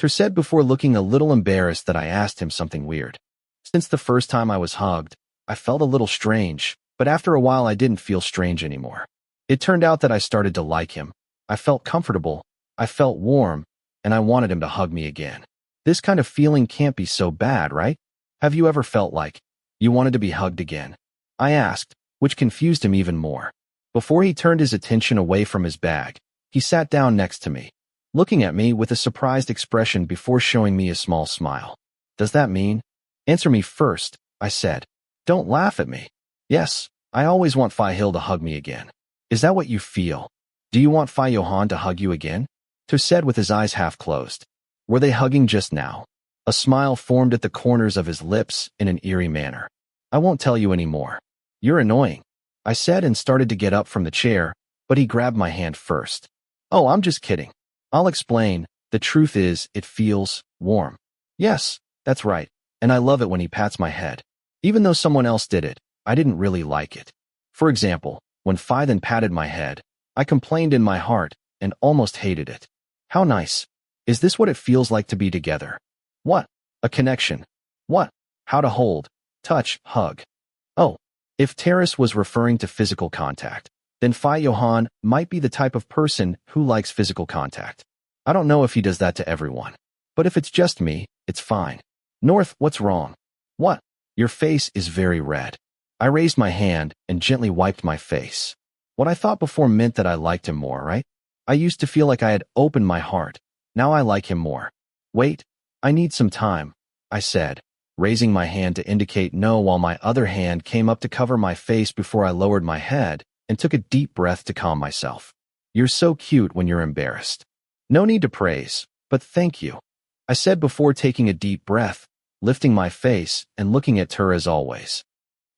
Said before looking a little embarrassed that I asked him something weird. Since the first time I was hugged, I felt a little strange, but after a while I didn't feel strange anymore. It turned out that I started to like him. I felt comfortable, I felt warm, and I wanted him to hug me again. This kind of feeling can't be so bad, right? Have you ever felt like you wanted to be hugged again? I asked, which confused him even more. Before he turned his attention away from his bag, he sat down next to me, looking at me with a surprised expression before showing me a small smile. Does that mean? Answer me first, I said. Don't laugh at me. Yes, I always want Hill to hug me again. Is that what you feel? Do you want Johann to hug you again? To said with his eyes half closed. Were they hugging just now? A smile formed at the corners of his lips in an eerie manner. I won't tell you any more. You're annoying, I said and started to get up from the chair, but he grabbed my hand first. Oh, I'm just kidding. I'll explain. The truth is, it feels warm. Yes, that's right, and I love it when he pats my head. Even though someone else did it, I didn't really like it. For example, when then patted my head, I complained in my heart and almost hated it. How nice. Is this what it feels like to be together? What? A connection. What? How to hold, touch, hug. Oh, if Terrace was referring to physical contact, then Johann might be the type of person who likes physical contact. I don't know if he does that to everyone. But if it's just me, it's fine. North, what's wrong? What? Your face is very red. I raised my hand and gently wiped my face. What I thought before meant that I liked him more, right? I used to feel like I had opened my heart. Now I like him more. Wait, I need some time, I said, raising my hand to indicate no while my other hand came up to cover my face before I lowered my head and took a deep breath to calm myself. You're so cute when you're embarrassed. No need to praise, but thank you, I said before taking a deep breath, lifting my face and looking at her as always.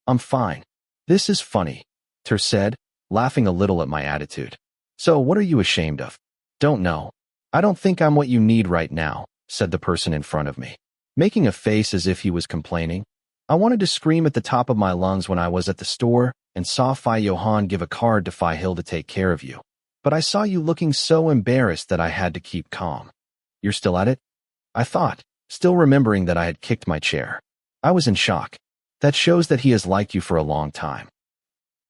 I'm fine. This is funny, Ter said, laughing a little at my attitude. So what are you ashamed of? Don't know. I don't think I'm what you need right now, said the person in front of me, making a face as if he was complaining. I wanted to scream at the top of my lungs when I was at the store and saw Johann give a card to Hill to take care of you. But I saw you looking so embarrassed that I had to keep calm. You're still at it? I thought, still remembering that I had kicked my chair. I was in shock. That shows that he has liked you for a long time.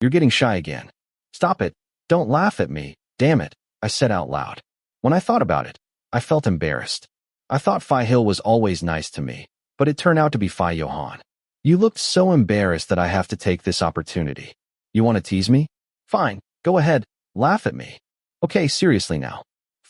You're getting shy again. Stop it. Don't laugh at me. Damn it, I said out loud. When I thought about it, I felt embarrassed. I thought Hill was always nice to me, but it turned out to be Johann. You looked so embarrassed that I have to take this opportunity. You want to tease me? Fine, go ahead, laugh at me. Okay, seriously now.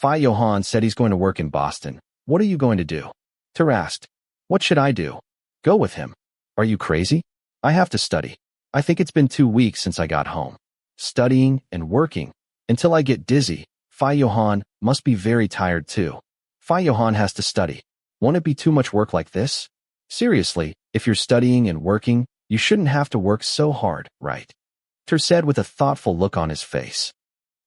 Johann said he's going to work in Boston. What are you going to do? Ter asked. What should I do? Go with him. Are you crazy? I have to study. I think it's been 2 weeks since I got home. Studying and working. Until I get dizzy. Johann must be very tired too. Johann has to study. Won't it be too much work like this? Seriously, if you're studying and working, you shouldn't have to work so hard, right? Ter said with a thoughtful look on his face.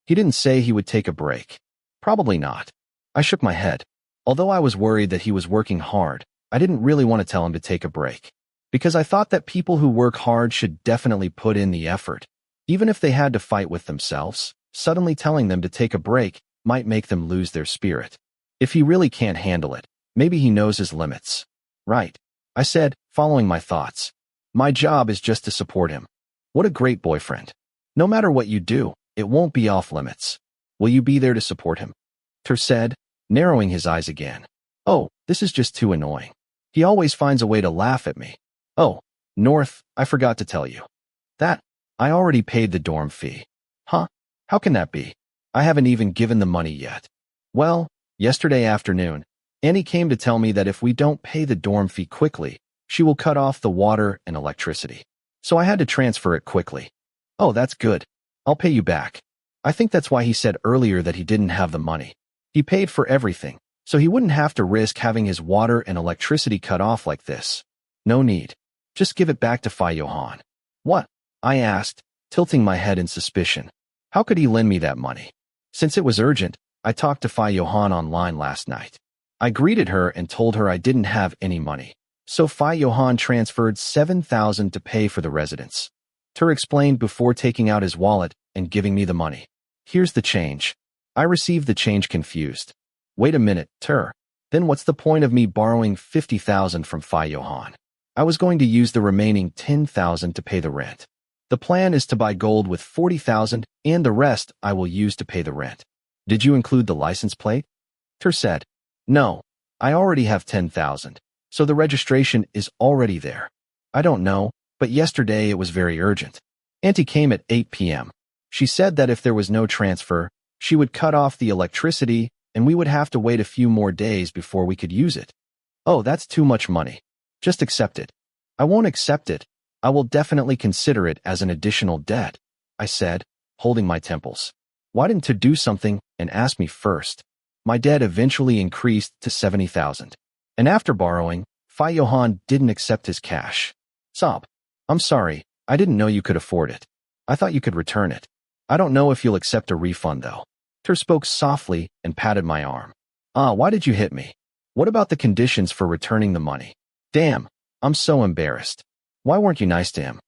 He didn't say he would take a break. Probably not. I shook my head. Although I was worried that he was working hard, I didn't really want to tell him to take a break. Because I thought that people who work hard should definitely put in the effort. Even if they had to fight with themselves, suddenly telling them to take a break might make them lose their spirit. If he really can't handle it, maybe he knows his limits. Right, I said, following my thoughts. My job is just to support him. What a great boyfriend. No matter what you do, it won't be off limits. Will you be there to support him? Ter said, narrowing his eyes again. Oh, this is just too annoying. He always finds a way to laugh at me. Oh, North, I forgot to tell you. That, I already paid the dorm fee. Huh? How can that be? I haven't even given the money yet. Well, yesterday afternoon, Annie came to tell me that if we don't pay the dorm fee quickly, she will cut off the water and electricity. So I had to transfer it quickly. Oh, that's good. I'll pay you back. I think that's why he said earlier that he didn't have the money. He paid for everything, so he wouldn't have to risk having his water and electricity cut off like this. No need. Just give it back to Johann. What? I asked, tilting my head in suspicion. How could he lend me that money? Since it was urgent, I talked to Johann online last night. I greeted her and told her I didn't have any money. So Johann transferred 7,000 to pay for the residence. Ter explained before taking out his wallet and giving me the money. Here's the change. I received the change confused. Wait a minute, Ter. Then what's the point of me borrowing 50,000 from Johann? I was going to use the remaining 10,000 to pay the rent. The plan is to buy gold with 40,000 and the rest I will use to pay the rent. Did you include the license plate? Ter said. No, I already have 10,000, so the registration is already there. I don't know, but yesterday it was very urgent. Auntie came at 8 p.m. She said that if there was no transfer, she would cut off the electricity and we would have to wait a few more days before we could use it. Oh, that's too much money. Just accept it. I won't accept it. I will definitely consider it as an additional debt, I said, holding my temples. Why didn't to do something and ask me first? My debt eventually increased to 70,000. And after borrowing, Johann didn't accept his cash. Sob. I'm sorry, I didn't know you could afford it. I thought you could return it. I don't know if you'll accept a refund though. Ter spoke softly and patted my arm. Why did you hit me? What about the conditions for returning the money? Damn, I'm so embarrassed. Why weren't you nice to him?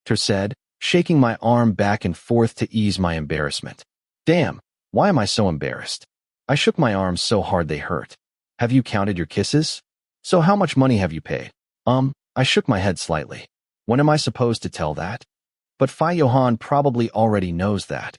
Ter said, shaking my arm back and forth to ease my embarrassment. Damn, why am I so embarrassed? I shook my arms so hard they hurt. Have you counted your kisses? So how much money have you paid? I shook my head slightly. When am I supposed to tell that? But Johann probably already knows that.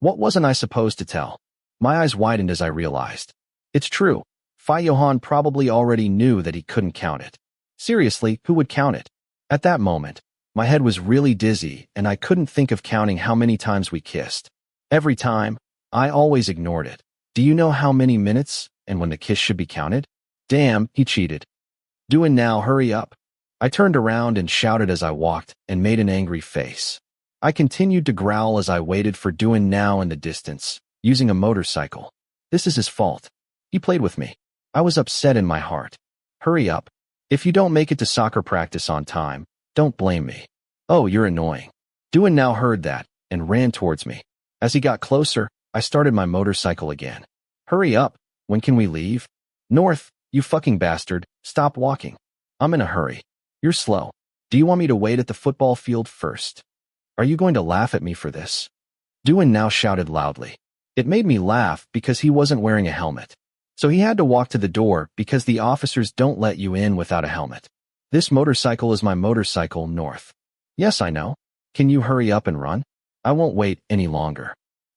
What wasn't I supposed to tell? My eyes widened as I realized. It's true. Johann probably already knew that he couldn't count it. Seriously, who would count it? At that moment, my head was really dizzy and I couldn't think of counting how many times we kissed. Every time, I always ignored it. Do you know how many minutes and when the kiss should be counted? Damn, he cheated. Doing now, hurry up. I turned around and shouted as I walked and made an angry face. I continued to growl as I waited for Doing now in the distance, using a motorcycle. This is his fault. He played with me. I was upset in my heart. Hurry up. If you don't make it to soccer practice on time, don't blame me. Oh, you're annoying. Doing now heard that and ran towards me. As he got closer, I started my motorcycle again. Hurry up. When can we leave? North, you fucking bastard. Stop walking. I'm in a hurry. You're slow. Do you want me to wait at the football field first? Are you going to laugh at me for this? Doing now shouted loudly. It made me laugh because he wasn't wearing a helmet. So he had to walk to the door because the officers don't let you in without a helmet. This motorcycle is my motorcycle, North. Yes, I know. Can you hurry up and run? I won't wait any longer.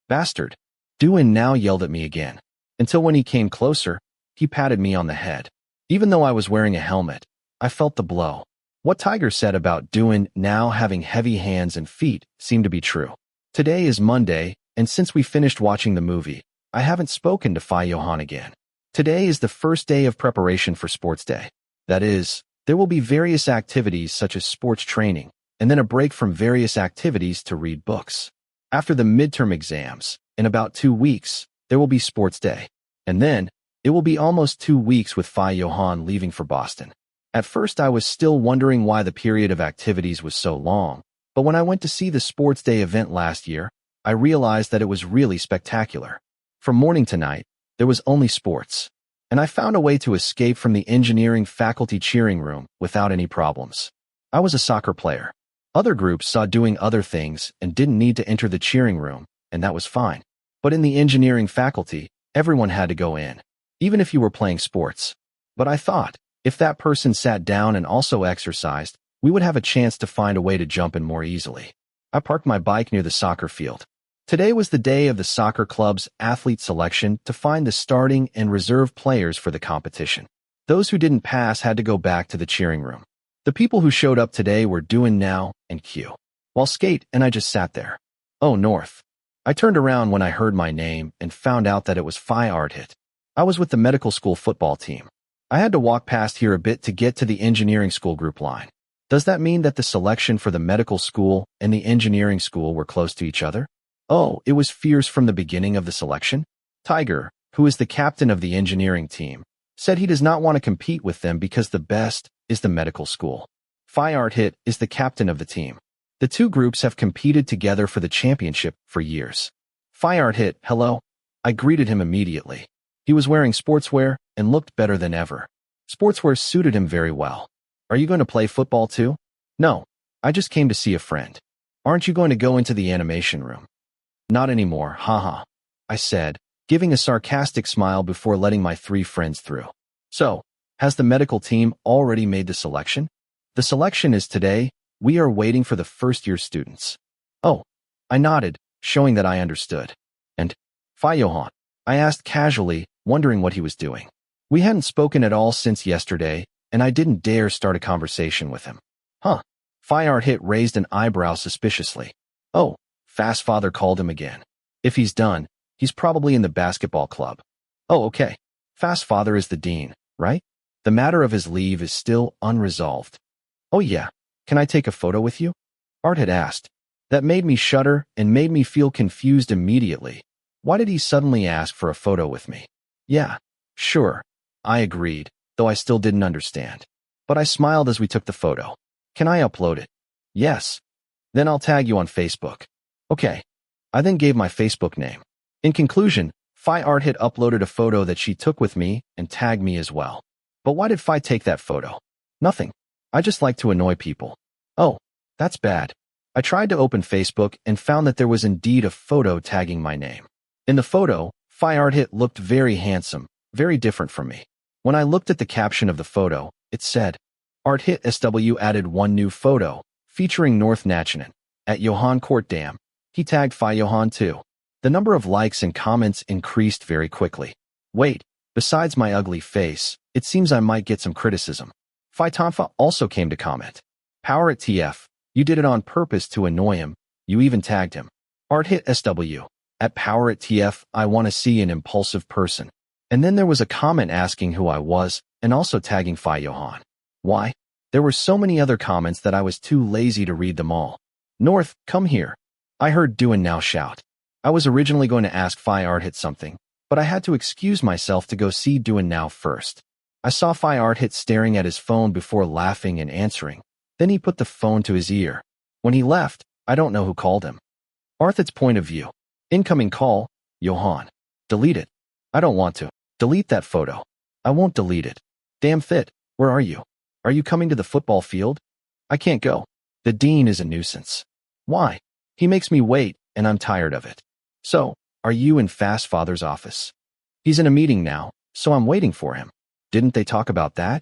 Bastard. Doing now yelled at me again. Until when he came closer, he patted me on the head. Even though I was wearing a helmet, I felt the blow. What Tiger said about Doing now having heavy hands and feet seemed to be true. Today is Monday, and since we finished watching the movie, I haven't spoken to Johann again. Today is the first day of preparation for sports day. That is, there will be various activities such as sports training, and then a break from various activities to read books. After the midterm exams, in about 2 weeks, there will be sports day. And then, it will be almost 2 weeks with Johann leaving for Boston. At first I was still wondering why the period of activities was so long, but when I went to see the sports day event last year, I realized that it was really spectacular. From morning to night, there was only sports, and I found a way to escape from the engineering faculty cheering room without any problems. I was a soccer player. Other groups saw doing other things and didn't need to enter the cheering room, and that was fine. But in the engineering faculty, everyone had to go in, even if you were playing sports. But I thought, if that person sat down and also exercised, we would have a chance to find a way to jump in more easily. I parked my bike near the soccer field. Today was the day of the soccer club's athlete selection to find the starting and reserve players for the competition. Those who didn't pass had to go back to the cheering room. The people who showed up today were Doing now and Q. While Skate and I just sat there. Oh, North. I turned around when I heard my name and found out that it was Fourever. I was with the medical school football team. I had to walk past here a bit to get to the engineering school group line. Does that mean that the selection for the medical school and the engineering school were close to each other? Oh, it was fierce from the beginning of the selection? Tiger, who is the captain of the engineering team, said he does not want to compete with them because the best is the medical school. Fourever is the captain of the team. The two groups have competed together for the championship for years. Fourever, hello. I greeted him immediately. He was wearing sportswear and looked better than ever. Sportswear suited him very well. Are you going to play football too? No, I just came to see a friend. Aren't you going to go into the animation room? Not anymore, haha, I said, giving a sarcastic smile before letting my 3 friends through. So, has the medical team already made the selection? The selection is today. We are waiting for the first-year students. Oh, I nodded, showing that I understood. And, Johann? I asked casually, wondering what he was doing. We hadn't spoken at all since yesterday, and I didn't dare start a conversation with him. Huh. Fourever raised an eyebrow suspiciously. Oh, Fast Father called him again. If he's done, he's probably in the basketball club. Oh, okay. Fast Father is the dean, right? The matter of his leave is still unresolved. Oh yeah. Can I take a photo with you? Art had asked. That made me shudder and made me feel confused immediately. Why did he suddenly ask for a photo with me? Yeah, sure, I agreed, though I still didn't understand. But I smiled as we took the photo. Can I upload it? Yes. Then I'll tag you on Facebook. Okay. I then gave my Facebook name. In conclusion, Phi Art had uploaded a photo that she took with me and tagged me as well. But why did Phi take that photo? Nothing. I just like to annoy people. Oh, that's bad. I tried to open Facebook and found that there was indeed a photo tagging my name. In the photo, Phi Art Hit looked very handsome, very different from me. When I looked at the caption of the photo, it said, Art Hit SW added one new photo, featuring North Nachanen, at Johann Court Dam. He tagged Phi Johann too. The number of likes and comments increased very quickly. Wait, besides my ugly face, it seems I might get some criticism. Phi Tonfa also came to comment. Power at TF, you did it on purpose to annoy him, you even tagged him. Art Hit SW, at Power at TF, I want to see an impulsive person. And then there was a comment asking who I was, and also tagging Phi Johann. Why? There were so many other comments that I was too lazy to read them all. North, come here. I heard Doin Now shout. I was originally going to ask Phi Art Hit something, but I had to excuse myself to go see Doin Now first. I saw Phi Art Hit staring at his phone before laughing and answering. Then he put the phone to his ear. When he left, I don't know who called him. Arthit's point of view. Incoming call, Johann. Delete it. I don't want to. Delete that photo. I won't delete it. Damn fit, where are you? Are you coming to the football field? I can't go. The dean is a nuisance. Why? He makes me wait, and I'm tired of it. So, are you in Fast Father's office? He's in a meeting now, so I'm waiting for him. Didn't they talk about that?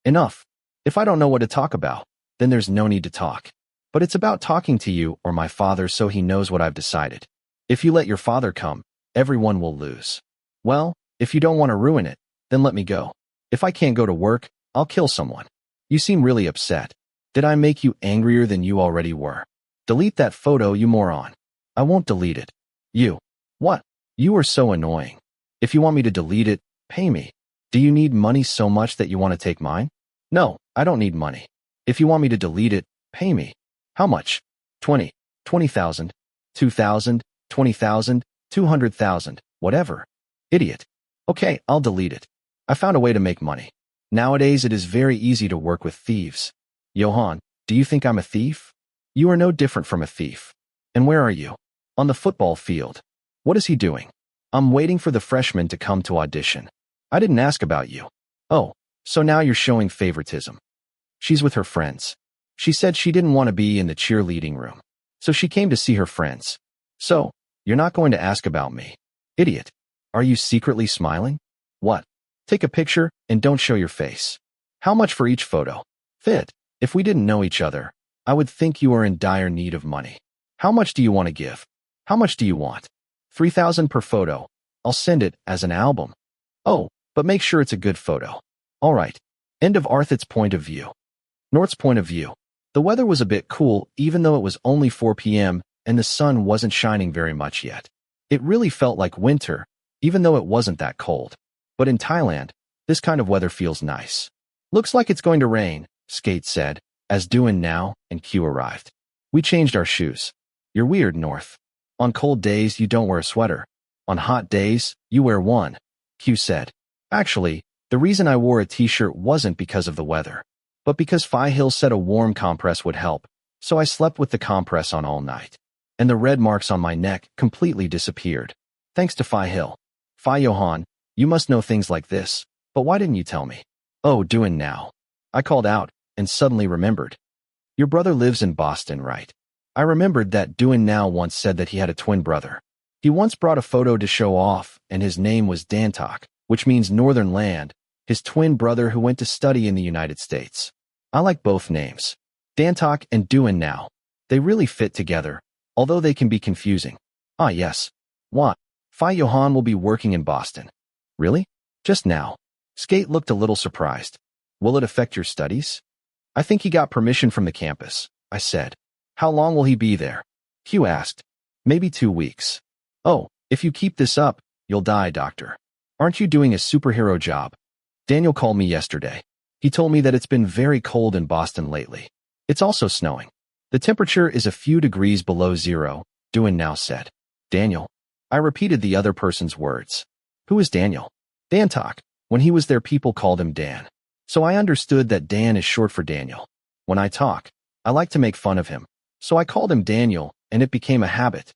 Enough. If I don't know what to talk about, then there's no need to talk. But it's about talking to you or my father so he knows what I've decided. If you let your father come, everyone will lose. Well, if you don't want to ruin it, then let me go. If I can't go to work, I'll kill someone. You seem really upset. Did I make you angrier than you already were? Delete that photo, you moron. I won't delete it. You. What? You are so annoying. If you want me to delete it, pay me. Do you need money so much that you want to take mine? No, I don't need money. If you want me to delete it, pay me. How much? 20, 20,000, 2,000, 20,000, 200,000, whatever. Idiot. Okay, I'll delete it. I found a way to make money. Nowadays it is very easy to work with thieves. Johann, do you think I'm a thief? You are no different from a thief. And where are you? On the football field. What is he doing? I'm waiting for the freshman to come to audition. I didn't ask about you. Oh, so now you're showing favoritism. She's with her friends. She said she didn't want to be in the cheerleading room. So she came to see her friends. So, you're not going to ask about me. Idiot. Are you secretly smiling? What? Take a picture and don't show your face. How much for each photo? Fit. If we didn't know each other, I would think you are in dire need of money. How much do you want to give? How much do you want? 3,000 per photo. I'll send it as an album. Oh, but make sure it's a good photo. All right. End of Arthit's point of view. North's point of view. The weather was a bit cool even though it was only 4 p.m. and the sun wasn't shining very much yet. It really felt like winter, even though it wasn't that cold. But in Thailand, this kind of weather feels nice. Looks like it's going to rain, Skate said, as Doin Now and Q arrived. We changed our shoes. You're weird, North. On cold days, you don't wear a sweater. On hot days, you wear one, Q said. Actually, the reason I wore a t-shirt wasn't because of the weather, but because Phi Hill said a warm compress would help, so I slept with the compress on all night. And the red marks on my neck completely disappeared. Thanks to Phi Hill. Phi Johann, you must know things like this, but why didn't you tell me? Oh, Doin Now. I called out, and suddenly remembered. Your brother lives in Boston, right? I remembered that Doin Now once said that he had a twin brother. He once brought a photo to show off, and his name was Dantok, which means Northern Land, his twin brother who went to study in the United States. I like both names. Dantok and Doin Now. They really fit together, although they can be confusing. Ah, yes. What? Phi Johann will be working in Boston. Really? Just now. Skate looked a little surprised. Will it affect your studies? I think he got permission from the campus, I said. How long will he be there? Q asked. Maybe 2 weeks. Oh, if you keep this up, you'll die, doctor. Aren't you doing a superhero job? Daniel called me yesterday. He told me that it's been very cold in Boston lately. It's also snowing. The temperature is a few degrees below zero, Johann now said. Daniel. I repeated the other person's words. Who is Daniel? Dan talk. When he was there, people called him Dan. So I understood that Dan is short for Daniel. When I talk, I like to make fun of him. So I called him Daniel, and it became a habit.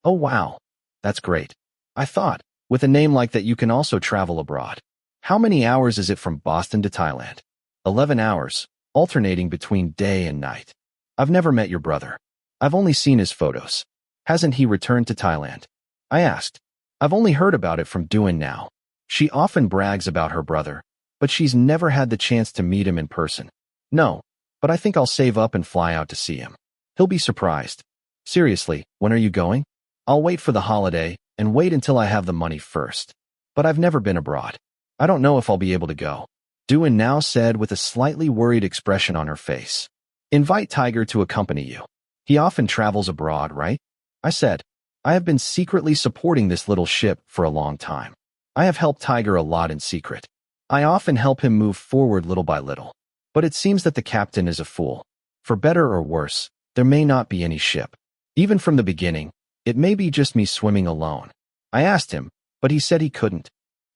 Oh wow. That's great. I thought, with a name like that you can also travel abroad. How many hours is it from Boston to Thailand? 11 hours, alternating between day and night. I've never met your brother. I've only seen his photos. Hasn't he returned to Thailand? I asked. I've only heard about it from Johann now. She often brags about her brother, but she's never had the chance to meet him in person. No, but I think I'll save up and fly out to see him. He'll be surprised. Seriously, when are you going? I'll wait for the holiday and wait until I have the money first. But I've never been abroad. I don't know if I'll be able to go. Johann now said with a slightly worried expression on her face. Invite Tiger to accompany you. He often travels abroad, right? I said. I have been secretly supporting this little ship for a long time. I have helped Tiger a lot in secret. I often help him move forward little by little. But it seems that the captain is a fool. For better or worse, there may not be any ship. Even from the beginning, it may be just me swimming alone. I asked him, but he said he couldn't.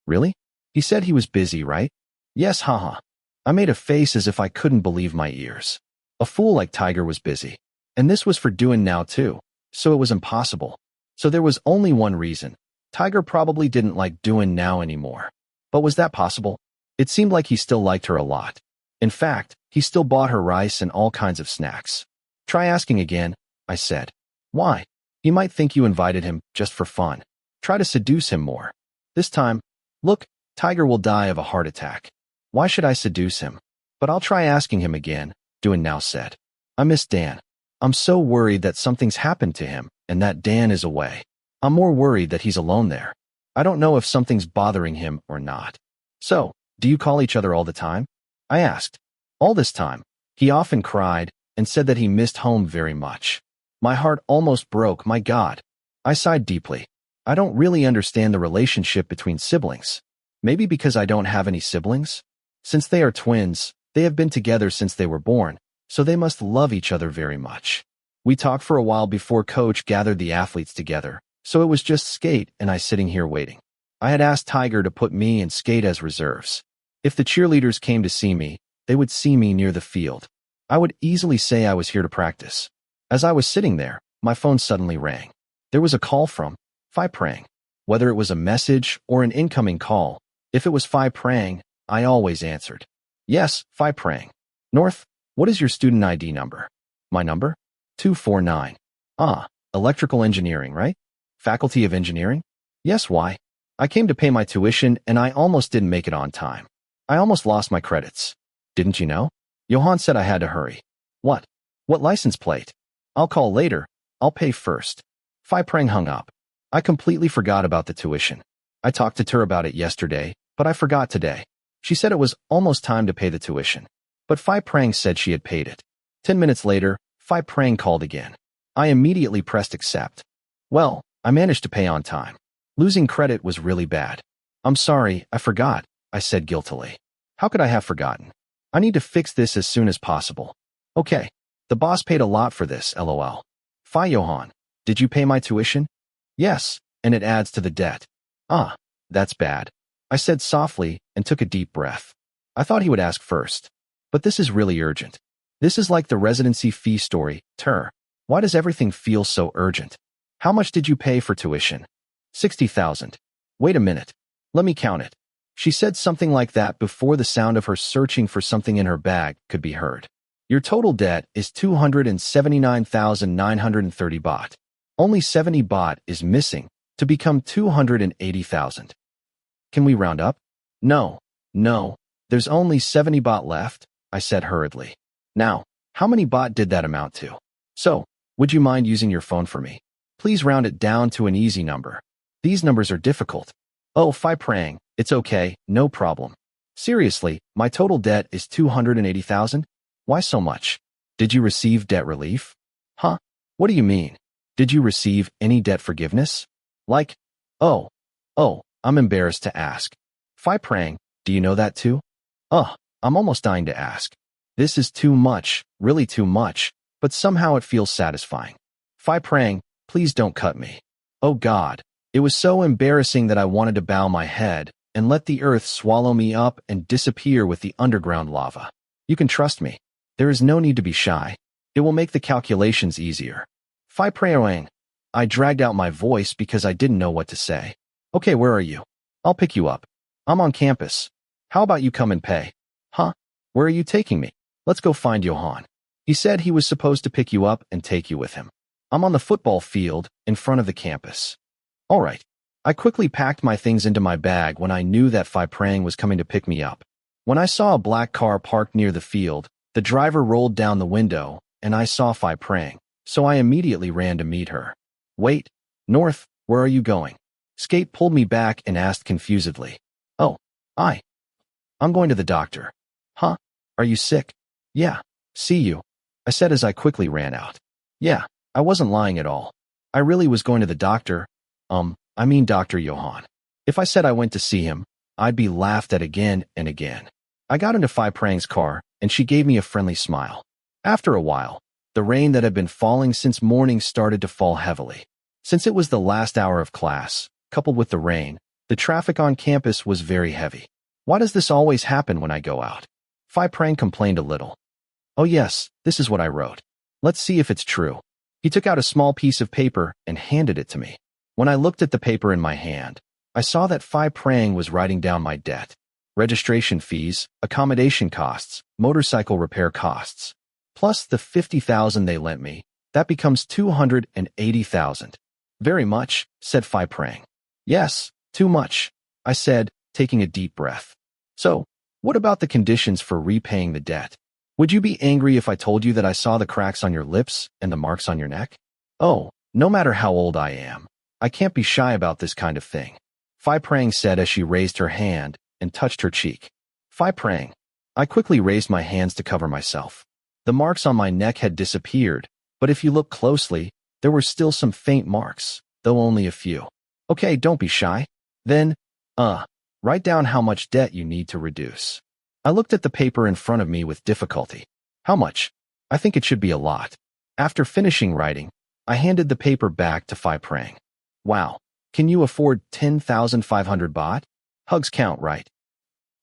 Really? He said he was busy, right? Yes, haha. I made a face as if I couldn't believe my ears. A fool like Tiger was busy. And this was for Johann now too, so it was impossible. So there was only one reason. Tiger probably didn't like Johann now anymore. But was that possible? It seemed like he still liked her a lot. In fact, he still bought her rice and all kinds of snacks. Try asking again, I said. Why? He might think you invited him just for fun. Try to seduce him more. This time, look, Tiger will die of a heart attack. Why should I seduce him? But I'll try asking him again, Johann now said. I miss Dan. I'm so worried that something's happened to him and that Dan is away. I'm more worried that he's alone there. I don't know if something's bothering him or not. So, do you call each other all the time? I asked. All this time. He often cried and said that he missed home very much. My heart almost broke, my God. I sighed deeply. I don't really understand the relationship between siblings. Maybe because I don't have any siblings? Since they are twins, they have been together since they were born, so they must love each other very much. We talked for a while before coach gathered the athletes together, so it was just Skate and I sitting here waiting. I had asked Tiger to put me and Skate as reserves. If the cheerleaders came to see me, they would see me near the field. I would easily say I was here to practice. As I was sitting there, my phone suddenly rang. There was a call from Phi Prang. Whether it was a message or an incoming call, if it was Phi Prang, I always answered. Yes, Phi Prang. North, what is your student ID number? My number? 249. Ah, electrical engineering, right? Faculty of Engineering? Yes, why? I came to pay my tuition and I almost didn't make it on time. I almost lost my credits. Didn't you know? Johann said I had to hurry. What? What license plate? I'll call later. I'll pay first. Phi Prang hung up. I completely forgot about the tuition. I talked to her about it yesterday, but I forgot today. She said it was almost time to pay the tuition. But Phi Prang said she had paid it. 10 minutes later, Phi Prang called again. I immediately pressed accept. Well, I managed to pay on time. Losing credit was really bad. I'm sorry, I forgot, I said guiltily. How could I have forgotten? I need to fix this as soon as possible. Okay. The boss paid a lot for this, lol. Phi Johann, did you pay my tuition? Yes, and it adds to the debt. Ah, that's bad. I said softly and took a deep breath. I thought he would ask first. But this is really urgent. This is like the residency fee story, Tur. Why does everything feel so urgent? How much did you pay for tuition? 60,000. Wait a minute. Let me count it. She said something like that before the sound of her searching for something in her bag could be heard. Your total debt is 279,930 baht. Only 70 baht is missing to become 280,000. Can we round up? No, there's only 70 baht left, I said hurriedly. Now, how many baht did that amount to? So, would you mind using your phone for me? Please round it down to an easy number. These numbers are difficult. Oh, Phi Prang, it's okay, no problem. Seriously, my total debt is 280,000? Why so much? Did you receive debt relief? Huh? What do you mean? Did you receive any debt forgiveness? Like, oh, I'm embarrassed to ask. Phi Prang, do you know that too? I'm almost dying to ask. This is too much, really too much. but somehow it feels satisfying. Phi praying, please don't cut me. Oh God. It was so embarrassing that I wanted to bow my head and let the earth swallow me up and disappear with the underground lava. You can trust me. There is no need to be shy. It will make the calculations easier. Phi praying. I dragged out my voice because I didn't know what to say. Okay, where are you? I'll pick you up. I'm on campus. How about you come and pay? Huh? Where are you taking me? Let's go find Johann. He said he was supposed to pick you up and take you with him. I'm on the football field in front of the campus. All right. I quickly packed my things into my bag when I knew that Phi Prang was coming to pick me up. When I saw a black car parked near the field, the driver rolled down the window, and I saw Phi Prang, so I immediately ran to meet her. Wait, North, where are you going? Skate pulled me back and asked confusedly. Oh, I'm going to the doctor. Huh? Are you sick? Yeah, see you, I said as I quickly ran out. Yeah, I wasn't lying at all. I really was going to the doctor. Dr. Johann. If I said I went to see him, I'd be laughed at again and again. I got into Phi Prang's car, and she gave me a friendly smile. After a while, the rain that had been falling since morning started to fall heavily. Since it was the last hour of class, coupled with the rain, the traffic on campus was very heavy. Why does this always happen when I go out? Phi Prang complained a little. Oh yes, this is what I wrote. Let's see if it's true. He took out a small piece of paper and handed it to me. When I looked at the paper in my hand, I saw that Phi Prang was writing down my debt. Registration fees, accommodation costs, motorcycle repair costs. Plus the 50,000 they lent me, that becomes 280,000. Very much, said Phi Prang. Yes, too much, I said, taking a deep breath. So, what about the conditions for repaying the debt? Would you be angry if I told you that I saw the cracks on your lips and the marks on your neck? Oh, no matter how old I am, I can't be shy about this kind of thing, Phi Prang said as she raised her hand and touched her cheek. Phi Prang. I quickly raised my hands to cover myself. The marks on my neck had disappeared, but if you look closely, there were still some faint marks, though only a few. Okay, don't be shy. Then, write down how much debt you need to reduce. I looked at the paper in front of me with difficulty. How much? I think it should be a lot. After finishing writing, I handed the paper back to Phi Prang. Wow, can you afford 10,500 baht? Hugs count, right?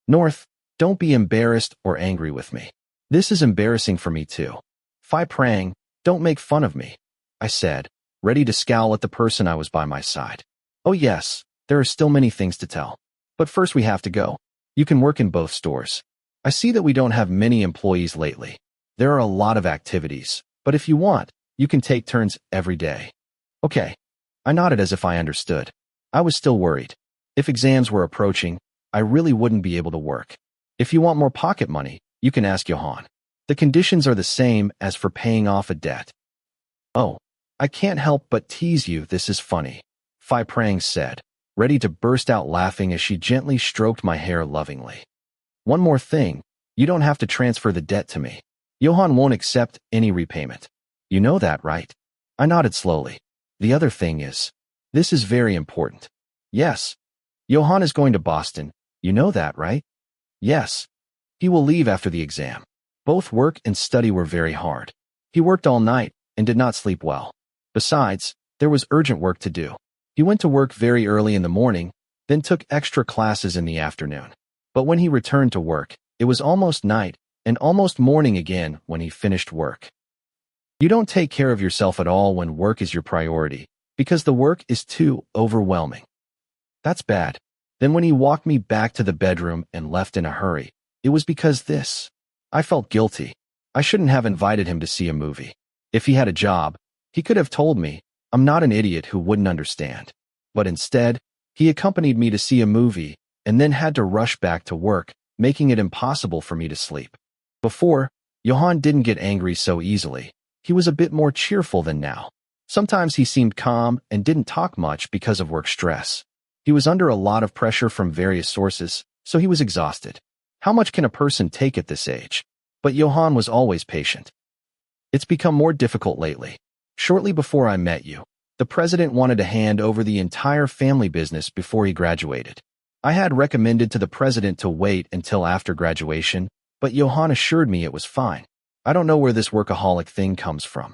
North, don't be embarrassed or angry with me. This is embarrassing for me too. Phi Prang, don't make fun of me, I said, ready to scowl at the person I was by my side. Oh yes, there are still many things to tell. But first we have to go. You can work in both stores. I see that we don't have many employees lately. There are a lot of activities, but if you want, you can take turns every day. Okay. I nodded as if I understood. I was still worried. If exams were approaching, I really wouldn't be able to work. If you want more pocket money, you can ask Johann. The conditions are the same as for paying off a debt. Oh, I can't help but tease you, this is funny, Phi Prang said, ready to burst out laughing as she gently stroked my hair lovingly. One more thing, you don't have to transfer the debt to me. Johann won't accept any repayment. You know that, right? I nodded slowly. The other thing is, this is very important. Yes. Johann is going to Boston. You know that, right? Yes. He will leave after the exam. Both work and study were very hard. He worked all night and did not sleep well. Besides, there was urgent work to do. He went to work very early in the morning, then took extra classes in the afternoon. But when he returned to work, it was almost night and almost morning again when he finished work. You don't take care of yourself at all when work is your priority, because the work is too overwhelming. That's bad. Then when he walked me back to the bedroom and left in a hurry, it was because this. I felt guilty. I shouldn't have invited him to see a movie. If he had a job, he could have told me. I'm not an idiot who wouldn't understand. But instead, he accompanied me to see a movie and then had to rush back to work, making it impossible for me to sleep. Before, Johann didn't get angry so easily. He was a bit more cheerful than now. Sometimes he seemed calm and didn't talk much because of work stress. He was under a lot of pressure from various sources, so he was exhausted. How much can a person take at this age? But Johann was always patient. It's become more difficult lately. Shortly before I met you, the president wanted to hand over the entire family business before he graduated. I had recommended to the president to wait until after graduation, but Johann assured me it was fine. I don't know where this workaholic thing comes from.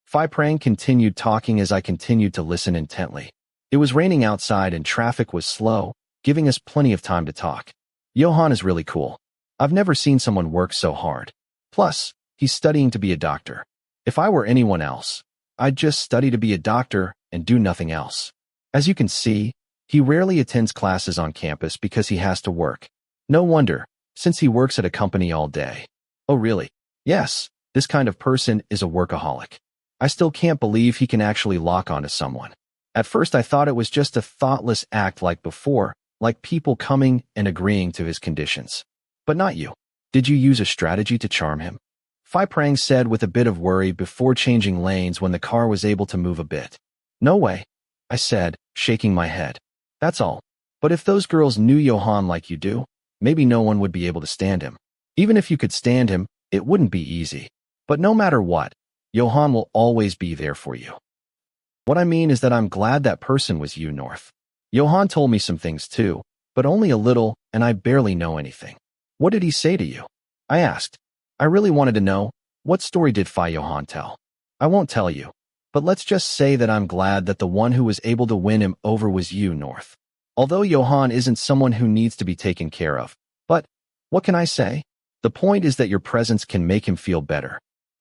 Phi Prang continued talking as I continued to listen intently. It was raining outside and traffic was slow, giving us plenty of time to talk. Johann is really cool. I've never seen someone work so hard. Plus, he's studying to be a doctor. If I were anyone else, I'd just study to be a doctor and do nothing else. As you can see, he rarely attends classes on campus because he has to work. No wonder, since he works at a company all day. Oh really? Yes, this kind of person is a workaholic. I still can't believe he can actually lock onto someone. At first I thought it was just a thoughtless act like before, like people coming and agreeing to his conditions. But not you. Did you use a strategy to charm him? Phi Prang said with a bit of worry before changing lanes when the car was able to move a bit. No way, I said, shaking my head. That's all. But if those girls knew Johann like you do, maybe no one would be able to stand him. Even if you could stand him, it wouldn't be easy. But no matter what, Johann will always be there for you. What I mean is that I'm glad that person was you, North. Johann told me some things too, but only a little, and I barely know anything. What did he say to you? I asked. I really wanted to know, what story did Phi Johann tell? I won't tell you, but let's just say that I'm glad that the one who was able to win him over was you, North. Although Johann isn't someone who needs to be taken care of. But, what can I say? The point is that your presence can make him feel better.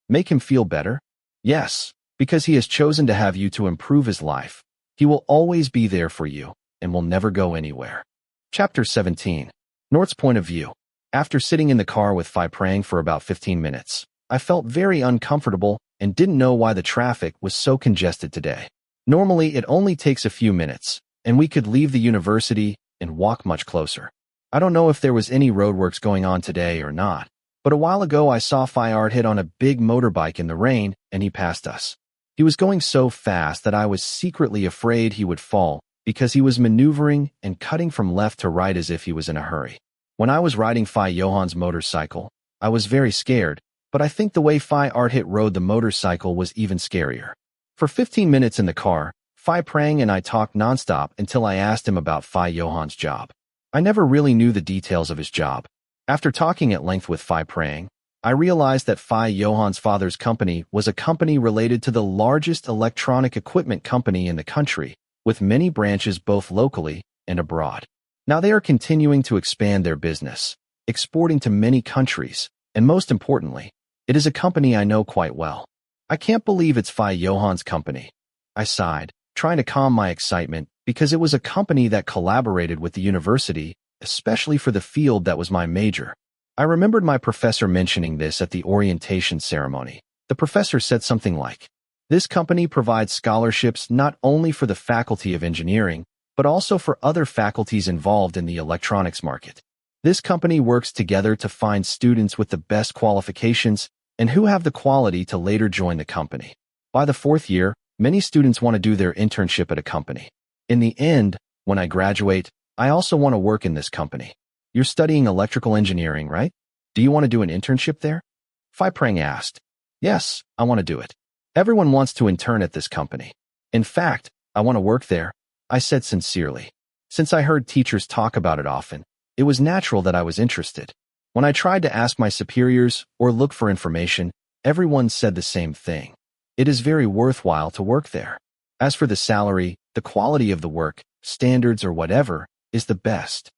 Make him feel better? Yes, because he has chosen to have you to improve his life. He will always be there for you, and will never go anywhere. Chapter 17. North's point of view. After sitting in the car with Phi Prang for about 15 minutes, I felt very uncomfortable and didn't know why the traffic was so congested today. Normally, it only takes a few minutes, and we could leave the university and walk much closer. I don't know if there was any roadworks going on today or not, but a while ago I saw Phi Art hit on a big motorbike in the rain, and he passed us. He was going so fast that I was secretly afraid he would fall because he was maneuvering and cutting from left to right as if he was in a hurry. When I was riding Phi Johann's motorcycle, I was very scared, but I think the way Phi Art hit rode the motorcycle was even scarier. For 15 minutes in the car, Phi Prang and I talked nonstop until I asked him about Phi Johann's job. I never really knew the details of his job. After talking at length with Phi Prang, I realized that Phi Johann's father's company was a company related to the largest electronic equipment company in the country, with many branches both locally and abroad. Now they are continuing to expand their business, exporting to many countries, and most importantly, it is a company I know quite well. I can't believe it's Phi Johann's company. I sighed, trying to calm my excitement, because it was a company that collaborated with the university, especially for the field that was my major. I remembered my professor mentioning this at the orientation ceremony. The professor said something like, "This company provides scholarships not only for the faculty of engineering, but also for other faculties involved in the electronics market. This company works together to find students with the best qualifications and who have the quality to later join the company. By the fourth year, many students want to do their internship at a company. In the end, when I graduate, I also want to work in this company." You're studying electrical engineering, right? Do you want to do an internship there? Phi Prang asked. Yes, I want to do it. Everyone wants to intern at this company. In fact, I want to work there, I said sincerely. Since I heard teachers talk about it often, it was natural that I was interested. When I tried to ask my superiors or look for information, everyone said the same thing. It is very worthwhile to work there. As for the salary, the quality of the work, standards or whatever, is the best.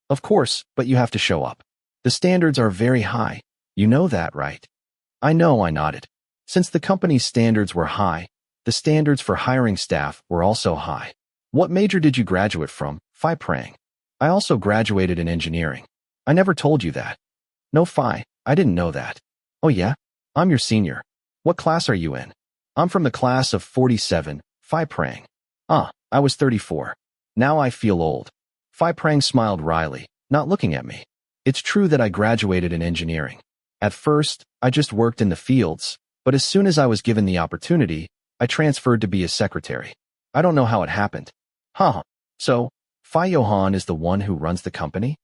Of course, but you have to show up. The standards are very high. You know that, right? I know, I nodded. Since the company's standards were high, the standards for hiring staff were also high. What major did you graduate from, Phi Prang? I also graduated in engineering. I never told you that. No, Phi, I didn't know that. Oh yeah? I'm your senior. What class are you in? I'm from the class of 47, Phi Prang. Ah, I was 34. Now I feel old. Phi Prang smiled wryly, not looking at me. It's true that I graduated in engineering. At first, I just worked in the fields, but as soon as I was given the opportunity, I transferred to be a secretary. I don't know how it happened. Huh. So, Phi Johann is the one who runs the company?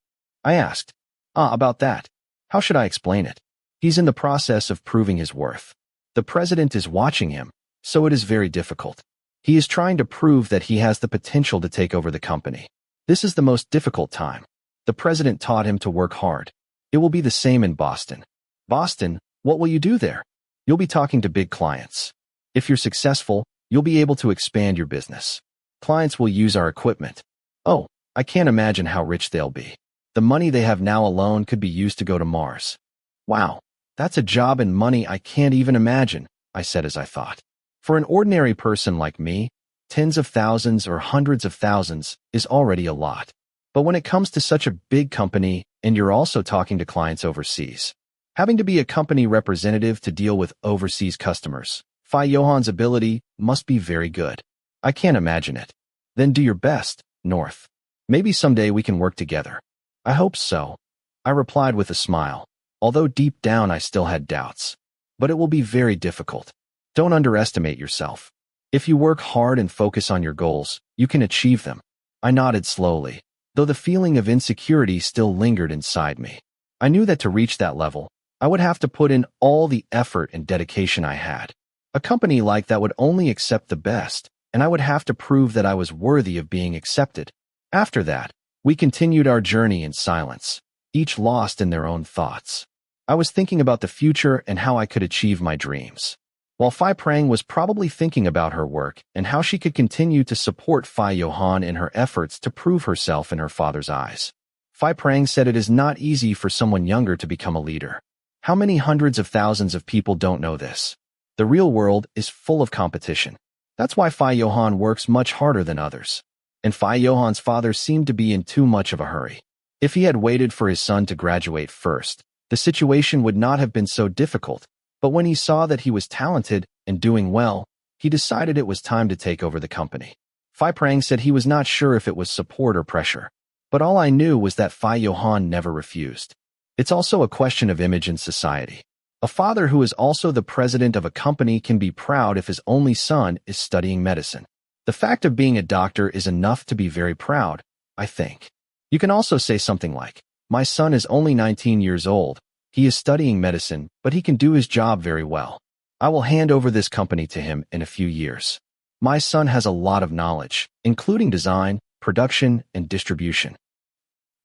I asked. About that. How should I explain it? He's in the process of proving his worth. The president is watching him, so it is very difficult. He is trying to prove that he has the potential to take over the company. This is the most difficult time. The president taught him to work hard. It will be the same in Boston. Boston, What will you do there? You'll be talking to big clients. If you're successful, you'll be able to expand your business. Clients will use our equipment. Oh, I can't imagine how rich they'll be. The money they have now alone could be used to go to Mars. Wow, that's a job and money I can't even imagine, I said as I thought. For an ordinary person like me, tens of thousands or hundreds of thousands is already a lot. But when it comes to such a big company and you're also talking to clients overseas, having to be a company representative to deal with overseas customers, Johann's ability must be very good. I can't imagine it. Then do your best, North. Maybe someday we can work together. I hope so, I replied with a smile, although deep down I still had doubts. But it will be very difficult. Don't underestimate yourself. If you work hard and focus on your goals, you can achieve them. I nodded slowly, though the feeling of insecurity still lingered inside me. I knew that to reach that level, I would have to put in all the effort and dedication I had. A company like that would only accept the best, and I would have to prove that I was worthy of being accepted. After that, we continued our journey in silence, each lost in their own thoughts. I was thinking about the future and how I could achieve my dreams, while Phi Prang was probably thinking about her work and how she could continue to support Johann in her efforts to prove herself in her father's eyes. Phi Prang said it is not easy for someone younger to become a leader. How many hundreds of thousands of people don't know this? The real world is full of competition. That's why Johann works much harder than others. And Johann's father seemed to be in too much of a hurry. If he had waited for his son to graduate first, the situation would not have been so difficult. But when he saw that he was talented and doing well, he decided it was time to take over the company. Phi Prang said he was not sure if it was support or pressure. But all I knew was that Johann never refused. It's also a question of image in society. A father who is also the president of a company can be proud if his only son is studying medicine. The fact of being a doctor is enough to be very proud, I think. You can also say something like, "My son is only 19 years old. He is studying medicine, but he can do his job very well. I will hand over this company to him in a few years. My son has a lot of knowledge, including design, production, and distribution."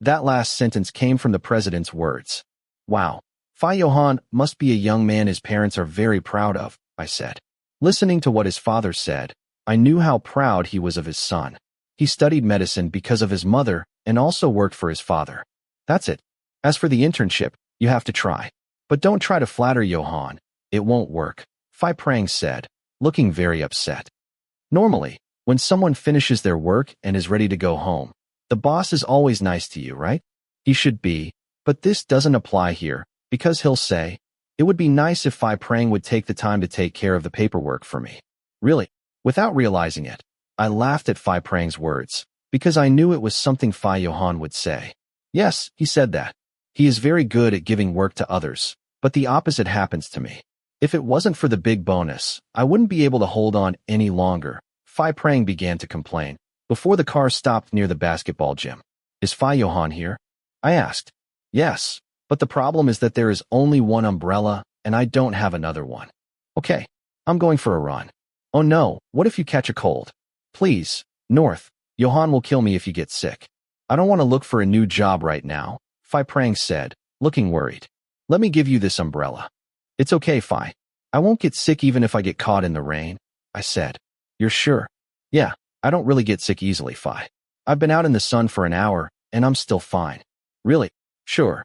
That last sentence came from the president's words. Wow, Johann must be a young man his parents are very proud of, I said. Listening to what his father said, I knew how proud he was of his son. He studied medicine because of his mother and also worked for his father. That's it. As for the internship, you have to try. But don't try to flatter Johann. It won't work, Phi Prang said, looking very upset. Normally, when someone finishes their work and is ready to go home, the boss is always nice to you, right? He should be, but this doesn't apply here, because he'll say, "It would be nice if Phi Prang would take the time to take care of the paperwork for me." Really? Without realizing it, I laughed at Phi Prang's words, because I knew it was something Johann would say. Yes, he said that. He is very good at giving work to others, but the opposite happens to me. If it wasn't for the big bonus, I wouldn't be able to hold on any longer. Phi Prang began to complain, before the car stopped near the basketball gym. Is Johann here? I asked. Yes, but the problem is that there is only one umbrella, and I don't have another one. Okay, I'm going for a run. Oh no, what if you catch a cold? Please, North, Johann will kill me if you get sick. I don't want to look for a new job right now, Phi Prang said, looking worried. Let me give you this umbrella. It's okay, Phi. I won't get sick even if I get caught in the rain, I said. You're sure? Yeah, I don't really get sick easily, Phi. I've been out in the sun for an hour, and I'm still fine. Really? Sure.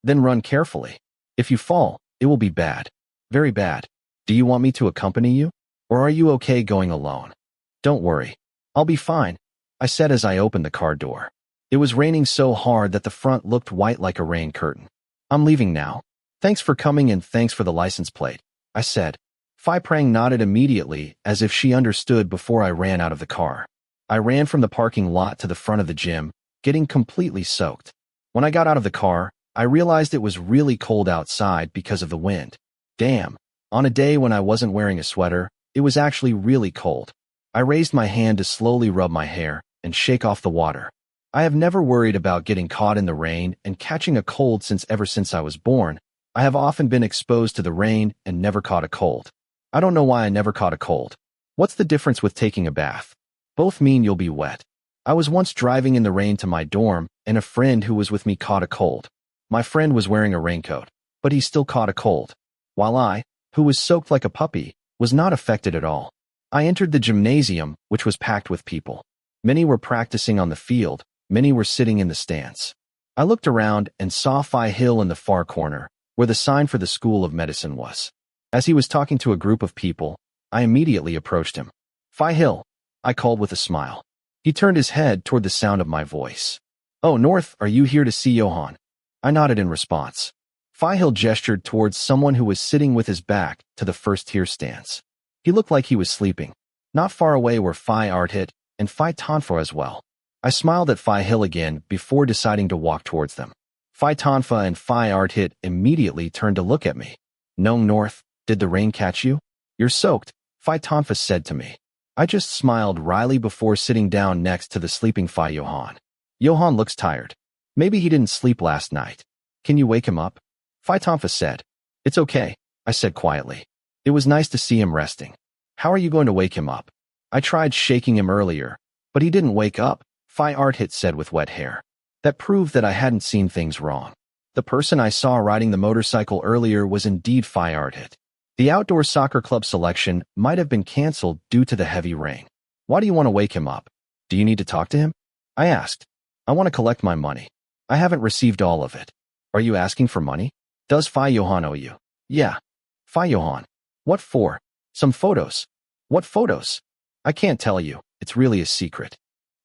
Then run carefully. If you fall, it will be bad. Very bad. Do you want me to accompany you? Or are you okay going alone? Don't worry. I'll be fine, I said as I opened the car door. It was raining so hard that the front looked white like a rain curtain. I'm leaving now. Thanks for coming and thanks for the license plate, I said. Phi Prang nodded immediately as if she understood before I ran out of the car. I ran from the parking lot to the front of the gym, getting completely soaked. When I got out of the car, I realized it was really cold outside because of the wind. Damn, on a day when I wasn't wearing a sweater, it was actually really cold. I raised my hand to slowly rub my hair and shake off the water. I have never worried about getting caught in the rain and catching a cold ever since I was born. I have often been exposed to the rain and never caught a cold. I don't know why I never caught a cold. What's the difference with taking a bath? Both mean you'll be wet. I was once driving in the rain to my dorm, and a friend who was with me caught a cold. My friend was wearing a raincoat. but he still caught a cold, while I, who was soaked like a puppy, was not affected at all. I entered the gymnasium, which was packed with people. Many were practicing on the field, many were sitting in the stands. I looked around and saw Phi Hill in the far corner, where the sign for the School of Medicine was. As he was talking to a group of people, I immediately approached him. Phi Hill, I called with a smile. He turned his head toward the sound of my voice. Oh, North, are you here to see Johann? I nodded in response. Phi Hill gestured towards someone who was sitting with his back to the first-tier stands. He looked like he was sleeping. Not far away were Phi Arthit and Phi Tonfa as well. I smiled at Phi Hill again before deciding to walk towards them. Phi Tonfa and Phi Arthit immediately turned to look at me. No, North, did the rain catch you? You're soaked, Phi Tonfa said to me. I just smiled wryly before sitting down next to the sleeping Phi Johann. Johann looks tired. Maybe he didn't sleep last night. Can you wake him up? Phi Tonfa said. It's okay, I said quietly. It was nice to see him resting. How are you going to wake him up? I tried shaking him earlier, but he didn't wake up, Phi Arthit said with wet hair. That proved that I hadn't seen things wrong. The person I saw riding the motorcycle earlier was indeed Phi Arthit. The outdoor soccer club selection might have been cancelled due to the heavy rain. Why do you want to wake him up? Do you need to talk to him? I asked. I want to collect my money. I haven't received all of it. Are you asking for money? Does Phi Johann owe you? Yeah. Phi Johann. What for? Some photos. What photos? I can't tell you. It's really a secret.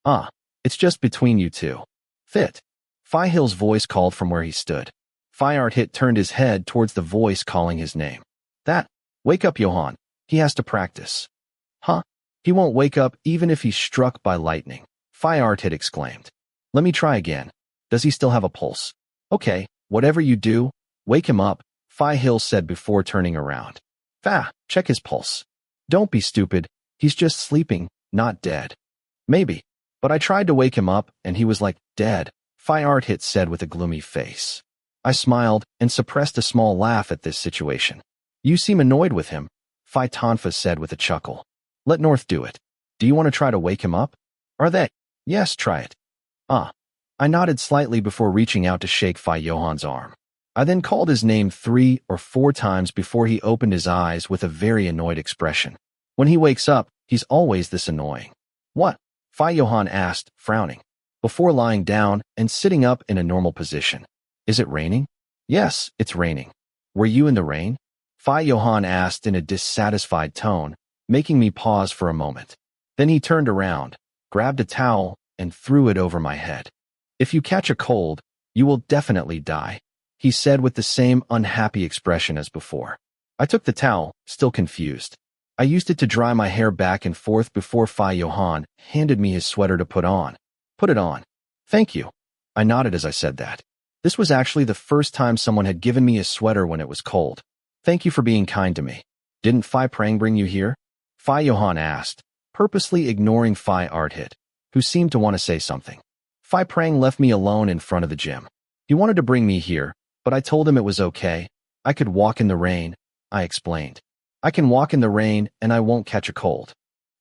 It's just between you two. Fit. Phi Hill's voice called from where he stood. Phi Arthit turned his head towards the voice calling his name. Wake up, Johann. He has to practice. Huh? He won't wake up even if he's struck by lightning, Phi Arthit exclaimed. Let me try again. Does he still have a pulse? Okay, whatever you do, wake him up, Phi Hill said before turning around. Check his pulse. Don't be stupid. He's just sleeping, not dead. Maybe. But I tried to wake him up and he was like, dead, Phi Arthit said with a gloomy face. I smiled and suppressed a small laugh at this situation. You seem annoyed with him, Phi Tonfa said with a chuckle. Let North do it. Do you want to try to wake him up? Are they? Yes, try it. I nodded slightly before reaching out to shake Phi Johann's arm. I then called his name 3 or 4 times before he opened his eyes with a very annoyed expression. When he wakes up, he's always this annoying. What? Phi Johann asked, frowning, before lying down and sitting up in a normal position. Is it raining? Yes, it's raining. Were you in the rain? Phi Johann asked in a dissatisfied tone, making me pause for a moment. Then he turned around, grabbed a towel, and threw it over my head. If you catch a cold, you will definitely die, he said with the same unhappy expression as before. I took the towel, still confused. I used it to dry my hair back and forth before Phi Johann handed me his sweater to put on. Put it on. Thank you. I nodded as I said that. This was actually the first time someone had given me a sweater when it was cold. Thank you for being kind to me. Didn't Phi Prang bring you here? Phi Johann asked, purposely ignoring Phi Arthit, who seemed to want to say something. Phi Prang left me alone in front of the gym. He wanted to bring me here, but I told him it was okay. I could walk in the rain, I explained. I can walk in the rain and I won't catch a cold.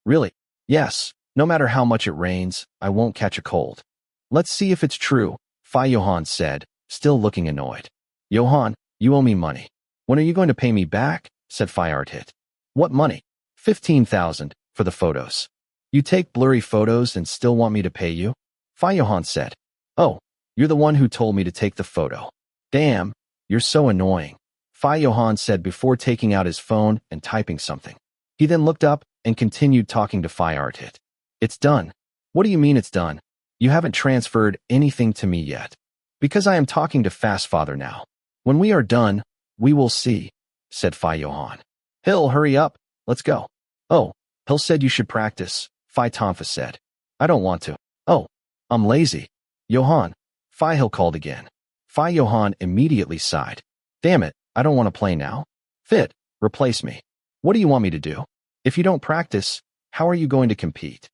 Really? Yes, no matter how much it rains, I won't catch a cold. Let's see if it's true, Phi Johann said, still looking annoyed. Johann, you owe me money. When are you going to pay me back? Said Phi Arthit. What money? 15,000 for the photos. You take blurry photos and still want me to pay you? Phi Johann said. Oh, you're the one who told me to take the photo. Damn, you're so annoying, Phi Johann said before taking out his phone and typing something. He then looked up and continued talking to Phi Arthit. It's done. What do you mean it's done? You haven't transferred anything to me yet. Because I am talking to Fast Father now. When we are done, we will see, said Phi Johann. Hill, hurry up. Let's go. Oh, Hill said you should practice, Phi Tonfa said. I don't want to. Oh, I'm lazy. Johann, Phi Hill called again. Phi Johann immediately sighed. Damn it, I don't want to play now. Fit, replace me. What do you want me to do? If you don't practice, how are you going to compete?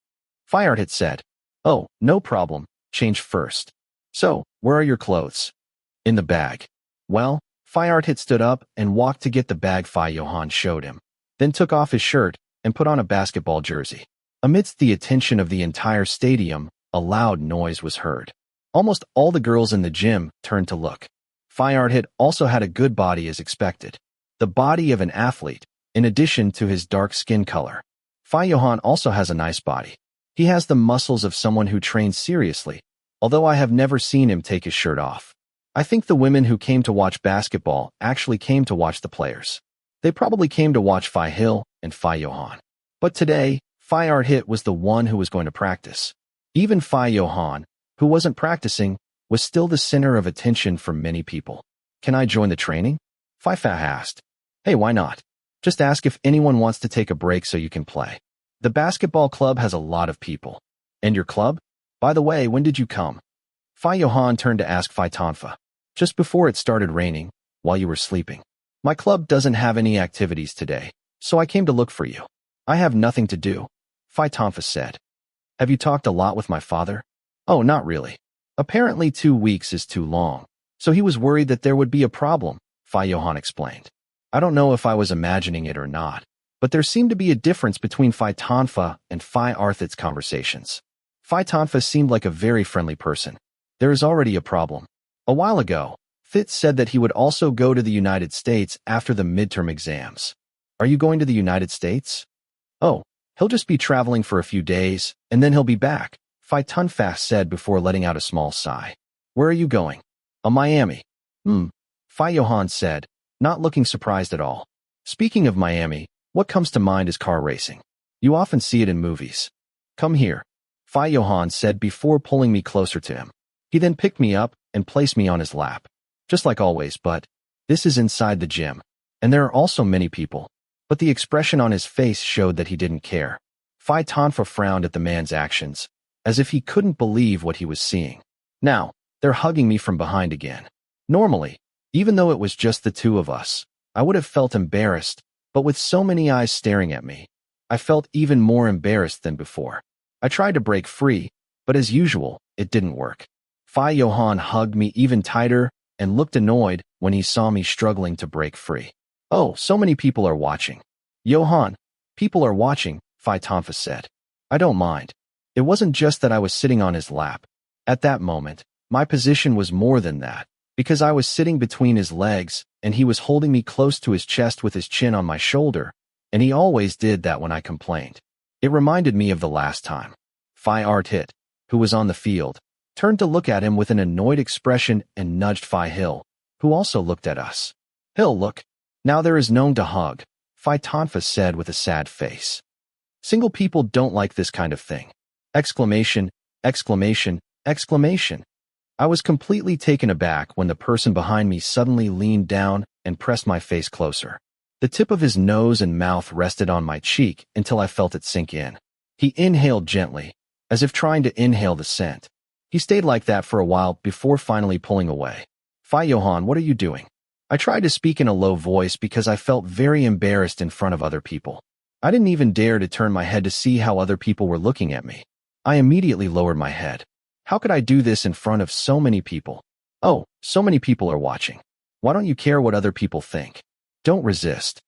Phi Arthit said. Oh, no problem. Change first. So, where are your clothes? In the bag. Well, Phi Arthit stood up and walked to get the bag Phi Johann showed him, then took off his shirt and put on a basketball jersey. Amidst the attention of the entire stadium, a loud noise was heard. Almost all the girls in the gym turned to look. Hit also had a good body as expected. The body of an athlete, in addition to his dark skin color. Johann also has a nice body. He has the muscles of someone who trains seriously, although I have never seen him take his shirt off. I think the women who came to watch basketball actually came to watch the players. They probably came to watch Hill and Johann. But today, Hit was the one who was going to practice. Even Johann, who wasn't practicing, was still the center of attention for many people. Can I join the training? Asked. Hey, why not? Just ask if anyone wants to take a break so you can play. The basketball club has a lot of people. And your club? By the way, when did you come? Johann turned to ask Tanfa. Just before it started raining, while you were sleeping. My club doesn't have any activities today, so I came to look for you. I have nothing to do, Tanfa said. Have you talked a lot with my father? Oh, not really. Apparently 2 weeks is too long, so he was worried that there would be a problem, Johann explained. I don't know if I was imagining it or not, but there seemed to be a difference between Tanfa and Arthit's conversations. Tanfa seemed like a very friendly person. There is already a problem. A while ago, Fitz said that he would also go to the United States after the midterm exams. Are you going to the United States? Oh, he'll just be traveling for a few days, and then he'll be back, Tanfa said before letting out a small sigh. Where are you going? Miami. Johann said, not looking surprised at all. Speaking of Miami, what comes to mind is car racing. You often see it in movies. Come here, Johann said before pulling me closer to him. He then picked me up and placed me on his lap. Just like always, but this is inside the gym, and there are also many people. But the expression on his face showed that he didn't care. Tanfa frowned at the man's actions, as if he couldn't believe what he was seeing. Now, they're hugging me from behind again. Normally, even though it was just the two of us, I would have felt embarrassed, but with so many eyes staring at me, I felt even more embarrassed than before. I tried to break free, but as usual, it didn't work. Johann hugged me even tighter and looked annoyed when he saw me struggling to break free. Oh, so many people are watching. Johann, people are watching, Tanfa said. I don't mind. It wasn't just that I was sitting on his lap. At that moment, my position was more than that, because I was sitting between his legs, and he was holding me close to his chest with his chin on my shoulder, and he always did that when I complained. It reminded me of the last time. Hit, who was on the field, turned to look at him with an annoyed expression and nudged Hill, who also looked at us. Hill, look. Now there is known to hug, Tanfa said with a sad face. Single people don't like this kind of thing. Exclamation, exclamation, exclamation. I was completely taken aback when the person behind me suddenly leaned down and pressed my face closer. The tip of his nose and mouth rested on my cheek until I felt it sink in. He inhaled gently, as if trying to inhale the scent. He stayed like that for a while before finally pulling away. Johann, what are you doing? I tried to speak in a low voice because I felt very embarrassed in front of other people. I didn't even dare to turn my head to see how other people were looking at me. I immediately lowered my head. How could I do this in front of so many people? Oh, so many people are watching. Why don't you care what other people think? Don't resist.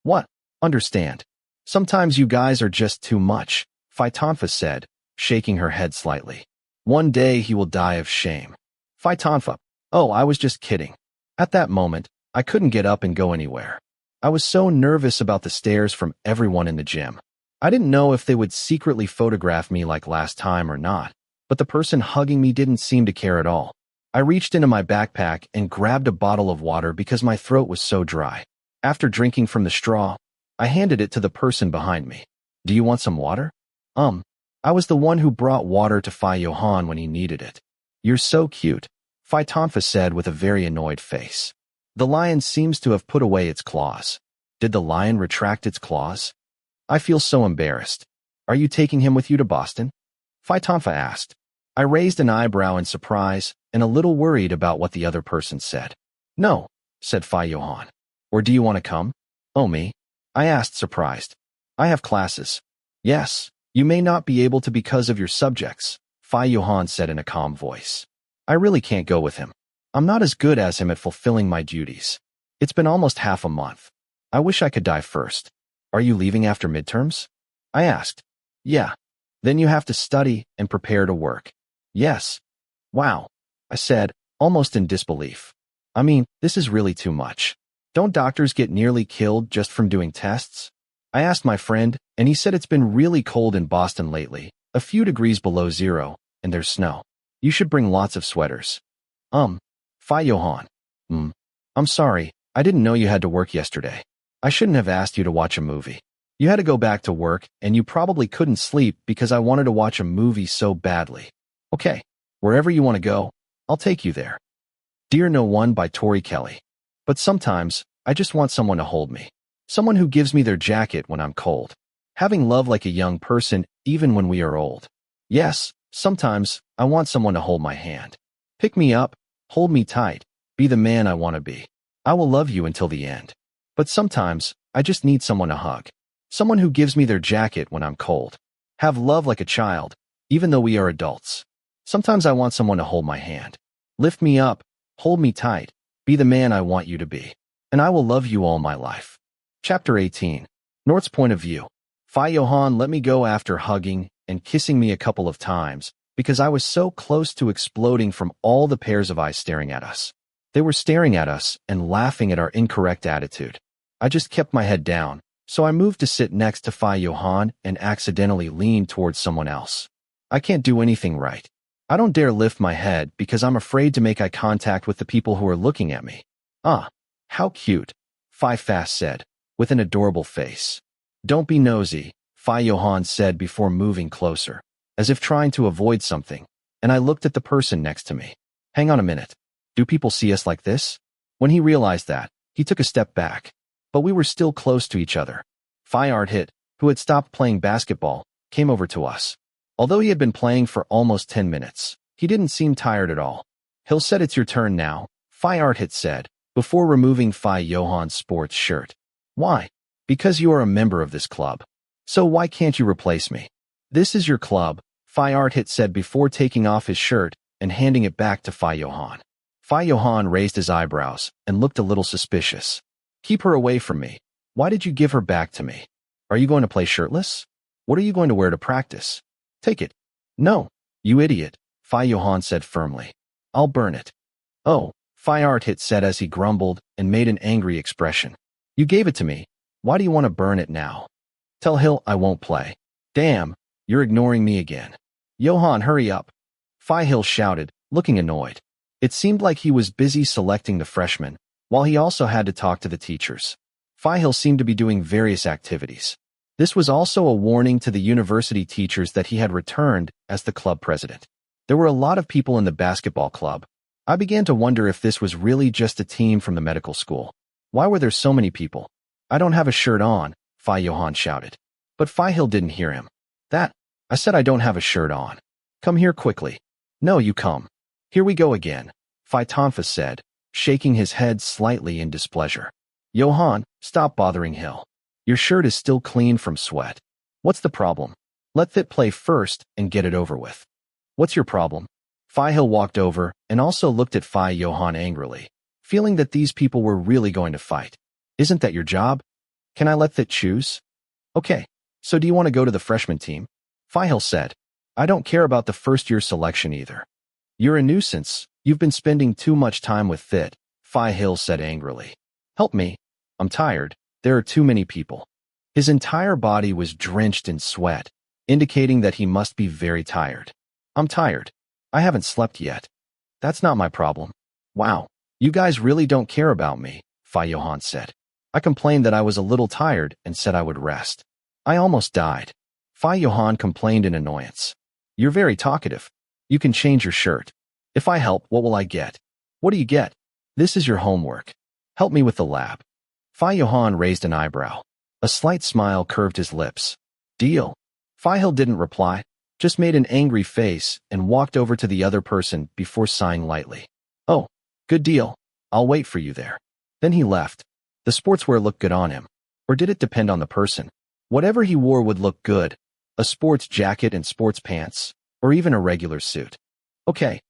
What? Understand. Sometimes you guys are just too much, Tanfa said, shaking her head slightly. One day he will die of shame. Tanfa. Oh, I was just kidding. At that moment, I couldn't get up and go anywhere. I was so nervous about the stares from everyone in the gym. I didn't know if they would secretly photograph me like last time or not, but the person hugging me didn't seem to care at all. I reached into my backpack and grabbed a bottle of water because my throat was so dry. After drinking from the straw, I handed it to the person behind me. Do you want some water? I was the one who brought water to Johann when he needed it. You're so cute, Tanfa said with a very annoyed face. The lion seems to have put away its claws. Did the lion retract its claws? I feel so embarrassed. Are you taking him with you to Boston? Tanfa asked. I raised an eyebrow in surprise and a little worried about what the other person said. No, said Johann. Or do you want to come? Oh, me? I asked, surprised. I have classes. Yes, you may not be able to because of your subjects, Johann said in a calm voice. I really can't go with him. I'm not as good as him at fulfilling my duties. It's been almost half a month. I wish I could die first. Are you leaving after midterms? I asked. Yeah. Then you have to study and prepare to work. Yes. Wow, I said, almost in disbelief. I mean, this is really too much. Don't doctors get nearly killed just from doing tests? I asked my friend, and he said it's been really cold in Boston lately, a few degrees below zero, and there's snow. You should bring lots of sweaters. Fi Johann. I'm sorry, I didn't know you had to work yesterday. I shouldn't have asked you to watch a movie. You had to go back to work, and you probably couldn't sleep because I wanted to watch a movie so badly. Okay, wherever you want to go, I'll take you there. Dear No One by Tori Kelly. But sometimes, I just want someone to hold me. Someone who gives me their jacket when I'm cold. Having love like a young person, even when we are old. Yes, sometimes, I want someone to hold my hand. Pick me up, hold me tight, be the man I want to be. I will love you until the end. But sometimes, I just need someone to hug. Someone who gives me their jacket when I'm cold. Have love like a child, even though we are adults. Sometimes I want someone to hold my hand. Lift me up, hold me tight, be the man I want you to be. And I will love you all my life. Chapter 18. Nort's point of view. Fi Johann let me go after hugging and kissing me a couple of times, because I was so close to exploding from all the pairs of eyes staring at us. They were staring at us and laughing at our incorrect attitude. I just kept my head down, so I moved to sit next to Fi Johann and accidentally leaned towards someone else. I can't do anything right. I don't dare lift my head because I'm afraid to make eye contact with the people who are looking at me. Ah, how cute, Fi Fast said, with an adorable face. Don't be nosy, Fi Johann said before moving closer, as if trying to avoid something, and I looked at the person next to me. Hang on a minute. Do people see us like this? When he realized that, he took a step back. But we were still close to each other. Fi Arthit, who had stopped playing basketball, came over to us. Although he had been playing for almost 10 minutes, he didn't seem tired at all. He'll said it's your turn now, Fi Arthit said, before removing Fi Johann's sports shirt. Why? Because you are a member of this club. So why can't you replace me? This is your club, Fi Arthit said before taking off his shirt and handing it back to Fi Johann. Fi Johann raised his eyebrows and looked a little suspicious. Keep her away from me. Why did you give her back to me? Are you going to play shirtless? What are you going to wear to practice? Take it. No, you idiot, Fi Johann said firmly. I'll burn it. Oh, Fi Arthit said as he grumbled and made an angry expression. You gave it to me. Why do you want to burn it now? Tell Hill I won't play. Damn, you're ignoring me again. Johann, hurry up. Fi Hill shouted, looking annoyed. It seemed like he was busy selecting the freshmen, while he also had to talk to the teachers. Fi Hill seemed to be doing various activities. This was also a warning to the university teachers that he had returned as the club president. There were a lot of people in the basketball club. I began to wonder if this was really just a team from the medical school. Why were there so many people? I don't have a shirt on, Fi Johann shouted. But Fi Hill didn't hear him. I said I don't have a shirt on. Come here quickly. No, you come. Here we go again, Fi Tonfa said, shaking his head slightly in displeasure. Johann, stop bothering Hill. Your shirt is still clean from sweat. What's the problem? Let Fit play first and get it over with. What's your problem? Fi Hill walked over and also looked at Fi Johann angrily, feeling that these people were really going to fight. Isn't that your job? Can I let Fit choose? Okay, so do you want to go to the freshman team? Fi Hill said. I don't care about the first-year selection either. You're a nuisance. You've been spending too much time with Fit, Fi Hill said angrily. Help me. I'm tired. There are too many people. His entire body was drenched in sweat, indicating that he must be very tired. I'm tired. I haven't slept yet. That's not my problem. Wow, you guys really don't care about me, Fi Johann said. I complained that I was a little tired and said I would rest. I almost died. Fi Johann complained in annoyance. You're very talkative. You can change your shirt. If I help, what will I get? What do you get? This is your homework. Help me with the lab. Fi Johann raised an eyebrow. A slight smile curved his lips. Deal. Fi Hill didn't reply, just made an angry face and walked over to the other person before sighing lightly. Oh, good deal. I'll wait for you there. Then he left. The sportswear looked good on him. Or did it depend on the person? Whatever he wore would look good. A sports jacket and sports pants, or even a regular suit. Okay,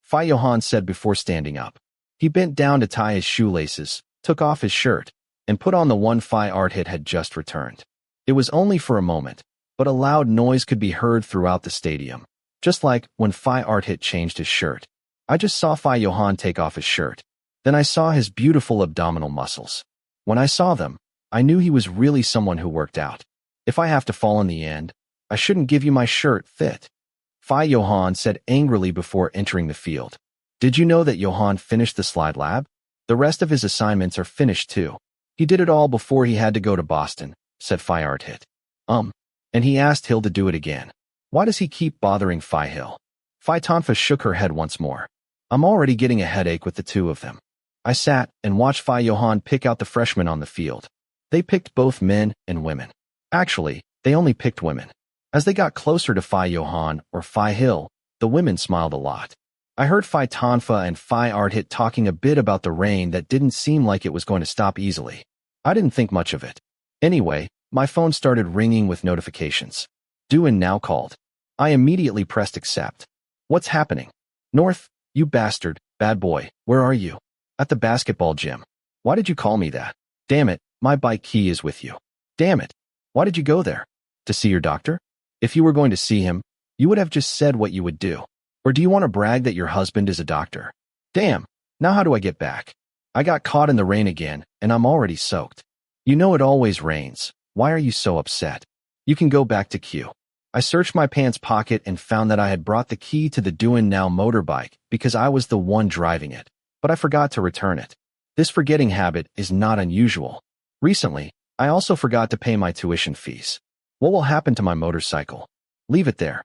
Fi Johann said before standing up. He bent down to tie his shoelaces, took off his shirt, and put on the one Fi Arthit had just returned. It was only for a moment, but a loud noise could be heard throughout the stadium, just like when Fi Arthit changed his shirt. I just saw Fi Johann take off his shirt. Then I saw his beautiful abdominal muscles. When I saw them, I knew he was really someone who worked out. If I have to fall in the end, I shouldn't give you my shirt fit. Johann said angrily before entering the field. Did you know that Johann finished the slide lab? The rest of his assignments are finished too. He did it all before he had to go to Boston, said Hill. And he asked Hill to do it again. Why does he keep bothering Hill? Tonfa shook her head once more. I'm already getting a headache with the two of them. I sat and watched Johann pick out the freshmen on the field. They picked both men and women. Actually, they only picked women. As they got closer to Johann or Hill, the women smiled a lot. I heard Tonfa and Hit talking a bit about the rain that didn't seem like it was going to stop easily. I didn't think much of it. Anyway, my phone started ringing with notifications. Johann now called. I immediately pressed accept. What's happening? North, you bastard, bad boy, where are you? At the basketball gym. Why did you call me that? Damn it, my bike key is with you. Damn it. Why did you go there? To see your doctor? If you were going to see him, you would have just said what you would do. Or do you want to brag that your husband is a doctor? Damn, now how do I get back? I got caught in the rain again, and I'm already soaked. You know it always rains. Why are you so upset? You can go back to Q. I searched my pants pocket and found that I had brought the key to the Johann now motorbike because I was the one driving it, but I forgot to return it. This forgetting habit is not unusual. Recently, I also forgot to pay my tuition fees. What will happen to my motorcycle? Leave it there.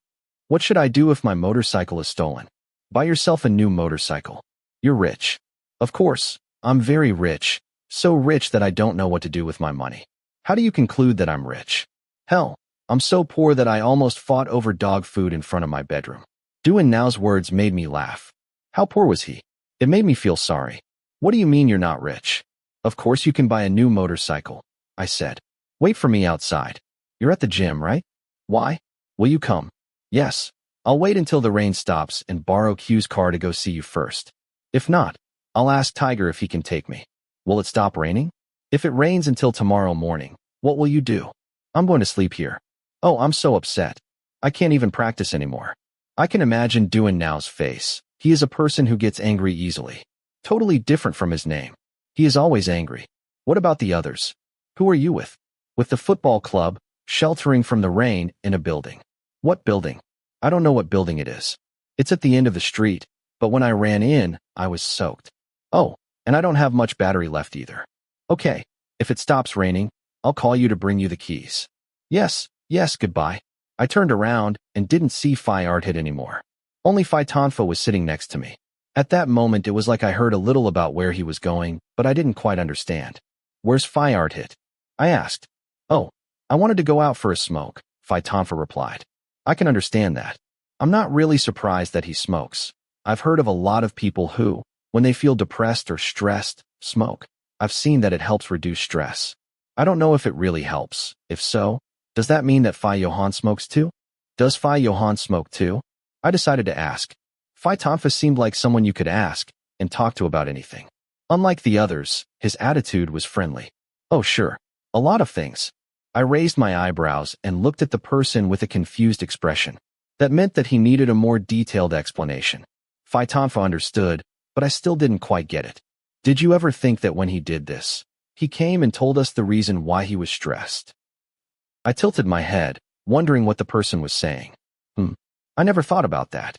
What should I do if my motorcycle is stolen? Buy yourself a new motorcycle. You're rich. Of course, I'm very rich, so rich that I don't know what to do with my money. How do you conclude that I'm rich? Hell, I'm so poor that I almost fought over dog food in front of my bedroom. Johann now's words made me laugh. How poor was he? It made me feel sorry. What do you mean you're not rich? Of course you can buy a new motorcycle, I said. Wait for me outside. You're at the gym, right? Why? Will you come? Yes. I'll wait until the rain stops and borrow Q's car to go see you first. If not, I'll ask Tiger if he can take me. Will it stop raining? If it rains until tomorrow morning, what will you do? I'm going to sleep here. Oh, I'm so upset. I can't even practice anymore. I can imagine Johann now's face. He is a person who gets angry easily. Totally different from his name. He is always angry. What about the others? Who are you with? With the football club, sheltering from the rain in a building. What building? I don't know what building it is. It's at the end of the street, but when I ran in, I was soaked. Oh, and I don't have much battery left either. Okay, if it stops raining, I'll call you to bring you the keys. Yes, goodbye. I turned around and didn't see Hit anymore. Only Tonfa was sitting next to me. At that moment, it was like I heard a little about where he was going, but I didn't quite understand. Where's Hit? I asked. Oh, I wanted to go out for a smoke, Tonfa replied. I can understand that. I'm not really surprised that he smokes. I've heard of a lot of people who, when they feel depressed or stressed, smoke. I've seen that it helps reduce stress. I don't know if it really helps. If so, does that mean that Johann smokes too? Does Johann smoke too? I decided to ask. Tonfa seemed like someone you could ask and talk to about anything. Unlike the others, his attitude was friendly. Oh sure, a lot of things. I raised my eyebrows and looked at the person with a confused expression. That meant that he needed a more detailed explanation. Tonfa understood, but I still didn't quite get it. Did you ever think that when he did this, he came and told us the reason why he was stressed? I tilted my head, wondering what the person was saying. I never thought about that.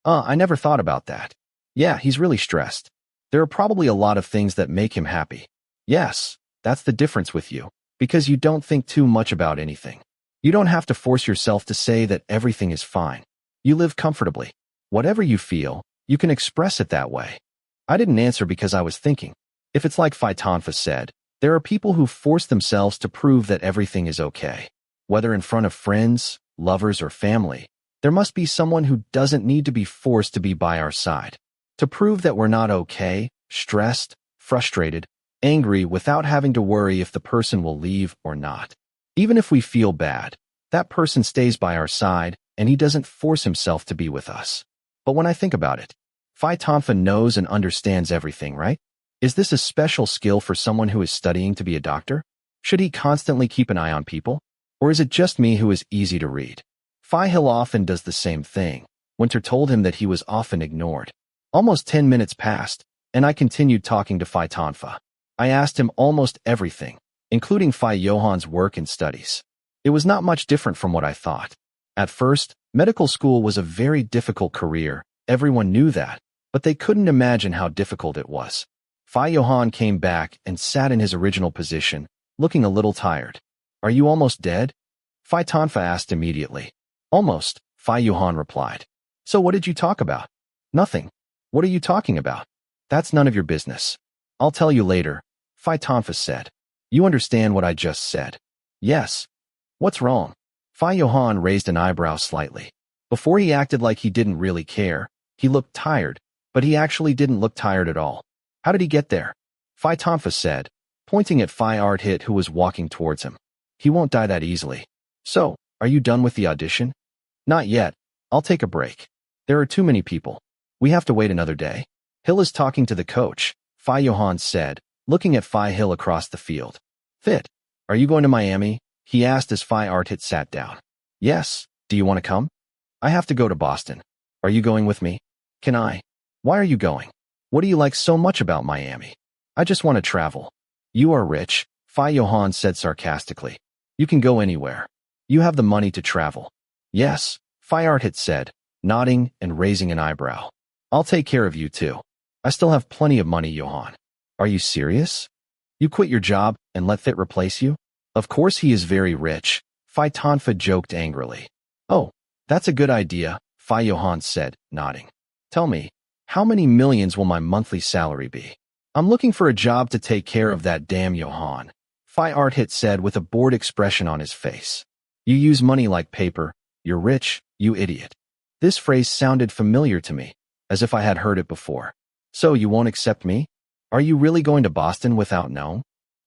I never thought about that. Yeah, he's really stressed. There are probably a lot of things that make him happy. Yes, that's the difference with you, because you don't think too much about anything. You don't have to force yourself to say that everything is fine. You live comfortably. Whatever you feel, you can express it that way. I didn't answer because I was thinking. If it's like Tonfa said, there are people who force themselves to prove that everything is okay. Whether in front of friends, lovers, or family, there must be someone who doesn't need to be forced to be by our side. To prove that we're not okay, stressed, frustrated, angry without having to worry if the person will leave or not. Even if we feel bad, that person stays by our side and he doesn't force himself to be with us. But when I think about it, Tonfa knows and understands everything, right? Is this a special skill for someone who is studying to be a doctor? Should he constantly keep an eye on people? Or is it just me who is easy to read? Hill often does the same thing. Winter told him that he was often ignored. Almost 10 minutes passed, and I continued talking to Phi Tonfa. I asked him almost everything, including Phi Johann's work and studies. It was not much different from what I thought. At first, medical school was a very difficult career, everyone knew that, but they couldn't imagine how difficult it was. Phi Johann came back and sat in his original position, looking a little tired. Are you almost dead? Phi Tonfa asked immediately. Almost, Phi Johann replied. So what did you talk about? Nothing. What are you talking about? That's none of your business. I'll tell you later, Phi Tonfa said. You understand what I just said? Yes. What's wrong? Phi Johann raised an eyebrow slightly. Before he acted like he didn't really care, he looked tired, but he actually didn't look tired at all. How did he get there? Phi Tonfa said, pointing at Phi Arthit who was walking towards him. He won't die that easily. So, are you done with the audition? Not yet. I'll take a break. There are too many people. We have to wait another day. Hill is talking to the coach, Phi Johann said, looking at Phi Hill across the field. Fit, are you going to Miami? He asked as Phi Arthit sat down. Yes. Do you want to come? I have to go to Boston. Are you going with me? Can I? Why are you going? What do you like so much about Miami? I just want to travel. You are rich, Phi Johann said sarcastically. You can go anywhere. You have the money to travel. Yes, Phi Arthit said, nodding and raising an eyebrow. I'll take care of you too. I still have plenty of money, Johann. Are you serious? You quit your job and let Fit replace you? Of course he is very rich, Phi Tonfa joked angrily. Oh, that's a good idea, Phi Johann said, nodding. Tell me, how many millions will my monthly salary be? I'm looking for a job to take care of that damn Johann, Phi Arthit said with a bored expression on his face. You use money like paper. You're rich, you idiot. This phrase sounded familiar to me, as if I had heard it before. So you won't accept me? Are you really going to Boston without no?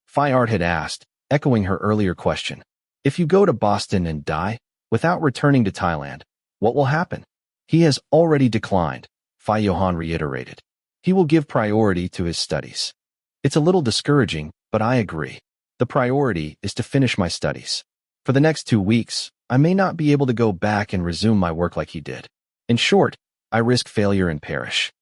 Phi Arthit asked, echoing her earlier question. If you go to Boston and die, without returning to Thailand, what will happen? He has already declined, Phi Johann reiterated. He will give priority to his studies. It's a little discouraging, but I agree. The priority is to finish my studies. For the next 2 weeks, I may not be able to go back and resume my work like he did. In short, I risk failure and perish.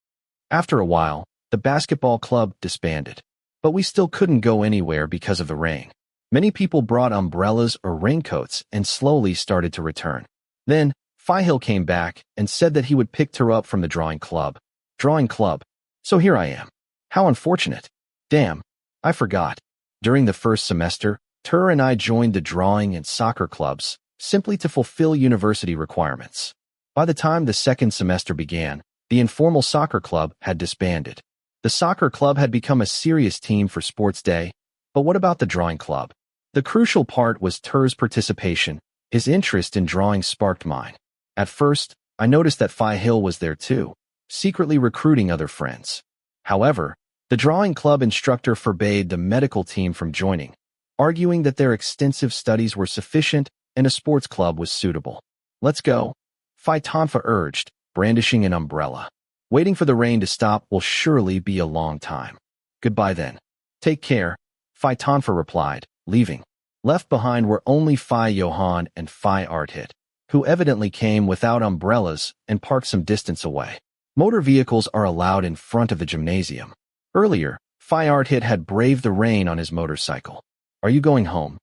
After a while, the basketball club disbanded. But we still couldn't go anywhere because of the rain. Many people brought umbrellas or raincoats and slowly started to return. Then, Phi Hill came back and said that he would pick her up from the drawing club. Drawing club. So here I am. How unfortunate. Damn, I forgot. During the first semester, Tur and I joined the drawing and soccer clubs, simply to fulfill university requirements. By the time the second semester began, the informal soccer club had disbanded. The soccer club had become a serious team for sports day, but what about the drawing club? The crucial part was Tur's participation. His interest in drawing sparked mine. At first, I noticed that Phi Hill was there too, secretly recruiting other friends. However, the drawing club instructor forbade the medical team from joining, arguing that their extensive studies were sufficient and a sports club was suitable. Let's go, Phi Tonfa urged, brandishing an umbrella. Waiting for the rain to stop will surely be a long time. Goodbye then. Take care, Phi Tonfa replied, leaving. Left behind were only Phi Johann and Phi Arthit, who evidently came without umbrellas and parked some distance away. Motor vehicles are allowed in front of the gymnasium. Earlier, Phi Arthit had braved the rain on his motorcycle. Are you going home?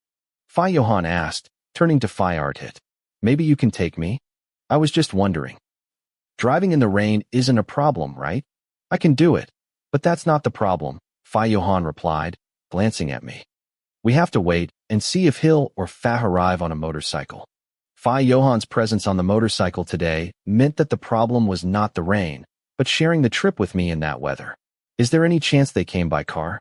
Phi Johann asked, turning to Phi Arthit. Maybe you can take me? I was just wondering. Driving in the rain isn't a problem, right? I can do it. But that's not the problem, Phi Johann replied, glancing at me. We have to wait and see if Hill or Fa arrive on a motorcycle. Phi Johann's presence on the motorcycle today meant that the problem was not the rain, but sharing the trip with me in that weather. Is there any chance they came by car?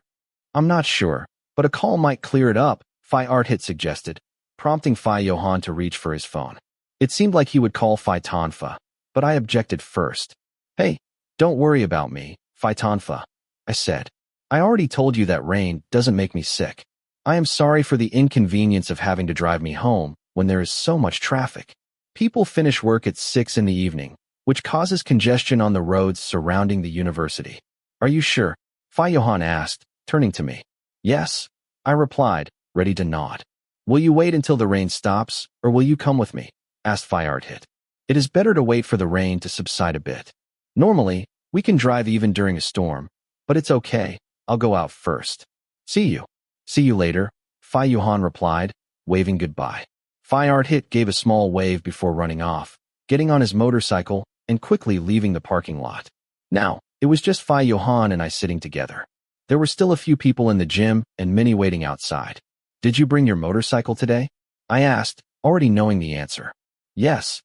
I'm not sure, but a call might clear it up, Phi Arthit suggested, prompting Phi Johann to reach for his phone. It seemed like he would call Phi Tonfa, but I objected first. Hey, don't worry about me, Phi Tonfa, I said. I already told you that rain doesn't make me sick. I am sorry for the inconvenience of having to drive me home when there is so much traffic. People finish work at 6 in the evening, which causes congestion on the roads surrounding the university. Are you sure? Phi Johann asked, turning to me. Yes, I replied, ready to nod. Will you wait until the rain stops, or will you come with me? Asked Phi Arthit. It is better to wait for the rain to subside a bit. Normally, we can drive even during a storm, But it's okay. I'll go out first. See you. See you later, Johann replied, waving goodbye. Hit gave a small wave before running off, getting on his motorcycle and quickly leaving the parking lot. Now, it was just Johann and I sitting together. There were still a few people in the gym and many waiting outside. Did you bring your motorcycle today? I asked, already knowing the answer. Yes.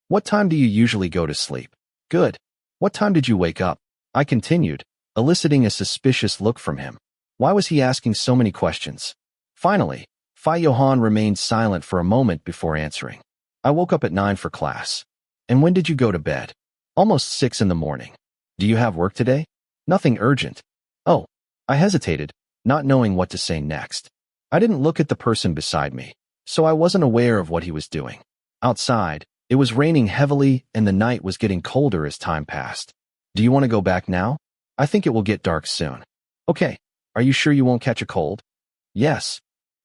What time do you usually go to sleep? Good. What time did you wake up? I continued, eliciting a suspicious look from him. Why was he asking so many questions? Finally, Johann remained silent for a moment before answering. I woke up at 9 for class. And when did you go to bed? Almost 6 in the morning. Do you have work today? Nothing urgent. Oh, I hesitated, not knowing what to say next. I didn't look at the person beside me, so I wasn't aware of what he was doing. Outside, it was raining heavily and the night was getting colder as time passed. Do you want to go back now? I think it will get dark soon. Okay, are you sure you won't catch a cold? Yes.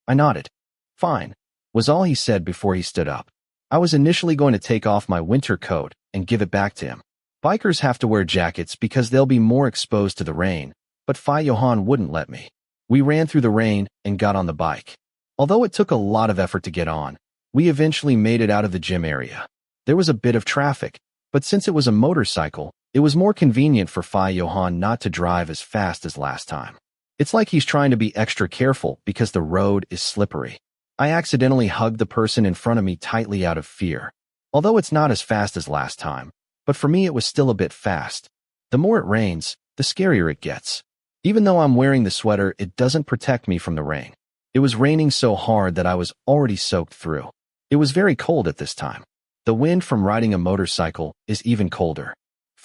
I nodded. Fine, was all he said before he stood up. I was initially going to take off my winter coat and give it back to him. Bikers have to wear jackets because they'll be more exposed to the rain, but Johann wouldn't let me. We ran through the rain and got on the bike. Although it took a lot of effort to get on, we eventually made it out of the gym area. There was a bit of traffic, but since it was a motorcycle, it was more convenient for Johann not to drive as fast as last time. It's like he's trying to be extra careful because the road is slippery. I accidentally hugged the person in front of me tightly out of fear. Although it's not as fast as last time, but for me it was still a bit fast. The more it rains, the scarier it gets. Even though I'm wearing the sweater, it doesn't protect me from the rain. It was raining so hard that I was already soaked through. It was very cold at this time. The wind from riding a motorcycle is even colder.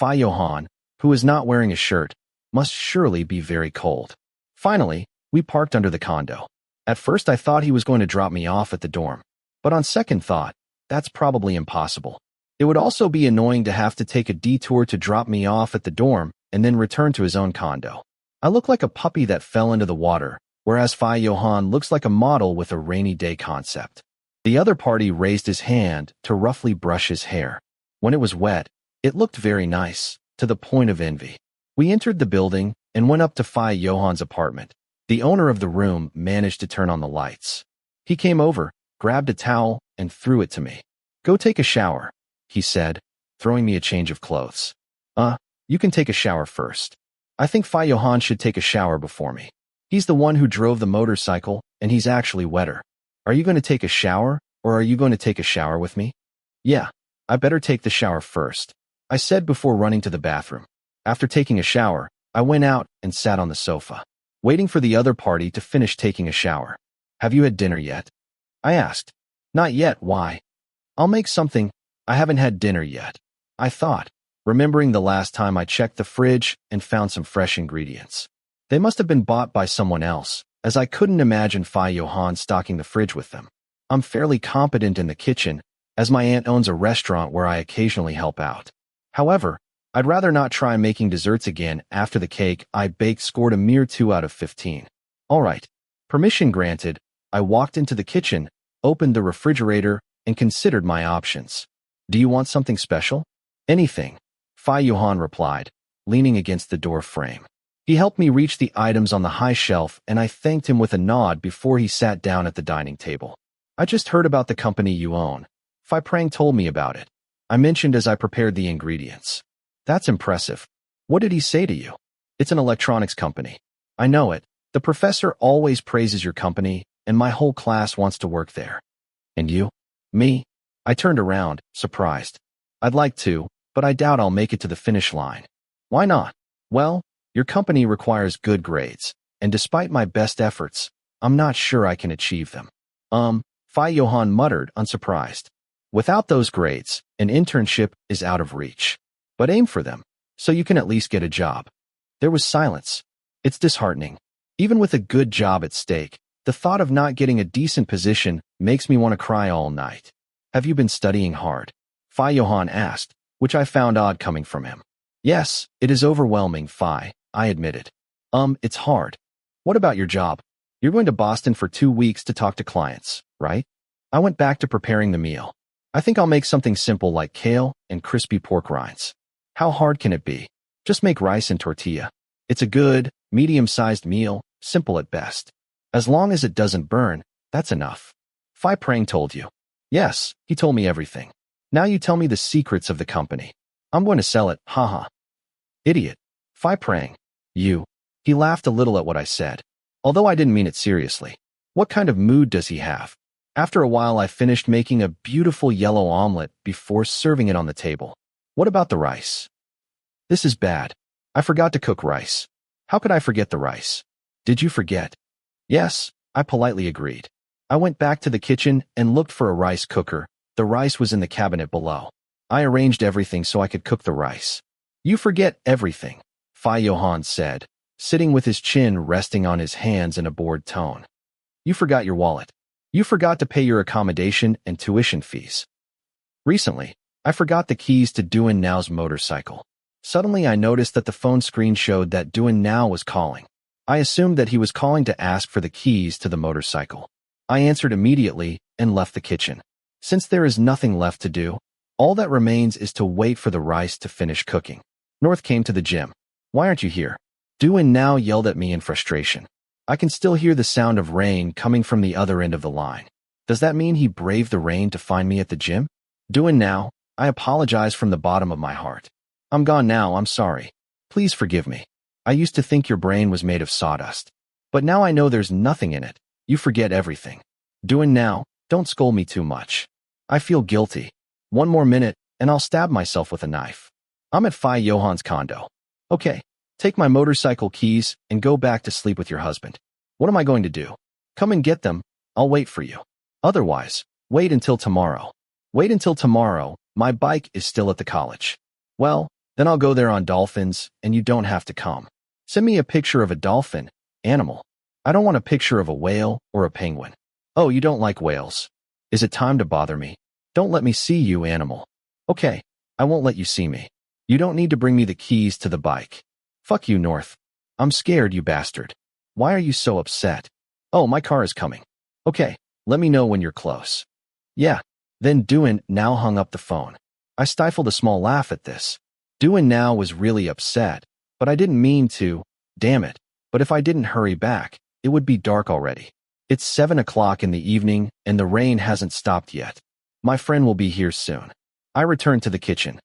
Johann, who is not wearing a shirt, must surely be very cold. Finally, we parked under the condo. At first I thought he was going to drop me off at the dorm, but on second thought, that's probably impossible. It would also be annoying to have to take a detour to drop me off at the dorm and then return to his own condo. I look like a puppy that fell into the water, whereas Johann looks like a model with a rainy day concept. The other party raised his hand to roughly brush his hair. When it was wet, it looked very nice, to the point of envy. We entered the building and went up to Johann's apartment. The owner of the room managed to turn on the lights. He came over, grabbed a towel, and threw it to me. Go take a shower, he said, throwing me a change of clothes. You can take a shower first. I think Johann should take a shower before me. He's the one who drove the motorcycle, and he's actually wetter. Are you going to take a shower, or are you going to take a shower with me? Yeah, I better take the shower first, I said before running to the bathroom. After taking a shower, I went out and sat on the sofa, waiting for the other party to finish taking a shower. Have you had dinner yet? I asked. Not yet, why? I'll make something. I haven't had dinner yet, I thought, remembering the last time I checked the fridge and found some fresh ingredients. They must have been bought by someone else, as I couldn't imagine Johann stocking the fridge with them. I'm fairly competent in the kitchen, as my aunt owns a restaurant where I occasionally help out. However, I'd rather not try making desserts again after the cake I baked scored a mere 2 out of 15. All right, permission granted, I walked into the kitchen, opened the refrigerator, and considered my options. Do you want something special? Anything, Johann replied, leaning against the door frame. He helped me reach the items on the high shelf, and I thanked him with a nod before he sat down at the dining table. I just heard about the company you own. Prang told me about it. I mentioned as I prepared the ingredients. That's impressive. What did he say to you? It's an electronics company. I know it. The professor always praises your company, and my whole class wants to work there. And you? Me? I turned around, surprised. I'd like to, but I doubt I'll make it to the finish line. Why not? Well, your company requires good grades, and despite my best efforts, I'm not sure I can achieve them. Johann muttered, unsurprised. Without those grades, an internship is out of reach. But aim for them, so you can at least get a job. There was silence. It's disheartening. Even with a good job at stake, the thought of not getting a decent position makes me want to cry all night. Have you been studying hard? Johann asked, which I found odd coming from him. Yes, it is overwhelming, I admitted. It's hard. What about your job? You're going to Boston for 2 weeks to talk to clients, right? I went back to preparing the meal. I think I'll make something simple like kale and crispy pork rinds. How hard can it be? Just make rice and tortilla. It's a good, medium-sized meal, simple at best. As long as it doesn't burn, that's enough. Phi Prang told you. Yes, he told me everything. Now you tell me the secrets of the company. I'm going to sell it, haha. Idiot. Phi Prang. You. He laughed a little at what I said, although I didn't mean it seriously. What kind of mood does he have? After a while, I finished making a beautiful yellow omelet before serving it on the table. What about the rice? This is bad. I forgot to cook rice. How could I forget the rice? Did you forget? Yes, I politely agreed. I went back to the kitchen and looked for a rice cooker. The rice was in the cabinet below. I arranged everything so I could cook the rice. You forget everything, Johann said, sitting with his chin resting on his hands in a bored tone. You forgot your wallet. You forgot to pay your accommodation and tuition fees. Recently, I forgot the keys to Doin Now's motorcycle. Suddenly I noticed that the phone screen showed that Doin Now was calling. I assumed that he was calling to ask for the keys to the motorcycle. I answered immediately and left the kitchen. Since there is nothing left to do, all that remains is to wait for the rice to finish cooking. North came to the gym. Why aren't you here? Doin Now yelled at me in frustration. I can still hear the sound of rain coming from the other end of the line. Does that mean he braved the rain to find me at the gym? Doin Now, I apologize from the bottom of my heart. I'm gone now, I'm sorry. Please forgive me. I used to think your brain was made of sawdust. But now I know there's nothing in it. You forget everything. Doin Now, don't scold me too much. I feel guilty. One more minute, and I'll stab myself with a knife. I'm at Johann's condo. Okay, take my motorcycle keys and go back to sleep with your husband. What am I going to do? Come and get them. I'll wait for you. Otherwise, wait until tomorrow. Wait until tomorrow. My bike is still at the college. Well, then I'll go there on dolphins, and you don't have to come. Send me a picture of a dolphin, animal. I don't want a picture of a whale or a penguin. Oh, you don't like whales. Is it time to bother me? Don't let me see you, animal. Okay, I won't let you see me. You don't need to bring me the keys to the bike. Fuck you, North. I'm scared, you bastard. Why are you so upset? Oh, my car is coming. Okay, let me know when you're close. Yeah. Then Doin Now hung up the phone. I stifled a small laugh at this. Doin Now was really upset, but I didn't mean to. Damn it. But if I didn't hurry back, it would be dark already. It's 7 o'clock in the evening, and the rain hasn't stopped yet. My friend will be here soon. I returned to the kitchen.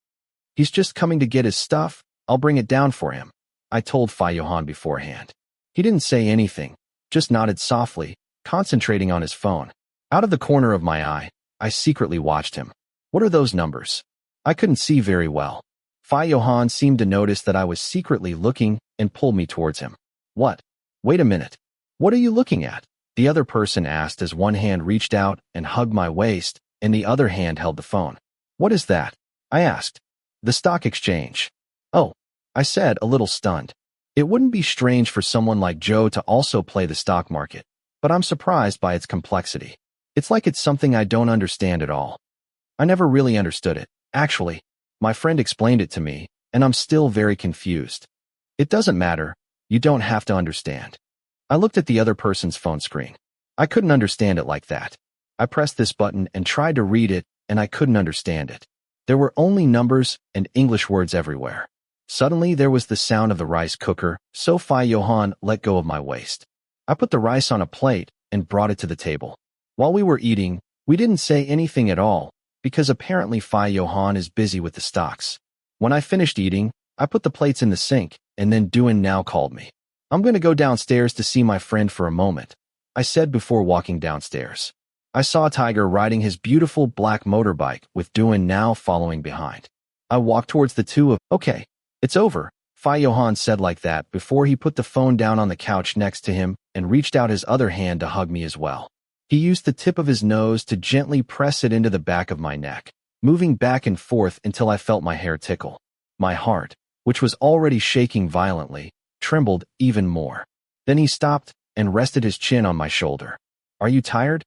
He's just coming to get his stuff. I'll bring it down for him, I told Johann beforehand. He didn't say anything, just nodded softly, concentrating on his phone. Out of the corner of my eye, I secretly watched him. What are those numbers? I couldn't see very well. Johann seemed to notice that I was secretly looking and pulled me towards him. What? Wait a minute. What are you looking at? The other person asked as one hand reached out and hugged my waist, and the other hand held the phone. What is that? I asked. The stock exchange. Oh, I said, a little stunned. It wouldn't be strange for someone like Joe to also play the stock market, but I'm surprised by its complexity. It's like it's something I don't understand at all. I never really understood it. Actually, my friend explained it to me, and I'm still very confused. It doesn't matter. You don't have to understand. I looked at the other person's phone screen. I couldn't understand it like that. I pressed this button and tried to read it, and I couldn't understand it. There were only numbers and English words everywhere. Suddenly, there was the sound of the rice cooker, so Johann let go of my waist. I put the rice on a plate and brought it to the table. While we were eating, we didn't say anything at all, because apparently Johann is busy with the stocks. When I finished eating, I put the plates in the sink, and then Doin Now called me. I'm going to go downstairs to see my friend for a moment, I said before walking downstairs. I saw Tiger riding his beautiful black motorbike with Doin Now following behind. I walked towards the two of, okay, it's over, Johann said like that before he put the phone down on the couch next to him and reached out his other hand to hug me as well. He used the tip of his nose to gently press it into the back of my neck, moving back and forth until I felt my hair tickle. My heart, which was already shaking violently, trembled even more. Then he stopped and rested his chin on my shoulder. Are you tired?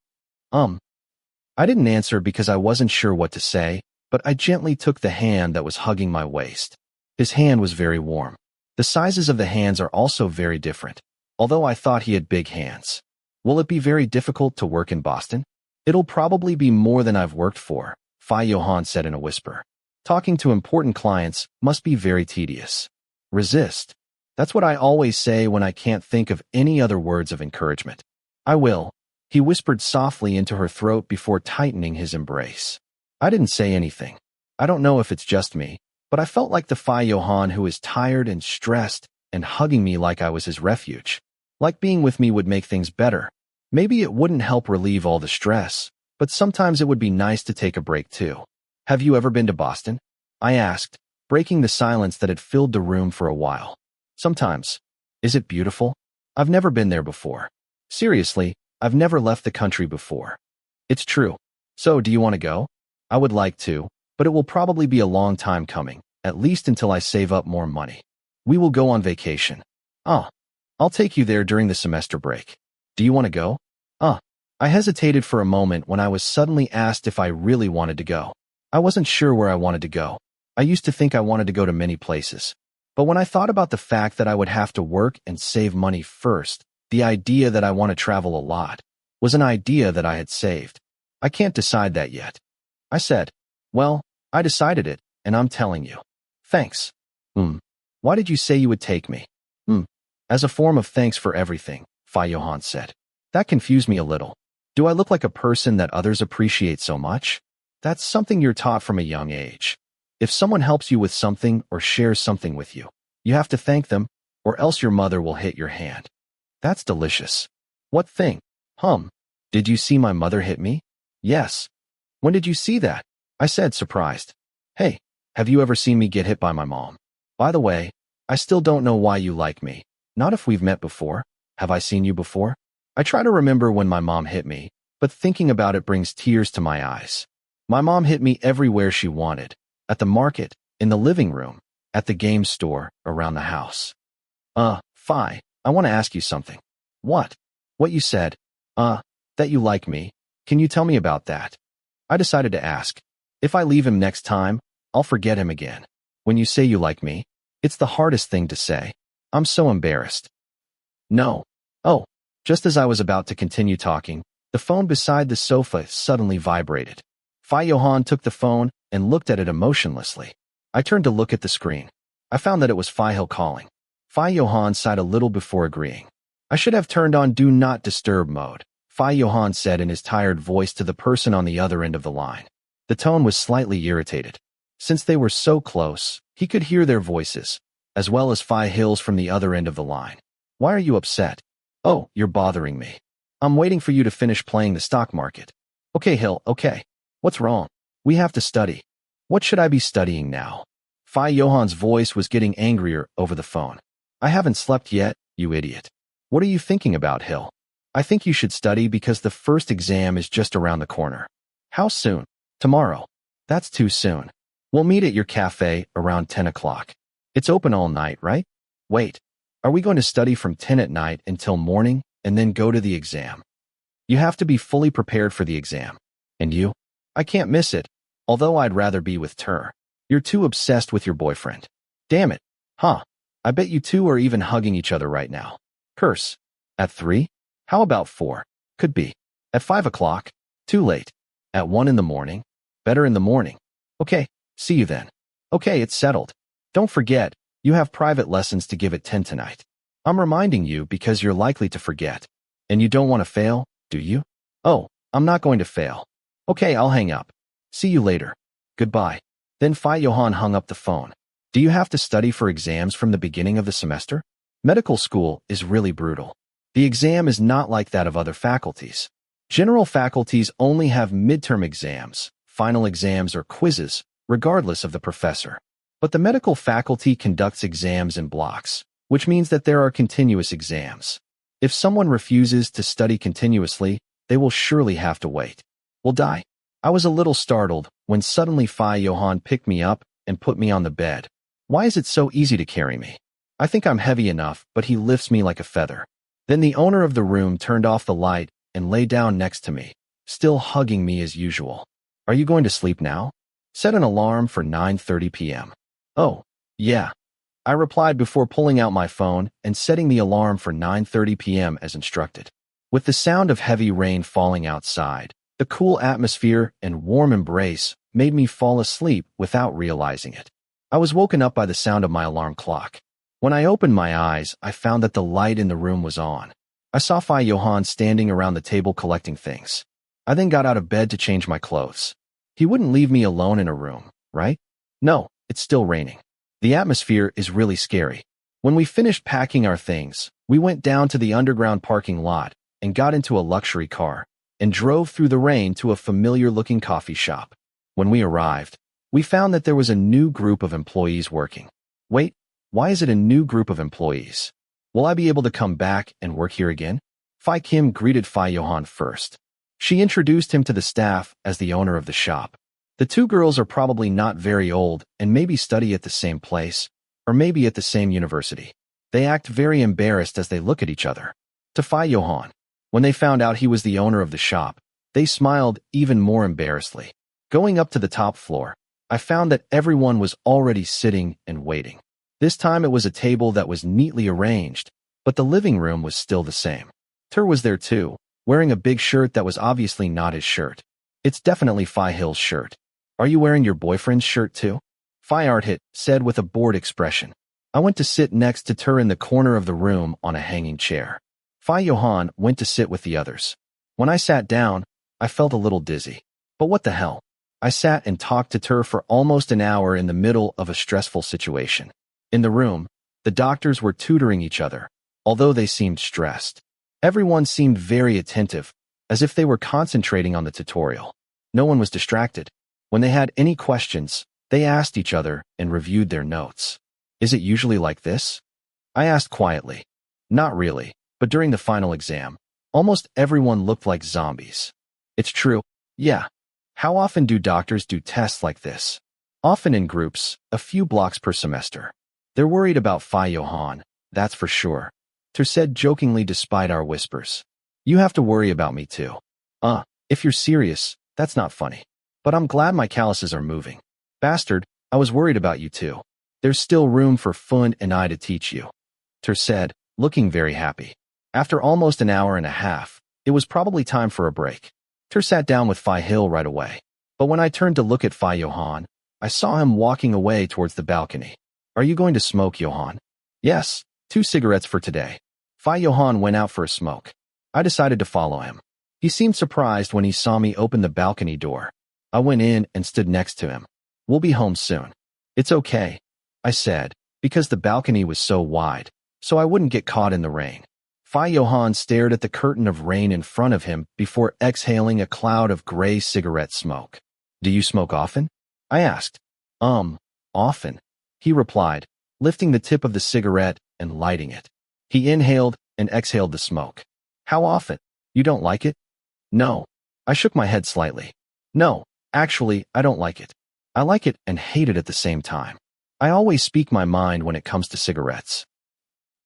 I didn't answer because I wasn't sure what to say, but I gently took the hand that was hugging my waist. His hand was very warm. The sizes of the hands are also very different, although I thought he had big hands. Will it be very difficult to work in Boston? It'll probably be more than I've worked for, Johann said in a whisper. Talking to important clients must be very tedious. Resist. That's what I always say when I can't think of any other words of encouragement. I will, he whispered softly into her throat before tightening his embrace. I didn't say anything. I don't know if it's just me, but I felt like the Johann who is tired and stressed and hugging me like I was his refuge. Like being with me would make things better. Maybe it wouldn't help relieve all the stress, but sometimes it would be nice to take a break too. Have you ever been to Boston? I asked, breaking the silence that had filled the room for a while. Sometimes. Is it beautiful? I've never been there before. Seriously, I've never left the country before. It's true. So, do you want to go? I would like to, but it will probably be a long time coming, at least until I save up more money. We will go on vacation. I'll take you there during the semester break. Do you want to go? I hesitated for a moment when I was suddenly asked if I really wanted to go. I wasn't sure where I wanted to go. I used to think I wanted to go to many places. But when I thought about the fact that I would have to work and save money first, the idea that I want to travel a lot was an idea that I had saved. I can't decide that yet. I said, well, I decided it, and I'm telling you. Thanks. Why did you say you would take me? As a form of thanks for everything, Johann said. That confused me a little. Do I look like a person that others appreciate so much? That's something you're taught from a young age. If someone helps you with something or shares something with you, you have to thank them, or else your mother will hit your hand. That's delicious. What thing? Did you see my mother hit me? Yes. When did you see that? I said, surprised. Hey, have you ever seen me get hit by my mom? By the way, I still don't know why you like me. Not if we've met before. Have I seen you before? I try to remember when my mom hit me, but thinking about it brings tears to my eyes. My mom hit me everywhere she wanted. At the market, in the living room, at the game store, around the house. I want to ask you something. What? What you said. That you like me. Can you tell me about that? I decided to ask. If I leave him next time, I'll forget him again. When you say you like me, it's the hardest thing to say. I'm so embarrassed. No. Just as I was about to continue talking, the phone beside the sofa suddenly vibrated. Johann took the phone and looked at it emotionlessly. I turned to look at the screen. I found that it was Hill calling. Johann sighed a little before agreeing. I should have turned on Do Not Disturb mode, Johann said in his tired voice to the person on the other end of the line. The tone was slightly irritated. Since they were so close, he could hear their voices, as well as Hill's from the other end of the line. Why are you upset? Oh, you're bothering me. I'm waiting for you to finish playing the stock market. Okay, Hill, okay. What's wrong? We have to study. What should I be studying now? Johann's voice was getting angrier over the phone. I haven't slept yet, you idiot. What are you thinking about, Hill? I think you should study because the first exam is just around the corner. How soon? Tomorrow. That's too soon. We'll meet at your café around 10 o'clock. It's open all night, right? Wait. Are we going to study from 10 at night until morning and then go to the exam? You have to be fully prepared for the exam. And you? I can't miss it, although I'd rather be with Tur. You're too obsessed with your boyfriend. Damn it. I bet you two are even hugging each other right now. Curse. At 3? How about 4? Could be. At 5 o'clock? Too late. At 1 in the morning? Better in the morning. Okay, see you then. Okay, it's settled. Don't forget, you have private lessons to give at 10 tonight. I'm reminding you because you're likely to forget. And you don't want to fail, do you? Oh, I'm not going to fail. Okay, I'll hang up. See you later. Goodbye. Then Johann hung up the phone. Do you have to study for exams from the beginning of the semester? Medical school is really brutal. The exam is not like that of other faculties. General faculties only have midterm exams, final exams, or quizzes, regardless of the professor. But the medical faculty conducts exams in blocks, which means that there are continuous exams. If someone refuses to study continuously, they will surely have to wait. Will die. I was a little startled when suddenly Johann picked me up and put me on the bed. Why is it so easy to carry me? I think I'm heavy enough, but he lifts me like a feather. Then the owner of the room turned off the light and lay down next to me, still hugging me as usual. Are you going to sleep now? Set an alarm for 9:30 p.m. Oh, yeah. I replied before pulling out my phone and setting the alarm for 9:30 p.m. as instructed. With the sound of heavy rain falling outside, the cool atmosphere and warm embrace made me fall asleep without realizing it. I was woken up by the sound of my alarm clock. When I opened my eyes, I found that the light in the room was on. I saw Johann standing around the table collecting things. I then got out of bed to change my clothes. He wouldn't leave me alone in a room, right? No, it's still raining. The atmosphere is really scary. When we finished packing our things, we went down to the underground parking lot and got into a luxury car and drove through the rain to a familiar-looking coffee shop. When we arrived, we found that there was a new group of employees working. Wait, why is it a new group of employees? Will I be able to come back and work here again? Phi Kim greeted Johann first. She introduced him to the staff as the owner of the shop. The two girls are probably not very old and maybe study at the same place, or maybe at the same university. They act very embarrassed as they look at each other. To Johann, when they found out he was the owner of the shop, they smiled even more embarrassedly. Going up to the top floor, I found that everyone was already sitting and waiting. This time it was a table that was neatly arranged, but the living room was still the same. Tur was there too, wearing a big shirt that was obviously not his shirt. It's definitely Phi Hill's shirt. Are you wearing your boyfriend's shirt too? Phi Arthit said with a bored expression. I went to sit next to Tur in the corner of the room on a hanging chair. Phi Johann went to sit with the others. When I sat down, I felt a little dizzy. But what the hell? I sat and talked to Tur for almost an hour in the middle of a stressful situation. In the room, the doctors were tutoring each other, although they seemed stressed. Everyone seemed very attentive, as if they were concentrating on the tutorial. No one was distracted. When they had any questions, they asked each other and reviewed their notes. Is it usually like this? I asked quietly. Not really, but during the final exam, almost everyone looked like zombies. It's true, yeah. How often do doctors do tests like this? Often in groups, a few blocks per semester. They're worried about Johann, that's for sure. Tur said jokingly despite our whispers. You have to worry about me too. If you're serious, that's not funny. But I'm glad my calluses are moving. Bastard, I was worried about you too. There's still room for Fun and I to teach you. Tur said, looking very happy. After almost an hour and a half, it was probably time for a break. Tur sat down with Phi Hill right away. But when I turned to look at Johann, I saw him walking away towards the balcony. Are you going to smoke, Johann? Yes, 2 cigarettes for today. Johann went out for a smoke. I decided to follow him. He seemed surprised when he saw me open the balcony door. I went in and stood next to him. We'll be home soon. It's okay, I said, because the balcony was so wide, so I wouldn't get caught in the rain. Johann stared at the curtain of rain in front of him before exhaling a cloud of gray cigarette smoke. Do you smoke often? I asked. Often, he replied, lifting the tip of the cigarette and lighting it. He inhaled and exhaled the smoke. How often? You don't like it? No. I shook my head slightly. No, actually, I don't like it. I like it and hate it at the same time. I always speak my mind when it comes to cigarettes.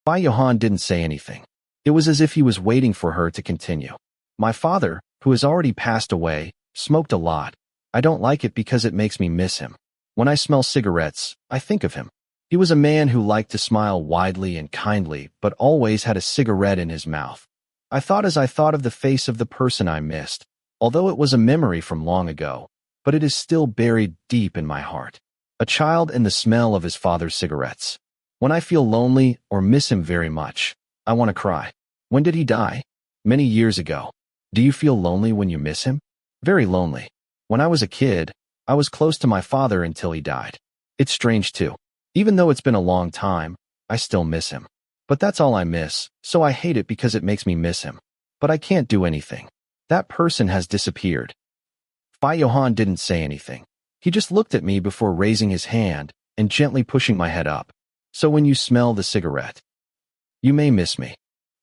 Johann didn't say anything. It was as if he was waiting for her to continue. My father, who has already passed away, smoked a lot. I don't like it because it makes me miss him. When I smell cigarettes, I think of him. He was a man who liked to smile widely and kindly, but always had a cigarette in his mouth. I thought of the face of the person I missed, although it was a memory from long ago, but it is still buried deep in my heart. A child and the smell of his father's cigarettes. When I feel lonely or miss him very much, I want to cry. When did he die? Many years ago. Do you feel lonely when you miss him? Very lonely. When I was a kid, I was close to my father until he died. It's strange too. Even though it's been a long time, I still miss him. But that's all I miss, so I hate it because it makes me miss him. But I can't do anything. That person has disappeared. Johann didn't say anything. He just looked at me before raising his hand and gently pushing my head up. So when you smell the cigarette, you may miss me.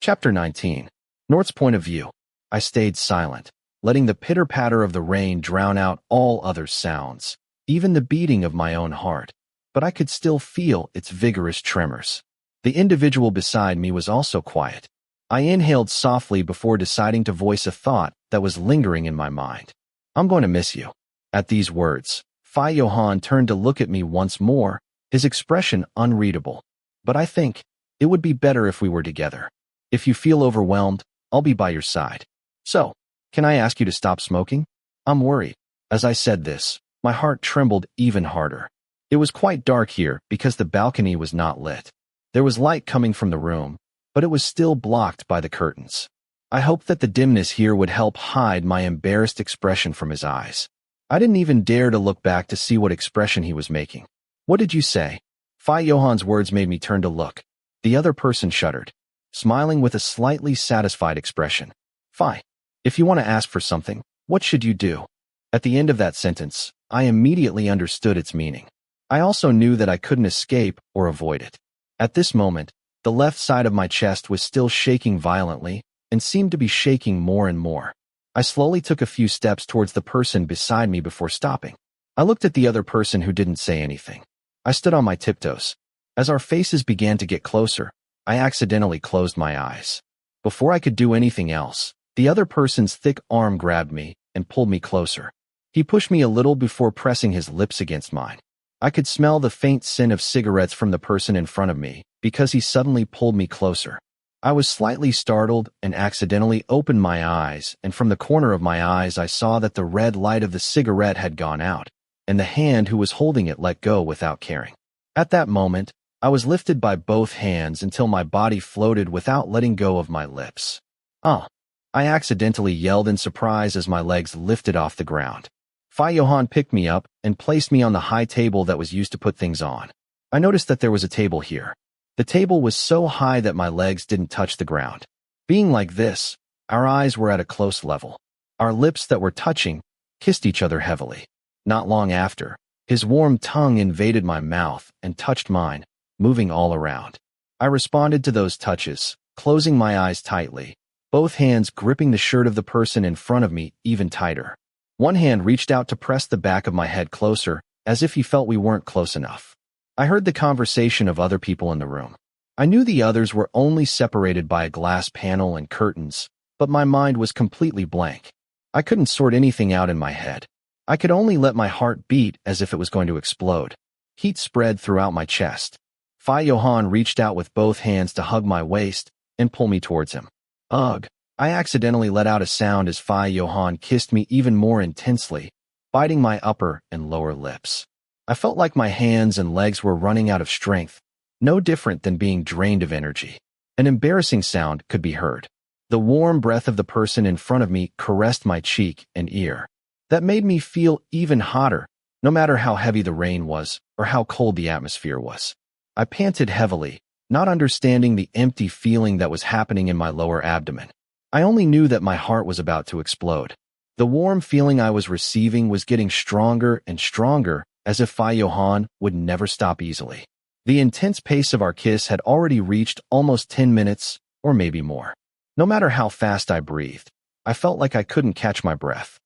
Chapter 19. Nort's point of view. I stayed silent, letting the pitter-patter of the rain drown out all other sounds, even the beating of my own heart. But I could still feel its vigorous tremors. The individual beside me was also quiet. I inhaled softly before deciding to voice a thought that was lingering in my mind. I'm going to miss you. At these words, Johann turned to look at me once more, his expression unreadable. But I think it would be better if we were together. If you feel overwhelmed, I'll be by your side. So, can I ask you to stop smoking? I'm worried. As I said this, my heart trembled even harder. It was quite dark here because the balcony was not lit. There was light coming from the room, but it was still blocked by the curtains. I hoped that the dimness here would help hide my embarrassed expression from his eyes. I didn't even dare to look back to see what expression he was making. "What did you say?" Johann's words made me turn to look. The other person shuddered, smiling with a slightly satisfied expression. "Fi, if you want to ask for something, what should you do?" At the end of that sentence, I immediately understood its meaning. I also knew that I couldn't escape or avoid it. At this moment, the left side of my chest was still shaking violently and seemed to be shaking more and more. I slowly took a few steps towards the person beside me before stopping. I looked at the other person who didn't say anything. I stood on my tiptoes. As our faces began to get closer, I accidentally closed my eyes. Before I could do anything else, the other person's thick arm grabbed me and pulled me closer. He pushed me a little before pressing his lips against mine. I could smell the faint scent of cigarettes from the person in front of me because he suddenly pulled me closer. I was slightly startled and accidentally opened my eyes, and from the corner of my eyes I saw that the red light of the cigarette had gone out, and the hand who was holding it let go without caring. At that moment, I was lifted by both hands until my body floated without letting go of my lips. "Oh!" I accidentally yelled in surprise as my legs lifted off the ground. Johann picked me up and placed me on the high table that was used to put things on. I noticed that there was a table here. The table was so high that my legs didn't touch the ground. Being like this, our eyes were at a close level. Our lips that were touching kissed each other heavily. Not long after, his warm tongue invaded my mouth and touched mine, moving all around. I responded to those touches, closing my eyes tightly, both hands gripping the shirt of the person in front of me even tighter. One hand reached out to press the back of my head closer, as if he felt we weren't close enough. I heard the conversation of other people in the room. I knew the others were only separated by a glass panel and curtains, but my mind was completely blank. I couldn't sort anything out in my head. I could only let my heart beat as if it was going to explode. Heat spread throughout my chest. Johann reached out with both hands to hug my waist and pull me towards him. Ugh! I accidentally let out a sound as Johann kissed me even more intensely, biting my upper and lower lips. I felt like my hands and legs were running out of strength, no different than being drained of energy. An embarrassing sound could be heard. The warm breath of the person in front of me caressed my cheek and ear. That made me feel even hotter, no matter how heavy the rain was or how cold the atmosphere was. I panted heavily, not understanding the empty feeling that was happening in my lower abdomen. I only knew that my heart was about to explode. The warm feeling I was receiving was getting stronger and stronger, as if Johann would never stop easily. The intense pace of our kiss had already reached almost 10 minutes, or maybe more. No matter how fast I breathed, I felt like I couldn't catch my breath.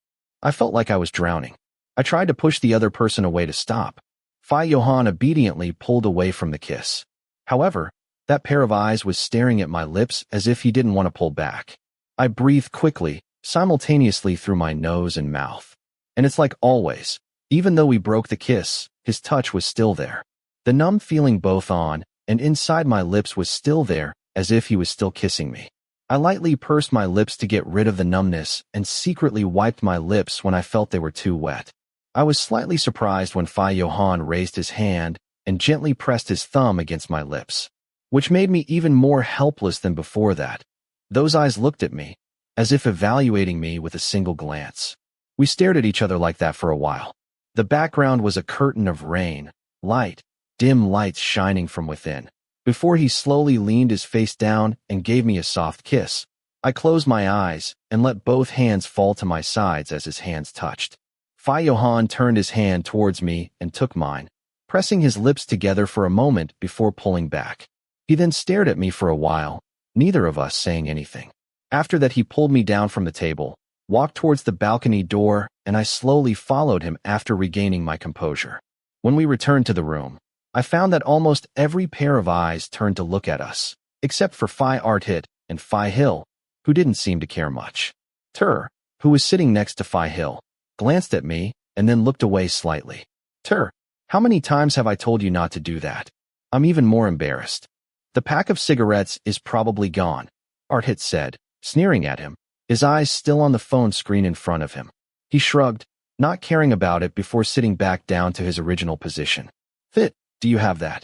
I felt like I was drowning. I tried to push the other person away to stop. Johann obediently pulled away from the kiss. However, that pair of eyes was staring at my lips as if he didn't want to pull back. I breathed quickly, simultaneously through my nose and mouth. And it's like always, even though we broke the kiss, his touch was still there. The numb feeling both on and inside my lips was still there, as if he was still kissing me. I lightly pursed my lips to get rid of the numbness and secretly wiped my lips when I felt they were too wet. I was slightly surprised when Johann raised his hand and gently pressed his thumb against my lips, which made me even more helpless than before that. Those eyes looked at me, as if evaluating me with a single glance. We stared at each other like that for a while. The background was a curtain of rain, light, dim lights shining from within. Before he slowly leaned his face down and gave me a soft kiss, I closed my eyes and let both hands fall to my sides as his hands touched. Johann turned his hand towards me and took mine, pressing his lips together for a moment before pulling back. He then stared at me for a while, neither of us saying anything. After that, he pulled me down from the table, walked towards the balcony door, and I slowly followed him after regaining my composure. When we returned to the room, I found that almost every pair of eyes turned to look at us, except for Arthit and Hill, who didn't seem to care much. Who was sitting next to Hill, glanced at me and then looked away slightly. How many times have I told you not to do that? I'm even more embarrassed. The pack of cigarettes is probably gone, Arthit said, sneering at him, his eyes still on the phone screen in front of him. He shrugged, not caring about it before sitting back down to his original position. Do you have that?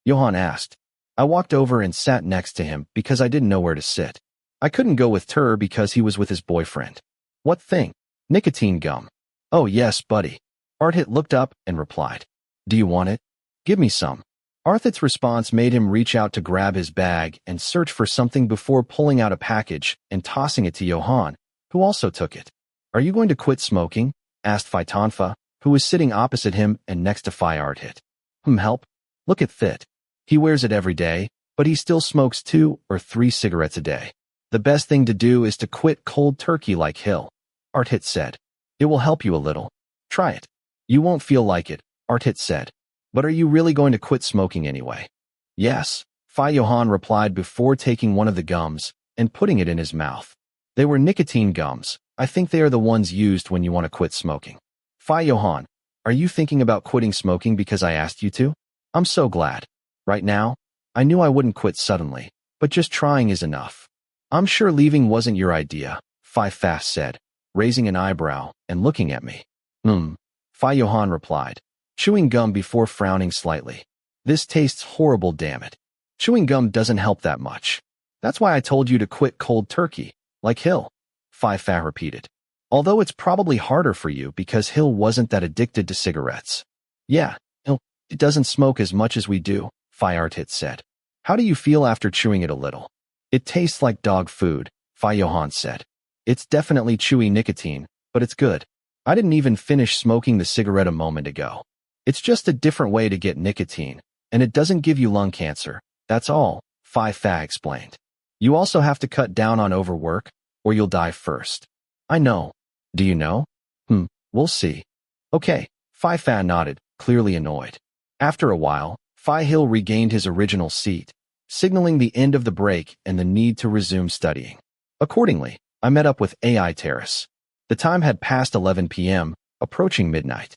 Johann asked. I walked over and sat next to him because I didn't know where to sit. I couldn't go with Tur because he was with his boyfriend. What thing? Nicotine gum. Oh yes, buddy. Arthit looked up and replied. Do you want it? Give me some. Arthit's response made him reach out to grab his bag and search for something before pulling out a package and tossing it to Johann, who also took it. Are you going to quit smoking? Asked Phytonfa, who was sitting opposite him and next to Arthit. Help? Look at Thit. He wears it every day, but he still smokes 2 or 3 cigarettes a day. The best thing to do is to quit cold turkey like Hill, Arthit said. It will help you a little. Try it. You won't feel like it, Arthit said. But are you really going to quit smoking anyway? Yes, Johann replied before taking one of the gums and putting it in his mouth. They were nicotine gums. I think they are the ones used when you want to quit smoking. Johann, are you thinking about quitting smoking because I asked you to? I'm so glad. Right now, I knew I wouldn't quit suddenly, but just trying is enough. I'm sure leaving wasn't your idea, Fast said, raising an eyebrow and looking at me. Johann replied, chewing gum before frowning slightly. This tastes horrible, damn it. Chewing gum doesn't help that much. That's why I told you to quit cold turkey, like Hill, Fa repeated. Although it's probably harder for you because Hill wasn't that addicted to cigarettes. Yeah, Hill, it doesn't smoke as much as we do, Arthit said. How do you feel after chewing it a little? It tastes like dog food, Johann said. It's definitely chewy nicotine, but it's good. I didn't even finish smoking the cigarette a moment ago. It's just a different way to get nicotine, and it doesn't give you lung cancer. That's all, Fa explained. You also have to cut down on overwork, or you'll die first. I know. Do you know? We'll see. Okay, Fa nodded, clearly annoyed. After a while, Hill regained his original seat, signaling the end of the break and the need to resume studying. Accordingly, I met up with AI Terrace. The time had passed 11 p.m., approaching midnight.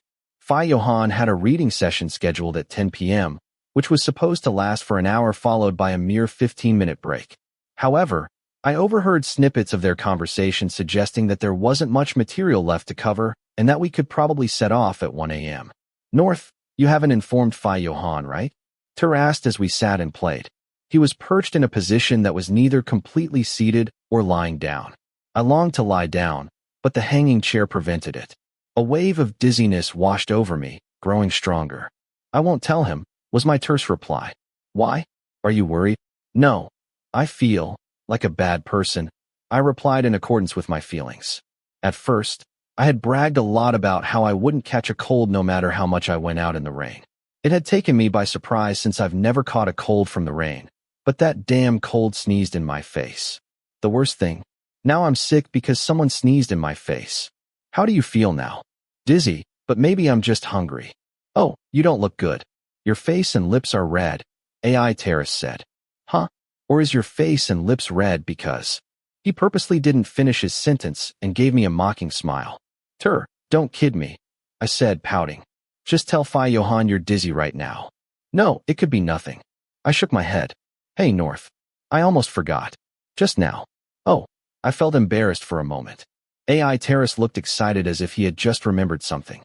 Johann had a reading session scheduled at 10 p.m., which was supposed to last for an hour followed by a mere 15-minute break. However, I overheard snippets of their conversation suggesting that there wasn't much material left to cover and that we could probably set off at 1 a.m. North, you haven't informed Johann, right? Tur asked as we sat and played. He was perched in a position that was neither completely seated or lying down. I longed to lie down, but the hanging chair prevented it. A wave of dizziness washed over me, growing stronger. I won't tell him, was my terse reply. Why? Are you worried? No. I feel like a bad person, I replied in accordance with my feelings. At first, I had bragged a lot about how I wouldn't catch a cold no matter how much I went out in the rain. It had taken me by surprise since I've never caught a cold from the rain, but that damn cold sneezed in my face. The worst thing, now I'm sick because someone sneezed in my face. How do you feel now? Dizzy, but maybe I'm just hungry. Oh, you don't look good. Your face and lips are red, AI Terrace said. Huh? Or is your face and lips red because... He purposely didn't finish his sentence and gave me a mocking smile. Tur, don't kid me, I said, pouting. Just tell Johann you're dizzy right now. No, it could be nothing. I shook my head. Hey, North. I almost forgot. Just now. Oh, I felt embarrassed for a moment. AI Terrace looked excited as if he had just remembered something.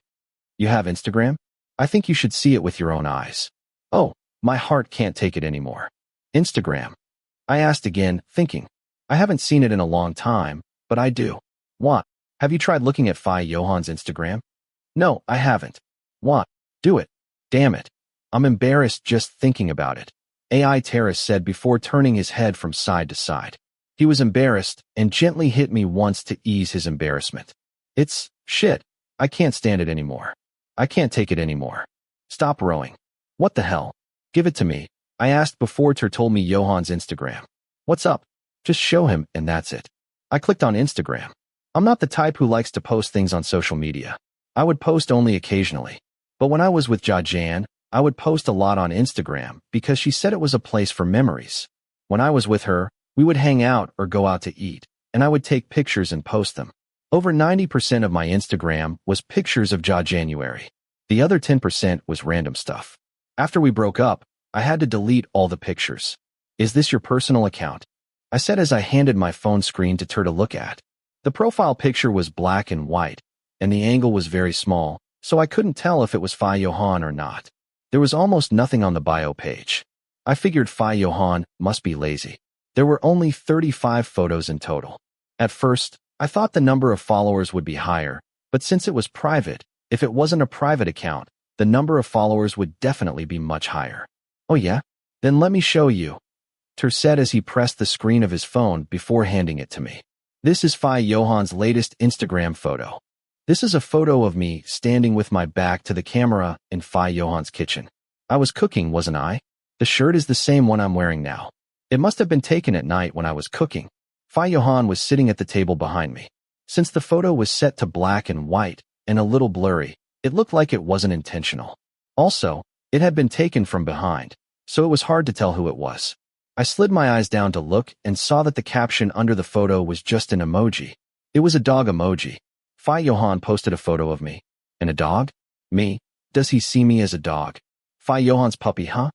You have Instagram? I think you should see it with your own eyes. Oh, my heart can't take it anymore. Instagram. I asked again, thinking. I haven't seen it in a long time, but I do. What? Have you tried looking at Johann's Instagram? No, I haven't. What? Do it. Damn it. I'm embarrassed just thinking about it. AI Terrace said before turning his head from side to side. He was embarrassed and gently hit me once to ease his embarrassment. It's shit. I can't stand it anymore. I can't take it anymore. Stop rowing. What the hell? Give it to me. I asked before Tur told me Johann's Instagram. What's up? Just show him and that's it. I clicked on Instagram. I'm not the type who likes to post things on social media. I would post only occasionally. But when I was with Johann, I would post a lot on Instagram because she said it was a place for memories. When I was with her, we would hang out or go out to eat, and I would take pictures and post them. Over 90% of my Instagram was pictures of January. The other 10% was random stuff. After we broke up, I had to delete all the pictures. Is this your personal account? I said as I handed my phone screen to Tur to look at. The profile picture was black and white, and the angle was very small, so I couldn't tell if it was Johann or not. There was almost nothing on the bio page. I figured Johann must be lazy. There were only 35 photos in total. At first, I thought the number of followers would be higher, but since it was private, if it wasn't a private account, the number of followers would definitely be much higher. Oh yeah? Then let me show you, said as he pressed the screen of his phone before handing it to me. This is Johann's latest Instagram photo. This is a photo of me standing with my back to the camera in Johann's kitchen. I was cooking, wasn't I? The shirt is the same one I'm wearing now. It must have been taken at night when I was cooking. Johann was sitting at the table behind me. Since the photo was set to black and white and a little blurry, it looked like it wasn't intentional. Also, it had been taken from behind, so it was hard to tell who it was. I slid my eyes down to look and saw that the caption under the photo was just an emoji. It was a dog emoji. Johann posted a photo of me. And a dog? Me? Does he see me as a dog? Johann's puppy, huh?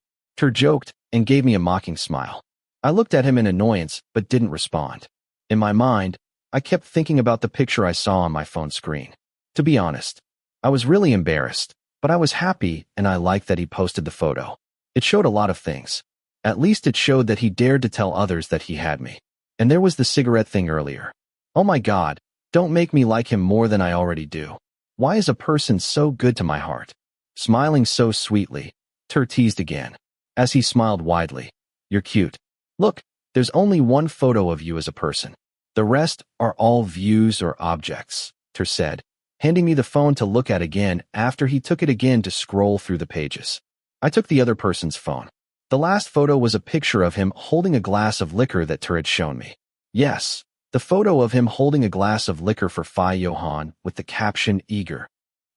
Joked and gave me a mocking smile. I looked at him in annoyance but didn't respond. In my mind, I kept thinking about the picture I saw on my phone screen. To be honest, I was really embarrassed, but I was happy and I liked that he posted the photo. It showed a lot of things. At least it showed that he dared to tell others that he had me. And there was the cigarette thing earlier. Oh my God, don't make me like him more than I already do. Why is a person so good to my heart? Smiling so sweetly, teased again. As he smiled widely. You're cute. Look, there's only one photo of you as a person. The rest are all views or objects, said, handing me the phone to look at again after he took it again to scroll through the pages. I took the other person's phone. The last photo was a picture of him holding a glass of liquor that had shown me. Yes, the photo of him holding a glass of liquor for Johann with the caption eager.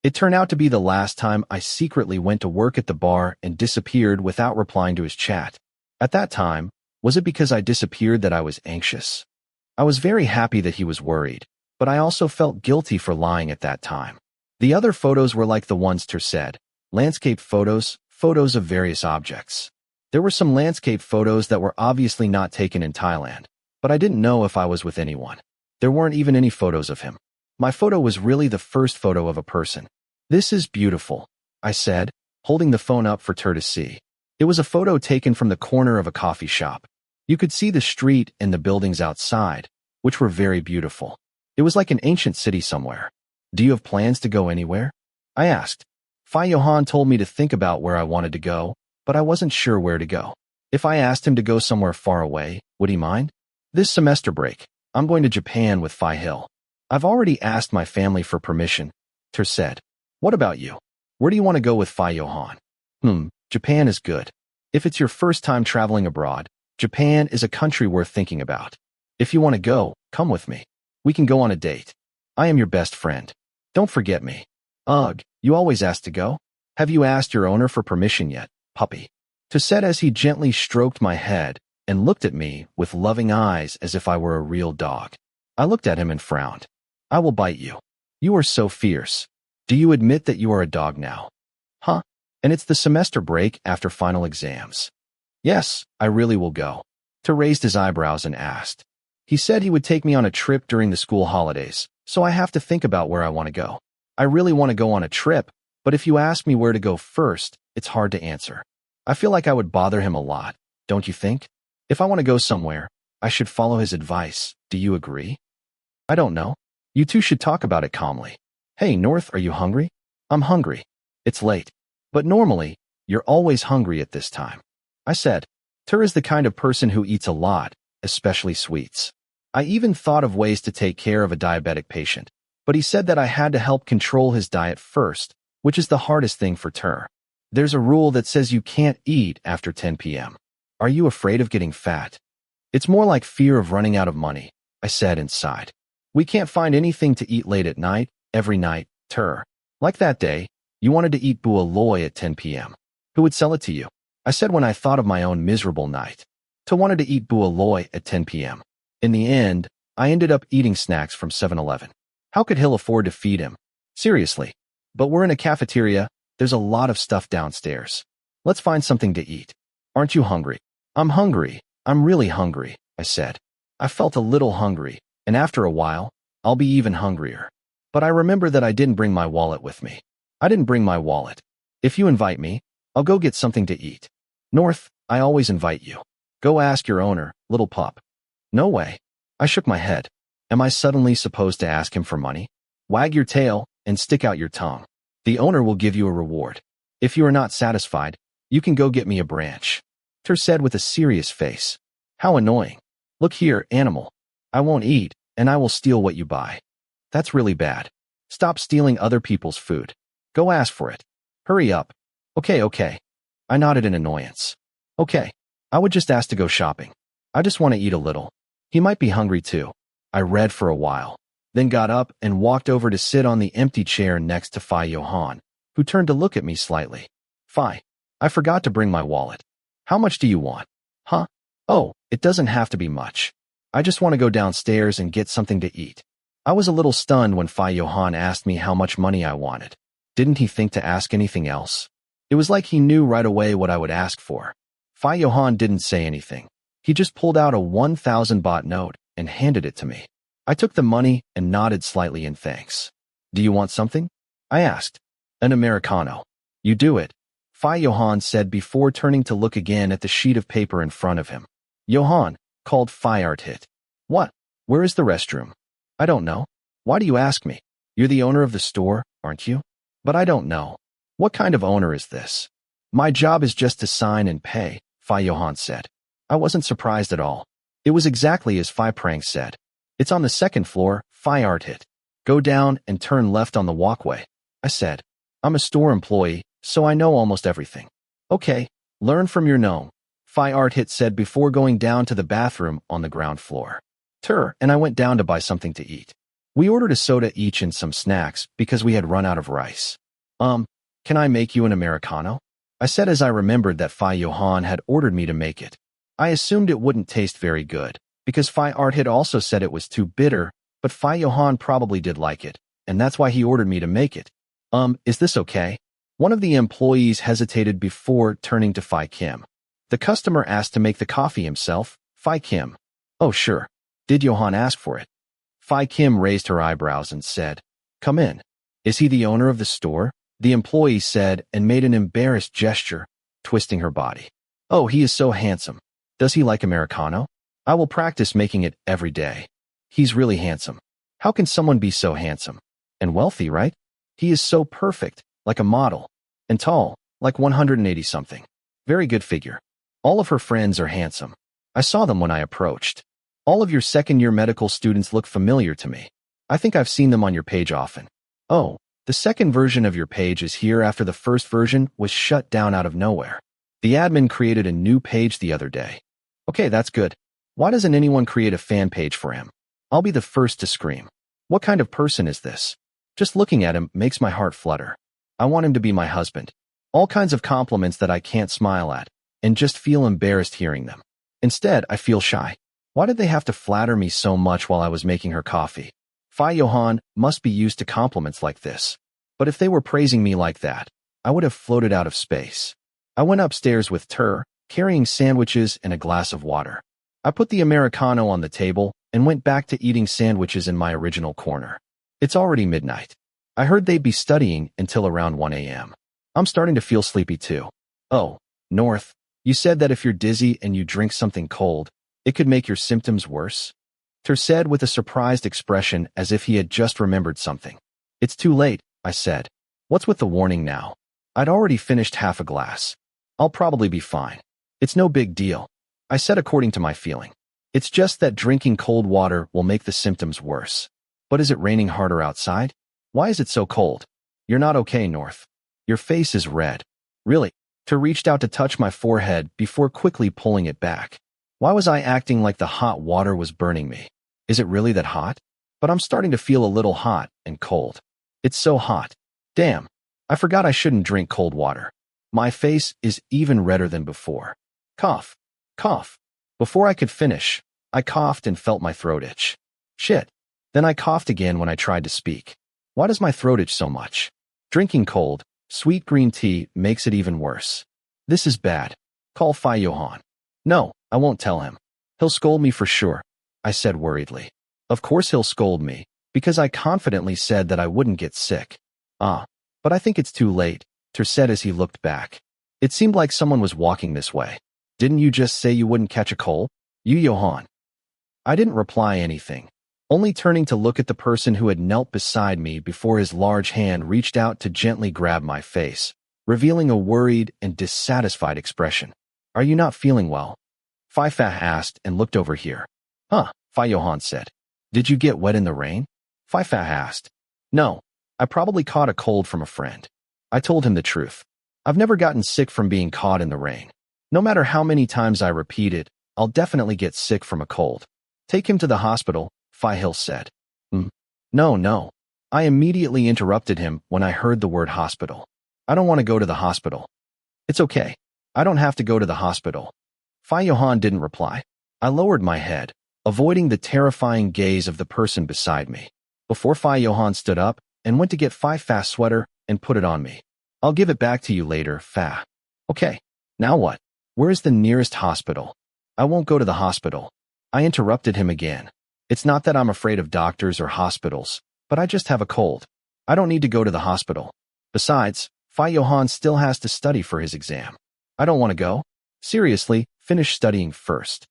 It turned out to be the last time I secretly went to work at the bar and disappeared without replying to his chat. At that time, was it because I disappeared that I was anxious? I was very happy that he was worried, but I also felt guilty for lying at that time. The other photos were like the ones said, landscape photos, photos of various objects. There were some landscape photos that were obviously not taken in Thailand, but I didn't know if I was with anyone. There weren't even any photos of him. My photo was really the first photo of a person. This is beautiful, I said, holding the phone up for to see. It was a photo taken from the corner of a coffee shop. You could see the street and the buildings outside, which were very beautiful. It was like an ancient city somewhere. Do you have plans to go anywhere? I asked. Johann told me to think about where I wanted to go, but I wasn't sure where to go. If I asked him to go somewhere far away, would he mind? This semester break, I'm going to Japan with Hill. I've already asked my family for permission, said. What about you? Where do you want to go with Johann? Japan is good. If it's your first time traveling abroad, Japan is a country worth thinking about. If you want to go, come with me. We can go on a date. I am your best friend. Don't forget me. Ugh, you always ask to go? Have you asked your owner for permission yet, puppy? Said as he gently stroked my head and looked at me with loving eyes as if I were a real dog. I looked at him and frowned. I will bite you. You are so fierce. Do you admit that you are a dog now? Huh? And it's the semester break after final exams. Yes, I really will go. Raised his eyebrows and asked. He said he would take me on a trip during the school holidays, so I have to think about where I want to go. I really want to go on a trip, but if you ask me where to go first, it's hard to answer. I feel like I would bother him a lot, don't you think? If I want to go somewhere, I should follow his advice. Do you agree? I don't know. You two should talk about it calmly. Hey, North, are you hungry? I'm hungry. It's late. But normally, you're always hungry at this time. I said. Is the kind of person who eats a lot, especially sweets. I even thought of ways to take care of a diabetic patient, but he said that I had to help control his diet first, which is the hardest thing for There's a rule that says you can't eat after 10 p.m. Are you afraid of getting fat? It's more like fear of running out of money, I said inside. We can't find anything to eat late at night, every night, Like that day, you wanted to eat bualoy at 10 p.m. Who would sell it to you? I said when I thought of my own miserable night. Wanted to eat bualoy at 10 p.m. In the end, I ended up eating snacks from 7-Eleven. How could Hill afford to feed him? Seriously. But we're in a cafeteria, there's a lot of stuff downstairs. Let's find something to eat. Aren't you hungry? I'm hungry. I'm really hungry, I said. I felt a little hungry, and after a while, I'll be even hungrier. But I remember that I didn't bring my wallet with me. I didn't bring my wallet. If you invite me, I'll go get something to eat. North, I always invite you. Go ask your owner, little pup. No way. I shook my head. Am I suddenly supposed to ask him for money? Wag your tail and stick out your tongue. The owner will give you a reward. If you are not satisfied, you can go get me a branch. Ter said with a serious face. How annoying. Look here, animal. I won't eat, and I will steal what you buy. That's really bad. Stop stealing other people's food. Go ask for it. Hurry up. Okay. I nodded in annoyance. Okay. I would just ask to go shopping. I just want to eat a little. He might be hungry too. I read for a while, then got up and walked over to sit on the empty chair next to Johann, who turned to look at me slightly. Fi, I forgot to bring my wallet. How much do you want? Huh? Oh, it doesn't have to be much. I just want to go downstairs and get something to eat. I was a little stunned when Johann asked me how much money I wanted. Didn't he think to ask anything else? It was like he knew right away what I would ask for. Johann didn't say anything. He just pulled out a 1,000 baht note and handed it to me. I took the money and nodded slightly in thanks. Do you want something? I asked. An Americano. You do it. Johann said before turning to look again at the sheet of paper in front of him. Johann, called Fourever. What? Where is the restroom? I don't know. Why do you ask me? You're the owner of the store, aren't you? But I don't know. What kind of owner is this? My job is just to sign and pay, Johann said. I wasn't surprised at all. It was exactly as Prang said. It's on the second floor, Fourever. Go down and turn left on the walkway, I said. I'm a store employee, so I know almost everything. Okay, learn from your gnome, Fourever said before going down to the bathroom on the ground floor. And I went down to buy something to eat. We ordered a soda each and some snacks because we had run out of rice. Can I make you an Americano? I said as I remembered that Johann had ordered me to make it. I assumed it wouldn't taste very good, because Fourever also said it was too bitter, but Johann probably did like it, and that's why he ordered me to make it. Is this okay? One of the employees hesitated before turning to Kim. The customer asked to make the coffee himself, Kim. Oh sure. Did Johann ask for it? Kim raised her eyebrows and said, Come in. Is he the owner of the store? The employee said and made an embarrassed gesture, twisting her body. Oh, he is so handsome. Does he like Americano? I will practice making it every day. He's really handsome. How can someone be so handsome? And wealthy, right? He is so perfect, like a model. And tall, like 180-something. Very good figure. All of her friends are handsome. I saw them when I approached. All of your second-year medical students look familiar to me. I think I've seen them on your page often. Oh, the second version of your page is here after the first version was shut down out of nowhere. The admin created a new page the other day. Okay, that's good. Why doesn't anyone create a fan page for him? I'll be the first to scream. What kind of person is this? Just looking at him makes my heart flutter. I want him to be my husband. All kinds of compliments that I can't smile at, and just feel embarrassed hearing them. Instead, I feel shy. Why did they have to flatter me so much while I was making her coffee? Johann must be used to compliments like this. But if they were praising me like that, I would have floated out of space. I went upstairs with carrying sandwiches and a glass of water. I put the Americano on the table and went back to eating sandwiches in my original corner. It's already midnight. I heard they'd be studying until around 1 a.m. I'm starting to feel sleepy too. Oh, North, you said that if you're dizzy and you drink something cold, it could make your symptoms worse? Said with a surprised expression as if he had just remembered something. It's too late, I said. What's with the warning now? I'd already finished half a glass. I'll probably be fine. It's no big deal, I said according to my feeling. It's just that drinking cold water will make the symptoms worse. But is it raining harder outside? Why is it so cold? You're not okay, North. Your face is red. Really? Reached out to touch my forehead before quickly pulling it back. Why was I acting like the hot water was burning me? Is it really that hot? But I'm starting to feel a little hot and cold. It's so hot. Damn. I forgot I shouldn't drink cold water. My face is even redder than before. Cough. Cough. Before I could finish, I coughed and felt my throat itch. Shit. Then I coughed again when I tried to speak. Why does my throat itch so much? Drinking cold, sweet green tea makes it even worse. This is bad. Call Johann. No, I won't tell him. He'll scold me for sure, I said worriedly. Of course he'll scold me, because I confidently said that I wouldn't get sick. But I think it's too late, said as he looked back. It seemed like someone was walking this way. Didn't you just say you wouldn't catch a cold? You Johann. I didn't reply anything, only turning to look at the person who had knelt beside me before his large hand reached out to gently grab my face, revealing a worried and dissatisfied expression. Are you not feeling well? Fai asked and looked over here. Huh, Johann said. Did you get wet in the rain? Fai asked. No, I probably caught a cold from a friend. I told him the truth. I've never gotten sick from being caught in the rain. No matter how many times I repeat it, I'll definitely get sick from a cold. Take him to the hospital, Fai said. No. I immediately interrupted him when I heard the word hospital. I don't want to go to the hospital. It's okay. I don't have to go to the hospital. Johann didn't reply. I lowered my head, avoiding the terrifying gaze of the person beside me, before Johann stood up and went to get Fast's sweater and put it on me. I'll give it back to you later, Fa. Okay, now what? Where's the nearest hospital? I won't go to the hospital. I interrupted him again. It's not that I'm afraid of doctors or hospitals, but I just have a cold. I don't need to go to the hospital. Besides, Johann still has to study for his exam. I don't want to go. Seriously, finish studying first.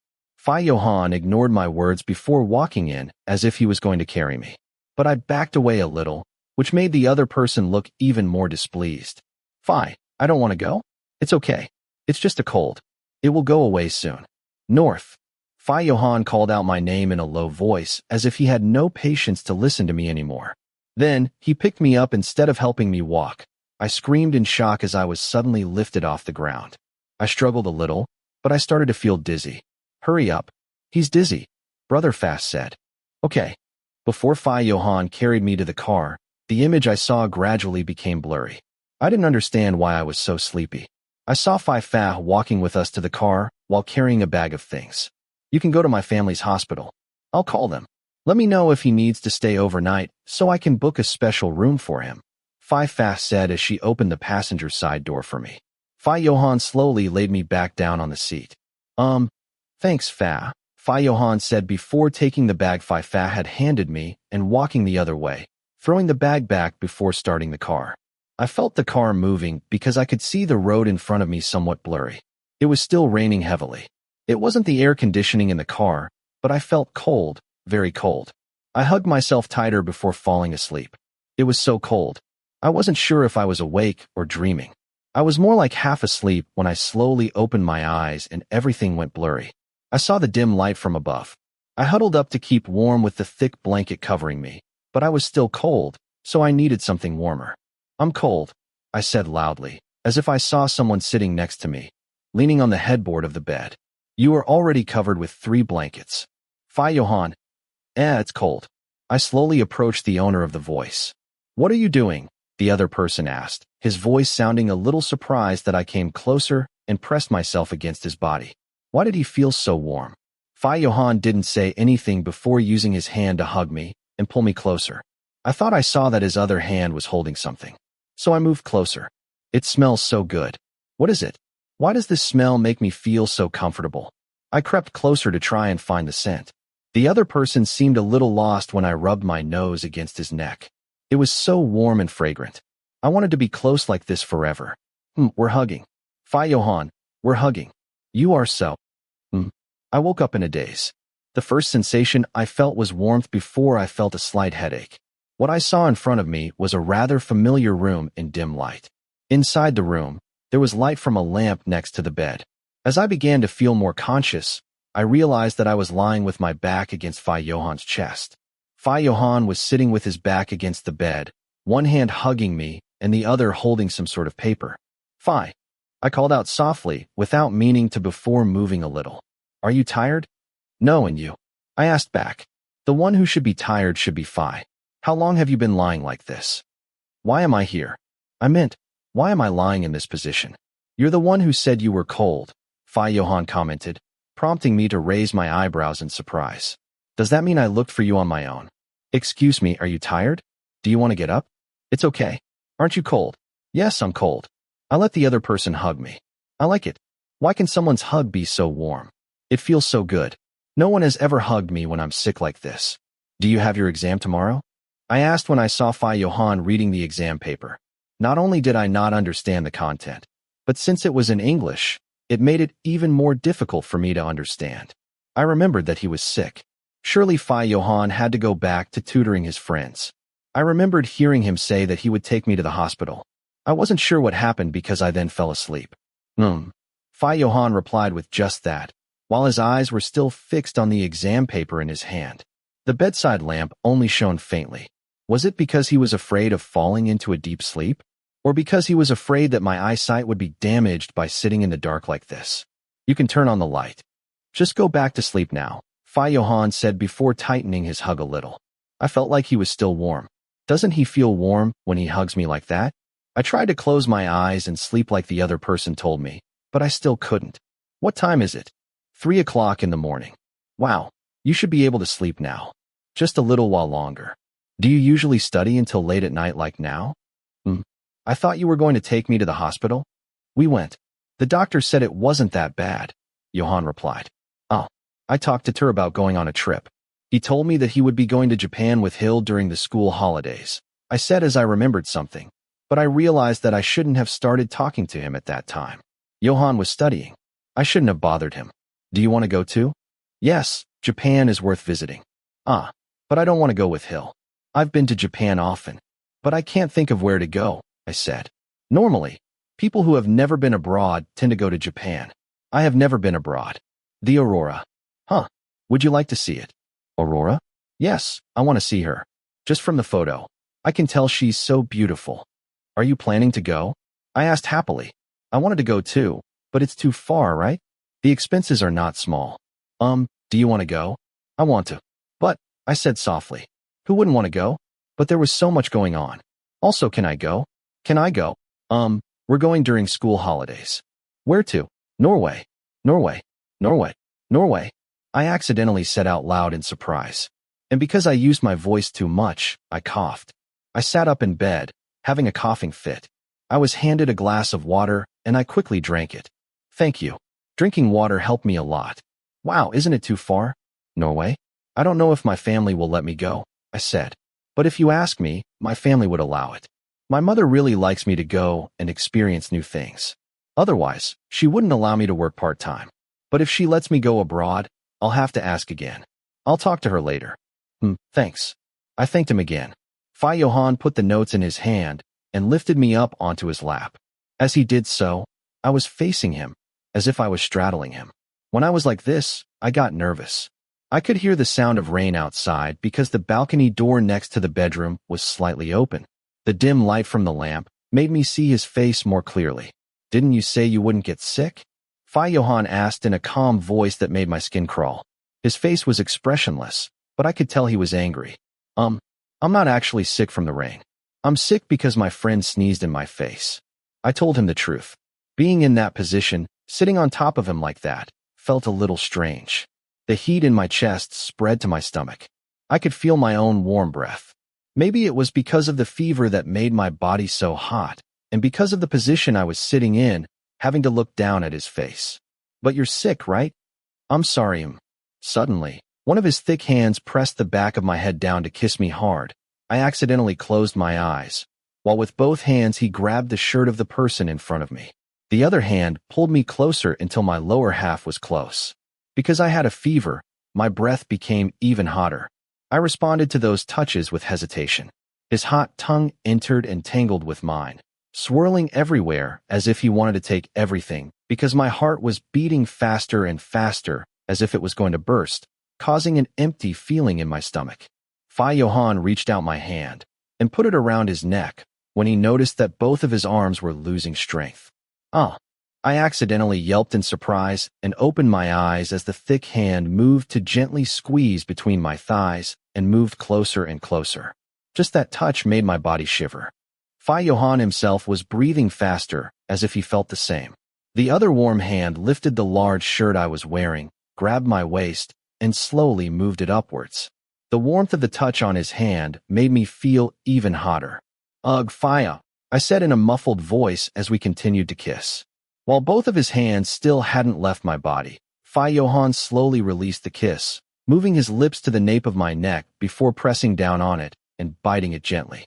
Johann ignored my words before walking in as if he was going to carry me. But I backed away a little, which made the other person look even more displeased. I don't want to go? It's okay. It's just a cold. It will go away soon. North. Johann called out my name in a low voice as if he had no patience to listen to me anymore. Then, he picked me up instead of helping me walk. I screamed in shock as I was suddenly lifted off the ground. I struggled a little, but I started to feel dizzy. Hurry up. He's dizzy, Brother Fast said. Okay. Before Johann carried me to the car, the image I saw gradually became blurry. I didn't understand why I was so sleepy. I saw Fa walking with us to the car while carrying a bag of things. You can go to my family's hospital. I'll call them. Let me know if he needs to stay overnight so I can book a special room for him, Fa said as she opened the passenger side door for me. Johann slowly laid me back down on the seat. Thanks, Fa, Johann said before taking the bag Fa had handed me and walking the other way, throwing the bag back before starting the car. I felt the car moving because I could see the road in front of me somewhat blurry. It was still raining heavily. It wasn't the air conditioning in the car, but I felt cold, very cold. I hugged myself tighter before falling asleep. It was so cold. I wasn't sure if I was awake or dreaming. I was more like half asleep when I slowly opened my eyes and everything went blurry. I saw the dim light from above. I huddled up to keep warm with the thick blanket covering me, but I was still cold, so I needed something warmer. I'm cold, I said loudly, as if I saw someone sitting next to me, leaning on the headboard of the bed. You are already covered with 3 blankets. Johann. It's cold. I slowly approached the owner of the voice. What are you doing? The other person asked, his voice sounding a little surprised that I came closer and pressed myself against his body. Why did he feel so warm? Johann didn't say anything before using his hand to hug me and pull me closer. I thought I saw that his other hand was holding something. So I moved closer. It smells so good. What is it? Why does this smell make me feel so comfortable? I crept closer to try and find the scent. The other person seemed a little lost when I rubbed my nose against his neck. It was so warm and fragrant. I wanted to be close like this forever. We're hugging. Johann, we're hugging. You are so. I woke up in a daze. The first sensation I felt was warmth before I felt a slight headache. What I saw in front of me was a rather familiar room in dim light. Inside the room, there was light from a lamp next to the bed. As I began to feel more conscious, I realized that I was lying with my back against Johann's chest. Johann was sitting with his back against the bed, one hand hugging me and the other holding some sort of paper. I called out softly, without meaning to before moving a little. Are you tired? No, and you? I asked back. The one who should be tired should be Fi. How long have you been lying like this? Why am I here? I meant, why am I lying in this position? You're the one who said you were cold, Johann commented, prompting me to raise my eyebrows in surprise. Does that mean I looked for you on my own? Excuse me, are you tired? Do you want to get up? It's okay. Aren't you cold? Yes, I'm cold. I let the other person hug me. I like it. Why can someone's hug be so warm? It feels so good. No one has ever hugged me when I'm sick like this. Do you have your exam tomorrow? I asked when I saw Johann reading the exam paper. Not only did I not understand the content, but since it was in English, It made it even more difficult for me to understand. I remembered that he was sick. Surely Johann had to go back to tutoring his friends. I remembered hearing him say that he would take me to the hospital. I wasn't sure what happened because I then fell asleep. Johann replied with just that, while his eyes were still fixed on the exam paper in his hand. The bedside lamp only shone faintly. Was it because he was afraid of falling into a deep sleep? Or because he was afraid that my eyesight would be damaged by sitting in the dark like this? You can turn on the light. Just go back to sleep now, Johann said before tightening his hug a little. I felt like he was still warm. Doesn't he feel warm when he hugs me like that? I tried to close my eyes and sleep like the other person told me, but I still couldn't. What time is it? 3 o'clock in the morning. Wow, you should be able to sleep now. Just a little while longer. Do you usually study until late at night like now? I thought you were going to take me to the hospital. We went. The doctor said it wasn't that bad, Johann replied. Oh, I talked to Tur about going on a trip. He told me that he would be going to Japan with Hill during the school holidays. I said as I remembered something, but I realized that I shouldn't have started talking to him at that time. Johann was studying. I shouldn't have bothered him. Do you want to go too? Yes, Japan is worth visiting. But I don't want to go with Hill. I've been to Japan often, but I can't think of where to go, I said. Normally, people who have never been abroad tend to go to Japan. I have never been abroad. The Aurora. Would you like to see it? Aurora? Yes, I want to see her. Just from the photo. I can tell she's so beautiful. Are you planning to go? I asked happily. I wanted to go too, but it's too far, right? The expenses are not small. Do you want to go? I want to. But, I said softly. Who wouldn't want to go? But there was so much going on. Also, can I go? Can I go? We're going during school holidays. Where to? Norway. Norway. Norway. Norway. I accidentally said out loud in surprise. And because I used my voice too much, I coughed. I sat up in bed, having a coughing fit. I was handed a glass of water, and I quickly drank it. Thank you. Drinking water helped me a lot. Wow, isn't it too far? Norway? I don't know if my family will let me go, I said. But if you ask me, my family would allow it. My mother really likes me to go and experience new things. Otherwise, she wouldn't allow me to work part-time. But if she lets me go abroad, I'll have to ask again. I'll talk to her later. Thanks. I thanked him again. Johann put the notes in his hand and lifted me up onto his lap. As he did so, I was facing him, as if I was straddling him. When I was like this, I got nervous. I could hear the sound of rain outside because the balcony door next to the bedroom was slightly open. The dim light from the lamp made me see his face more clearly. Didn't you say you wouldn't get sick? Johann asked in a calm voice that made my skin crawl. His face was expressionless, but I could tell he was angry. I'm not actually sick from the rain. I'm sick because my friend sneezed in my face. I told him the truth. Being in that position, sitting on top of him like that, felt a little strange. The heat in my chest spread to my stomach. I could feel my own warm breath. Maybe it was because of the fever that made my body so hot, and because of the position I was sitting in, having to look down at his face. But you're sick, right? I'm sorry. Suddenly, one of his thick hands pressed the back of my head down to kiss me hard. I accidentally closed my eyes, while with both hands he grabbed the shirt of the person in front of me. The other hand pulled me closer until my lower half was close. Because I had a fever, my breath became even hotter. I responded to those touches with hesitation. His hot tongue entered and tangled with mine, swirling everywhere as if he wanted to take everything, because my heart was beating faster and faster as if it was going to burst, causing an empty feeling in my stomach. Johann reached out my hand and put it around his neck when he noticed that both of his arms were losing strength. I accidentally yelped in surprise and opened my eyes as the thick hand moved to gently squeeze between my thighs and moved closer and closer. Just that touch made my body shiver. Johann himself was breathing faster, as if he felt the same. The other warm hand lifted the large shirt I was wearing, grabbed my waist, and slowly moved it upwards. The warmth of the touch on his hand made me feel even hotter. Ugh, Fia, I said in a muffled voice as we continued to kiss. While both of his hands still hadn't left my body, Johann slowly released the kiss, moving his lips to the nape of my neck before pressing down on it and biting it gently.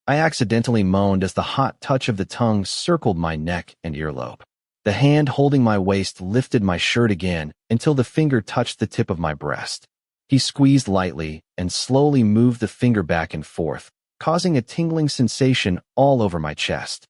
I accidentally moaned as the hot touch of the tongue circled my neck and earlobe. The hand holding my waist lifted my shirt again until the finger touched the tip of my breast. He squeezed lightly and slowly moved the finger back and forth, causing a tingling sensation all over my chest.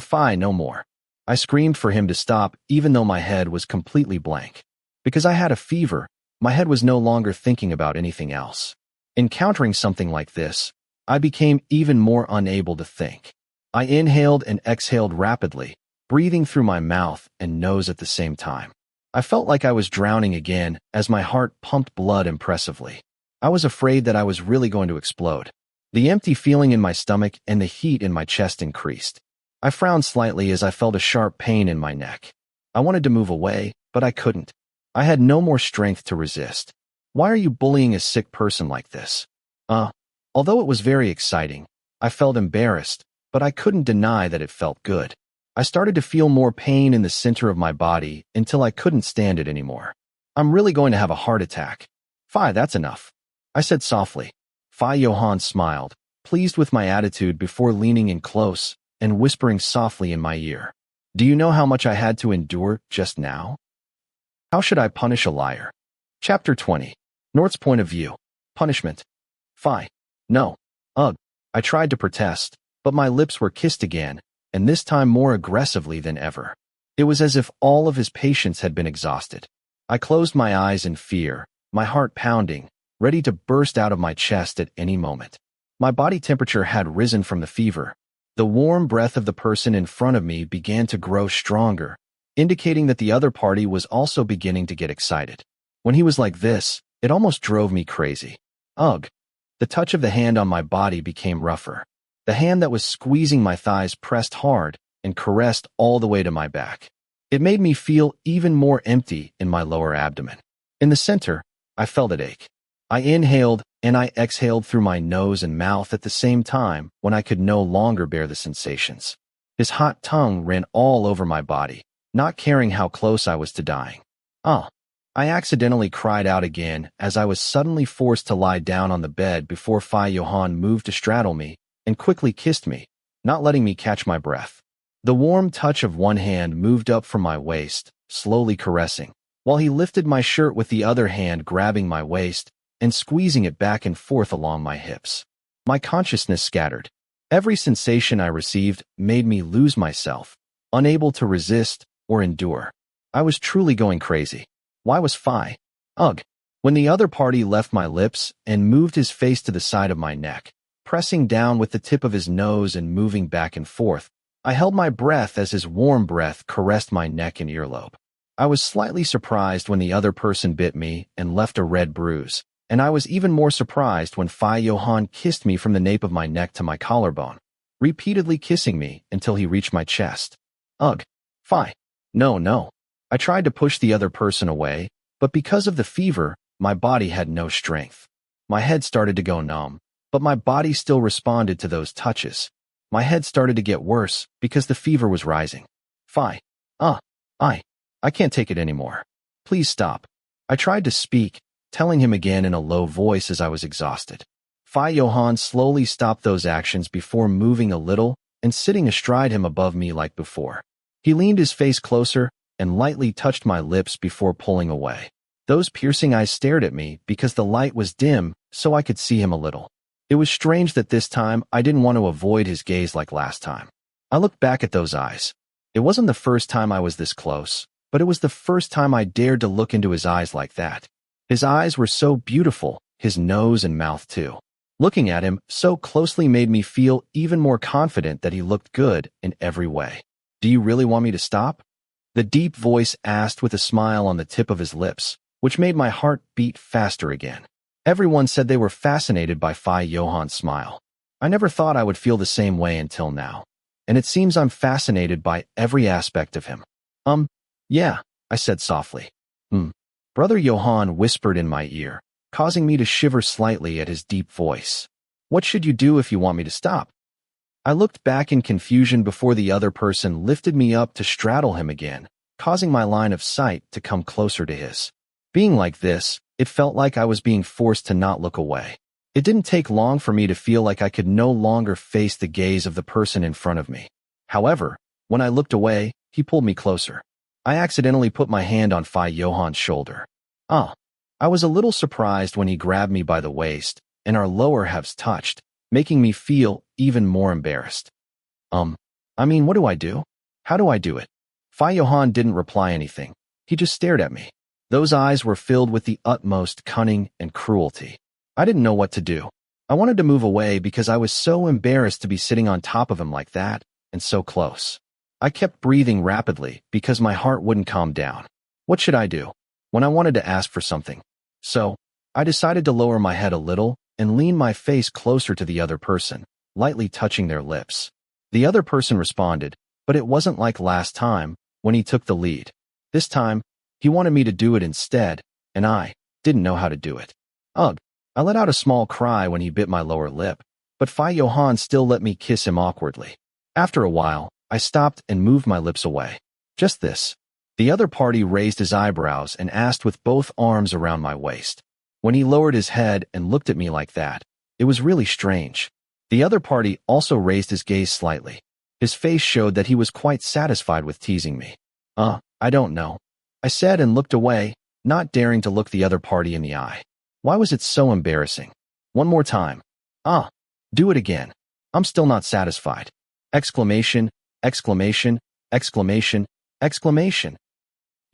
Fine, no more. I screamed for him to stop even though my head was completely blank. Because I had a fever, my head was no longer thinking about anything else. Encountering something like this, I became even more unable to think. I inhaled and exhaled rapidly, breathing through my mouth and nose at the same time. I felt like I was drowning again as my heart pumped blood impressively. I was afraid that I was really going to explode. The empty feeling in my stomach and the heat in my chest increased. I frowned slightly as I felt a sharp pain in my neck. I wanted to move away, but I couldn't. I had no more strength to resist. Why are you bullying a sick person like this? Although it was very exciting, I felt embarrassed, but I couldn't deny that it felt good. I started to feel more pain in the center of my body until I couldn't stand it anymore. I'm really going to have a heart attack. Fie, that's enough, I said softly. Johann smiled, pleased with my attitude before leaning in close and whispering softly in my ear. Do you know how much I had to endure just now? How should I punish a liar? Chapter 20. Nort's point of view. Punishment. Fie. No. Ugh. I tried to protest, but my lips were kissed again, and this time more aggressively than ever. It was as if all of his patience had been exhausted. I closed my eyes in fear, my heart pounding, ready to burst out of my chest at any moment. My body temperature had risen from the fever. The warm breath of the person in front of me began to grow stronger, indicating that the other party was also beginning to get excited. When he was like this, it almost drove me crazy. Ugh. The touch of the hand on my body became rougher. The hand that was squeezing my thighs pressed hard and caressed all the way to my back. It made me feel even more empty in my lower abdomen. In the center, I felt it ache. I inhaled and I exhaled through my nose and mouth at the same time when I could no longer bear the sensations. His hot tongue ran all over my body, not caring how close I was to dying. I accidentally cried out again as I was suddenly forced to lie down on the bed before Johann moved to straddle me and quickly kissed me, not letting me catch my breath. The warm touch of one hand moved up from my waist, slowly caressing, while he lifted my shirt with the other hand grabbing my waist and squeezing it back and forth along my hips. My consciousness scattered. Every sensation I received made me lose myself, unable to resist or endure. I was truly going crazy. Why was Phi? Ugh. When the other party left my lips and moved his face to the side of my neck, pressing down with the tip of his nose and moving back and forth, I held my breath as his warm breath caressed my neck and earlobe. I was slightly surprised when the other person bit me and left a red bruise, and I was even more surprised when Johann kissed me from the nape of my neck to my collarbone, repeatedly kissing me until he reached my chest. Ugh. Phi. No. I tried to push the other person away, but because of the fever, my body had no strength. My head started to go numb, but my body still responded to those touches. My head started to get worse because the fever was rising. Phi. I can't take it anymore. Please stop. I tried to speak, telling him again in a low voice as I was exhausted. Johann slowly stopped those actions before moving a little and sitting astride him above me like before. He leaned his face closer and lightly touched my lips before pulling away. Those piercing eyes stared at me because the light was dim so I could see him a little. It was strange that this time I didn't want to avoid his gaze like last time. I looked back at those eyes. It wasn't the first time I was this close, but it was the first time I dared to look into his eyes like that. His eyes were so beautiful, his nose and mouth too. Looking at him so closely made me feel even more confident that he looked good in every way. Do you really want me to stop? The deep voice asked with a smile on the tip of his lips, which made my heart beat faster again. Everyone said they were fascinated by Johann's smile. I never thought I would feel the same way until now, and it seems I'm fascinated by every aspect of him. Yeah, I said softly. Brother Johann whispered in my ear, causing me to shiver slightly at his deep voice. What should you do if you want me to stop? I looked back in confusion before the other person lifted me up to straddle him again, causing my line of sight to come closer to his. Being like this, it felt like I was being forced to not look away. It didn't take long for me to feel like I could no longer face the gaze of the person in front of me. However, when I looked away, he pulled me closer. I accidentally put my hand on Johann's shoulder. Ah. I was a little surprised when he grabbed me by the waist, and our lower halves touched, making me feel even more embarrassed. What do I do? How do I do it? Johann didn't reply anything. He just stared at me. Those eyes were filled with the utmost cunning and cruelty. I didn't know what to do. I wanted to move away because I was so embarrassed to be sitting on top of him like that, and so close. I kept breathing rapidly because my heart wouldn't calm down. What should I do? When I wanted to ask for something. So, I decided to lower my head a little and lean my face closer to the other person, lightly touching their lips. The other person responded, but it wasn't like last time when he took the lead. This time, he wanted me to do it instead, and I didn't know how to do it. Ugh! I let out a small cry when he bit my lower lip, but Johann still let me kiss him awkwardly. After a while, I stopped and moved my lips away. Just this. The other party raised his eyebrows and asked with both arms around my waist. When he lowered his head and looked at me like that, it was really strange. The other party also raised his gaze slightly. His face showed that he was quite satisfied with teasing me. I don't know. I said and looked away, not daring to look the other party in the eye. Why was it so embarrassing? One more time. Do it again. I'm still not satisfied. Exclamation, exclamation, exclamation, exclamation.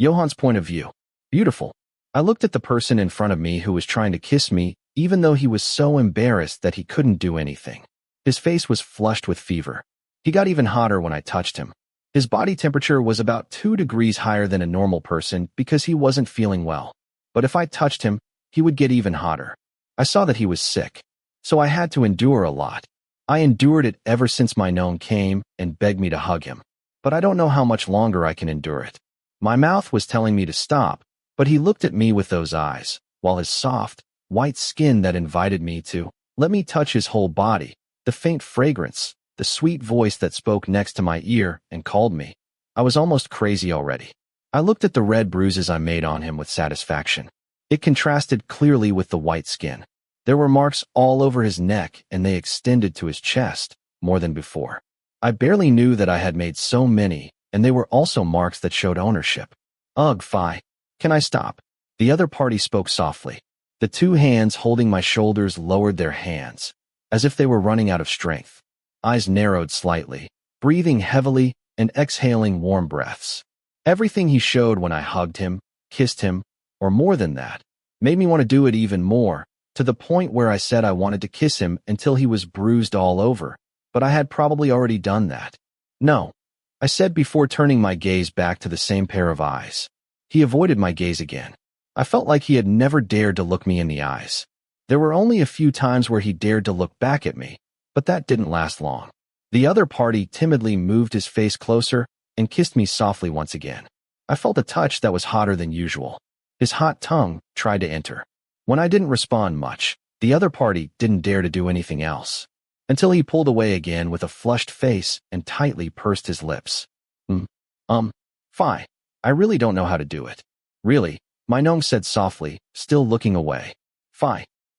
Johann's point of view. Beautiful. I looked at the person in front of me who was trying to kiss me, even though he was so embarrassed that he couldn't do anything. His face was flushed with fever. He got even hotter when I touched him. His body temperature was about 2 degrees higher than a normal person because he wasn't feeling well. But if I touched him, he would get even hotter. I saw that he was sick, so I had to endure a lot. I endured it ever since my gnome came and begged me to hug him. But I don't know how much longer I can endure it. My mouth was telling me to stop, but he looked at me with those eyes, while his soft, white skin that invited me to let me touch his whole body, the faint fragrance, the sweet voice that spoke next to my ear and called me. I was almost crazy already. I looked at the red bruises I made on him with satisfaction. It contrasted clearly with the white skin. There were marks all over his neck and they extended to his chest, more than before. I barely knew that I had made so many, and they were also marks that showed ownership. Ugh, can I stop? The other party spoke softly. The 2 hands holding my shoulders lowered their hands, as if they were running out of strength. Eyes narrowed slightly, breathing heavily and exhaling warm breaths. Everything he showed when I hugged him, kissed him, or more than that, made me want to do it even more, to the point where I said I wanted to kiss him until he was bruised all over, but I had probably already done that. No, I said before turning my gaze back to the same pair of eyes. He avoided my gaze again. I felt like he had never dared to look me in the eyes. There were only a few times where he dared to look back at me, but that didn't last long. The other party timidly moved his face closer and kissed me softly once again. I felt a touch that was hotter than usual. His hot tongue tried to enter. When I didn't respond much, the other party didn't dare to do anything else, until he pulled away again with a flushed face and tightly pursed his lips. I really don't know how to do it. Really, my gnome said softly, still looking away.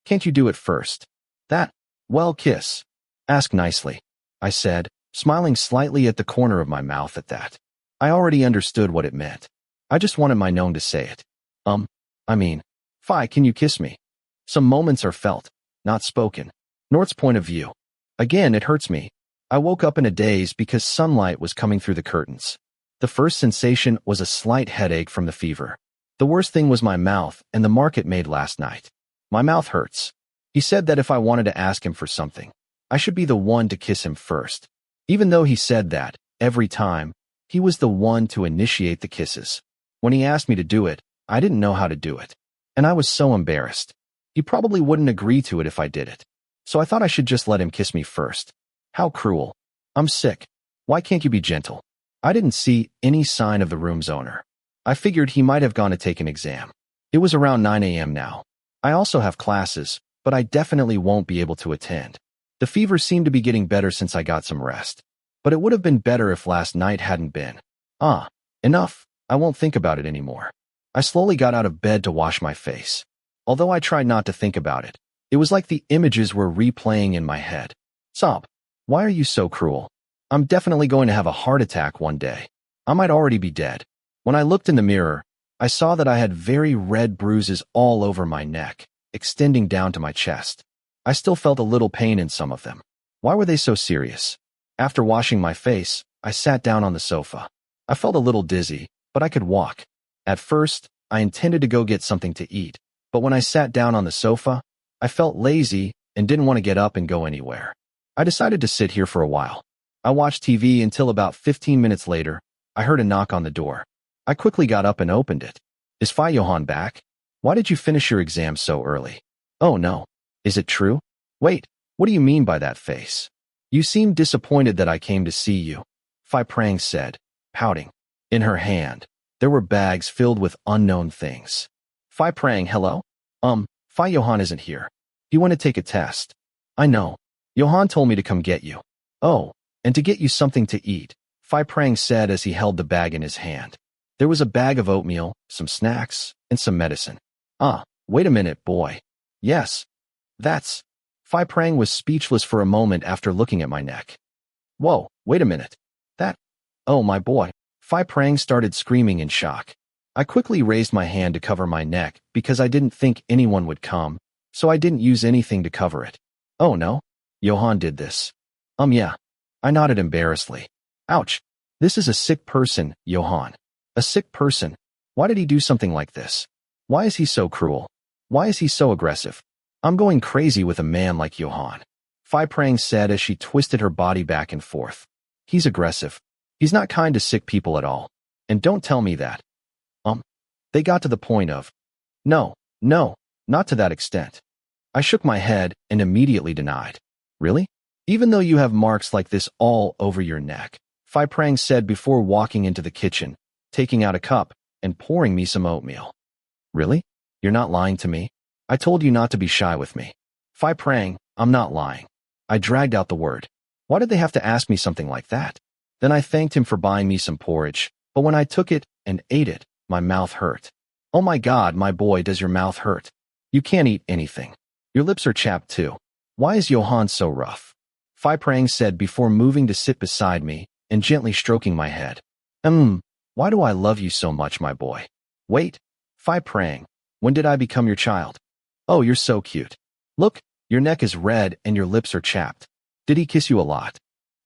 Can't you do it first? Kiss. Ask nicely, I said, smiling slightly at the corner of my mouth at that. I already understood what it meant. I just wanted my gnome to say it. Can you kiss me? Some moments are felt, not spoken. Nort's point of view. Again, it hurts me. I woke up in a daze because sunlight was coming through the curtains. The first sensation was a slight headache from the fever. The worst thing was my mouth and the mark it made last night. My mouth hurts. He said that if I wanted to ask him for something, I should be the one to kiss him first. Even though he said that, every time, he was the one to initiate the kisses. When he asked me to do it, I didn't know how to do it. And I was so embarrassed. He probably wouldn't agree to it if I did it. So I thought I should just let him kiss me first. How cruel. I'm sick. Why can't you be gentle? I didn't see any sign of the room's owner. I figured he might have gone to take an exam. It was around 9 a.m. now. I also have classes, but I definitely won't be able to attend. The fever seemed to be getting better since I got some rest. But it would have been better if last night hadn't been. Enough. I won't think about it anymore. I slowly got out of bed to wash my face. Although I tried not to think about it, it was like the images were replaying in my head. Sob, why are you so cruel? I'm definitely going to have a heart attack one day. I might already be dead. When I looked in the mirror, I saw that I had very red bruises all over my neck, extending down to my chest. I still felt a little pain in some of them. Why were they so serious? After washing my face, I sat down on the sofa. I felt a little dizzy, but I could walk. At first, I intended to go get something to eat, but when I sat down on the sofa, I felt lazy and didn't want to get up and go anywhere. I decided to sit here for a while. I watched TV until about 15 minutes later, I heard a knock on the door. I quickly got up and opened it. Is Johann back? Why did you finish your exam so early? Oh no. Is it true? Wait, what do you mean by that face? You seem disappointed that I came to see you, Prang said, pouting. In her hand, there were bags filled with unknown things. Prang, hello? Johann isn't here. He went to take a test. I know. Johann told me to come get you. Oh, and to get you something to eat, Prang said as he held the bag in his hand. There was a bag of oatmeal, some snacks, and some medicine. Wait a minute, boy. Yes. That's... Prang was speechless for a moment after looking at my neck. Whoa, wait a minute. That... Oh, my boy. Prang started screaming in shock. I quickly raised my hand to cover my neck because I didn't think anyone would come, so I didn't use anything to cover it. Oh no? Johann did this. Yeah. I nodded embarrassedly. Ouch. This is a sick person, Johann. A sick person. Why did he do something like this? Why is he so cruel? Why is he so aggressive? I'm going crazy with a man like Johann. Prang said as she twisted her body back and forth. He's aggressive. He's not kind to sick people at all. And don't tell me that. They got to the point of, no, not to that extent. I shook my head and immediately denied. Really? Even though you have marks like this all over your neck, Prang said before walking into the kitchen, taking out a cup, and pouring me some oatmeal. Really? You're not lying to me? I told you not to be shy with me. Prang, I'm not lying. I dragged out the word. Why did they have to ask me something like that? Then I thanked him for buying me some porridge, but when I took it and ate it, my mouth hurt. Oh my God, my boy, does your mouth hurt? You can't eat anything. Your lips are chapped too. Why is Johann so rough? Prang said before moving to sit beside me and gently stroking my head. Why do I love you so much, my boy? Wait, Prang, when did I become your child? Oh, you're so cute. Look, your neck is red and your lips are chapped. Did he kiss you a lot?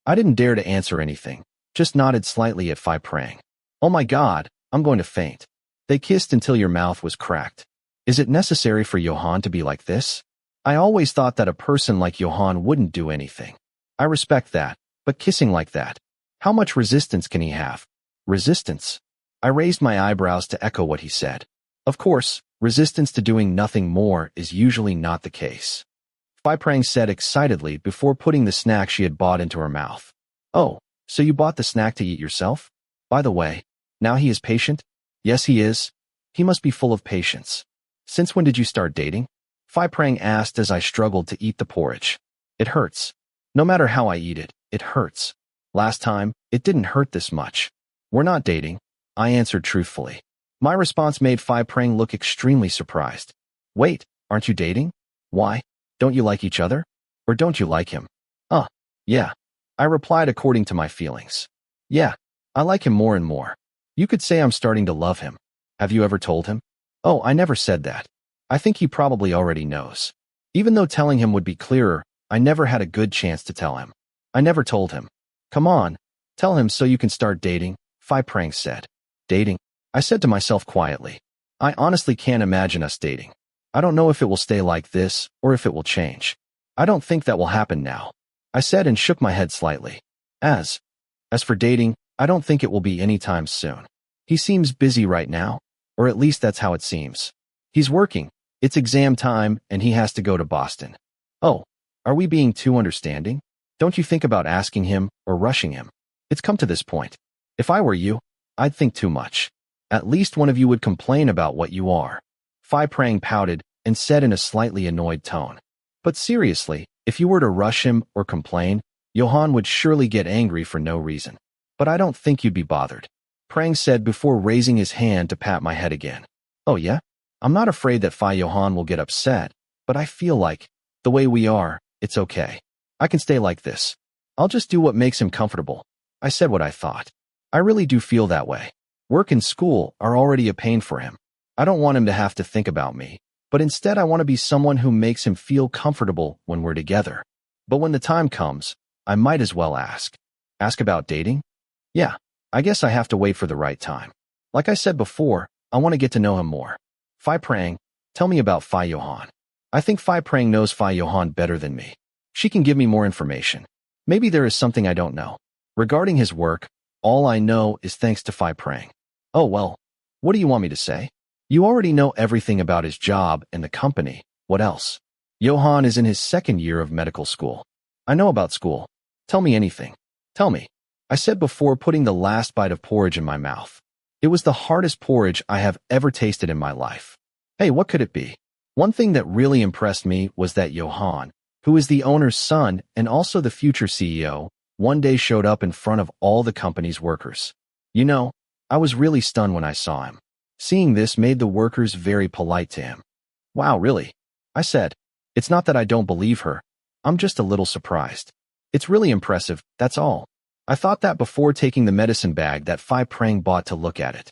I didn't dare to answer anything, just nodded slightly at Prang. Oh my God, I'm going to faint. They kissed until your mouth was cracked. Is it necessary for Johann to be like this? I always thought that a person like Johann wouldn't do anything. I respect that, but kissing like that, how much resistance can he have? Resistance? I raised my eyebrows to echo what he said. Of course, resistance to doing nothing more is usually not the case. Prang said excitedly before putting the snack she had bought into her mouth. Oh, so you bought the snack to eat yourself? By the way, now he is patient? Yes, he is. He must be full of patience. Since when did you start dating? Prang asked as I struggled to eat the porridge. It hurts. No matter how I eat it, it hurts. Last time, it didn't hurt this much. We're not dating, I answered truthfully. My response made Prang look extremely surprised. Wait, aren't you dating? Why? Don't you like each other? Or don't you like him? Yeah. I replied according to my feelings. Yeah, I like him more and more. You could say I'm starting to love him. Have you ever told him? Oh, I never said that. I think he probably already knows. Even though telling him would be clearer, I never had a good chance to tell him. I never told him. Come on, tell him so you can start dating, Prang said. Dating? I said to myself quietly. I honestly can't imagine us dating. I don't know if it will stay like this or if it will change. I don't think that will happen now. I said and shook my head slightly. As for dating, I don't think it will be anytime soon. He seems busy right now, or at least that's how it seems. He's working. It's exam time and he has to go to Boston. Oh, are we being too understanding? Don't you think about asking him or rushing him? It's come to this point. If I were you, I'd think too much. At least one of you would complain about what you are. Prang pouted and said in a slightly annoyed tone. But seriously, if you were to rush him or complain, Johann would surely get angry for no reason. But I don't think you'd be bothered. Prang said before raising his hand to pat my head again. Oh yeah? I'm not afraid that Johann will get upset, but I feel like, the way we are, it's okay. I can stay like this. I'll just do what makes him comfortable. I said what I thought. I really do feel that way. Work and school are already a pain for him. I don't want him to have to think about me, but instead I want to be someone who makes him feel comfortable when we're together. But when the time comes, I might as well ask. Ask about dating? Yeah, I guess I have to wait for the right time. Like I said before, I want to get to know him more. Phi Prang, tell me about Phi Johann. I think Phi Prang knows Phi Johann better than me. She can give me more information. Maybe there is something I don't know. Regarding his work, all I know is thanks to Phi Prang. Oh well, what do you want me to say? You already know everything about his job and the company. What else? Johann is in his second year of medical school. I know about school. Tell me anything. Tell me. I said before putting the last bite of porridge in my mouth. It was the hardest porridge I have ever tasted in my life. Hey, what could it be? One thing that really impressed me was that Johann, who is the owner's son and also the future CEO, one day showed up in front of all the company's workers. You know, I was really stunned when I saw him. Seeing this made the workers very polite to him. Wow, really? I said. It's not that I don't believe her. I'm just a little surprised. It's really impressive, that's all. I thought that before taking the medicine bag that Phi Prang bought to look at it.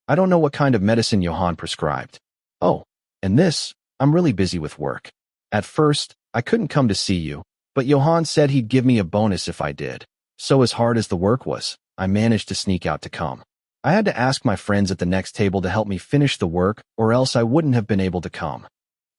I don't know what kind of medicine Johann prescribed. Oh, and this, I'm really busy with work. At first, I couldn't come to see you, but Johann said he'd give me a bonus if I did. So as hard as the work was, I managed to sneak out to come. I had to ask my friends at the next table to help me finish the work or else I wouldn't have been able to come.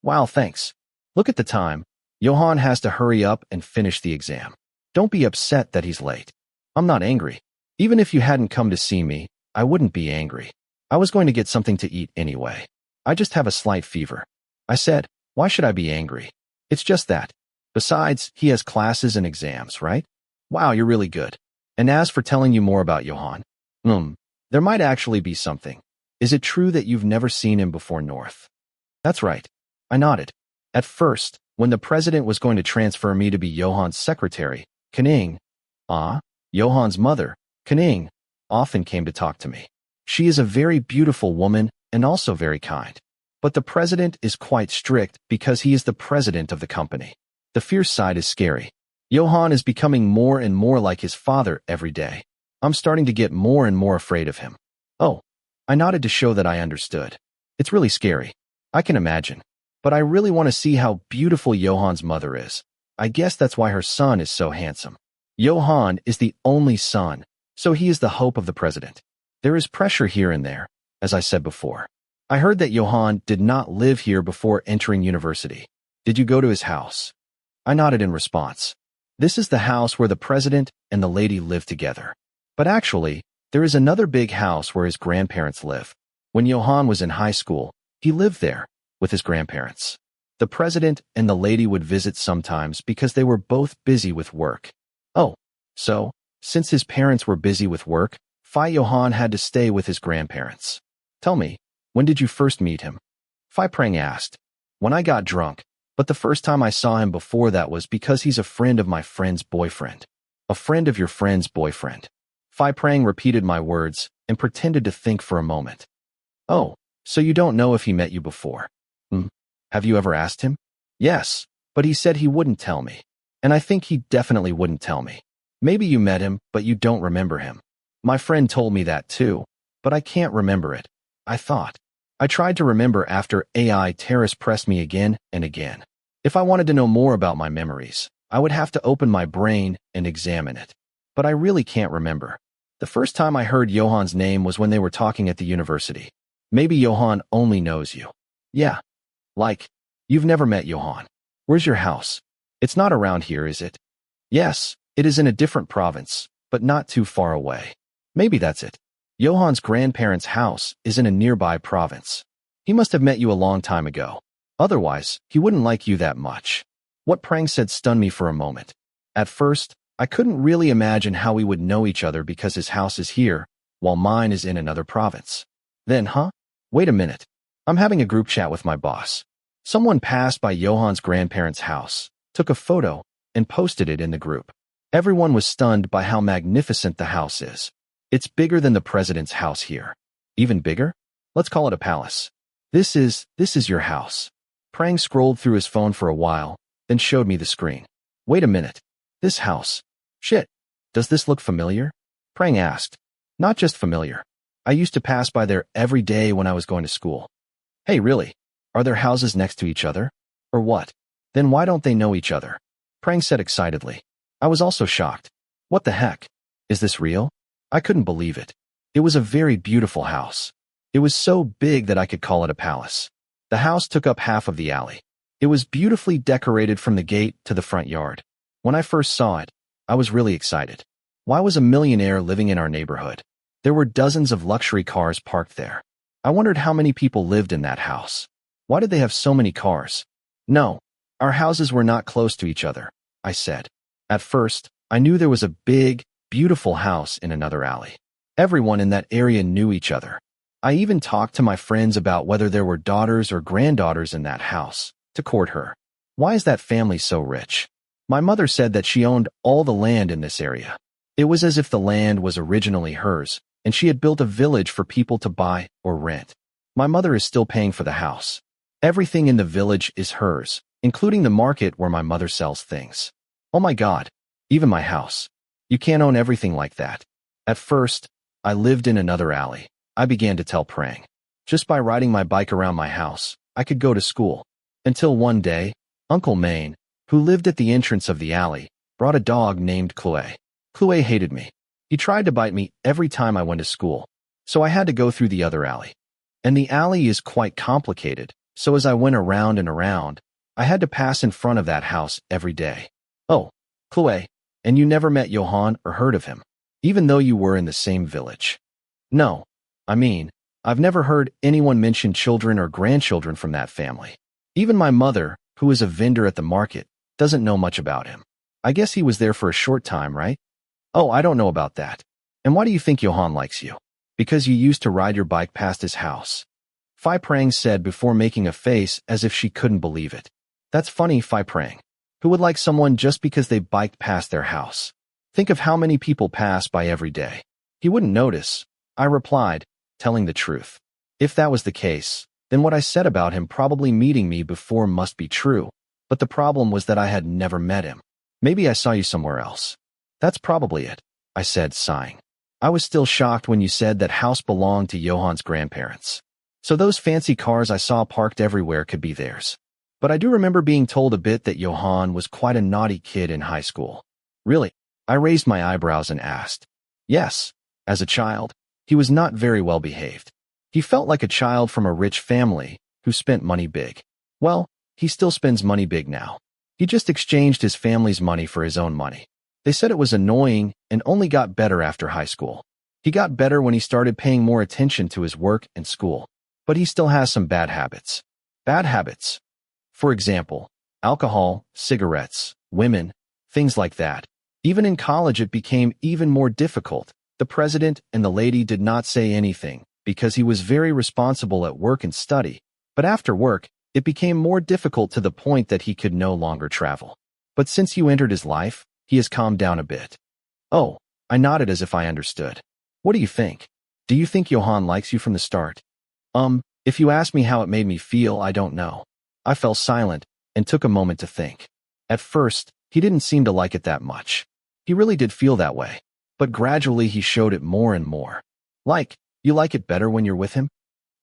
Wow, thanks. Look at the time. Johann has to hurry up and finish the exam. Don't be upset that he's late. I'm not angry. Even if you hadn't come to see me, I wouldn't be angry. I was going to get something to eat anyway. I just have a slight fever. I said, why should I be angry? It's just that. Besides, he has classes and exams, right? Wow, you're really good. And as for telling you more about Johann, there might actually be something. Is it true that you've never seen him before North? That's right. I nodded. At first, when the president was going to transfer me to be Johann's secretary, Kaning, Johann's mother, Kaning, often came to talk to me. She is a very beautiful woman and also very kind. But the president is quite strict because he is the president of the company. The fierce side is scary. Johann is becoming more and more like his father every day. I'm starting to get more and more afraid of him. Oh, I nodded to show that I understood. It's really scary. I can imagine. But I really want to see how beautiful Johann's mother is. I guess that's why her son is so handsome. Johann is the only son, so he is the hope of the president. There is pressure here and there, as I said before. I heard that Johann did not live here before entering university. Did you go to his house? I nodded in response. This is the house where the president and the lady live together. But actually, there is another big house where his grandparents live. When Johann was in high school, he lived there with his grandparents. The president and the lady would visit sometimes because they were both busy with work. Oh, so, since his parents were busy with work, Phi Johann had to stay with his grandparents. Tell me, when did you first meet him? Phi Prang asked. When I got drunk, but the first time I saw him before that was because he's a friend of my friend's boyfriend. A friend of your friend's boyfriend. Phi Prang repeated my words and pretended to think for a moment. Oh, so you don't know if he met you before? Have you ever asked him? Yes, but he said he wouldn't tell me. And I think he definitely wouldn't tell me. Maybe you met him, but you don't remember him. My friend told me that too, but I can't remember it. I thought. I tried to remember after AI terrorists pressed me again and again. If I wanted to know more about my memories, I would have to open my brain and examine it. But I really can't remember. The first time I heard Johann's name was when they were talking at the university. Maybe Johann only knows you. Yeah. Like, you've never met Johann. Where's your house? It's not around here, is it? Yes, it is in a different province, but not too far away. Maybe that's it. Johann's grandparents' house is in a nearby province. He must have met you a long time ago. Otherwise, he wouldn't like you that much. What Prang said stunned me for a moment. At first, I couldn't really imagine how we would know each other because his house is here, while mine is in another province. Then, wait a minute. I'm having a group chat with my boss. Someone passed by Johann's grandparents' house, took a photo, and posted it in the group. Everyone was stunned by how magnificent the house is. It's bigger than the president's house here. Even bigger? Let's call it a palace. This is your house. Prang scrolled through his phone for a while, then showed me the screen. Wait a minute. This house. Shit. Does this look familiar? Prang asked. Not just familiar. I used to pass by there every day when I was going to school. Hey, really? Are there houses next to each other? Or what? Then why don't they know each other? Prang said excitedly. I was also shocked. What the heck? Is this real? I couldn't believe it. It was a very beautiful house. It was so big that I could call it a palace. The house took up half of the alley. It was beautifully decorated from the gate to the front yard. When I first saw it, I was really excited. Why was a millionaire living in our neighborhood? There were dozens of luxury cars parked there. I wondered how many people lived in that house. Why did they have so many cars? No, our houses were not close to each other, I said. At first, I knew there was a big, beautiful house in another alley. Everyone in that area knew each other. I even talked to my friends about whether there were daughters or granddaughters in that house to court her. Why is that family so rich? My mother said that she owned all the land in this area. It was as if the land was originally hers, and she had built a village for people to buy or rent. My mother is still paying for the house. Everything in the village is hers, including the market where my mother sells things. Oh my God, even my house. You can't own everything like that. At first, I lived in another alley. I began to tell Prang. Just by riding my bike around my house, I could go to school. Until one day, Uncle Maine, who lived at the entrance of the alley, brought a dog named Chloe. Chloe hated me. He tried to bite me every time I went to school, so I had to go through the other alley. And the alley is quite complicated, so as I went around and around, I had to pass in front of that house every day. Oh, Chloe, and you never met Johann or heard of him, even though you were in the same village. No, I mean, I've never heard anyone mention children or grandchildren from that family. Even my mother, who is a vendor at the market, doesn't know much about him. I guess he was there for a short time, right? Oh, I don't know about that. And why do you think Johann likes you? Because you used to ride your bike past his house. Phi Prang said before making a face as if she couldn't believe it. That's funny, Phi Prang. Who would like someone just because they biked past their house? Think of how many people pass by every day. He wouldn't notice, I replied, telling the truth. If that was the case, then what I said about him probably meeting me before must be true, but the problem was that I had never met him. Maybe I saw you somewhere else. That's probably it, I said, sighing. I was still shocked when you said that house belonged to Johann's grandparents. So those fancy cars I saw parked everywhere could be theirs. But I do remember being told a bit that Johann was quite a naughty kid in high school. Really? I raised my eyebrows and asked. Yes, as a child, he was not very well behaved. He felt like a child from a rich family who spent money big. Well, he still spends money big now. He just exchanged his family's money for his own money. They said it was annoying and only got better after high school. He got better when he started paying more attention to his work and school. But he still has some bad habits. Bad habits. For example, alcohol, cigarettes, women, things like that. Even in college it became even more difficult. The president and the lady did not say anything because he was very responsible at work and study. But after work, it became more difficult to the point that he could no longer travel. But since you entered his life, he has calmed down a bit. Oh, I nodded as if I understood. What do you think? Do you think Johann likes you from the start? If you ask me how it made me feel, I don't know. I fell silent and took a moment to think. At first, he didn't seem to like it that much. He really did feel that way. But gradually he showed it more and more. Like, you like it better when you're with him?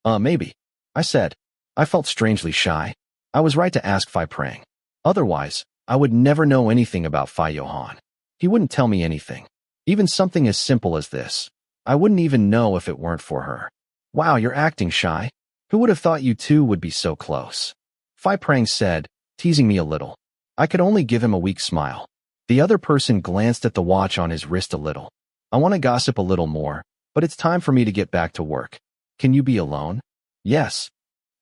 Maybe, I said. I felt strangely shy. I was right to ask Phi Prang. Otherwise, I would never know anything about Phi Johann. He wouldn't tell me anything. Even something as simple as this. I wouldn't even know if it weren't for her. Wow, you're acting shy. Who would have thought you two would be so close? Phi Prang said, teasing me a little. I could only give him a weak smile. The other person glanced at the watch on his wrist a little. I want to gossip a little more, but it's time for me to get back to work. Can you be alone? Yes.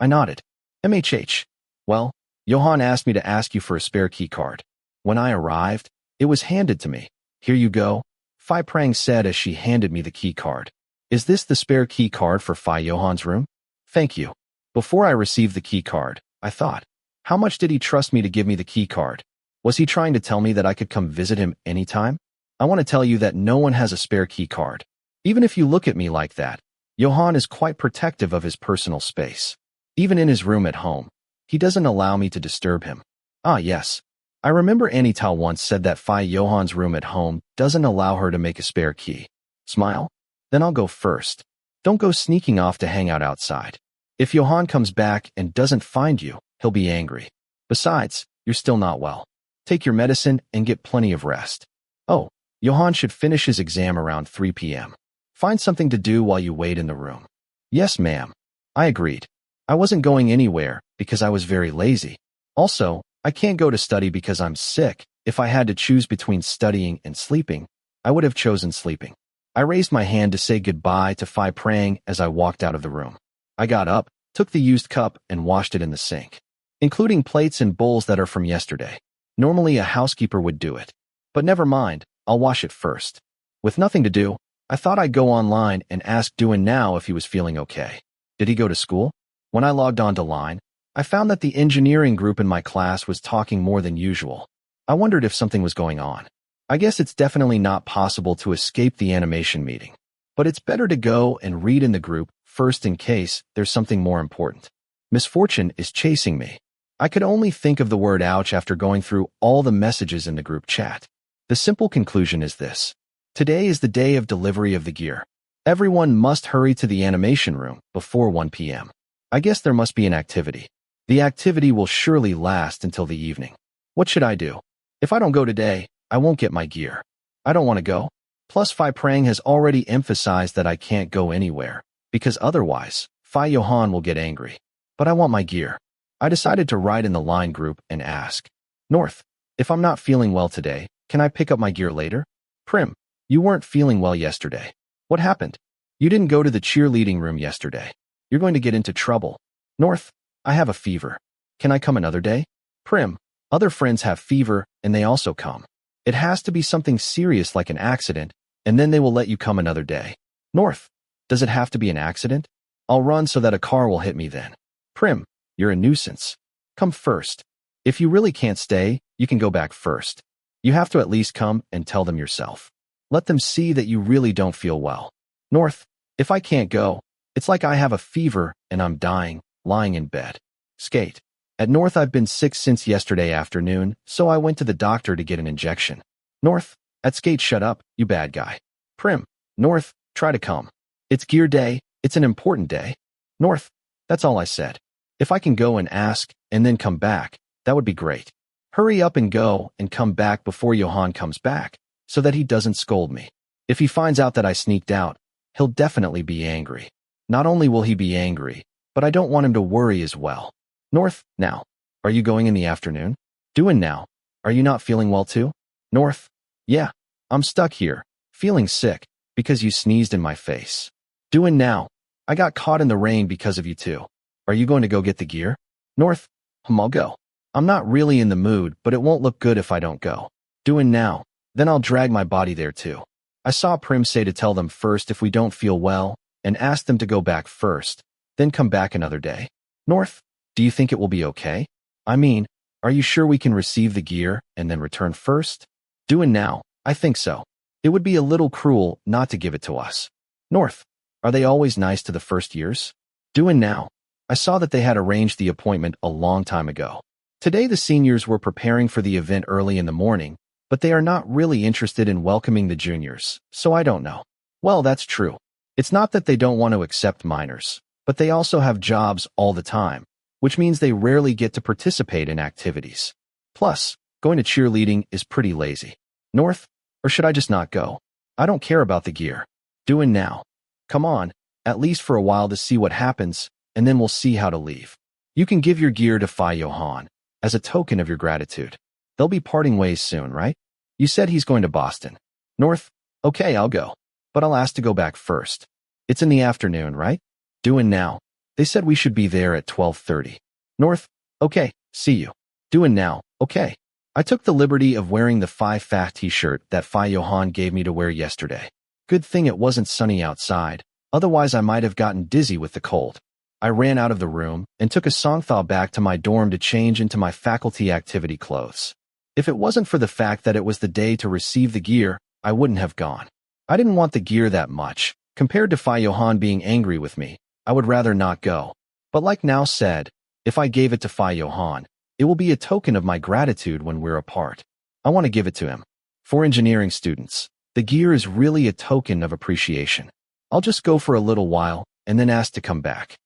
I nodded. MHH. Well, Johann asked me to ask you for a spare key card. When I arrived, it was handed to me. Here you go, Phi Prang said as she handed me the key card. Is this the spare key card for Phi Johann's room? Thank you. Before I received the key card, I thought, how much did he trust me to give me the key card? Was he trying to tell me that I could come visit him anytime? I want to tell you that no one has a spare key card. Even if you look at me like that, Johann is quite protective of his personal space. Even in his room at home, he doesn't allow me to disturb him. Ah, yes. I remember Anita once said that Phi Johann's room at home doesn't allow her to make a spare key. Smile? Then I'll go first. Don't go sneaking off to hang out outside. If Johann comes back and doesn't find you, he'll be angry. Besides, you're still not well. Take your medicine and get plenty of rest. Oh, Johann should finish his exam around 3 p.m. Find something to do while you wait in the room. Yes, ma'am. I agreed. I wasn't going anywhere because I was very lazy. Also, I can't go to study because I'm sick. If I had to choose between studying and sleeping, I would have chosen sleeping. I raised my hand to say goodbye to Phi Prang as I walked out of the room. I got up, took the used cup, and washed it in the sink, including plates and bowls that are from yesterday. Normally a housekeeper would do it. But never mind, I'll wash it first. With nothing to do, I thought I'd go online and ask Johann now if he was feeling okay. Did he go to school? When I logged on to Line, I found that the engineering group in my class was talking more than usual. I wondered if something was going on. I guess it's definitely not possible to escape the animation meeting. But it's better to go and read in the group first in case there's something more important. Misfortune is chasing me. I could only think of the word ouch after going through all the messages in the group chat. The simple conclusion is this. Today is the day of delivery of the gear. Everyone must hurry to the animation room before 1 p.m. I guess there must be an activity. The activity will surely last until the evening. What should I do? If I don't go today, I won't get my gear. I don't want to go. Plus Phi Prang has already emphasized that I can't go anywhere, because otherwise, Phi Johann will get angry. But I want my gear. I decided to write in the Line group and ask, North, if I'm not feeling well today, can I pick up my gear later? Prim, you weren't feeling well yesterday. What happened? You didn't go to the cheerleading room yesterday. You're going to get into trouble. North, I have a fever. Can I come another day? Prim, other friends have fever and they also come. It has to be something serious like an accident, and then they will let you come another day. North, does it have to be an accident? I'll run so that a car will hit me then. Prim, you're a nuisance. Come first. If you really can't stay, you can go back first. You have to at least come and tell them yourself. Let them see that you really don't feel well. North, if I can't go, it's like I have a fever and I'm dying, lying in bed. Skate. At North, I've been sick since yesterday afternoon, so I went to the doctor to get an injection. North, at Skate, shut up, you bad guy. Prim, North, try to come. It's gear day, it's an important day. North, that's all I said. If I can go and ask, and then come back, that would be great. Hurry up and go and come back before Johann comes back, so that he doesn't scold me. If he finds out that I sneaked out, he'll definitely be angry. Not only will he be angry, but I don't want him to worry as well. North, now, are you going in the afternoon? Johann, now, are you not feeling well too? North, yeah, I'm stuck here, feeling sick, because you sneezed in my face. Johann, now, I got caught in the rain because of you too. Are you going to go get the gear? North, I'll go. I'm not really in the mood, but it won't look good if I don't go. Johann, now, then I'll drag my body there too. I saw Prim say to tell them first if we don't feel well, and ask them to go back first, then come back another day. North, do you think it will be okay? I mean, are you sure we can receive the gear and then return first? Johann, now, I think so. It would be a little cruel not to give it to us. North, are they always nice to the first years? Johann, now, I saw that they had arranged the appointment a long time ago. Today the seniors were preparing for the event early in the morning, but they are not really interested in welcoming the juniors, so I don't know. Well, that's true. It's not that they don't want to accept minors, but they also have jobs all the time, which means they rarely get to participate in activities. Plus, going to cheerleading is pretty lazy. North, or should I just not go? I don't care about the gear. Johann, now. Come on, at least for a while to see what happens, and then we'll see how to leave. You can give your gear to Phi Johann, as a token of your gratitude. They'll be parting ways soon, right? You said he's going to Boston. North, okay, I'll go. But I'll ask to go back first. It's in the afternoon, right? Johann, now. They said we should be there at 12:30. North, okay, see you. Johann, now, okay. I took the liberty of wearing the Phi Fat t-shirt that Phi Johann gave me to wear yesterday. Good thing it wasn't sunny outside, otherwise I might have gotten dizzy with the cold. I ran out of the room and took a songthaw back to my dorm to change into my faculty activity clothes. If it wasn't for the fact that it was the day to receive the gear, I wouldn't have gone. I didn't want the gear that much. Compared to Phi Johann being angry with me, I would rather not go. But like Now said, if I gave it to Phi Johann, it will be a token of my gratitude when we're apart. I want to give it to him. For engineering students, the gear is really a token of appreciation. I'll just go for a little while and then ask to come back.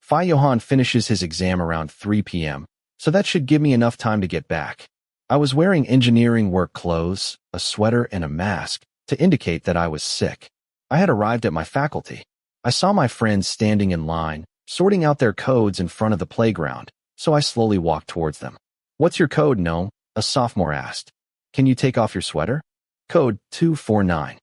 Johann finishes his exam around 3 p.m., so that should give me enough time to get back. I was wearing engineering work clothes, a sweater, and a mask to indicate that I was sick. I had arrived at my faculty. I saw my friends standing in line, sorting out their codes in front of the playground, so I slowly walked towards them. "What's your code, gnome?" a sophomore asked. "Can you take off your sweater?" "Code 249.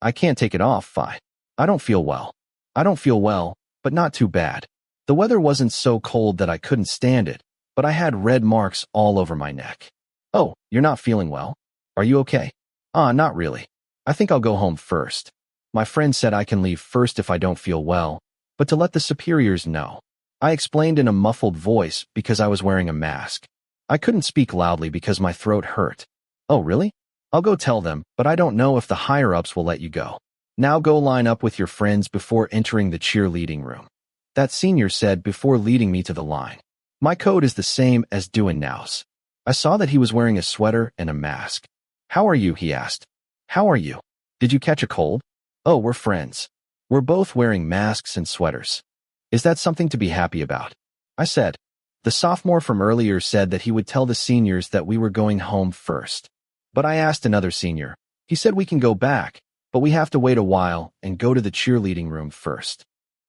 I can't take it off, Phi. I don't feel well. I don't feel well, but not too bad. The weather wasn't so cold that I couldn't stand it, but I had red marks all over my neck." "Oh, you're not feeling well? Are you okay?" Not really. I think I'll go home first. My friend said I can leave first if I don't feel well, but to let the superiors know." I explained in a muffled voice because I was wearing a mask. I couldn't speak loudly because my throat hurt. "Oh, really? I'll go tell them, but I don't know if the higher-ups will let you go. Now go line up with your friends before entering the cheerleading room," that senior said before leading me to the line. My code is the same as Duan now's. I saw that he was wearing a sweater and a mask. "How are you?" he asked. "How are you? Did you catch a cold?" "Oh, we're friends. We're both wearing masks and sweaters. Is that something to be happy about?" I said. The sophomore from earlier said that he would tell the seniors that we were going home first. But I asked another senior. He said we can go back, but we have to wait a while and go to the cheerleading room first.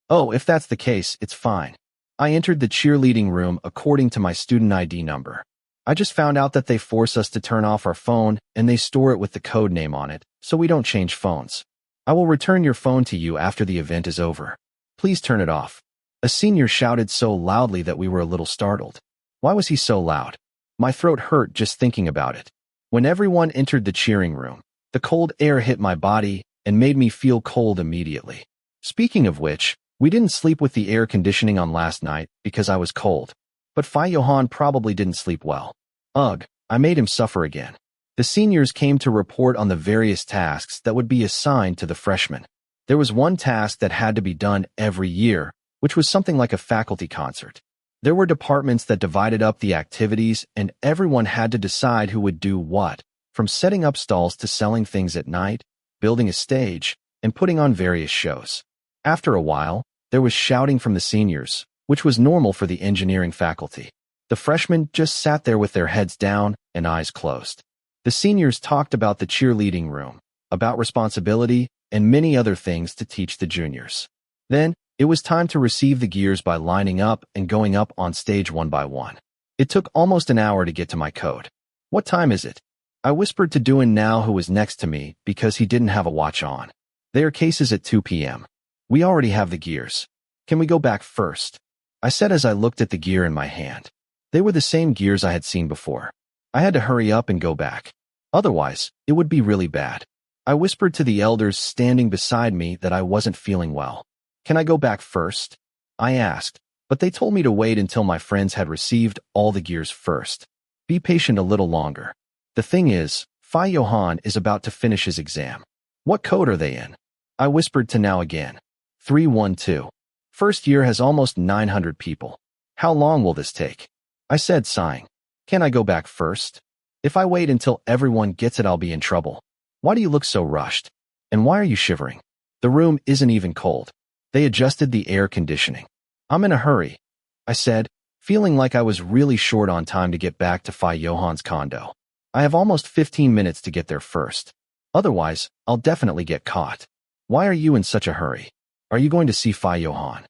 "Oh, if that's the case, it's fine." I entered the cheerleading room according to my student ID number. I just found out that they force us to turn off our phone and they store it with the code name on it, so we don't change phones. "I will return your phone to you after the event is over. Please turn it off." A senior shouted so loudly that we were a little startled. Why was he so loud? My throat hurt just thinking about it. When everyone entered the cheering room, the cold air hit my body and made me feel cold immediately. Speaking of which, we didn't sleep with the air conditioning on last night because I was cold. But Johann probably didn't sleep well. Ugh, I made him suffer again. The seniors came to report on the various tasks that would be assigned to the freshmen. There was one task that had to be done every year, which was something like a faculty concert. There were departments that divided up the activities and everyone had to decide who would do what, from setting up stalls to selling things at night, building a stage, and putting on various shows. After a while, there was shouting from the seniors, which was normal for the engineering faculty. The freshmen just sat there with their heads down and eyes closed. The seniors talked about the cheerleading room, about responsibility, and many other things to teach the juniors. Then, it was time to receive the gears by lining up and going up on stage one by one. It took almost an hour to get to my code. "What time is it?" I whispered to Duan now, who was next to me because he didn't have a watch on. "Their case is at 2 p.m. We already have the gears. Can we go back first?" I said as I looked at the gear in my hand. They were the same gears I had seen before. I had to hurry up and go back. Otherwise, it would be really bad. I whispered to the elders standing beside me that I wasn't feeling well. "Can I go back first?" I asked, but they told me to wait until my friends had received all the gears first. Be patient a little longer. The thing is, Johann is about to finish his exam. "What code are they in?" I whispered to Now again. 312. First year has almost 900 people. How long will this take? I said, sighing. "Can I go back first? If I wait until everyone gets it, I'll be in trouble." "Why do you look so rushed? And why are you shivering? The room isn't even cold." They adjusted the air conditioning. "I'm in a hurry," I said, feeling like I was really short on time to get back to Johann's condo. "I have almost 15 minutes to get there first. Otherwise, I'll definitely get caught." "Why are you in such a hurry? Are you going to see Johann?"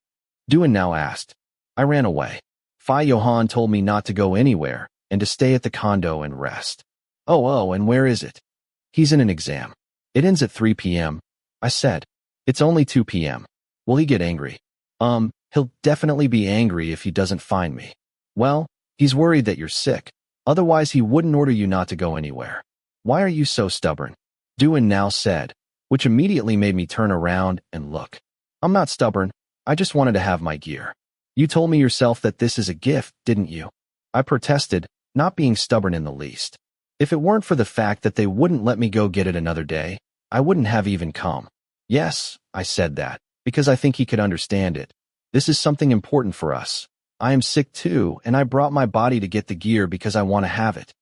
Duan now asked. I ran away. Johann told me not to go anywhere and to stay at the condo and rest. Oh, and where is it?" "He's in an exam. It ends at 3 p.m. I said. "It's only 2 p.m. Will he get angry?" He'll definitely be angry if he doesn't find me." "Well, he's worried that you're sick. Otherwise, he wouldn't order you not to go anywhere." "Why are you so stubborn?" Duan now said, which immediately made me turn around and look. "I'm not stubborn. I just wanted to have my gear." "You told me yourself that this is a gift, didn't you?" I protested, not being stubborn in the least. If it weren't for the fact that they wouldn't let me go get it another day, I wouldn't have even come. "Yes, I said that, because I think he could understand it. This is something important for us. I am sick too, and I brought my body to get the gear because I want to have it."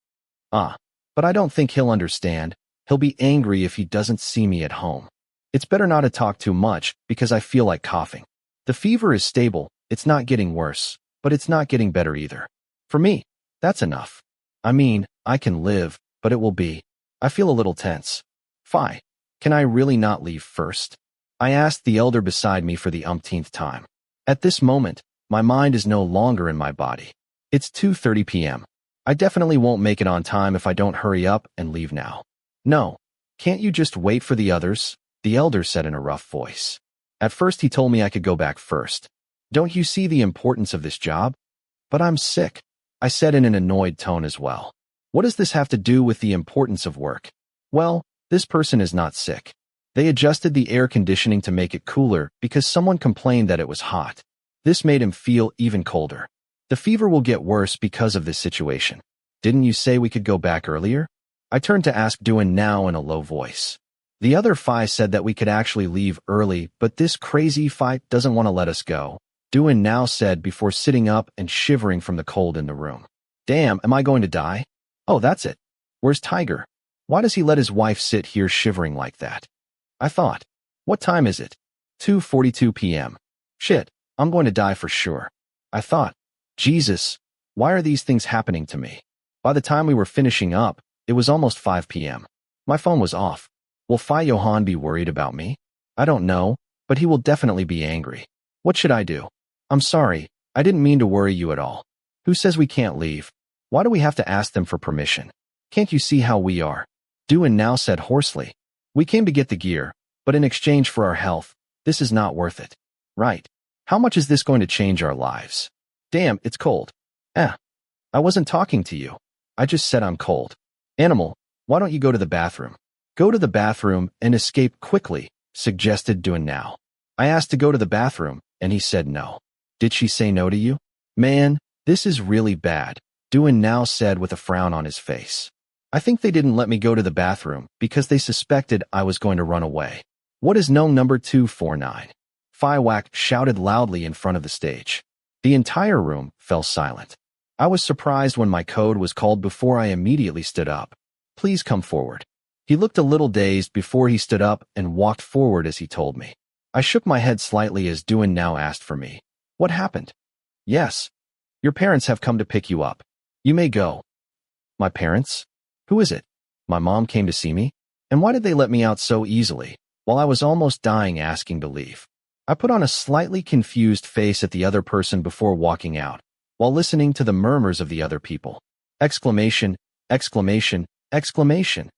But I don't think he'll understand. He'll be angry if he doesn't see me at home." It's better not to talk too much because I feel like coughing. The fever is stable, it's not getting worse, but it's not getting better either. For me, that's enough. I mean, I can live, but it will be. I feel a little tense. Phi, can I really not leave first? I asked the elder beside me for the umpteenth time. At this moment, my mind is no longer in my body. It's 2:30 p.m. I definitely won't make it on time if I don't hurry up and leave now. No, can't you just wait for the others? The elder said in a rough voice. At first he told me I could go back first. Don't you see the importance of this job? But I'm sick, I said in an annoyed tone as well. What does this have to do with the importance of work? Well, this person is not sick. They adjusted the air conditioning to make it cooler because someone complained that it was hot. This made him feel even colder. The fever will get worse because of this situation. Didn't you say we could go back earlier? I turned to ask Duan now in a low voice. The other Phi said that we could actually leave early, but this crazy Phi doesn't want to let us go, Duan now said before sitting up and shivering from the cold in the room. Damn, am I going to die? Oh, that's it. Where's Tiger? Why does he let his wife sit here shivering like that? I thought. What time is it? 2:42 p.m. Shit, I'm going to die for sure. I thought. Jesus, why are these things happening to me? By the time we were finishing up, it was almost 5 p.m. My phone was off. Will Phi Johann be worried about me? I don't know, but he will definitely be angry. What should I do? I'm sorry, I didn't mean to worry you at all. Who says we can't leave? Why do we have to ask them for permission? Can't you see how we are? Duan now said hoarsely. We came to get the gear, but in exchange for our health, this is not worth it. Right. How much is this going to change our lives? Damn, it's cold. I wasn't talking to you. I just said I'm cold. Animal, why don't you go to the bathroom? Go to the bathroom and escape quickly, suggested Duan now. I asked to go to the bathroom, and he said no. Did she say no to you? Man, this is really bad, Duan now said with a frown on his face. I think they didn't let me go to the bathroom because they suspected I was going to run away. What is gnome number 249? Phi Whack shouted loudly in front of the stage. The entire room fell silent. I was surprised when my code was called before I immediately stood up. Please come forward. He looked a little dazed before he stood up and walked forward as he told me. I shook my head slightly as Duan now asked for me. What happened? Yes. Your parents have come to pick you up. You may go. My parents? Who is it? My mom came to see me? And why did they let me out so easily, while I was almost dying asking to leave? I put on a slightly confused face at the other person before walking out, while listening to the murmurs of the other people. Exclamation, exclamation, exclamation.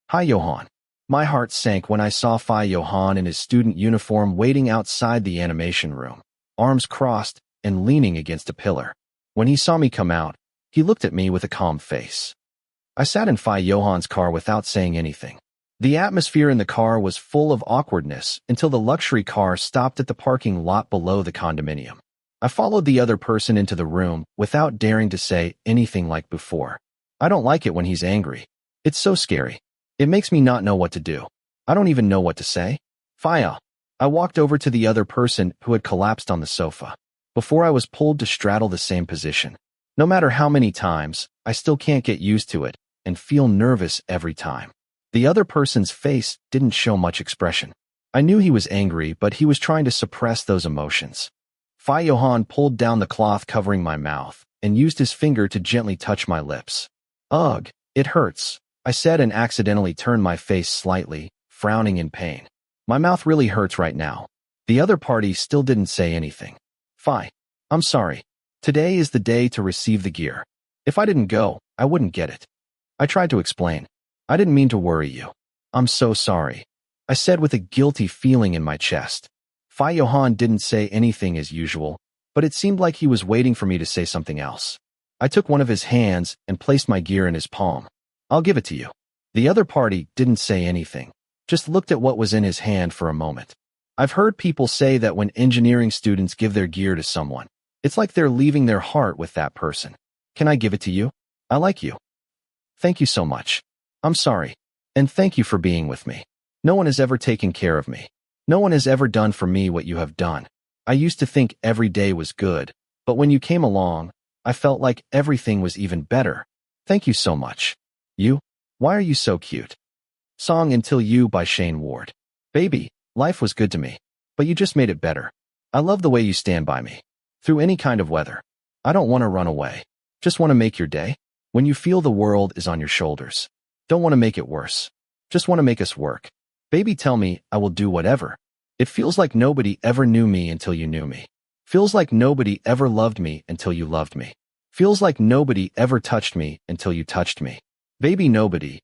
Hi Johann. My heart sank when I saw Phi Johann in his student uniform waiting outside the animation room, arms crossed and leaning against a pillar. When he saw me come out, he looked at me with a calm face. I sat in Phi Johann's car without saying anything. The atmosphere in the car was full of awkwardness until the luxury car stopped at the parking lot below the condominium. I followed the other person into the room without daring to say anything like before. I don't like it when he's angry. It's so scary. It makes me not know what to do. I don't even know what to say. Phia. I walked over to the other person who had collapsed on the sofa. Before I was pulled to straddle the same position. No matter how many times, I still can't get used to it and feel nervous every time. The other person's face didn't show much expression. I knew he was angry, but he was trying to suppress those emotions. Phi Johann pulled down the cloth covering my mouth and used his finger to gently touch my lips. Ugh, it hurts, I said and accidentally turned my face slightly, frowning in pain. My mouth really hurts right now. The other party still didn't say anything. Phi, I'm sorry. Today is the day to receive the gear. If I didn't go, I wouldn't get it. I tried to explain. I didn't mean to worry you. I'm so sorry, I said with a guilty feeling in my chest. Phi Johann didn't say anything as usual, but it seemed like he was waiting for me to say something else. I took one of his hands and placed my gear in his palm. I'll give it to you. The other party didn't say anything, just looked at what was in his hand for a moment. I've heard people say that when engineering students give their gear to someone, it's like they're leaving their heart with that person. Can I give it to you? I like you. Thank you so much. I'm sorry. And thank you for being with me. No one has ever taken care of me. No one has ever done for me what you have done. I used to think every day was good, but when you came along, I felt like everything was even better. Thank you so much. You? Why are you so cute? Song Until You by Shane Ward. Baby, Life was good to me. But you just made it better. I love the way you stand by me. Through any kind of weather. I don't want to run away. Just want to make your day. When you feel the world is on your shoulders. Don't want to make it worse. Just want to make us work. Baby, tell me, I will do whatever. It feels like nobody ever knew me until you knew me. Feels like nobody ever loved me until you loved me. Feels like nobody ever touched me until you touched me. Baby, nobody,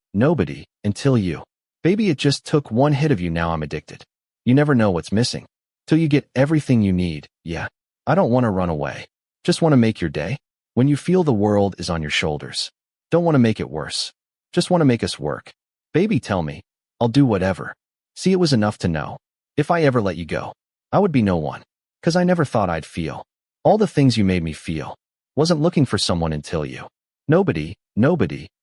until you. Baby, it just took one hit of you, now I'm addicted. You never know what's missing. Till you get everything you need, yeah. I don't want to run away. Just want to make your day. When you feel the world is on your shoulders. Don't want to make it worse. Just want to make us work. Baby, tell me. I'll do whatever. See, it was enough to know. If I ever let you go, I would be no one. 'Cause I never thought I'd feel all the things you made me feel. Wasn't looking for someone until you. Nobody,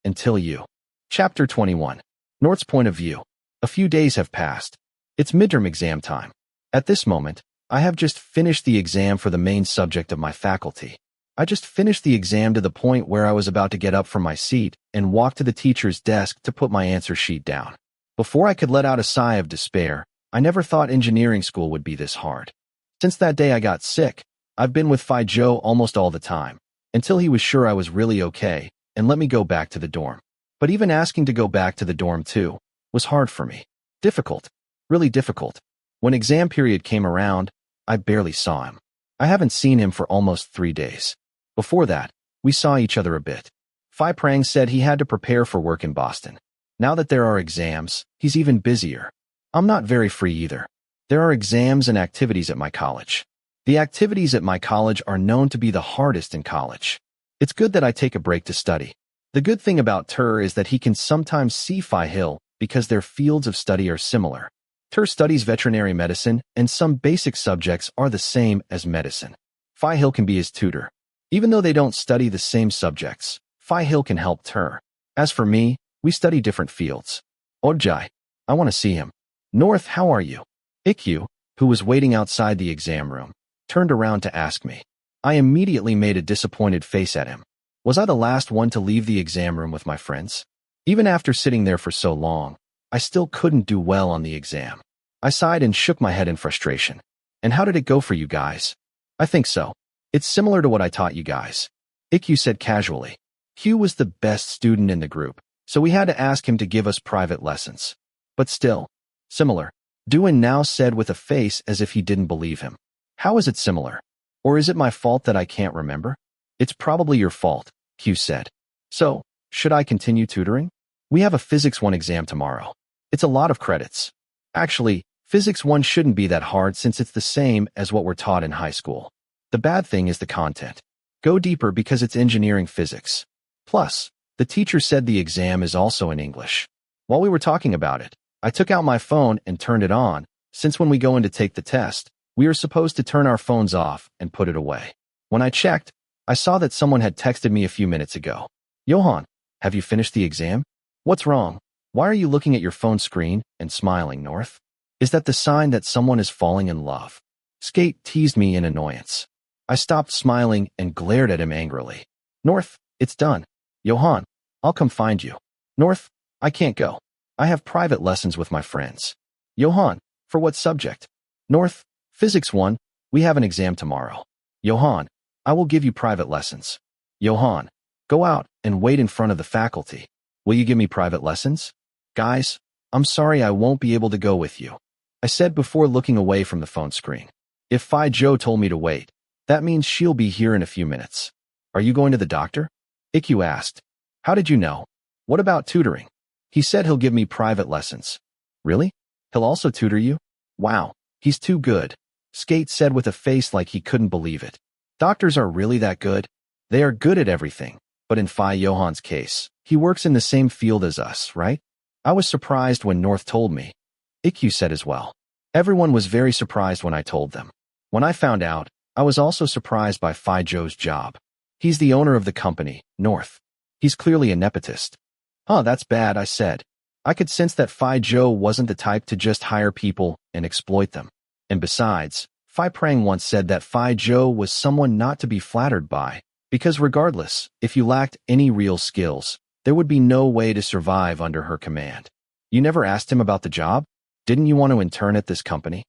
until you. Chapter 21. North's point of view. A few days have passed. It's midterm exam time. At this moment, I have just finished the exam for the main subject of my faculty. I just finished the exam to the point where I was about to get up from my seat and walk to the teacher's desk to put my answer sheet down. Before I could let out a sigh of despair, I never thought engineering school would be this hard. Since that day I got sick, I've been with Phi Joe almost all the time, until he was sure I was really okay and let me go back to the dorm. But even asking to go back to the dorm too was hard for me. Difficult. Really difficult. When exam period came around, I barely saw him. I haven't seen him for almost 3 days. Before that, we saw each other a bit. Phi Prang said he had to prepare for work in Boston. Now that there are exams, he's even busier. I'm not very free either. There are exams and activities at my college. The activities at my college are known to be the hardest in college. It's good that I take a break to study. The good thing about Tur is that he can sometimes see Phi Hill because their fields of study are similar. Tur studies veterinary medicine, and some basic subjects are the same as medicine. Phi Hill can be his tutor. Even though they don't study the same subjects, Phi Hill can help Tur. As for me, we study different fields. Ojai, I want to see him. North, how are you? Ikkyu, who was waiting outside the exam room, turned around to ask me. I immediately made a disappointed face at him. Was I the last one to leave the exam room with my friends? Even after sitting there for so long, I still couldn't do well on the exam. I sighed and shook my head in frustration. And how did it go for you guys? I think so. It's similar to what I taught you guys. Ikkyu said casually. Hugh was the best student in the group, so we had to ask him to give us private lessons. But still, similar. Duan now said with a face as if he didn't believe him. How is it similar? Or is it my fault that I can't remember? It's probably your fault, Hugh said. So, should I continue tutoring? We have a Physics 1 exam tomorrow. It's a lot of credits. Actually, Physics 1 shouldn't be that hard since it's the same as what we're taught in high school. The bad thing is the content. Go deeper because it's engineering physics. Plus, the teacher said the exam is also in English. While we were talking about it, I took out my phone and turned it on, since when we go in to take the test, we are supposed to turn our phones off and put it away. When I checked, I saw that someone had texted me a few minutes ago. Johann, have you finished the exam? What's wrong? Why are you looking at your phone screen and smiling, North? Is that the sign that someone is falling in love? Skate teased me in annoyance. I stopped smiling and glared at him angrily. North, it's done. Johann, I'll come find you. North, I can't go. I have private lessons with my friends. Johann, for what subject? North, Physics 1, we have an exam tomorrow. Johann, I will give you private lessons. Johann, go out and wait in front of the faculty. Will you give me private lessons? Guys, I'm sorry I won't be able to go with you. I said before looking away from the phone screen. If Phi Joe told me to wait, that means she'll be here in a few minutes. Are you going to the doctor? Ikkyu asked. How did you know? What about tutoring? He said he'll give me private lessons. Really? He'll also tutor you? Wow, he's too good. Skate said with a face like he couldn't believe it. Doctors are really that good? They are good at everything, but in Phi Johann's case, he works in the same field as us, right? I was surprised when North told me. Ikkyu said as well. Everyone was very surprised when I told them. When I found out, I was also surprised by Phi Joe's job. He's the owner of the company, North. He's clearly a nepotist. Huh, that's bad, I said. I could sense that Phi Joe wasn't the type to just hire people and exploit them. And besides, Phi Prang once said that Phi Joe was someone not to be flattered by, because regardless, if you lacked any real skills, there would be no way to survive under her command. You never asked him about the job? Didn't you want to intern at this company?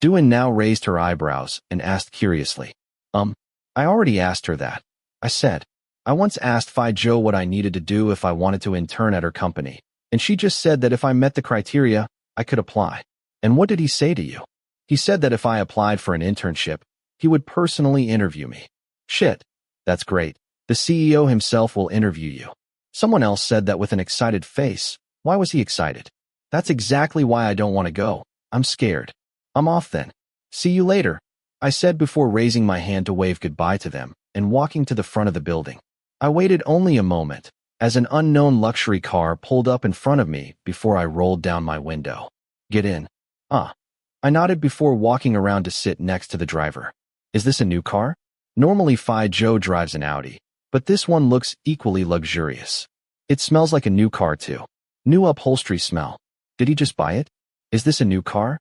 Duan now raised her eyebrows and asked curiously. I already asked her that. I said. I once asked Phi Zhou what I needed to do if I wanted to intern at her company, and she just said that if I met the criteria, I could apply. And what did he say to you? He said that if I applied for an internship, he would personally interview me. Shit. That's great. The CEO himself will interview you. Someone else said that with an excited face. Why was he excited? That's exactly why I don't want to go. I'm scared. I'm off then. See you later, I said before raising my hand to wave goodbye to them and walking to the front of the building. I waited only a moment as an unknown luxury car pulled up in front of me before I rolled down my window. Get in. I nodded before walking around to sit next to the driver. Is this a new car? Normally Phi Zhou drives an Audi, but this one looks equally luxurious. It smells like a new car too. New upholstery smell. Did he just buy it? Is this a new car?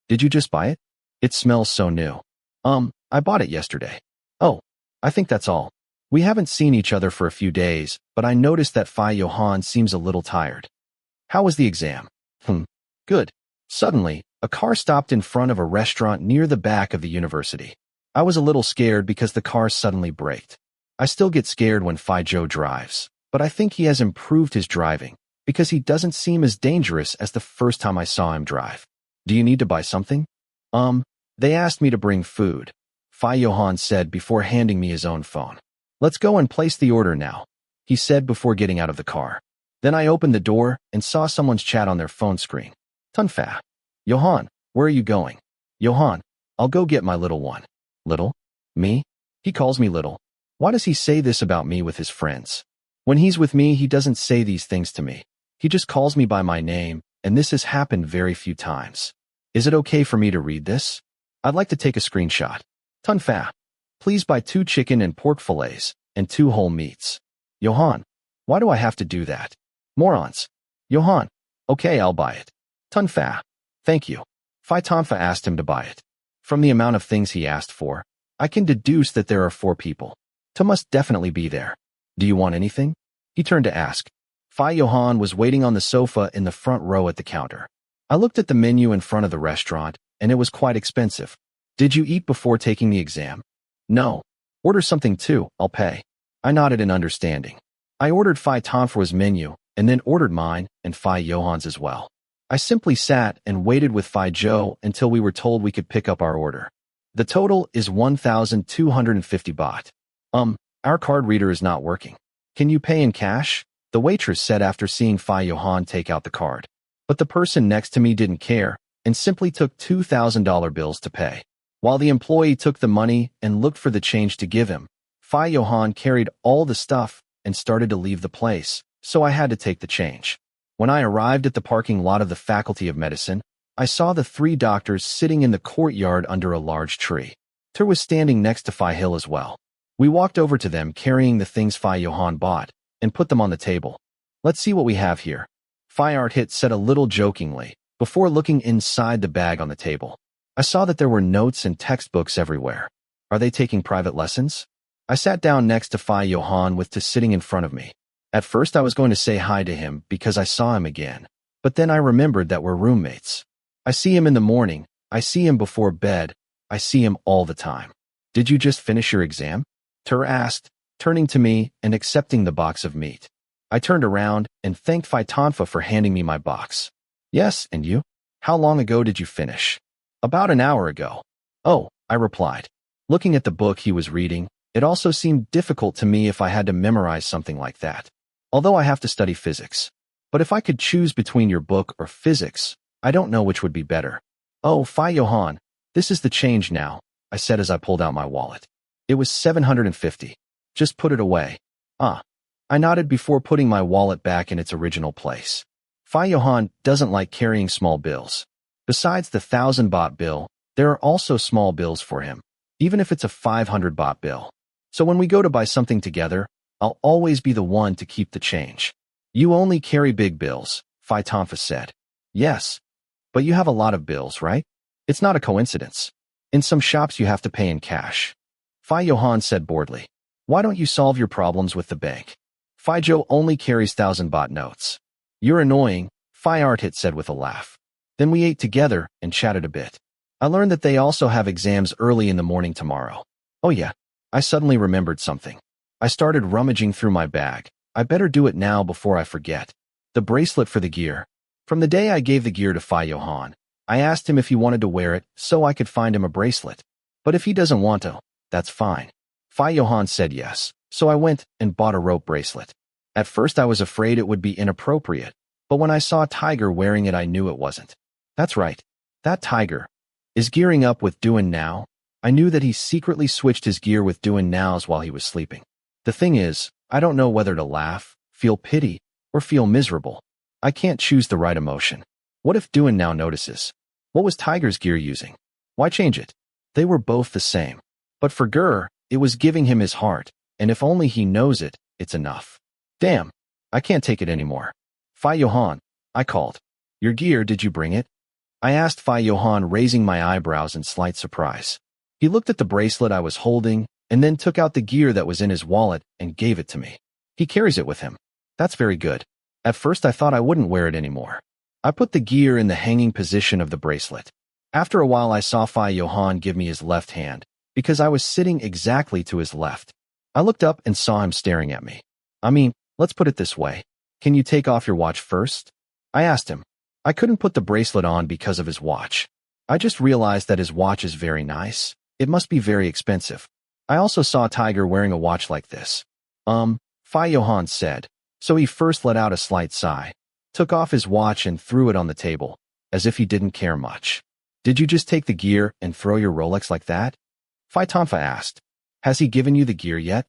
Did you just buy it? It smells so new. I bought it yesterday. Oh, I think that's all. We haven't seen each other for a few days, but I noticed that Johann seems a little tired. How was the exam? Good. Suddenly, a car stopped in front of a restaurant near the back of the university. I was a little scared because the car suddenly braked. I still get scared when Phi Zhou drives, but I think he has improved his driving because he doesn't seem as dangerous as the first time I saw him drive. Do you need to buy something? They asked me to bring food, Johann said before handing me his own phone. Let's go and place the order now, he said before getting out of the car. Then I opened the door and saw someone's chat on their phone screen. Tunfa. Johann, where are you going? Johann, I'll go get my little one. Little? Me? He calls me little. Why does he say this about me with his friends? When he's with me, he doesn't say these things to me. He just calls me by my name, and this has happened very few times. Is it okay for me to read this? I'd like to take a screenshot. Tunfa. Please buy 2 chicken and pork fillets and 2 whole meats. Johann, why do I have to do that? Morons. Johann, okay, I'll buy it. Tunfa. Thank you. Phi Tonfa asked him to buy it. From the amount of things he asked for, I can deduce that there are 4 people. Tu must definitely be there. Do you want anything? He turned to ask. Johann was waiting on the sofa in the front row at the counter. I looked at the menu in front of the restaurant, and it was quite expensive. Did you eat before taking the exam? No. Order something too, I'll pay. I nodded in understanding. I ordered Phi Tonfa's menu, and then ordered mine and Johann's as well. I simply sat and waited with Phi Zhou until we were told we could pick up our order. The total is 1,250 baht. Our card reader is not working. Can you pay in cash? The waitress said after seeing Johann take out the card. But the person next to me didn't care and simply took $2,000 bills to pay. While the employee took the money and looked for the change to give him, Johann carried all the stuff and started to leave the place, so I had to take the change. When I arrived at the parking lot of the Faculty of Medicine, I saw the 3 doctors sitting in the courtyard under a large tree. Ter was standing next to Phi Hill as well. We walked over to them carrying the things Johann bought and put them on the table. Let's see what we have here, Phi Hit said a little jokingly before looking inside the bag on the table. I saw that there were notes and textbooks everywhere. Are they taking private lessons? I sat down next to Johann with Tu sitting in front of me. At first I was going to say hi to him because I saw him again, but then I remembered that we're roommates. I see him in the morning, I see him before bed, I see him all the time. Did you just finish your exam? Ter asked, turning to me and accepting the box of meat. I turned around and thanked Phi Tonfa for handing me my box. Yes, and you? How long ago did you finish? About an hour ago. Oh, I replied. Looking at the book he was reading, it also seemed difficult to me if I had to memorize something like that. Although I have to study physics. But if I could choose between your book or physics, I don't know which would be better. Oh, Johann, this is the change now, I said as I pulled out my wallet. It was 750. Just put it away. I nodded before putting my wallet back in its original place. Johann doesn't like carrying small bills. Besides the 1,000 baht bill, there are also small bills for him, even if it's a 500 baht bill. So when we go to buy something together, I'll always be the one to keep the change. You only carry big bills, Phi Tonfa said. Yes. But you have a lot of bills, right? It's not a coincidence. In some shops you have to pay in cash. Johann said boredly. Why don't you solve your problems with the bank? Phi Zhou only carries 1,000 baht notes. You're annoying, Phi Hit said with a laugh. Then we ate together and chatted a bit. I learned that they also have exams early in the morning tomorrow. Oh yeah, I suddenly remembered something. I started rummaging through my bag. I better do it now before I forget. The bracelet for the gear. From the day I gave the gear to Johann, I asked him if he wanted to wear it so I could find him a bracelet. But if he doesn't want to, that's fine. Johann said yes, so I went and bought a rope bracelet. At first I was afraid it would be inappropriate, but when I saw Tiger wearing it I knew it wasn't. That's right, that Tiger is gearing up with doing now. I knew that he secretly switched his gear with doing nows while he was sleeping. The thing is, I don't know whether to laugh, feel pity, or feel miserable. I can't choose the right emotion. What if doing now notices? What was Tiger's gear using? Why change it? They were both the same. But for Gur, it was giving him his heart, and if only he knows it, it's enough. Damn, I can't take it anymore. Johann, I called. Your gear, did you bring it? I asked Johann, raising my eyebrows in slight surprise. He looked at the bracelet I was holding, and then took out the gear that was in his wallet and gave it to me. He carries it with him. That's very good. At first I thought I wouldn't wear it anymore. I put the gear in the hanging position of the bracelet. After a while I saw Johann give me his left hand, because I was sitting exactly to his left. I looked up and saw him staring at me. I mean, let's put it this way. Can you take off your watch first? I asked him. I couldn't put the bracelet on because of his watch. I just realized that his watch is very nice. It must be very expensive. I also saw Tiger wearing a watch like this. Johann said. So he first let out a slight sigh, took off his watch and threw it on the table, as if he didn't care much. Did you just take the gear and throw your Rolex like that? Tanfa asked. Has he given you the gear yet?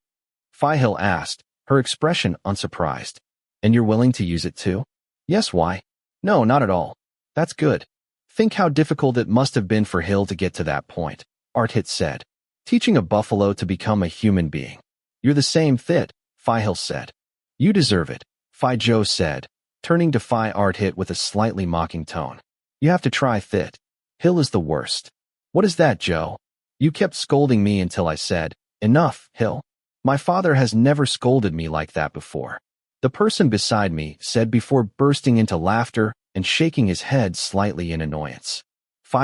Hill asked, her expression unsurprised. And you're willing to use it too? Yes, why? No, not at all. That's good. Think how difficult it must have been for Hill to get to that point, Arthit said. Teaching a buffalo to become a human being. You're the same fit, Hill said. You deserve it, Joe said, turning to Arthit with a slightly mocking tone. You have to try Thit. Hill is the worst. What is that, Joe? You kept scolding me until I said, enough, Hill. My father has never scolded me like that before. The person beside me said before bursting into laughter and shaking his head slightly in annoyance.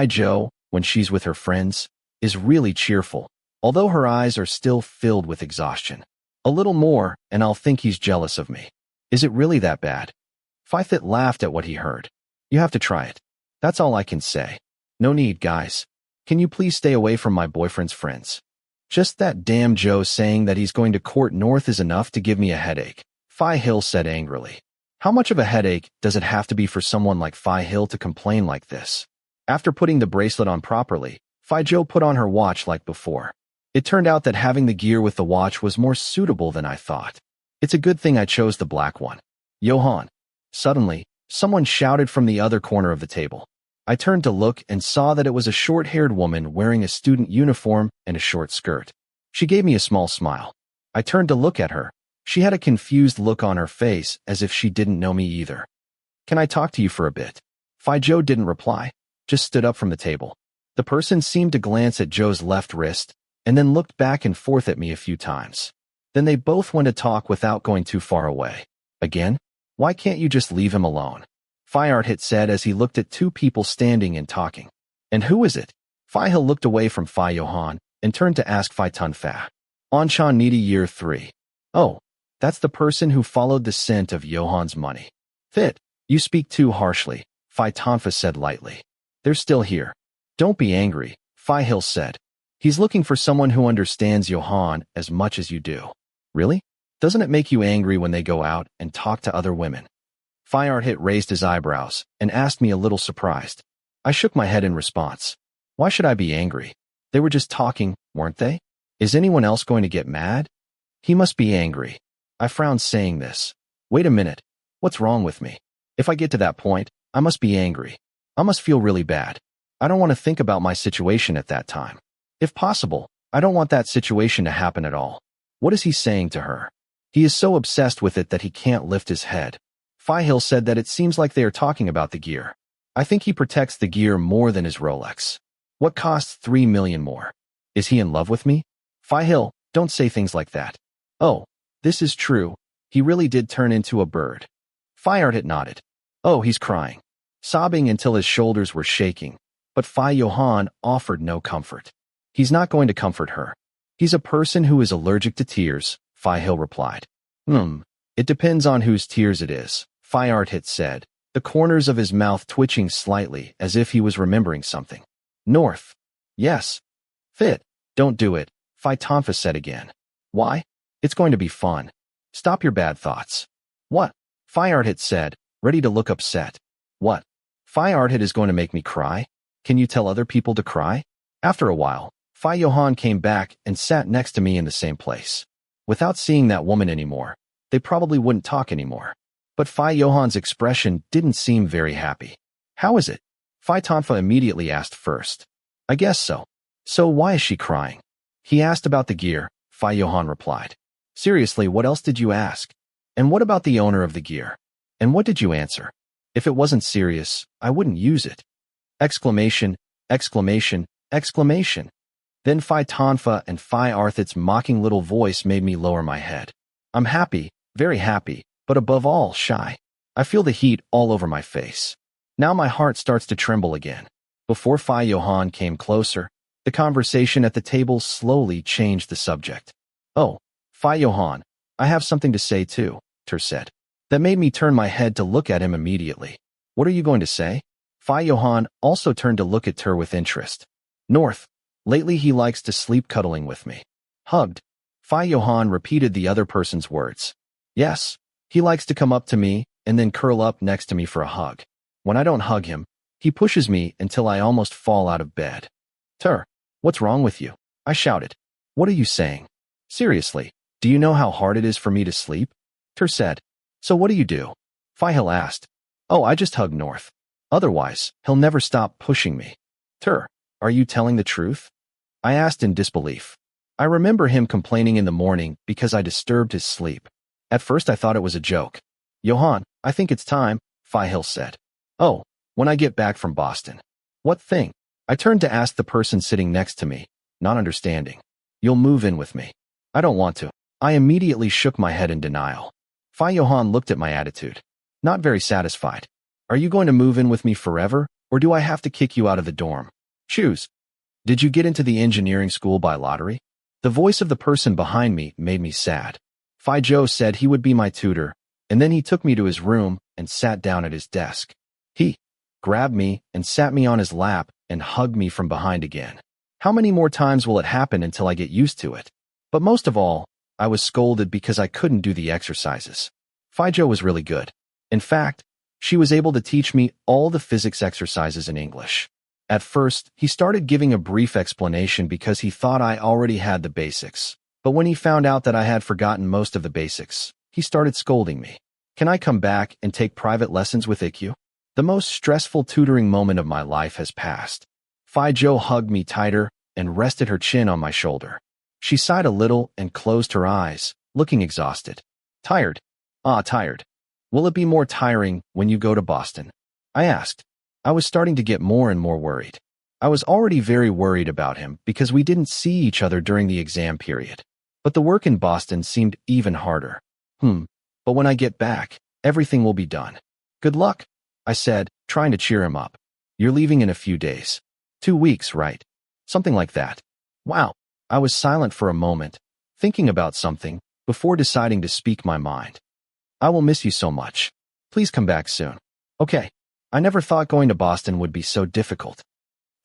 Joe, when she's with her friends, is really cheerful, although her eyes are still filled with exhaustion. A little more, and I'll think he's jealous of me. Is it really that bad? Thit laughed at what he heard. You have to try it. That's all I can say. No need, guys. Can you please stay away from my boyfriend's friends? Just that damn Joe saying that he's going to court North is enough to give me a headache, Hill said angrily. How much of a headache does it have to be for someone like Hill to complain like this? After putting the bracelet on properly, Joe put on her watch like before. It turned out that having the gear with the watch was more suitable than I thought. It's a good thing I chose the black one. Johann. Suddenly, someone shouted from the other corner of the table. I turned to look and saw that it was a short-haired woman wearing a student uniform and a short skirt. She gave me a small smile. I turned to look at her. She had a confused look on her face as if she didn't know me either. Can I talk to you for a bit? Joe didn't reply, just stood up from the table. The person seemed to glance at Joe's left wrist and then looked back and forth at me a few times. Then they both went to talk without going too far away. Again? Why can't you just leave him alone? Arthit said as he looked at two people standing and talking. And who is it? Hill looked away from Johann and turned to ask Tanfa. Anchan Nidi Year 3. Oh, that's the person who followed the scent of Johann's money. Thit, you speak too harshly, Tanfa said lightly. They're still here. Don't be angry, Hill said. He's looking for someone who understands Johann as much as you do. Really? Doesn't it make you angry when they go out and talk to other women? Arthit raised his eyebrows and asked me a little surprised. I shook my head in response. Why should I be angry? They were just talking, weren't they? Is anyone else going to get mad? He must be angry. I frowned saying this. Wait a minute. What's wrong with me? If I get to that point, I must be angry. I must feel really bad. I don't want to think about my situation at that time. If possible, I don't want that situation to happen at all. What is he saying to her? He is so obsessed with it that he can't lift his head. Hill said that it seems like they are talking about the gear. I think he protects the gear more than his Rolex. What costs 3 million more? Is he in love with me? Hill, don't say things like that. Oh, this is true. He really did turn into a bird. Arthit nodded. Oh, he's crying. sobbing until his shoulders were shaking, but Johann offered no comfort. He's not going to comfort her. He's a person who is allergic to tears, Hill replied. It depends on whose tears it is, Arthit said, the corners of his mouth twitching slightly as if he was remembering something. North. Yes. Fit. Don't do it, Tonfa said again. Why? It's going to be fun. Stop your bad thoughts. What? Arthit said, ready to look upset. What? Arthit is going to make me cry? Can you tell other people to cry? After a while, Johann came back and sat next to me in the same place. Without seeing that woman anymore, they probably wouldn't talk anymore. But Johann's expression didn't seem very happy. How is it? Tonfa immediately asked first. I guess so. So why is she crying? He asked about the gear, Johann replied. Seriously, what else did you ask? And what about the owner of the gear? And what did you answer? If it wasn't serious, I wouldn't use it. Exclamation, exclamation, exclamation. Then Tonfa and Arthit's mocking little voice made me lower my head. I'm happy, very happy, but above all, shy. I feel the heat all over my face. Now my heart starts to tremble again. Before Johann came closer, the conversation at the table slowly changed the subject. Oh, Johann, I have something to say too, said. That made me turn my head to look at him immediately. What are you going to say? Johann also turned to look at Ter with interest. North. Lately he likes to sleep cuddling with me. Hugged. Johann repeated the other person's words. Yes. He likes to come up to me and then curl up next to me for a hug. When I don't hug him, he pushes me until I almost fall out of bed. Ter, what's wrong with you? I shouted. What are you saying? Seriously, do you know how hard it is for me to sleep? Ter said. So what do you do? Hill asked. Oh, I just hug North. Otherwise, he'll never stop pushing me. Ter, are you telling the truth? I asked in disbelief. I remember him complaining in the morning because I disturbed his sleep. At first I thought it was a joke. Johann, I think it's time, Hill said. Oh, when I get back from Boston. What thing? I turned to ask the person sitting next to me, not understanding. You'll move in with me. I don't want to. I immediately shook my head in denial. Johann looked at my attitude. Not very satisfied. Are you going to move in with me forever, or do I have to kick you out of the dorm? Choose. Did you get into the engineering school by lottery? The voice of the person behind me made me sad. Joe said he would be my tutor, and then he took me to his room and sat down at his desk. He grabbed me and sat me on his lap and hugged me from behind again. How many more times will it happen until I get used to it? But most of all, I was scolded because I couldn't do the exercises. Joe was really good. In fact, she was able to teach me all the physics exercises in English. At first, he started giving a brief explanation because he thought I already had the basics. But when he found out that I had forgotten most of the basics, he started scolding me. Can I come back and take private lessons with IQ? The most stressful tutoring moment of my life has passed. Joe hugged me tighter and rested her chin on my shoulder. She sighed a little and closed her eyes, looking exhausted. Tired? Tired. Will it be more tiring when you go to Boston? I asked. I was starting to get more and more worried. I was already very worried about him because we didn't see each other during the exam period. But the work in Boston seemed even harder. But when I get back, everything will be done. Good luck, I said, trying to cheer him up. You're leaving in a few days. 2 weeks, right? Something like that. Wow. I was silent for a moment, thinking about something, before deciding to speak my mind. I will miss you so much. Please come back soon. Okay. I never thought going to Boston would be so difficult.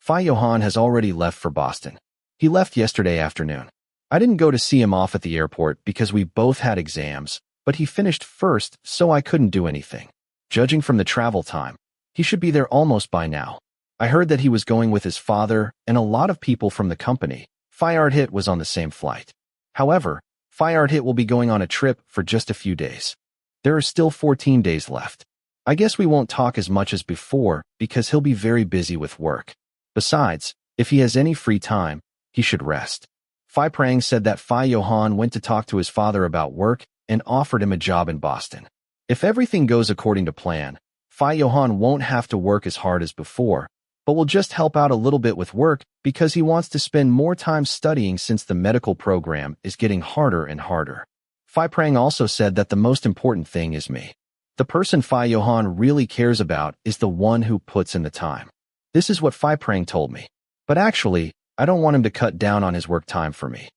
Johann has already left for Boston. He left yesterday afternoon. I didn't go to see him off at the airport because we both had exams, but he finished first, so I couldn't do anything. Judging from the travel time, he should be there almost by now. I heard that he was going with his father and a lot of people from the company. Arthit was on the same flight. However, Arthit will be going on a trip for just a few days. There are still 14 days left. I guess we won't talk as much as before because he'll be very busy with work. Besides, if he has any free time, he should rest. Prang said that Johann went to talk to his father about work and offered him a job in Boston. If everything goes according to plan, Johann won't have to work as hard as before, but will just help out a little bit with work because he wants to spend more time studying since the medical program is getting harder and harder. Prang also said that the most important thing is me. The person Johann really cares about is the one who puts in the time. This is what Prang told me. But actually, I don't want him to cut down on his work time for me.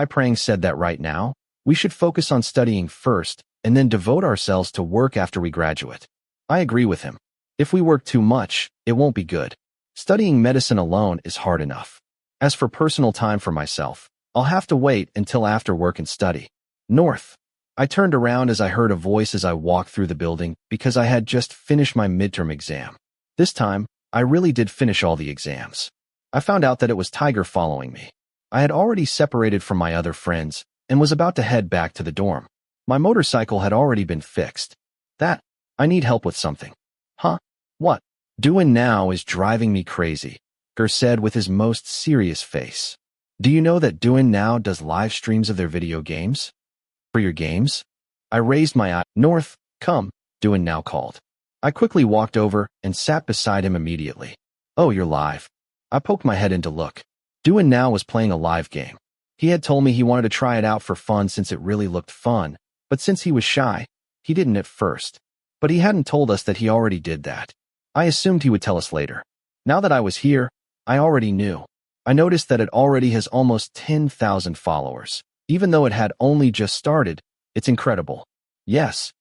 Prang said that right now, we should focus on studying first and then devote ourselves to work after we graduate. I agree with him. If we work too much, it won't be good. Studying medicine alone is hard enough. As for personal time for myself, I'll have to wait until after work and study. North. I turned around as I heard a voice as I walked through the building because I had just finished my midterm exam. This time, I really did finish all the exams. I found out that it was Tiger following me. I had already separated from my other friends and was about to head back to the dorm. My motorcycle had already been fixed. I need help with something. Huh? What? Doing now is driving me crazy, Ger said with his most serious face. Do you know that Doing now does live streams of their video games? For your games? I raised my eye. North, come, Doing now called. I quickly walked over and sat beside him immediately. Oh, you're live. I poked my head in to look. Doing now was playing a live game. He had told me he wanted to try it out for fun since it really looked fun, but since he was shy, he didn't at first. But he hadn't told us that he already did that. I assumed he would tell us later. Now that I was here, I already knew. I noticed that it already has almost 10,000 followers. Even though it had only just started, it's incredible. Yes.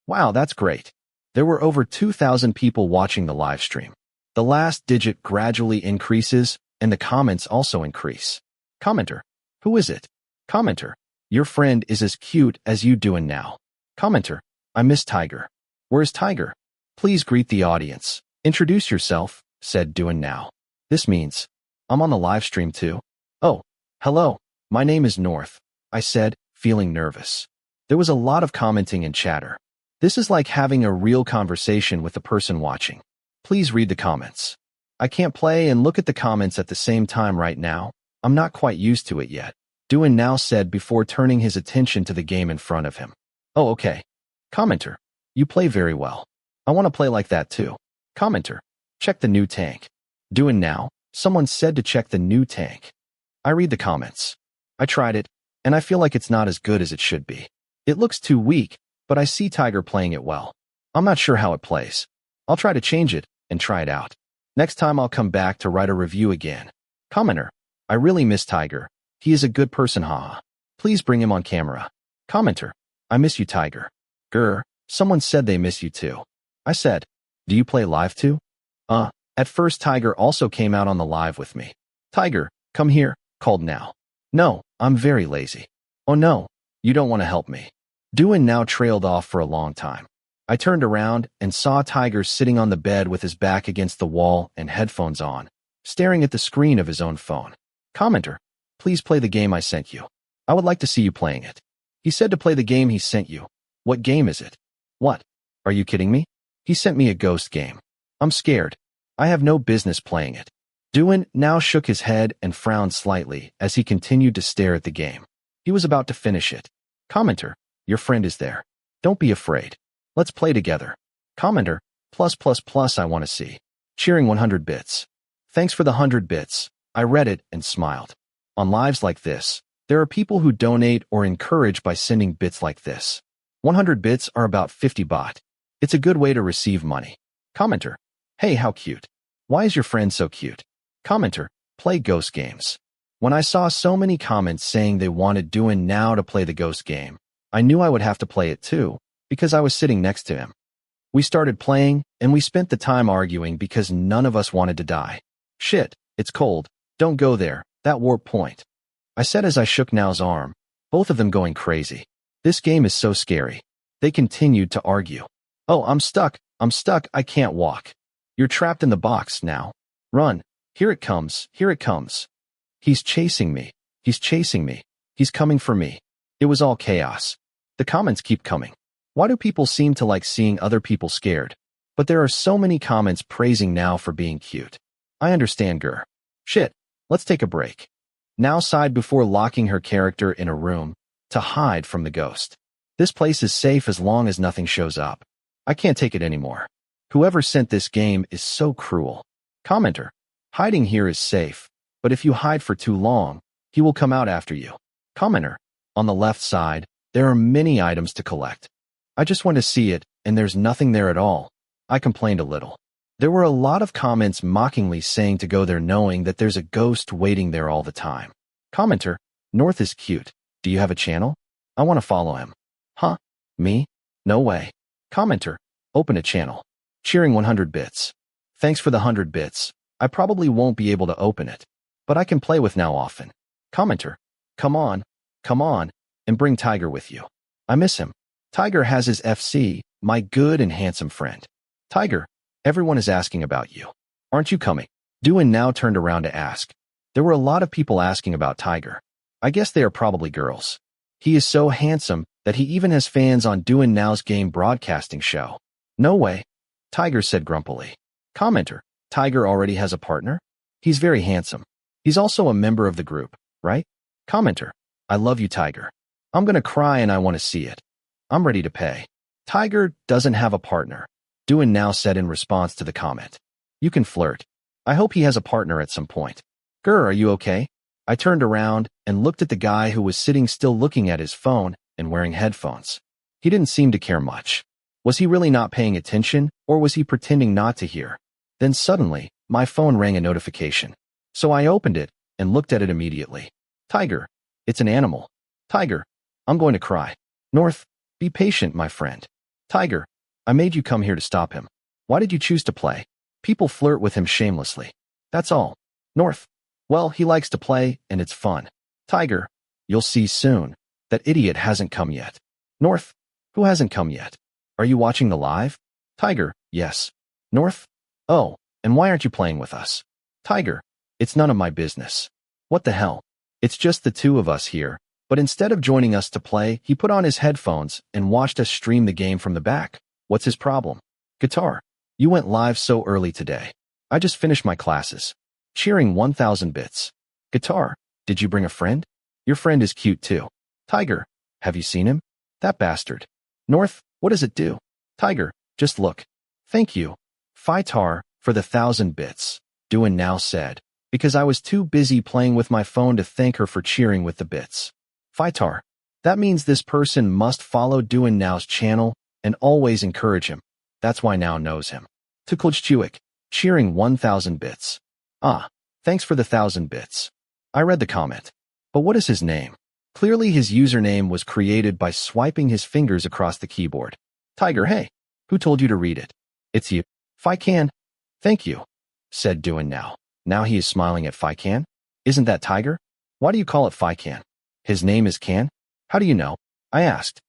Wow, that's great. There were over 2,000 people watching the live stream. The last digit gradually increases, and the comments also increase. Commenter. Who is it? Commenter. Your friend is as cute as you doing now. Commenter. I miss Tiger. Where's Tiger? Please greet the audience. Introduce yourself, said Doing now. This means, I'm on the live stream too. Oh, hello. My name is North, I said, feeling nervous. There was a lot of commenting and chatter. This is like having a real conversation with the person watching. Please read the comments. I can't play and look at the comments at the same time right now. I'm not quite used to it yet, Doing now said before turning his attention to the game in front of him. Oh, okay. Commenter. You play very well. I want to play like that too. Commenter. Check the new tank. Doing now, someone said to check the new tank. I read the comments. I tried it, and I feel like it's not as good as it should be. It looks too weak, but I see Tiger playing it well. I'm not sure how it plays. I'll try to change it and try it out. Next time I'll come back to write a review again. Commenter. I really miss Tiger. He is a good person, haha. Please bring him on camera. Commenter. I miss you, Tiger. Grr. Someone said they miss you too. I said, do you play live too? At first Tiger also came out on the live with me. Tiger, come here, called now. No, I'm very lazy. Oh no, you don't want to help me. Doing now trailed off for a long time. I turned around and saw Tiger sitting on the bed with his back against the wall and headphones on, staring at the screen of his own phone. Commenter, please play the game I sent you. I would like to see you playing it. He said to play the game he sent you. What game is it? What? Are you kidding me? He sent me a ghost game. I'm scared. I have no business playing it. Doing now shook his head and frowned slightly as he continued to stare at the game. He was about to finish it. Commenter, your friend is there. Don't be afraid. Let's play together. Commenter, +++ I want to see. Cheering 100 bits. Thanks for the 100 bits. I read it and smiled. On lives like this, there are people who donate or encourage by sending bits like this. 100 bits are about 50 baht. It's a good way to receive money. Commenter, hey, how cute. Why is your friend so cute? Commenter, play ghost games. When I saw so many comments saying they wanted Doing now to play the ghost game, I knew I would have to play it too, because I was sitting next to him. We started playing, and we spent the time arguing because none of us wanted to die. Shit, it's cold. Don't go there, that warp point. I said as I shook Now's arm, both of them going crazy. This game is so scary. They continued to argue. Oh, I'm stuck, I can't walk. You're trapped in the box now. Run, here it comes. He's chasing me, he's coming for me. It was all chaos. The comments keep coming. Why do people seem to like seeing other people scared? But there are so many comments praising Now for being cute. I understand, Ger. Shit, let's take a break. Now sighed before locking her character in a room to hide from the ghost. This place is safe as long as nothing shows up. I can't take it anymore. Whoever sent this game is so cruel. Commenter, hiding here is safe, but if you hide for too long, he will come out after you. Commenter, on the left side, there are many items to collect. I just want to see it, and there's nothing there at all. I complained a little. There were a lot of comments mockingly saying to go there knowing that there's a ghost waiting there all the time. Commenter, North is cute. Do you have a channel? I want to follow him. Huh? Me? No way. Commenter, open a channel. Cheering 100 bits. Thanks for the 100 bits. I probably won't be able to open it, but I can play with now often. Commenter, come on, and bring Tiger with you. I miss him. Tiger has his FC, my good and handsome friend. Tiger, everyone is asking about you. Aren't you coming? Duan now turned around to ask. There were a lot of people asking about Tiger. I guess they are probably girls. He is so handsome that he even has fans on Duan Now's game broadcasting show. No way, Tiger said grumpily. Commenter, Tiger already has a partner? He's very handsome. He's also a member of the group, right? Commenter, I love you, Tiger. I'm gonna cry and I want to see it. I'm ready to pay. Tiger doesn't have a partner, Duan Now said in response to the comment. You can flirt. I hope he has a partner at some point. Grr, are you okay? I turned around and looked at the guy who was sitting still looking at his phone and wearing headphones. He didn't seem to care much. Was he really not paying attention, or was he pretending not to hear? Then suddenly, my phone rang a notification. So I opened it and looked at it immediately. Tiger, it's an animal. Tiger, I'm going to cry. North, be patient, my friend. Tiger, I made you come here to stop him. Why did you choose to play? People flirt with him shamelessly. That's all. North, well, he likes to play, and it's fun. Tiger, you'll see soon. That idiot hasn't come yet. North, who hasn't come yet? Are you watching the live? Tiger, yes. North, oh, and why aren't you playing with us? Tiger, it's none of my business. What the hell? It's just the two of us here, but instead of joining us to play, he put on his headphones and watched us stream the game from the back. What's his problem? Guitar, you went live so early today. I just finished my classes. Cheering 1,000 bits. Guitar, did you bring a friend? Your friend is cute too. Tiger, have you seen him? That bastard. North, what does it do? Tiger, just look. Thank you, Fitar, for the 1,000 bits, Duan Now said, because I was too busy playing with my phone to thank her for cheering with the bits. Fitar, that means this person must follow Duan Now's channel and always encourage him. That's why Now knows him. Tuklchchuik, cheering 1,000 bits. Ah, thanks for the 1,000 bits. I read the comment. But what is his name? Clearly his username was created by swiping his fingers across the keyboard. Tiger, hey, who told you to read it? It's you. Fican. Thank you, said Duan Now. Now he is smiling at Fican. Isn't that Tiger? Why do you call it Fican? His name is Can? How do you know? I asked.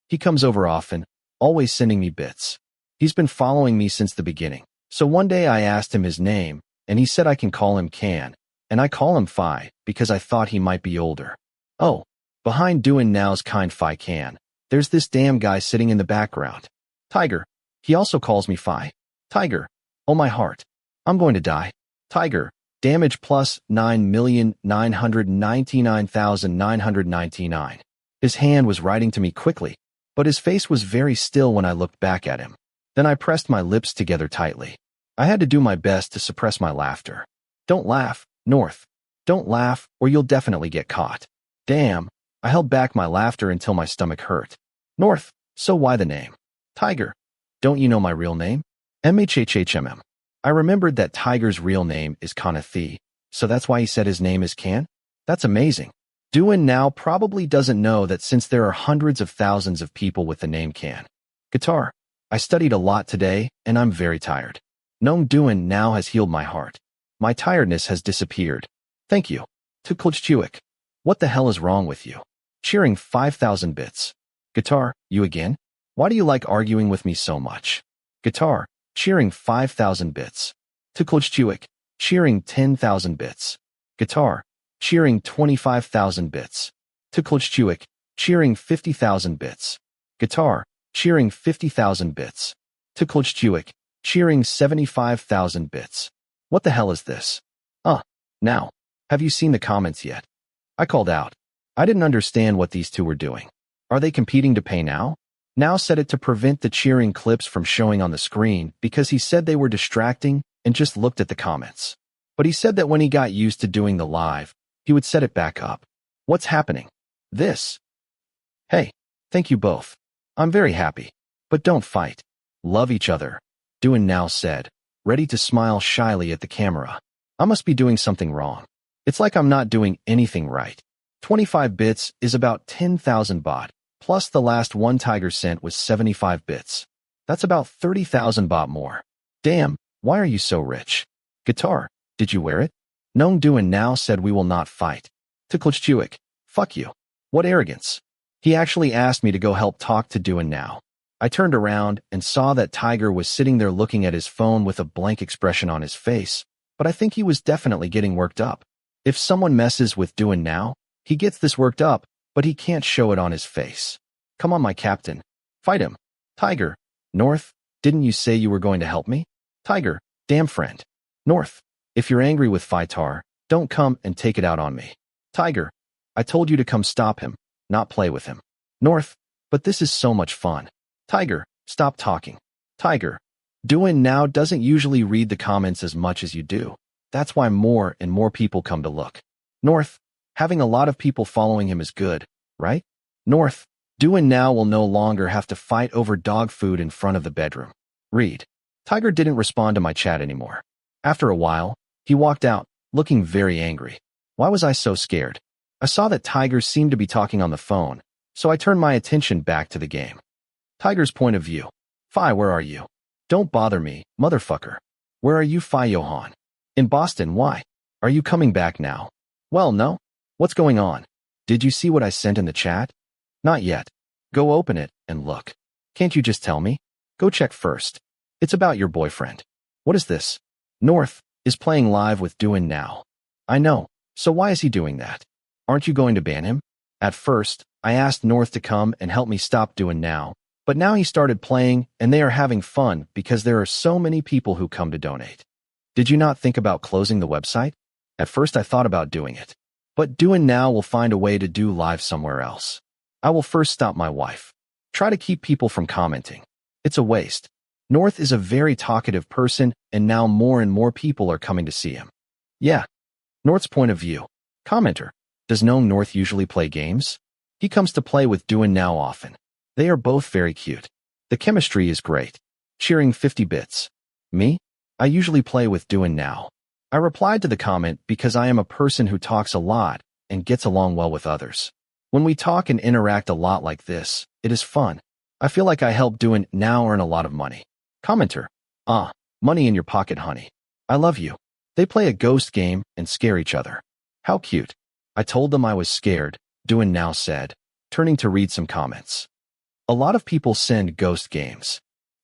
He comes over often, always sending me bits. He's been following me since the beginning. So one day I asked him his name, and he said I can call him Can, and I call him Fi because I thought he might be older. Oh, behind Duan Now's kind Fi Can, there's this damn guy sitting in the background. Tiger, he also calls me Fi. Tiger, oh my heart. I'm going to die. Tiger, damage plus 9,999,999. His hand was writing to me quickly, but his face was very still when I looked back at him. Then I pressed my lips together tightly. I had to do my best to suppress my laughter. Don't laugh, North. Don't laugh, or you'll definitely get caught. Damn, I held back my laughter until my stomach hurt. North, so why the name? Tiger, don't you know my real name? MHHHMM. I remembered that Tiger's real name is Kanathi, so that's why he said his name is Can? That's amazing. Duan Now probably doesn't know that since there are hundreds of thousands of people with the name Can. Guitar, I studied a lot today, and I'm very tired. Knowing Duan Now has healed my heart. My tiredness has disappeared. Thank you. Tuklchchuik. What the hell is wrong with you? Cheering 5,000 bits. Guitar, you again? Why do you like arguing with me so much? Guitar, cheering 5,000 bits. Tuklchchuik, cheering 10,000 bits. Guitar, cheering 25,000 bits. Tuklchchuik, cheering 50,000 bits. Guitar, cheering 50,000 bits. Tuklchchuik, cheering 75,000 bits. What the hell is this? Now, have you seen the comments yet? I called out. I didn't understand what these two were doing. Are they competing to pay now? Now set it to prevent the cheering clips from showing on the screen because he said they were distracting and just looked at the comments. But he said that when he got used to doing the live, he would set it back up. What's happening? This. Hey, thank you both. I'm very happy. But don't fight. Love each other, Duan now said, ready to smile shyly at the camera. I must be doing something wrong. It's like I'm not doing anything right. 25 bits is about 10,000 baht, plus the last one Tiger sent was 75 bits. That's about 30,000 baht more. Damn, why are you so rich? Guitar, did you wear it? Nong Duan now said we will not fight. Tuklchchuik, fuck you. What arrogance. He actually asked me to go help talk to Duan now. I turned around and saw that Tiger was sitting there looking at his phone with a blank expression on his face, but I think he was definitely getting worked up. If someone messes with Duan now, he gets this worked up, but he can't show it on his face. Come on, my captain. Fight him. Tiger. North, didn't you say you were going to help me? Tiger, damn friend. North, if you're angry with Fitar, don't come and take it out on me. Tiger, I told you to come stop him, not play with him. North, but this is so much fun. Tiger, stop talking. Tiger, Duan now doesn't usually read the comments as much as you do. That's why more and more people come to look. North, having a lot of people following him is good, right? North, Duan now will no longer have to fight over dog food in front of the bedroom. Read. Tiger didn't respond to my chat anymore. After a while, he walked out, looking very angry. Why was I so scared? I saw that Tiger seemed to be talking on the phone, so I turned my attention back to the game. Tiger's point of view. Fi, where are you? Don't bother me, motherfucker. Where are you, Fi Johann? In Boston, why? Are you coming back now? Well, no. What's going on? Did you see what I sent in the chat? Not yet. Go open it and look. Can't you just tell me? Go check first. It's about your boyfriend. What is this? North is playing live with Duan now. I know. So why is he doing that? Aren't you going to ban him? At first, I asked North to come and help me stop Duan now, but now he started playing and they are having fun because there are so many people who come to donate. Did you not think about closing the website? At first I thought about doing it. But Duan now will find a way to do live somewhere else. I will first stop my wife. Try to keep people from commenting. It's a waste. North is a very talkative person and now more and more people are coming to see him. Yeah. North's point of view. Commenter. Does Nong North usually play games? He comes to play with Duan now often. They are both very cute. The chemistry is great. Cheering 50 bits. Me? I usually play with Duan now. I replied to the comment because I am a person who talks a lot and gets along well with others. When we talk and interact a lot like this, it is fun. I feel like I help Duan now earn a lot of money. Commenter. Money in your pocket, honey. I love you. They play a ghost game and scare each other. How cute. I told them I was scared, Duan now said, turning to read some comments. A lot of people send ghost games.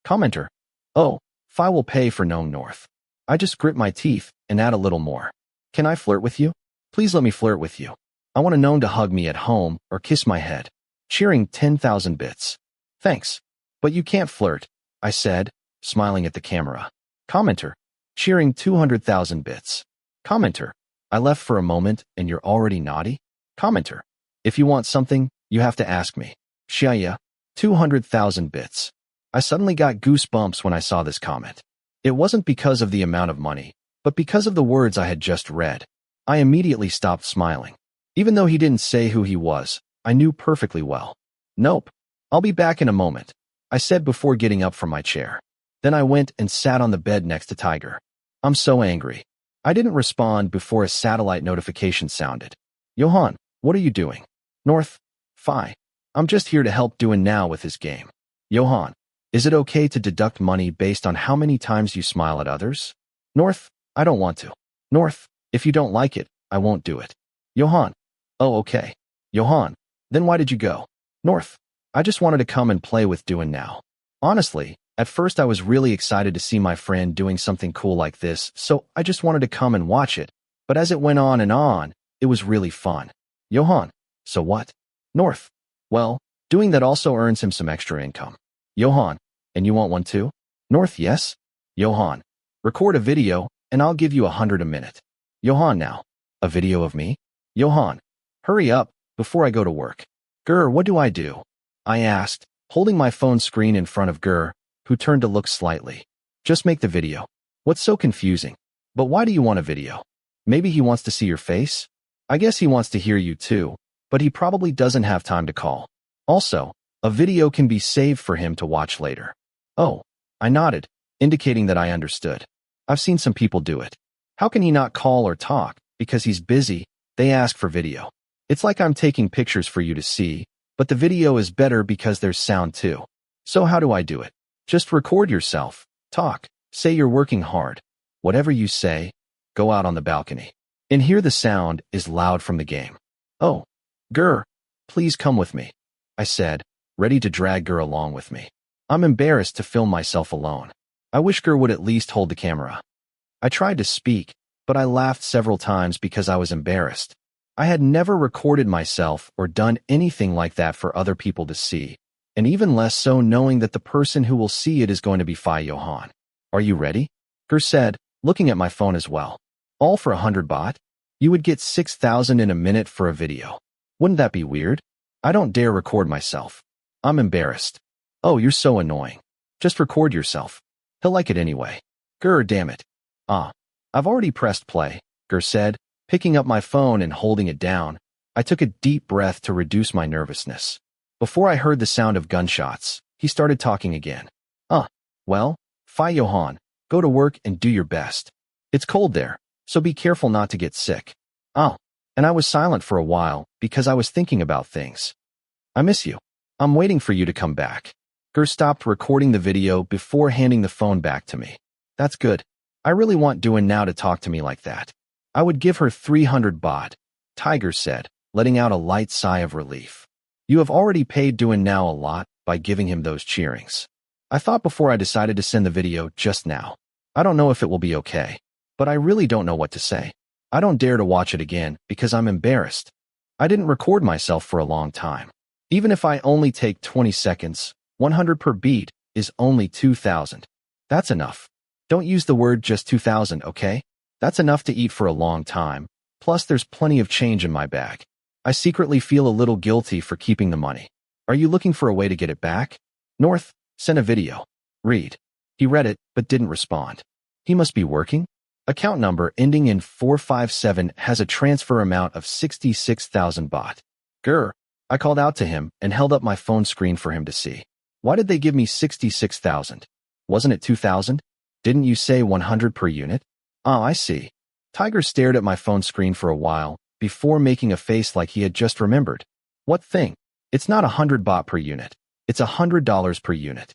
Commenter. Oh, Fi will pay for Nong North. I just grit my teeth and add a little more. Can I flirt with you? Please let me flirt with you. I want a Nong to hug me at home or kiss my head. Cheering 10,000 bits. Thanks. But you can't flirt, I said, smiling at the camera. Commenter. Cheering 200,000 bits. Commenter. I left for a moment and you're already naughty? Commenter. If you want something, you have to ask me. Shia. 200,000 bits. I suddenly got goosebumps when I saw this comment. It wasn't because of the amount of money, but because of the words I had just read. I immediately stopped smiling. Even though he didn't say who he was, I knew perfectly well. Nope. I'll be back in a moment, I said before getting up from my chair. Then I went and sat on the bed next to Tiger. I'm so angry. I didn't respond before a satellite notification sounded. Johann, what are you doing? North. Fi. I'm just here to help Duan now with his game. Johann, is it okay to deduct money based on how many times you smile at others? North. I don't want to. North. If you don't like it, I won't do it. Johann. Oh, okay. Johann. Then why did you go? North. I just wanted to come and play with Duan now. Honestly, at first I was really excited to see my friend doing something cool like this, so I just wanted to come and watch it. But as it went on and on, it was really fun. Johann. So what? North. Well, doing that also earns him some extra income. Johann. And you want one too? North. Yes. Johann. Record a video, and I'll give you 100 a minute. Johann now. A video of me? Johann. Hurry up, before I go to work. Grr, what do? I asked, holding my phone screen in front of Grr, who turned to look slightly. Just make the video. What's so confusing? But why do you want a video? Maybe he wants to see your face? I guess he wants to hear you too, but he probably doesn't have time to call. Also, A video can be saved for him to watch later. Oh, I nodded, indicating that I understood. I've seen some people do it. How can he not call or talk? Because he's busy, they ask for video. It's like I'm taking pictures for you to see, but the video is better because there's sound too. So how do I do it? Just record yourself, talk, say you're working hard. Whatever you say, go out on the balcony. And here the sound is loud from the game. Oh, Gur, please come with me, I said, ready to drag Gur along with me. I'm embarrassed to film myself alone. I wish Gur would at least hold the camera. I tried to speak, but I laughed several times because I was embarrassed. I had never recorded myself or done anything like that for other people to see, and even less so knowing that the person who will see it is going to be Johann. Are you ready? Gur said, looking at my phone as well. All for 100 baht? You would get 6,000 in a minute for a video. Wouldn't that be weird? I don't dare record myself. I'm embarrassed. Oh, you're so annoying. Just record yourself. He'll like it anyway. Gur, damn it. I've already pressed play, Gur said, picking up my phone and holding it down. I took a deep breath to reduce my nervousness. Before I heard the sound of gunshots, he started talking again. Well, Johann, go to work and do your best. It's cold there, so be careful not to get sick. And I was silent for a while because I was thinking about things. I miss you. I'm waiting for you to come back. Gur stopped recording the video before handing the phone back to me. That's good. I really want Duan now to talk to me like that. I would give her 300 baht, Tiger said, letting out a light sigh of relief. You have already paid Duan now a lot by giving him those cheerings. I thought before I decided to send the video just now. I don't know if it will be okay, but I really don't know what to say. I don't dare to watch it again because I'm embarrassed. I didn't record myself for a long time. Even if I only take 20 seconds, 100 per beat is only 2,000. That's enough. Don't use the word just 2,000, okay? That's enough to eat for a long time. Plus, there's plenty of change in my bag. I secretly feel a little guilty for keeping the money. Are you looking for a way to get it back? North, send a video. Read. He read it, but didn't respond. He must be working? Account number ending in 457 has a transfer amount of 66,000 baht. Grr. I called out to him and held up my phone screen for him to see. Why did they give me 66,000? Wasn't it 2,000? Didn't you say 100 per unit? Oh, I see. Tiger stared at my phone screen for a while before making a face like he had just remembered. What thing? It's not 100 baht per unit. It's $100 per unit.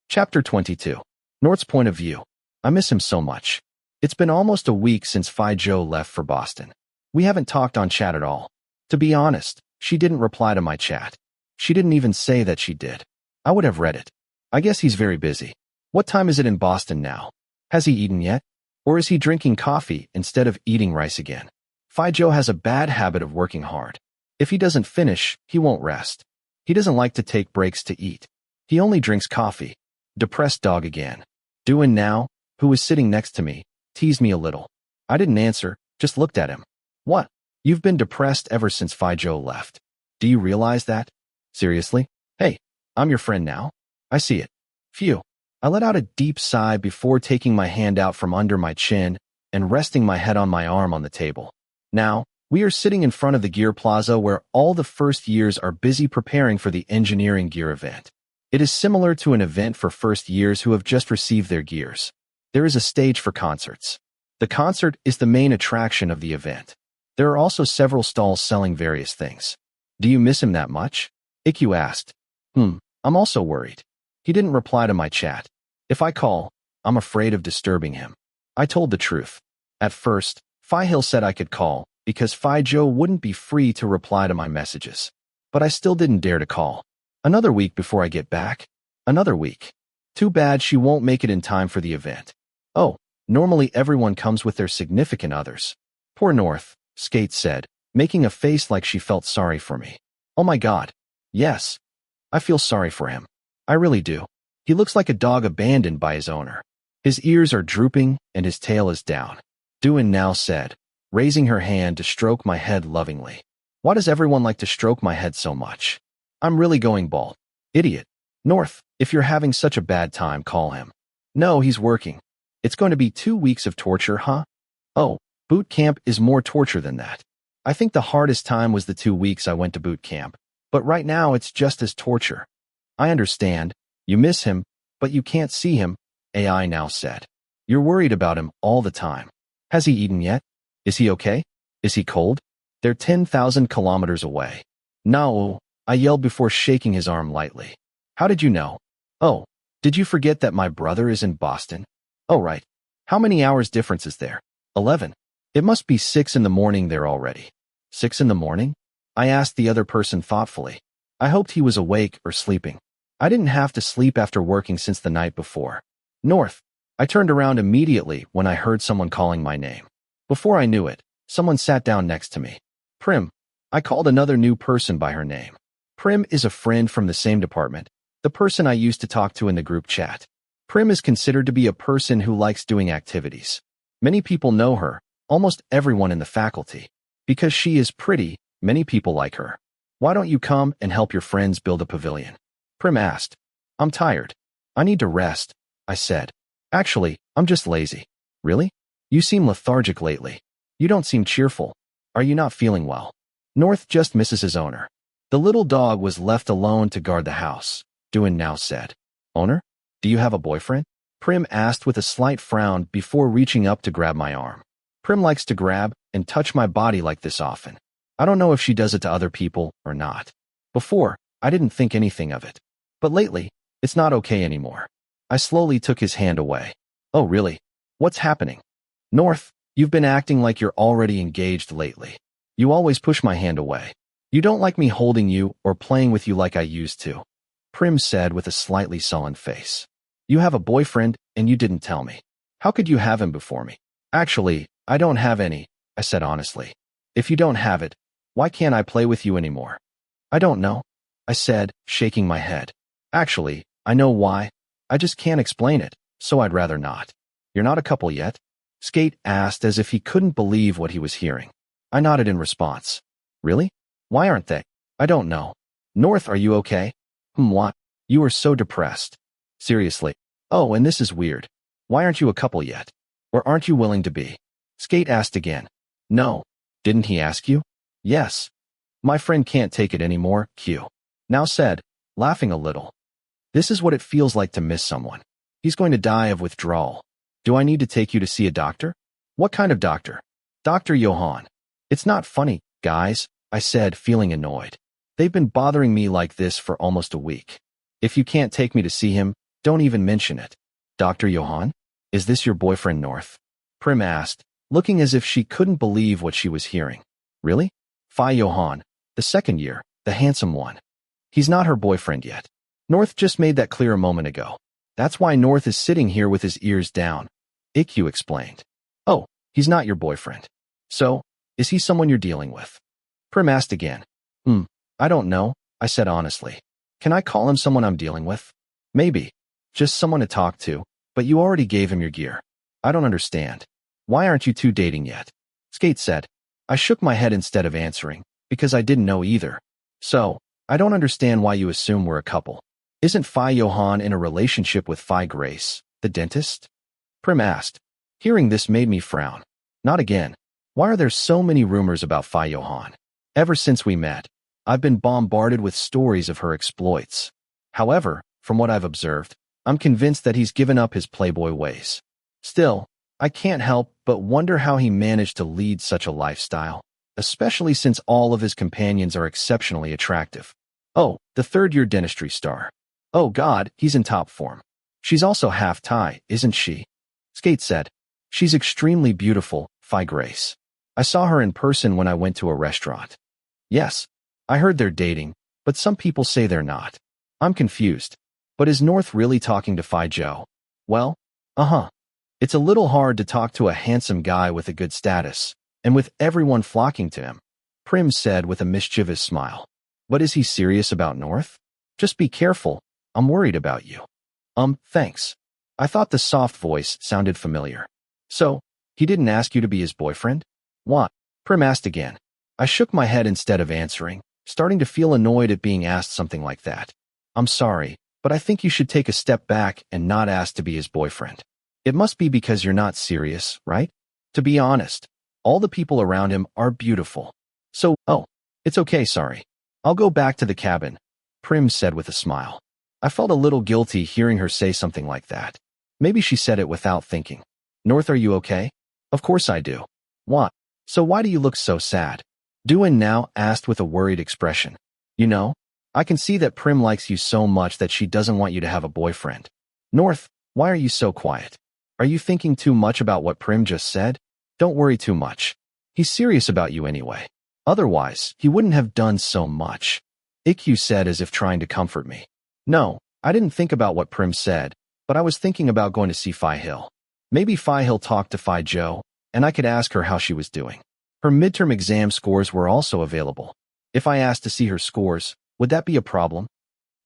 Chapter 22. North's point of view. I miss him so much. It's been almost a week since Phi Zhou left for Boston. We haven't talked on chat at all. To be honest, she didn't reply to my chat. She didn't even say that she did. I would have read it. I guess he's very busy. What time is it in Boston now? Has he eaten yet? Or is he drinking coffee instead of eating rice again? Phi Zhou has a bad habit of working hard. If he doesn't finish, he won't rest. He doesn't like to take breaks to eat. He only drinks coffee. Depressed dog again. Duan now, who was sitting next to me, teased me a little. I didn't answer, just looked at him. What? You've been depressed ever since Phi Zhou left. Do you realize that? Seriously? Hey, I'm your friend now. I see it. Phew. I let out a deep sigh before taking my hand out from under my chin and resting my head on my arm on the table. Now, we are sitting in front of the gear plaza where all the first years are busy preparing for the engineering gear event. It is similar to an event for first years who have just received their gears. There is a stage for concerts. The concert is the main attraction of the event. There are also several stalls selling various things. Do you miss him that much? IQ asked. I'm also worried. He didn't reply to my chat. If I call, I'm afraid of disturbing him. I told the truth. At first, Phi Hill said I could call because Phi Zhou wouldn't be free to reply to my messages. But I still didn't dare to call. Another week before I get back? Another week. Too bad she won't make it in time for the event. Oh, normally everyone comes with their significant others. Poor North, Skate said, making a face like she felt sorry for me. Oh my God. Yes. I feel sorry for him. I really do. He looks like a dog abandoned by his owner. His ears are drooping and his tail is down. Duan now said, raising her hand to stroke my head lovingly. Why does everyone like to stroke my head so much? I'm really going bald. Idiot. North, if you're having such a bad time, call him. No, he's working. It's going to be 2 weeks of torture, huh? Oh, boot camp is more torture than that. I think the hardest time was the 2 weeks I went to boot camp, but right now it's just as torture. I understand. You miss him, but you can't see him, AI now said. You're worried about him all the time. Has he eaten yet? Is he okay? Is he cold? They're 10,000 kilometers away. No, I yelled before shaking his arm lightly. How did you know? Oh, did you forget that my brother is in Boston? Oh, right. How many hours difference is there? 11. It must be 6 in the morning there already. 6 in the morning? I asked the other person thoughtfully. I hoped he was awake or sleeping. I didn't have to sleep after working since the night before. North. I turned around immediately when I heard someone calling my name. Before I knew it, someone sat down next to me. Prim. I called another new person by her name. Prim is a friend from the same department, the person I used to talk to in the group chat. Prim is considered to be a person who likes doing activities. Many people know her, almost everyone in the faculty. Because she is pretty, many people like her. Why don't you come and help your friends build a pavilion? Prim asked. I'm tired. I need to rest, I said. Actually, I'm just lazy. Really? You seem lethargic lately. You don't seem cheerful. Are you not feeling well? North just misses his owner. The little dog was left alone to guard the house, Johann now said. Owner? Do you have a boyfriend? Prim asked with a slight frown before reaching up to grab my arm. Prim likes to grab and touch my body like this often. I don't know if she does it to other people or not. Before, I didn't think anything of it. But lately, it's not okay anymore. I slowly took his hand away. Oh, really? What's happening? North, you've been acting like you're already engaged lately. You always push my hand away. You don't like me holding you or playing with you like I used to. Prim said with a slightly sullen face. You have a boyfriend and you didn't tell me. How could you have him before me? Actually, I don't have any, I said honestly. If you don't have it, why can't I play with you anymore? I don't know, I said, shaking my head. Actually, I know why. I just can't explain it, so I'd rather not. You're not a couple yet? Skate asked as if he couldn't believe what he was hearing. I nodded in response. Really? Why aren't they? I don't know. North, are you okay? What? You are so depressed. Seriously. Oh, and this is weird. Why aren't you a couple yet? Or aren't you willing to be? Skate asked again. No. Didn't he ask you? Yes. My friend can't take it anymore, Q. Now said, laughing a little. This is what it feels like to miss someone. He's going to die of withdrawal. Do I need to take you to see a doctor? What kind of doctor? Dr. Johann. It's not funny, guys, I said, feeling annoyed. They've been bothering me like this for almost a week. If you can't take me to see him, don't even mention it. Dr. Johann? Is this your boyfriend, North? Prim asked, looking as if she couldn't believe what she was hearing. Really? Johann, the second year, the handsome one. He's not her boyfriend yet. North just made that clear a moment ago. That's why North is sitting here with his ears down. IQ explained. Oh, he's not your boyfriend. So, is he someone you're dealing with? Prim asked again. I don't know, I said honestly. Can I call him someone I'm dealing with? Maybe. Just someone to talk to, but you already gave him your gear. I don't understand. Why aren't you two dating yet? Skate said. I shook my head instead of answering, because I didn't know either. So, I don't understand why you assume we're a couple. Isn't Johann in a relationship with Grace, the dentist? Prim asked. Hearing this made me frown. Not again. Why are there so many rumors about Johann? Ever since we met, I've been bombarded with stories of her exploits. However, from what I've observed, I'm convinced that he's given up his playboy ways. Still, I can't help but wonder how he managed to lead such a lifestyle, especially since all of his companions are exceptionally attractive. Oh, the third-year dentistry star. Oh God, he's in top form. She's also half Thai, isn't she? Skate said. She's extremely beautiful, Grace. I saw her in person when I went to a restaurant. Yes, I heard they're dating, but some people say they're not. I'm confused. But is North really talking to Joe? Well, It's a little hard to talk to a handsome guy with a good status, and with everyone flocking to him, Prim said with a mischievous smile. But is he serious about North? Just be careful. I'm worried about you. Thanks. I thought the soft voice sounded familiar. So, he didn't ask you to be his boyfriend? What? Prim asked again. I shook my head instead of answering, starting to feel annoyed at being asked something like that. I'm sorry, but I think you should take a step back and not ask to be his boyfriend. It must be because you're not serious, right? To be honest, all the people around him are beautiful. So, it's okay, sorry. I'll go back to the cabin, Prim said with a smile. I felt a little guilty hearing her say something like that. Maybe she said it without thinking. North, are you okay? Of course I do. What? So why do you look so sad? Duan now asked with a worried expression. You know, I can see that Prim likes you so much that she doesn't want you to have a boyfriend. North, why are you so quiet? Are you thinking too much about what Prim just said? Don't worry too much. He's serious about you anyway. Otherwise, he wouldn't have done so much. IQ said as if trying to comfort me. No, I didn't think about what Prim said, but I was thinking about going to see Phi Hill. Maybe Phi Hill talked to Phi Jo, and I could ask her how she was doing. Her midterm exam scores were also available. If I asked to see her scores, would that be a problem?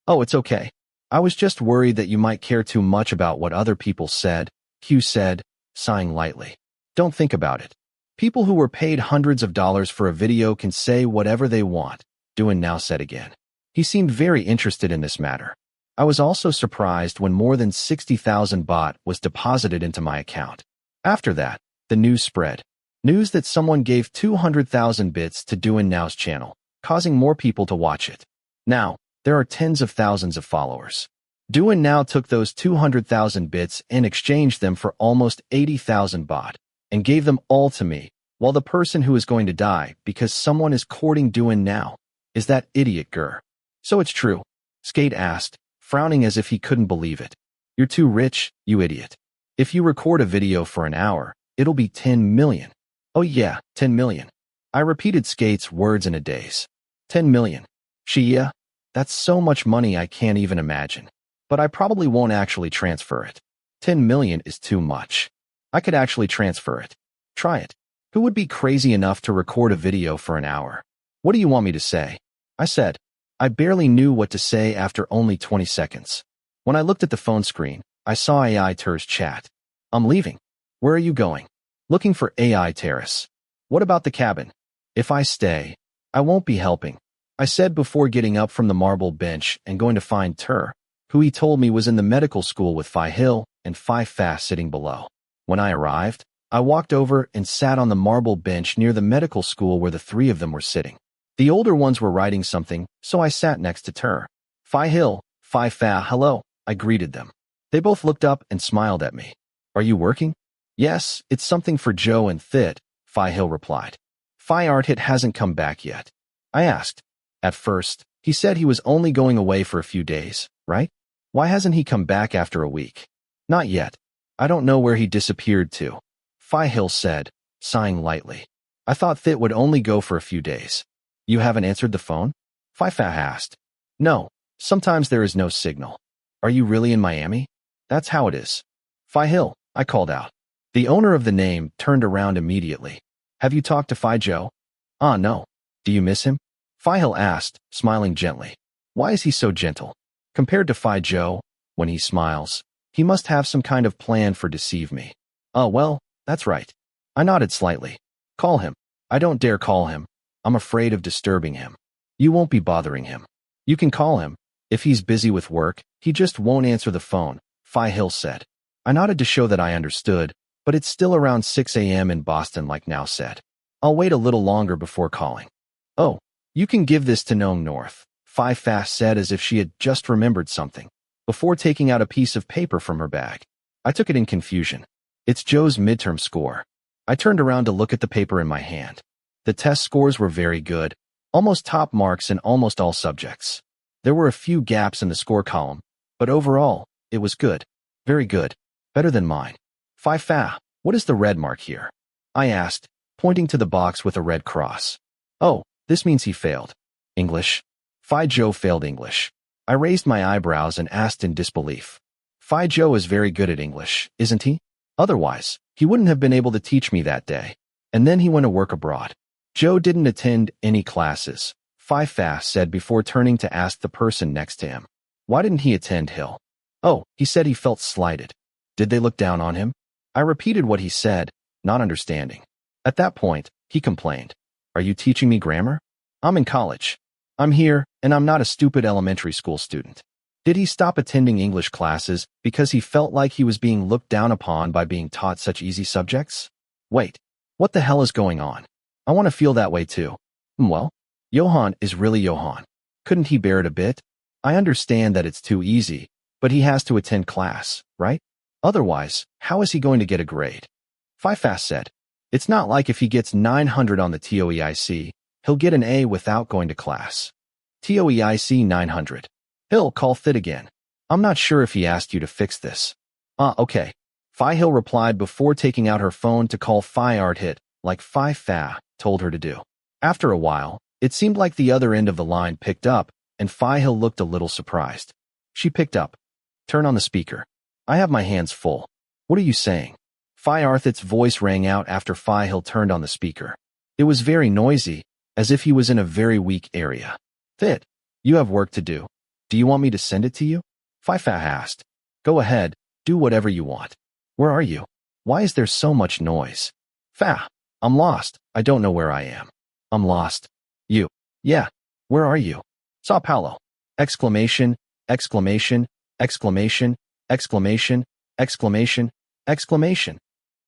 Oh, it's okay. I was just worried that you might care too much about what other people said, Q said, sighing lightly. Don't think about it. People who were paid hundreds of dollars for a video can say whatever they want, Duan now said again. He seemed very interested in this matter. I was also surprised when more than 60,000 baht was deposited into my account. After that, the news spread. News that someone gave 200,000 bits to Duan Now's channel, causing more people to watch it. Now, there are tens of thousands of followers. Duan Now took those 200,000 bits and exchanged them for almost 80,000 baht, and gave them all to me, while the person who is going to die because someone is courting Duan Now is that idiot Gur. So it's true? Skate asked, frowning as if he couldn't believe it. You're too rich, you idiot. If you record a video for an hour, it'll be 10 million. Oh yeah, 10 million. I repeated Skate's words in a daze. 10 million. Shia? That's so much money I can't even imagine. But I probably won't actually transfer it. 10 million is too much. I could actually transfer it. Try it. Who would be crazy enough to record a video for an hour? What do you want me to say? I said. I barely knew what to say after only 20 seconds. When I looked at the phone screen, I saw AI Ter's chat. I'm leaving. Where are you going? Looking for AI Terrace. What about the cabin? If I stay, I won't be helping. I said before getting up from the marble bench and going to find Ter, who he told me was in the medical school with Phi Hill and Phi Fa sitting below. When I arrived, I walked over and sat on the marble bench near the medical school where the three of them were sitting. The older ones were writing something, so I sat next to Ter. Phi Hill, Phi Fa, hello, I greeted them. They both looked up and smiled at me. Are you working? Yes, it's something for Joe and Thit, Phi Hill replied. Phi Arthit hasn't come back yet. I asked. At first, he said he was only going away for a few days, right? Why hasn't he come back after a week? Not yet. I don't know where he disappeared to. Phi Hill said, sighing lightly. I thought Thit would only go for a few days. You haven't answered the phone? Phi Fa asked. No, sometimes there is no signal. Are you really in Miami? That's how it is. Phi Hill, I called out. The owner of the name turned around immediately. Have you talked to Phi Jo? No. Do you miss him? Phi Hill asked, smiling gently. Why is he so gentle? Compared to Phi Jo, when he smiles, he must have some kind of plan for deceive me. Oh well, that's right. I nodded slightly. Call him. I don't dare call him. I'm afraid of disturbing him. You won't be bothering him. You can call him. If he's busy with work, he just won't answer the phone, Phi Hill said. I nodded to show that I understood, but it's still around 6 a.m. in Boston like Now said. I'll wait a little longer before calling. Oh, you can give this to Nong North, Phi Fa said as if she had just remembered something, before taking out a piece of paper from her bag. I took it in confusion. It's Joe's midterm score. I turned around to look at the paper in my hand. The test scores were very good, almost top marks in almost all subjects. There were a few gaps in the score column, but overall, it was good. Very good. Better than mine. Phi Fa, what is the red mark here? I asked, pointing to the box with a red cross. Oh, this means he failed. English. Phi Jo failed English. I raised my eyebrows and asked in disbelief. Phi Jo is very good at English, isn't he? Otherwise, he wouldn't have been able to teach me that day. And then he went to work abroad. Joe didn't attend any classes, Phi Fa said before turning to ask the person next to him. Why didn't he attend Hill? Oh, he said he felt slighted. Did they look down on him? I repeated what he said, not understanding. At that point, he complained. Are you teaching me grammar? I'm in college. I'm here, and I'm not a stupid elementary school student. Did he stop attending English classes because he felt like he was being looked down upon by being taught such easy subjects? Wait, what the hell is going on? I want to feel that way too. Well, Johann is really Johann. Couldn't he bear it a bit? I understand that it's too easy, but he has to attend class, right? Otherwise, how is he going to get a grade? Phi fast said. It's not like if he gets 900 on the TOEIC, he'll get an A without going to class. TOEIC 900. He'll call fit again. I'm not sure if he asked you to fix this. Okay. Phi Hill replied before taking out her phone to call Phi Art Hit, like Phi Fa told her to do. After a while, it seemed like the other end of the line picked up, and Phi Hill looked a little surprised. She picked up. Turn on the speaker. I have my hands full. What are you saying? Phi Arthit's voice rang out after Phi Hill turned on the speaker. It was very noisy, as if he was in a very weak area. Fit, you have work to do. Do you want me to send it to you? Phi Fa asked. Go ahead, do whatever you want. Where are you? Why is there so much noise? Fa, I'm lost. I don't know where I am. I'm lost. You. Yeah. Where are you? Sao Paulo. Exclamation, exclamation, exclamation, exclamation, exclamation, exclamation.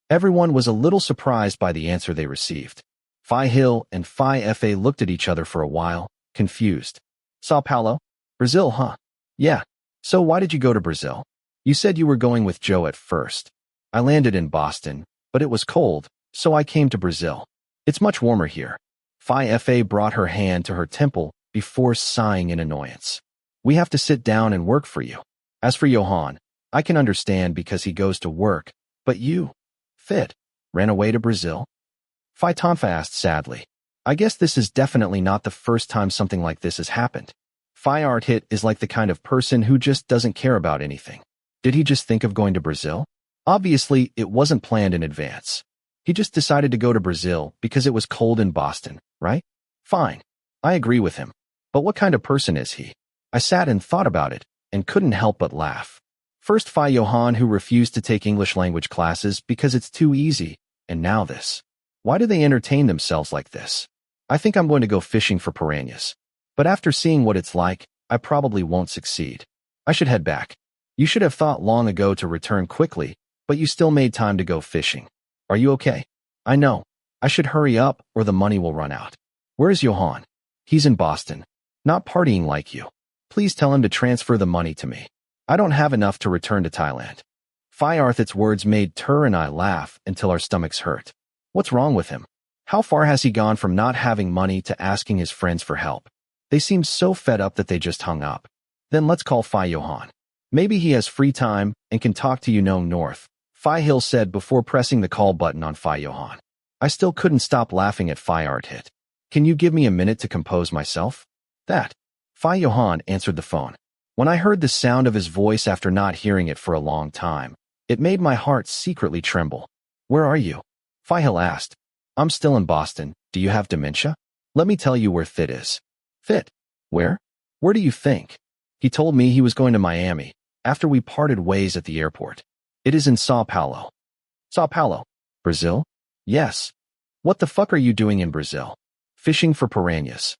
Everyone was a little surprised by the answer they received. Phi Hill and Phi Fa looked at each other for a while, confused. Sao Paulo? Brazil, huh? Yeah. So why did you go to Brazil? You said you were going with Joe at first. I landed in Boston, but it was cold, so I came to Brazil. It's much warmer here. Phi Fa brought her hand to her temple before sighing in annoyance. We have to sit down and work for you. As for Johann, I can understand because he goes to work, but you, Fit, ran away to Brazil? Phi Tonfa asked sadly. I guess this is definitely not the first time something like this has happened. Phi Art Hit is like the kind of person who just doesn't care about anything. Did he just think of going to Brazil? Obviously, it wasn't planned in advance. He just decided to go to Brazil because it was cold in Boston, right? Fine. I agree with him. But what kind of person is he? I sat and thought about it, and couldn't help but laugh. First Phi Johann, who refused to take English language classes because it's too easy, and now this. Why do they entertain themselves like this? I think I'm going to go fishing for piranhas. But after seeing what it's like, I probably won't succeed. I should head back. You should have thought long ago to return quickly, but you still made time to go fishing. Are you okay? I know. I should hurry up or the money will run out. Where is Johann? He's in Boston. Not partying like you. Please tell him to transfer the money to me. I don't have enough to return to Thailand. Phi Arthit's words made Tur and I laugh until our stomachs hurt. What's wrong with him? How far has he gone from not having money to asking his friends for help? They seemed so fed up that they just hung up. Then let's call Phi Johann. Maybe he has free time and can talk to you no north, Phi Hill said before pressing the call button on Phi Johann. I still couldn't stop laughing at Phi Art Hit. Can you give me a minute to compose myself? That. Phi Johann answered the phone. When I heard the sound of his voice after not hearing it for a long time, it made my heart secretly tremble. Where are you? Phi Hill asked. I'm still in Boston. Do you have dementia? Let me tell you where Fit is. Fit? Where? Where do you think? He told me he was going to Miami, after we parted ways at the airport. It is in Sao Paulo. Sao Paulo? Brazil? Yes. What the fuck are you doing in Brazil? Fishing for piranhas.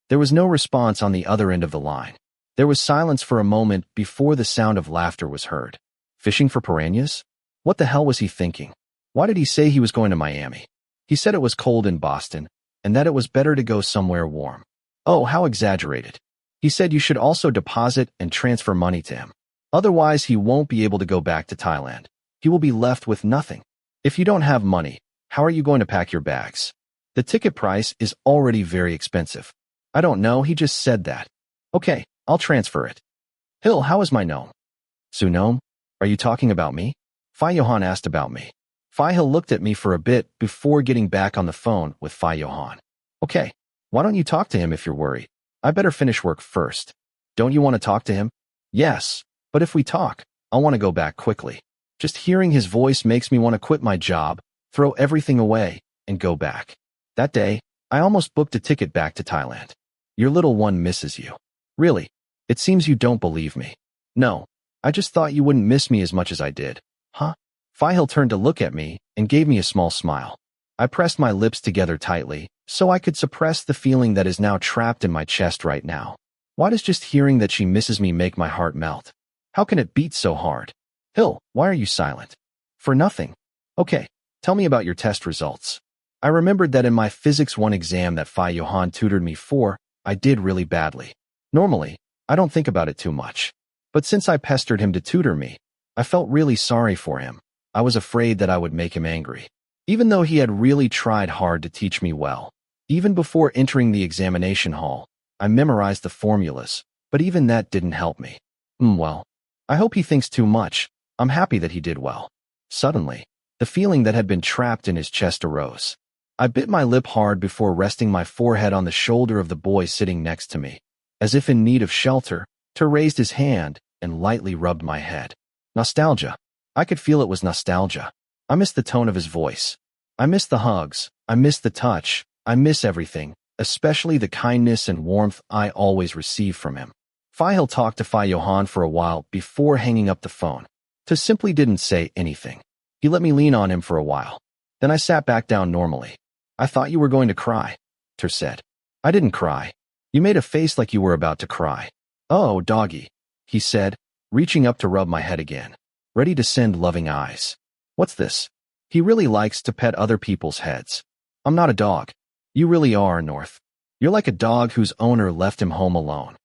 There was no response on the other end of the line. There was silence for a moment before the sound of laughter was heard. Fishing for piranhas? What the hell was he thinking? Why did he say he was going to Miami? He said it was cold in Boston, and that it was better to go somewhere warm. Oh, how exaggerated. He said you should also deposit and transfer money to him. Otherwise, he won't be able to go back to Thailand. He will be left with nothing. If you don't have money, how are you going to pack your bags? The ticket price is already very expensive. I don't know, he just said that. Okay, I'll transfer it. Hill, how is my gnome? Sunome? Are you talking about me? Phi Johann asked about me. Phi Hill looked at me for a bit before getting back on the phone with Phi Johann. Okay, why don't you talk to him if you're worried? I better finish work first. Don't you want to talk to him? Yes, but if we talk, I'll want to go back quickly. Just hearing his voice makes me want to quit my job, throw everything away, and go back. That day, I almost booked a ticket back to Thailand. Your little one misses you. Really? It seems you don't believe me. No, I just thought you wouldn't miss me as much as I did. Huh? Phi Hill turned to look at me and gave me a small smile. I pressed my lips together tightly so I could suppress the feeling that is now trapped in my chest right now. Why does just hearing that she misses me make my heart melt? How can it beat so hard? Hill, why are you silent? For nothing. Okay, tell me about your test results. I remembered that in my Physics 1 exam that Phi Johann tutored me for, I did really badly. Normally, I don't think about it too much. But since I pestered him to tutor me, I felt really sorry for him. I was afraid that I would make him angry. Even though he had really tried hard to teach me well. Even before entering the examination hall, I memorized the formulas, but even that didn't help me. Well, I hope he thinks too much. I'm happy that he did well. Suddenly, the feeling that had been trapped in his chest arose. I bit my lip hard before resting my forehead on the shoulder of the boy sitting next to me. As if in need of shelter, Ter raised his hand and lightly rubbed my head. Nostalgia. I could feel it was nostalgia. I missed the tone of his voice. I missed the hugs. I missed the touch. I miss everything, especially the kindness and warmth I always received from him. Fihil talked to Johann for a while before hanging up the phone. Ter simply didn't say anything. He let me lean on him for a while. Then I sat back down normally. I thought you were going to cry, Ter said. I didn't cry. You made a face like you were about to cry. Oh, doggy, he said, reaching up to rub my head again, ready to send loving eyes. What's this? He really likes to pet other people's heads. I'm not a dog. You really are, North. You're like a dog whose owner left him home alone.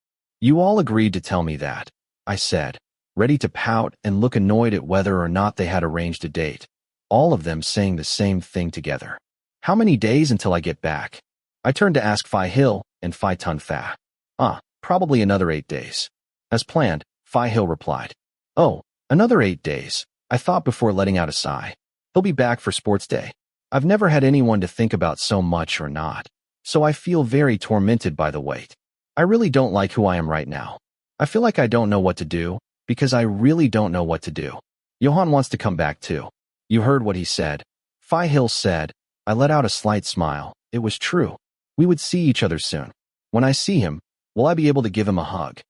You all agreed to tell me that, I said, ready to pout and look annoyed at whether or not they had arranged a date. All of them saying the same thing together. How many days until I get back? I turned to ask Fihil and Phi Tun Fa. Probably another 8 days. As planned, Fihil replied. Oh, another 8 days, I thought before letting out a sigh. He'll be back for sports day. I've never had anyone to think about so much or not, so I feel very tormented by the wait. I really don't like who I am right now. I feel like I don't know what to do, because I really don't know what to do. Johann wants to come back too. You heard what he said. Fihil said. I let out a slight smile. It was true. We would see each other soon. When I see him, will I be able to give him a hug?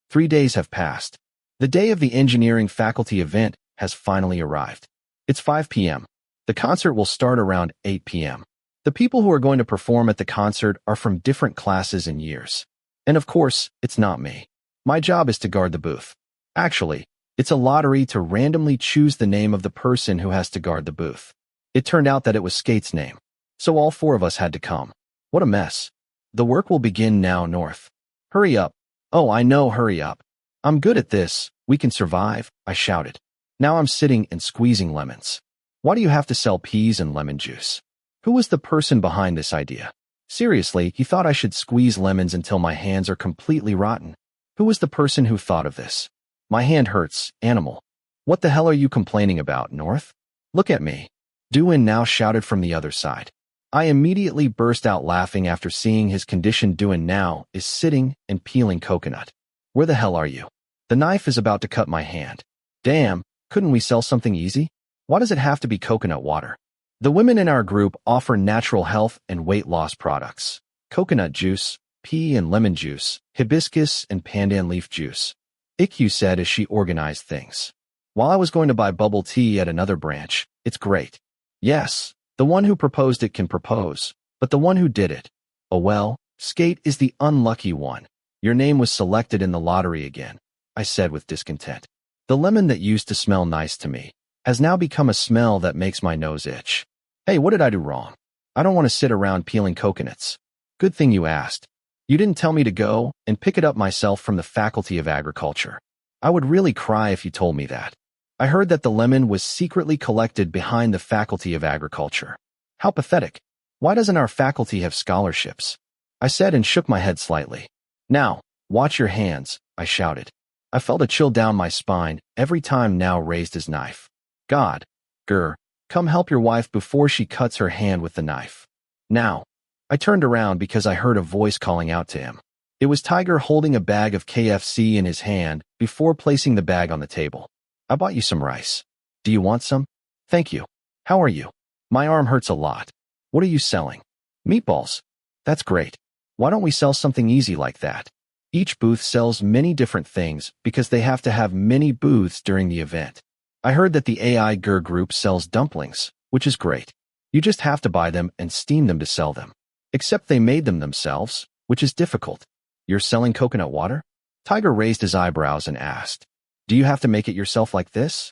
3 days have passed. The day of the engineering faculty event has finally arrived. It's 5 p.m. The concert will start around 8 p.m. The people who are going to perform at the concert are from different classes and years. And of course, it's not me. My job is to guard the booth. Actually, it's a lottery to randomly choose the name of the person who has to guard the booth. It turned out that it was Skate's name, so all 4 of us had to come. What a mess. The work will begin now, North. Hurry up. Oh, I know, hurry up. I'm good at this. We can survive, I shouted. Now I'm sitting and squeezing lemons. Why do you have to sell peas and lemon juice? Who was the person behind this idea? Seriously, he thought I should squeeze lemons until my hands are completely rotten. Who was the person who thought of this? My hand hurts, animal. What the hell are you complaining about, North? Look at me. Duin now shouted from the other side. I immediately burst out laughing after seeing his condition. Duin now is sitting and peeling coconut. Where the hell are you? The knife is about to cut my hand. Damn, couldn't we sell something easy? Why does it have to be coconut water? The women in our group offer natural health and weight loss products. Coconut juice, pea and lemon juice, hibiscus and pandan leaf juice. IQ said as she organized things. While I was going to buy bubble tea at another branch, it's great. Yes, the one who proposed it can propose, but the one who did it, oh well, Skate is the unlucky one. Your name was selected in the lottery again, I said with discontent. The lemon that used to smell nice to me has now become a smell that makes my nose itch. Hey, what did I do wrong? I don't want to sit around peeling coconuts. Good thing you asked. You didn't tell me to go and pick it up myself from the Faculty of Agriculture. I would really cry if you told me that. I heard that the lemon was secretly collected behind the Faculty of Agriculture. How pathetic. Why doesn't our faculty have scholarships? I said and shook my head slightly. Now, watch your hands, I shouted. I felt a chill down my spine every time Now raised his knife. God, grr, come help your wife before she cuts her hand with the knife. Now. I turned around because I heard a voice calling out to him. It was Tiger holding a bag of KFC in his hand before placing the bag on the table. I bought you some rice. Do you want some? Thank you. How are you? My arm hurts a lot. What are you selling? Meatballs. That's great. Why don't we sell something easy like that? Each booth sells many different things because they have to have many booths during the event. I heard that the AI GER group sells dumplings, which is great. You just have to buy them and steam them to sell them. Except they made them themselves, which is difficult. You're selling coconut water? Tiger raised his eyebrows and asked, do you have to make it yourself like this?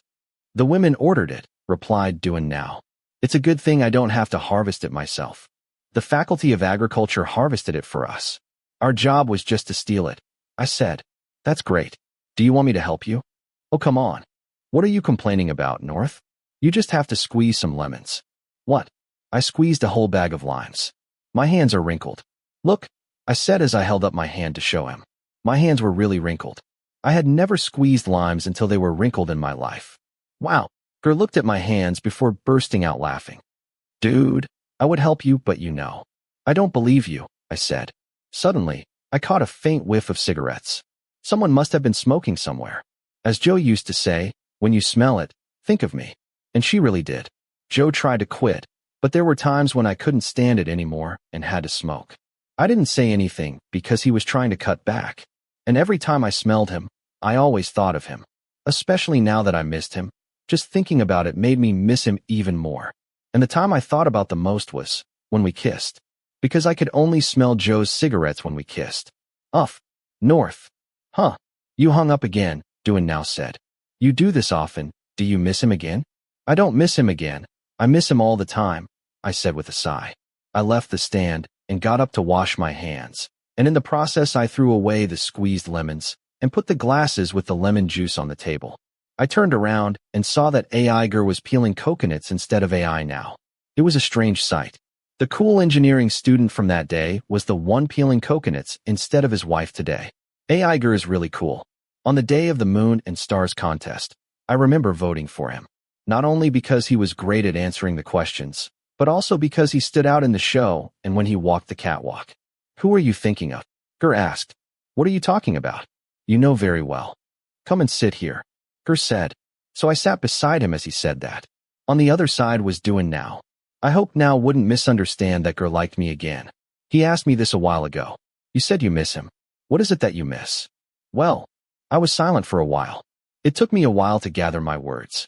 The women ordered it, replied Duin Now. It's a good thing I don't have to harvest it myself. The Faculty of Agriculture harvested it for us. Our job was just to steal it, I said. That's great. Do you want me to help you? Oh, come on. What are you complaining about, North? You just have to squeeze some lemons. What? I squeezed a whole bag of limes. My hands are wrinkled. Look, I said as I held up my hand to show him. My hands were really wrinkled. I had never squeezed limes until they were wrinkled in my life. Wow. Ger looked at my hands before bursting out laughing. Dude, I would help you, but you know. I don't believe you, I said. Suddenly, I caught a faint whiff of cigarettes. Someone must have been smoking somewhere. As Joe used to say, when you smell it, think of me. And she really did. Joe tried to quit, but there were times when I couldn't stand it anymore and had to smoke. I didn't say anything because he was trying to cut back. And every time I smelled him, I always thought of him. Especially now that I missed him. Just thinking about it made me miss him even more. And the time I thought about the most was when we kissed. Because I could only smell Joe's cigarettes when we kissed. North. Huh. You hung up again, Johann now said. You do this often. Do you miss him again? I don't miss him again. I miss him all the time, I said with a sigh. I left the stand and got up to wash my hands. And in the process I threw away the squeezed lemons and put the glasses with the lemon juice on the table. I turned around and saw that Aiger was peeling coconuts instead of AI now. It was a strange sight. The cool engineering student from that day was the one peeling coconuts instead of his wife today. Aiger is really cool. On the day of the Moon and Stars contest, I remember voting for him. Not only because he was great at answering the questions, but also because he stood out in the show and when he walked the catwalk. Who are you thinking of? Ger asked. What are you talking about? You know very well. Come and sit here, Ger said. So I sat beside him as he said that. On the other side was Johann now. I hope now wouldn't misunderstand that Ger liked me again. He asked me this a while ago. You said you miss him. What is it that you miss? Well, I was silent for a while. It took me a while to gather my words.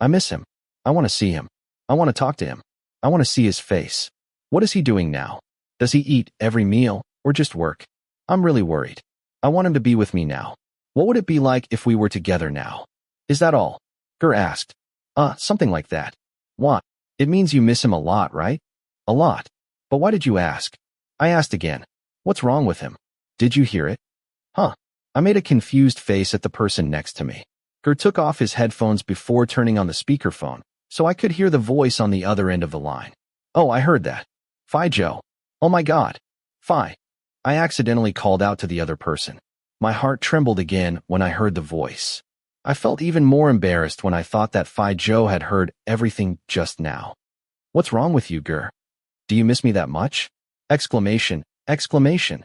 I miss him. I want to see him. I want to talk to him. I want to see his face. What is he doing now? Does he eat every meal or just work? I'm really worried. I want him to be with me now. What would it be like if we were together now? Is that all? Ger asked. Something like that. What? It means you miss him a lot, right? A lot. But why did you ask? I asked again. What's wrong with him? Did you hear it? Huh. I made a confused face at the person next to me. Ger took off his headphones before turning on the speakerphone, so I could hear the voice on the other end of the line. Oh, I heard that. Fi Joe. Oh my God. Fi. I accidentally called out to the other person. My heart trembled again when I heard the voice. I felt even more embarrassed when I thought that Fi Joe had heard everything just now. What's wrong with you, Ger? Do you miss me that much? Exclamation, exclamation.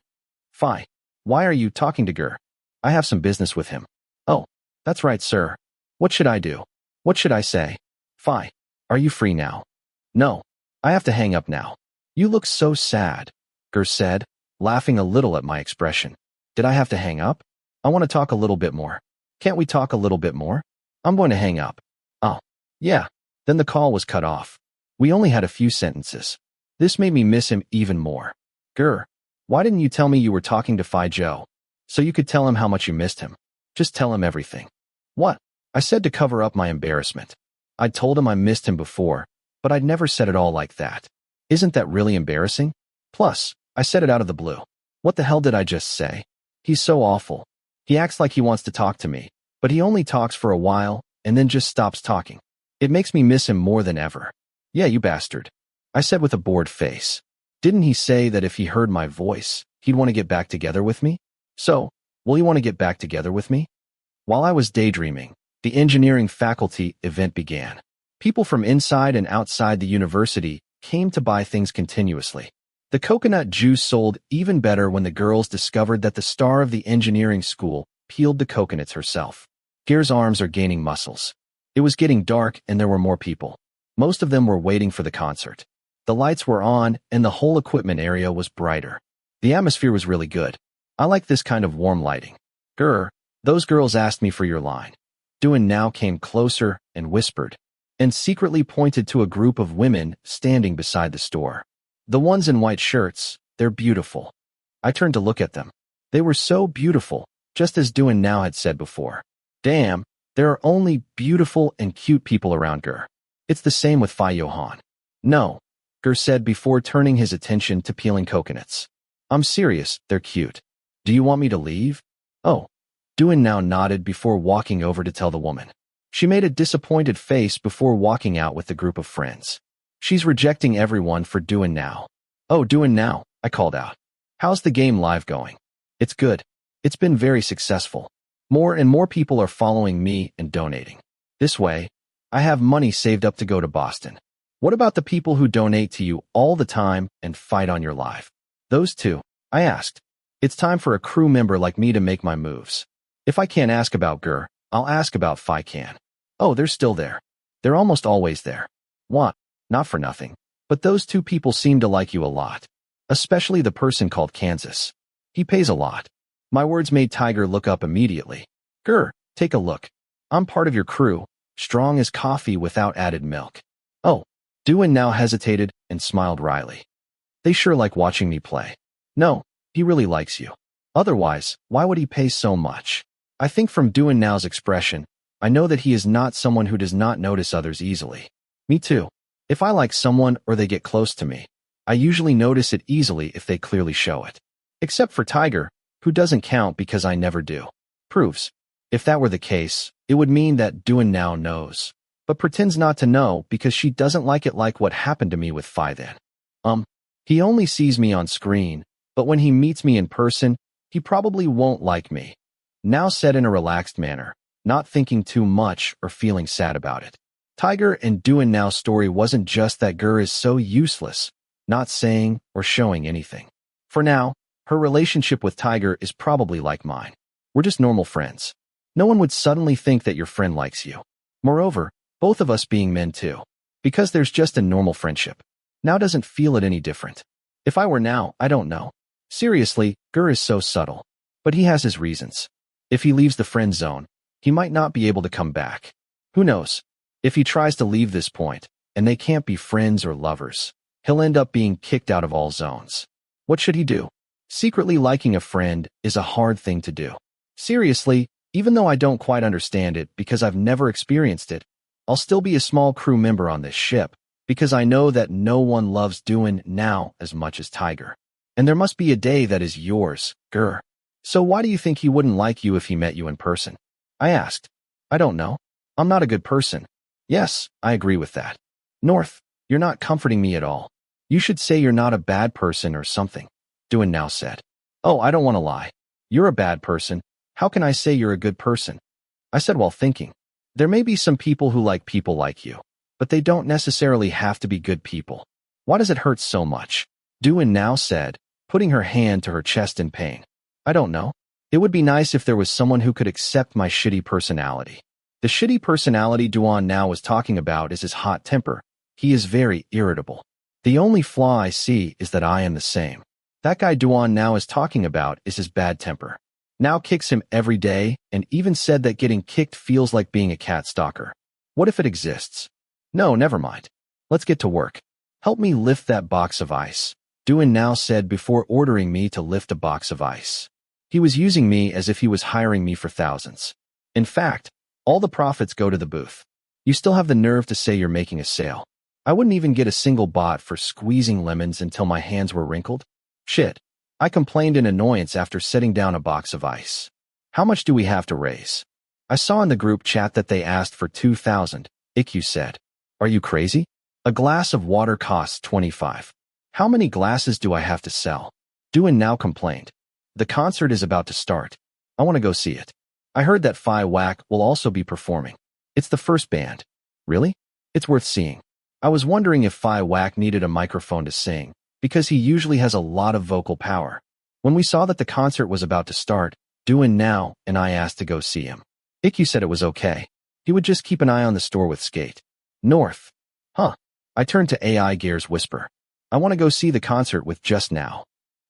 Fi. Why are you talking to Ger? I have some business with him. Oh, that's right, sir. What should I do? What should I say? Fi. Are you free now? No. I have to hang up now. You look so sad, Ger said, laughing a little at my expression. Did I have to hang up? I want to talk a little bit more. Can't we talk a little bit more? I'm going to hang up. Oh, yeah. Then the call was cut off. We only had a few sentences. This made me miss him even more. Ger, why didn't you tell me you were talking to Fi Joe? So you could tell him how much you missed him. Just tell him everything. What? I said to cover up my embarrassment. I'd told him I missed him before, but I'd never said it all like that. Isn't that really embarrassing? Plus, I said it out of the blue. What the hell did I just say? He's so awful. He acts like he wants to talk to me, but he only talks for a while and then just stops talking. It makes me miss him more than ever. Yeah, you bastard. I said with a bored face. Didn't he say that if he heard my voice, he'd want to get back together with me? So, will you want to get back together with me? While I was daydreaming, the engineering faculty event began. People from inside and outside the university came to buy things continuously. The coconut juice sold even better when the girls discovered that the star of the engineering school peeled the coconuts herself. Ger's arms are gaining muscles. It was getting dark and there were more people. Most of them were waiting for the concert. The lights were on and the whole equipment area was brighter. The atmosphere was really good. I like this kind of warm lighting. Ger, those girls asked me for your line. Johann now came closer and whispered, and secretly pointed to a group of women standing beside the store. The ones in white shirts, they're beautiful. I turned to look at them. They were so beautiful, just as Johann now had said before. Damn, there are only beautiful and cute people around Ger. It's the same with Fi Johann. No, Ger said before turning his attention to peeling coconuts. I'm serious, they're cute. Do you want me to leave? Oh, Duan now nodded before walking over to tell the woman. She made a disappointed face before walking out with the group of friends. She's rejecting everyone for Duan now. Oh, Duan now, I called out. How's the game live going? It's good. It's been very successful. More and more people are following me and donating. This way, I have money saved up to go to Boston. What about the people who donate to you all the time and fight on your live? Those two, I asked. It's time for a crew member like me to make my moves. If I can't ask about Gur, I'll ask about Phi can. Oh, they're still there. They're almost always there. What? Not for nothing. But those two people seem to like you a lot. Especially the person called Kansas. He pays a lot. My words made Tiger look up immediately. Gur, take a look. I'm part of your crew, strong as coffee without added milk. Oh, Duan now hesitated and smiled wryly. They sure like watching me play. No, he really likes you. Otherwise, why would he pay so much? I think from Duan now's expression, I know that he is not someone who does not notice others easily. Me too. If I like someone or they get close to me, I usually notice it easily if they clearly show it. Except for Tiger, who doesn't count because I never do. Proves. If that were the case, it would mean that Duan now knows, but pretends not to know because she doesn't like it like what happened to me with Phi then. He only sees me on screen, but when he meets me in person, he probably won't like me. Now said in a relaxed manner, not thinking too much or feeling sad about it. Tiger and Duan now's story wasn't just that Gur is so useless, not saying or showing anything. For now, her relationship with Tiger is probably like mine. We're just normal friends. No one would suddenly think that your friend likes you. Moreover, both of us being men too. Because there's just a normal friendship. Now doesn't feel it any different. If I were now, I don't know. Seriously, Gur is so subtle. But he has his reasons. If he leaves the friend zone, he might not be able to come back. Who knows? If he tries to leave this point, and they can't be friends or lovers, he'll end up being kicked out of all zones. What should he do? Secretly liking a friend is a hard thing to do. Seriously, even though I don't quite understand it because I've never experienced it, I'll still be a small crew member on this ship because I know that no one loves Duan now as much as Tiger. And there must be a day that is yours, Gur. So why do you think he wouldn't like you if he met you in person? I asked. I don't know. I'm not a good person. Yes, I agree with that. North, you're not comforting me at all. You should say you're not a bad person or something, Duan now said. Oh, I don't want to lie. You're a bad person. How can I say you're a good person? I said while thinking. There may be some people who like people like you, but they don't necessarily have to be good people. Why does it hurt so much? Duan now said, putting her hand to her chest in pain. I don't know. It would be nice if there was someone who could accept my shitty personality. The shitty personality Duan now was talking about is his hot temper. He is very irritable. The only flaw I see is that I am the same. That guy Duan now is talking about is his bad temper. Now kicks him every day and even said that getting kicked feels like being a cat stalker. What if it exists? No, never mind. Let's get to work. Help me lift that box of ice, Duan now said before ordering me to lift a box of ice. He was using me as if he was hiring me for thousands. In fact, all the profits go to the booth. You still have the nerve to say you're making a sale. I wouldn't even get a single baht for squeezing lemons until my hands were wrinkled. Shit. I complained in annoyance after setting down a box of ice. How much do we have to raise? I saw in the group chat that they asked for 2,000. IQ said. Are you crazy? A glass of water costs 25. How many glasses do I have to sell? Duan now complained. The concert is about to start. I want to go see it. I heard that Phi Whack will also be performing. It's the first band. Really? It's worth seeing. I was wondering if Phi Whack needed a microphone to sing, because he usually has a lot of vocal power. When we saw that the concert was about to start, Duan now and I asked to go see him. IQ said it was okay. He would just keep an eye on the store with Skate. North. Huh. I turned to AI Gear's whisper. I want to go see the concert with Just Now.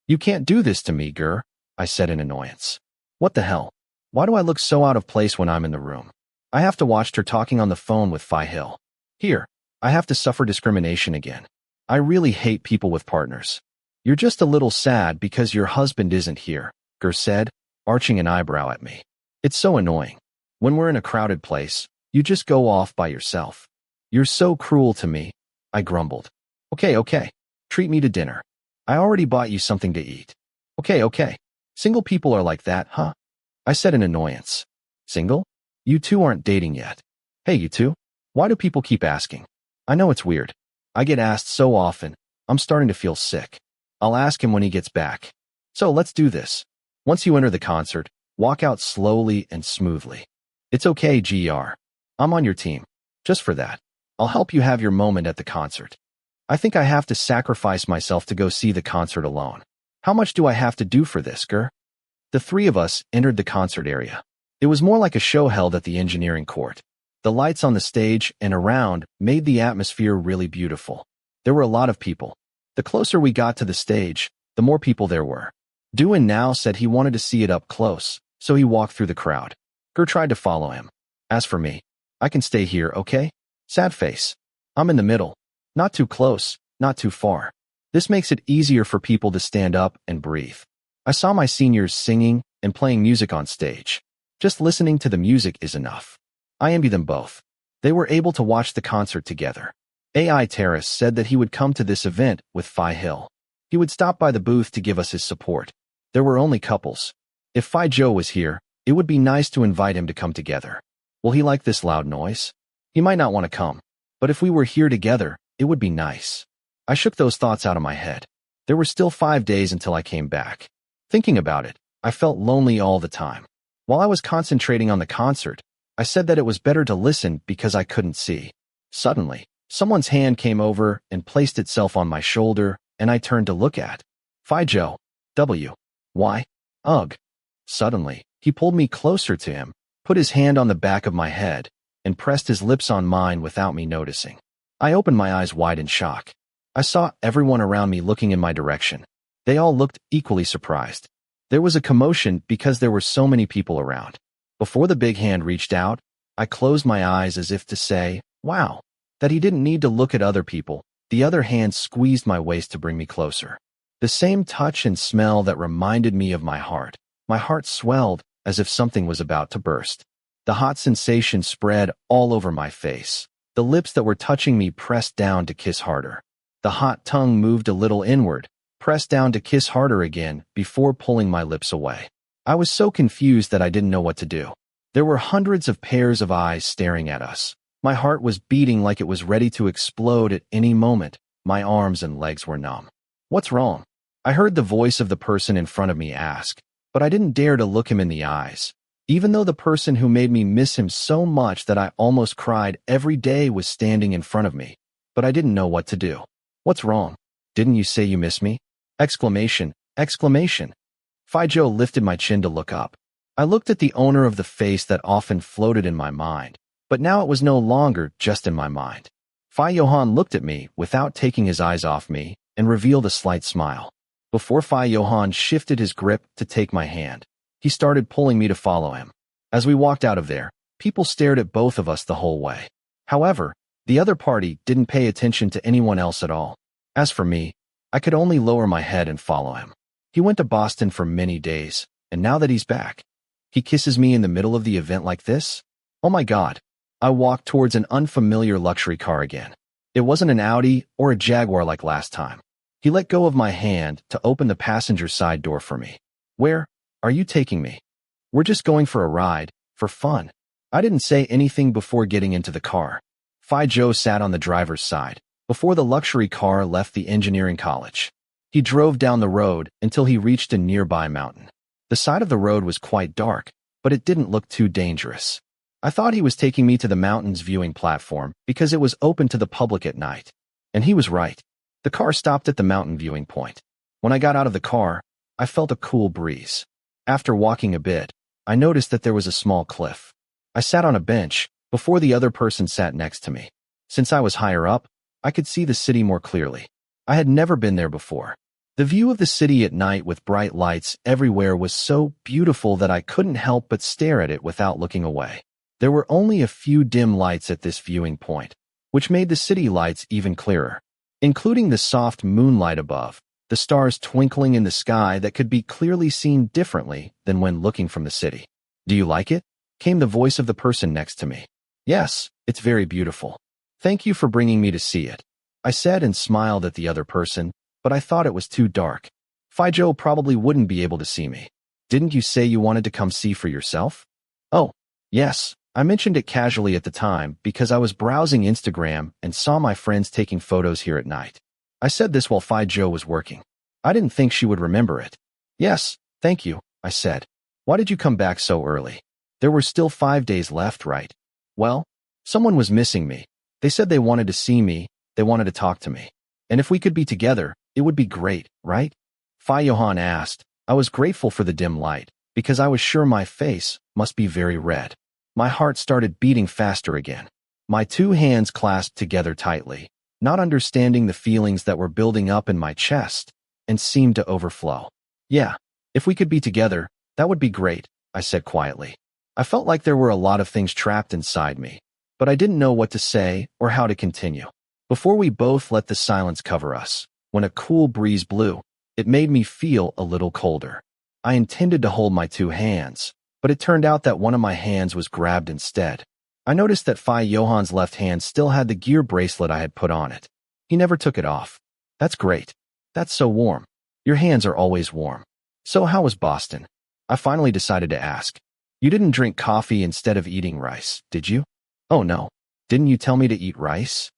You can't do this to me, Gur, I said in annoyance. What the hell? Why do I look so out of place when I'm in the room? I have to watch her talking on the phone with Phi Hill. Here, I have to suffer discrimination again. I really hate people with partners. You're just a little sad because your husband isn't here, Gur said, arching an eyebrow at me. It's so annoying. When we're in a crowded place, you just go off by yourself. You're so cruel to me, I grumbled. Okay. Treat me to dinner. I already bought you something to eat. Okay. Single people are like that, huh? I said in annoyance. Single? You two aren't dating yet. Hey, you two. Why do people keep asking? I know it's weird. I get asked so often, I'm starting to feel sick. I'll ask him when he gets back. So let's do this. Once you enter the concert, walk out slowly and smoothly. It's okay, GR. I'm on your team. Just for that. I'll help you have your moment at the concert. I think I have to sacrifice myself to go see the concert alone. How much do I have to do for this, Gur? The three of us entered the concert area. It was more like a show held at the engineering court. The lights on the stage and around made the atmosphere really beautiful. There were a lot of people. The closer we got to the stage, the more people there were. Duan now said he wanted to see it up close, so he walked through the crowd. Gur tried to follow him. As for me, I can stay here, okay? Sad face. I'm in the middle. Not too close, not too far. This makes it easier for people to stand up and breathe. I saw my seniors singing and playing music on stage. Just listening to the music is enough. I envy them both. They were able to watch the concert together. AI Terrace said that he would come to this event with Phi Hill. He would stop by the booth to give us his support. There were only couples. If Phi Joe was here, it would be nice to invite him to come together. Will he like this loud noise? He might not want to come. But if we were here together, it would be nice. I shook those thoughts out of my head. There were still 5 days until I came back. Thinking about it, I felt lonely all the time. While I was concentrating on the concert, I said that it was better to listen because I couldn't see. Suddenly, someone's hand came over and placed itself on my shoulder, and I turned to look at. Phi Joe. W. Y. Ugh. Suddenly, he pulled me closer to him, put his hand on the back of my head, and pressed his lips on mine without me noticing. I opened my eyes wide in shock. I saw everyone around me looking in my direction. They all looked equally surprised. There was a commotion because there were so many people around. Before the big hand reached out, I closed my eyes as if to say, wow, that he didn't need to look at other people. The other hand squeezed my waist to bring me closer. The same touch and smell that reminded me of my heart. My heart swelled as if something was about to burst. The hot sensation spread all over my face. The lips that were touching me pressed down to kiss harder. The hot tongue moved a little inward, pressed down to kiss harder again before pulling my lips away. I was so confused that I didn't know what to do. There were hundreds of pairs of eyes staring at us. My heart was beating like it was ready to explode at any moment. My arms and legs were numb. What's wrong? I heard the voice of the person in front of me ask, but I didn't dare to look him in the eyes. Even though the person who made me miss him so much that I almost cried every day was standing in front of me, but I didn't know what to do. What's wrong? Didn't you say you miss me? Exclamation, exclamation. Phi Joe lifted my chin to look up. I looked at the owner of the face that often floated in my mind, but now it was no longer just in my mind. Phi Johann looked at me without taking his eyes off me and revealed a slight smile. Before Phi Johann shifted his grip to take my hand, he started pulling me to follow him. As we walked out of there, people stared at both of us the whole way. However, the other party didn't pay attention to anyone else at all. As for me, I could only lower my head and follow him. He went to Boston for many days, and now that he's back, he kisses me in the middle of the event like this? Oh my God. I walked towards an unfamiliar luxury car again. It wasn't an Audi or a Jaguar like last time. He let go of my hand to open the passenger side door for me. Where are you taking me? We're just going for a ride, for fun. I didn't say anything before getting into the car. Phi Joe sat on the driver's side before the luxury car left the engineering college. He drove down the road until he reached a nearby mountain. The side of the road was quite dark, but it didn't look too dangerous. I thought he was taking me to the mountain's viewing platform because it was open to the public at night. And he was right. The car stopped at the mountain viewing point. When I got out of the car, I felt a cool breeze. After walking a bit, I noticed that there was a small cliff. I sat on a bench before the other person sat next to me. Since I was higher up, I could see the city more clearly. I had never been there before. The view of the city at night with bright lights everywhere was so beautiful that I couldn't help but stare at it without looking away. There were only a few dim lights at this viewing point, which made the city lights even clearer, including the soft moonlight above, the stars twinkling in the sky that could be clearly seen differently than when looking from the city. Do you like it? Came the voice of the person next to me. Yes, it's very beautiful. Thank you for bringing me to see it. I said and smiled at the other person, but I thought it was too dark. Phi Joe probably wouldn't be able to see me. Didn't you say you wanted to come see for yourself? Oh, yes. I mentioned it casually at the time because I was browsing Instagram and saw my friends taking photos here at night. I said this while Phi Jo was working. I didn't think she would remember it. Yes, thank you, I said. Why did you come back so early? There were still 5 days left, right? Well, someone was missing me. They said they wanted to see me, they wanted to talk to me. And if we could be together, it would be great, right? Johann asked. I was grateful for the dim light, because I was sure my face must be very red. My heart started beating faster again. My two hands clasped together tightly, not understanding the feelings that were building up in my chest and seemed to overflow. Yeah, if we could be together, that would be great, I said quietly. I felt like there were a lot of things trapped inside me, but I didn't know what to say or how to continue. Before we both let the silence cover us, when a cool breeze blew, it made me feel a little colder. I intended to hold my two hands, but it turned out that one of my hands was grabbed instead. I noticed that Johann's left hand still had the gear bracelet I had put on it. He never took it off. That's great. That's so warm. Your hands are always warm. So how was Boston? I finally decided to ask. You didn't drink coffee instead of eating rice, did you? Oh no. Didn't you tell me to eat rice?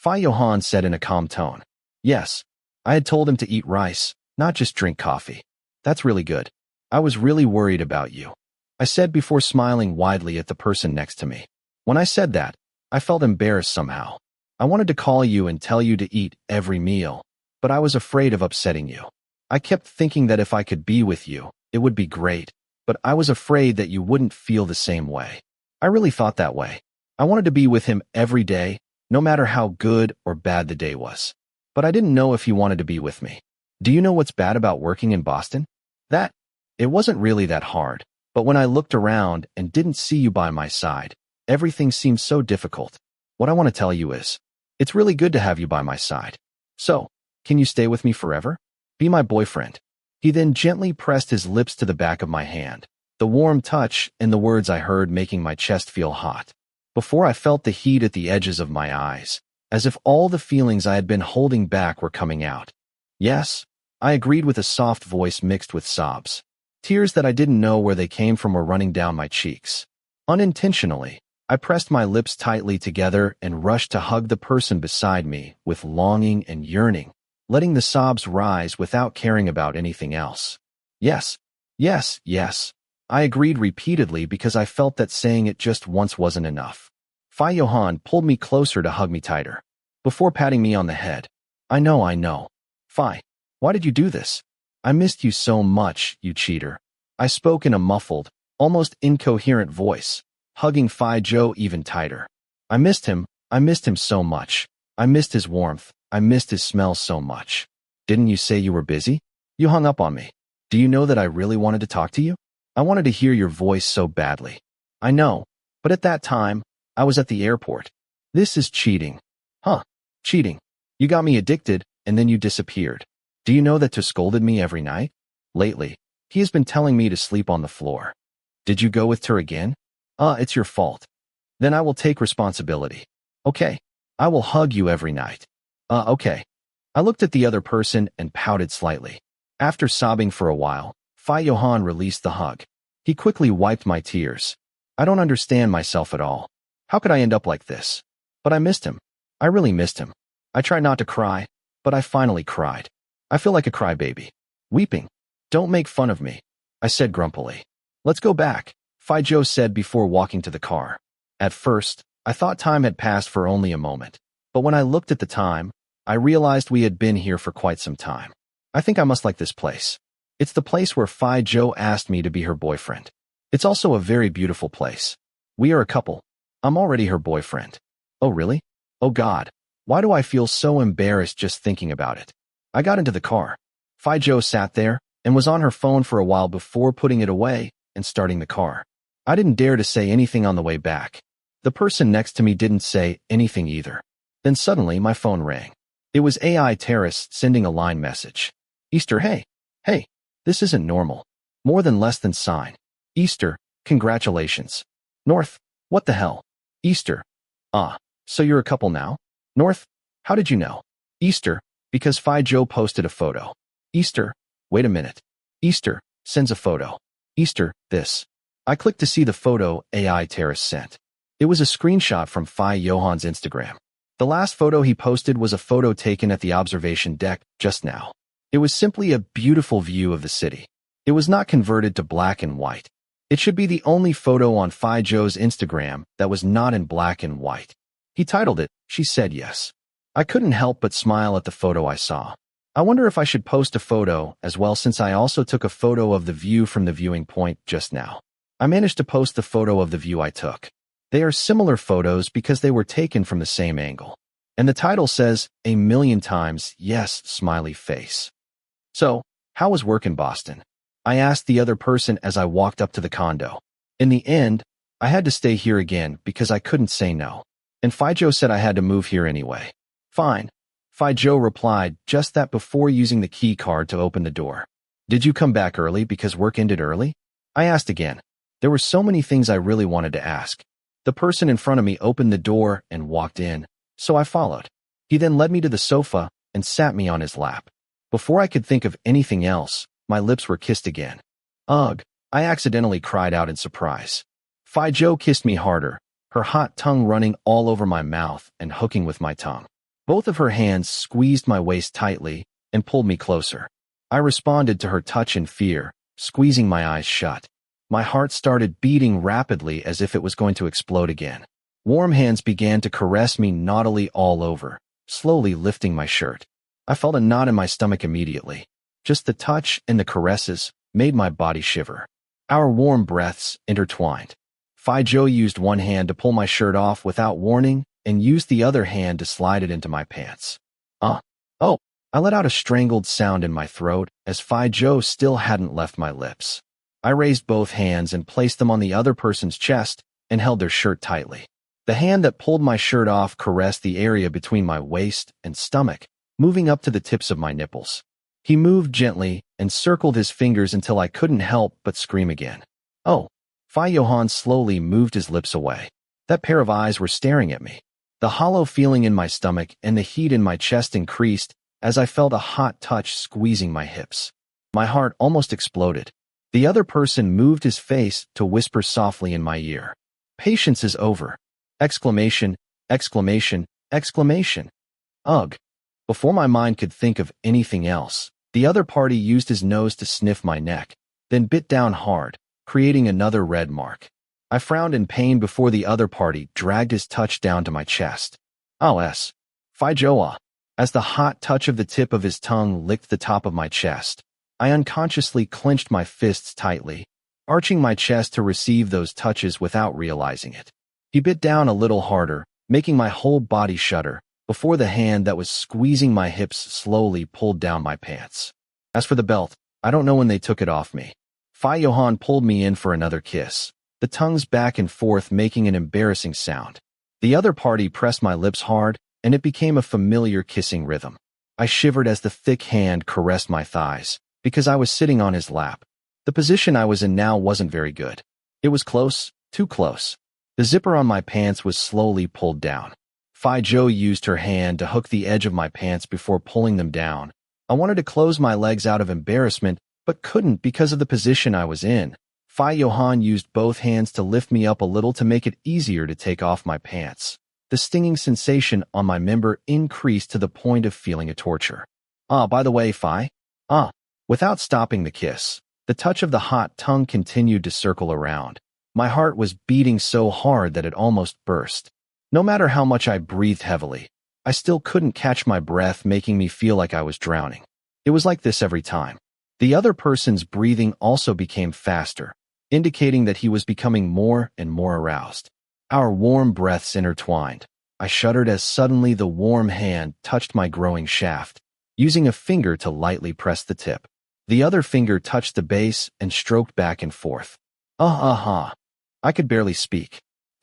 Johann said in a calm tone. Yes. I had told him to eat rice, not just drink coffee. That's really good. I was really worried about you, I said before smiling widely at the person next to me. When I said that, I felt embarrassed somehow. I wanted to call you and tell you to eat every meal, but I was afraid of upsetting you. I kept thinking that if I could be with you, it would be great, but I was afraid that you wouldn't feel the same way. I really thought that way. I wanted to be with him every day, no matter how good or bad the day was. But I didn't know if he wanted to be with me. Do you know what's bad about working in Boston? That it wasn't really that hard, but when I looked around and didn't see you by my side, everything seemed so difficult. What I want to tell you is, it's really good to have you by my side. So, can you stay with me forever? Be my boyfriend. He then gently pressed his lips to the back of my hand, the warm touch and the words I heard making my chest feel hot. Before I felt the heat at the edges of my eyes, as if all the feelings I had been holding back were coming out. Yes, I agreed with a soft voice mixed with sobs. Tears that I didn't know where they came from were running down my cheeks. Unintentionally, I pressed my lips tightly together and rushed to hug the person beside me with longing and yearning, letting the sobs rise without caring about anything else. Yes, yes, yes. I agreed repeatedly because I felt that saying it just once wasn't enough. Johann pulled me closer to hug me tighter. Before patting me on the head, I know. Phi, why did you do this? I missed you so much, you cheater. I spoke in a muffled, almost incoherent voice, hugging Phi Jo even tighter. I missed him so much. I missed his warmth, I missed his smell so much. Didn't you say you were busy? You hung up on me. Do you know that I really wanted to talk to you? I wanted to hear your voice so badly. I know, but at that time, I was at the airport. This is cheating. Huh, cheating. You got me addicted, and then you disappeared. Do you know that Tu scolded me every night? Lately, he has been telling me to sleep on the floor. Did you go with her again? It's your fault. Then I will take responsibility. Okay, I will hug you every night. Okay. I looked at the other person and pouted slightly. After sobbing for a while, Johann released the hug. He quickly wiped my tears. I don't understand myself at all. How could I end up like this? But I missed him. I really missed him. I tried not to cry, but I finally cried. I feel like a crybaby. Weeping. Don't make fun of me, I said grumpily. Let's go back, Phi Jo said before walking to the car. At first, I thought time had passed for only a moment, but when I looked at the time, I realized we had been here for quite some time. I think I must like this place. It's the place where Phi Jo asked me to be her boyfriend. It's also a very beautiful place. We are a couple. I'm already her boyfriend. Oh really? Oh God. Why do I feel so embarrassed just thinking about it? I got into the car. Phi Jo sat there and was on her phone for a while before putting it away and starting the car. I didn't dare to say anything on the way back. The person next to me didn't say anything either. Then suddenly my phone rang. It was AI Terrace sending a line message. Easter, hey. This isn't normal. More than less than sign. Easter, congratulations. North, what the hell? Easter. So you're a couple now? North, how did you know? Easter, because Phi Jo posted a photo. Easter, wait a minute. Easter, sends a photo. Easter, this. I clicked to see the photo AI Terrace sent. It was a screenshot from Johann's Instagram. The last photo he posted was a photo taken at the observation deck just now. It was simply a beautiful view of the city. It was not converted to black and white. It should be the only photo on Joe's Instagram that was not in black and white. He titled it, "She Said Yes." I couldn't help but smile at the photo I saw. I wonder if I should post a photo as well, since I also took a photo of the view from the viewing point just now. I managed to post the photo of the view I took. They are similar photos because they were taken from the same angle. And the title says, "A million times, yes, smiley face." So, how was work in Boston? I asked the other person as I walked up to the condo. In the end, I had to stay here again because I couldn't say no. And Joe said I had to move here anyway. Fine. Joe replied just that before using the key card to open the door. Did you come back early because work ended early? I asked again. There were so many things I really wanted to ask. The person in front of me opened the door and walked in, so I followed. He then led me to the sofa and sat me on his lap. Before I could think of anything else, my lips were kissed again. Ugh, I accidentally cried out in surprise. Joe kissed me harder, her hot tongue running all over my mouth and hooking with my tongue. Both of her hands squeezed my waist tightly and pulled me closer. I responded to her touch in fear, squeezing my eyes shut. My heart started beating rapidly as if it was going to explode again. Warm hands began to caress me naughtily all over, slowly lifting my shirt. I felt a knot in my stomach immediately. Just the touch and the caresses made my body shiver. Our warm breaths intertwined. Joe used one hand to pull my shirt off without warning and used the other hand to slide it into my pants. Oh, I let out a strangled sound in my throat as Joe still hadn't left my lips. I raised both hands and placed them on the other person's chest and held their shirt tightly. The hand that pulled my shirt off caressed the area between my waist and stomach, moving up to the tips of my nipples. He moved gently and circled his fingers until I couldn't help but scream again. Oh, Johann slowly moved his lips away. That pair of eyes were staring at me. The hollow feeling in my stomach and the heat in my chest increased as I felt a hot touch squeezing my hips. My heart almost exploded. The other person moved his face to whisper softly in my ear. "Patience is over!" Exclamation, exclamation, exclamation. Ugh. Before my mind could think of anything else, the other party used his nose to sniff my neck, then bit down hard, creating another red mark. I frowned in pain before the other party dragged his touch down to my chest. Joe. As the hot touch of the tip of his tongue licked the top of my chest, I unconsciously clenched my fists tightly, arching my chest to receive those touches without realizing it. He bit down a little harder, making my whole body shudder, before the hand that was squeezing my hips slowly pulled down my pants. As for the belt, I don't know when they took it off me. Johann pulled me in for another kiss, the tongues back and forth making an embarrassing sound. The other party pressed my lips hard, and it became a familiar kissing rhythm. I shivered as the thick hand caressed my thighs, because I was sitting on his lap. The position I was in now wasn't very good. It was close, too close. The zipper on my pants was slowly pulled down. Joe used her hand to hook the edge of my pants before pulling them down. I wanted to close my legs out of embarrassment, but couldn't because of the position I was in. Johann used both hands to lift me up a little to make it easier to take off my pants. The stinging sensation on my member increased to the point of feeling a torture. By the way, Without stopping the kiss, the touch of the hot tongue continued to circle around. My heart was beating so hard that it almost burst. No matter how much I breathed heavily, I still couldn't catch my breath, making me feel like I was drowning. It was like this every time. The other person's breathing also became faster, indicating that he was becoming more and more aroused. Our warm breaths intertwined. I shuddered as suddenly the warm hand touched my growing shaft, using a finger to lightly press the tip. The other finger touched the base and stroked back and forth. I could barely speak.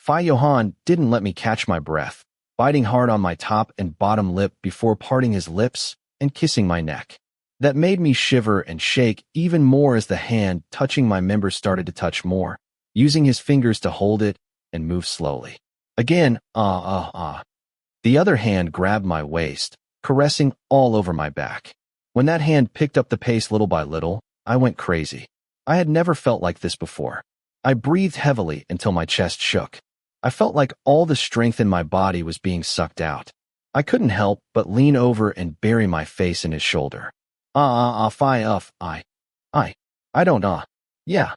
Johann didn't let me catch my breath, biting hard on my top and bottom lip before parting his lips and kissing my neck. That made me shiver and shake even more as the hand touching my member started to touch more, using his fingers to hold it and move slowly. Again, The other hand grabbed my waist, caressing all over my back. When that hand picked up the pace little by little, I went crazy. I had never felt like this before. I breathed heavily until my chest shook. I felt like all the strength in my body was being sucked out. I couldn't help but lean over and bury my face in his shoulder. I don't, yeah,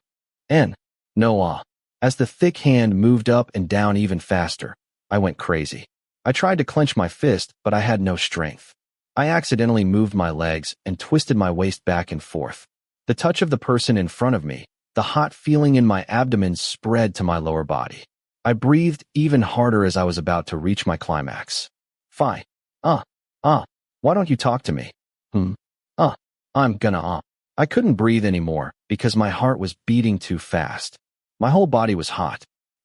no. As the thick hand moved up and down even faster, I went crazy. I tried to clench my fist, but I had no strength. I accidentally moved my legs and twisted my waist back and forth. The touch of the person in front of me, the hot feeling in my abdomen spread to my lower body. I breathed even harder as I was about to reach my climax. Why don't you talk to me? I'm gonna, I couldn't breathe anymore because my heart was beating too fast. My whole body was hot.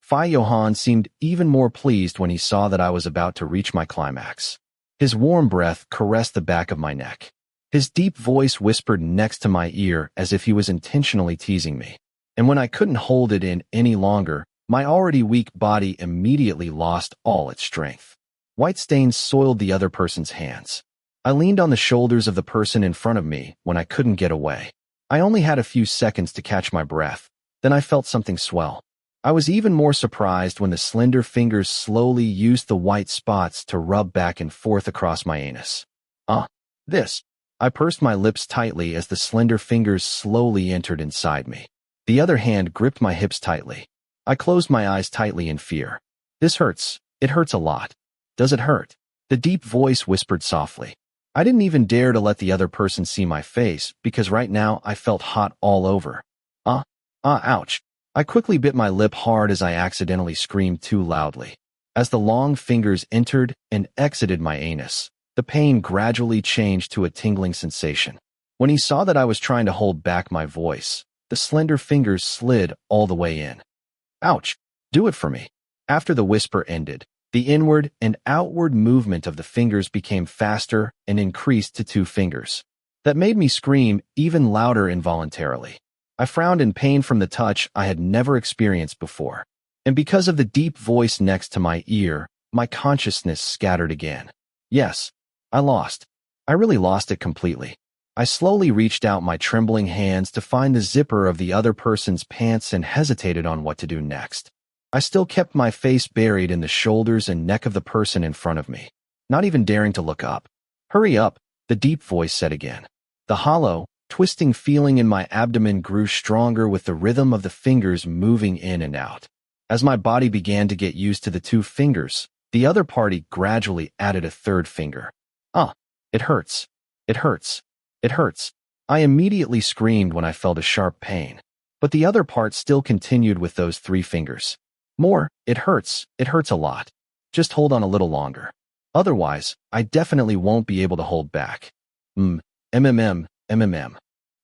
Johann seemed even more pleased when he saw that I was about to reach my climax. His warm breath caressed the back of my neck. His deep voice whispered next to my ear as if he was intentionally teasing me. And when I couldn't hold it in any longer, my already weak body immediately lost all its strength. White stains soiled the other person's hands. I leaned on the shoulders of the person in front of me when I couldn't get away. I only had a few seconds to catch my breath. Then I felt something swell. I was even more surprised when the slender fingers slowly used the white spots to rub back and forth across my anus. This. I pursed my lips tightly as the slender fingers slowly entered inside me. The other hand gripped my hips tightly. I closed my eyes tightly in fear. This hurts. It hurts a lot. Does it hurt? The deep voice whispered softly. I didn't even dare to let the other person see my face because right now I felt hot all over. Ouch. I quickly bit my lip hard as I accidentally screamed too loudly. As the long fingers entered and exited my anus, the pain gradually changed to a tingling sensation. When he saw that I was trying to hold back my voice, the slender fingers slid all the way in. Ouch. Do it for me. After the whisper ended, the inward and outward movement of the fingers became faster and increased to 2 fingers. That made me scream even louder involuntarily. I frowned in pain from the touch I had never experienced before. And because of the deep voice next to my ear, my consciousness scattered again. Yes, I lost. I really lost it completely. I slowly reached out my trembling hands to find the zipper of the other person's pants and hesitated on what to do next. I still kept my face buried in the shoulders and neck of the person in front of me, not even daring to look up. Hurry up, the deep voice said again. The hollow, twisting feeling in my abdomen grew stronger with the rhythm of the fingers moving in and out. As my body began to get used to the 2 fingers, the other party gradually added a 3rd finger. It hurts. It hurts. It hurts. I immediately screamed when I felt a sharp pain, but the other part still continued with those 3 fingers. More, it hurts a lot. Just hold on a little longer. Otherwise, I definitely won't be able to hold back. MMM.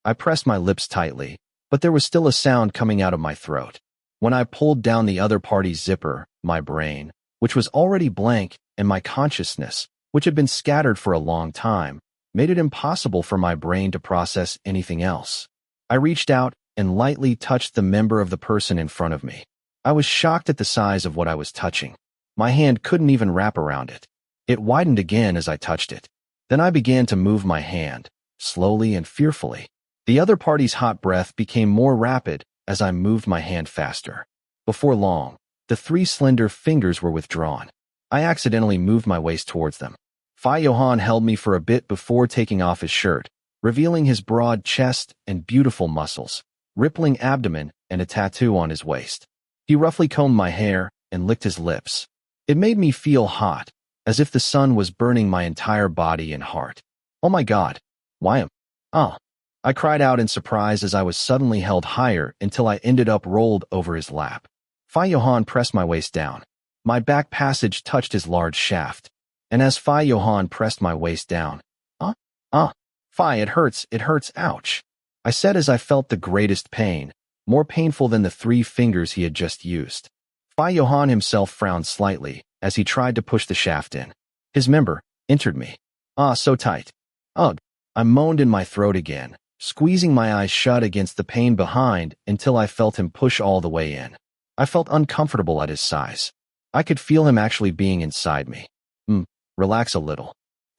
I pressed my lips tightly, but there was still a sound coming out of my throat. When I pulled down the other party's zipper, my brain, which was already blank, and my consciousness, which had been scattered for a long time, made it impossible for my brain to process anything else. I reached out and lightly touched the member of the person in front of me. I was shocked at the size of what I was touching. My hand couldn't even wrap around it. It widened again as I touched it. Then I began to move my hand, slowly and fearfully. The other party's hot breath became more rapid as I moved my hand faster. Before long, the 3 slender fingers were withdrawn. I accidentally moved my waist towards them. Johann held me for a bit before taking off his shirt, revealing his broad chest and beautiful muscles, rippling abdomen, and a tattoo on his waist. He roughly combed my hair and licked his lips. It made me feel hot, as if the sun was burning my entire body and heart. Oh my God. Why I cried out in surprise as I was suddenly held higher until I ended up rolled over his lap. Johann pressed my waist down. My back passage touched his large shaft. And as Johann pressed my waist down, it hurts, ouch. I said as I felt the greatest pain, more painful than the 3 fingers he had just used. Johann himself frowned slightly as he tried to push the shaft in. His member entered me. So tight. Ugh. I moaned in my throat again, squeezing my eyes shut against the pain behind until I felt him push all the way in. I felt uncomfortable at his size. I could feel him actually being inside me. Relax a little.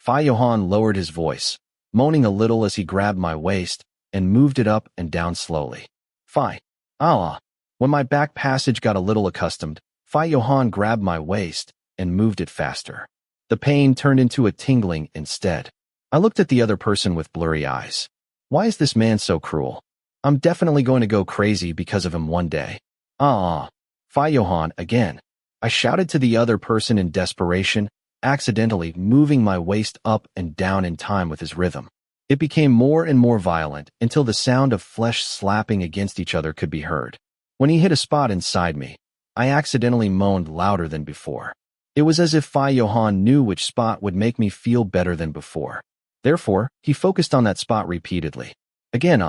Johann lowered his voice, moaning a little as he grabbed my waist and moved it up and down slowly. Phi. Ah. When my back passage got a little accustomed, Johann grabbed my waist and moved it faster. The pain turned into a tingling instead. I looked at the other person with blurry eyes. Why is this man so cruel? I'm definitely going to go crazy because of him one day. Johann again. I shouted to the other person in desperation, accidentally moving my waist up and down in time with his rhythm. It became more and more violent until the sound of flesh slapping against each other could be heard. When he hit a spot inside me, I accidentally moaned louder than before. It was as if Johann knew which spot would make me feel better than before. Therefore, he focused on that spot repeatedly. Again,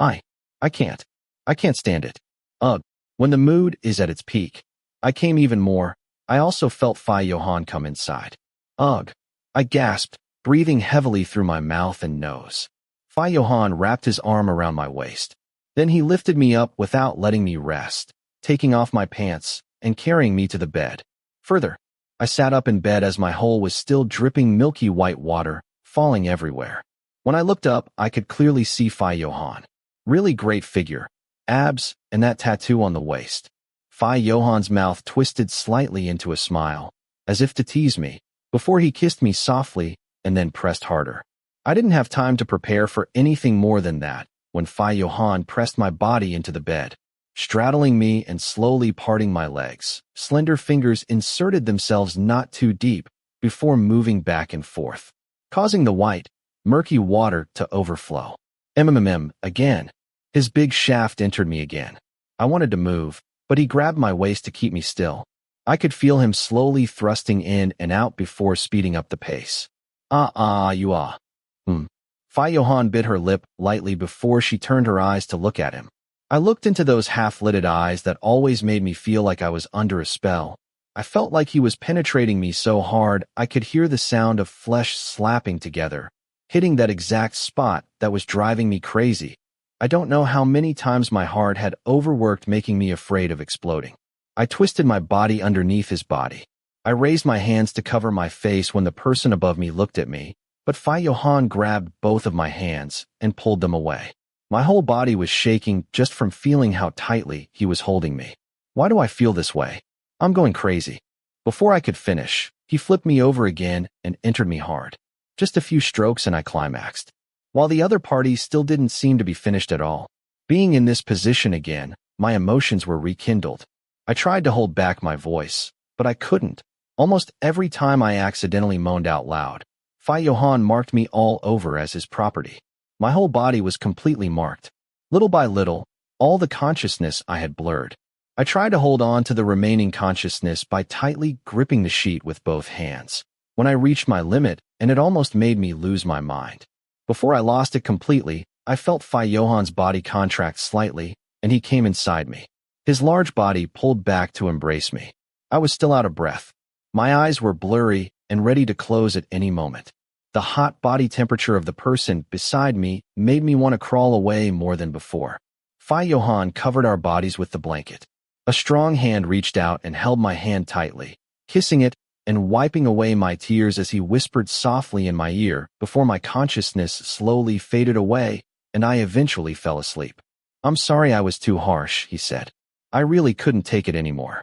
I can't stand it. Ugh. When the mood is at its peak, I came even more. I also felt Johann come inside. Ugh. I gasped, breathing heavily through my mouth and nose. Johann wrapped his arm around my waist. Then he lifted me up without letting me rest, taking off my pants and carrying me to the bed. Further, I sat up in bed as my hole was still dripping milky white water, falling everywhere. When I looked up, I could clearly see Johann. Really great figure, abs, and that tattoo on the waist. Johann's mouth twisted slightly into a smile, as if to tease me, before he kissed me softly and then pressed harder. I didn't have time to prepare for anything more than that when Johann pressed my body into the bed, straddling me and slowly parting my legs. Slender fingers inserted themselves not too deep before moving back and forth, causing the white, murky water to overflow. Again. His big shaft entered me again. I wanted to move, but he grabbed my waist to keep me still. I could feel him slowly thrusting in and out before speeding up the pace. Johann bit her lip lightly before she turned her eyes to look at him. I looked into those half-lidded eyes that always made me feel like I was under a spell. I felt like he was penetrating me so hard I could hear the sound of flesh slapping together, hitting that exact spot that was driving me crazy. I don't know how many times my heart had overworked, making me afraid of exploding. I twisted my body underneath his body. I raised my hands to cover my face when the person above me looked at me, but Johann grabbed both of my hands and pulled them away. My whole body was shaking just from feeling how tightly he was holding me. Why do I feel this way? I'm going crazy. Before I could finish, he flipped me over again and entered me hard. Just a few strokes and I climaxed. While the other party still didn't seem to be finished at all. Being in this position again, my emotions were rekindled. I tried to hold back my voice, but I couldn't. Almost every time I accidentally moaned out loud, Johann marked me all over as his property. My whole body was completely marked. Little by little, all the consciousness I had blurred. I tried to hold on to the remaining consciousness by tightly gripping the sheet with both hands. When I reached my limit, and it almost made me lose my mind. Before I lost it completely, I felt Johann's body contract slightly, and he came inside me. His large body pulled back to embrace me. I was still out of breath. My eyes were blurry and ready to close at any moment. The hot body temperature of the person beside me made me want to crawl away more than before. Johann covered our bodies with the blanket. A strong hand reached out and held my hand tightly, kissing it and wiping away my tears as he whispered softly in my ear before my consciousness slowly faded away and I eventually fell asleep. I'm sorry I was too harsh, he said. I really couldn't take it anymore.